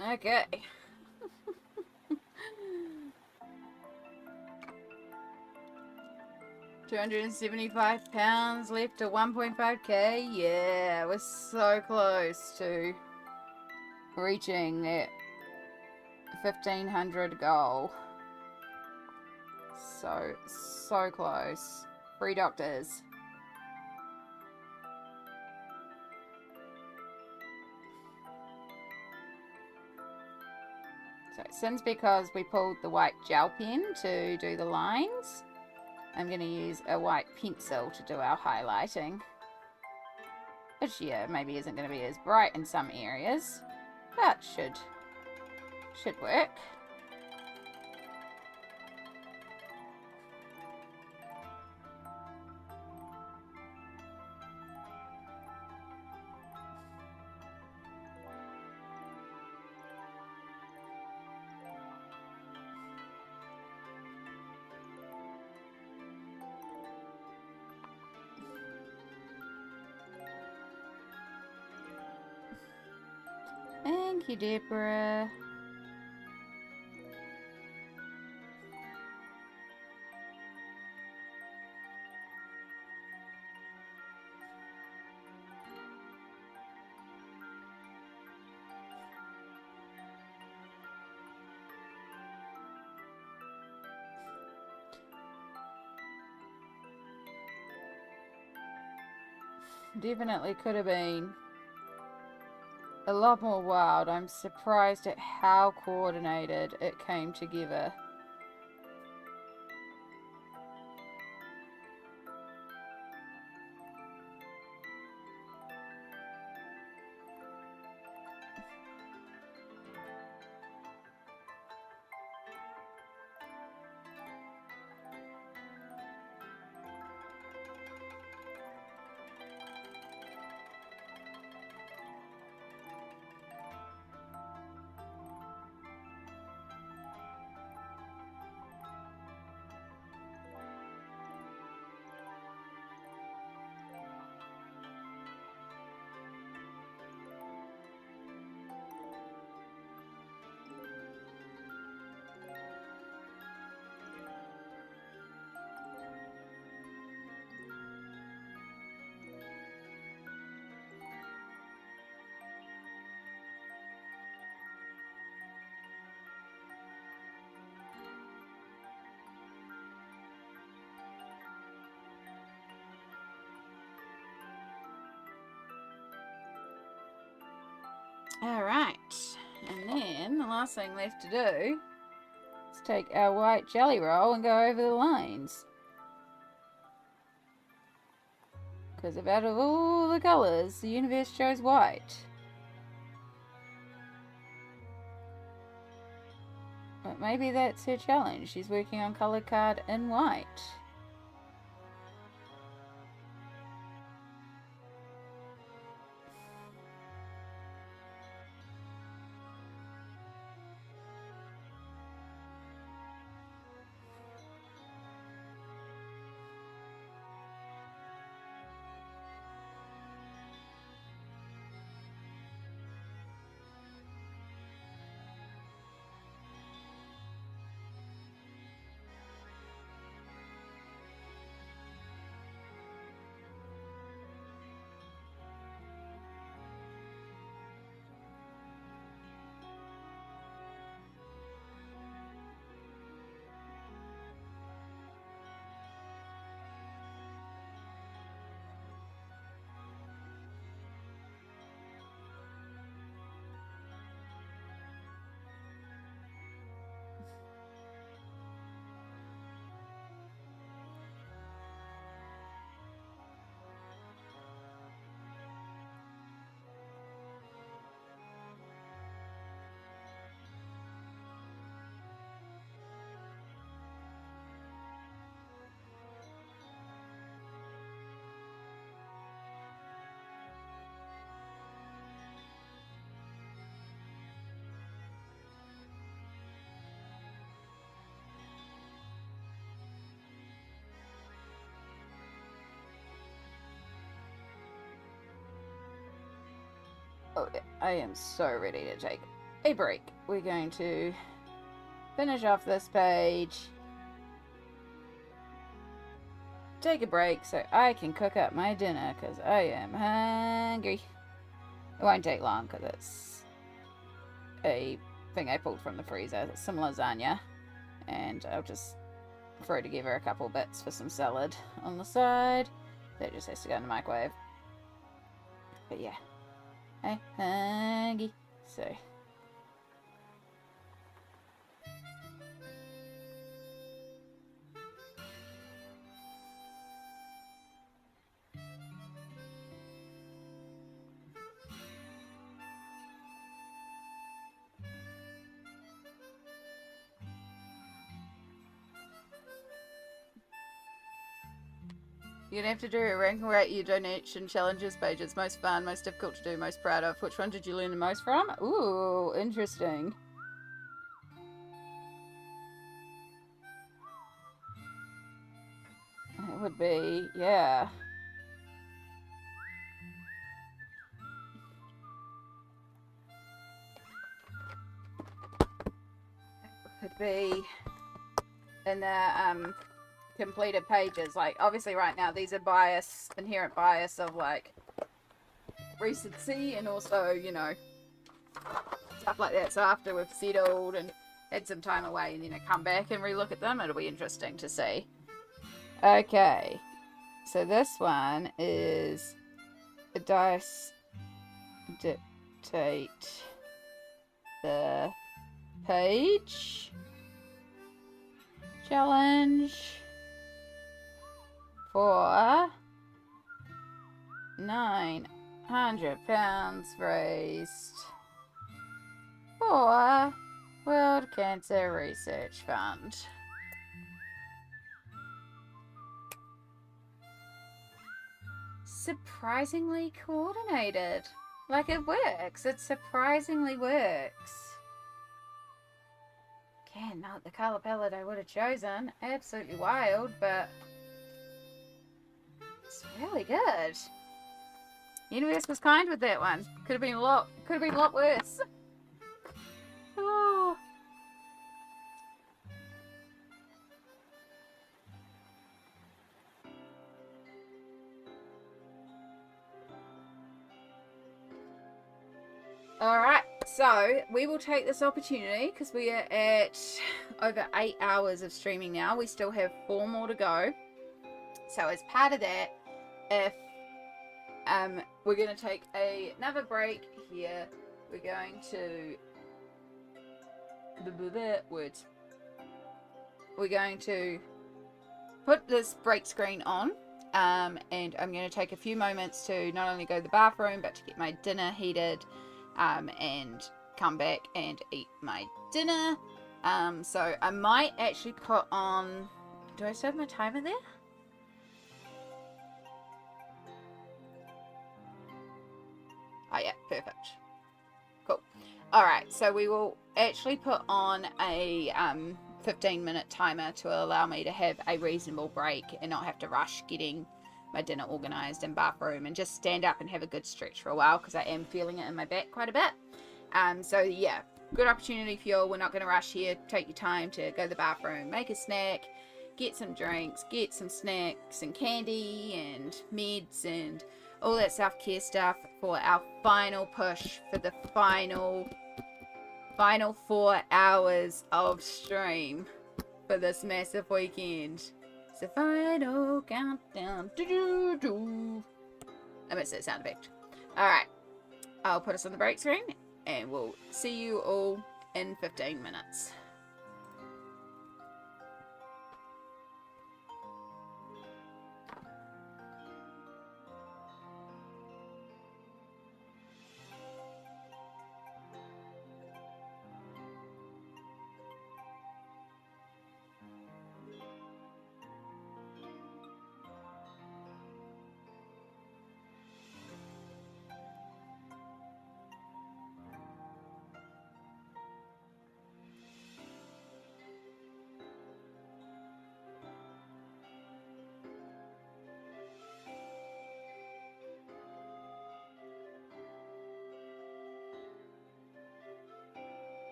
okay. £275 left to 1.5k. Yeah, we're so close to reaching that 1500 goal. So close. Free doctors. So since because we pulled the white gel pen to do the lines, I'm going to use a white pencil to do our highlighting. Which, yeah, maybe isn't going to be as bright in some areas, but should work. Thank you, Deborah. Definitely could have been a lot more wild. I'm surprised at how coordinated it came together. Alright. And then the last thing left to do is take our white jelly roll and go over the lines. Because out of all the colours, the universe chose white. But maybe that's her challenge. She's working on colour card in white. Oh, I am so ready to take a break. We're going to finish off this page, take a break so I can cook up my dinner because I am hungry. It won't take long because it's a thing I pulled from the freezer. It's some lasagna, and I'll just throw together a couple bits for some salad on the side. That just has to go in the microwave. But yeah. Hey, hungry. So. You're gonna have to do a rank rate your donation challenges pages. Most fun, most difficult to do, most proud of. Which one did you learn the most from? Ooh, interesting. It would be, yeah. It could be in the, completed pages. Like, obviously right now these are inherent bias of like recency and also, you know, stuff like that. So after we've settled and had some time away and then I come back and relook at them, it'll be interesting to see. Okay, so this one is the dice dictate the page challenge for 900 pounds raised for World Cancer Research Fund. Surprisingly coordinated. Like, it works. It surprisingly works. Again, not the colour palette I would have chosen. Absolutely wild, but it's really good. The universe was kind with that one. Could have been a lot worse. Oh. Alright, so we will take this opportunity because we are at over 8 hours of streaming now. We still have 4 more to go. So as part of that, if we're going to take another break here we're going to words. We're going to put this break screen on, and I'm going to take a few moments to not only go to the bathroom but to get my dinner heated, and come back and eat my dinner. So I might actually put on. Do I still have my timer there? Oh yeah, perfect. Cool. Alright, so we will actually put on a 15-minute timer to allow me to have a reasonable break and not have to rush getting my dinner organised and bathroom, and just stand up and have a good stretch for a while because I am feeling it in my back quite a bit. So yeah, good opportunity for you all. We're not going to rush here. Take your time to go to the bathroom, make a snack, get some drinks, get some snacks and candy and meds and all that self-care stuff for our final push for the final 4 hours of stream for this massive weekend. It's the final countdown. I missed that sound effect. Alright, I'll put us on the break screen and we'll see you all in 15 minutes.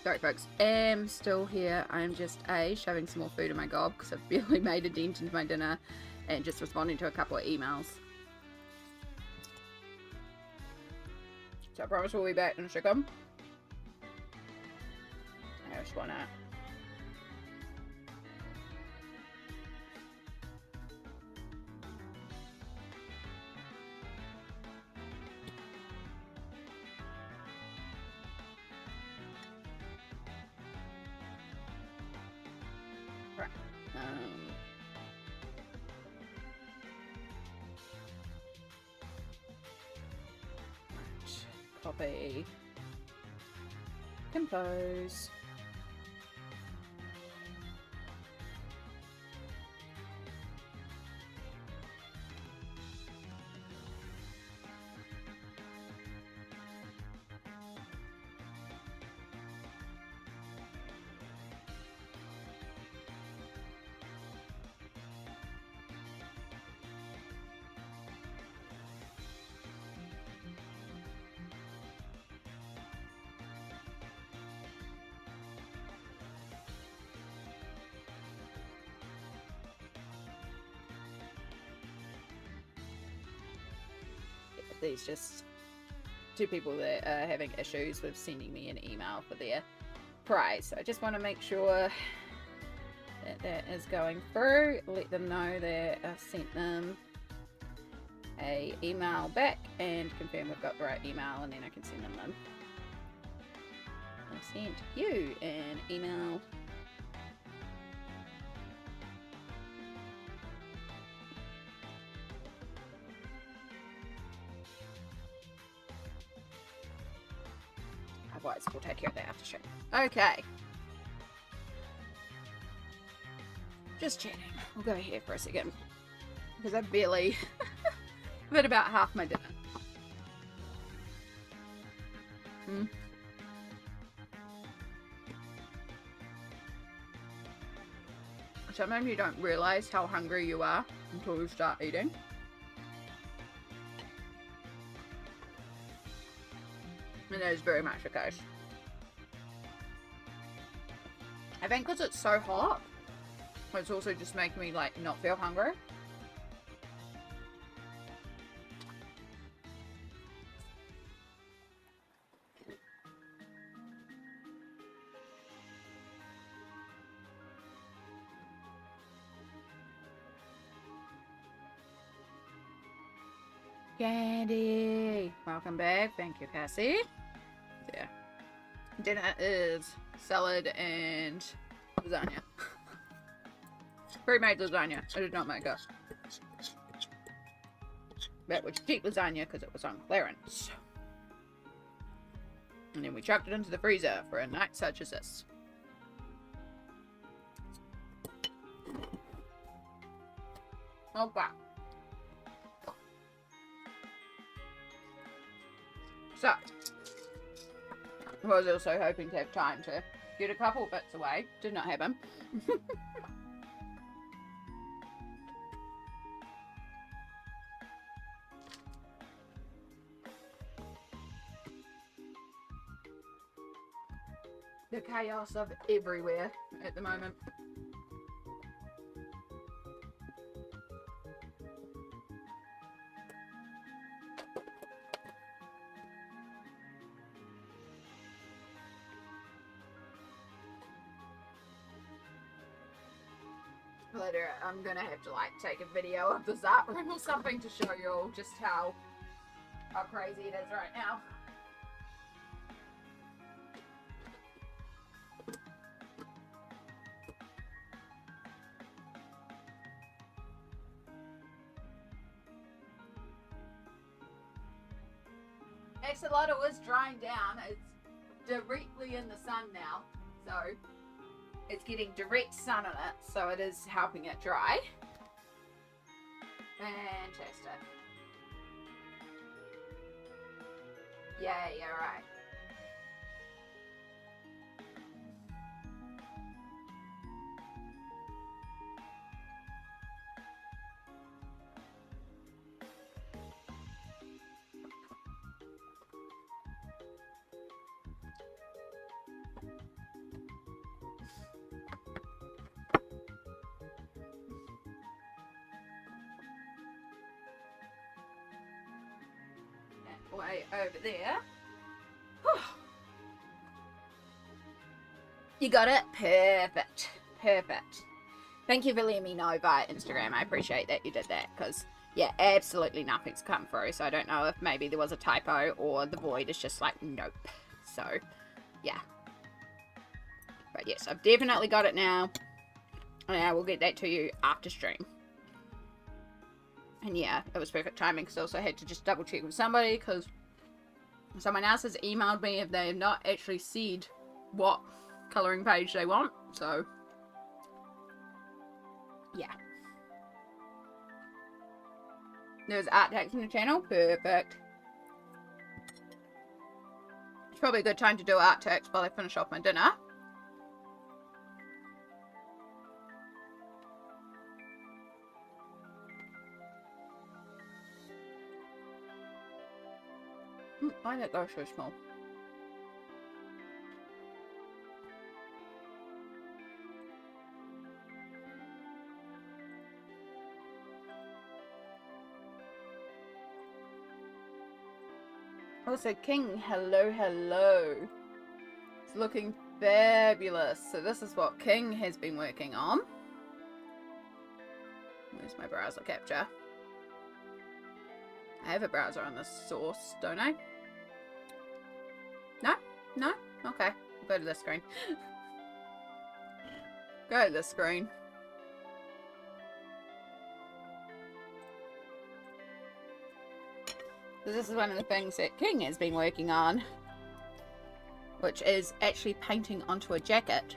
Sorry, folks. Am still here. I'm just shoving some more food in my gob because I've barely made a dent into my dinner, and just responding to a couple of emails. So I promise we'll be back in a second. I just wanna. Right. Copy. Compose. There's just two people that are having issues with sending me an email for their prize. So I just want to make sure that that is going through. Let them know that I've sent them a email back and confirm we've got the right email, and then I can send them them. I sent you an email. Otherwise, we'll take care of that after show. Okay. Just chatting. We'll go here for a second. Because I've barely had about half my dinner. Sometimes you don't realise how hungry you are until you start eating. And that is very much the case. I think because it's so hot, it's also just making me like not feel hungry. Candy! Welcome back. Thank you, Cassie. Yeah. Dinner is salad and lasagna. Pre-made lasagna. I did not make it. That was cheap lasagna because it was on clearance. And then we chucked it into the freezer for a night such as this. Okay. So, I was also hoping to have time to get a couple bits away. Did not happen. The chaos of everywhere at the moment. Later, I'm gonna have to like take a video of the Zap room or something to show you all just how crazy it is right now. Axolotl is drying down. It's directly in the sun now, so it's getting direct sun on it, so it is helping it dry. Fantastic. Yeah, right. way over there. Whew. You got it? Perfect. Perfect. Thank you for letting me know via Instagram. I appreciate that you did that, because, yeah, absolutely nothing's come through. So I don't know if maybe there was a typo or the void is just like, nope. So, yeah. But yes, I've definitely got it now. And I will get that to you after stream. And yeah, it was perfect timing, because I also had to just double check with somebody, because someone else has emailed me if they have not actually said what colouring page they want. So, yeah. There's art text in the channel. Perfect. It's probably a good time to do art text while I finish off my dinner. Why did that go so small? Also, King, hello, hello. It's looking fabulous. So this is what King has been working on. Where's my browser capture? I have a browser on this source, don't I? No? No? Okay. I'll go to this screen. Go to this screen. So this is one of the things that King has been working on, which is actually painting onto a jacket.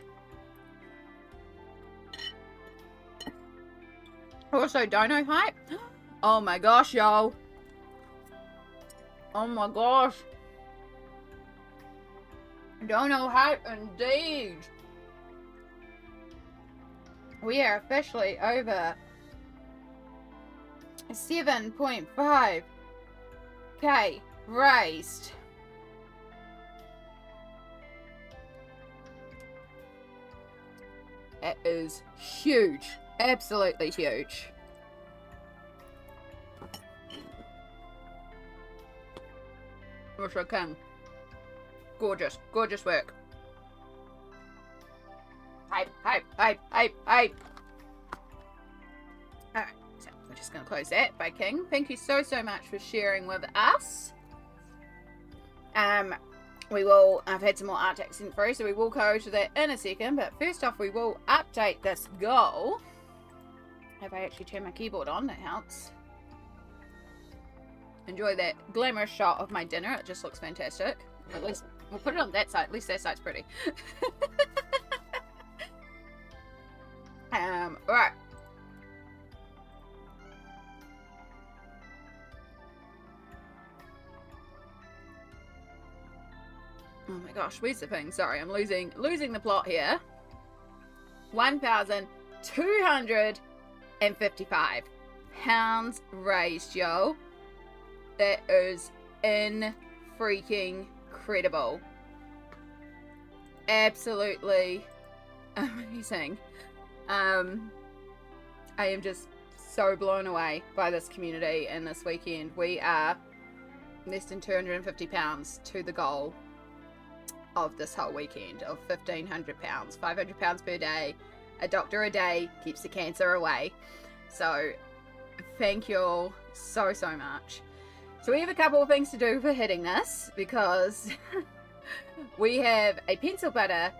Also, Dino Hype. Oh my gosh, y'all. Oh my gosh. Dono Hype indeed. We are officially over 7.5k raised. That is huge. Absolutely huge. Wish I can. Gorgeous. Gorgeous work. Hype, hype, hype, hype, hype. Alright, so we're just going to close that by King. Thank you so, so much for sharing with us. I've had some more art text in through, so we will go to that in a second. But first off, we will update this goal. If I actually turn my keyboard on, that helps. Enjoy that glamorous shot of my dinner. It just looks fantastic. At least we'll put it on that side. At least that side's pretty. Right. Oh my gosh, where's the thing? Sorry, I'm losing the plot here. 1,255 pounds raised, yo. That is incredible. Absolutely amazing. I am just so blown away by this community and this weekend. We are less than 250 pounds to the goal of this whole weekend of 1,500 pounds. 500 pounds per day. A doctor a day keeps the cancer away. So thank you all so, so much. So we have a couple of things to do for hitting this, because we have a pencil butter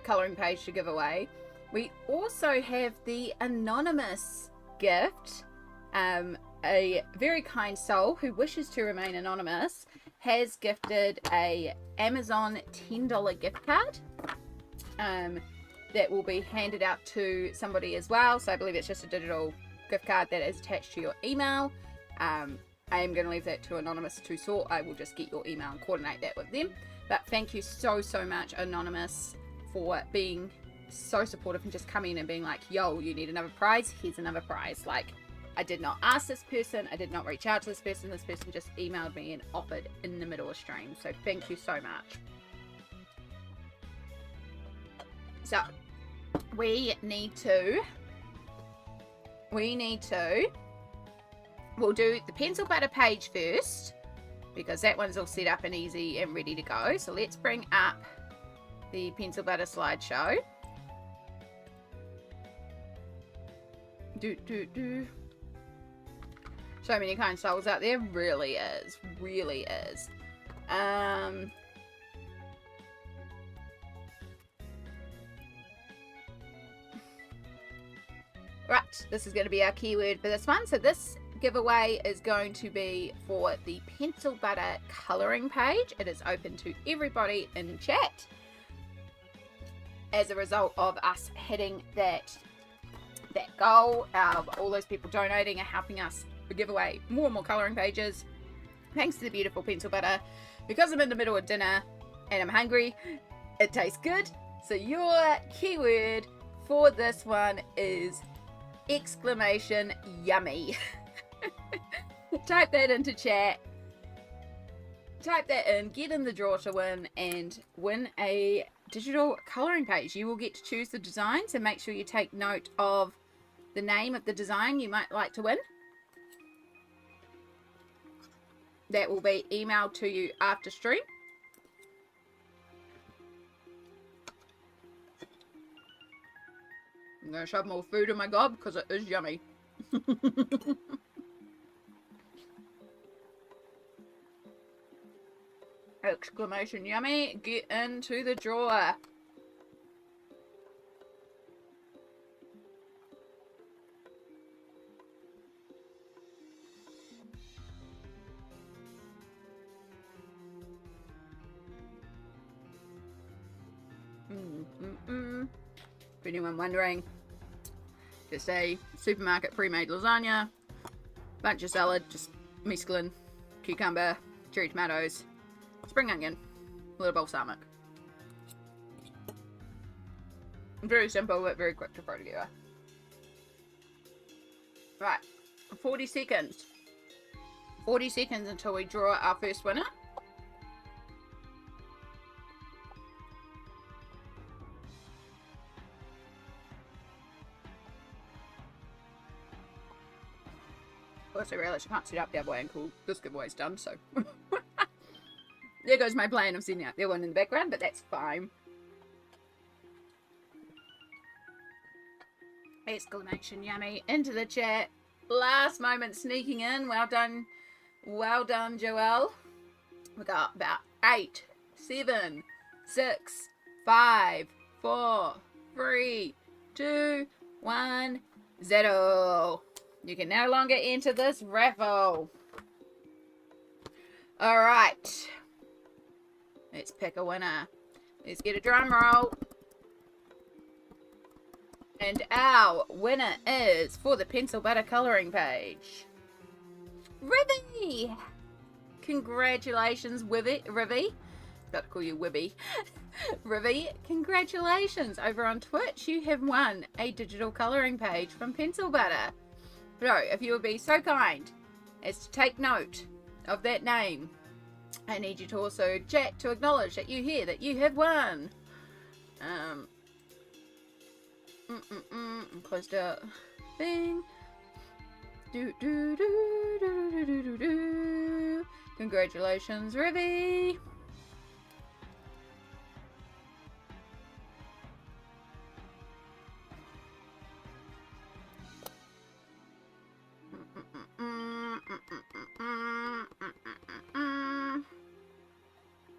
colouring page to give away. We also have the anonymous gift. A very kind soul who wishes to remain anonymous has gifted a Amazon $10 gift card that will be handed out to somebody as well. So I believe it's just a digital gift card that is attached to your email. I am going to leave that to Anonymous to sort. I will just get your email and coordinate that with them. But thank you so, so much, Anonymous, for being so supportive and just coming in and being like, yo, you need another prize? Here's another prize. Like, I did not ask this person. I did not reach out to this person. This person just emailed me and offered in the middle of stream. So thank you so much. So we need to we'll do the pencil butter page first, because that one's all set up and easy and ready to go. So let's bring up the pencil butter slideshow. So many kind souls out there. Really is. Really is. Right, this is going to be our keyword for this one. So this giveaway is going to be for the pencil butter colouring page. It is open to everybody in chat as a result of us hitting that goal. All those people donating are helping us give away more and more colouring pages, thanks to the beautiful pencil butter. Because I'm in the middle of dinner and I'm hungry, it tastes good. So your keyword for this one is exclamation yummy. Type that into chat, type that in, get in the draw to win, and win a digital colouring page. You will get to choose the design, so make sure you take note of the name of the design you might like to win. That will be emailed to you after stream. I'm going to shove more food in my gob because it is yummy. Exclamation yummy. Get into the drawer. If anyone wondering, just a supermarket pre-made lasagna, bunch of salad, just mesclun, cucumber, cherry tomatoes, spring onion, a little balsamic. Very simple but very quick to throw together. Right, 40 seconds. 40 seconds until we draw our first winner. Also realised I can't set up the other way until this giveaway's done, so there goes my plan of setting out the one in the background, but that's fine. Exclamation yummy into the chat. Last moment sneaking in. Well done, Joelle. We got about 8, 7, 6, 5, 4, 3, 2, 1, 0. You can no longer enter this raffle. Alright. Let's pick a winner. Let's get a drum roll. And our winner is, for the pencil butter colouring page, Rivy. Congratulations, Rivy. About to call you Wibby. Rivy, congratulations. Over on Twitch, you have won a digital colouring page from Pencil Butter. So, if you would be so kind as to take note of that name, I need you to also chat to acknowledge that you hear that you have won. Closed out thing. Congratulations, Rivy.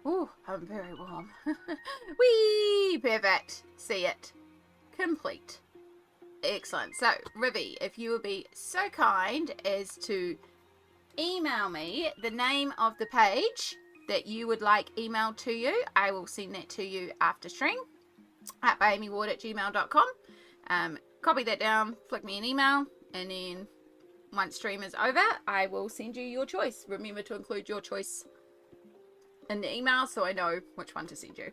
Oh, I'm very warm. Whee! Perfect. See it. Complete. Excellent. So, Rivy, if you would be so kind as to email me the name of the page that you would like emailed to you, I will send that to you after stream at amyward@gmail.com. Copy that down, flick me an email, and then once stream is over, I will send you your choice. Remember to include your choice in the email so I know which one to send you.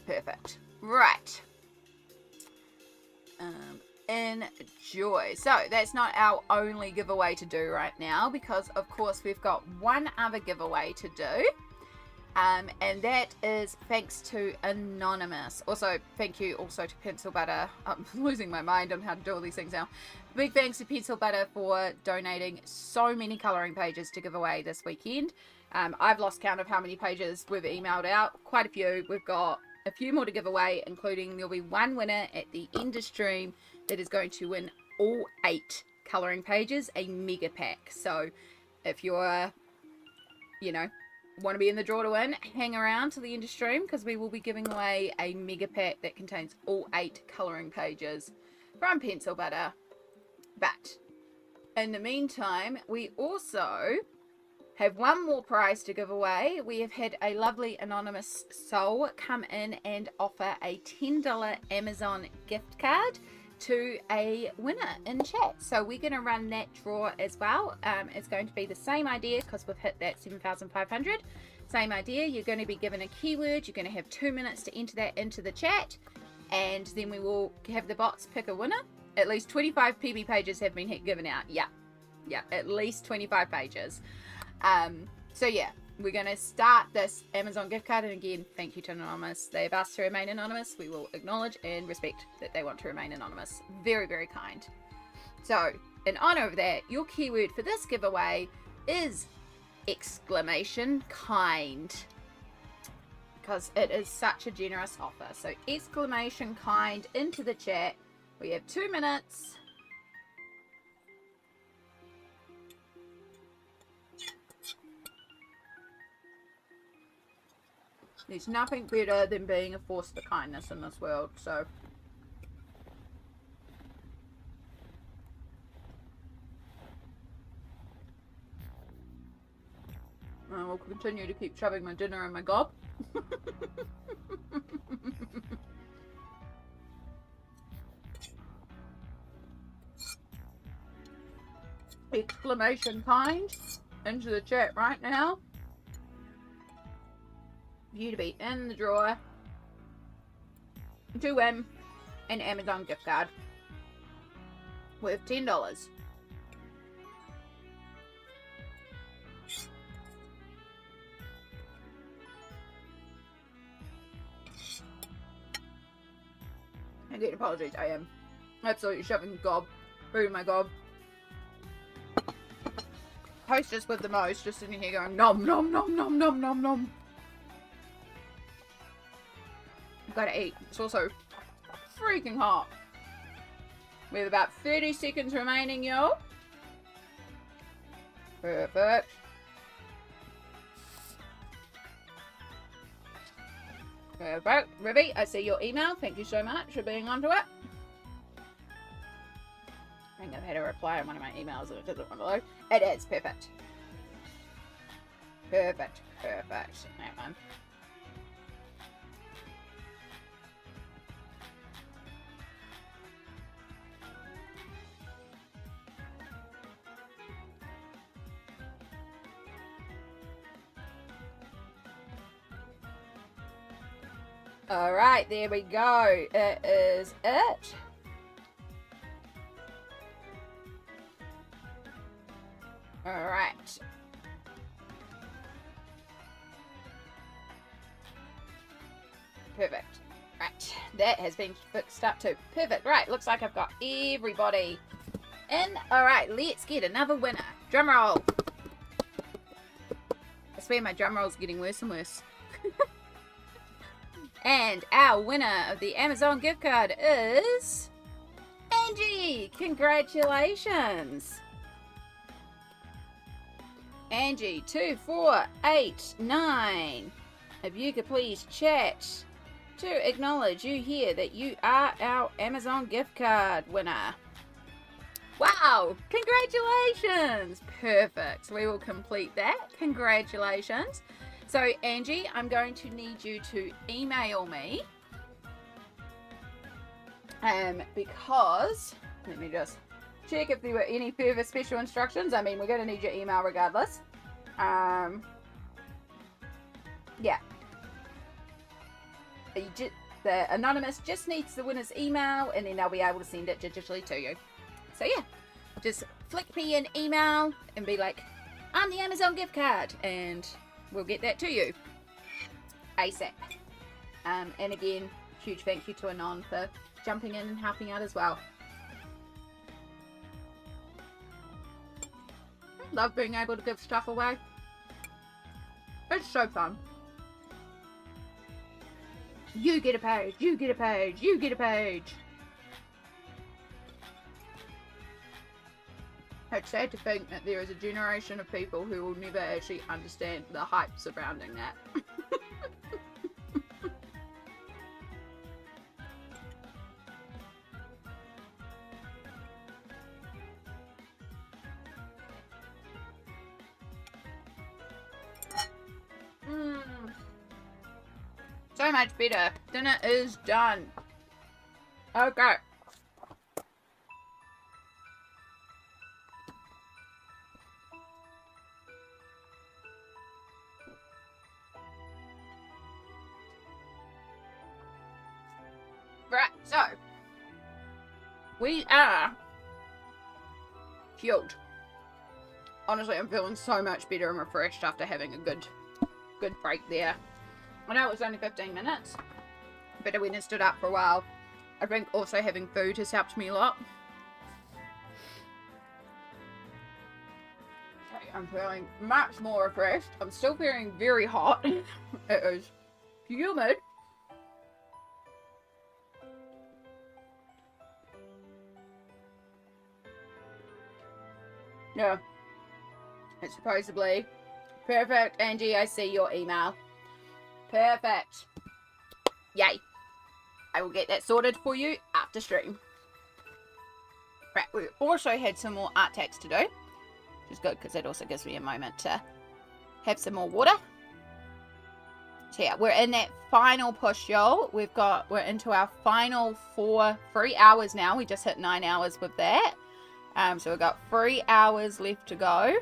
Perfect. Right. Enjoy. So that's not our only giveaway to do right now, because of course we've got one other giveaway to do. And that is thanks to Anonymous. Also, thank you also to Pencil Butter. I'm losing my mind on how to do all these things now. Big thanks to Pencil Butter for donating so many colouring pages to give away this weekend. I've lost count of how many pages we've emailed out. Quite a few. We've got a few more to give away, including there'll be one winner at the end of stream that is going to win all 8 colouring pages, a mega pack. So if you're, want to be in the draw to win, hang around to the end of stream, because we will be giving away a mega pack that contains all 8 colouring pages from Pencil Butter. But in the meantime, we also have one more prize to give away. We have had a lovely anonymous soul come in and offer a $10 Amazon gift card to a winner in chat. So we're going to run that draw as well. It's going to be the same idea, because we've hit that 7,500. Same idea. You're going to be given a keyword. You're going to have 2 minutes to enter that into the chat, and then we will have the bots pick a winner. At least 25 PB pages have been given out. Yeah, at least 25 pages. So yeah, we're going to start this Amazon gift card, and again, thank you to Anonymous. They've asked to remain anonymous. We will acknowledge and respect that they want to remain anonymous. Very, very kind. So, in honor of that, your keyword for this giveaway is exclamation kind, because it is such a generous offer. So, exclamation kind into the chat. We have 2 minutes. There's nothing better than being a force for kindness in this world, so. I will continue to keep shoving my dinner in my gob. Exclamation kind into the chat right now. You to be in the drawer to win an Amazon gift card worth $10. Again, apologies, I am absolutely shoving gob through my gob. Hostess with the most, just sitting here going nom nom nom nom nom nom nom. Gotta eat. It's also freaking hot. We have about 30 seconds remaining, y'all. Perfect. Perfect. Ribby, I see your email. Thank you so much for being onto it. I think I've had a reply on one of my emails and it doesn't want to load. It is. Perfect. Perfect. Perfect. That one. Alright, there we go. It is it. Alright. Perfect. Right, that has been fixed up too. Perfect. Right, looks like I've got everybody in. Alright, let's get another winner. Drum roll. I swear my drum roll's getting worse and worse. And our winner of the Amazon gift card is Angie. Congratulations. Angie 2489. If you could please chat to acknowledge you here that you are our Amazon gift card winner. Wow, congratulations. Perfect. We will complete that. Congratulations. So, Angie, I'm going to need you to email me because, let me just check if there were any further special instructions. I mean, we're going to need your email regardless. Yeah. the anonymous just needs the winner's email, and then they'll be able to send it digitally to you. So yeah, just flick me an email and be like, I'm the Amazon gift card, and we'll get that to you ASAP. And again, huge thank you to Anon for jumping in and helping out as well. Love being able to give stuff away. It's so fun. You get a page, you get a page, you get a page. It's sad to think that there is a generation of people who will never actually understand the hype surrounding that. So much better. Dinner is done. Okay. Right, so we are fueled. Honestly, I'm feeling so much better and refreshed after having a good break there. I know it was only 15 minutes, but I went and stood up for a while. I think also having food has helped me a lot. Okay, I'm feeling much more refreshed. I'm still feeling very hot. It is humid. Yeah. It's supposedly perfect. Angie, I see your email. Perfect. Yay. I will get that sorted for you after stream. Right, we also had some more art tags to do, which is good because it also gives me a moment to have some more water. So yeah, we're in that final push, y'all. We're into our final 3 hours now. We just hit 9 hours with that. So we've got 3 hours left to go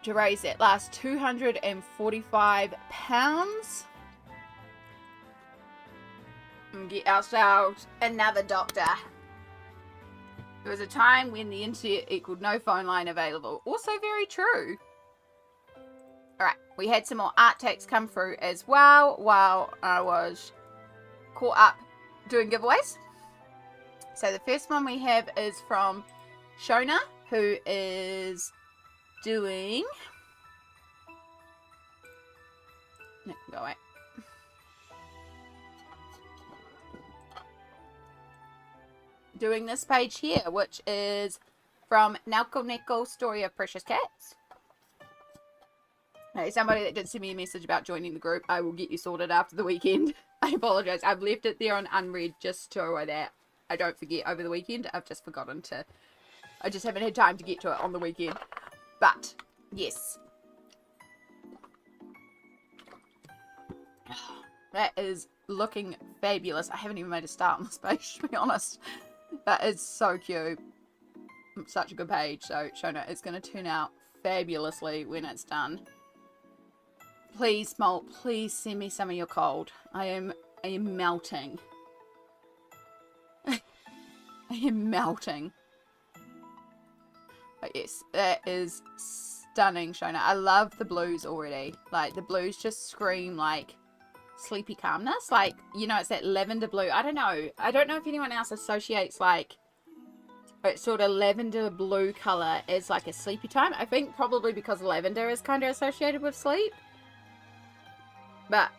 to raise that last £245 and get ourselves another doctor. There was a time when the internet equaled no phone line available. Also very true. Alright, we had some more art tags come through as well while I was caught up doing giveaways. So the first one we have is from Shona, who is doing... No, go away. Doing this page here, which is from Nalko Neko Story of Precious Cats. Hey, somebody that did send me a message about joining the group. I will get you sorted after the weekend. I apologize. I've left it there on unread just so that I don't forget over the weekend. I've just forgotten to... I just haven't had time to get to it on the weekend. But, yes. That is looking fabulous. I haven't even made a start on this page, to be honest. That is so cute. Such a good page. So, Shona, it's going to turn out fabulously when it's done. Please, Molt, please send me some of your cold. I am melting. I am melting. But yes, that is stunning, Shona. I love the blues already. Like, the blues just scream, like, sleepy calmness. Like, you know, it's that lavender blue. I don't know if anyone else associates, like, it's sort of lavender blue colour as, like, a sleepy time. I think probably because lavender is kind of associated with sleep. But,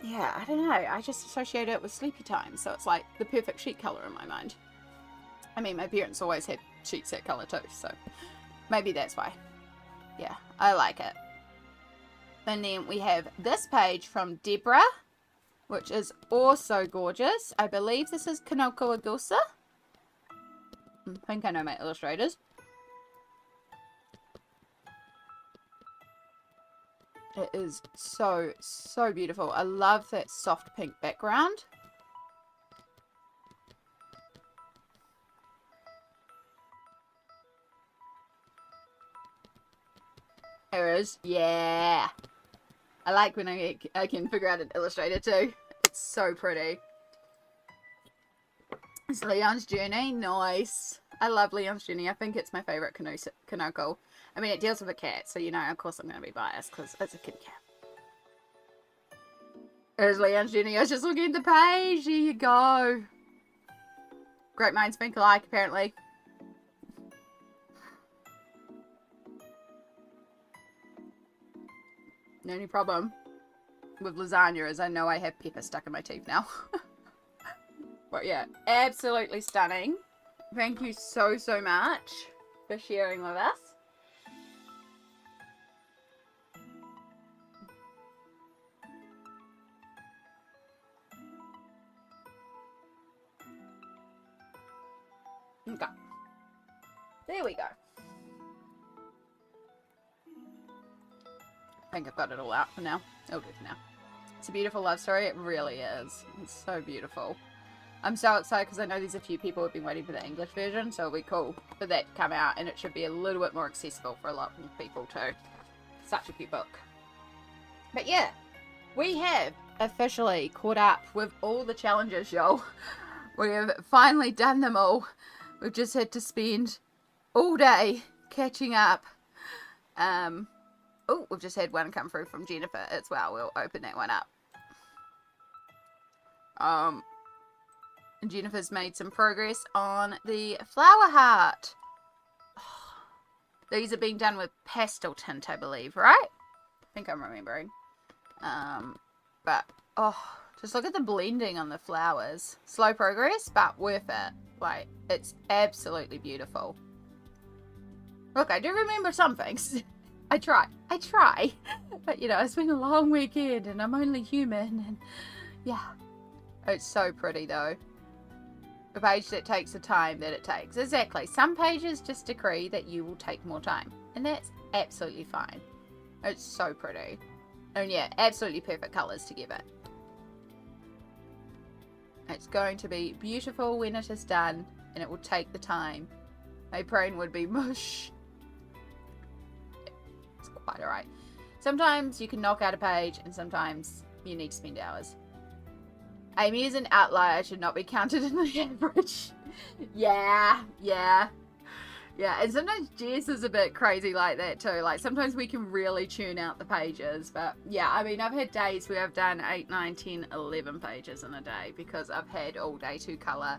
yeah, I don't know. I just associate it with sleepy time. So it's, like, the perfect sheet colour in my mind. I mean, my parents always had sheets that colour too, so maybe that's why. Yeah, I like it. And then we have this page from Deborah, which is also gorgeous. I believe this is Kanoko Agusa. I think I know my illustrators. It is so, so beautiful. I love that soft pink background. There it is. Yeah. I like when I can figure out an illustrator too. It's so pretty. It's Leon's Journey. Nice. I love Leon's Journey. I think it's my favourite Kanoko. I mean, it deals with a cat, so you know, of course I'm going to be biased because it's a kitty cat. There's Leon's Journey. I was just looking at the page. There you go. Great minds think alike, apparently. The only problem with lasagna is I know I have pepper stuck in my teeth now. But yeah, absolutely stunning. Thank you so much for sharing with us. Okay. There we go. I think I've got it all out for now. It'll do for now. It's a beautiful love story. It really is. It's so beautiful. I'm so excited because I know there's a few people who've been waiting for the English version, so it'll be cool for that to come out, and it should be a little bit more accessible for a lot of people too. Such a cute book. But yeah, we have officially caught up with all the challenges, y'all. We have finally done them all. We've just had to spend all day catching up. Oh, we've just had one come through from Jennifer as well. We'll open that one up. And Jennifer's made some progress on the flower heart. These are being done with pastel tint, I believe, right? I think I'm remembering. But, oh, just look at the blending on the flowers. Slow progress, but worth it. Like, it's absolutely beautiful. Look, I do remember some things. I try. But, you know, it's been a long weekend and I'm only human. And, yeah. It's so pretty, though. A page that takes the time that it takes. Exactly. Some pages just decree that you will take more time. And that's absolutely fine. It's so pretty. And, yeah, absolutely perfect colours to give it. It's going to be beautiful when it is done, and it will take the time. My brain would be mush. It's quite alright. Sometimes you can knock out a page, and sometimes you need to spend hours. Amy is an outlier, should not be counted in the average. Yeah. And sometimes Jess is a bit crazy like that too. Like, sometimes we can really tune out the pages. But, yeah, I mean, I've had days where I've done 8, 9, 10, 11 pages in a day because I've had all day to colour,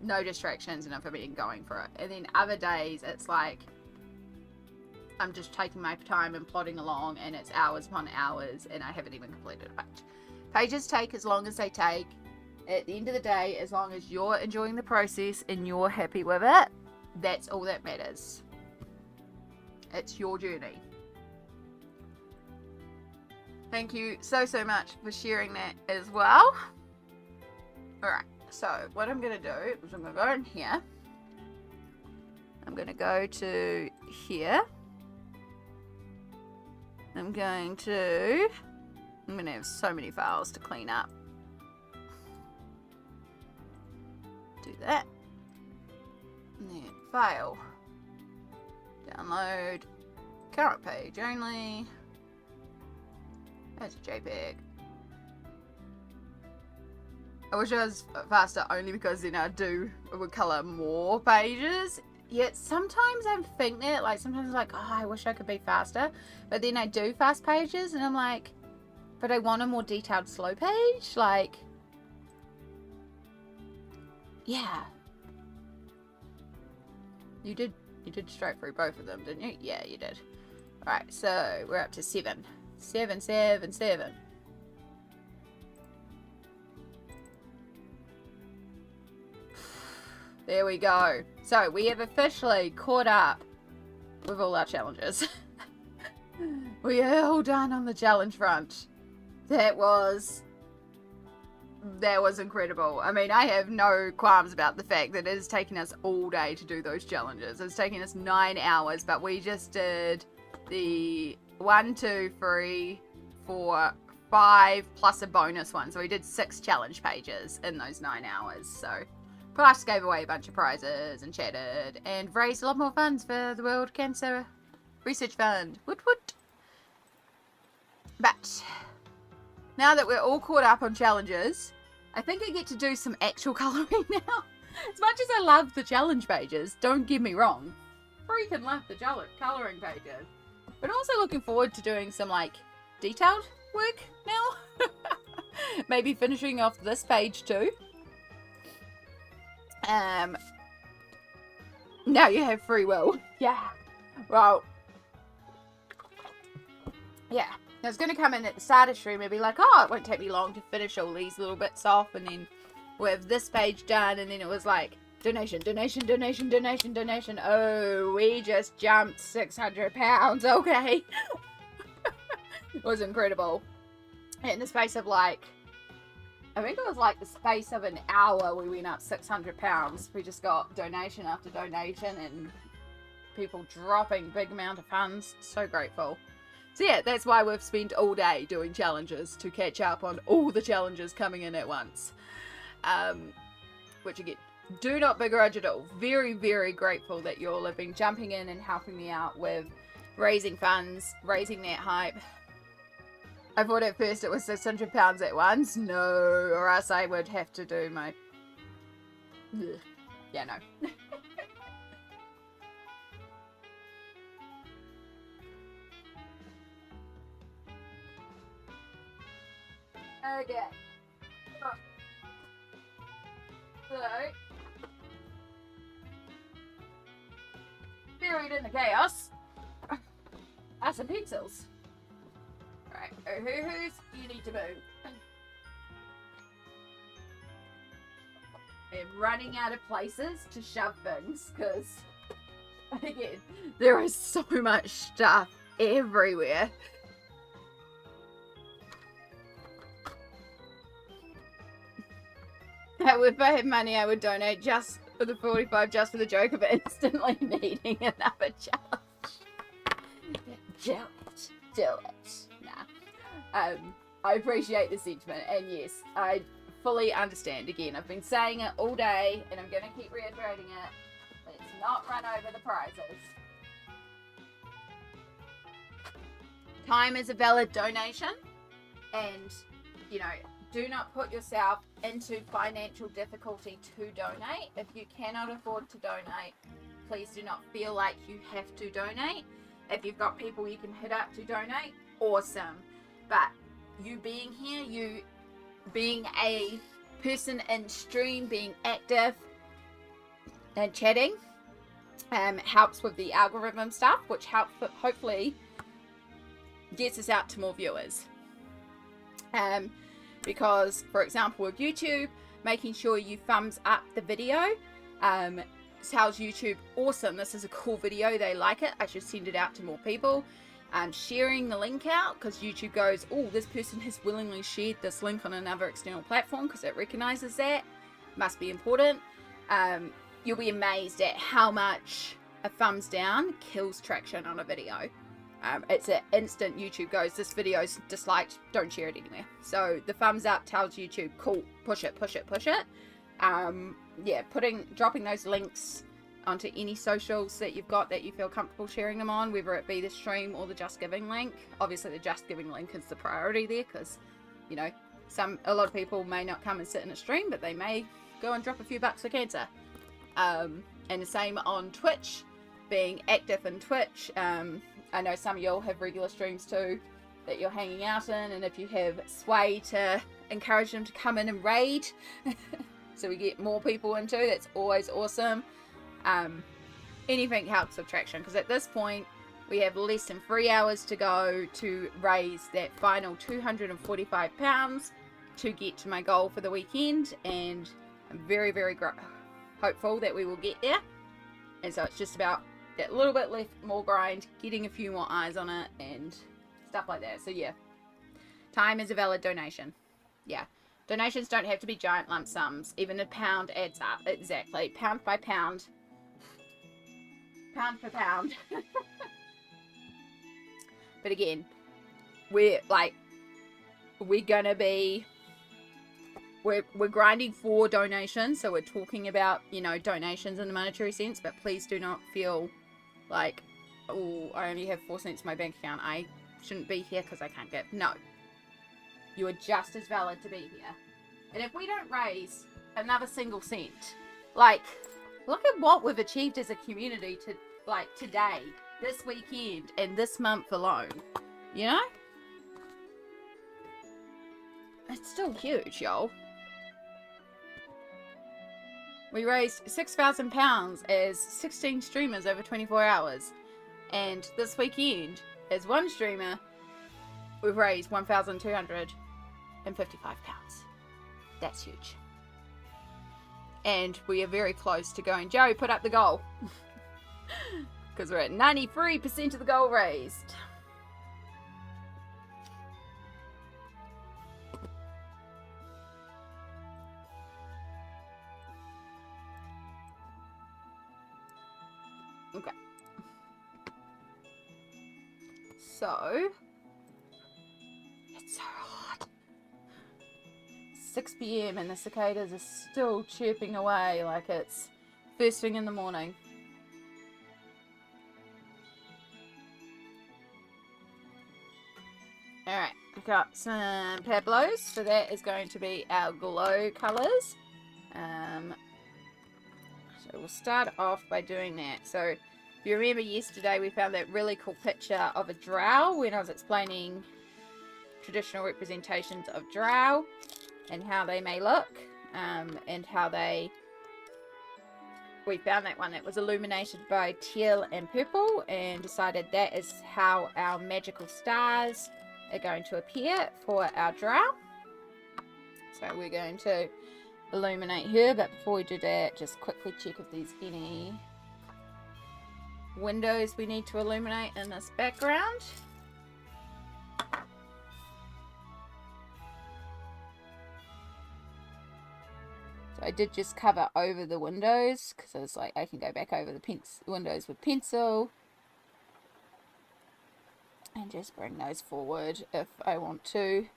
no distractions, and I've been going for it. And then other days, it's like I'm just taking my time and plodding along, and it's hours upon hours, and I haven't even completed a page. Pages take as long as they take. At the end of the day, as long as you're enjoying the process and you're happy with it, that's all that matters. It's your journey. Thank you so much for sharing that as well. Alright, so what I'm going to do is I'm going to go in here. I'm going to go to here. I'm going to have so many files to clean up. Do that. And then file. Download. Current page only. That's a JPEG. I wish I was faster only because then I would colour more pages. Yet sometimes I think that, like, sometimes I'm like, oh, I wish I could be faster. But then I do fast pages and I'm like, but I want a more detailed slow page. Like, yeah. You did straight through both of them, didn't you? Yeah, you did. Alright, so we're up to 7. 7. There we go. So we have officially caught up with all our challenges. We are all done on the challenge front. That was incredible. I mean, I have no qualms about the fact that it has taken us all day to do those challenges. It's taken us 9 hours, but we just did the 1, 2, 3, 4, 5 plus a bonus one. So we did 6 challenge pages in those 9 hours. So plus gave away a bunch of prizes and chatted and raised a lot more funds for the World Cancer Research Fund. Woot woot. But now that we're all caught up on challenges, I think I get to do some actual colouring now. As much as I love the challenge pages, don't get me wrong. Freaking love the colouring pages. But also looking forward to doing some, like, detailed work now. Maybe finishing off this page too. Now you have free will. Yeah. Well. Yeah. I was going to come in at the start of stream and be like, oh, it won't take me long to finish all these little bits off. And then we'll have this page done. And then it was like, donation, donation, donation, donation, donation. Oh, we just jumped £600. Okay. It was incredible. In the space of like, I think it was like the space of an hour, we went up £600. We just got donation after donation and people dropping big amount of funds. So grateful. So yeah, that's why we've spent all day doing challenges to catch up on all the challenges coming in at once. Which again, do not begrudge at all. Very, very grateful that you all have been jumping in and helping me out with raising funds, raising that hype. I thought at first it was £600 at once. No, or else I would have to do my... Ugh. Yeah, no. Okay. So, buried in the chaos are some pencils. Right, who's you need to move. I'm running out of places to shove things because, again, there is so much stuff everywhere. If I had money, I would donate just for the 45, just for the joke of instantly needing another challenge. Do it. Do it. Nah. I appreciate the sentiment, and yes, I fully understand. Again, I've been saying it all day, and I'm going to keep reiterating it. Let's not run over the prizes. Time is a valid donation, and, you know, do not put yourself into financial difficulty to donate. If you cannot afford to donate, please do not feel like you have to donate. If you've got people you can hit up to donate, awesome. But you being here, you being a person in stream, being active and chatting, helps with the algorithm stuff, which helps, hopefully gets us out to more viewers. Because, for example, with YouTube, making sure you thumbs up the video tells YouTube, awesome, this is a cool video, they like it, I should send it out to more people. Sharing the link out, because YouTube goes, oh, this person has willingly shared this link on another external platform because it recognizes that, must be important. You'll be amazed at how much a thumbs down kills traction on a video. It's an instant. YouTube goes, this video's disliked, don't share it anywhere. So the thumbs up tells YouTube, cool, push it, push it, push it. Yeah, dropping those links onto any socials that you've got that you feel comfortable sharing them on, whether it be the stream or the Just Giving link. Obviously the Just Giving link is the priority there, because, you know, a lot of people may not come and sit in a stream, but they may go and drop a few bucks for cancer. And the same on Twitch, being active in Twitch. I know some of y'all have regular streams too that you're hanging out in, and if you have sway to encourage them to come in and raid so we get more people into, that's always awesome. Anything helps with traction, because at this point we have less than 3 hours to go to raise that final £245 to get to my goal for the weekend, and I'm very, very hopeful that we will get there. And so it's just about that little bit left, more grind, getting a few more eyes on it and stuff like that. So yeah, time is a valid donation. Yeah, donations don't have to be giant lump sums. Even a pound adds up. Exactly, pound by pound, pound for pound. But again, we're grinding for donations, so we're talking about, you know, donations in the monetary sense, but please do not feel like, oh, I only have 4 cents in my bank account, I shouldn't be here because I can't give. No. You are just as valid to be here. And if we don't raise another single cent, like, look at what we've achieved as a community to, like, today, this weekend, and this month alone. You know? It's still huge, y'all. We raised £6,000 as 16 streamers over 24 hours. And this weekend, as one streamer, we've raised £1,255. That's huge. And we are very close to going, Joey, put up the goal. Because we're at 93% of the goal raised. Okay. So, it's so hot. 6 p.m. and the cicadas are still chirping away like it's first thing in the morning. Alright, we've got some Pablos, so that is going to be our glow colours. So we'll start off by doing that. So if you remember yesterday we found that really cool picture of a drow when I was explaining traditional representations of drow and how they may look, and how we found that one that was illuminated by teal and purple, and decided that is how our magical stars are going to appear for our drow. So we're going to illuminate her, but before we do that, just quickly check if there's any windows we need to illuminate in this background. So I did just cover over the windows because I was like, I can go back over the windows with pencil and just bring those forward if I want to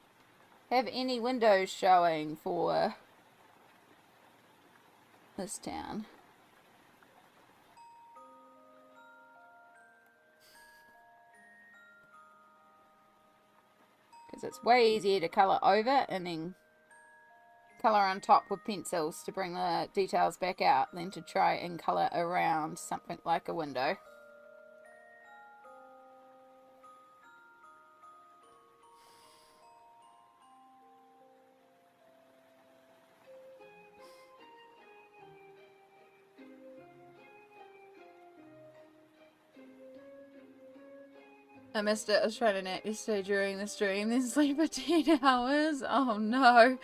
have any windows showing for this town. Because it's way easier to colour over and then colour on top with pencils to bring the details back out than to try and colour around something like a window. I missed it. I was trying to nap yesterday during the stream, then sleep for 10 hours. Oh no.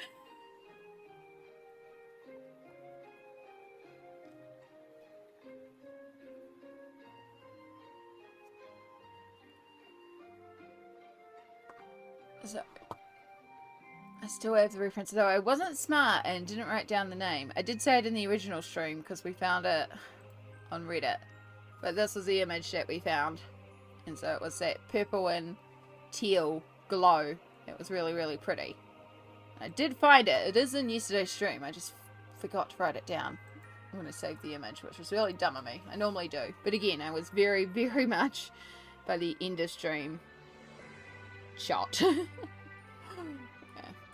So, I still have the reference, though I wasn't smart and didn't write down the name. I did say it in the original stream because we found it on Reddit. But this was the image that we found. And so it was that purple and teal glow. It was really, really pretty. I did find it. It is in yesterday's stream. I just forgot to write it down when I saved the image, which was really dumb of me. I normally do. But again, I was very, very much by the end of stream shot. Yeah.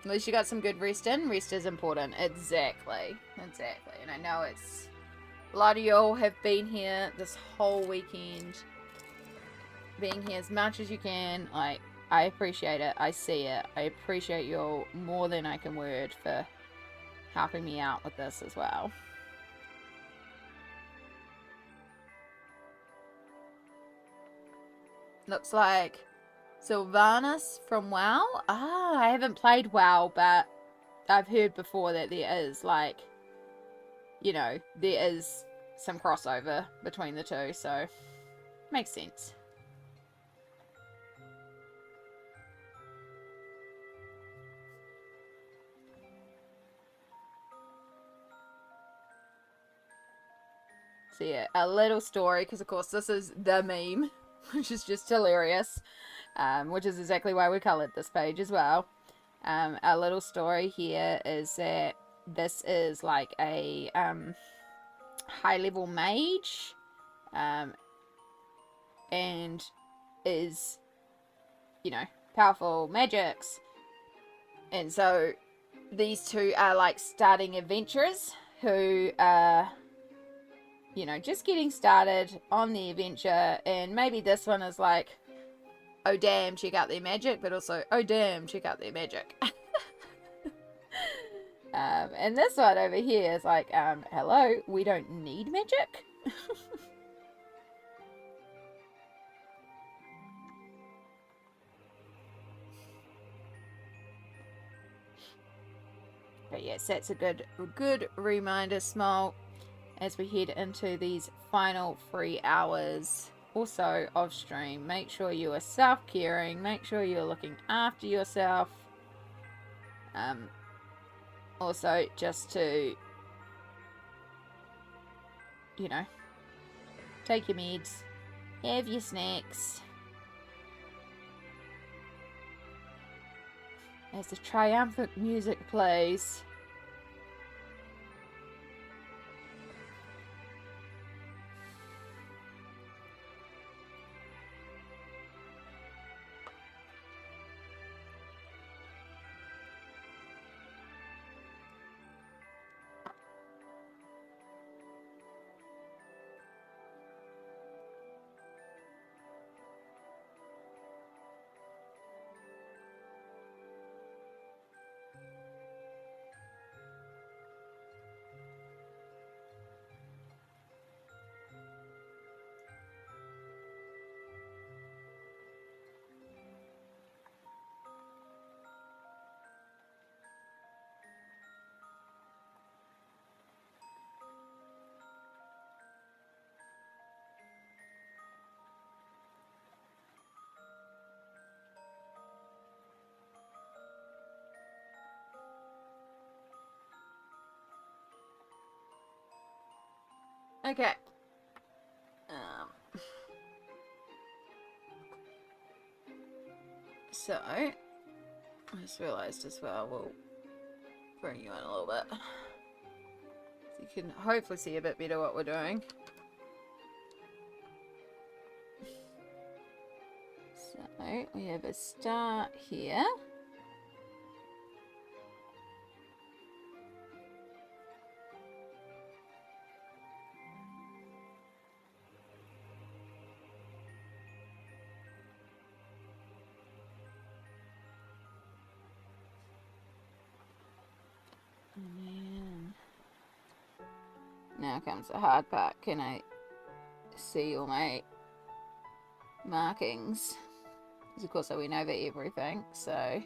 At least you got some good rest in. Rest is important. Exactly. Exactly. And I know it's... A lot of y'all have been here this whole weekend. Being here as much as you can. Like, I appreciate it. I see it. I appreciate y'all more than I can word for helping me out with this as well. Looks like Sylvanas from WoW. Ah, I haven't played WoW, but I've heard before that there is, like, you know, there is some crossover between the two, so makes sense. So yeah, a little story, because of course this is the meme, which is just hilarious, which is exactly why we coloured this page as well. Our little story here is that this is like a high level mage, and is, you know, powerful magics, and so these two are like starting adventurers who are, you know, just getting started on the adventure, and maybe this one is like, oh damn, check out their magic, but also, oh damn, check out their magic. And this one over here is like, hello, we don't need magic. But yes, that's a good reminder, Small, as we head into these final 3 hours or so of stream. Make sure you are self-caring. Make sure you're looking after yourself. Also, just to, you know, take your meds, have your snacks. As the triumphant music plays. Okay. So, I just realised as well, we'll bring you in a little bit. So you can hopefully see a bit better what we're doing. So, we have a start here. And then now comes the hard part. Can I see all my markings? Because of course I went over everything, so I'm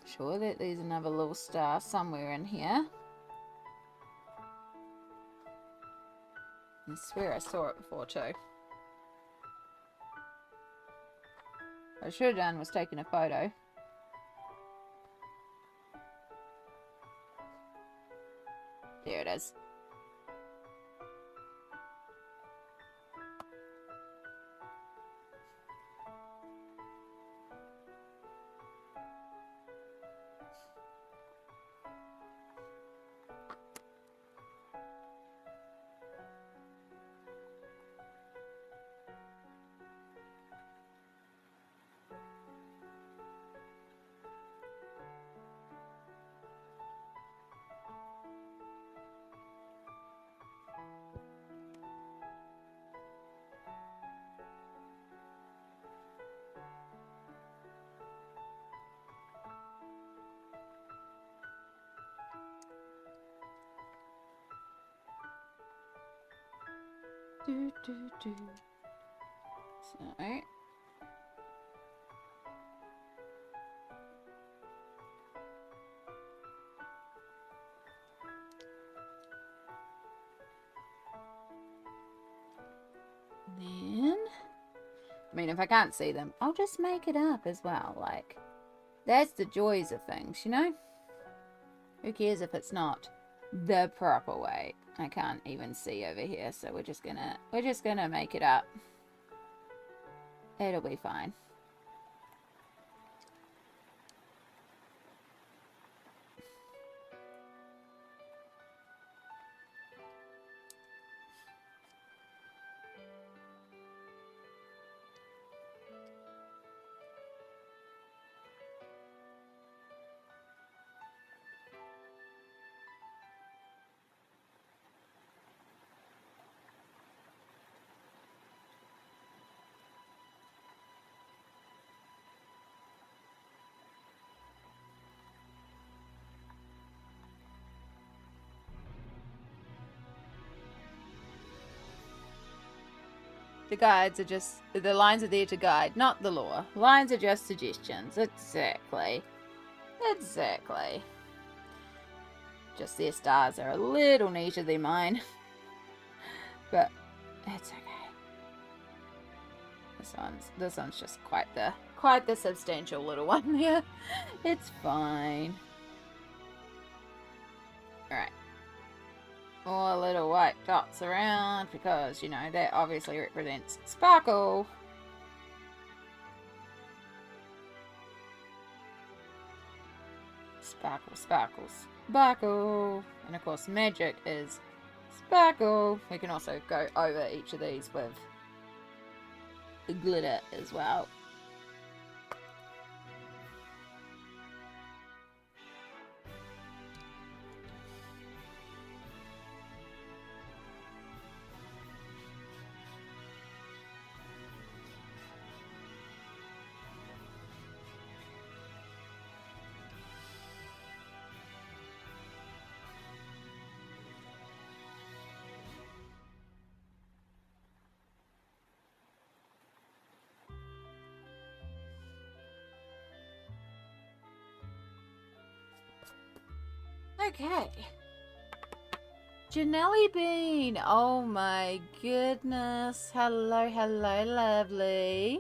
sure that there's another little star somewhere in here. I swear I saw it before too. What I should have done was taken a photo. There it is. Do. So. Then, I mean, if I can't see them, I'll just make it up as well. Like, that's the joys of things, you know? Who cares if it's not the proper way? I can't even see over here, so we're just gonna make it up. It'll be fine. The guides are just, the lines are there to guide, not the law. Lines are just suggestions. Exactly. Exactly. Just their stars are a little neater than mine. But it's okay. This one's just quite the substantial little one there. It's fine. Alright. More little white dots around because, you know, that obviously represents sparkle. Sparkle, sparkles, sparkle. And of course magic is sparkle. We can also go over each of these with glitter as well. Okay. Janelli Bean. Oh my goodness. Hello, hello, lovely.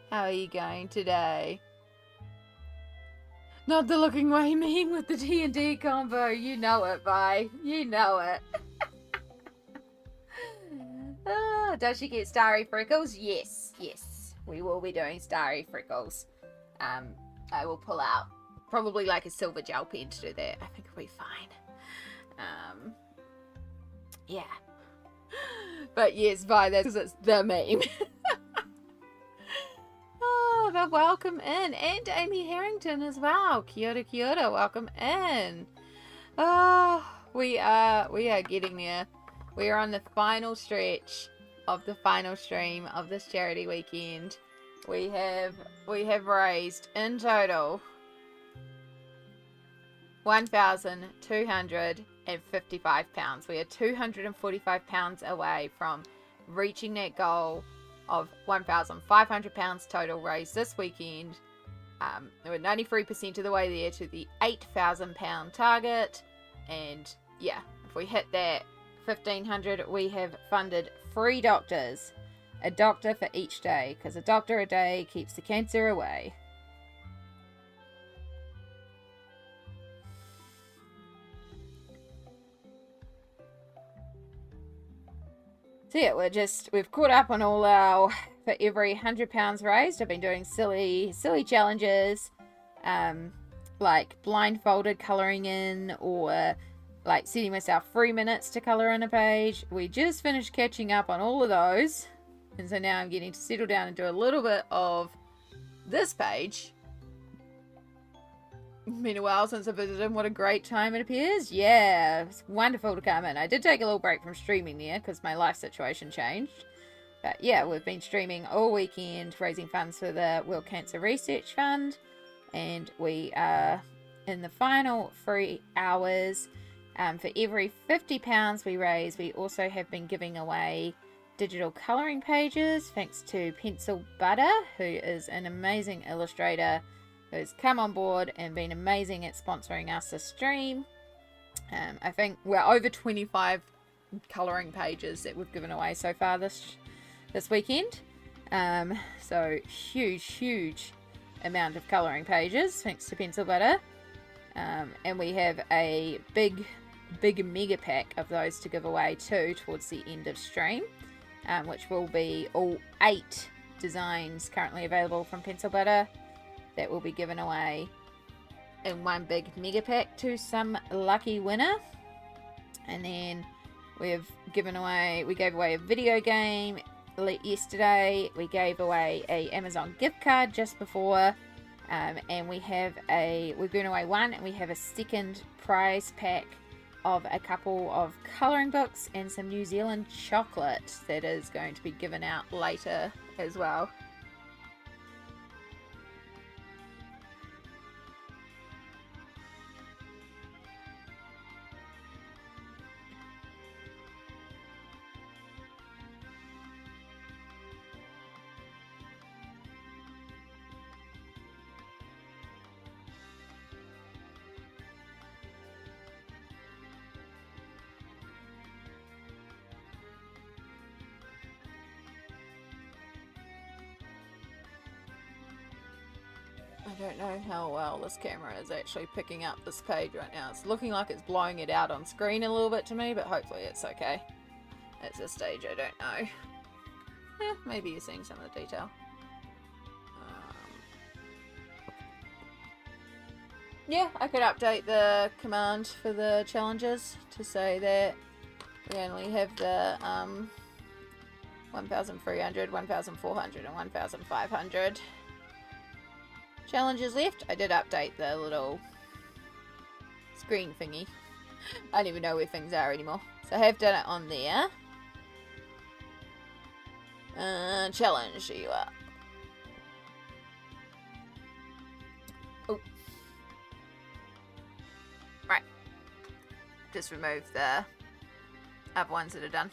How are you going today? Not the looking way meme with the D&D combo. You know it, Vi. You know it. Oh, does she get starry freckles? Yes, yes. We will be doing starry freckles. I will pull out probably like a silver gel pen to do that. I think it'll be fine. Yeah. But yes, Vi, that's because it's the meme. Oh, but welcome in. And Amy Harrington as well. Kia ora, kia ora. Welcome in. Oh, we are getting there. We are on the final stretch of the final stream of this charity weekend. We have raised in total £1,255. We are £245 away from reaching that goal of £1,500 total raised this weekend. We're 93% of the way there to the £8,000 target, and yeah, if we hit that 1,500, we have funded 3 doctors, a doctor for each day, because a doctor a day keeps the cancer away. So yeah, we've caught up on all our, for every £100 raised, I've been doing silly challenges, like blindfolded colouring in, or like setting myself 3 minutes to colour in a page. We just finished catching up on all of those, and so now I'm getting to settle down and do a little bit of this page. It's been a while since I visited, and what a great time it appears. Yeah, it's wonderful to come in. I did take a little break from streaming there because my life situation changed. But yeah, we've been streaming all weekend, raising funds for the World Cancer Research Fund. And we are in the final 3 hours. For every £50 we raise, we also have been giving away digital colouring pages, thanks to Pencil Butter, who is an amazing illustrator who's come on board and been amazing at sponsoring us this stream. I think we're over 25 colouring pages that we've given away so far this weekend. So huge amount of colouring pages thanks to Pencil Butter. And we have a big mega pack of those to give away too towards the end of stream, which will be all 8 designs currently available from Pencil Butter that will be given away in one big mega pack to some lucky winner. And then we gave away a video game yesterday. We gave away a Amazon gift card just before, and we've given away one, and we have a second prize pack of a couple of colouring books and some New Zealand chocolate that is going to be given out later as well. I don't know how well this camera is actually picking up this page right now. It's looking like it's blowing it out on screen a little bit to me, but hopefully it's okay. At this stage, I don't know. Maybe you're seeing some of the detail. Yeah, I could update the command for the challenges to say that we only have the 1,300, 1,400, and 1,500 challenges left. I did update the little screen thingy. I don't even know where things are anymore. So I have done it on there. Challenge you up. Oh. Right. Just remove the other ones that are done.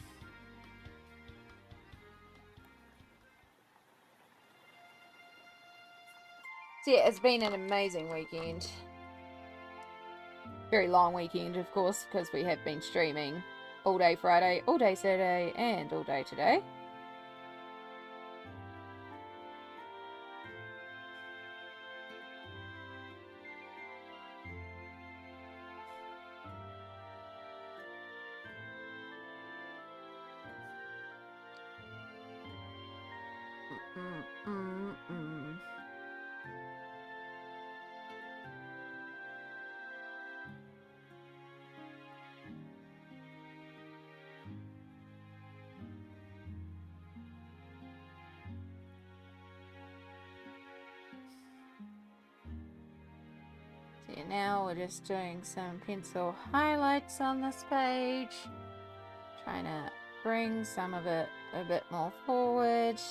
So yeah, it's been an amazing weekend. Very long weekend, of course, because we have been streaming all day Friday, all day Saturday, and all day today. So now we're just doing some pencil highlights on this page. Trying to bring some of it a bit more forward.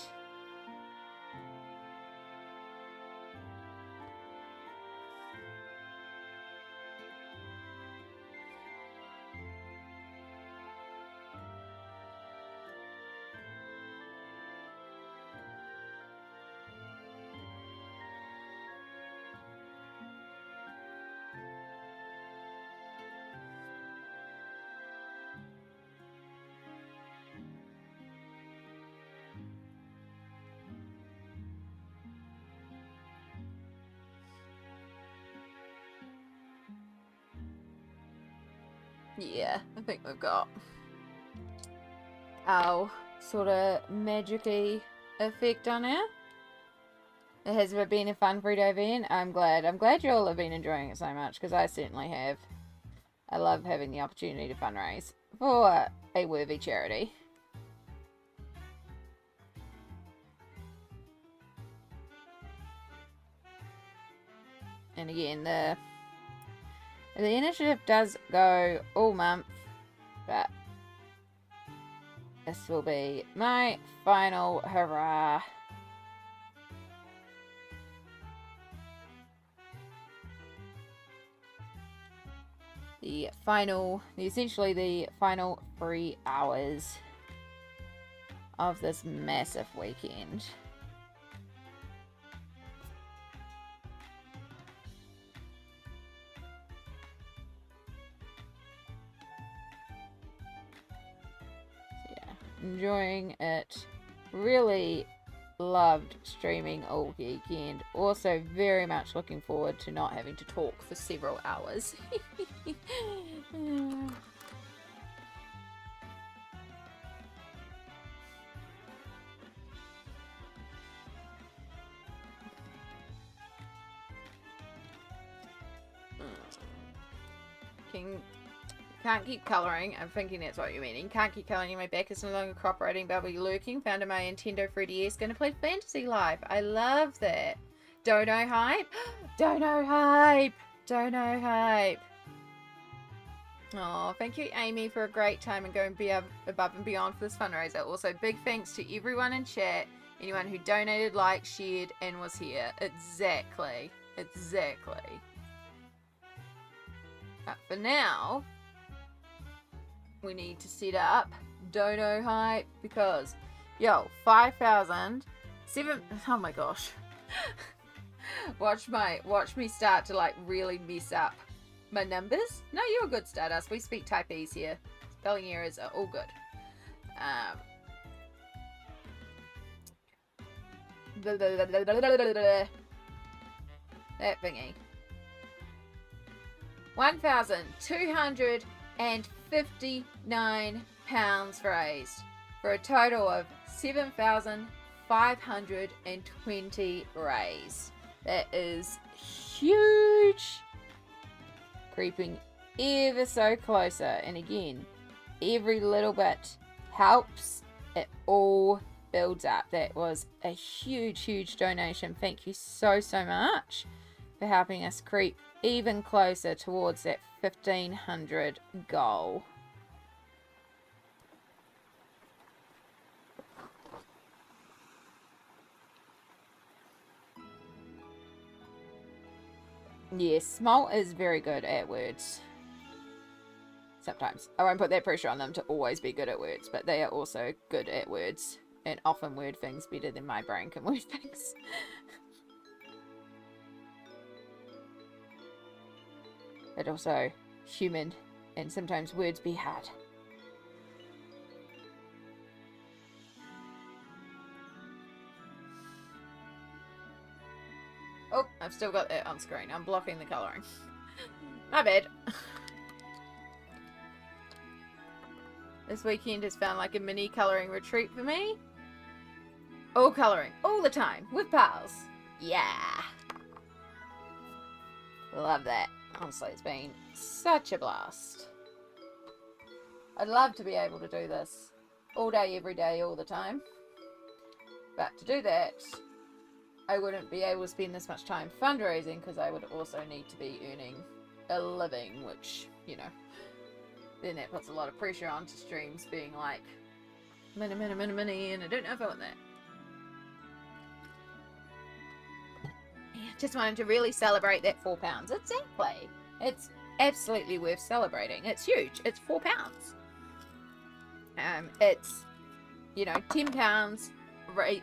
Yeah, I think we've got our sort of magic-y effect on it. It has been a fun free day event. I'm glad you all have been enjoying it so much, because I certainly have. I love having the opportunity to fundraise for a worthy charity. And again, the initiative does go all month, but this will be my final hurrah. Essentially the final 3 hours of this massive weekend. Enjoying it. Really loved streaming all weekend. Also very much looking forward to not having to talk for several hours. Can't keep colouring. I'm thinking that's what you're meaning. Can't keep colouring. My back is no longer cooperating. Bubbly lurking. Found on my Nintendo 3DS. Gonna play Fantasy Life. I love that. Dono hype. Dono hype. Dono hype. Oh, thank you, Amy, for a great time and going above and beyond for this fundraiser. Also, big thanks to everyone in chat. Anyone who donated, liked, shared, and was here. Exactly. Exactly. But for now, we need to set up Dono hype because, yo, 5,000, oh my gosh. Watch me start to like really mess up my numbers. No, you're a good Stardust. We speak typese here. Spelling errors are all good. that thingy. 1,259 pounds raised for a total of 7,520 raised. That is huge. Creeping ever so closer, and again, every little bit helps. It all builds up. That was a huge donation. Thank you so much for helping us creep even closer towards that 1,500 goal. Yes, Small is very good at words. Sometimes. I won't put that pressure on them to always be good at words, but they are also good at words, and often word things better than my brain can word things. But also human, and sometimes words be hard. Oh, I've still got that on screen. I'm blocking the colouring. My bad. This weekend has found like a mini colouring retreat for me. All colouring, all the time, with pals. Yeah. Love that. Honestly, it's been such a blast. I'd love to be able to do this all day, every day, all the time. But to do that, I wouldn't be able to spend this much time fundraising because I would also need to be earning a living, which, you know, then that puts a lot of pressure onto streams being like, money, and I don't know if I want that. Yeah, just wanted to really celebrate that £4. Exactly. It's absolutely worth celebrating. It's huge. It's £4. It's, you know, £10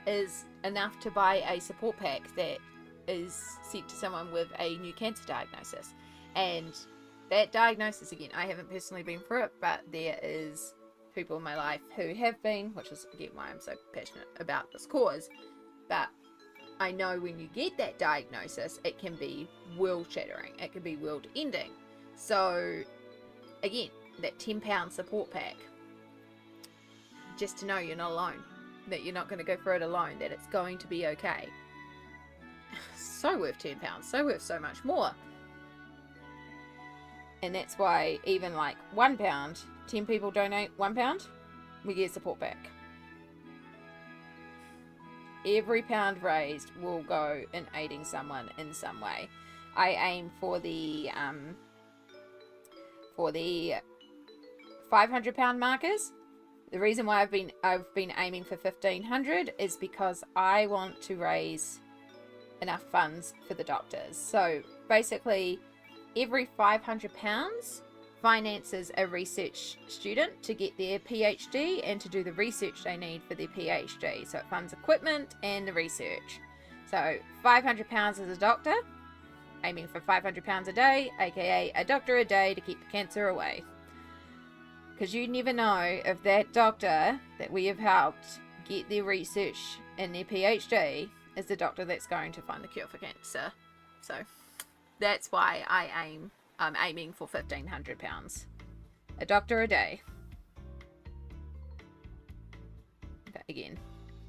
is enough to buy a support pack that is sent to someone with a new cancer diagnosis. And that diagnosis, again, I haven't personally been through it, but there is people in my life who have been, which is again why I'm so passionate about this cause. But I know when you get that diagnosis, it can be world shattering, it can be world ending. So again, that £10 support pack, just to know you're not alone, that you're not going to go through it alone, that it's going to be okay. So worth £10, so worth so much more. And that's why even like £1, 10 people donate £1, we get a support back. Every pound raised will go in aiding someone in some way. I aim for the £500 markers. The reason why I've been aiming for 1,500 is because I want to raise enough funds for the doctors. So basically, every £500 finances a research student to get their PhD and to do the research they need for their PhD. So it funds equipment and the research. So £500 as a doctor, aiming for £500 a day, aka a doctor a day to keep the cancer away. Because you never know if that doctor that we have helped get their research and their PhD is the doctor that's going to find the cure for cancer. So that's why I'm aiming for £1,500. A doctor a day. But again,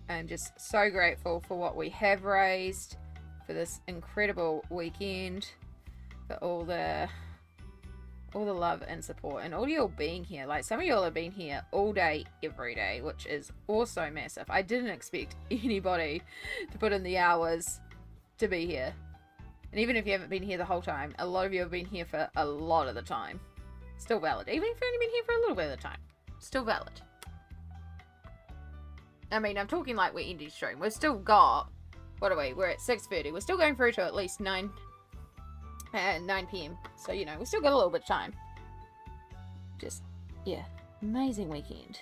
I'm just so grateful for what we have raised for this incredible weekend, for all the love and support, and all y'all being here. Like, some of y'all have been here all day, every day, which is also massive. I didn't expect anybody to put in the hours to be here. And even if you haven't been here the whole time, a lot of you have been here for a lot of the time. Still valid. Even if you've only been here for a little bit of the time, still valid. I mean, I'm talking like we're ending stream. We've still got, what are we? We're at 6:30. We're still going through to at least 9 p.m. So, you know, we still got a little bit of time. Just, yeah, amazing weekend.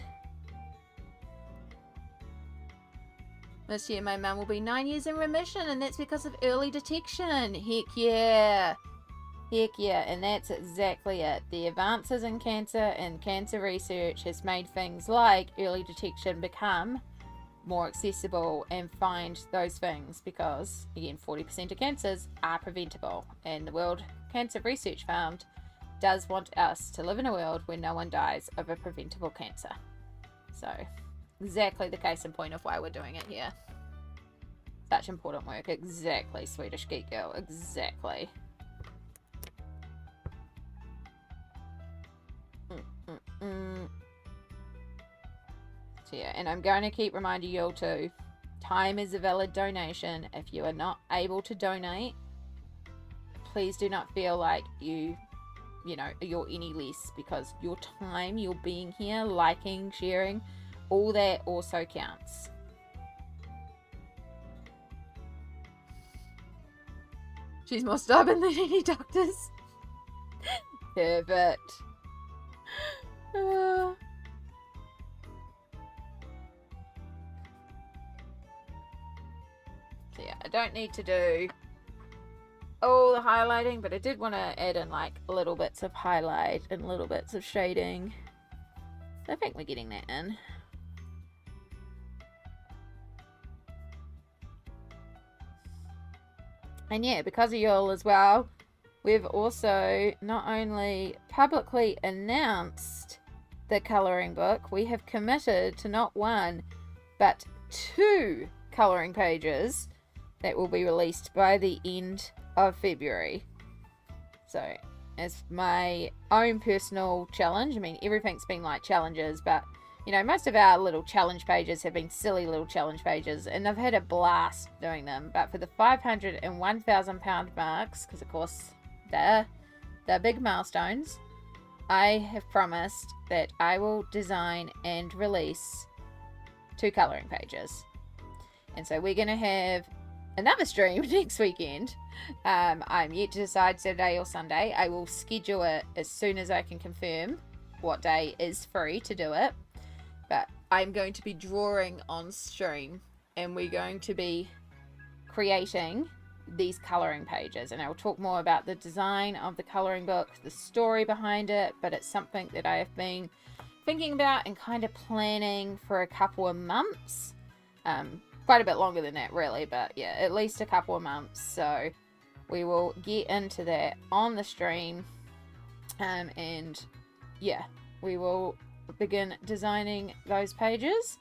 This year my mum will be 9 years in remission, and that's because of early detection. Heck yeah. Heck yeah, and that's exactly it. The advances in cancer and cancer research has made things like early detection become more accessible and find those things, because again, 40% of cancers are preventable, and the World Cancer Research Fund does want us to live in a world where no one dies of a preventable cancer. So exactly the case in point of why we're doing it here. Such important work. Exactly, Swedish Geek Girl. Exactly. So yeah, and I'm going to keep reminding you all too, time is a valid donation. If you are not able to donate, please do not feel like you're any less, because your time, your being here, liking, sharing, all that also counts. She's more stubborn than any doctors. Perfect. So yeah, I don't need to do all the highlighting, but I did want to add in like little bits of highlight and little bits of shading. So I think we're getting that in. And yeah, because of y'all as well, we've also not only publicly announced the colouring book, we have committed to not one, but 2 colouring pages that will be released by the end of February. So, as my own personal challenge, I mean, everything's been like challenges, but you know, most of our little challenge pages have been silly little challenge pages, and I've had a blast doing them. But for the 500 and 1,000 pound marks, because of course they're big milestones, I have promised that I will design and release 2 colouring pages. And so we're going to have another stream next weekend. I'm yet to decide Saturday or Sunday. I will schedule it as soon as I can confirm what day is free to do it. But I'm going to be drawing on stream, and we're going to be creating these colouring pages, and I'll talk more about the design of the colouring book, the story behind it, but it's something that I have been thinking about and kind of planning for a couple of months. Quite a bit longer than that really, but yeah, at least a couple of months. So we will get into that on the stream, and yeah, we will begin designing those pages.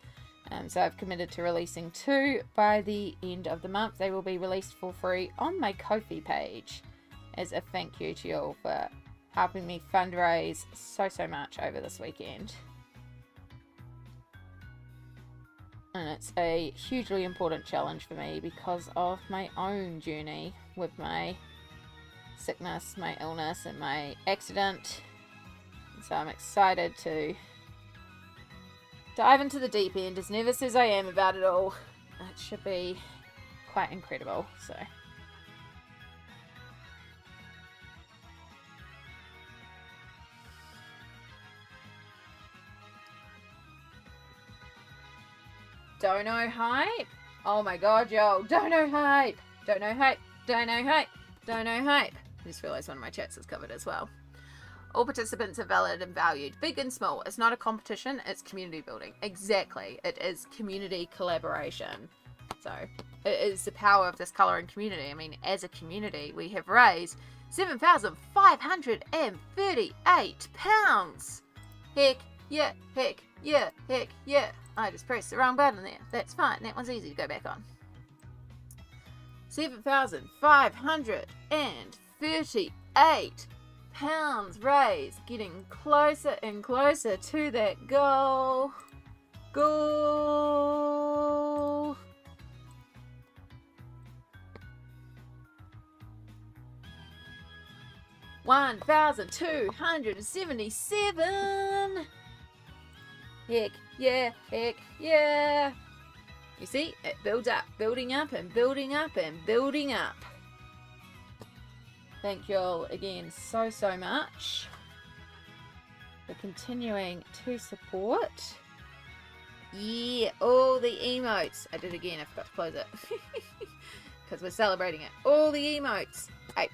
So I've committed to releasing 2 by the end of the month. They will be released for free on my Ko-fi page as a thank you to you all for helping me fundraise so much over this weekend. And it's a hugely important challenge for me because of my own journey with my sickness, my illness, and my accident. So I'm excited to dive into the deep end, as nervous as I am about it all. It should be quite incredible. So Dono hype. Oh my god, yo. Dono hype. Dono hype. Dono hype. Dono hype. I just realised one of my chats is covered as well. All participants are valid and valued, big and small. It's not a competition, it's community building. Exactly. It is community collaboration. So, it is the power of this colouring community. I mean, as a community, we have raised £7,538. Heck yeah, heck yeah, heck yeah. I just pressed the wrong button there. That's fine. That one's easy to go back on. 7,538 pounds raised, getting closer and closer to that goal. 1,277. Heck yeah, heck yeah. You see, it builds up, building up and building up and building up. Thank you all again so much for continuing to support. Yeah, all the emotes. I did again, I forgot to close it. Because we're celebrating it. All the emotes. Ape.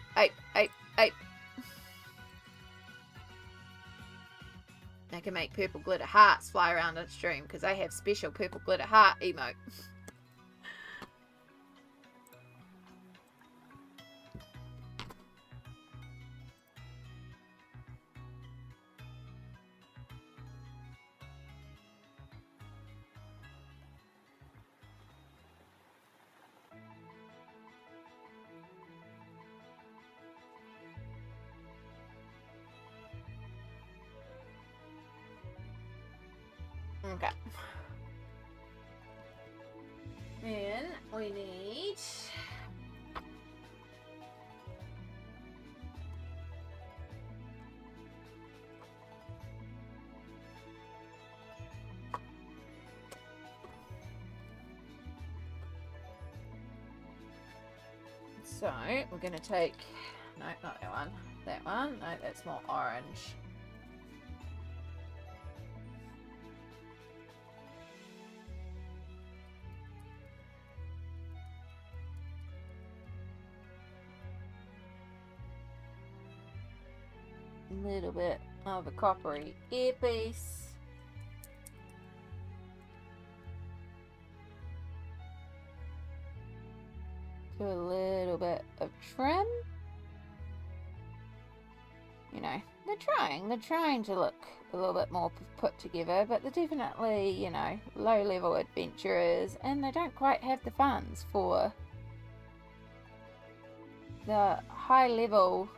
I can make purple glitter hearts fly around on stream because I have special purple glitter heart emote. Okay. Then we need so we're gonna take no, not that one. That one. No, that's more orange. A little bit of a coppery earpiece. Do a little bit of trim. You know, they're trying to look a little bit more put together, but they're definitely, you know, low-level adventurers, and they don't quite have the funds for the high-level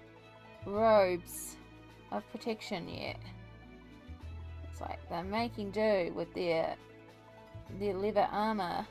robes of protection yet. It's like they're making do with their leather armor.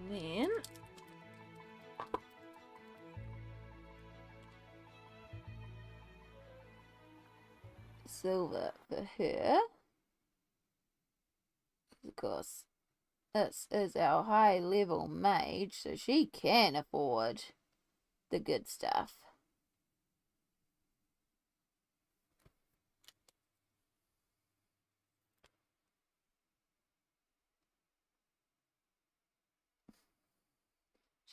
And then silver for her. Of course, this is our high level mage, so she can afford the good stuff.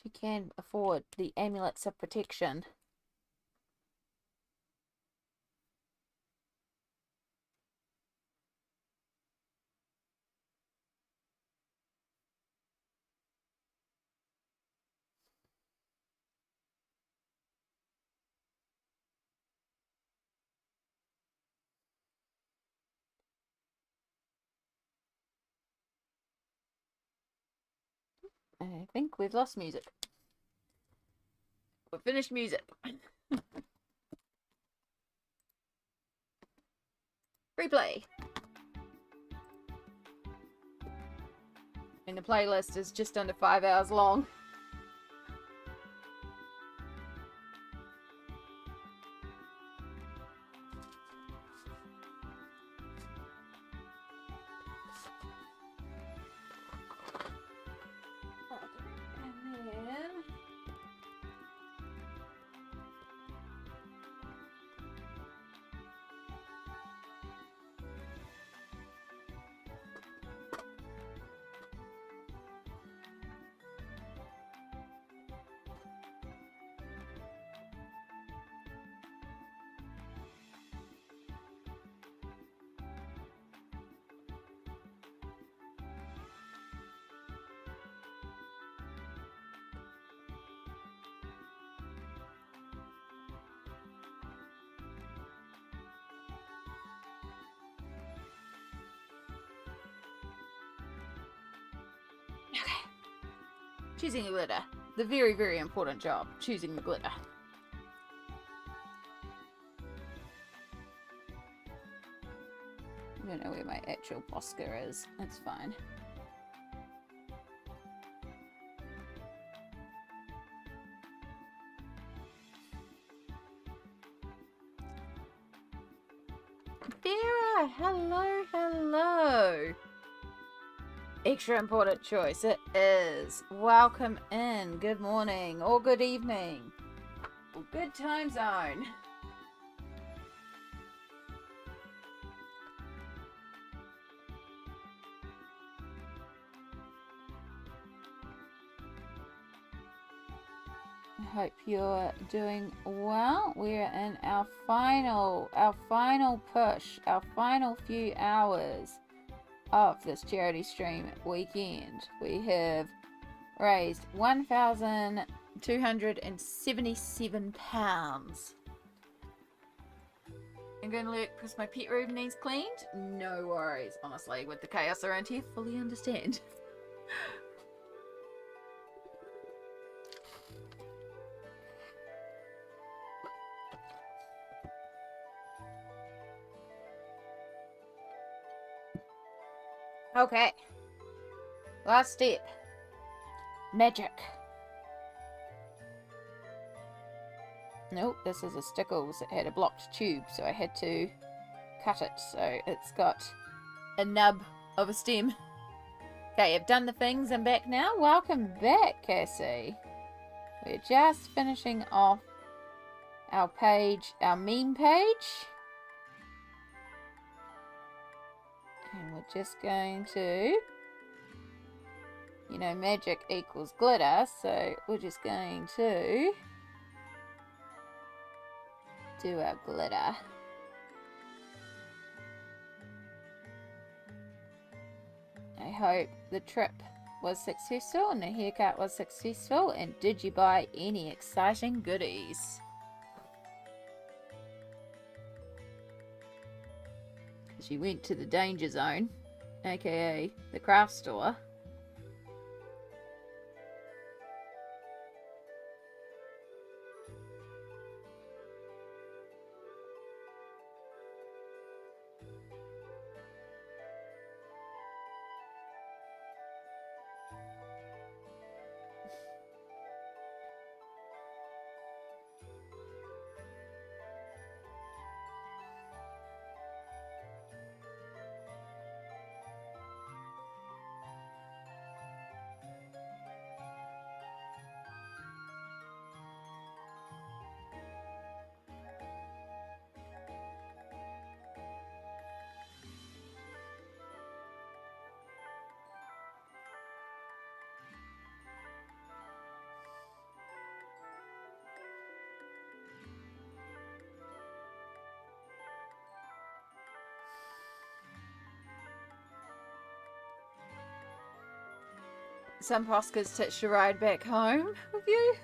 She can afford the amulets of protection. I think we've lost music. We've finished music. Replay. And the playlist is just under 5 hours long. And then choosing the glitter. The very, very important job. Choosing the glitter. I don't know where my actual Posca is. That's fine. Vera, hello, hello. Extra important choice, it is. Welcome in. Good morning or good evening. Or good time zone. I hope you're doing well. We're in our final push, our final few hours of this charity stream weekend. We have raised £1,277. I'm going to look because my pet room needs cleaned. No worries, honestly, with the chaos around here, fully understand. Okay. Last step. Magic. Nope, this is a Stickles. It had a blocked tube, so I had to cut it. So it's got a nub of a stem. Okay, I've done the things. I'm back now. Welcome back, Cassie. We're just finishing off our page, our meme page. And we're just going to, you know, magic equals glitter, so we're just going to do our glitter. I hope the trip was successful and the haircut was successful, and did you buy any exciting goodies? She went to the danger zone, aka the craft store. Some Poscas touched a ride back home with you.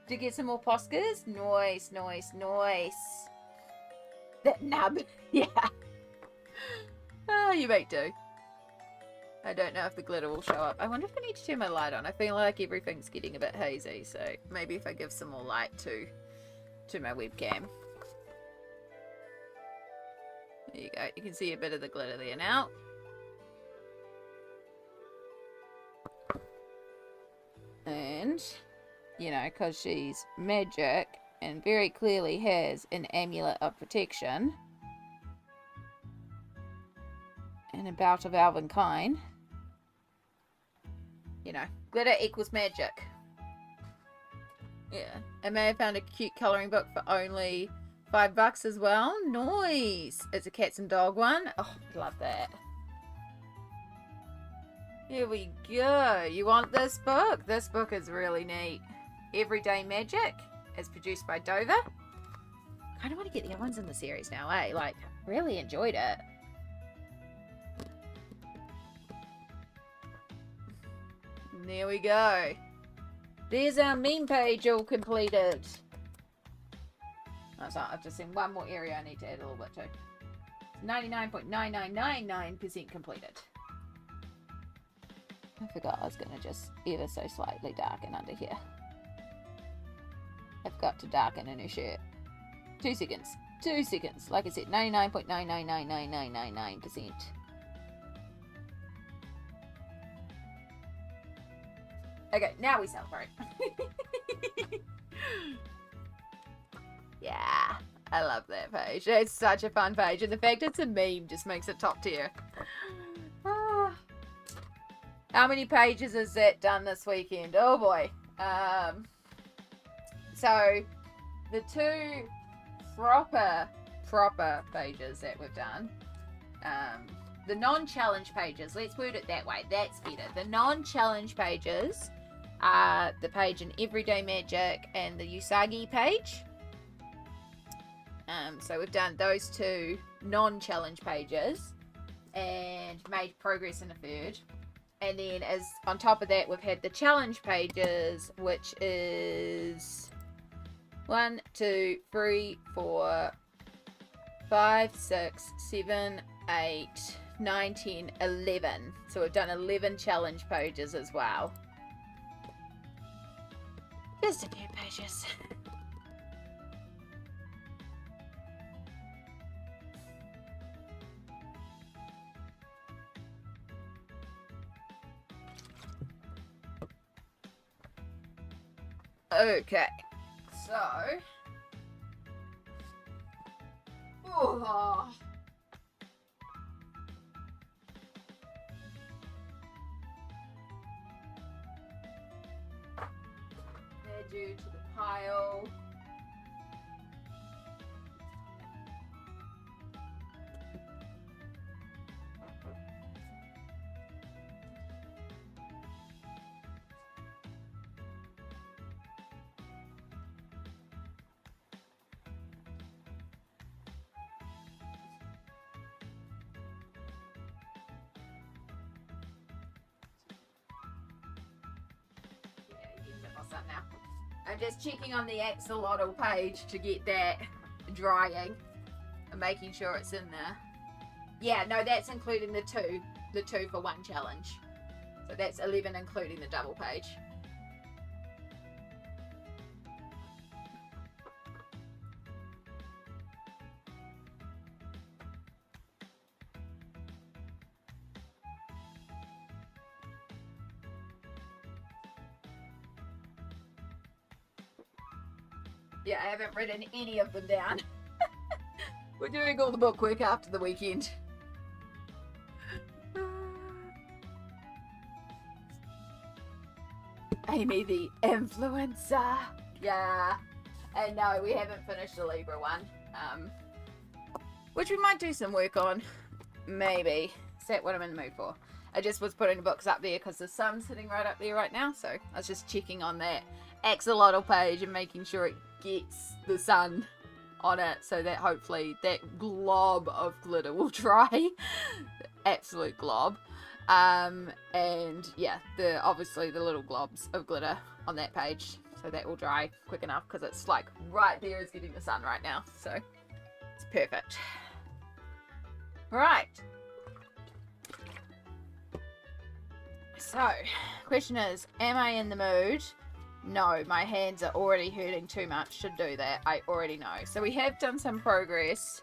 Did you get some more Poscas? Nice, nice, nice. That nub. Yeah. Oh, you might do. I don't know if the glitter will show up. I wonder if I need to turn my light on. I feel like everything's getting a bit hazy, so maybe if I give some more light to my webcam. There you go. You can see a bit of the glitter there now. And, you know, because she's magic and very clearly has an amulet of protection and a bout of elven kind, you know, glitter equals magic. Yeah. I may have found a cute colouring book for only $5 as well. Nice. It's a cats and dog one. Oh, love that. Here we go. You want this book? This book is really neat. Everyday Magic. It's produced by Dover. I kind of want to get the other ones in the series now, eh? Like, really enjoyed it. And there we go. There's our meme page all completed. That's not. I've just seen one more area I need to add a little bit to. 99.9999% completed. I forgot I was going to just ever so slightly darken under here. I've got to darken in her shirt. 2 seconds. 2 seconds. Like I said, 99.999999%. Okay, now we celebrate. Yeah. I love that page. It's such a fun page, and the fact it's a meme just makes it top tier. Ah. How many pages is that done this weekend? Oh boy. So the two proper pages that we've done, the non-challenge pages, let's word it that way, that's better. The non-challenge pages are the page in Everyday Magic and the Usagi page. So we've done those two non-challenge pages and made progress in a third. And then as on top of that, we've had the challenge pages, which is 1, 2, 3, 4, 5, 6, 7, 8, 9, 10, 11. So we've done 11 challenge pages as well. Just a few pages. Okay, so add you to the pile. Now. I'm just checking on the axolotl page to get that drying and making sure it's in there. Yeah, no, that's including the two for one challenge. So that's 11 including the double page. Yeah, I haven't written any of them down. We're doing all the bookwork after the weekend. Amy the influencer. Yeah. And no, we haven't finished the Libra one. Which we might do some work on. Maybe. Is that what I'm in the mood for? I just was putting the books up there because the sun's sitting right up there right now. So I was just checking on that axolotl page and making sure it gets the sun on it so that hopefully that glob of glitter will dry. Absolute glob. And yeah, obviously the little globs of glitter on that page, so that will dry quick enough because it's like right there is getting the sun right now, so it's perfect. Right, so question is, am I in the mood? No, my hands are already hurting too much to do that. I already know. So we have done some progress.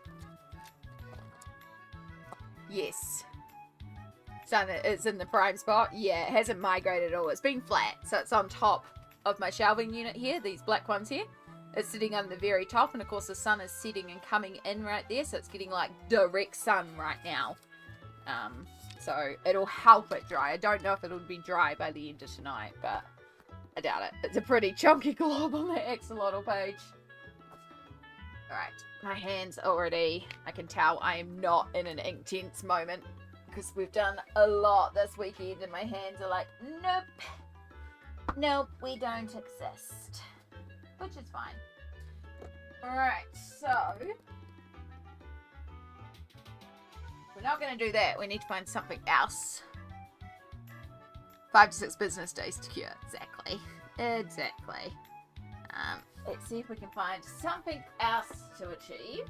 Yes. Sun is in the prime spot. Yeah, it hasn't migrated at all. It's been flat. So it's on top of my shelving unit here. These black ones here. It's sitting on the very top. And of course the sun is setting and coming in right there. So it's getting like direct sun right now. So it'll help it dry. I don't know if it'll be dry by the end of tonight, but I doubt it. It's a pretty chunky glob on the axolotl page. Alright, my hands already, I can tell I am not in an intense moment because we've done a lot this weekend and my hands are like, nope, nope, we don't exist. Which is fine. Alright, so we're not going to do that. We need to find something else. 5 to 6 business days to cure. Exactly. Exactly. Let's see if we can find something else to achieve.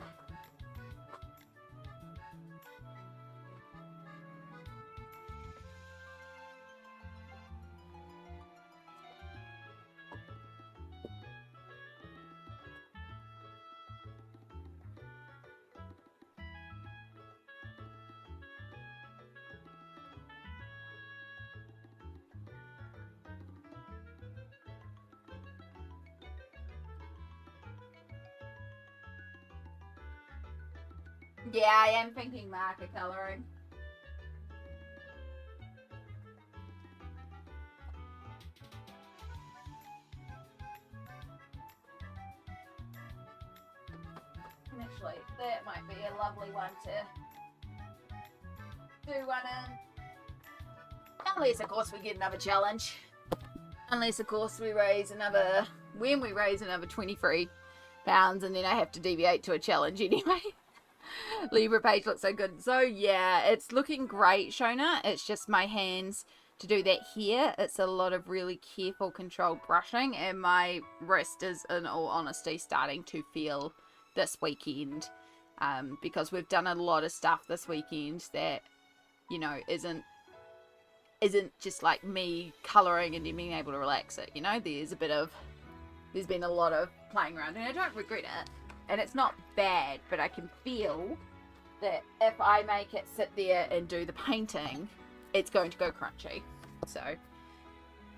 Yeah, I am thinking marker colouring. Actually, that might be a lovely one to do one in. Unless, of course, we get another challenge. Unless, of course, we raise another... When we raise another 23 pounds, and then I have to deviate to a challenge anyway. Libra page looks so good. So, yeah, it's looking great, Shona. It's just my hands to do that here. It's a lot of really careful, controlled brushing, and my wrist is, in all honesty, starting to feel this weekend. Because we've done a lot of stuff this weekend that, you know, isn't just like me colouring and then being able to relax it, you know. There's been a lot of playing around, and I don't regret it, and it's not bad, but I can feel that if I make it sit there and do the painting, it's going to go crunchy. So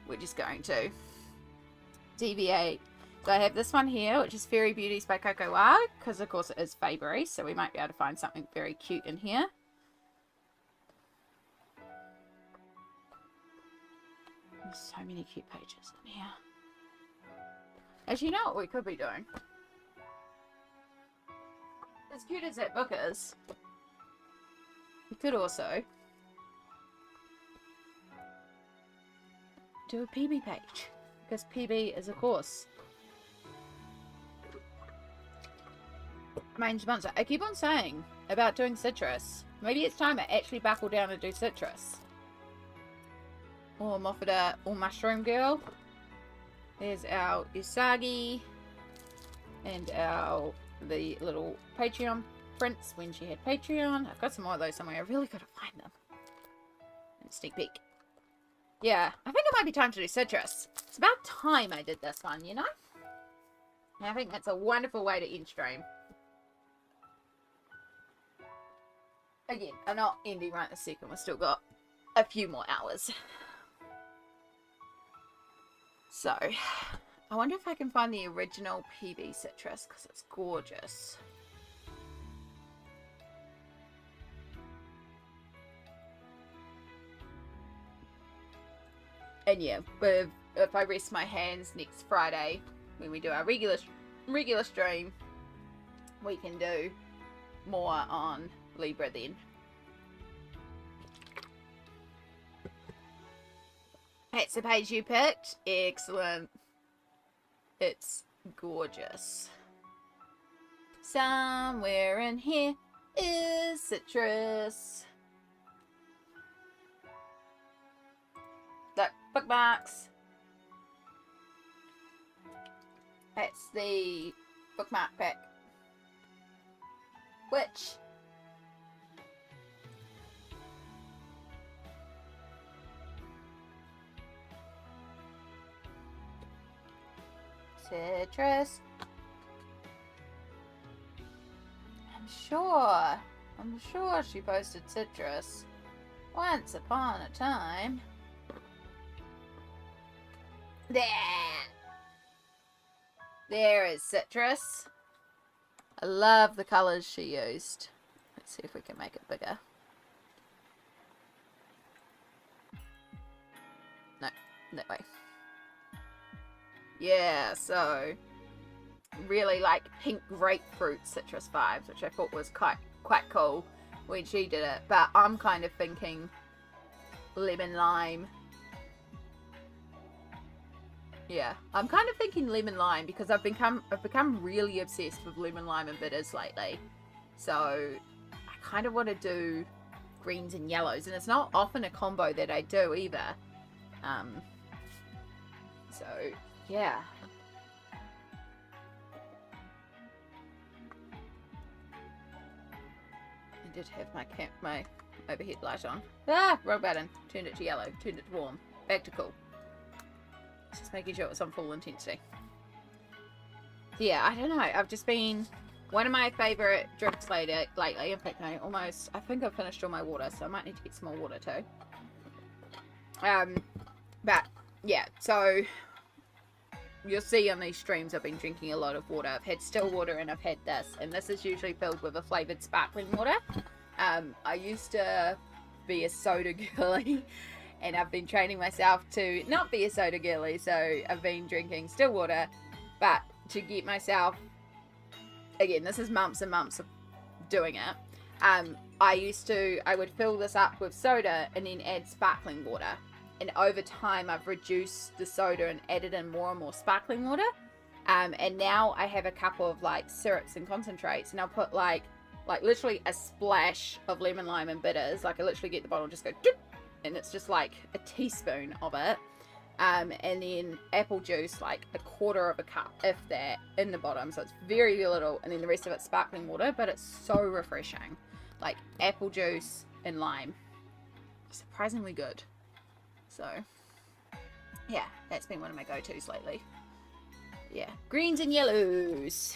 we're just going to deviate. So I have this one here, which is Fairy Beauties by Coco Wah, because of course it is February, so we might be able to find something very cute in here. There's so many cute pages in here. Actually, you know what we could be doing? As cute as that book is, we could also do a PB page. Because PB is, of course, main sponsor. I keep on saying about doing citrus. Maybe it's time I actually buckle down and do citrus. Or Moffata or Mushroom Girl. There's our Usagi. And the little Patreon prints when she had Patreon. I've got some more of those somewhere. I really gotta find them. And sneak peek. Yeah, I think it might be time to do citrus. It's about time I did this one, you know? And I think that's a wonderful way to end stream. Again, I'm not ending right this second. We've still got a few more hours. So, I wonder if I can find the original PB citrus, because it's gorgeous. And yeah, but if I rest my hands next Friday, when we do our regular stream, we can do more on Libra then. That's the page you picked. Excellent. It's gorgeous. Somewhere in here is citrus. Look, bookmarks. That's the bookmark pack. Which citrus. I'm sure she posted citrus once upon a time. There is citrus. I love the colours she used. Let's see if we can make it bigger. No, that way. Yeah, so really like pink grapefruit citrus vibes, which I thought was quite cool when she did it. But I'm kind of thinking lemon lime. Yeah, I'm kind of thinking lemon lime because I've become really obsessed with lemon lime and bitters lately. So I kind of want to do greens and yellows, and it's not often a combo that I do either. So yeah. I did have my overhead light on. Ah, wrong button. Turned it to yellow. Turned it to warm. Back to cool. Just making sure it's on full intensity. Yeah, I don't know. I've just been one of my favourite drinks lately. In fact, I think I've finished all my water, so I might need to get some more water too. But yeah, so you'll see on these streams I've been drinking a lot of water. I've had still water and I've had this, and this is usually filled with a flavoured sparkling water. I used to be a soda girly, and I've been training myself to not be a soda girly, so I've been drinking still water, but to get myself, again, this is months and months of doing it. I would fill this up with soda and then add sparkling water. And over time, I've reduced the soda and added in more and more sparkling water. And now I have a couple of like syrups and concentrates, and I'll put like literally a splash of lemon, lime, and bitters. Like I literally get the bottle and just go, and it's just like a teaspoon of it. And then apple juice, like a quarter of a cup, if that, in the bottom. So it's very little, and then the rest of it's sparkling water, but it's so refreshing. Like apple juice and lime. Surprisingly good. So, yeah, that's been one of my go-tos lately. Yeah, greens and yellows.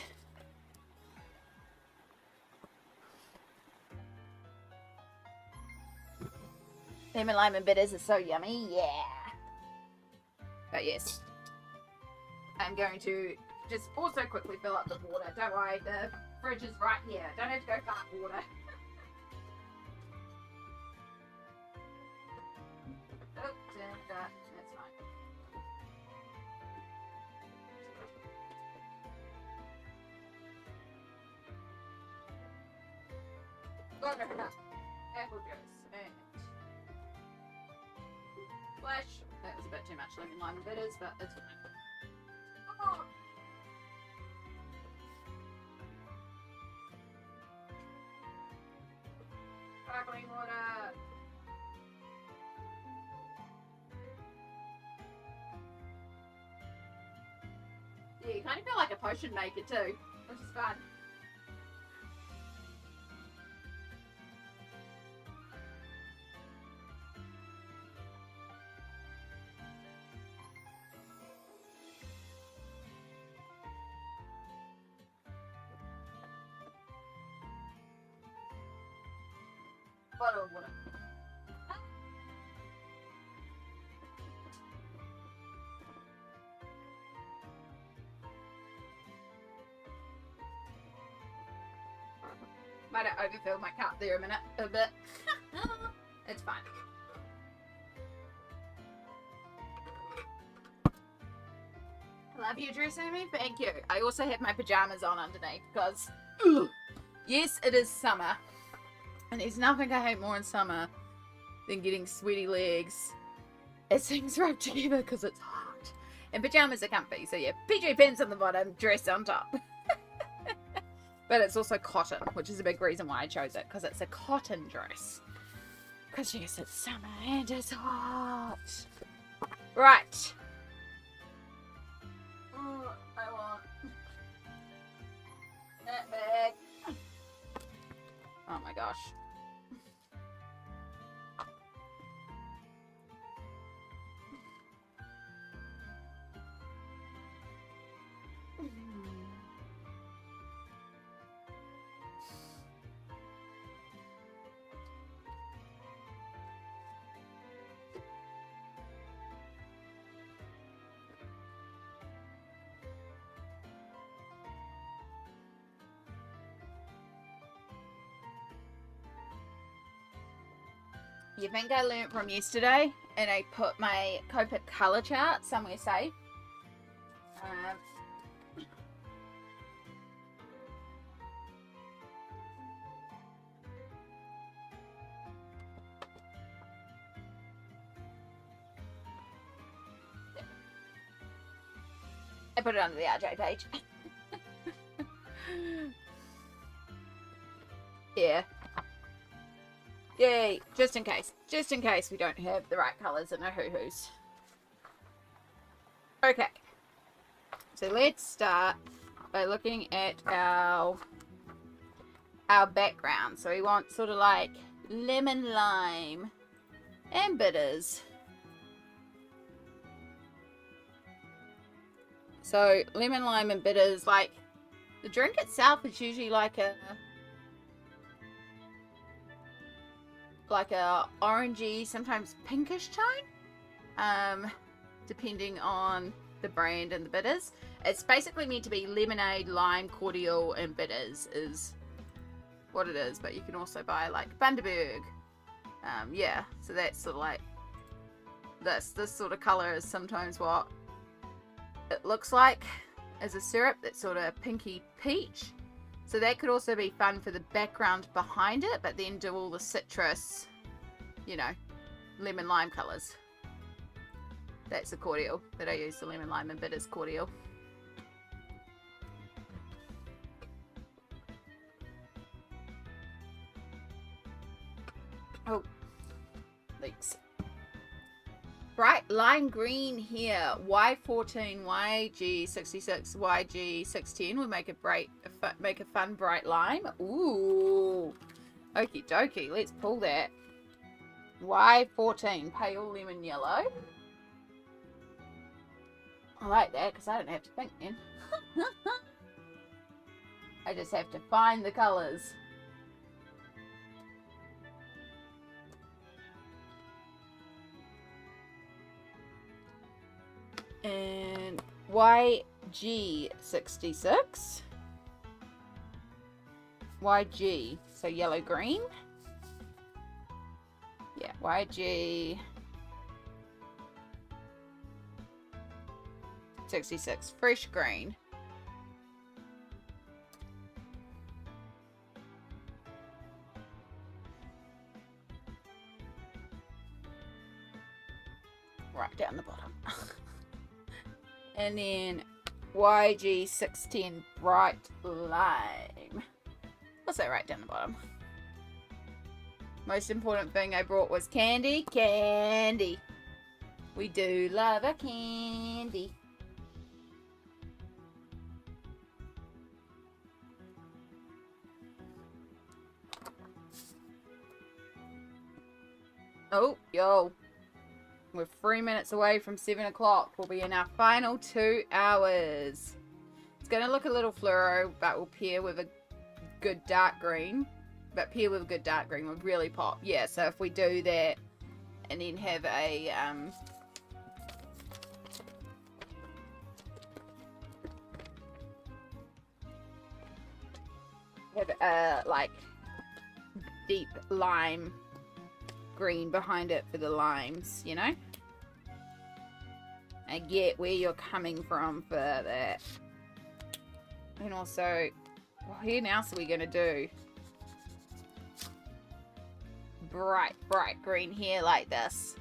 Lemon, lime, and bitters are so yummy. Yeah. But yes, I'm going to just also quickly fill up the water. Don't worry, the fridge is right here. Don't have to go far for water. Oh, that's fine. Apple juice and splash. That was a bit too much lemon, lime, and bitters, but it's fine. Come on. Sparkling water. Yeah, you kind of feel like a potion maker too, which is fun. Bottle of water. Might have overfilled my cup there a bit. It's fine. Love you, Drew Sammy. Thank you. I also have my pajamas on underneath because, yes, it is summer. And there's nothing I hate more in summer than getting sweaty legs as things rub together because it's hot. And pajamas are comfy, so yeah, PJ pants on the bottom, dress on top. But it's also cotton, which is a big reason why I chose it, because it's a cotton dress. Because yes, it's summer and it's hot. Right. Oh, I want that bag. Oh my gosh. You think I learnt from yesterday and I put my Copic colour chart somewhere safe? I put it under the RJ page. Yeah. Yay, just in case we don't have the right colours in our hoo-hoos. Okay, so let's start by looking at our background. So we want sort of like lemon, lime, and bitters. So lemon, lime, and bitters, like the drink itself is usually like a orangey, sometimes pinkish tone, depending on the brand and the bitters. It's basically meant to be lemonade, lime, cordial, and bitters is what it is. But you can also buy like Bundaberg. Yeah, so that's sort of like this sort of color is sometimes what it looks like as a syrup. That's sort of pinky peach. So that could also be fun for the background behind it, but then do all the citrus, you know, lemon lime colors. That's the cordial that I use, the lemon lime and bitters cordial. Oh, leaks. Bright lime green here. Y14, YG66, YG610 will make a fun bright lime. Ooh, okie dokie. Let's pull that. Y14, pale lemon yellow. I like that because I don't have to think then. I just have to find the colours. And YG66. YG, so yellow green. Yeah, YG 66, fresh green. Right down the bottom. And then YG610 bright lime. What's that right down the bottom? Most important thing I brought was candy. Candy. We do love a candy. Oh, yo. We're 3 minutes away from 7 o'clock. We'll be in our final 2 hours. It's going to look a little fluoro, but we'll pair with a good dark green. But pair with a good dark green would really pop. Yeah, so if we do that and then have a like deep lime green behind it for the limes, you know? I get where you're coming from for that. And also, what else are we going to do? Bright green here like this.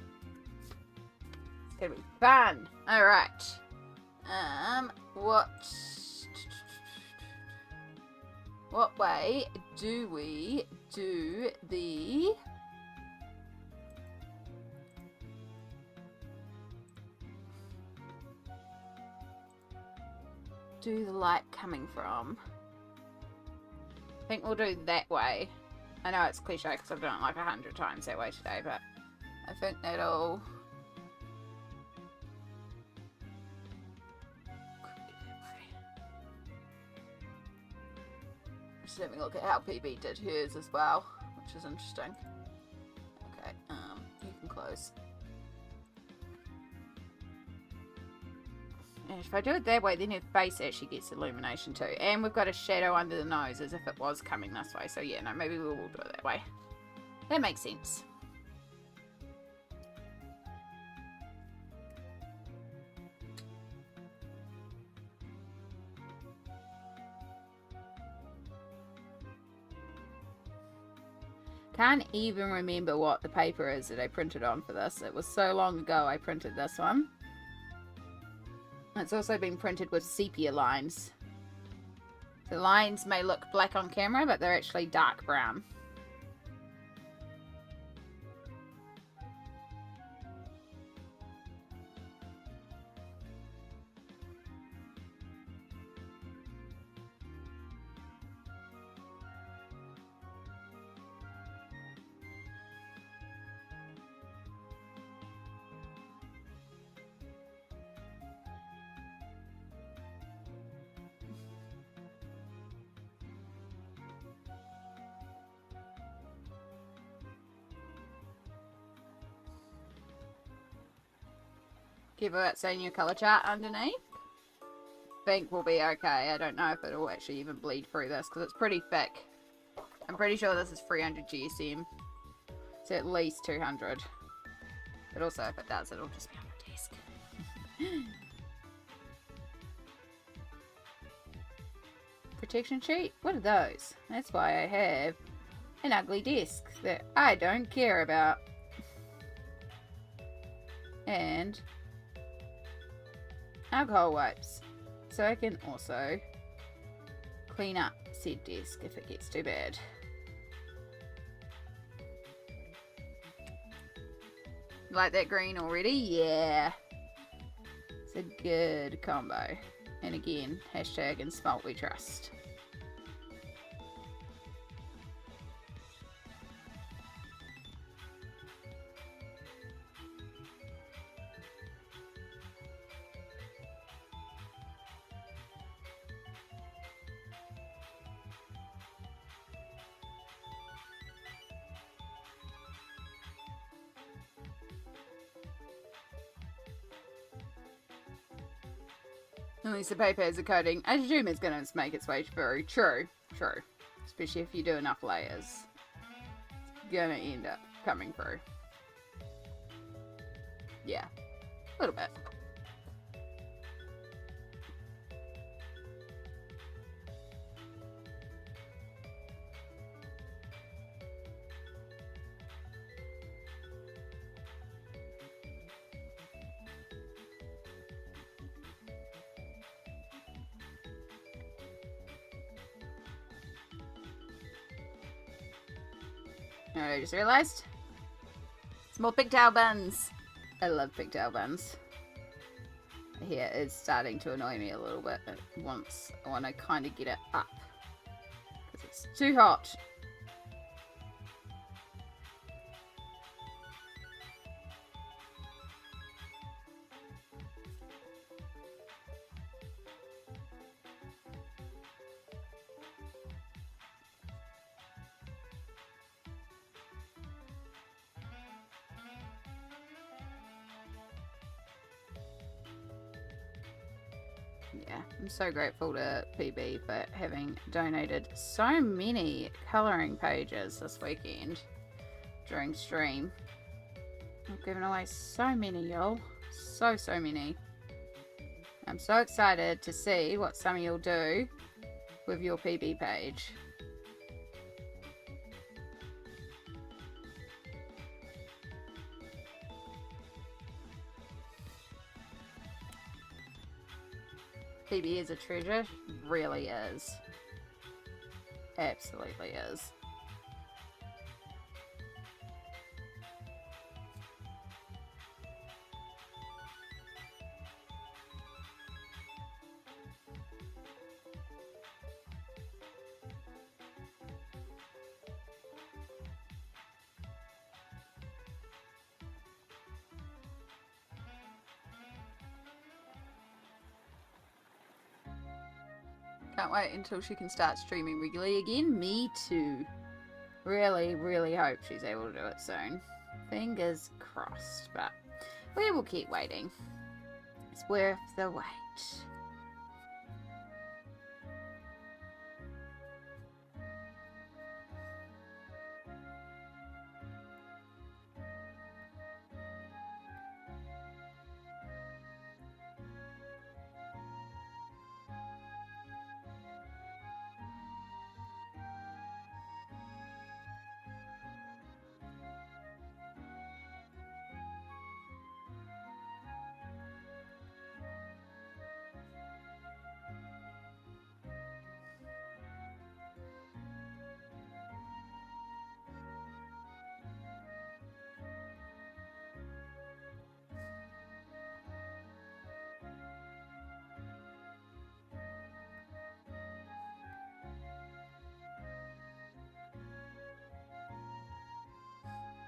It's going to be fun. Alright. What way do we do the... do the light coming from? I think we'll do that way. I know it's cliche because I've done it like 100 times that way today, but I think that'll... Just having a look at how PB did hers as well, which is interesting. Okay, you can close. And if I do it that way, then her face actually gets illumination too. And we've got a shadow under the nose as if it was coming this way. So yeah, no, maybe we will do it that way. That makes sense. Can't even remember what the paper is that I printed on for this. It was so long ago I printed this one. It's also been printed with sepia lines. The lines may look black on camera, but they're actually dark brown. Careful about saying your colour chart underneath. Think will be okay. I don't know if it'll actually even bleed through this because it's pretty thick. I'm pretty sure this is 300 GSM. So at least 200. But also if it does, it'll just be on the desk. Protection sheet? What are those? That's why I have an ugly desk that I don't care about. And alcohol wipes. So I can also clean up said desk if it gets too bad. Like that green already? Yeah. It's a good combo. And again, hashtag in Smalt we trust. At least the paper has a coating. I assume it's going to make its way through. True. True. Especially if you do enough layers. It's going to end up coming through. Yeah. A little bit. I just realised. Small pigtail buns. I love pigtail buns. Here it's starting to annoy me a little bit. I want to kind of get it up. Because it's too hot. Yeah, I'm so grateful to PB for having donated so many colouring pages this weekend during stream. I've given away so many, y'all. So many. I'm so excited to see what some of you'll do with your PB page. PB is a treasure. Really is. Absolutely is. Can't wait until she can start streaming regularly again. Me too. Really hope she's able to do it soon. Fingers crossed, but we will keep waiting. It's worth the wait.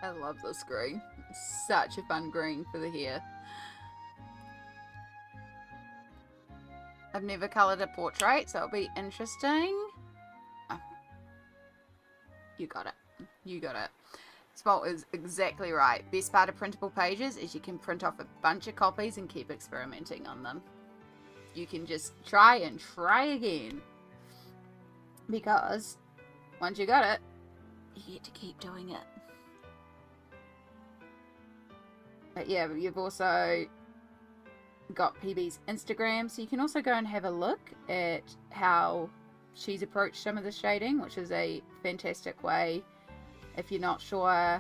I love this green. It's such a fun green for the hair. I've never coloured a portrait, so it'll be interesting. Oh. You got it. You got it. Spalt is exactly right. Best part of printable pages is you can print off a bunch of copies and keep experimenting on them. You can just try and try again. Because once you got it, you get to keep doing it. But yeah, you've also got PB's Instagram, so you can also go and have a look at how she's approached some of the shading, which is a fantastic way. If you're not sure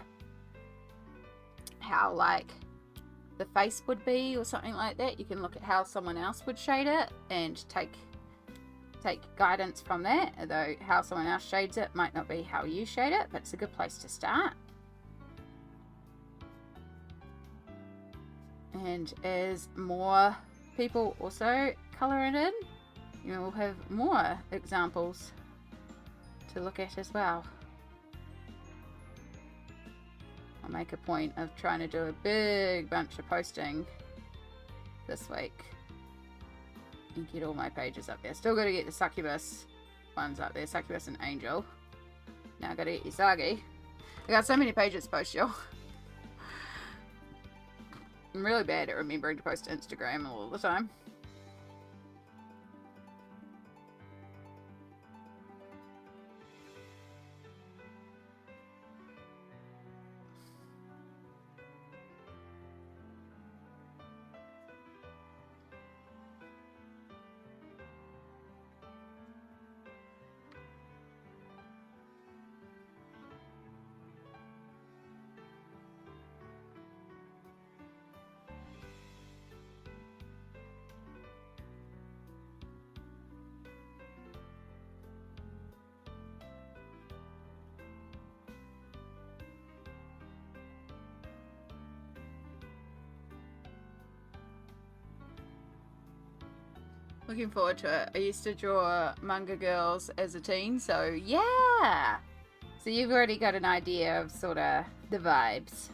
how like the face would be or something like that, you can look at how someone else would shade it and take guidance from that, although how someone else shades it might not be how you shade it, but it's a good place to start. And as more people also colour it in, you will have more examples to look at as well. I'll make a point of trying to do a big bunch of posting this week and get all my pages up there. Still got to get the Succubus ones up there, Succubus and Angel. Now I got to get Usagi. I got so many pages to post, y'all. I'm really bad at remembering to post to Instagram all the time. Looking forward to it. I used to draw manga girls as a teen, so yeah! So you've already got an idea of sort of the vibes.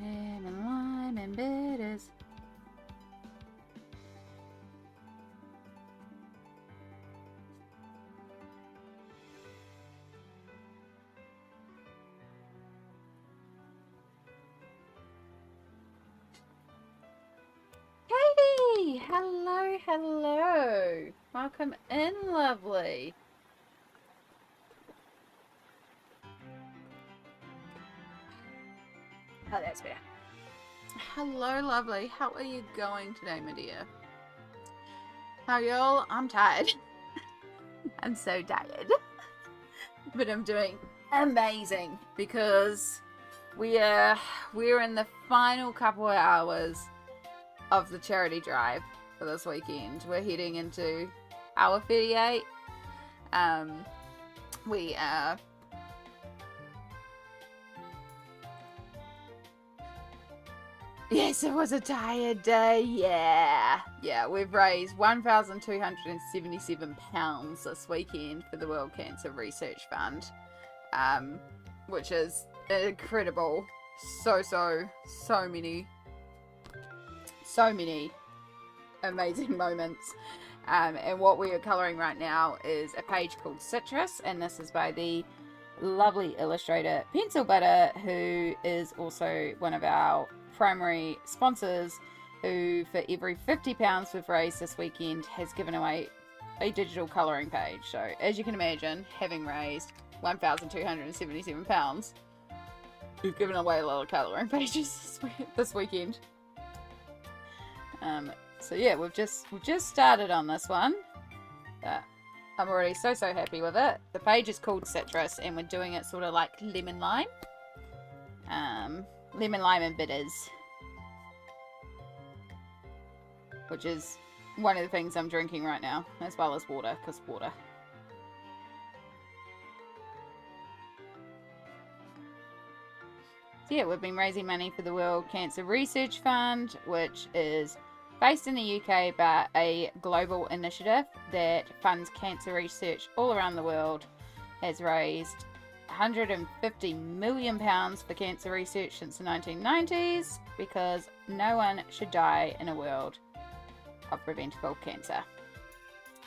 Lemon, lime, and bitters. Katie! Hello, hello. Welcome in, lovely. Oh, that's better. Hello, lovely. How are you going today, my dear? How y'all? I'm tired. I'm so tired. But I'm doing amazing because we're in the final couple of hours of the charity drive for this weekend. We're heading into hour 38. We are Yes, it was a tired day. Yeah, we've raised £1,277 this weekend for the World Cancer Research Fund, which is incredible. So many amazing moments. And what we are colouring right now is a page called Citrus, and this is by the lovely illustrator Pencil Butter, who is also one of our primary sponsors, who for every £50 we've raised this weekend has given away a digital colouring page. So as you can imagine, having raised £1,277, we've given away a lot of colouring pages this weekend. So yeah, we've just started on this one, but I'm already so happy with it. The page is called Citrus, and we're doing it sort of like lemon lime and bitters, which is one of the things I'm drinking right now, as well as water, because water. So yeah, we've been raising money for the World Cancer Research Fund, which is based in the UK, but a global initiative that funds cancer research all around the world. Has raised £150 million for cancer research since the 1990s, because no one should die in a world of preventable cancer.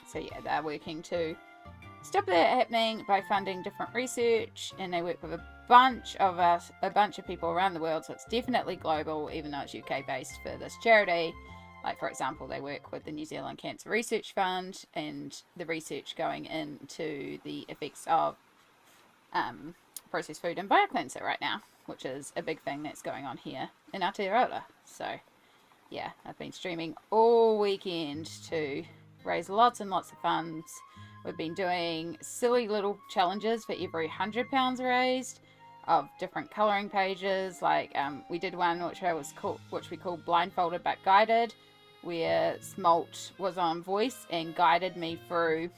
So yeah, they're working to stop that happening by funding different research, and they work with a bunch of people around the world, so it's definitely global, even though it's UK based for this charity. Like, for example, they work with the New Zealand Cancer Research Fund and the research going into the effects of processed food and biocancer right now, which is a big thing that's going on here in Aotearoa. So, yeah, I've been streaming all weekend to raise lots and lots of funds. We've been doing silly little challenges for every £100 raised of different colouring pages. Like, we did one which we called Blindfolded but Guided, where Smolt was on voice and guided me through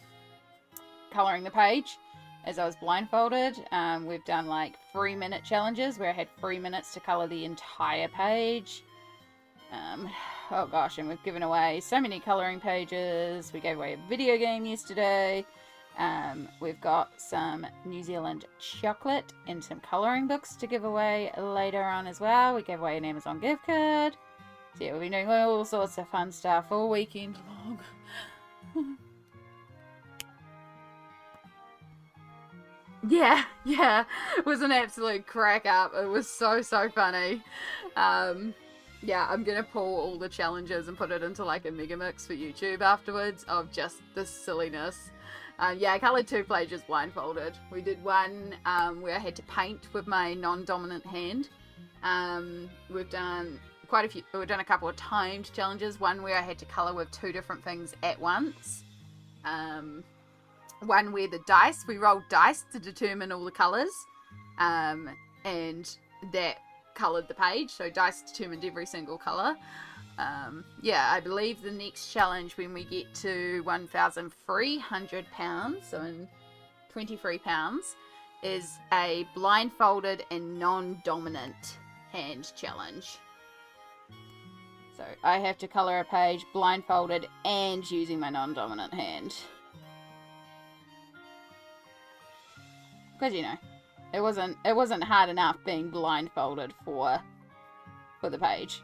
colouring the page as I was blindfolded. We've done like 3-minute challenges where I had 3 minutes to colour the entire page. Oh gosh, and we've given away so many colouring pages. We gave away a video game yesterday. We've got some New Zealand chocolate and some colouring books to give away later on as well. We gave away an Amazon gift card. So yeah, we've been doing all sorts of fun stuff all weekend long. Yeah, it was an absolute crack up. It was so funny. Yeah, I'm gonna pull all the challenges and put it into like a mega mix for YouTube afterwards of just the silliness. Yeah, I coloured 2 pages blindfolded. We did one where I had to paint with my non-dominant hand. We've done quite a few. We've done a couple of timed challenges. One where I had to colour with 2 different things at once. One where we rolled dice to determine all the colours, and that coloured the page. So dice determined every single colour. Yeah, I believe the next challenge when we get to £1,300, so in £23, is a blindfolded and non-dominant hand challenge. So I have to colour a page blindfolded and using my non-dominant hand. Because, you know, it wasn't hard enough being blindfolded for the page.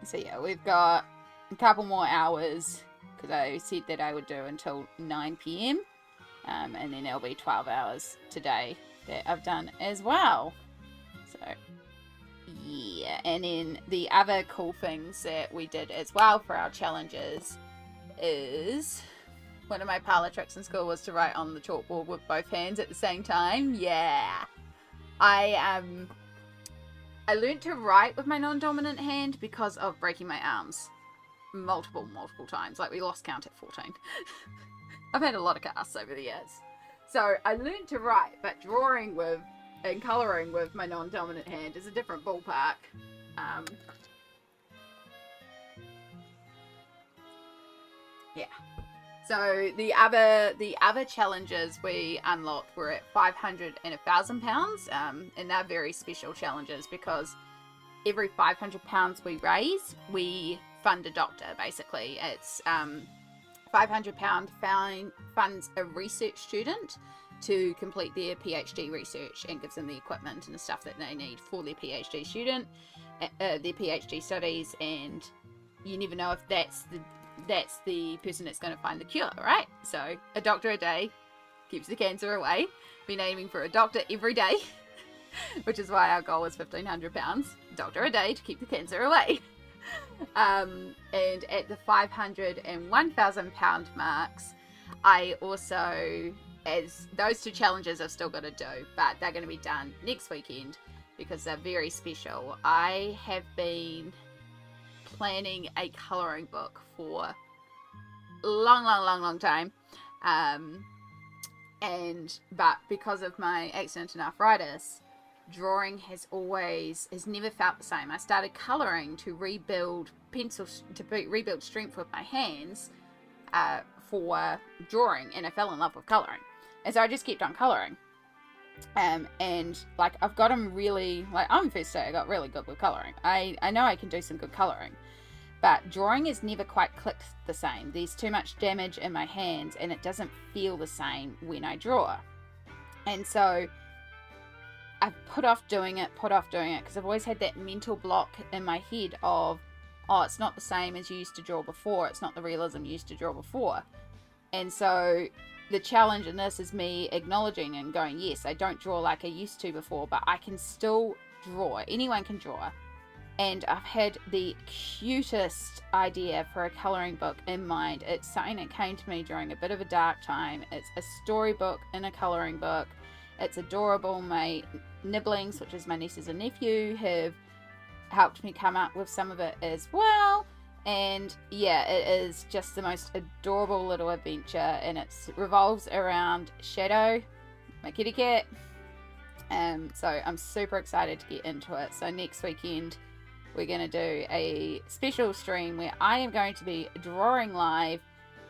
So yeah, we've got a couple more hours, because I said that I would do until 9 PM. And then there'll be 12 hours today that I've done as well. So yeah, and then the other cool things that we did as well for our challenges is one of my parlour tricks in school was to write on the chalkboard with both hands at the same time. Yeah, I learned to write with my non-dominant hand because of breaking my arms multiple times. Like, we lost count at 14. I've had a lot of casts over the years. So I learned to write, but drawing with and colouring with my non-dominant hand is a different ballpark. Yeah. So the other challenges we unlocked were at 500 and £1,000, and they're very special challenges because every £500 we raise, we fund a doctor. Basically, it's £500 funds a research student to complete their PhD research and gives them the equipment and the stuff that they need for their PhD student, their PhD studies, and you never know if that's the person that's going to find the cure, right? So a doctor a day keeps the cancer away. Been aiming for a doctor every day, which is why our goal is £1,500, doctor a day to keep the cancer away. And at the £500 and £1,000 marks, I also, as those two challenges I've still got to do, but they're going to be done next weekend because they're very special. I have been planning a colouring book for a long time, but because of my accident and arthritis, drawing has never felt the same. I started colouring to rebuild rebuild strength with my hands for drawing, and I fell in love with colouring, and so I just kept on colouring. And like I've gotten really, like on the first day I got really good with colouring. I know I can do some good colouring, but drawing has never quite clicked the same. There's too much damage in my hands and it doesn't feel the same when I draw. And so I've put off doing it because I've always had that mental block in my head of, oh, it's not the same as you used to draw before. It's not the realism you used to draw before. And so the challenge in this is me acknowledging and going, yes, I don't draw like I used to before, but I can still draw. Anyone can draw. And I've had the cutest idea for a colouring book in mind. It's something that came to me during a bit of a dark time. It's a storybook in a colouring book. It's adorable. My nibblings, which is my nieces and nephew, have helped me come up with some of it as well. And yeah, it is just the most adorable little adventure, and it revolves around Shadow, my kitty cat. So I'm super excited to get into it. So next weekend we're going to do a special stream where I am going to be drawing live,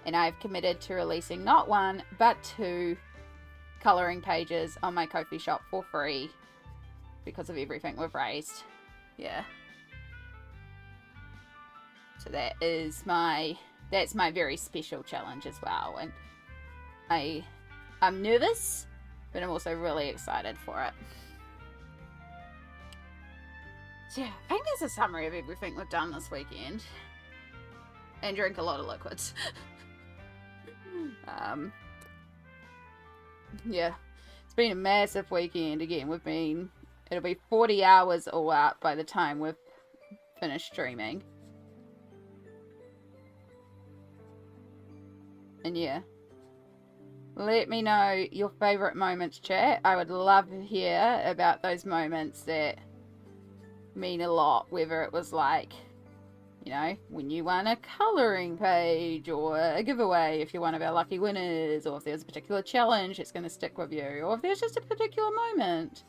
and I've committed to releasing not one but 2 colouring pages on my Ko-fi shop for free because of everything we've raised. Yeah. So that's my very special challenge as well, and I'm nervous, but I'm also really excited for it. So yeah, I think that's a summary of everything we've done this weekend, and drink a lot of liquids. Yeah, it's been a massive weekend. Again, it'll be 40 hours all out by the time we've finished streaming. And yeah, let me know your favourite moments, chat. I would love to hear about those moments that mean a lot, whether it was like, you know, when you won a colouring page, or a giveaway if you're one of our lucky winners, or if there's a particular challenge that's going to stick with you, or if there's just a particular moment.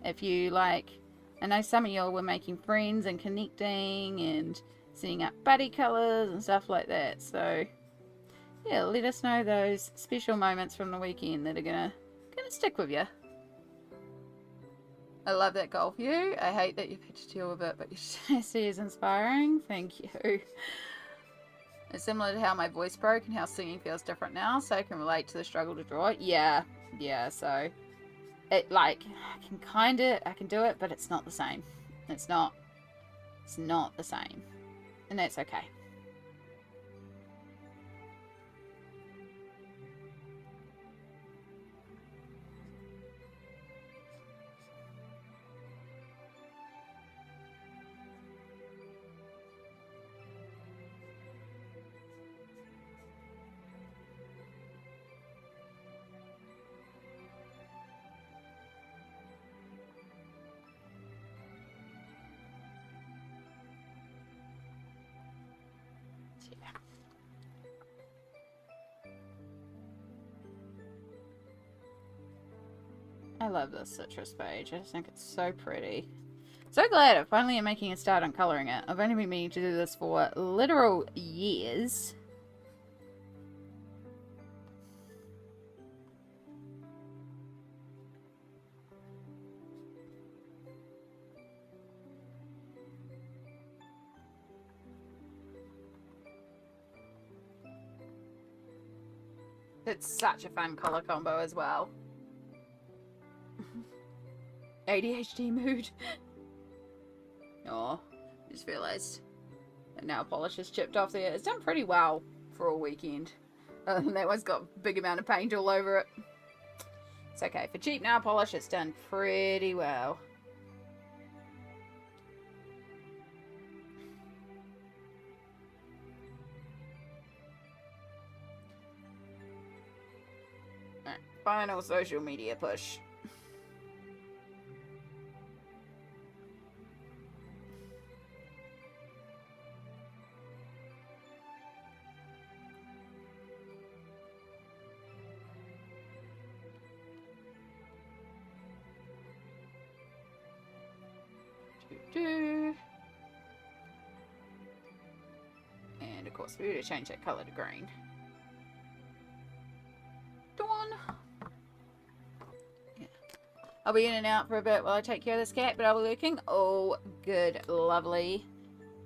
If you like, I know some of y'all were making friends and connecting and setting up buddy colours and stuff like that, so yeah, let us know those special moments from the weekend that are gonna stick with you. I love that goal for you. I hate that you've had to deal with it, but your essay is inspiring. Thank you. It's similar to how my voice broke and how singing feels different now, so I can relate to the struggle to draw. Yeah, so it, like, I can do it, but it's not the same. It's not the same. And that's okay. I love this citrus page. I just think it's so pretty. So glad I finally am making a start on colouring it. I've only been meaning to do this for literal years. It's such a fun colour combo as well. ADHD mood. Oh, just realised that nail polish is chipped off there. It's done pretty well for a weekend. That one's got a big amount of paint all over it. It's okay. For cheap nail polish, it's done pretty well. Right, final social media push. And of course, we would have changed that colour to green. Dawn. Yeah. I'll be in and out for a bit while I take care of this cat, but I'll be lurking. Oh, good, lovely.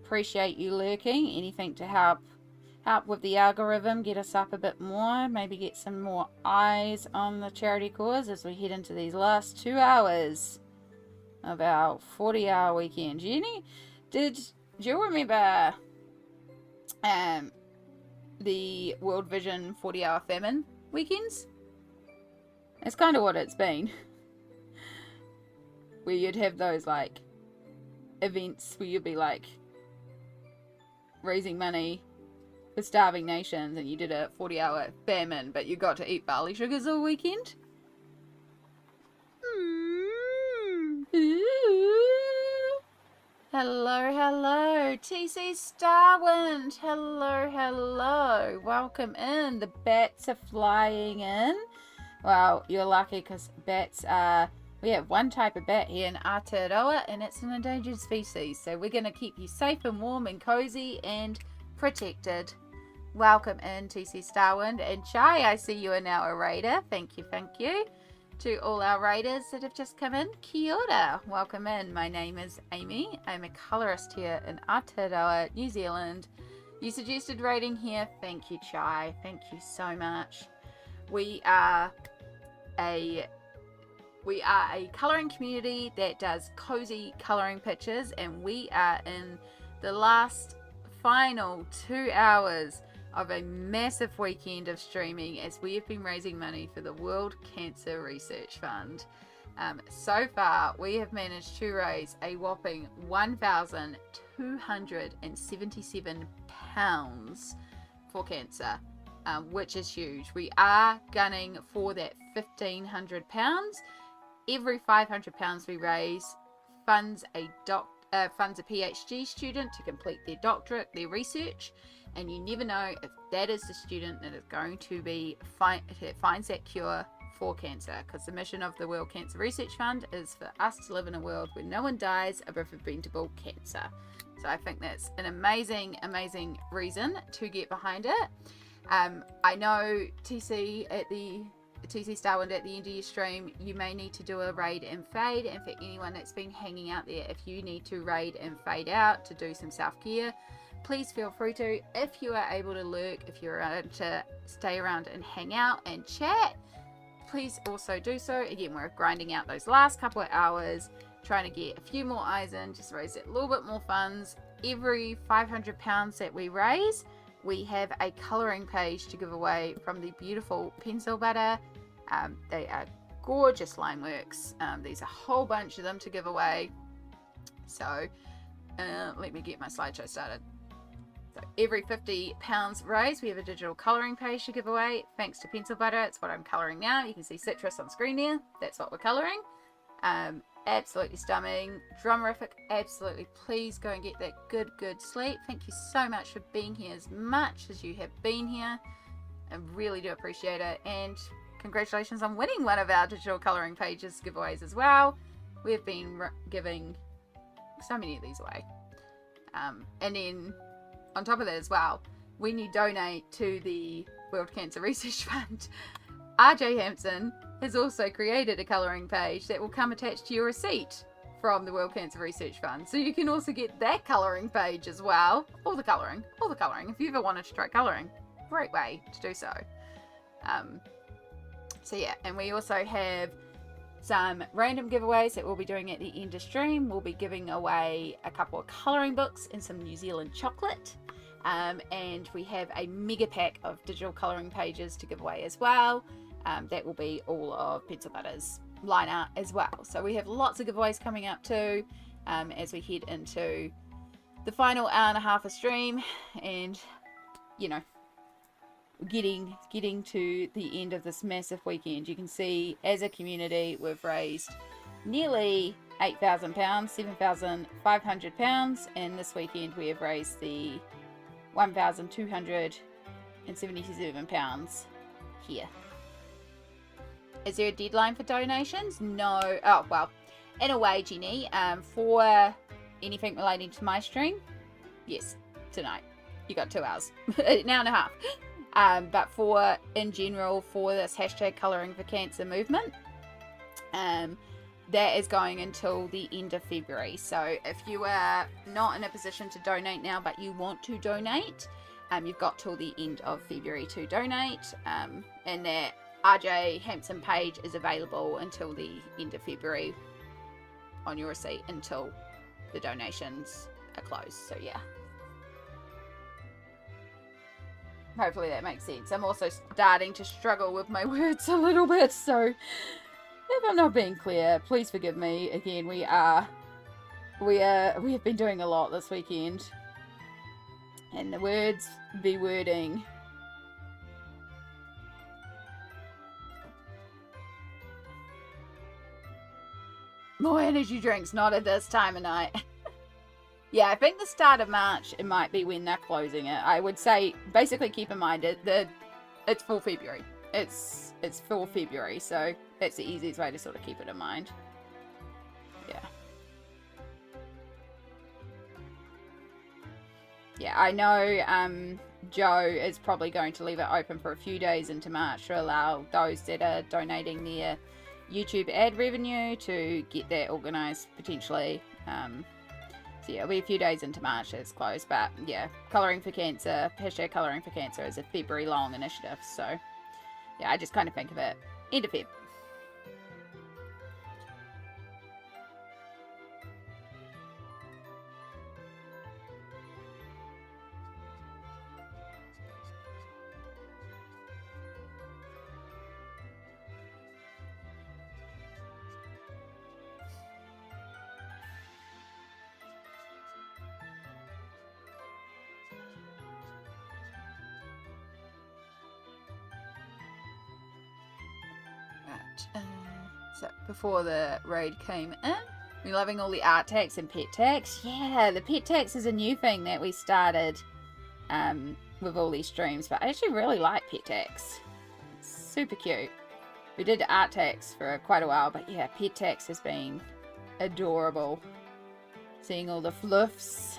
Appreciate you lurking. Anything to help with the algorithm, get us up a bit more, maybe get some more eyes on the charity cause as we head into these last 2 hours of our 40-hour weekend. Jenny, did you remember the World Vision 40-hour famine weekends? That's kind of what it's been. Where you'd have those like events where you'd be like raising money for starving nations, and you did a 40-hour famine, but you got to eat barley sugars all weekend. Ooh. Hello, hello. TC Starwind. Hello, hello. Welcome in. The bats are flying in. Well, you're lucky because bats are... We have one type of bat here in Aotearoa, and it's an endangered species. So we're going to keep you safe and warm and cozy and protected. Welcome in, TC Starwind. And Chai, I see you are now a raider. Thank you, thank you. To all our raiders that have just come in, kia ora. Welcome in. My name is Amy. I'm a colorist here in Aotearoa, New Zealand. You suggested raiding here. Thank you, Chai. Thank you so much. We are a colouring community that does cozy colouring pictures, and we are in the last final 2 hours of a massive weekend of streaming as we have been raising money for the World Cancer Research Fund. So far, we have managed to raise a whopping £1,277 for cancer, which is huge. We are gunning for that £1,500. Every £500 we raise funds a PhD student to complete their doctorate, their research, and you never know if that is the student that is going to be finds that cure for cancer, because the mission of the World Cancer Research Fund is for us to live in a world where no one dies of a preventable cancer. So I think that's an amazing reason to get behind it. I know TC Starwind, at the end of your stream, you may need to do a raid and fade, and for anyone that's been hanging out there, if you need to raid and fade out to do some self-care, please feel free to. If you are able to lurk, if you're able to stay around and hang out and chat, please also do so. Again, we're grinding out those last couple of hours, trying to get a few more eyes in, just raise a little bit more funds. Every £500 that we raise, we have a colouring page to give away from the beautiful Pencil Butter. They are gorgeous line works. There's a whole bunch of them to give away. So let me get my slideshow started. So every £50 raised, we have a digital colouring page to give away. Thanks to Pencil Butter, it's what I'm colouring now. You can see citrus on screen there. That's what we're colouring. Absolutely stunning. Drummerific, absolutely. Please go and get that good sleep. Thank you so much for being here as much as you have been here. I really do appreciate it. And congratulations on winning one of our digital colouring pages giveaways as well. We've been giving so many of these away. And then on top of that as well, when you donate to the World Cancer Research Fund, RJ Hampson has also created a colouring page that will come attached to your receipt from the World Cancer Research Fund. So you can also get that colouring page as well. All the colouring. If you ever wanted to try colouring, great way to do so. So yeah, and we also have some random giveaways that we'll be doing at the end of stream. We'll be giving away a couple of colouring books and some New Zealand chocolate. And we have a mega pack of digital colouring pages to give away as well. That will be all of Pencil Butter's line art as well. So we have lots of giveaways coming up too, as we head into the final hour and a half of stream, and you know, getting to the end of this massive weekend. You can see as a community we've raised nearly £8,000, £7,500, and this weekend we have raised the £1,277 here. Is there a deadline for donations? No. Oh, well, in a way, Jenny, for anything relating to my stream, yes, tonight. You got 2 hours. An hour and a half. But for, in general, for this hashtag Colouring for Cancer movement, that is going until the end of February. So if you are not in a position to donate now, but you want to donate, you've got till the end of February to donate. And that RJ Hampson page is available until the end of February on your receipt until the donations are closed. So yeah. Hopefully that makes sense. I'm also starting to struggle with my words a little bit, so if I'm not being clear, please forgive me. Again, we have been doing a lot this weekend, and the words be wording. More energy drinks, not at this time of night. Yeah, I think the start of March, it might be when they're closing it. I would say, basically keep in mind, it's full February. It's full February, so that's the easiest way to sort of keep it in mind. Yeah. Yeah, I know Joe is probably going to leave it open for a few days into March to allow those that are donating their YouTube ad revenue to get that organised potentially. So yeah, it'll be a few days into March it's closed, but yeah, Colouring for Cancer, hashtag Colouring for Cancer is a February long initiative, so yeah, I just kind of think of it end of Feb. So before the raid came in, we're loving all the art tags and pet tags. Yeah, the pet tags is a new thing that we started with all these streams, but I actually really like pet tags. It's super cute. We did art tags for quite a while, but yeah, pet tags has been adorable. Seeing all the fluffs.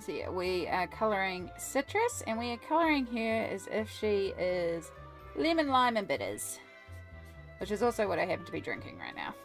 So yeah, we are colouring Citrus, and we are colouring her as if she is lemon, lime and bitters, which is also what I happen to be drinking right now.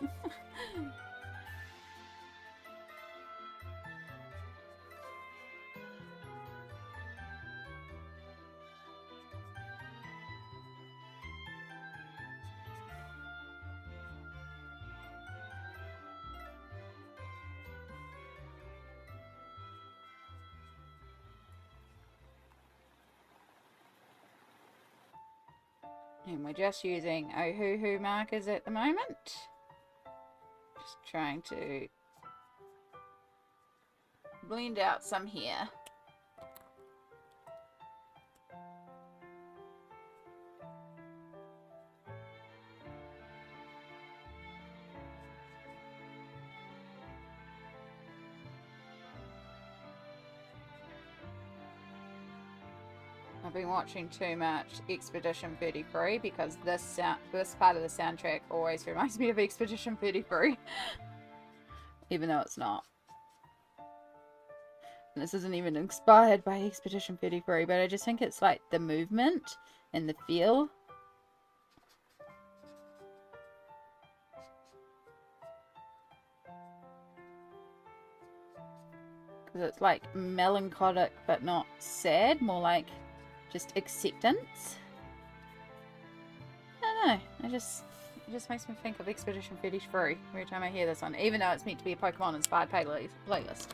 And we're just using Ohuhu markers at the moment. Just trying to blend out some here. I've been watching too much Expedition 33 because this part of the soundtrack always reminds me of Expedition 33. Even though it's not. And this isn't even inspired by Expedition 33, but I just think it's like the movement and the feel. Because it's like melancholic but not sad, more like just acceptance. I don't know, it just makes me think of Expedition 33 every time I hear this one, even though it's meant to be a Pokemon inspired playlist.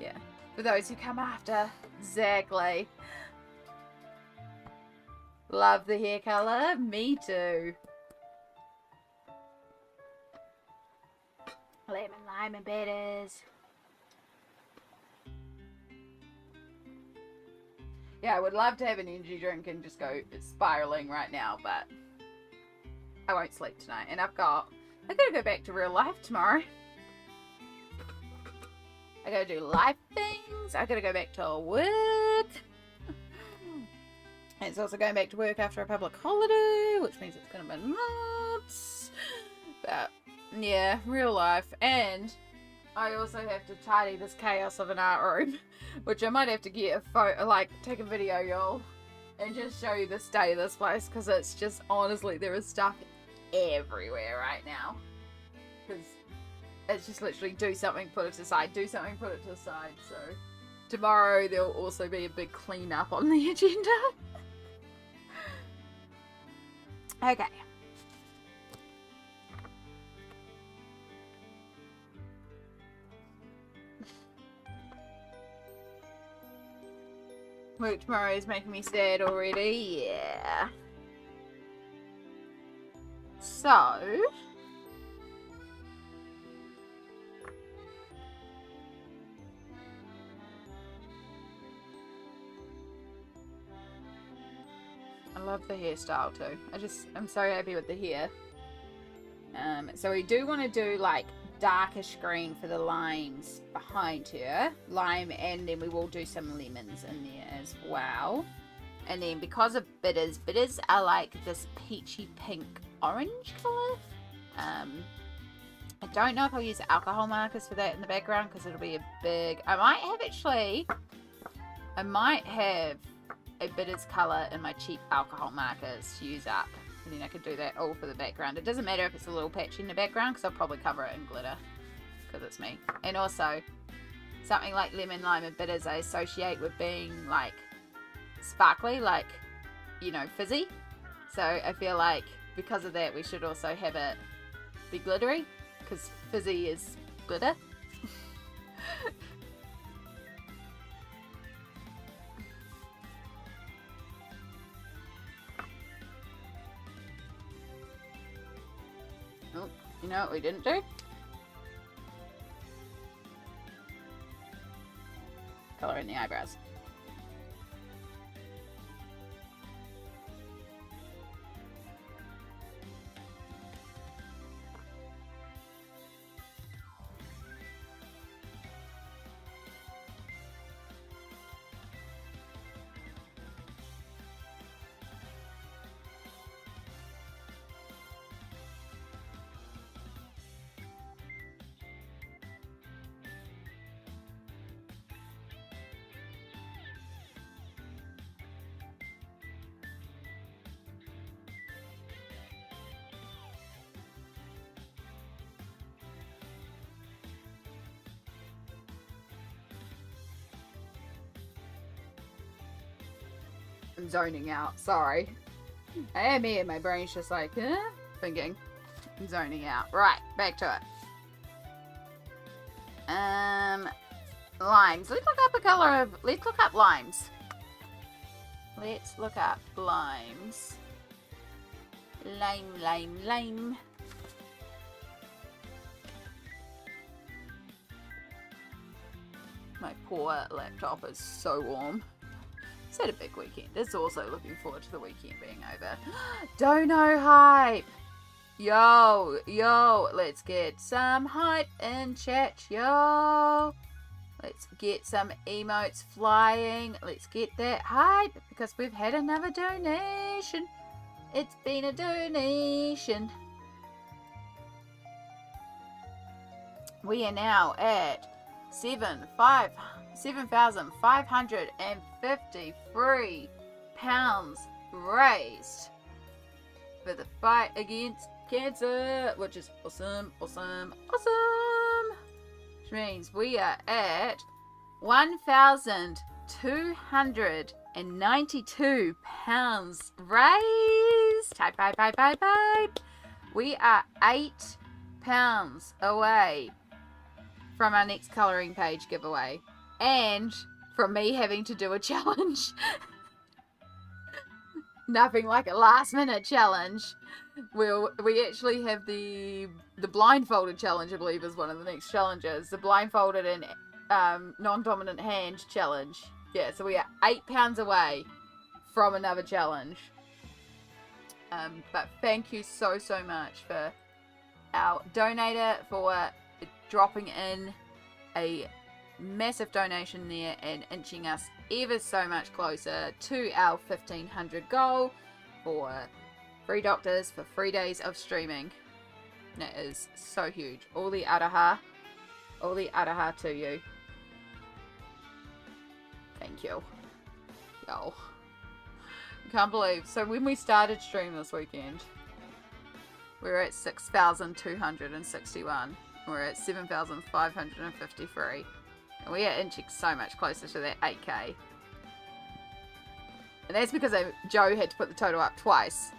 Yeah. For those who come after, exactly. Love the hair colour, me too. Lemon, lime and bitters. Yeah, I would love to have an energy drink and just go spiraling right now, but I won't sleep tonight. And I gotta go back to real life tomorrow. I gotta do life things. I gotta go back to work. And it's also going back to work after a public holiday, which means it's gonna be nuts. But yeah, real life. And I also have to tidy this chaos of an art room, which I might have to get a photo, like take a video, y'all, and just show you the state of this place, because it's just, honestly, there is stuff everywhere right now. Because it's just literally do something, put it to the side, do something, put it to the side. So tomorrow there'll also be a big cleanup on the agenda. Okay. Work tomorrow is making me sad already. Yeah. So I love the hairstyle too. I'm so happy with the hair. So we do want to do like darkish green for the lines behind her, lime, and then we will do some lemons in there as well. And then because of bitters are like this peachy pink orange color. I don't know if I'll use alcohol markers for that in the background because it'll be a big, I might have a bitters color in my cheap alcohol markers to use up. And then I could do that all for the background. It doesn't matter if it's a little patchy in the background because I'll probably cover it in glitter because it's me. And also, something like lemon, lime, and bitters I associate with being like sparkly, like, you know, fizzy. So I feel like because of that we should also have it be glittery because fizzy is glitter. Oh, you know what we didn't do? Color in the eyebrows. I'm zoning out, sorry. I am here, my brain's just like, thinking. I'm zoning out. Right, back to it. Limes. Let's look up a color of, let's look up limes. Let's look up limes. Lime. My poor laptop is so warm. It's had a big weekend. It's also looking forward to the weekend being over. Dono hype! Yo, let's get some hype in chat, yo! Let's get some emotes flying. Let's get that hype because we've had another donation. It's been a donation. We are now at 7,553 pounds raised for the fight against cancer, which is awesome. Which means we are at 1,292 pounds raised. Type. We are 8 pounds away from our next colouring page giveaway. And from me having to do a challenge. Nothing like a last minute challenge. We actually have the blindfolded challenge, I believe, is one of the next challenges. The blindfolded and non-dominant hand challenge. Yeah, so we are 8 pounds away from another challenge. But thank you so much for our donator for dropping in a massive donation there and inching us ever so much closer to our 1,500 goal for free doctors for 3 days of streaming. That is so huge. All the araha to you. Thank you. Yo. I can't believe. So when we started stream this weekend, we were at 6,261. We're at 7,553. And we are inching so much closer to that 8k. And that's because Joe had to put the total up twice.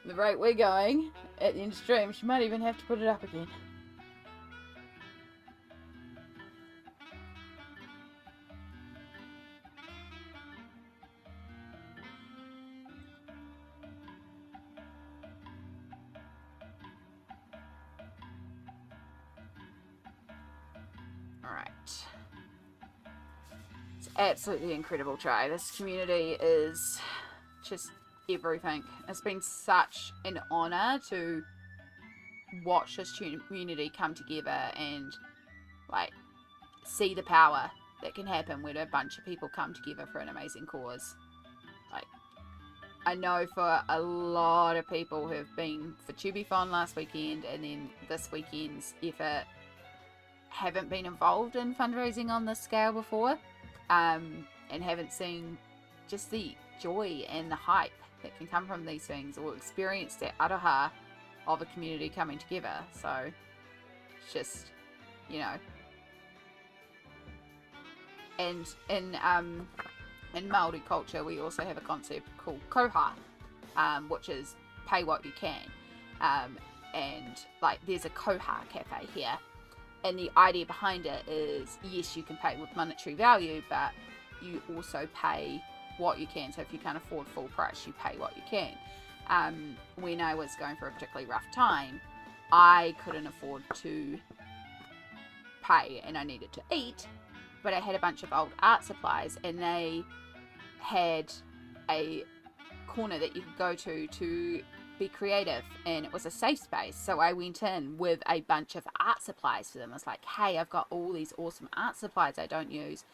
The rate we're going at the end of stream, she might even have to put it up again. Alright. It's absolutely incredible try. This community is just everything. It's been such an honor to watch this community come together and like see the power that can happen when a bunch of people come together for an amazing cause. Like, I know for a lot of people who have been for Tubiathon last weekend and then this weekend's effort haven't been involved in fundraising on this scale before, and haven't seen just the joy and the hype that can come from these things, or experienced that aroha of a community coming together. So it's just, you know. And in Māori culture, we also have a concept called koha, which is pay what you can. And like there's a koha cafe here. And the idea behind it is, yes, you can pay with monetary value, but you also pay what you can. So if you can't afford full price, you pay what you can. When I was going through a particularly rough time, I couldn't afford to pay and I needed to eat, but I had a bunch of old art supplies and they had a corner that you could go to be creative, and it was a safe space. So I went in with a bunch of art supplies for them. I was like, hey, I've got all these awesome art supplies I don't use.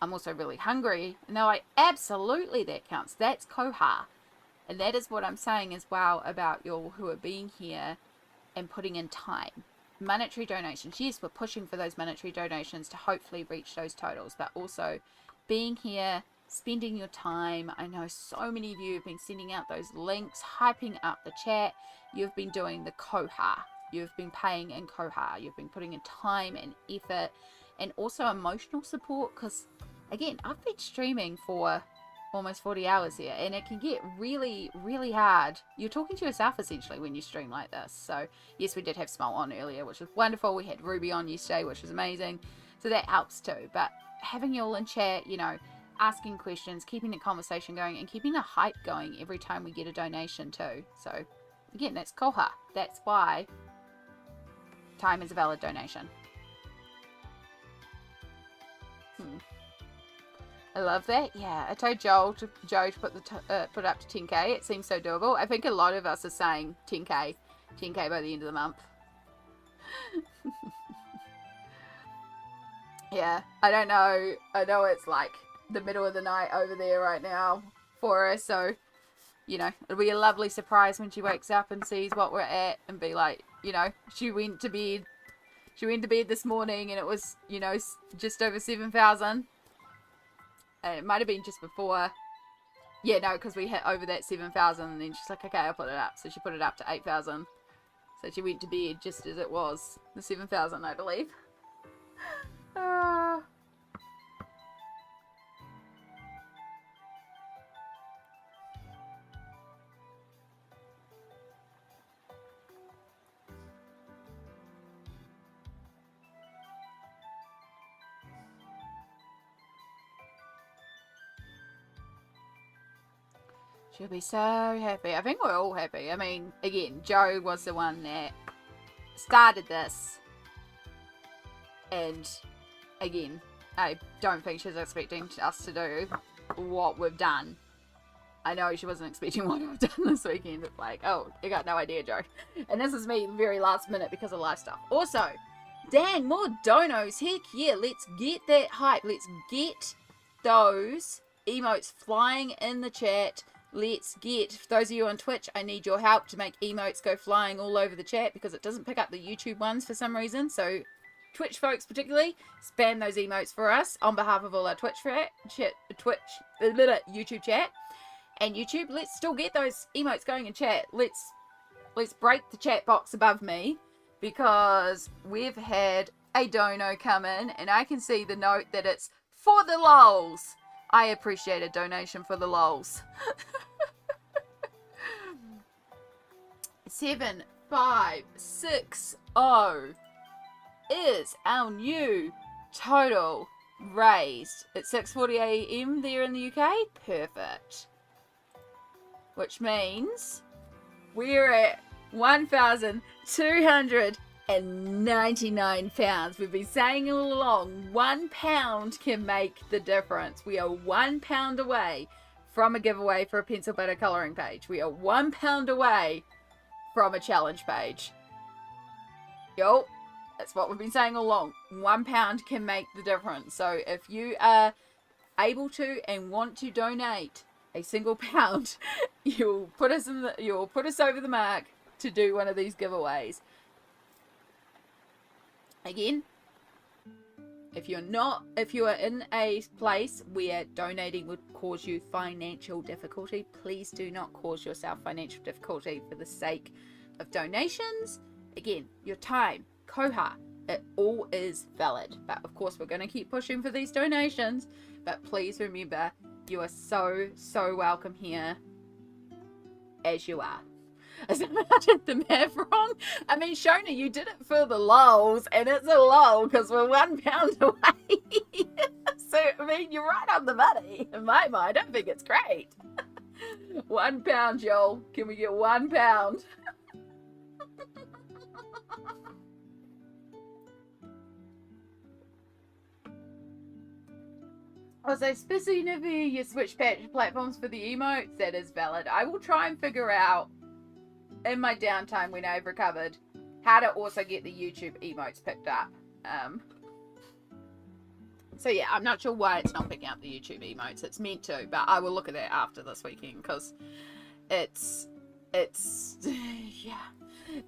I'm also really hungry. And they're like, absolutely, that counts. That's koha. And that is what I'm saying as well about y'all who are being here and putting in time. Monetary donations. Yes, we're pushing for those monetary donations to hopefully reach those totals, but also being here, spending your time. I know so many of you have been sending out those links, hyping up the chat. You've been doing the koha. You've been paying in koha. You've been putting in time and effort and also emotional support, because again, I've been streaming for almost 40 hours here and it can get really, really hard. You're talking to yourself essentially when you stream like this. So yes, we did have Small on earlier, which was wonderful. We had Ruby on yesterday, which was amazing. So that helps too. But having you all in chat, you know, asking questions, keeping the conversation going and keeping the hype going every time we get a donation too. So again, that's koha. That's why time is a valid donation. I love that. Yeah, I told Joe to put put up to 10k. It seems so doable. I think a lot of us are saying 10k by the end of the month. Yeah, I don't know. I know it's like the middle of the night over there right now for her, so, you know, it'll be a lovely surprise when she wakes up and sees what we're at and be like, you know, she went to bed this morning and it was, you know, just over 7,000. And it might have been just before. Yeah, no, because we hit over that 7,000 and then she's like, okay, I'll put it up. So she put it up to 8,000. So she went to bed just as it was, the 7,000, I believe. She'll be so happy. I think we're all happy. I mean, again, Joe was the one that started this. And, again, I don't think she's expecting us to do what we've done. I know she wasn't expecting what we've done this weekend. It's like, oh, you got no idea, Joe. And this is me very last minute because of life stuff. Also, dang, more donos. Heck yeah, let's get that hype. Let's get those emotes flying in the chat. Let's get, for those of you on Twitch, I need your help to make emotes go flying all over the chat because it doesn't pick up the YouTube ones for some reason. So, Twitch folks particularly, spam those emotes for us on behalf of all our YouTube chat. And YouTube, let's still get those emotes going in chat. Let's break the chat box above me because we've had a dono come in and I can see the note that it's for the lols. I appreciate a donation for the lols. 7560 is our new total raised at 6:40 AM there in the UK. Perfect. Which means we're at £1,299. We've been saying all along, £1 can make the difference. We are £1 away from a giveaway for a pencil butter colouring page. We are £1 away from a challenge page. Yo, that's what we've been saying all along. £1 can make the difference. So if you are able to and want to donate a single pound, you'll put us over the mark to do one of these giveaways. Again, if you are in a place where donating would cause you financial difficulty, please do not cause yourself financial difficulty for the sake of donations. Again, your time, koha, it all is valid. But of course, we're going to keep pushing for these donations. But please remember, you are so welcome here as you are. I did the math wrong. I mean, Shona, you did it for the lols, and it's a lol because we're £1 away. So, I mean, you're right on the money. In my mind, I think it's great. £1, Joel. Can we get £1? Also, especially whenever you switch platforms for the emotes, that is valid. I will try and figure out in my downtime when I've recovered how to also get the YouTube emotes picked up. So yeah, I'm not sure why it's not picking up the YouTube emotes. It's meant to, but I will look at that after this weekend because it's yeah.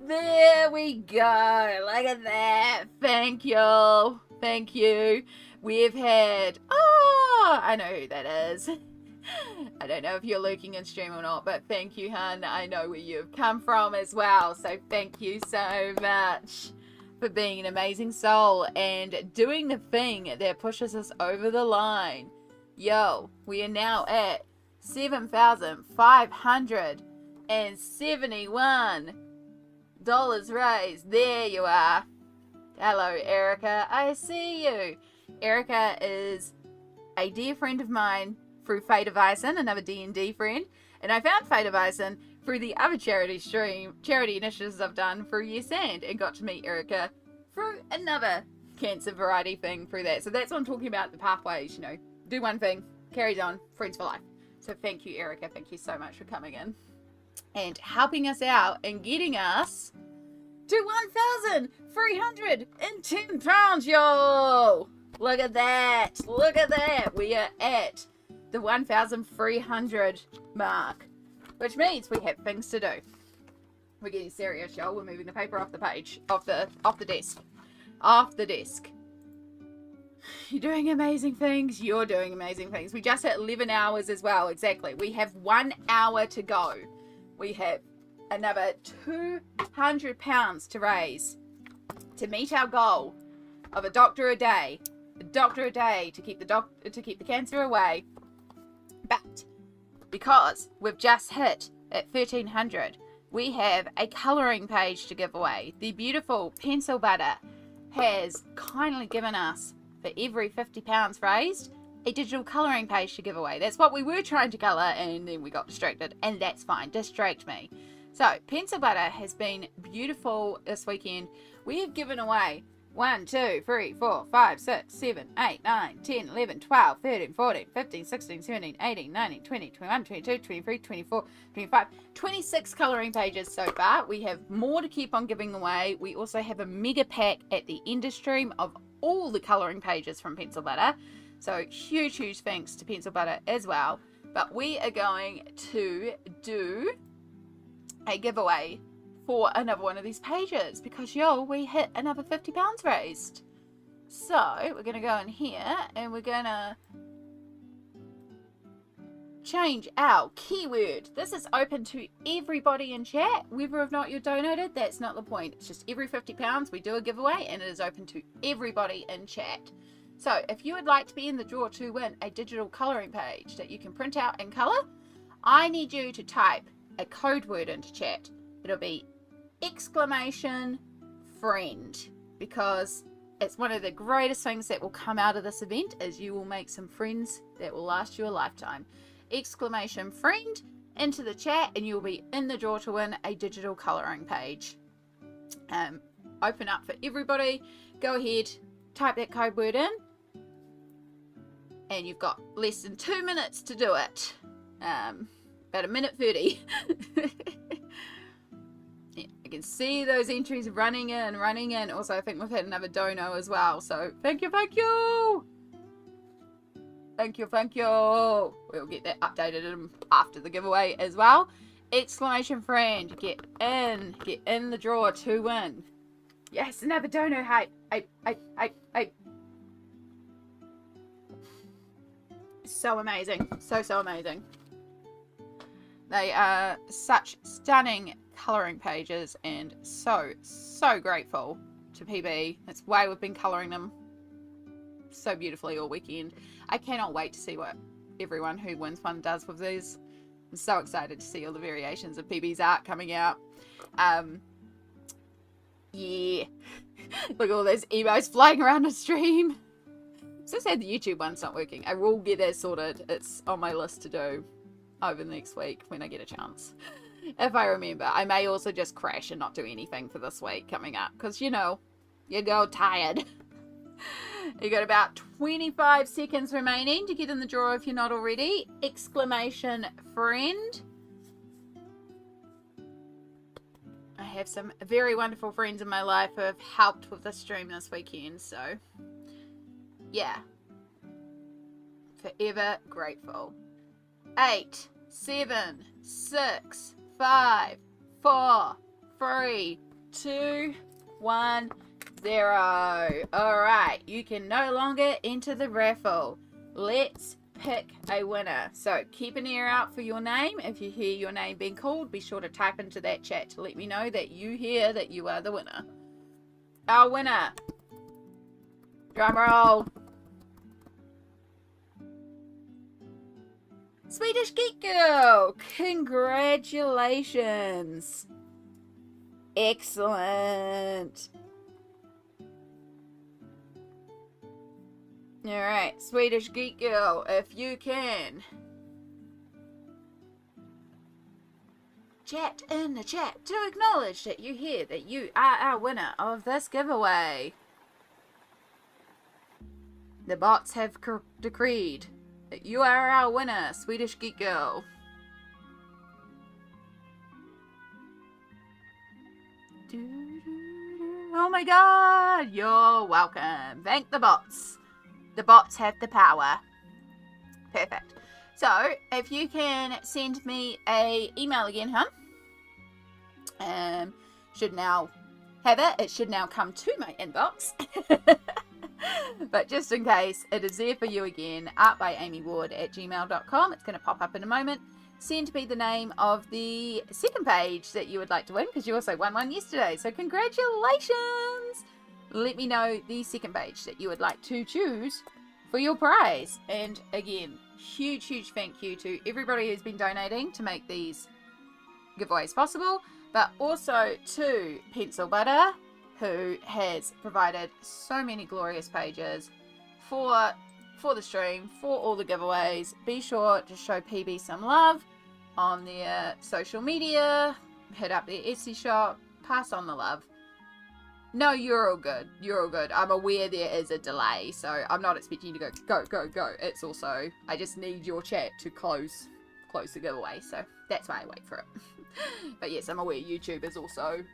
There we go. Look at that. Thank you. Thank you. We've had, I know who that is. I don't know if you're lurking in stream or not, but thank you, hun. I know where you've come from as well. So thank you so much for being an amazing soul and doing the thing that pushes us over the line. Yo, we are now at $7,571 raised. There you are. Hello, Erica. I see you. Erica is a dear friend of mine through Fate of Ison, another D&D friend, and I found Fate of Ison through the other charity initiatives I've done through Yes and got to meet Erica through another cancer variety thing through that. So that's what I'm talking about, the pathways, you know, do one thing, carries on, friends for life. So thank you, Erica. Thank you so much for coming in and helping us out and getting us to £1,310, yo! Look at that. Look at that. We are at the 1,300 mark, which means we have things to do. We're getting serious, y'all. We're moving the paper off the page, off the desk. You're doing amazing things. You're doing amazing things. We just hit 11 hours as well. Exactly. We have 1 hour to go. We have another £200 to raise to meet our goal of a doctor a day. A doctor a day to keep the cancer away. But because we've just hit at 1,300, we have a colouring page to give away. The beautiful Pencil Butter has kindly given us, for every £50 raised, a digital colouring page to give away. That's what we were trying to colour, and then we got distracted, and that's fine. Distract me. So, Pencil Butter has been beautiful this weekend. We have given away 1, 2, 3, 4, 5, 6, 7, 8, 9, 10, 11, 12, 13, 14, 15, 16, 17, 18, 19, 20, 21, 22, 23, 24, 25, 26 colouring pages so far. We have more to keep on giving away. We also have a mega pack at the end of stream of all the colouring pages from Pencil Butter. So huge thanks to Pencil Butter as well. But we are going to do a giveaway for another one of these pages because, yo, we hit another £50 raised. So we're going to go in here and we're going to change our keyword. This is open to everybody in chat. Whether or not you're donated, that's not the point. It's just every £50 we do a giveaway and it is open to everybody in chat. So if you would like to be in the draw to win a digital colouring page that you can print out and colour, I need you to type a code word into chat. It'll be !friend, because it's one of the greatest things that will come out of this event is you will make some friends that will last you a lifetime. !friend into the chat and you'll be in the draw to win a digital colouring page. Open up for everybody. Go ahead, type that code word in, and you've got less than 2 minutes to do it. About 1:30. Yeah, I can see those entries running in. Also, I think we've had another dono as well. So, thank you. Thank you. We'll get that updated after the giveaway as well. !friend, get in the draw to win. Yes, another dono hype. So amazing. So amazing. They are such stunning colouring pages and so grateful to PB. That's why we've been colouring them so beautifully all weekend. I cannot wait to see what everyone who wins one does with these. I'm so excited to see all the variations of PB's art coming out. Yeah. Look at all those emos flying around the stream. So sad the YouTube one's not working. I will get that sorted. It's on my list to do over the next week when I get a chance. If I remember. I may also just crash and not do anything for this week coming up. Because, you know, you go tired. You got about 25 seconds remaining to get in the draw if you're not already. !friend. I have some very wonderful friends in my life who have helped with the stream this weekend. So, yeah. Forever grateful. 8, 7, 6, 5, 4, 3, 2, 1, 0. Alright, you can no longer enter the raffle. Let's pick a winner. So keep an ear out for your name. If you hear your name being called, be sure to type into that chat to let me know that you hear that you are the winner. Our winner. Drum roll. Swedish Geek Girl, congratulations. Excellent. Alright, Swedish Geek Girl, if you can. Chat in the chat to acknowledge that you hear that you are our winner of this giveaway. The bots have decreed that you are our winner, Swedish Geek Girl. Oh my god, you're welcome. Thank the bots. The bots have the power. Perfect. So, if you can send me a email again, hun. Should now have it. It should now come to my inbox. But just in case, it is there for you again. artbyamyward@gmail.com. It's going to pop up in a moment. Send me the name of the second page that you would like to win, because you also won one yesterday. So congratulations! Let me know the second page that you would like to choose for your prize. And again, huge thank you to everybody who's been donating to make these giveaways possible, but also to Pencil Butter, who has provided so many glorious pages for the stream, for all the giveaways. Be sure to show PB some love on their social media, hit up their Etsy shop, pass on the love. No, you're all good. You're all good. I'm aware there is a delay, so I'm not expecting you to go. It's also, I just need your chat to close the giveaway, so that's why I wait for it. But yes, I'm aware YouTube is also,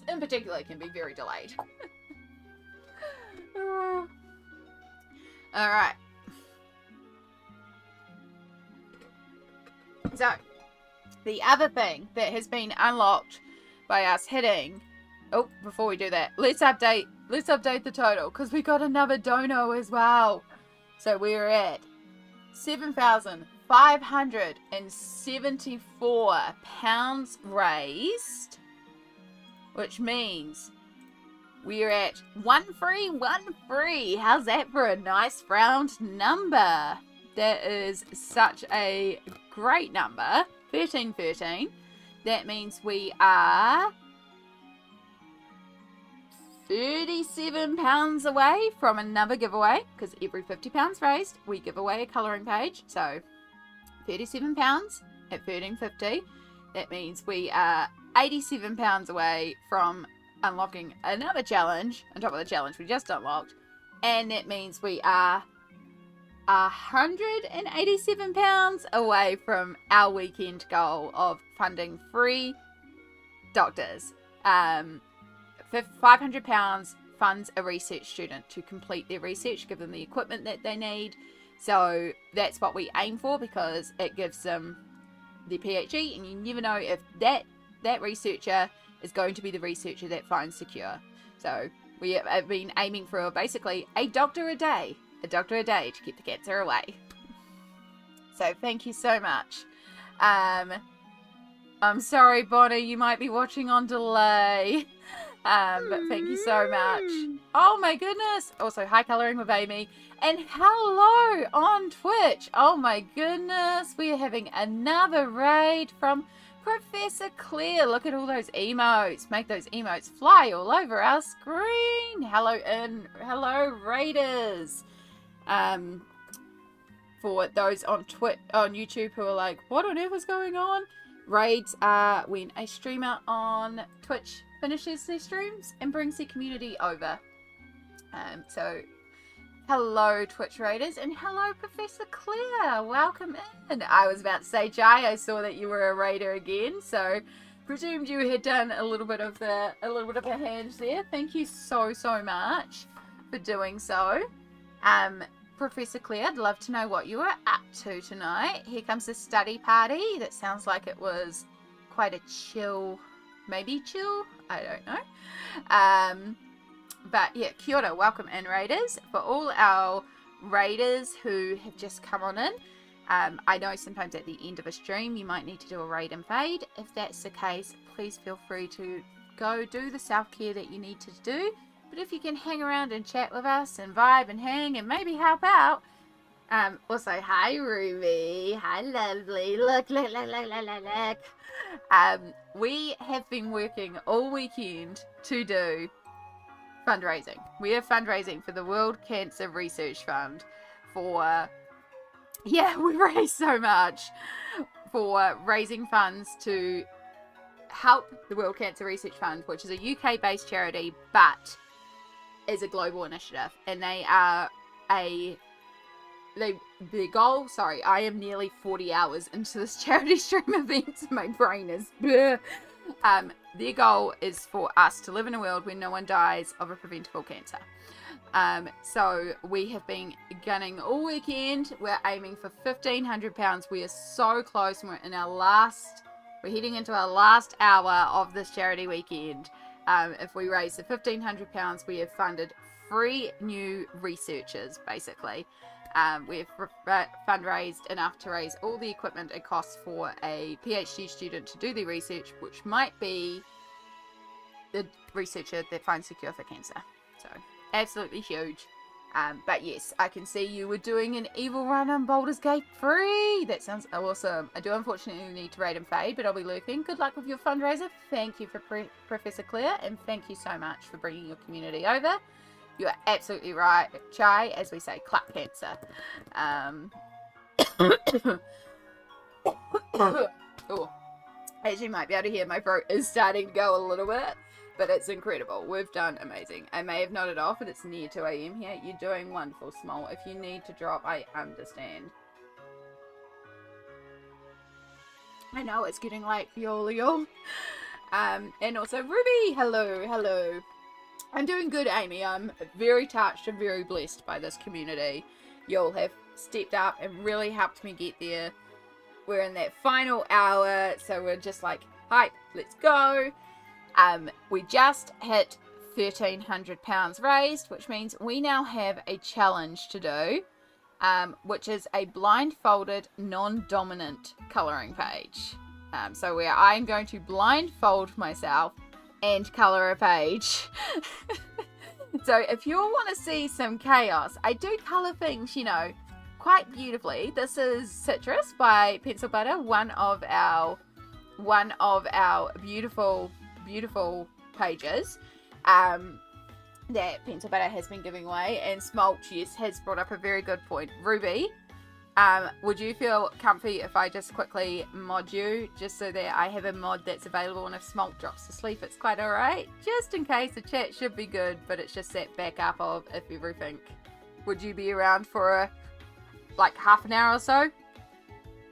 in particular, can be very delayed. Alright. So, the other thing that has been unlocked by us hitting... Oh, before we do that, let's update the total, because we got another dono as well. So we're at 7,574 pounds raised, which means we're at one free. How's that for a nice round number? That is such a great number. 1313. That means we are 37 pounds away from another giveaway, because every 50 pounds raised we give away a colouring page. So 37 pounds at 13.50. That means we are 87 pounds away from unlocking another challenge on top of the challenge we just unlocked, and that means we are 187 pounds away from our weekend goal of funding free doctors. 500 pounds funds a research student to complete their research, give them the equipment that they need. So that's what we aim for, because it gives them the PhD, and you never know if that researcher is going to be the researcher that finds the cure. So we have been aiming for basically a doctor a day to keep the cancer away. So thank you so much. I'm sorry, Bonnie, you might be watching on delay. But thank you so much. Oh my goodness. Also, hi Colouring with Amy. And hello on Twitch. Oh my goodness. We are having another raid from Professor Claire. Look at all those emotes. Make those emotes fly all over our screen. Hello raiders. For those on YouTube who are like, what on earth is going on? Raids are when a streamer on Twitch finishes their streams and brings their community over. So hello Twitch raiders, and hello Professor Claire, welcome in. I was about to say, Jai, I saw that you were a raider again, so presumed you had done a little bit of a hand there. Thank you so much for doing so. Professor Claire, I'd love to know what you were up to tonight. Here comes the study party. That sounds like it was quite a chill, maybe chill, I don't know. But yeah, kia ora, welcome in raiders. For all our raiders who have just come on in, I know sometimes at the end of a stream you might need to do a raid and fade. If that's the case, please feel free to go do the self-care that you need to do. But if you can hang around and chat with us and vibe and hang and maybe help out. Also, hi Ruby. Hi lovely. Look. We have been working all weekend to do fundraising. We are fundraising for the World Cancer Research Fund for... Yeah, we raised so much for raising funds to help the World Cancer Research Fund, which is a UK-based charity, but is a global initiative, and they are the goal, sorry, I am nearly 40 hours into this charity stream event, so my brain is bleh. Their goal is for us to live in a world where no one dies of a preventable cancer. So we have been gunning all weekend. We're aiming for £1,500. We are so close, and we're heading into our last hour of this charity weekend. If we raise the £1,500, we have funded 3 new researchers, basically. We've fundraised enough to raise all the equipment it costs for a PhD student to do the research, which might be the researcher that finds the cure for cancer. So, absolutely huge. But yes, I can see you were doing an evil run on Baldur's Gate 3. That sounds awesome. I do unfortunately need to raid and fade, but I'll be lurking. Good luck with your fundraiser. Thank you for Professor Claire, and thank you so much for bringing your community over. You are absolutely right, Chai, as we say, clap cancer. Oh, as you might be able to hear, my throat is starting to go a little bit. But it's incredible. We've done amazing. I may have nodded off, but it's near 2 a.m. here. You're doing wonderful, Small. If you need to drop, I understand. I know it's getting late for y'all. And also Ruby. Hello, hello. I'm doing good, Amy. I'm very touched and very blessed by this community. Y'all have stepped up and really helped me get there. We're in that final hour, so we're just like, hype, let's go. We just hit £1,300 raised, which means we now have a challenge to do, which is a blindfolded, non-dominant colouring page. So where I'm going to blindfold myself and colour a page. So if you all want to see some chaos, I do colour things, you know, quite beautifully. This is Citrus by Pencil Butter, one of our beautiful pages that Pencil Butter has been giving away. And Smolch, yes, has brought up a very good point. Ruby, would you feel comfy if I just quickly mod you, just so that I have a mod that's available, and if Smolch drops to sleep, it's quite alright? Just in case. The chat should be good, but it's just that backup of if everything. Would you be around for like half an hour or so?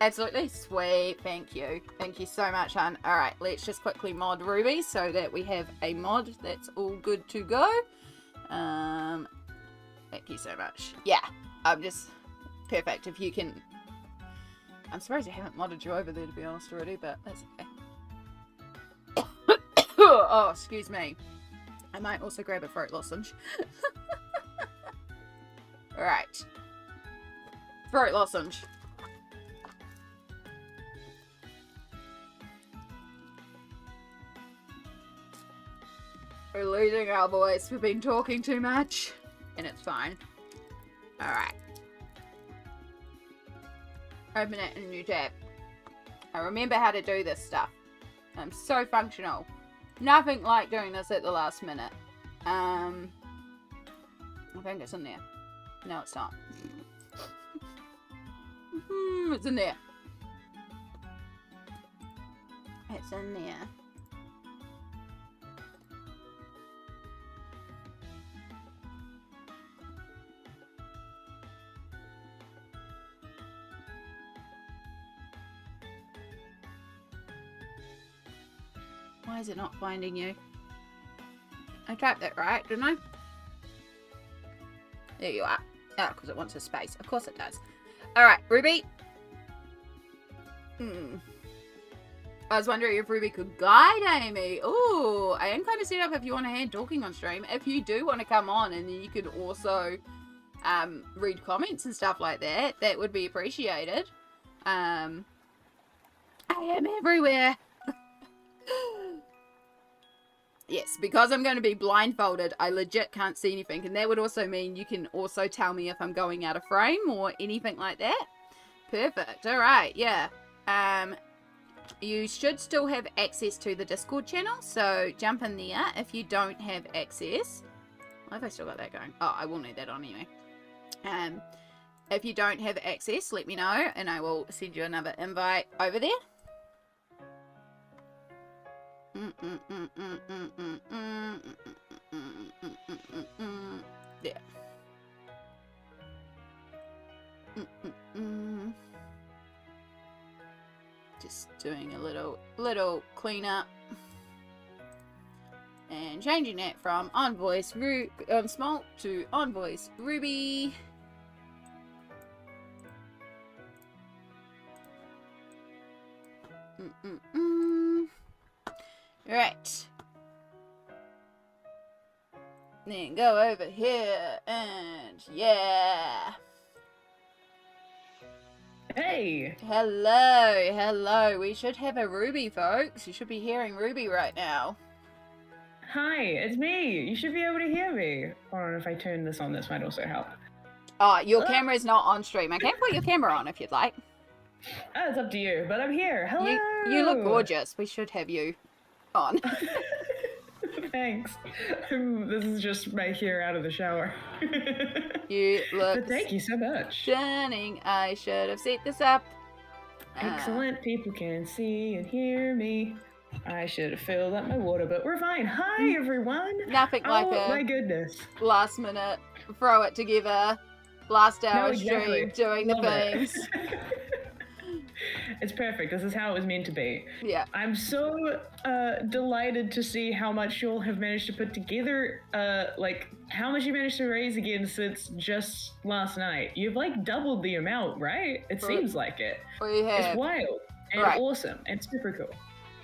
Absolutely. Sweet. Thank you. Thank you so much, hon. Alright, let's just quickly mod Ruby so that we have a mod that's all good to go. Thank you so much. Yeah, I'm just perfect. If you can... I'm surprised I haven't modded you over there, to be honest, already, but that's okay. Oh, excuse me. I might also grab a throat lozenge. Alright. Throat lozenge. We're losing our voice. We've been talking too much. And it's fine. Alright. Open it in a new tab. I remember how to do this stuff. I'm so functional. Nothing like doing this at the last minute. I think it's in there. No, it's not. It's in there. It's in there. Why is it not finding you? I typed that right, didn't I? There you are. Oh, because it wants a space. Of course it does. Alright, Ruby. I was wondering if Ruby could guide Amy. Ooh, I am kind of set up if you want a hand talking on stream. If you do want to come on, and then you could also read comments and stuff like that, that would be appreciated. I am everywhere. Yes, because I'm going to be blindfolded, I legit can't see anything. And that would also mean you can also tell me if I'm going out of frame or anything like that. Perfect. Alright, yeah. You should still have access to the Discord channel, so jump in there if you don't have access. Why have I still got that going? Oh, I will need that on anyway. If you don't have access, let me know, and I will send you another invite over there. Yeah. Just doing a little cleanup. And changing it from on voice Smalt to on voice Ruby. Right. Then go over here and yeah. Hey! Hello. We should have a Ruby, folks. You should be hearing Ruby right now. Hi, it's me. You should be able to hear me. Hold on, if I turn this on, this might also help. Oh, your camera is not on stream. I can put your camera on if you'd like. Oh, it's up to you, but I'm here. Hello! You look gorgeous. We should have you on. Thanks. This is just my hair out of the shower. You look But thank you so much. stunning. I should have set this up. Excellent. People can see and hear me. I should have filled up my water, but we're fine. Hi, everyone. Nothing like Oh, my a goodness. last minute throw it together, last hour No, exactly. stream, doing the Love it. things. It's perfect. This is how it was meant to be. Yeah. I'm so delighted to see how much you'll have managed to put together, like how much you managed to raise again since just last night. You've like doubled the amount, right? It seems like it. We have. It's wild and Right. awesome and super cool.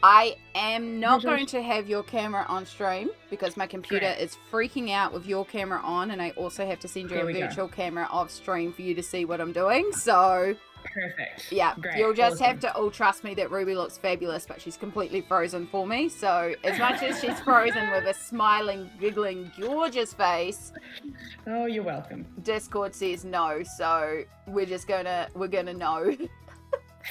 I am not Congratulations. going to have your camera on stream because my computer Great. is freaking out with your camera on, and I also have to send you There a we go. virtual camera off stream for you to see what I'm doing. So, Perfect. yeah, Great. you'll just have Awesome. to all trust me that Ruby looks fabulous, but she's completely frozen for me. So, as much as she's frozen with a smiling, giggling, gorgeous face, Oh, you're welcome. Discord says no. So, we're gonna know.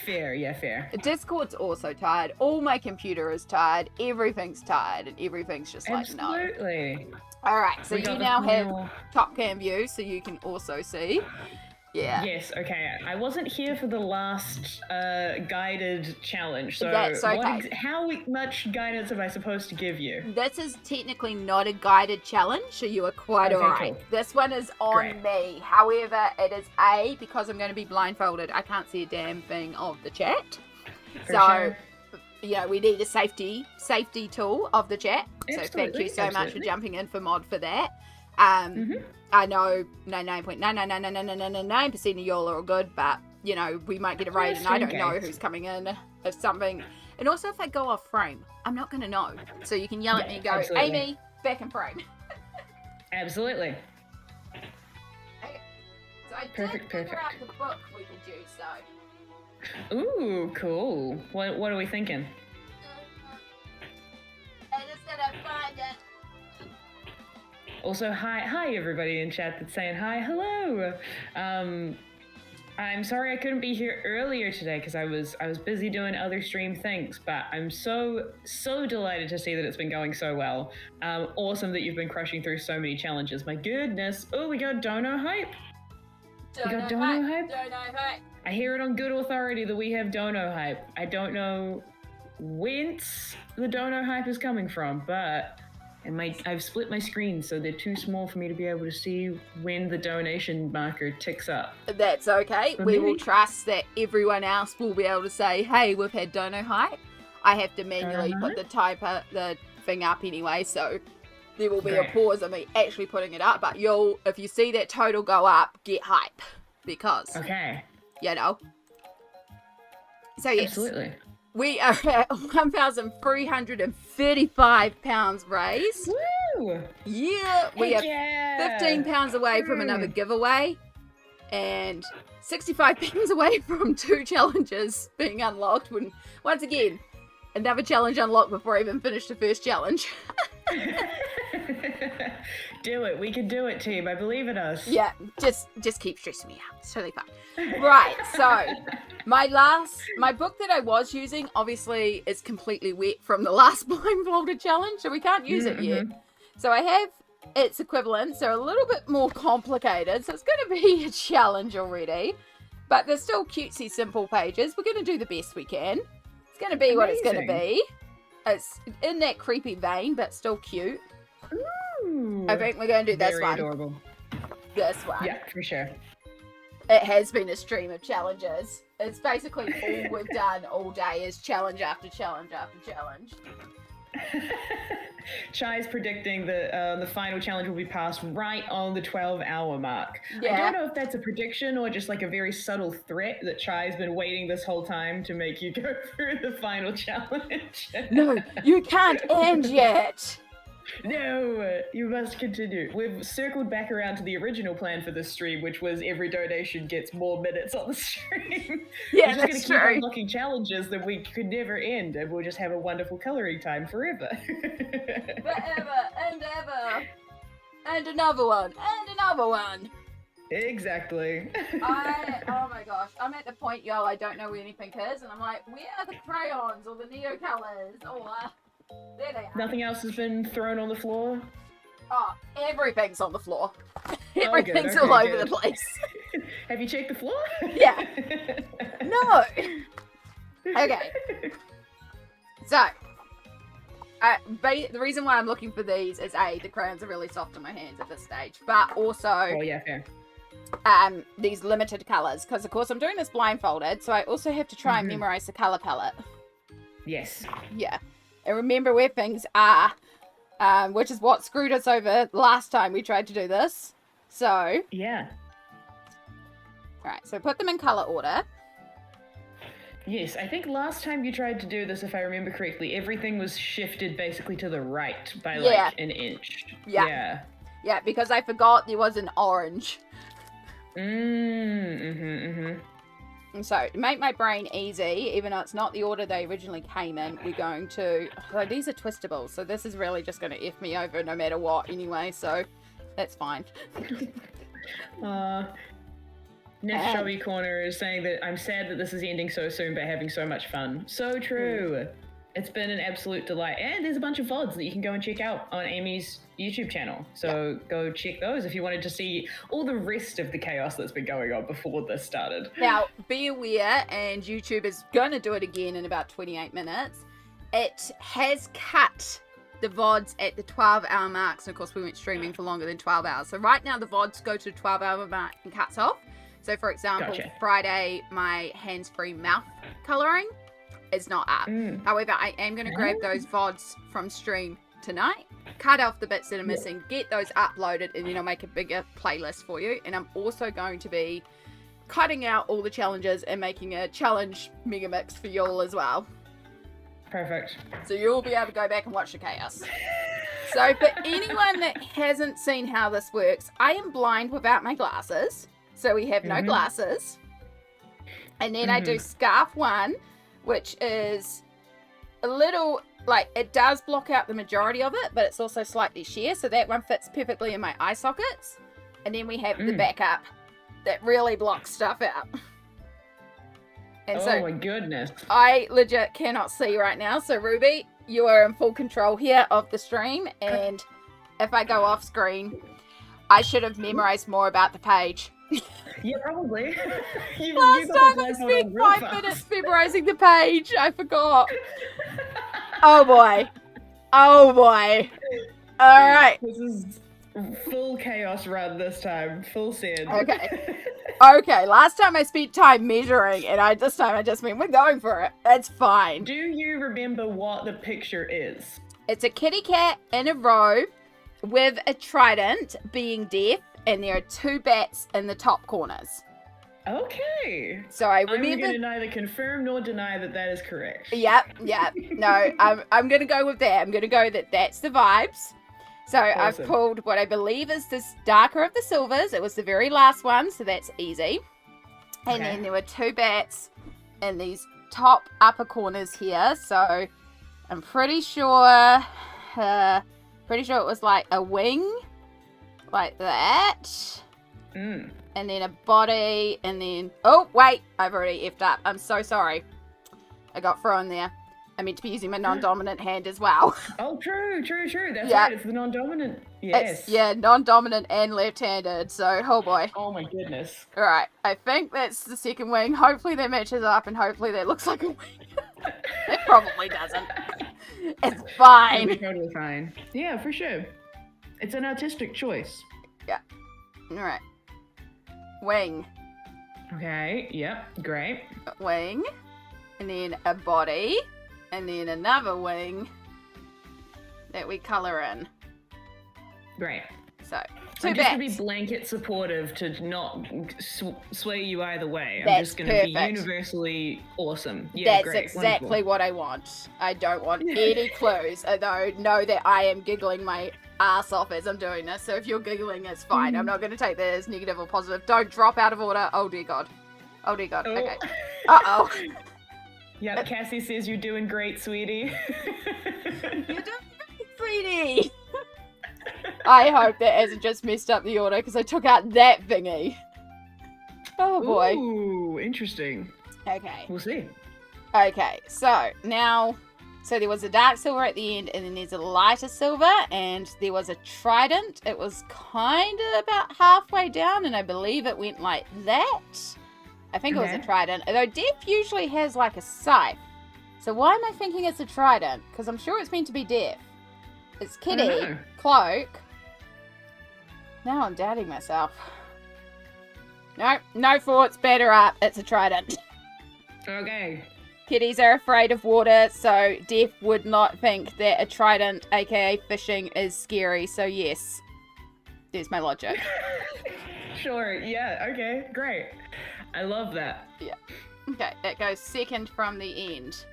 Fair, yeah, fair. Discord's also tired. All my computer is tired. Everything's tired, and everything's just like no. Absolutely. All right, so We you got the now have final- top cam view, so you can also see. Yeah. Yes, okay. I wasn't here for the last guided challenge, so That's okay. how much guidance am I supposed to give you? This is technically not a guided challenge, so you are quite Okay, alright. cool. This one is on Great. me. However, it is because I'm going to be blindfolded. I can't see a damn thing of the chat. For So, sure. you know, we need a safety tool of the chat. So thank you Absolutely, so much for absolutely. jumping in for mod for that. Mhm. I know 99.99999% of y'all are all good, but you know, we might get a raid and I don't know who's coming in if something. And also if I go off frame, I'm not gonna know. So you can yell at me and go, absolutely. Amy, back in frame. Absolutely. So I Perfect, did figure out perfect. the book we could use though. Ooh, cool. What are we thinking? I just gotta find it. Also, hi everybody in chat that's saying hi, hello. I'm sorry I couldn't be here earlier today because I was busy doing other stream things, but I'm so delighted to see that it's been going so well. Awesome that you've been crushing through so many challenges. My goodness. Oh, we got Dono hype. Don't got know Dono hype. hype? Don't know hype. I hear it on good authority that we have Dono hype. I don't know whence the Dono hype is coming from, but I've split my screen so they're too small for me to be able to see when the donation marker ticks up. That's okay. But We will maybe- trust that everyone else will be able to say, hey, we've had Dono hype. I have to manually Dono put the thing up anyway, so there will be a Great. pause of me actually putting it up, but if you see that total go up, get hype. Because, Okay, you know. So yes, absolutely. we are at £1,335 raised. Woo! Yeah, we Heck are yeah! £15 away from another Mm. giveaway and £65 away from 2 challenges being unlocked. When once again, another challenge unlocked before I even finished the first challenge. Do it. We can do it, team. I believe in us. Yeah, just keep stressing me out. It's totally fine. Right, so my book that I was using obviously is completely wet from the last blindfolded challenge, so we can't use it yet. So I have its equivalents. They're a little bit more complicated, so it's going to be a challenge already. But they're still cutesy, simple pages. We're going to do the best we can. It's going to be what it's going to Amazing. be. It's in that creepy vein, but still cute. Ooh. I think we're going to do this Very one. adorable. This one. Yeah, for sure. It has been a stream of challenges. It's basically all we've done all day is challenge after challenge after challenge. Chai's predicting that the final challenge will be passed right on the 12-hour mark. I Yeah. don't know if that's a prediction or just like a very subtle threat that Chai's been waiting this whole time to make you go through the final challenge. No, you can't end yet. No, you must continue. We've circled back around to the original plan for this stream, which was every donation gets more minutes on the stream. Yeah, We're just that's going to true. keep unlocking challenges that we could never end, and we'll just have a wonderful coloring time forever. Forever and ever. And another one. And another one. Exactly. Oh my gosh. I'm at the point, y'all, I don't know where anything is, and I'm like, where are the crayons or the neo colors? Or there they are. Nothing else has been thrown on the floor? Oh, everything's on the floor. good, Everything's okay, all over good. the place. Have you checked the floor? Yeah. No. Okay. So, the reason why I'm looking for these is A, the crayons are really soft on my hands at this stage, but also Oh, yeah, fair. these limited colours, because of course I'm doing this blindfolded, so I also have to try and memorize the colour palette. Yes. Yeah. And remember where things are, which is what screwed us over last time we tried to do this. So, Yeah. alright, so put them in colour order. Yes, I think last time you tried to do this, if I remember correctly, everything was shifted basically to the right by like Yeah. an inch. Yeah. Yeah. Yeah, because I forgot there was an orange. And so, to make my brain easy, even though it's not the order they originally came in, we're going to... Oh, these are twistables, so this is really just going to F me over no matter what anyway, so that's fine. Nick Showy Corner is saying that I'm sad that this is ending so soon, but having so much fun. So true. It's been an absolute delight. And there's a bunch of VODs that you can go and check out on Amy's YouTube channel. So go check those if you wanted to see all the rest of the chaos that's been going on before this started. Now, be aware, and YouTube is going to do it again in about 28 minutes, it has cut the VODs at the 12-hour marks. And of course, we went streaming for longer than 12 hours. So right now, the VODs go to the 12-hour mark and cuts off. So for example, Gotcha. Friday, my hands-free mouth colouring is not up. However, I am going to grab those VODs from stream tonight, cut off the bits that are missing, get those uploaded, and then I'll make a bigger playlist for you. And I'm also going to be cutting out all the challenges and making a challenge mega mix for y'all as well. Perfect. So you'll be able to go back and watch the chaos. So for anyone that hasn't seen how this works, I am blind without my glasses. So we have no glasses. And then I do scarf 1, which is a little, like, it does block out the majority of it, but it's also slightly sheer. So that one fits perfectly in my eye sockets. And then we have the backup that really blocks stuff out. And Oh so my goodness. I legit cannot see right now. So Ruby, you are in full control here of the stream. And if I go off screen, I should have memorized more about the page. Yeah, probably. you Last got time the I blindfold spent on real 5 fast. minutes memorizing the page. I forgot. Oh boy. Oh boy. Alright. This is full chaos run this time. Full send. Okay. Okay, last time I spent time measuring, and this time I just mean, we're going for it. That's fine. Do you remember what the picture is? It's a kitty cat in a row with a trident being deaf, and there are 2 bats in the top corners. Okay. So I I'm going remember... to neither confirm nor deny that that is correct. Yep. No, I'm going to go with that. I'm going to go that that's the vibes. So Awesome. I've pulled what I believe is this darker of the silvers. It was the very last one, so that's easy. And Okay. then there were 2 bats in these top upper corners here. So I'm pretty sure it was like a wing, like that. Mm. And then a body, and then... Oh, wait! I've already effed up. I'm so sorry. I got thrown there. I meant to be using my non-dominant hand as well. Oh, true. That's Yeah. right. It's the non-dominant. Yes. It's, yeah, non-dominant and left-handed, so, oh boy. Oh my goodness. Alright, I think that's the second wing. Hopefully that matches up, and hopefully that looks like a wing. It probably doesn't. It's It'll be fine. totally fine. Yeah, for sure. It's an artistic choice. Alright. Wing. Okay. Yep. Great. Wing. And then a body. And then another wing. that we colour in. Great. So, I'm two just going to bats. be blanket supportive to not sway you either way. I'm That's just going to be perfect. universally awesome. Yeah, That's great. exactly Wonderful. what I want. I don't want any clues, although know that I am giggling my ass off as I'm doing this. So if you're giggling, it's fine. I'm not going to take that as negative or positive. Don't drop out of order. Oh dear God. Oh dear God. Oh. Okay. Uh-oh. Yeah, Cassie says you're doing great, sweetie. You're doing great, sweetie. I hope that hasn't just messed up the order because I took out that thingy. Oh boy. Ooh, interesting. Okay. We'll see. Okay, so now, so there was a dark silver at the end, and then there's a lighter silver, and there was a trident. It was kind of about halfway down, and I believe it went like that. I think it was a Okay. trident, although Death usually has like a scythe. So why am I thinking it's a trident? Because I'm sure it's meant to be Death. It's I don't Kitty, know. Cloak. Now I'm doubting myself. No, no thoughts, better up. It's a trident. Okay. Kitties are afraid of water, so Death would not think that a trident, aka fishing, is scary. So yes, there's my logic. Sure. Yeah. Okay. Great. I love that. Okay, it goes second from the end.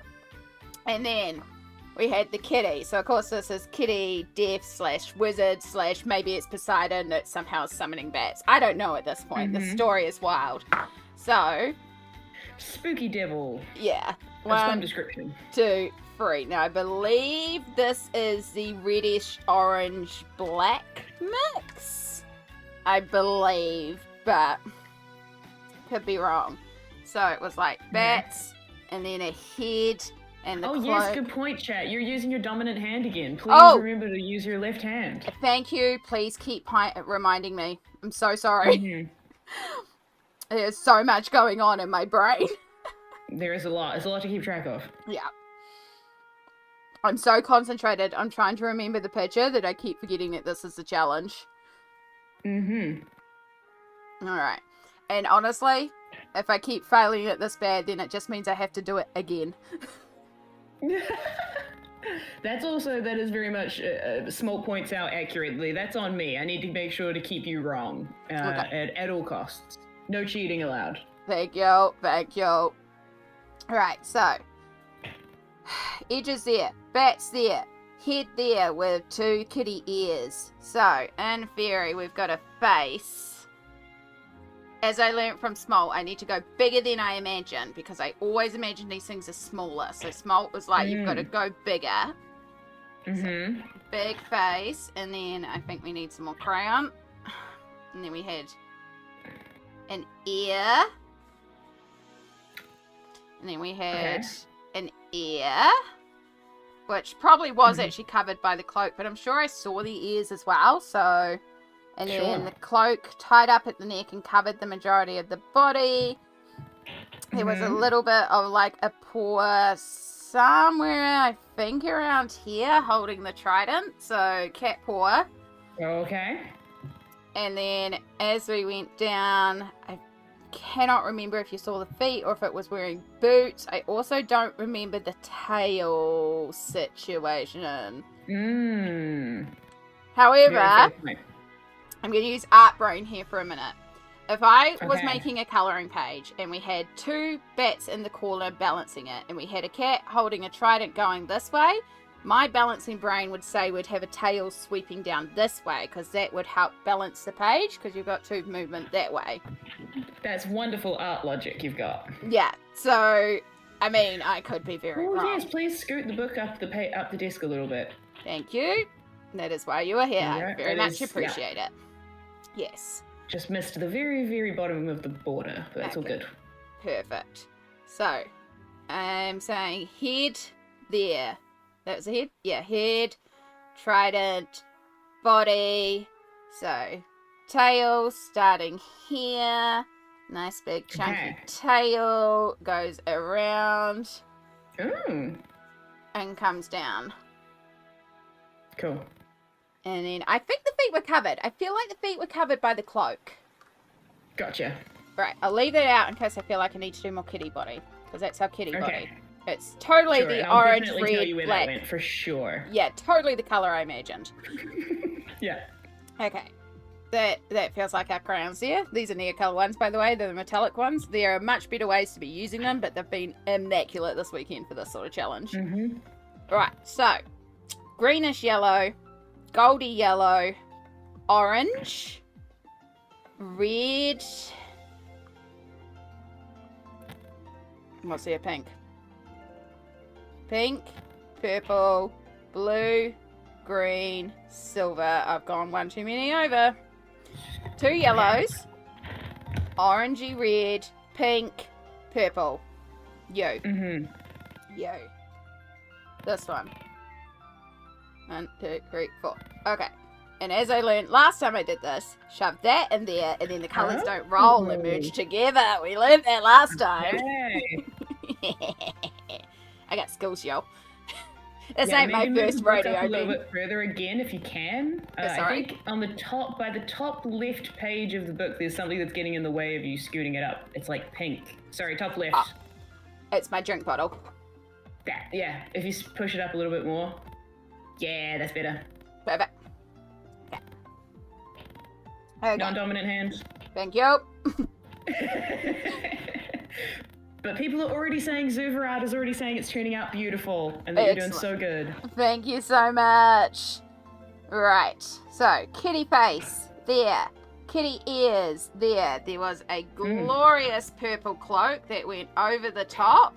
And then we had the kitty. So of course this is kitty, death / wizard / maybe it's Poseidon that somehow is summoning bats. I don't know at this point. The Mhm. story is wild. So, Spooky devil. yeah. That's one 1, description. 2, 3. Now I believe this is the reddish orange black mix. I believe, but could be wrong. So it was like bats and then a head and the Oh cloak. yes, good point, chat. You're using your dominant hand again. Please Oh. remember to use your left hand. Thank you. Please keep reminding me. I'm so sorry. Mhm. There's so much going on in my brain. There is a lot. There's a lot to keep track of. Yeah. I'm so concentrated. I'm trying to remember the picture that I keep forgetting that this is the challenge. Mm-hmm. Alright. And honestly, if I keep failing at this bad, then it just means I have to do it again. That is very much, Small points out accurately. That's on me. I need to make sure to keep you wrong at all costs. No cheating allowed. Thank you. Thank you. Alright, so. Edges there. Bats there. Head there with 2 kitty ears. So, in theory, we've got a face. As I learned from Small, I need to go bigger than I imagined because I always imagine these things are smaller. So Small was like, you've got to go bigger. Mm-hmm. Big face. And then I think we need some more crayon. And then we had an ear. And then we had an ear. Which probably was actually covered by the cloak, but I'm sure I saw the ears as well, so... And then Sure. the cloak tied up at the neck and covered the majority of the body. There was a little bit of, like, a paw somewhere, I think, around here, holding the trident, so cat paw. Okay. And then as we went down, I cannot remember if you saw the feet or if it was wearing boots. I also don't remember the tail situation. However, I'm going to use Art Brain here for a minute. If I was Okay. making a colouring page and we had 2 bats in the corner balancing it and we had a cat holding a trident going this way, my balancing brain would say we'd have a tail sweeping down this way because that would help balance the page because you've got 2 movement that way. That's wonderful art logic you've got. Yeah, so, I mean, I could be very Oh wrong. yes, please scoot the book up the desk a little bit. Thank you. That is why you are here. Yeah, I very it much is, yeah. appreciate it. Yes. Just missed the very, very bottom of the border, but that's all Okay. good. Perfect. So, I'm saying head there. That was a head? Yeah, head, trident, body. So, tail starting here. Nice big chunky Okay. tail. Goes around Ooh, and comes down. cool. And then I think the feet were covered. I feel like the feet were covered by the cloak. Gotcha. Right, I'll leave that out in case I feel like I need to do more kitty body. Because that's our kitty body. Okay. It's totally Sure, the and I'll orange, definitely tell red, you where black. that went for sure. Yeah, totally the color I imagined. Yeah. Okay. That feels like our crayons there. These are Neocolor ones, by the way. They're the metallic ones. There are much better ways to be using them, but they've been immaculate this weekend for this sort of challenge. Mm-hmm. Right, so greenish yellow, goldy yellow, orange, red. What's there? Pink. Pink, purple, blue, green, silver. I've gone one too many over. 2 yellows, orangey red, pink, purple. Yo. Mm-hmm. Yo. This one. 1, 2, 3, 4. Okay. And as I learned last time I did this, shove that in there and then the colours don't roll and merge together. We learned that last time. Yay. I got skills, yo. This Yeah, ain't my maybe move first the book rodeo. up a little Been. bit further again if you can. I sorry? think on the top, by the top left page of the book, there's something that's getting in the way of you scooting it up. It's like pink. Sorry, top left. Ah. It's my drink bottle. That, yeah. If you push it up a little bit more. Yeah, that's better. Perfect. Okay. Okay. Non-dominant hand. Thank you. But people are already saying Zuvarat is already saying it's turning out beautiful and that you're doing so good. Thank you so much. Right. So, kitty face. There. Kitty ears. There. There was a glorious purple cloak that went over the top.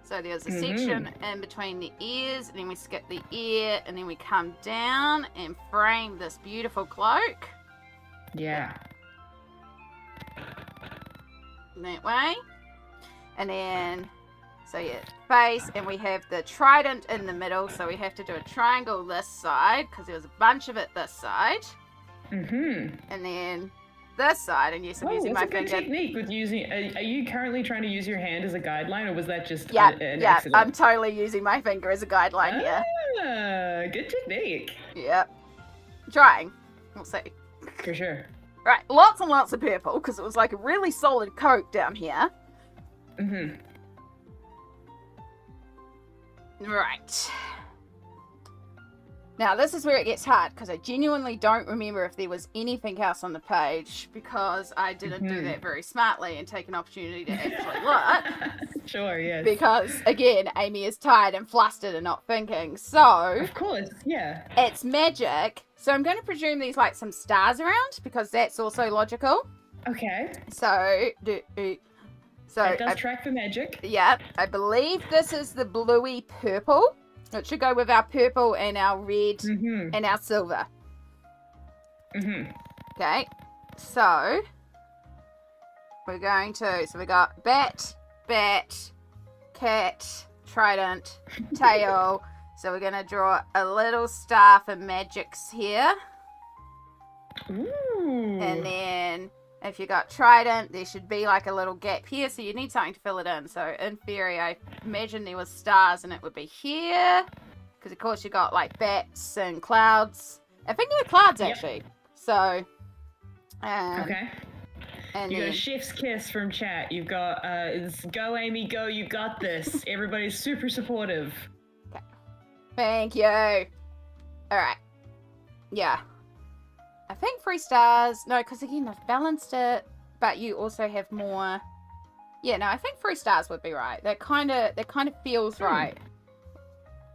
So there's a section in between the ears, and then we skip the ear, and then we come down and frame this beautiful cloak. Yeah. That way. And then, so yeah, face, and we have the trident in the middle, so we have to do a triangle this side, because there was a bunch of it this side. Mm-hmm. And then this side, and yes, I'm using my that's a good finger. technique with using. Are you currently trying to use your hand as a guideline, or was that just an Yeah, accident? I'm totally using my finger as a guideline here. Good technique. Yep. Trying. We'll see. For sure. Right, lots and lots of purple, because it was like a really solid coat down here. Mm-hmm. Right. Now, this is where it gets hard, because I genuinely don't remember if there was anything else on the page, because I didn't do that very smartly and take an opportunity to actually look. Sure, yes. Because, again, Amy is tired and flustered and not thinking. So, Of course, yeah. it's magic. So I'm going to presume there's like some stars around, because that's also logical. Okay. So, It does track for magic. yeah, I believe this is the bluey purple. It should go with our purple and our red Mm-hmm. and our silver. Mm-hmm. Okay, so we're going to, so we got bat, cat, trident, tail. So we're going to draw a little star for magics here. Ooh. And then if you got trident, there should be like a little gap here, so you need something to fill it in. So in theory, I imagine there was stars and it would be here. Because of course you got like bats and clouds. I think there were clouds actually. So, Okay. and You got then, a chef's kiss from chat. You've got, it's go Amy, go, you got this. Everybody's super supportive. thank you. Alright. Yeah. I think 3 stars. No, because again, I've balanced it. But you also have more. Yeah, no, I think 3 stars would be right. That kind of feels right.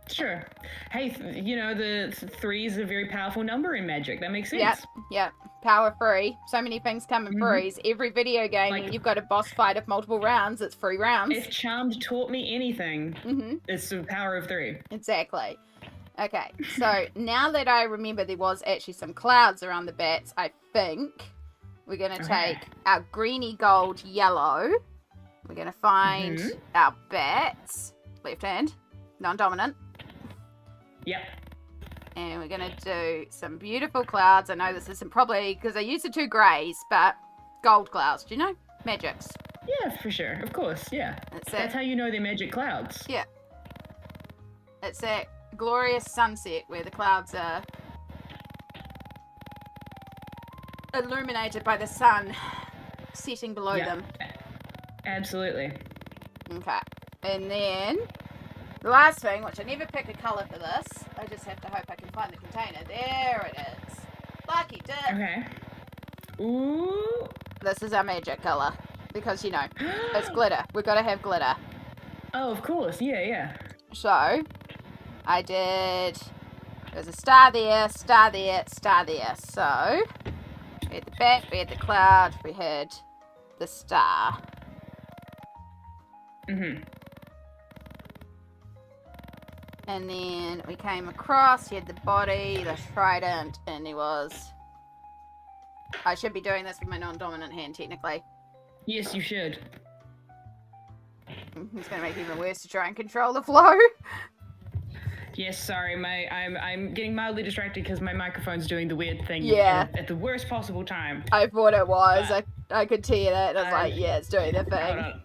Sure. Hey, the 3 is a very powerful number in Magic. That makes sense. Yep. Power free. So many things come in threes. Every video game, Like- you've got a boss fight of multiple rounds. It's 3 rounds. If Charmed taught me anything, Mm-hmm. it's the power of 3. Exactly. Okay, so now that I remember there was actually some clouds around the bats, I think we're going to Okay. take our greeny gold yellow. We're going to find our bats. Left hand. Non-dominant. Yep. And we're going to do some beautiful clouds. I know this isn't probably, because I used the 2 greys, but gold clouds. Do you know? Magics. Yeah, for sure. Of course, yeah. That's That's it. how you know they're magic clouds. Yeah. It's that glorious sunset where the clouds are illuminated by the sun setting below Yeah. them. Absolutely. Okay. And then the last thing, which I never pick a colour for this, I just have to hope I can find the container. There it is. Lucky dip. Okay. Ooh. This is our magic colour. Because, you know, it's glitter. We've got to have glitter. Oh, of course. Yeah, yeah. So, I did... There's a star there, star there, star there. So, we had the bat, we had the cloud, we had the star. Mm-hmm. And then we came across, he had the body, the trident, and he was... I should be doing this with my non-dominant hand, technically. Yes, you should. It's going to make it even worse to try and control the flow. Yes, sorry, I'm getting mildly distracted because my microphone's doing the weird thing at the worst possible time. I thought it was. I could hear that. I was like, yeah, it's doing the Hold thing. on.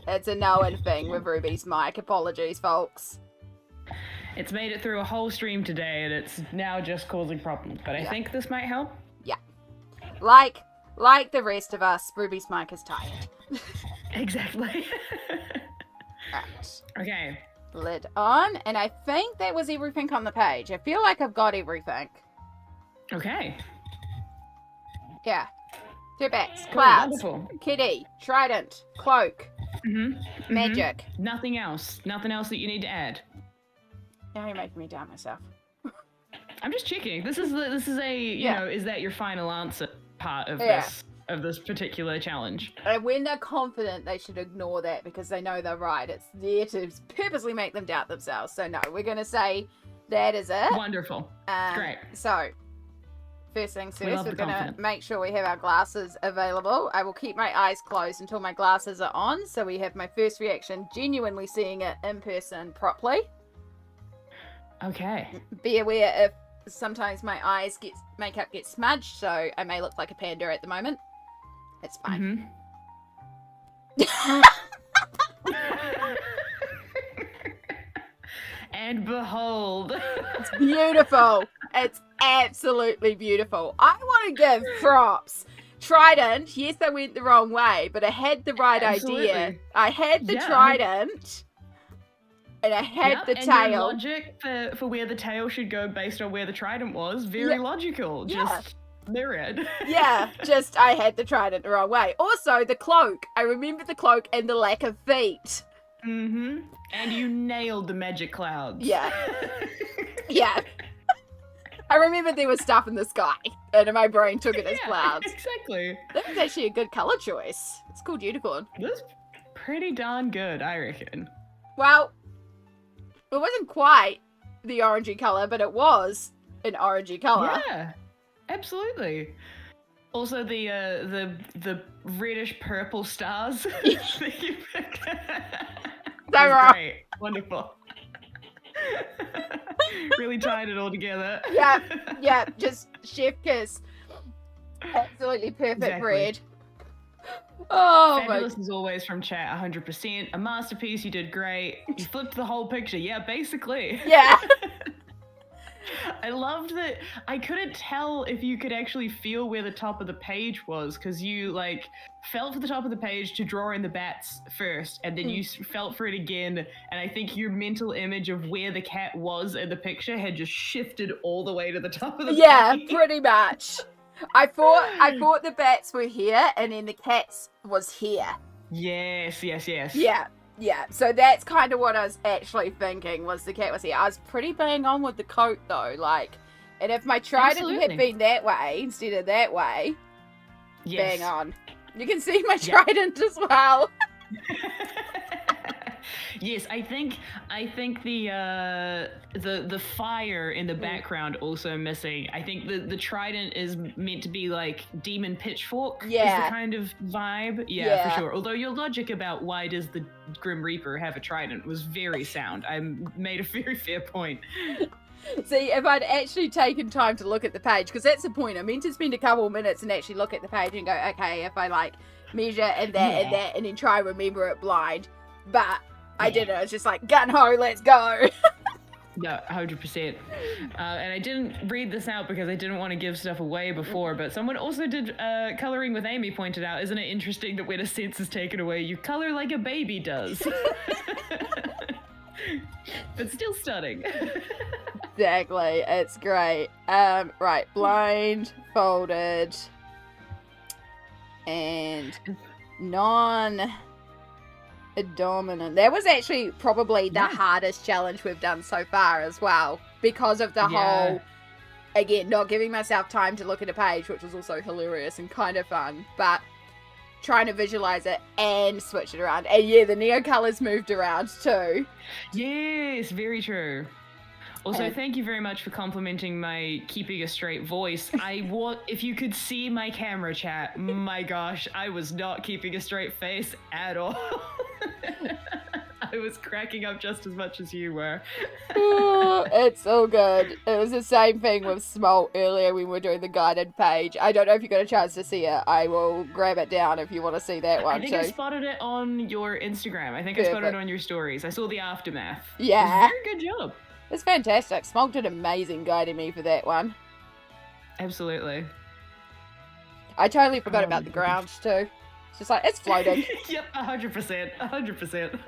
It's a known thing with Ruby's mic. Apologies, folks. It's made it through a whole stream today and it's now just causing problems, but I think this might help. Yeah. Like the rest of us, Ruby's mic is tired. Exactly. Right. Okay. Lid on, and I think that was everything on the page. I feel like I've got everything. Okay. Yeah. Two bats, Cool, clouds, wonderful. kitty, trident, cloak, Mm-hmm. magic. Nothing else. Nothing else that you need to add. Now you're making me doubt myself. I'm just checking. This is a you know, is that your final answer part of Yeah. this particular challenge? And when they're confident, they should ignore that because they know they're right. It's there to purposely make them doubt themselves. So no, we're going to say that is it. Wonderful. Great. So, first things We first, love we're the going to confidence. make sure we have our glasses available. I will keep my eyes closed until my glasses are on. So we have my first reaction, genuinely seeing it in person properly. Okay. Be aware if sometimes my eyes makeup gets smudged, so I may look like a panda at the moment. It's fine. Mhm. And behold. It's beautiful. It's absolutely beautiful. I want to give props. Trident, yes, I went the wrong way, but I had the right idea. Absolutely. I had the Yeah. trident, and I had Yep, the and your tail. logic for where the tail should go based on where the trident was, very Yeah. logical. Yeah. Just mirror it. Yeah, just I had the trident the wrong way. Also, the cloak. I remember the cloak and the lack of feet. Mm-hmm. And you nailed the magic clouds. Yeah. Yeah. I remember there was stuff in the sky, and my brain took it as Yeah, clouds. exactly. That was actually a good color choice. It's called unicorn. That's pretty darn good, I reckon. Well, it wasn't quite the orangey color, but it was an orangey color. Yeah, absolutely. Also, the reddish purple stars. that you picked. They're Was wrong. great. Wonderful. Really tied it all together. Yeah, yeah, just chef kiss. Absolutely perfect Exactly. bread. Oh Fabulous as always from chat, 100%. A masterpiece, you did great. You flipped the whole picture. Yeah, basically. my. Yeah. I loved that. I couldn't tell if you could actually feel where the top of the page was because you like felt for the top of the page to draw in the bats first, and then you felt for it again. And I think your mental image of where the cat was in the picture had just shifted all the way to the top of the Yeah, page. pretty much. I thought the bats were here, and then the cats was here. Yes. Yeah, yeah. So that's kind of what I was actually thinking was the cat was here. I was pretty bang on with the coat though, like, and if my trident Absolutely. had been that way instead of that way, Yes. bang on. You can see my Yeah. trident as well. Yes, I think the fire in the background also missing. I think the trident is meant to be like demon pitchfork. Is Yeah. the kind of vibe. Yeah, Yeah. for sure. Although your logic about why does the Grim Reaper have a trident was very sound. I made a very fair point. See, if I'd actually taken time to look at the page, because that's the point. I meant to spend a couple of minutes and actually look at the page and go, okay, if I like measure and that and Yeah. that, and then try and remember it blind. But I didn't. I was just like, gun ho, let's go. No, 100%. And I didn't read this out because I didn't want to give stuff away before, but someone also did Coloring with Amy pointed out, isn't it interesting that when a sense is taken away, you color like a baby does? But still stunning. Exactly. It's great. Right. Blindfolded. And non-dominant. That was actually probably the hardest challenge we've done so far as well. Because of the whole, again, not giving myself time to look at a page, which was also hilarious and kind of fun. But trying to visualize it and switch it around. And yeah, the Neo colors moved around too. Yes, very true. Also, thank you very much for complimenting my keeping a straight voice. If you could see my camera chat, my gosh, I was not keeping a straight face at all. I was cracking up just as much as you were. It's all good. It was the same thing with Smolt earlier when we were doing the guided page. I don't know if you got a chance to see it. I will grab it down if you want to see that one too. I think I spotted it on your Instagram. I think I spotted it on your stories. I saw the aftermath. Yeah. Very good job. It's fantastic. Smolt did amazing guiding me for that one. Absolutely. I totally forgot about the grounds too. It's just like, it's floating. Yep, 100%. 100%.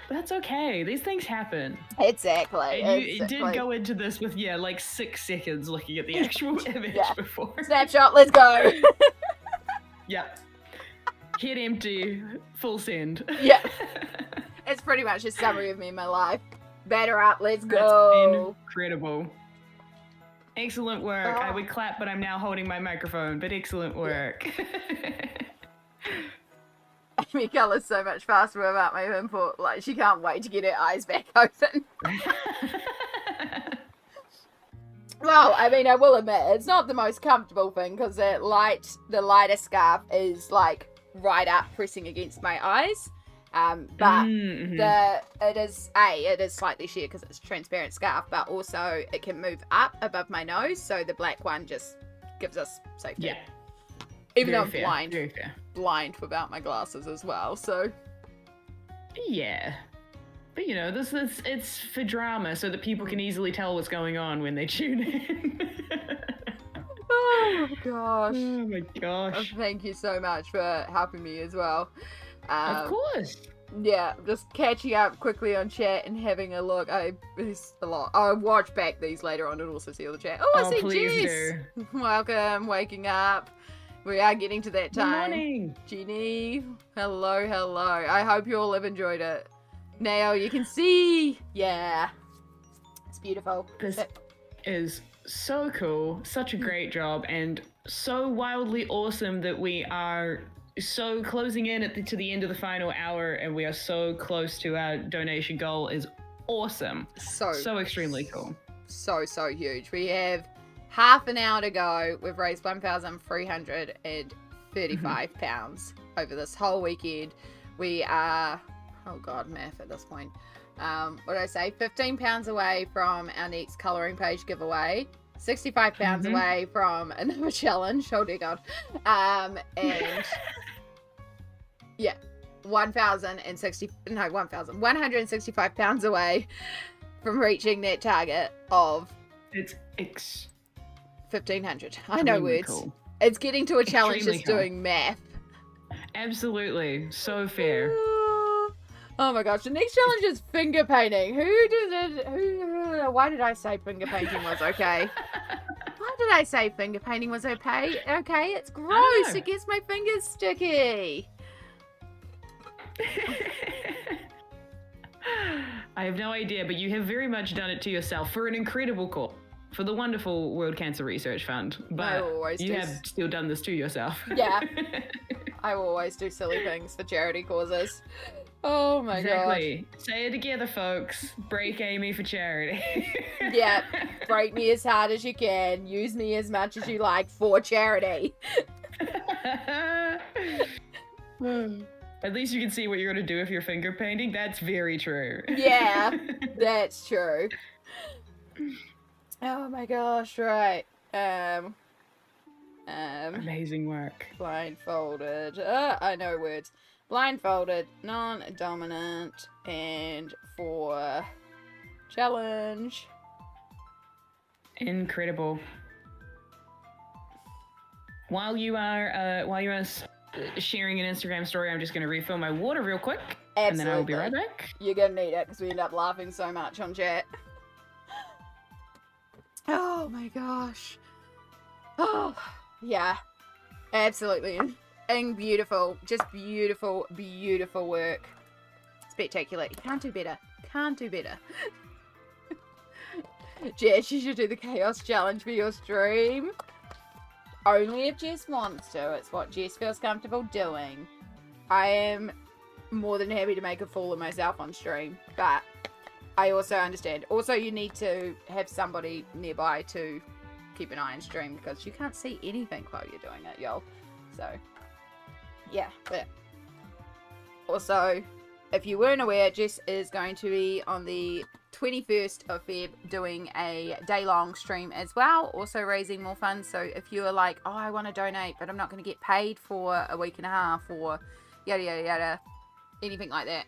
That's okay. These things happen. Exactly. And you did go into this with, like 6 seconds looking at the actual image before. Snapshot, let's go. Yep. Hit empty, full send. Yeah. It's pretty much a summary of me and my life. Batter up, let's go. That's incredible. Excellent work. I would clap, but I'm now holding my microphone, but excellent work. Amy colours so much faster without my input. Like, she can't wait to get her eyes back open. Well, I mean, I will admit, it's not the most comfortable thing because the lighter scarf is, like, right up pressing against my eyes. But it is slightly sheer because it's a transparent scarf, but also it can move up above my nose, so the black one just gives us safety. Yeah. Even Very though I'm fair. blind. Very fair. Blind without my glasses as well, so yeah. But it's for drama so that people can easily tell what's going on when they tune in. oh my gosh. Oh my gosh. Thank you so much for helping me as well. Of course. Yeah, just catching up quickly on chat and having a look. It's a lot. I'll watch back these later on and also see all the chat. Oh, I see please Jess. do. Welcome, waking up. We are getting to that time. Good morning. Jeannie, hello. I hope you all have enjoyed it. Now you can see. Yeah. It's beautiful. This is so cool. Such a great job and so wildly awesome that we are so closing in to the end of the final hour and we are so close to our donation goal is awesome. So extremely cool. So huge. We have half an hour to go. We've raised £1,335 over this whole weekend. We are, oh god, math at this point. What did I say? £15 away from our next colouring page giveaway. £65 away from another challenge. Oh dear god. And yeah, £165 away from reaching that target of it's 1,500. I know words. Cool. It's getting to a challenge Extremely just cool. doing math. Absolutely. So fair. Oh my gosh, the next challenge is finger painting. Why did I say finger painting was okay? Why did I say finger painting was okay? Okay, it's gross. It gets my fingers sticky. I have no idea, but you have very much done it to yourself for an incredible cause. For the wonderful World Cancer Research Fund. But you have still done this to yourself. Yeah. I will always do silly things for charity causes. Oh my god. Say it together, folks. Break Amy for charity. Yeah. Break me as hard as you can. Use me as much as you like for charity. At least you can see what you're going to do if you're finger painting. That's very true. Yeah, that's true. Oh my gosh, right. Amazing work. Blindfolded. I know words. blindfolded, non-dominant, and for challenge. Incredible. While you are sharing an Instagram story, I'm just going to refill my water real quick, and then I will be right back. You're gonna need it because we end up laughing so much on chat. Oh my gosh. Oh yeah, absolutely, and beautiful, just beautiful, beautiful work. Spectacular. You can't do better. Can't do better. Jess, you should do the Chaos Challenge for your stream. Only if Jess wants to. It's what Jess feels comfortable doing. I am more than happy to make a fool of myself on stream, but I also understand. Also, you need to have somebody nearby to keep an eye on stream because you can't see anything while you're doing it, y'all. So, yeah. But also, if you weren't aware, Jess is going to be on the 21st of Feb doing a day-long stream as well, also raising more funds. So if you are like, oh, I want to donate but I'm not going to get paid for a week and a half or yada yada yada, anything like that,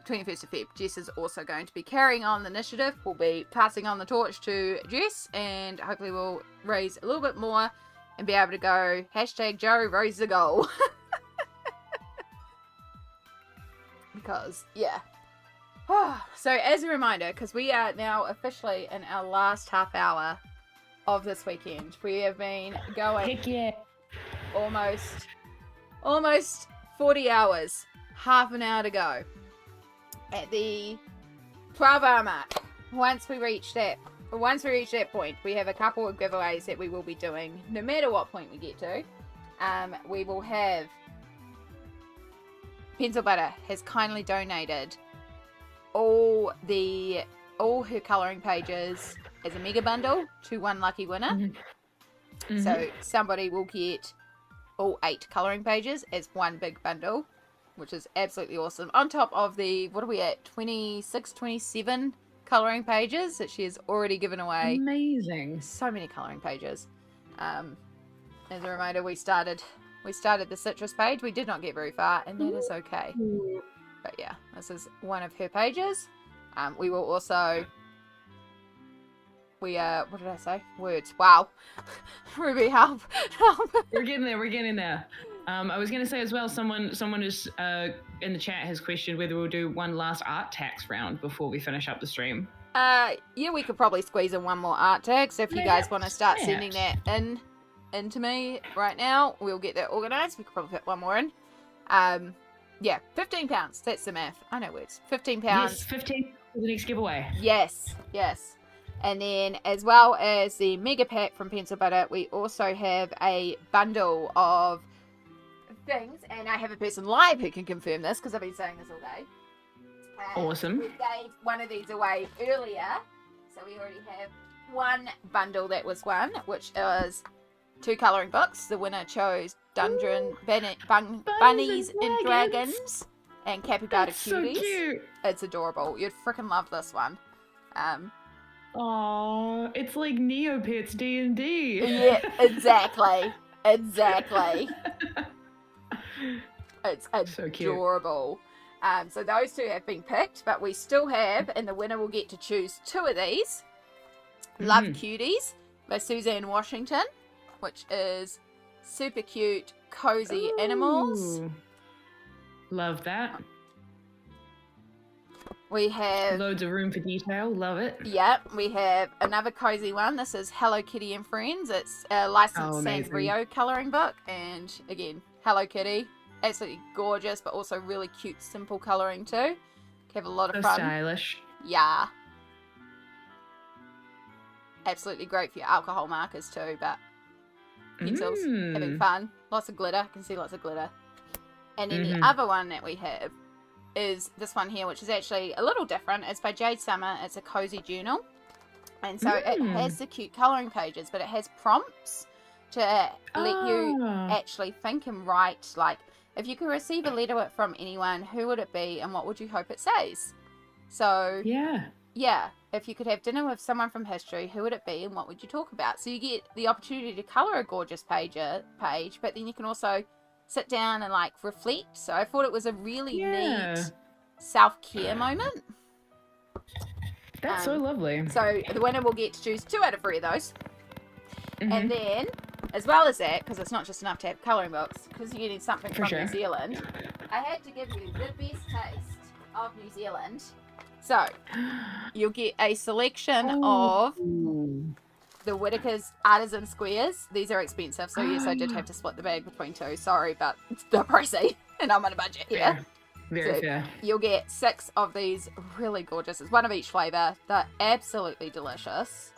21st of Feb, Jess is also going to be carrying on the initiative. We'll be passing on the torch to Jess, and hopefully we'll raise a little bit more and be able to go hashtag Joe rose the goal. Because yeah. So as a reminder, because we are now officially in our last half hour of this weekend, we have been going Heck yeah. almost 40 hours, half an hour to go. At the 12-hour mark, once we reach that point, we have a couple of giveaways that we will be doing no matter what point we get to. We will have Pencil Butter has kindly donated all her colouring pages as a mega bundle to one lucky winner. Mm-hmm. So somebody will get all 8 colouring pages as one big bundle, which is absolutely awesome. On top of the, what are we at, 26, 27 colouring pages that she has already given away. Amazing. So many colouring pages. As a reminder, we started the citrus page. We did not get very far, and that is okay. But yeah, this is one of her pages. We will also... what did I say? Words. Wow. Ruby, help. We're getting there. I was going to say as well, someone is in the chat has questioned whether we'll do one last art tax round before we finish up the stream. Yeah, we could probably squeeze in one more art tax. So if you guys want to start sending that into me right now, we'll get that organised. We could probably put one more in. Yeah, £15. That's the math. I know words. £15. Yes, 15 for the next giveaway. Yes. And then, as well as the mega pack from Pencil Butter, we also have a bundle of things, and I have a person live who can confirm this because I've been saying this all day. Awesome. We gave one of these away earlier, so we already have one bundle that was won, which is 2 colouring books. The winner chose Bunnies and Dragons and Capybara Cuties. So cute. It's adorable. You'd freaking love this one. Aww, it's like Neopets D&D. Yeah, exactly. It's adorable. So those 2 have been picked, but we still have, and the winner will get to choose 2 of these. Love Cuties by Suzanne Washington, which is super cute, cozy animals. Love that. We have loads of room for detail. Love it. Yep, we have another cozy one. This is Hello Kitty and Friends. It's a licensed Sanrio colouring book, and again, Hello Kitty, absolutely gorgeous, but also really cute, simple colouring too. Have a lot of fun. Stylish. Yeah. Absolutely great for your alcohol markers too, but pencils, having fun. Lots of glitter. I can see lots of glitter. And then the other one that we have is this one here, which is actually a little different. It's by Jade Summer. It's a cozy journal. And so it has the cute colouring pages, but it has prompts to let you actually think and write, like, if you could receive a letter from anyone, who would it be and what would you hope it says? So, yeah, if you could have dinner with someone from history, who would it be and what would you talk about? So you get the opportunity to colour a gorgeous page, but then you can also sit down and like reflect. So I thought it was a really Yeah. neat self-care moment. That's so lovely. So the winner will get to choose 2 out of 3 of those. Mhm. And then, as well as that, because it's not just enough to have colouring books, because you're getting something For from sure. New Zealand, I had to give you the best taste of New Zealand. So, you'll get a selection of Ooh. the Whittaker's Artisan Squares. These are expensive, so yes, I did have to split the bag between 2. Sorry, but they're pricey, and I'm on a budget here. Fair. Very So, fair. You'll get 6 of these really gorgeous. It's one of each flavour. They're absolutely delicious.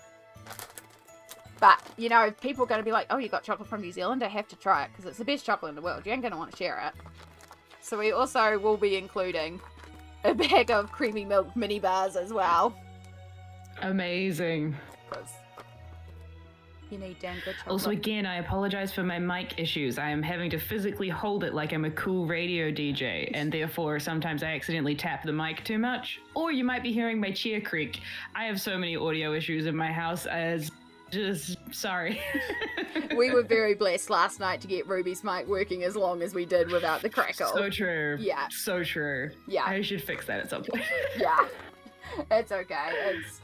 But, you know, people are going to be like, oh, you got chocolate from New Zealand? I have to try it because it's the best chocolate in the world. You ain't going to want to share it. So we also will be including a bag of creamy milk mini bars as well. Amazing. Because you need damn good chocolate. Also, again, I apologize for my mic issues. I am having to physically hold it like I'm a cool radio DJ, and therefore sometimes I accidentally tap the mic too much. Or you might be hearing my chair creak. I have so many audio issues in my house as just sorry. We were very blessed last night to get Ruby's mic working as long as we did without the crackle. So true. Yeah. So true. Yeah. I should fix that at some point. Yeah. It's okay. It's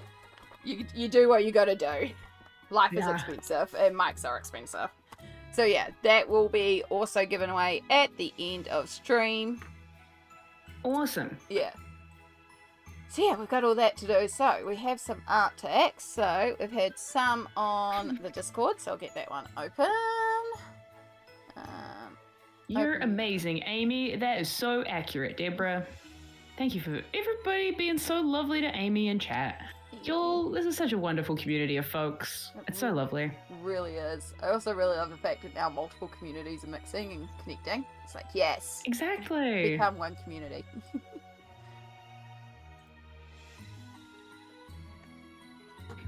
you do what you gotta do. Life is Yeah. expensive and mics are expensive. So yeah, that will be also given away at the end of stream. Awesome. Yeah. So yeah, we've got all that to do. So we have some art tags. So we've had some on the Discord, so I'll get that one open. You're Okay. amazing, Amy. That is so accurate, Deborah. Thank you for everybody being so lovely to Amy in chat. Y'all, this is such a wonderful community of folks. It's so lovely. Really is. I also really love the fact that now multiple communities are mixing and connecting. It's like, yes, Exactly. become one community.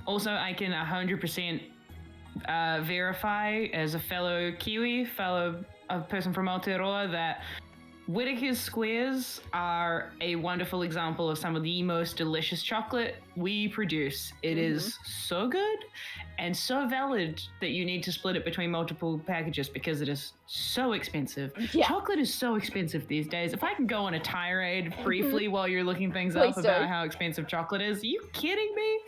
Also, I can 100% verify as a fellow Kiwi, a person from Aotearoa, that Whittaker's Squares are a wonderful example of some of the most delicious chocolate we produce. It is so good and so valid that you need to split it between multiple packages because it is so expensive. Yeah. Chocolate is so expensive these days. If I can go on a tirade briefly while you're looking things Please up do. about how expensive chocolate is, are you kidding me?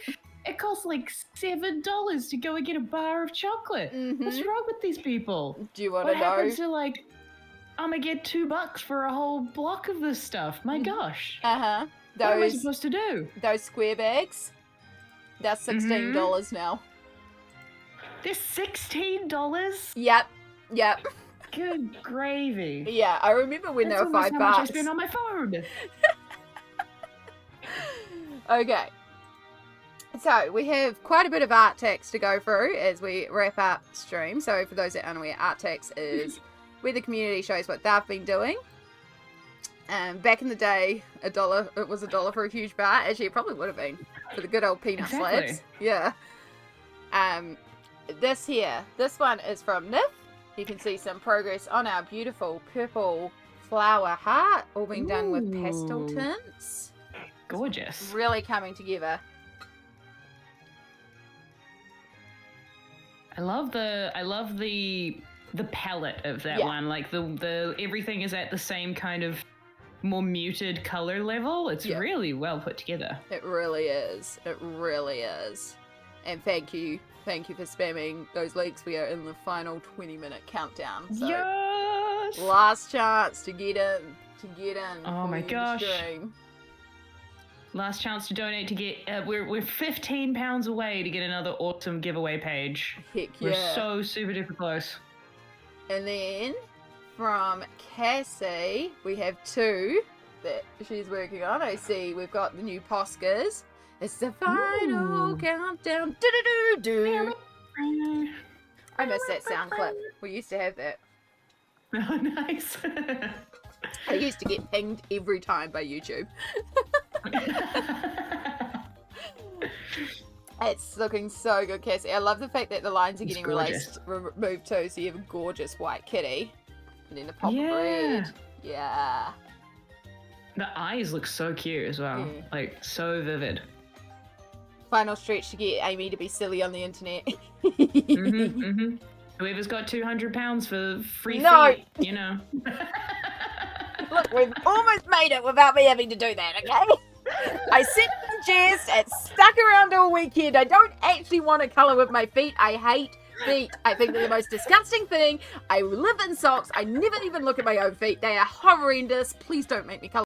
It costs like $7 to go and get a bar of chocolate. What's wrong with these people? Do you want What to know? happens to like, I'm gonna get $2 for a whole block of this stuff? My gosh. Uh-huh. What am I Those supposed to do? square bags, they're $16 now. They're $16? Yep. Good gravy. Yeah, I remember when That's they were almost how much I $5. spend on my phone. Okay. So we have quite a bit of art text to go through as we wrap up stream. So for those that aren't aware, art text is where the community shows what they've been doing. Back in the day, it was $1 for a huge bar. Actually, it probably would have been for the good old peanut Exactly. slabs. Yeah. This one is from Nif. You can see some progress on our beautiful purple flower heart, all being done with pastel Ooh. tints. Gorgeous. Really coming together. I love the palette of that Yeah. one. Like the everything is at the same kind of more muted color level. It's Yeah. really well put together. It really is. It really is. And thank you for spamming those links. We are in the final 20-minute countdown. So Yes. last chance to get in. Oh for my the gosh. stream. Last chance to donate to get. We're 15 pounds away to get another awesome giveaway page. Heck We're yeah. so super duper close. And then from Cassie, we have 2 that she's working on. I see we've got the new Poscas. It's the final Ooh. countdown. Do-do-do-do. Oh, I miss that sound clip. We used to have that. nice. I used to get pinged every time by YouTube. It's looking so good, Cassie. I love the fact that the lines are It's getting gorgeous. removed too, so you have a gorgeous white kitty. And then the pop of Yeah. red. Yeah. The eyes look so cute as well. Yeah. Like so vivid. Final stretch to get Amy to be silly on the internet. Mm-hmm. Whoever's got 200 pounds for free No. feet, you know. Look, we've almost made it without me having to do that, okay? I sit in jest, it's stuck around all weekend. I don't actually want to colour with my feet. I hate feet. I think they're the most disgusting thing. I live in socks. I never even look at my own feet. They are horrendous. Please don't make me colour